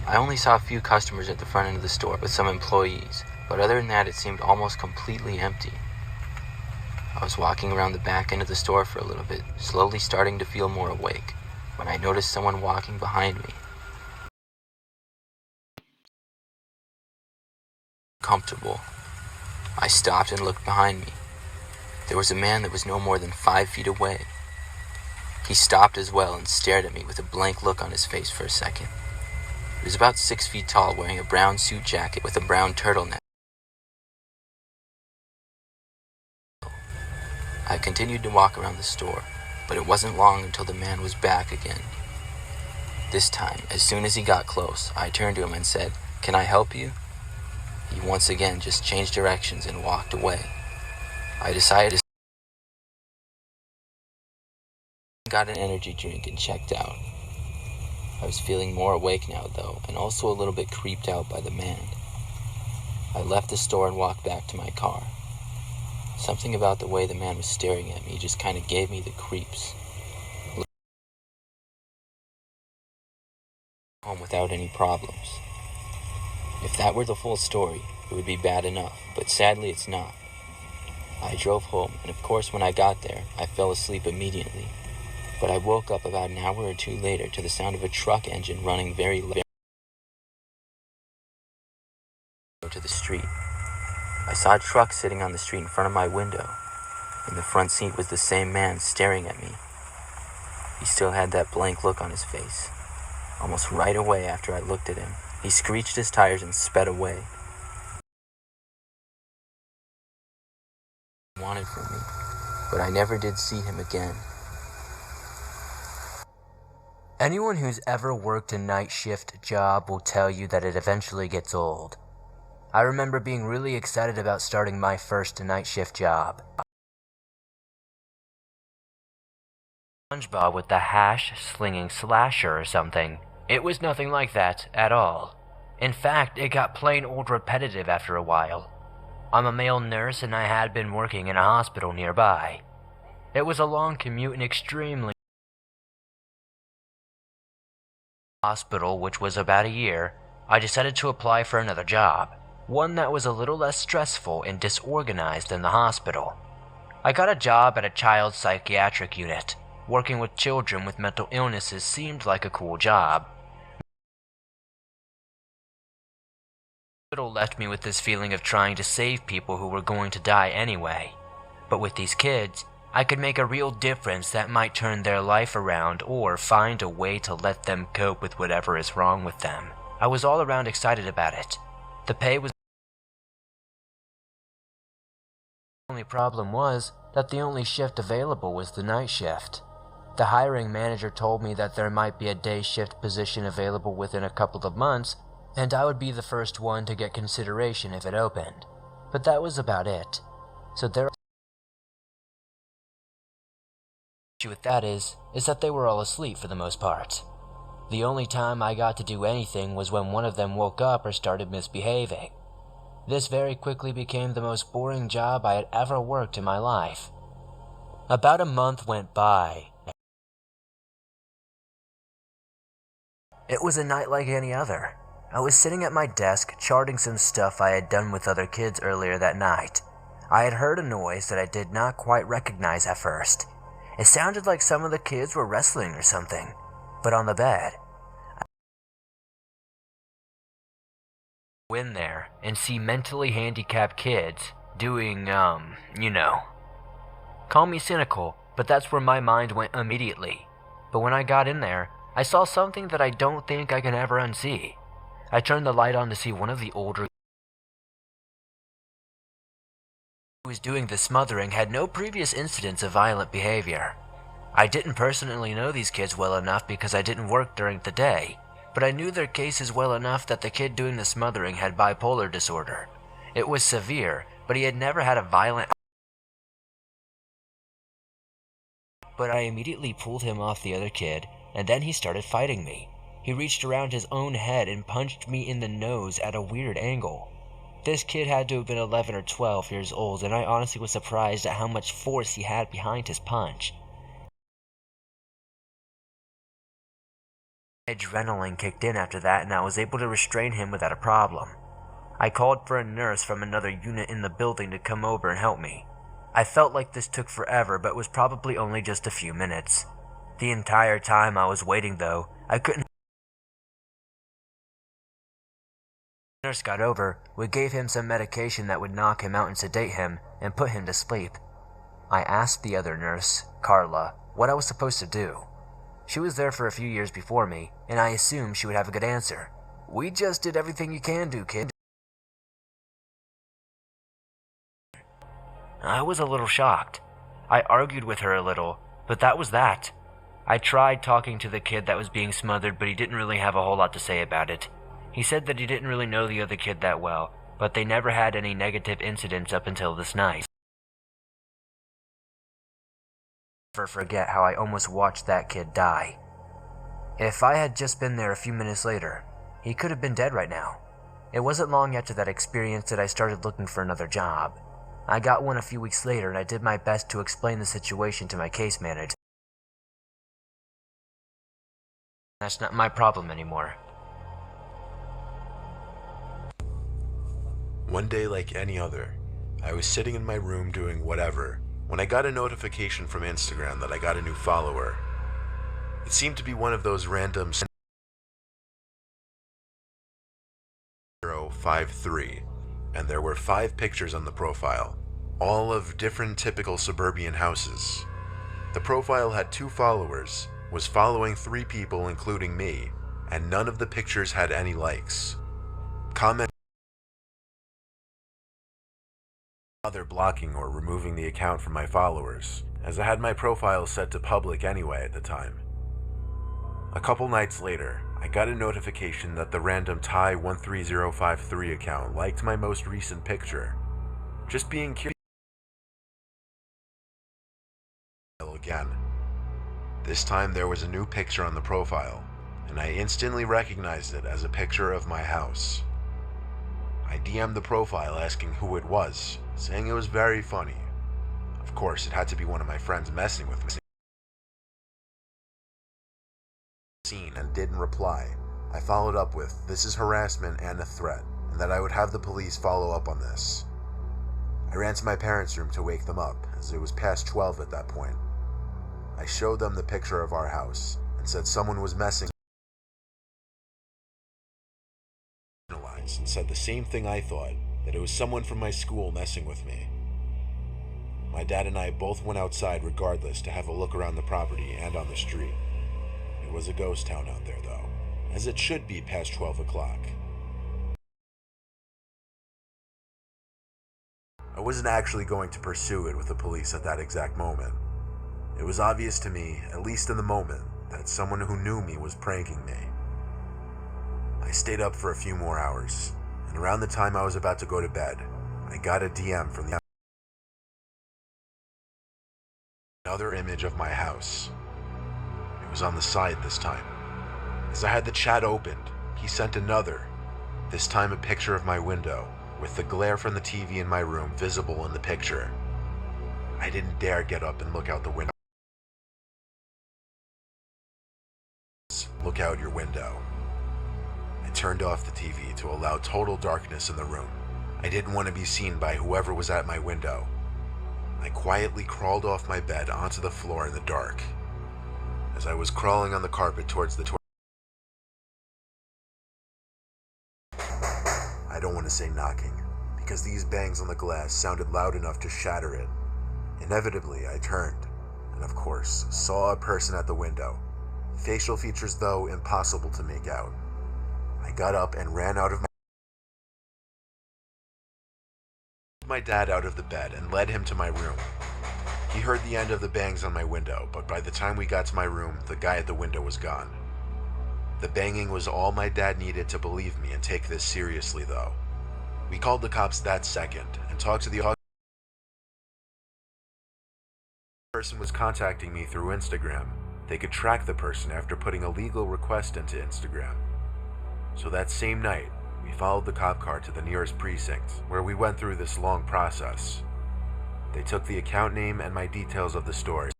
I only saw a few customers at the front end of the store with some employees, but other than that it seemed almost completely empty. I was walking around the back end of the store for a little bit, slowly starting to feel more awake, when I noticed someone walking behind me. Comfortable. I stopped and looked behind me. There was a man that was no more than 5 feet away. He stopped as well and stared at me with a blank look on his face for a second. He was about 6 feet tall, wearing a brown suit jacket with a brown turtleneck. I continued to walk around the store, but it wasn't long until the man was back again. This time, as soon as he got close, I turned to him and said, "Can I help you?" He once again just changed directions and walked away. I decided to got an energy drink and checked out. I was feeling more awake now though, and also a little bit creeped out by the man. I left the store and walked back to my car. Something about the way the man was staring at me just kind of gave me the creeps. Home without any problems. If that were the full story, it would be bad enough, but sadly it's not. I drove home, and of course when I got there, I fell asleep immediately. But I woke up about an hour or two later to the sound of a truck engine running very low to the street. I saw a truck sitting on the street in front of my window. In the front seat was the same man staring at me. He still had that blank look on his face. Almost right away after I looked at him, he screeched his tires and sped away. He wanted from me, but I never did see him again. Anyone who's ever worked a night shift job will tell you that it eventually gets old. I remember being really excited about starting my first night shift job. SpongeBob with the hash-slinging slasher or something. It was nothing like that at all. In fact, it got plain old repetitive after a while. I'm a male nurse and I had been working in a hospital nearby. It was a long commute and extremely hospital, which was about a year, I decided to apply for another job, one that was a little less stressful and disorganized than the hospital. I got a job at a child psychiatric unit. Working with children with mental illnesses seemed like a cool job. The hospital left me with this feeling of trying to save people who were going to die anyway. But with these kids, I could make a real difference that might turn their life around or find a way to let them cope with whatever is wrong with them. I was all around excited about it. The pay was... The only problem was that the only shift available was the night shift. The hiring manager told me that there might be a day shift position available within a couple of months, and I would be the first one to get consideration if it opened. But that was about it. So there... with that is that they were all asleep for the most part. The only time I got to do anything was when one of them woke up or started misbehaving. This very quickly became the most boring job I had ever worked in my life. About a month went by. It was a night like any other. I was sitting at my desk charting some stuff I had done with other kids earlier that night. I had heard a noise that I did not quite recognize at first. It sounded like some of the kids were wrestling or something, but on the bed. I go in there and see mentally handicapped kids doing, you know. Call me cynical, but that's where my mind went immediately. But when I got in there, I saw something that I don't think I can ever unsee. I turned the light on to see one of the older who was doing the smothering had no previous incidents of violent behavior. I didn't personally know these kids well enough because I didn't work during the day, but I knew their cases well enough that the kid doing the smothering had bipolar disorder. It was severe, but he had never had a violent... But I immediately pulled him off the other kid, and then he started fighting me. He reached around his own head and punched me in the nose at a weird angle. This kid had to have been 11 or 12 years old, and I honestly was surprised at how much force he had behind his punch. Adrenaline kicked in after that, and I was able to restrain him without a problem. I called for a nurse from another unit in the building to come over and help me. I felt like this took forever, but was probably only just a few minutes. The entire time I was waiting, though, I couldn't... The nurse got over, we gave him some medication that would knock him out and sedate him, and put him to sleep. I asked the other nurse, Carla, what I was supposed to do. She was there for a few years before me, and I assumed she would have a good answer. We just did everything you can do, kid. I was a little shocked. I argued with her a little, but that was that. I tried talking to the kid that was being smothered, but he didn't really have a whole lot to say about it. He said that he didn't really know the other kid that well, but they never had any negative incidents up until this night. I'll never forget how I almost watched that kid die. If I had just been there a few minutes later, he could have been dead right now. It wasn't long after that experience that I started looking for another job. I got one a few weeks later, and I did my best to explain the situation to my case manager. That's not my problem anymore. One day like any other, I was sitting in my room doing whatever when I got a notification from Instagram that I got a new follower. It seemed to be one of those random 053, and there were 5 pictures on the profile, all of different typical suburban houses. The profile had 2 followers, was following 3 people including me, and none of the pictures had any likes. Comment bother blocking or removing the account from my followers, as I had my profile set to public anyway at the time. A couple nights later, I got a notification that the random Ty13053 account liked my most recent picture. Just being curious again. This time there was a new picture on the profile, and I instantly recognized it as a picture of my house. I DM'd the profile asking who it was, saying it was very funny. Of course, it had to be one of my friends messing with me. And didn't reply. I followed up with, "This is harassment and a threat," and that I would have the police follow up on this. I ran to my parents' room to wake them up, as it was past 12 at that point. I showed them the picture of our house, and said someone was messing and said the same thing I thought, that it was someone from my school messing with me. My dad and I both went outside regardless to have a look around the property and on the street. It was a ghost town out there though, as it should be past 12 o'clock. I wasn't actually going to pursue it with the police at that exact moment. It was obvious to me, at least in the moment, that someone who knew me was pranking me. I stayed up for a few more hours, and around the time I was about to go to bed, I got a DM from the another image of my house. It was on the side this time. As I had the chat opened, he sent another, this time a picture of my window, with the glare from the TV in my room visible in the picture. I didn't dare get up and look out the window. Look out your window. I turned off the TV to allow total darkness in the room. I didn't want to be seen by whoever was at my window. I quietly crawled off my bed onto the floor in the dark. As I was crawling on the carpet towards the I don't want to say knocking, because these bangs on the glass sounded loud enough to shatter it. Inevitably, I turned, and of course, saw a person at the window. Facial features, though, impossible to make out. I got up and ran out of my dad out of the bed and led him to my room. He heard the end of the bangs on my window, but by the time we got to my room, the guy at the window was gone. The banging was all my dad needed to believe me and take this seriously, though. We called the cops that second and talked to the person was contacting me through Instagram. They could track the person after putting a legal request into Instagram. So that same night, we followed the cop car to the nearest precinct, where we went through this long process. They took the account name and my details of the story.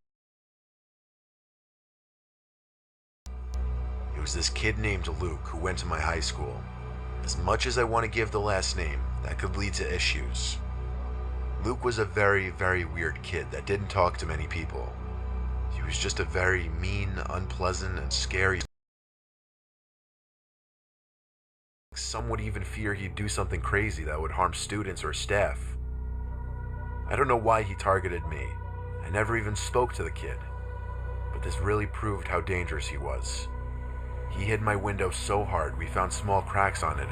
It was this kid named Luke who went to my high school. As much as I want to give the last name, that could lead to issues. Luke was a very, very weird kid that didn't talk to many people. He was just a very mean, unpleasant, and scary. Some would even fear he'd do something crazy that would harm students or staff. I don't know why he targeted me. I never even spoke to the kid. But this really proved how dangerous he was. He hit my window so hard we found small cracks on it.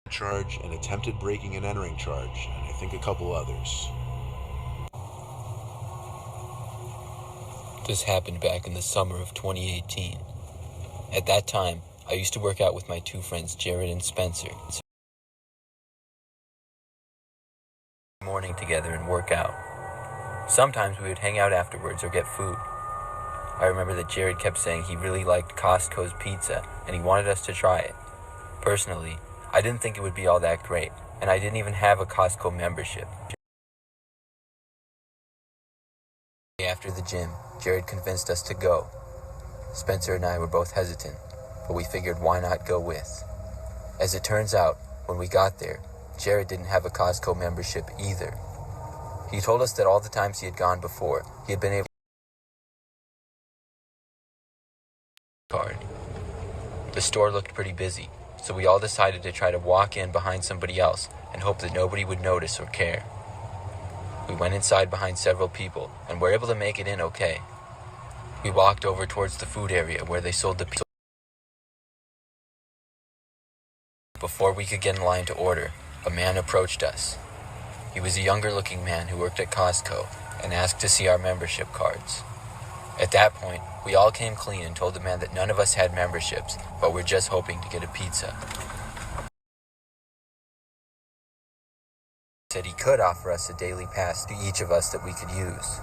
Charge, an attempted breaking and entering charge, and I think a couple others. This happened back in the summer of 2018. At that time, I used to work out with my two friends, Jared and Spencer. Morning together and work out. Sometimes we would hang out afterwards or get food. I remember that Jared kept saying he really liked Costco's pizza and he wanted us to try it. Personally, I didn't think it would be all that great, and I didn't even have a Costco membership. After the gym, Jared convinced us to go. Spencer and I were both hesitant, but we figured why not go with. As it turns out, when we got there, Jared didn't have a Costco membership either. He told us that all the times he had gone before, he had been able to card. The store looked pretty busy, so we all decided to try to walk in behind somebody else and hope that nobody would notice or care. We went inside behind several people and were able to make it in okay. We walked over towards the food area where they sold the pizza. Before we could get in line to order, a man approached us. He was a younger-looking man who worked at Costco and asked to see our membership cards. At that point, we all came clean and told the man that none of us had memberships, but were just hoping to get a pizza. He said he could offer us a daily pass to each of us that we could use.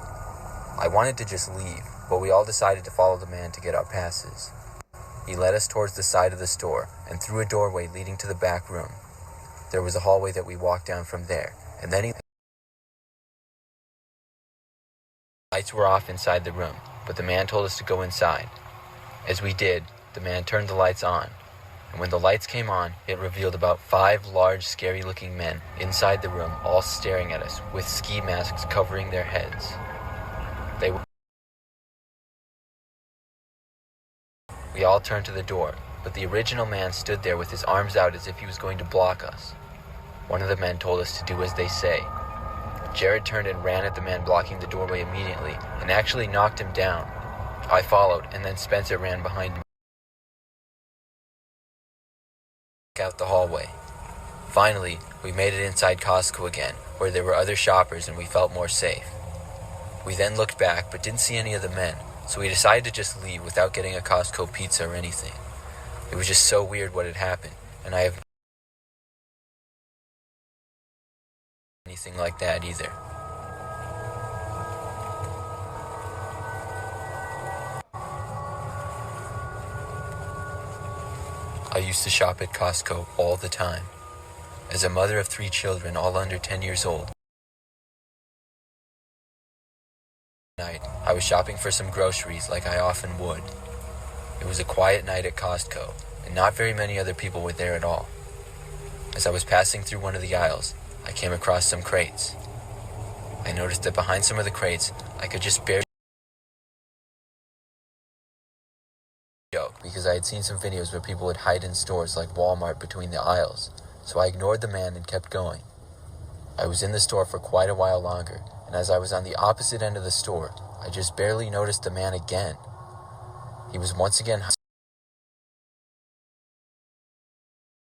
I wanted to just leave, but we all decided to follow the man to get our passes. He led us towards the side of the store and through a doorway leading to the back room. There was a hallway that we walked down from there, and then lights were off inside the room, but the man told us to go inside. As we did, the man turned the lights on, and when the lights came on, it revealed about 5 large, scary-looking men inside the room, all staring at us with ski masks covering their heads. We all turned to the door, but the original man stood there with his arms out as if he was going to block us. One of the men told us to do as they say. Jared turned and ran at the man blocking the doorway immediately, and actually knocked him down. I followed, and then Spencer ran behind me. Out the hallway. Finally, we made it inside Costco again, where there were other shoppers and we felt more safe. We then looked back, but didn't see any of the men, so we decided to just leave without getting a Costco pizza or anything. It was just so weird what had happened, and I have anything like that either. I used to shop at Costco all the time. As a mother of 3 children, all under 10 years old, night, I was shopping for some groceries like I often would. It was a quiet night at Costco, and not very many other people were there at all. As I was passing through one of the aisles, I came across some crates. I noticed that behind some of the crates, I could just barely joke because I had seen some videos where people would hide in stores like Walmart between the aisles, so I ignored the man and kept going. I was in the store for quite a while longer, and as I was on the opposite end of the store, I just barely noticed the man again. He was once again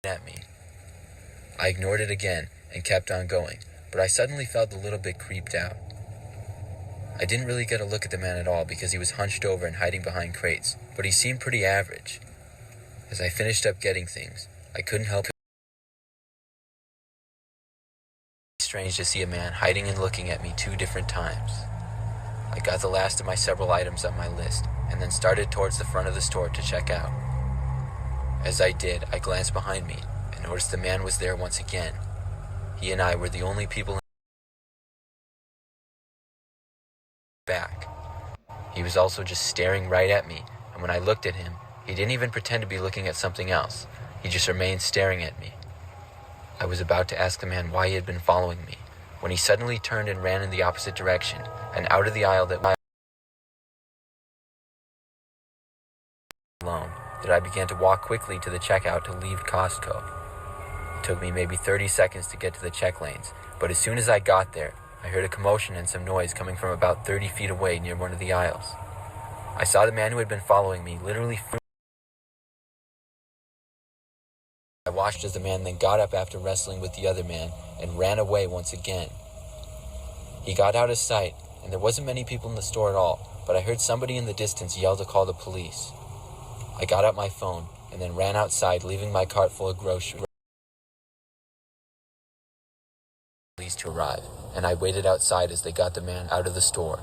at me. I ignored it again and kept on going, but I suddenly felt a little bit creeped out. I didn't really get a look at the man at all because he was hunched over and hiding behind crates, but he seemed pretty average. As I finished up getting things, I couldn't help it. Strange to see a man hiding and looking at me 2 different times. I got the last of my several items on my list and then started towards the front of the store to check out. As I did, I glanced behind me and noticed the man was there once again. He and I were the only people back. He was also just staring right at me, and when I looked at him, he didn't even pretend to be looking at something else. He just remained staring at me. I was about to ask the man why he had been following me, when he suddenly turned and ran in the opposite direction, and out of the aisle that alone, that I began to walk quickly to the checkout to leave Costco. It took me maybe 30 seconds to get to the check lanes, but as soon as I got there, I heard a commotion and some noise coming from about 30 feet away near one of the aisles. I saw the man who had been following me literally I watched as the man then got up after wrestling with the other man and ran away once again. He got out of sight, and there wasn't many people in the store at all, but I heard somebody in the distance yell to call the police. I got out my phone, and and then ran outside, leaving my cart full of groceries to arrive, and I waited outside as they got the man out of the store.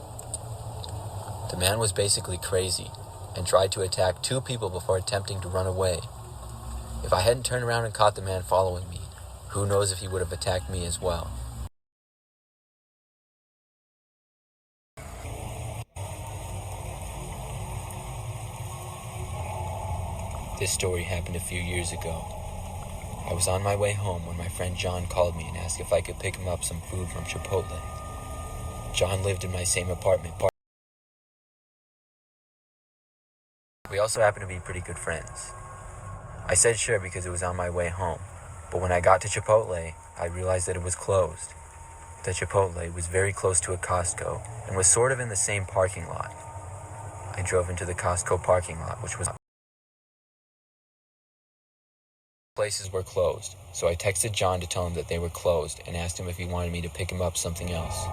The man was basically crazy and tried to attack 2 people before attempting to run away. If I hadn't turned around and caught the man following me, who knows if he would have attacked me as well. This story happened a few years ago. I was on my way home when my friend John called me and asked if I could pick him up some food from Chipotle. John lived in my same apartment. We also happened to be pretty good friends. I said sure because it was on my way home, but when I got to Chipotle, I realized that it was closed. The Chipotle was very close to a Costco and was sort of in the same parking lot. I drove into the Costco parking lot, which was places were closed, so I texted John to tell him that they were closed and asked him if he wanted me to pick him up something else.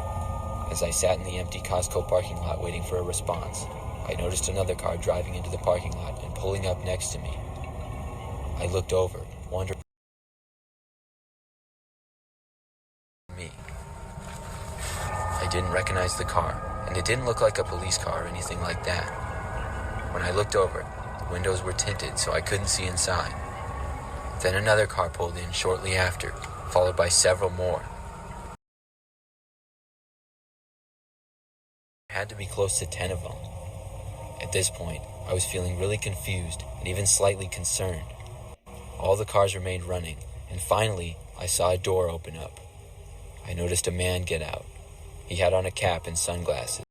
As I sat in the empty Costco parking lot waiting for a response, I noticed another car driving into the parking lot and pulling up next to me. I looked over, wondering me. I didn't recognize the car, and it didn't look like a police car or anything like that. When I looked over, the windows were tinted so I couldn't see inside. Then another car pulled in shortly after, followed by several more. There had to be close to 10 of them. At this point, I was feeling really confused and even slightly concerned. All the cars remained running, and finally, I saw a door open up. I noticed a man get out. He had on a cap and sunglasses.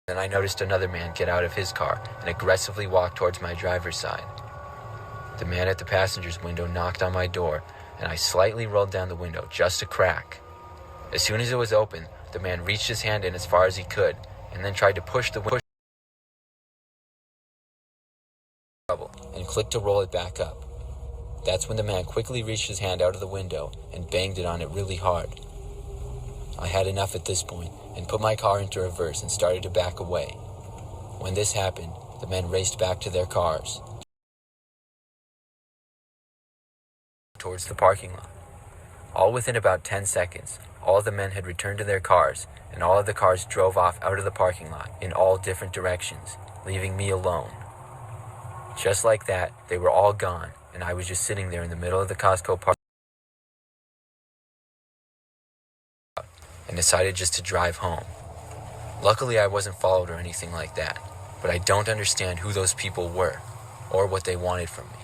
Then I noticed another man get out of his car and aggressively walk towards my driver's side. The man at the passenger's window knocked on my door, and I slightly rolled down the window just a crack. As soon as it was open, the man reached his hand in as far as he could, and then tried to push the window and clicked to roll it back up. That's when the man quickly reached his hand out of the window and banged it on it really hard. I had enough at this point and put my car into reverse and started to back away. When this happened, the men raced back to their cars towards the parking lot. All within about 10 seconds, all of the men had returned to their cars, and all of the cars drove off out of the parking lot in all different directions, leaving me alone. Just like that, they were all gone, and I was just sitting there in the middle of the Costco park and decided just to drive home. Luckily, I wasn't followed or anything like that, but I don't understand who those people were or what they wanted from me.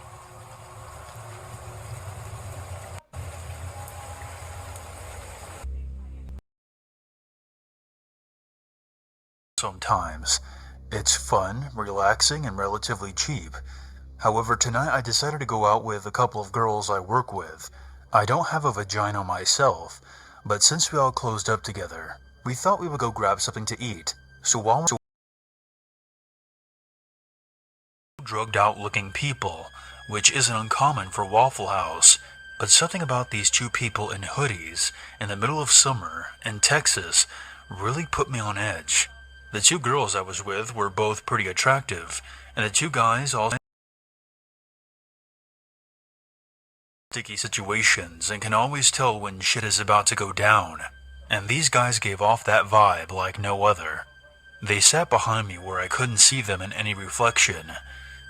Sometimes. It's fun, relaxing, and relatively cheap. However, tonight I decided to go out with a couple of girls I work with. I don't have a vagina myself, but since we all closed up together, we thought we would go grab something to eat. So while we're drugged out looking people, which isn't uncommon for Waffle House, but something about these 2 people in hoodies in the middle of summer in Texas really put me on edge. The 2 girls I was with were both pretty attractive, and the 2 guys all sticky situations and can always tell when shit is about to go down, and these guys gave off that vibe like no other. They sat behind me where I couldn't see them in any reflection.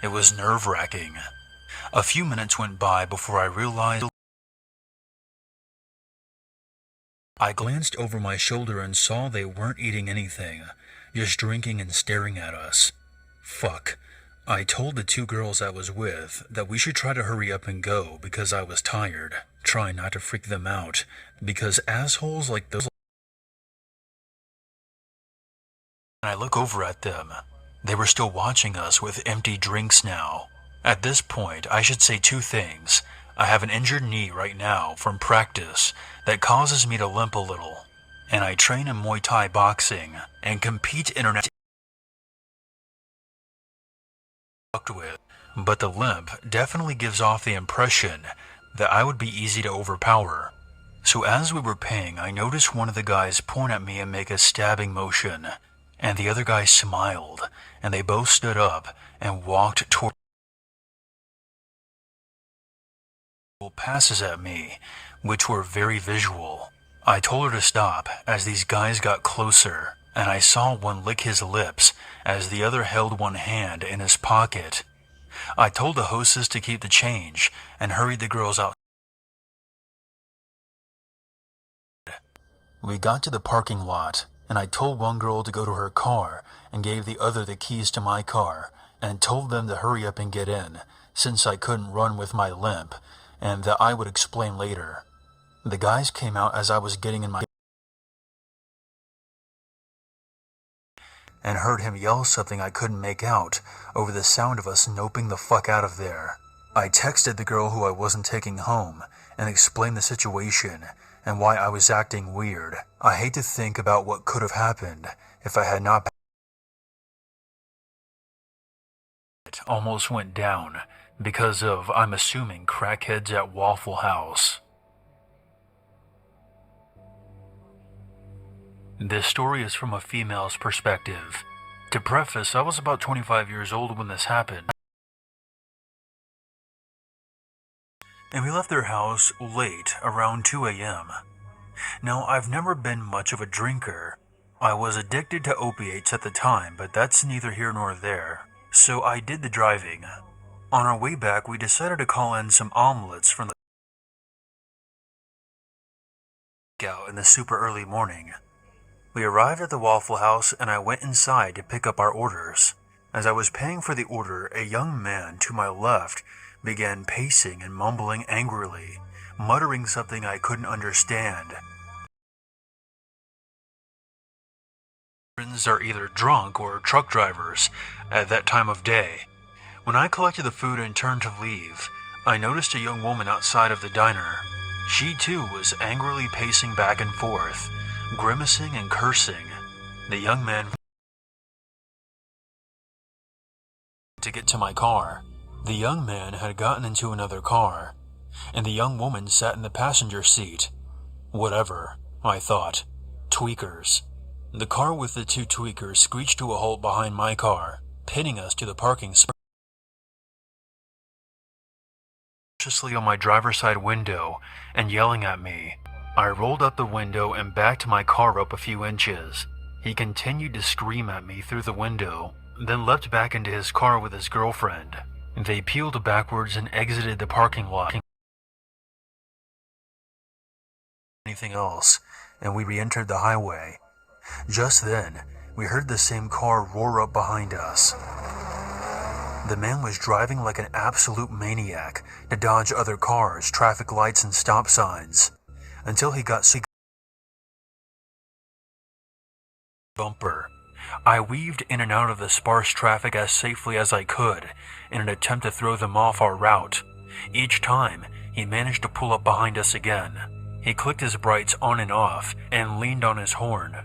It was nerve-wracking. A few minutes went by before I realized. I glanced over my shoulder and saw they weren't eating anything, just drinking and staring at us. Fuck. I told the 2 girls I was with that we should try to hurry up and go because I was tired, trying not to freak them out, because assholes like those. When I look over at them, they were still watching us with empty drinks now. At this point, I should say 2 things. I have an injured knee right now from practice that causes me to limp a little, and I train in Muay Thai boxing and compete internationally with, but the limp definitely gives off the impression that I would be easy to overpower. So as we were paying, I noticed one of the guys point at me and make a stabbing motion, and the other guy smiled and they both stood up and walked toward passes at me, which were very visual. I told her to stop as these guys got closer, and I saw one lick his lips as the other held one hand in his pocket. I told the hostess to keep the change and hurried the girls out. We got to the parking lot, and I told one girl to go to her car and gave the other the keys to my car and told them to hurry up and get in, since I couldn't run with my limp, and that I would explain later. The guys came out as I was getting in my and heard him yell something I couldn't make out over the sound of us noping the fuck out of there. I texted the girl who I wasn't taking home and explained the situation and why I was acting weird. I hate to think about what could have happened if I had not. It almost went down because of, I'm assuming, crackheads at Waffle House. This story is from a female's perspective. To preface, I was about 25 years old when this happened. And we left their house late, around 2 a.m. Now, I've never been much of a drinker. I was addicted to opiates at the time, but that's neither here nor there. So I did the driving. On our way back, we decided to call in some omelets from the out in the super early morning. We arrived at the Waffle House and I went inside to pick up our orders. As I was paying for the order, a young man to my left began pacing and mumbling angrily, muttering something I couldn't understand. Are either drunk or truck drivers at that time of day. When I collected the food and turned to leave, I noticed a young woman outside of the diner. She too was angrily pacing back and forth, grimacing and cursing. The young man to get to my car. The young man had gotten into another car, and the young woman sat in the passenger seat. Whatever, I thought. Tweakers. The car with the two tweakers screeched to a halt behind my car, pinning us to the parking spot. Cautiously on my driver's side window and yelling at me. I rolled up the window and backed my car up a few inches. He continued to scream at me through the window, then leapt back into his car with his girlfriend. They peeled backwards and exited the parking lot. Anything else, and we re-entered the highway. Just then, we heard the same car roar up behind us. The man was driving like an absolute maniac to dodge other cars, traffic lights, and stop signs, until he got sick. Bumper. I weaved in and out of the sparse traffic as safely as I could in an attempt to throw them off our route. Each time, he managed to pull up behind us again. He clicked his brights on and off and leaned on his horn.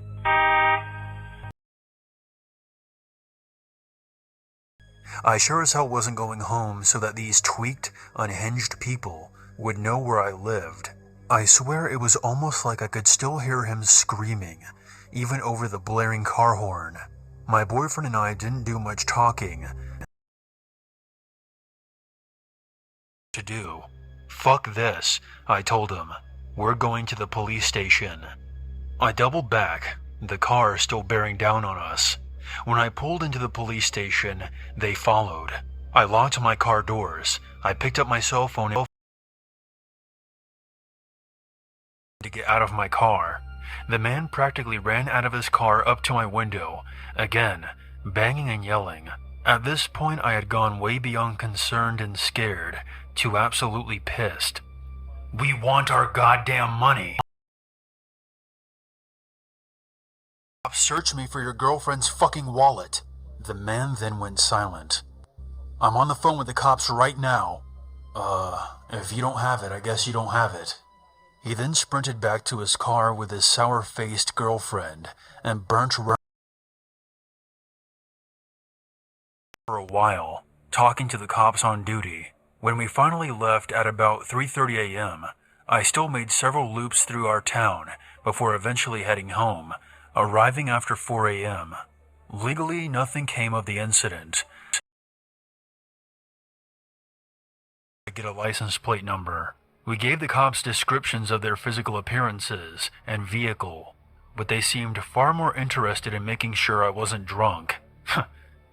I sure as hell wasn't going home so that these tweaked, unhinged people would know where I lived. I swear it was almost like I could still hear him screaming, even over the blaring car horn. My boyfriend and I didn't do much talking. To do. Fuck this, I told him. We're going to the police station. I doubled back, the car still bearing down on us. When I pulled into the police station, they followed. I locked my car doors. I picked up my cell phone to get out of my car. The man practically ran out of his car up to my window, again, banging and yelling. At this point, I had gone way beyond concerned and scared to absolutely pissed. We want our goddamn money. Search me for your girlfriend's fucking wallet. The man then went silent. I'm on the phone with the cops right now. If you don't have it, I guess you don't have it. He then sprinted back to his car with his sour-faced girlfriend and burnt around for a while, talking to the cops on duty. When we finally left at about 3:30 a.m., I still made several loops through our town before eventually heading home, arriving after 4 a.m. Legally, nothing came of the incident. To get a license plate number. We gave the cops descriptions of their physical appearances and vehicle, but they seemed far more interested in making sure I wasn't drunk.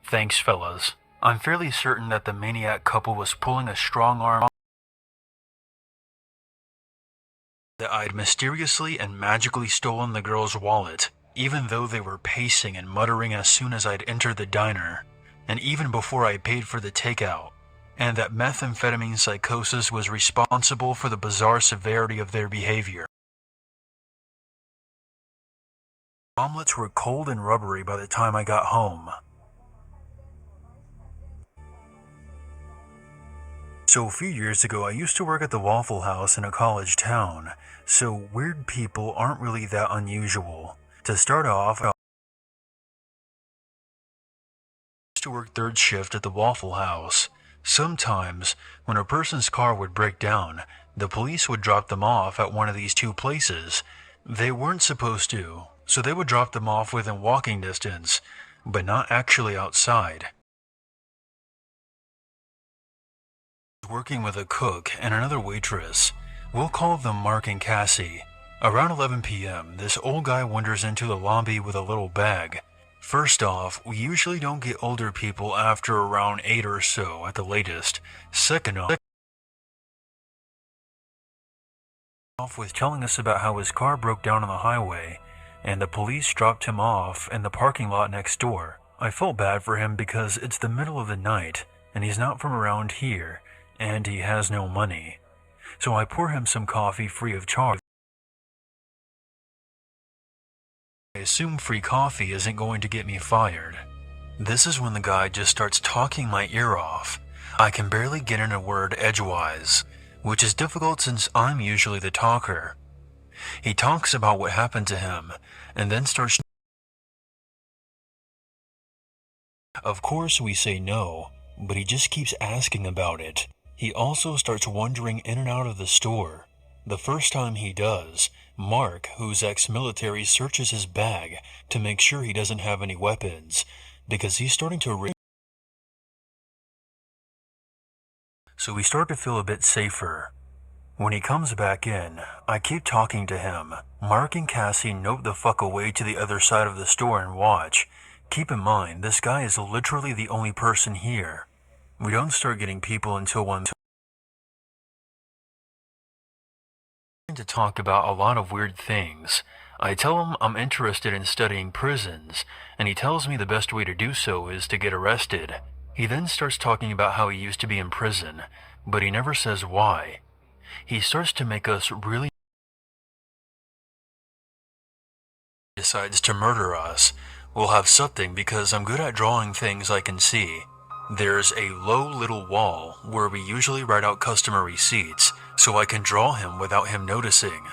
Thanks, fellas. I'm fairly certain that the maniac couple was pulling a strong arm that I'd mysteriously and magically stolen the girl's wallet, even though they were pacing and muttering as soon as I'd entered the diner, and even before I paid for the takeout, and that methamphetamine psychosis was responsible for the bizarre severity of their behavior. Omelets were cold and rubbery by the time I got home. So a few years ago, I used to work at the Waffle House in a college town, so weird people aren't really that unusual. To start off, I used to work third shift at the Waffle House. Sometimes, when a person's car would break down, the police would drop them off at one of these two places. They weren't supposed to, so they would drop them off within walking distance, but not actually outside. Working with a cook and another waitress. We'll call them Mark and Cassie. Around 11 p.m., this old guy wanders into the lobby with a little bag. First off, we usually don't get older people after around 8 or so at the latest. Second off with telling us about how his car broke down on the highway, and the police dropped him off in the parking lot next door. I felt bad for him because it's the middle of the night, and he's not from around here, and he has no money. So I pour him some coffee free of charge. I assume free coffee isn't going to get me fired. This is when the guy just starts talking my ear off. I can barely get in a word edgewise, which is difficult since I'm usually the talker. He talks about what happened to him, and then starts. Of course we say no, but he just keeps asking about it. He also starts wandering in and out of the store. The first time he does, Mark, who's ex-military, searches his bag to make sure he doesn't have any weapons, because he's starting to so we start to feel a bit safer. When he comes back in, I keep talking to him. Mark and Cassie note the fuck away to the other side of the store and watch. Keep in mind, this guy is literally the only person here. We don't start getting people until one to talk about a lot of weird things. I tell him I'm interested in studying prisons, and he tells me the best way to do so is to get arrested. He then starts talking about how he used to be in prison, but he never says why. He starts to make us really decides to murder us. We'll have something because I'm good at drawing things I can see. There's a low little wall where we usually write out customer receipts, so I can draw him without him noticing.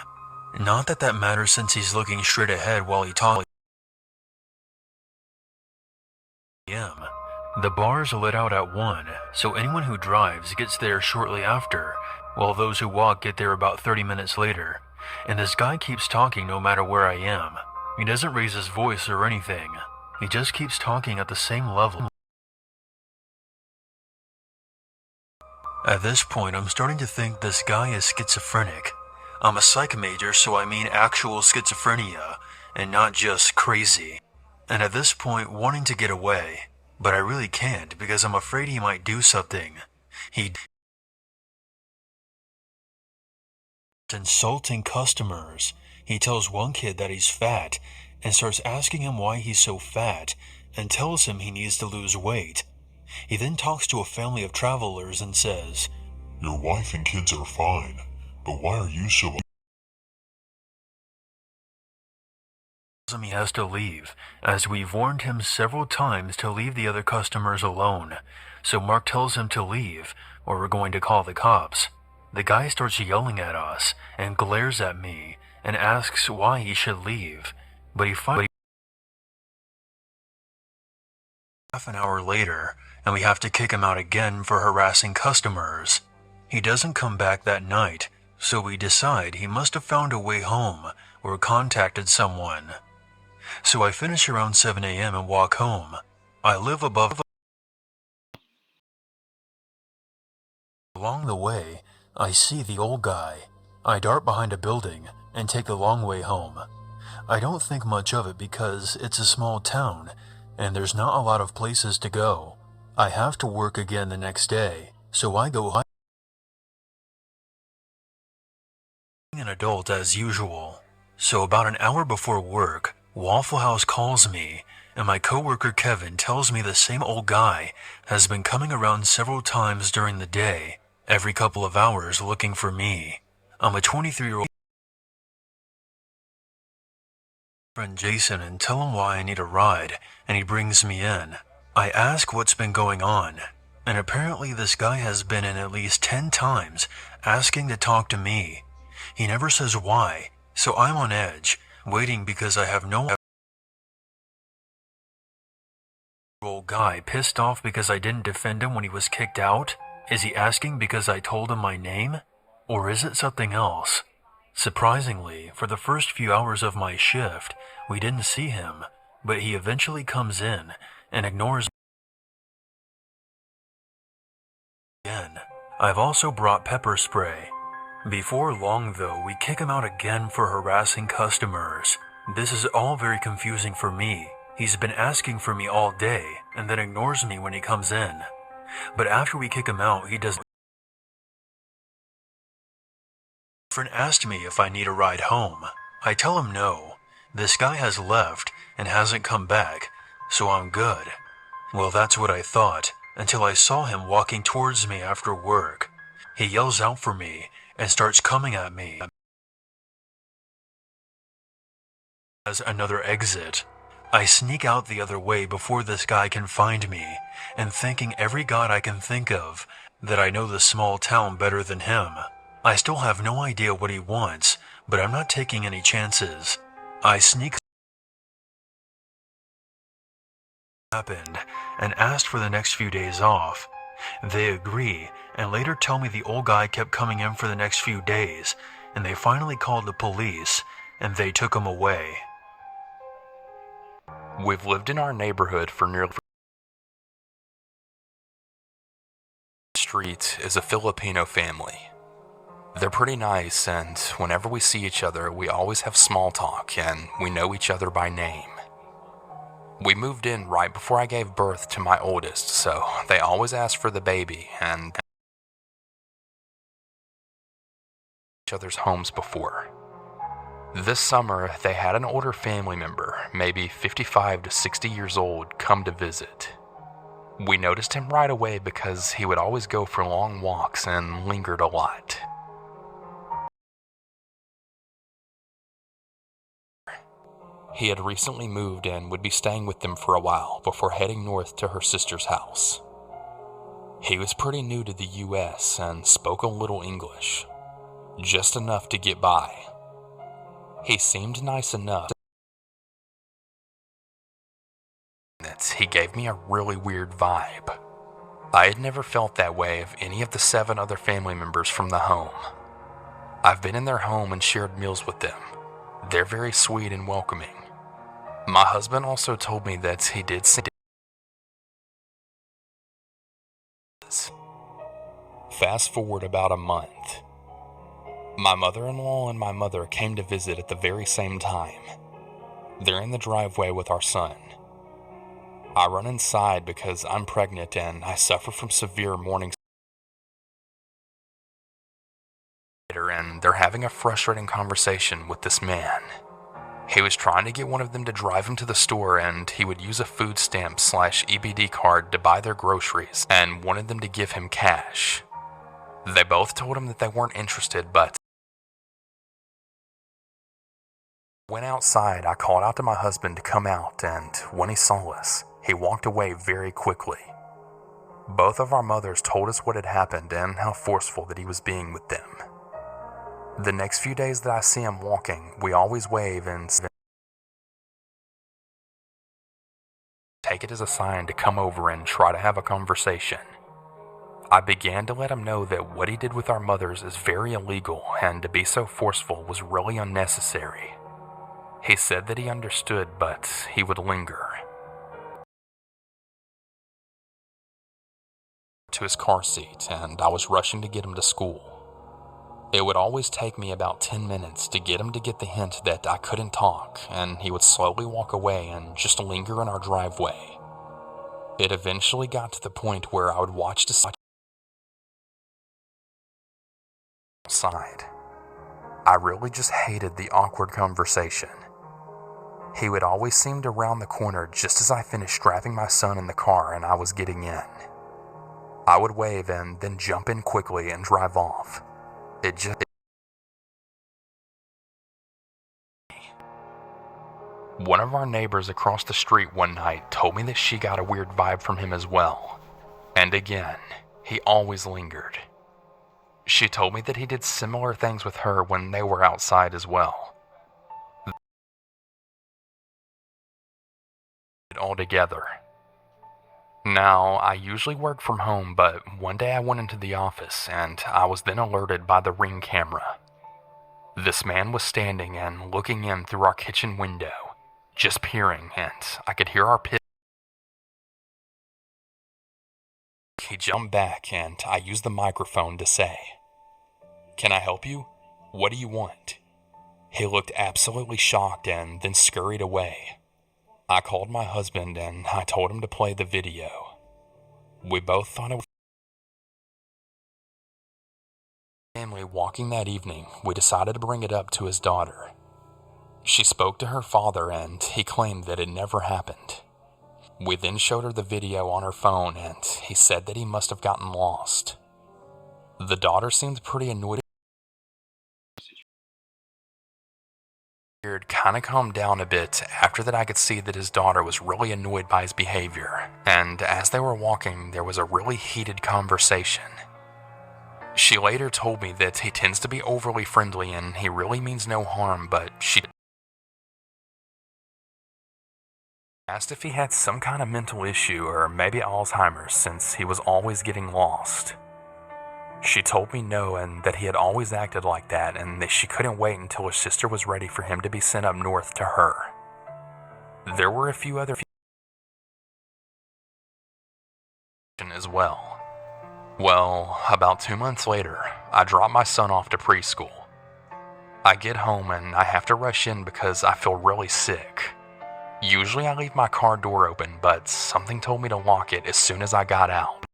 Not that that matters since he's looking straight ahead while he talks. The bars let out at 1, so anyone who drives gets there shortly after, while those who walk get there about 30 minutes later. And this guy keeps talking no matter where I am. He doesn't raise his voice or anything. He just keeps talking at the same level. At this point, I'm starting to think this guy is schizophrenic. I'm a psych major, so I mean actual schizophrenia, and not just crazy. And at this point, wanting to get away, but I really can't because I'm afraid he might do something. He's insulting customers. He tells one kid that he's fat, and starts asking him why he's so fat, and tells him he needs to lose weight. He then talks to a family of travelers and says, "Your wife and kids are fine, but why are you so..." He has to leave, as we've warned him several times to leave the other customers alone. So Mark tells him to leave, or we're going to call the cops. The guy starts yelling at us, and glares at me, and asks why he should leave, but he finally half an hour later, and we have to kick him out again for harassing customers. He doesn't come back that night, so we decide he must have found a way home or contacted someone. so I finish around 7 a.m. and walk home. I live above. Along the way, I see the old guy. I dart behind a building and take the long way home. I don't think much of it because it's a small town and there's not a lot of places to go. I have to work again the next day, so I go an adult as usual. So about an hour before work, Waffle House calls me, and my coworker Kevin tells me the same old guy has been coming around several times during the day, every couple of hours looking for me. I'm a 23-year-old friend Jason and tell him why I need a ride, and he brings me in. I ask what's been going on, and apparently this guy has been in at least 10 times asking to talk to me. He never says why, so I'm on edge, waiting because I have no old guy pissed off because I didn't defend him when he was kicked out. Is he asking because I told him my name? Or is it something else? Surprisingly, for the first few hours of my shift, we didn't see him, but he eventually comes in and ignores me again. I've also brought pepper spray. Before long though, we kick him out again for harassing customers. This is all very confusing for me. He's been asking for me all day and then ignores me when he comes in. But after we kick him out, he does. My friend asked me if I need a ride home. I tell him no. This guy has left and hasn't come back, so I'm good. Well, that's what I thought, until I saw him walking towards me after work. He yells out for me and starts coming at me as another exit. I sneak out the other way before this guy can find me, and thanking every god I can think of that I know the small town better than him. I still have no idea what he wants, but I'm not taking any chances. I sneak happened and asked for the next few days off. They agree and later tell me the old guy kept coming in for the next few days, and they finally called the police and they took him away. We've lived in our neighborhood for nearly street is a Filipino family. They're pretty nice, and whenever we see each other, we always have small talk, and we know each other by name. We moved in right before I gave birth to my oldest, so they always ask for the baby, and each other's homes before. This summer, they had an older family member, maybe 55 to 60 years old, come to visit. We noticed him right away because he would always go for long walks and lingered a lot. He had recently moved and would be staying with them for a while before heading north to her sister's house. He was pretty new to the US and spoke a little English, just enough to get by. He seemed nice enough that he gave me a really weird vibe. I had never felt that way of any of the 7 other family members from the home. I've been in their home and shared meals with them. They're very sweet and welcoming. My husband also told me that he did see. Fast forward about a month. My mother-in-law and my mother came to visit at the very same time. They're in the driveway with our son. I run inside because I'm pregnant and I suffer from severe morning sickness, and they're having a frustrating conversation with this man. He was trying to get one of them to drive him to the store, and he would use a food stamp / EBD card to buy their groceries and wanted them to give him cash. They both told him that they weren't interested, but went outside. I called out to my husband to come out, and when he saw us, he walked away very quickly. Both of our mothers told us what had happened and how forceful that he was being with them. The next few days that I see him walking, we always wave and take it as a sign to come over and try to have a conversation. I began to let him know that what he did with our mothers is very illegal, and to be so forceful was really unnecessary. He said that he understood, but he would linger. To his car seat, and I was rushing to get him to school. It would always take me about 10 minutes to get him to get the hint that I couldn't talk, and he would slowly walk away and just linger in our driveway. It eventually got to the point where I would watch the outside. I really just hated the awkward conversation. He would always seem to round the corner just as I finished driving my son in the car and I was getting in. I would wave and then jump in quickly and drive off. One of our neighbors across the street one night told me that she got a weird vibe from him as well. And again, he always lingered. She told me that he did similar things with her when they were outside as well. All together. Now, I usually work from home, but one day I went into the office and I was then alerted by the Ring camera. This man was standing and looking in through our kitchen window, just peering, and I could hear our pit. He jumped back and I used the microphone to say, "Can I help you? What do you want?" He looked absolutely shocked and then scurried away. I called my husband and I told him to play the video. We both thought it was family walking that evening. We decided to bring it up to his daughter. She spoke to her father and he claimed that it never happened. We then showed her the video on her phone and he said that he must have gotten lost. The daughter seemed pretty annoyed. Kind of calmed down a bit. After that, I could see that his daughter was really annoyed by his behavior, and as they were walking, there was a really heated conversation. She later told me that he tends to be overly friendly and he really means no harm, but she asked if he had some kind of mental issue or maybe Alzheimer's since he was always getting lost. She told me no, and that he had always acted like that, and that she couldn't wait until his sister was ready for him to be sent up north to her. There were a few other as well. Well, about 2 months later, I dropped my son off to preschool. I get home and I have to rush in because I feel really sick. Usually I leave my car door open, but something told me to lock it as soon as I got out.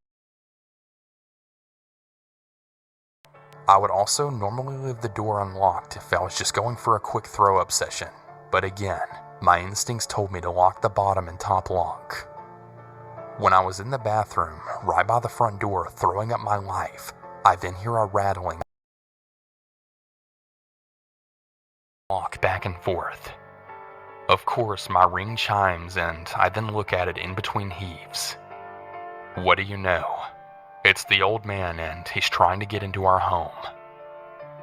I would also normally leave the door unlocked if I was just going for a quick throw-up session, but again, my instincts told me to lock the bottom and top lock. When I was in the bathroom, right by the front door, throwing up my life, I then hear a rattling lock back and forth. Of course, my ring chimes and I then look at it in between heaves. What do you know? It's the old man and he's trying to get into our home.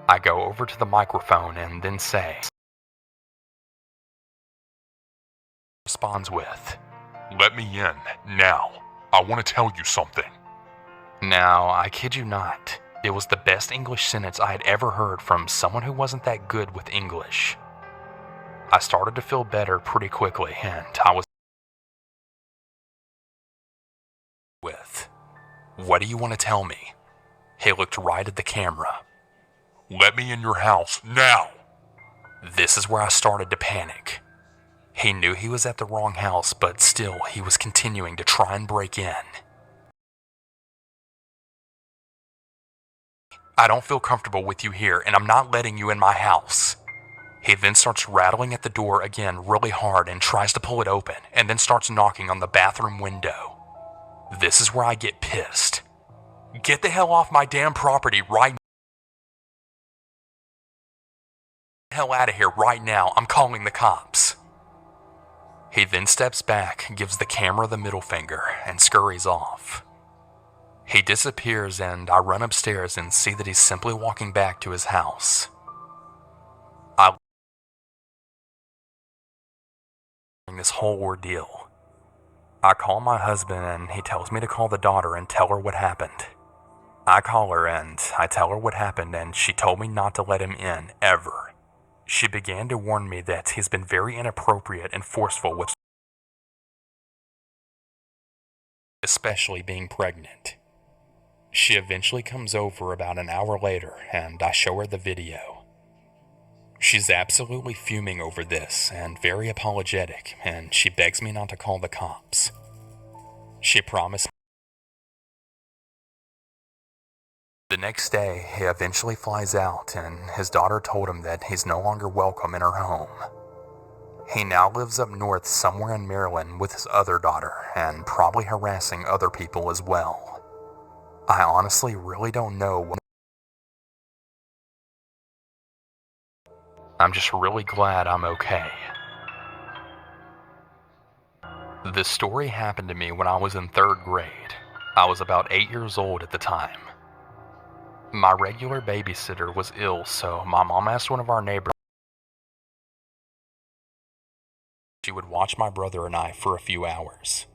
I go over to the microphone and then say, responds with, "Let me in, now. I want to tell you something." Now, I kid you not, it was the best English sentence I had ever heard from someone who wasn't that good with English. I started to feel better pretty quickly and I was with, "What do you want to tell me?" He looked right at the camera. "Let me in your house, now!" This is where I started to panic. He knew he was at the wrong house, but still, he was continuing to try and break in. "I don't feel comfortable with you here, and I'm not letting you in my house." He then starts rattling at the door again really hard and tries to pull it open, and then starts knocking on the bathroom window. This is where I get pissed. "Get the hell off my damn property right now. Get the hell out of here right now. I'm calling the cops." He then steps back, gives the camera the middle finger, and scurries off. He disappears and I run upstairs and see that he's simply walking back to his house. This whole ordeal. I call my husband and he tells me to call the daughter and tell her what happened. I call her and I tell her what happened and she told me not to let him in, ever. She began to warn me that he's been very inappropriate and forceful with, especially being pregnant. She eventually comes over about an hour later, and I show her the video. She's absolutely fuming over this and very apologetic, and she begs me not to call the cops. She promised. The next day, he eventually flies out, and his daughter told him that he's no longer welcome in her home. He now lives up north somewhere in Maryland with his other daughter, and probably harassing other people as well. I honestly really don't know what. I'm just really glad I'm okay. This story happened to me when I was in 3rd grade. I was about 8 years old at the time. My regular babysitter was ill, so my mom asked one of our neighbors if she would watch my brother and I for a few hours.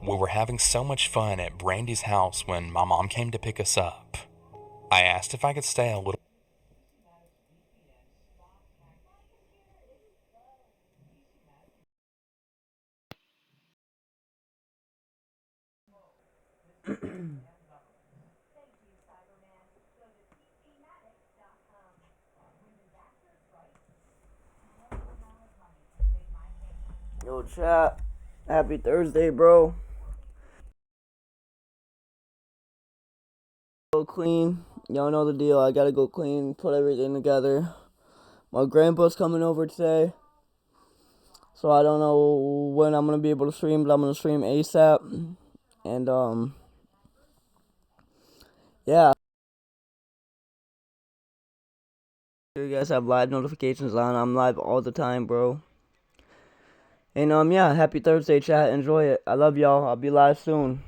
We were having so much fun at Brandy's house when my mom came to pick us up. I asked if I could stay a little. Yo, chat. Happy Thursday, bro. Go clean. Y'all know the deal. I gotta go clean, put everything together. My grandpa's coming over today, so I don't know when I'm gonna be able to stream, but I'm gonna stream ASAP. And yeah. You guys have live notifications on. I'm live all the time, bro. And yeah, happy Thursday, chat. Enjoy it. I love y'all. I'll be live soon.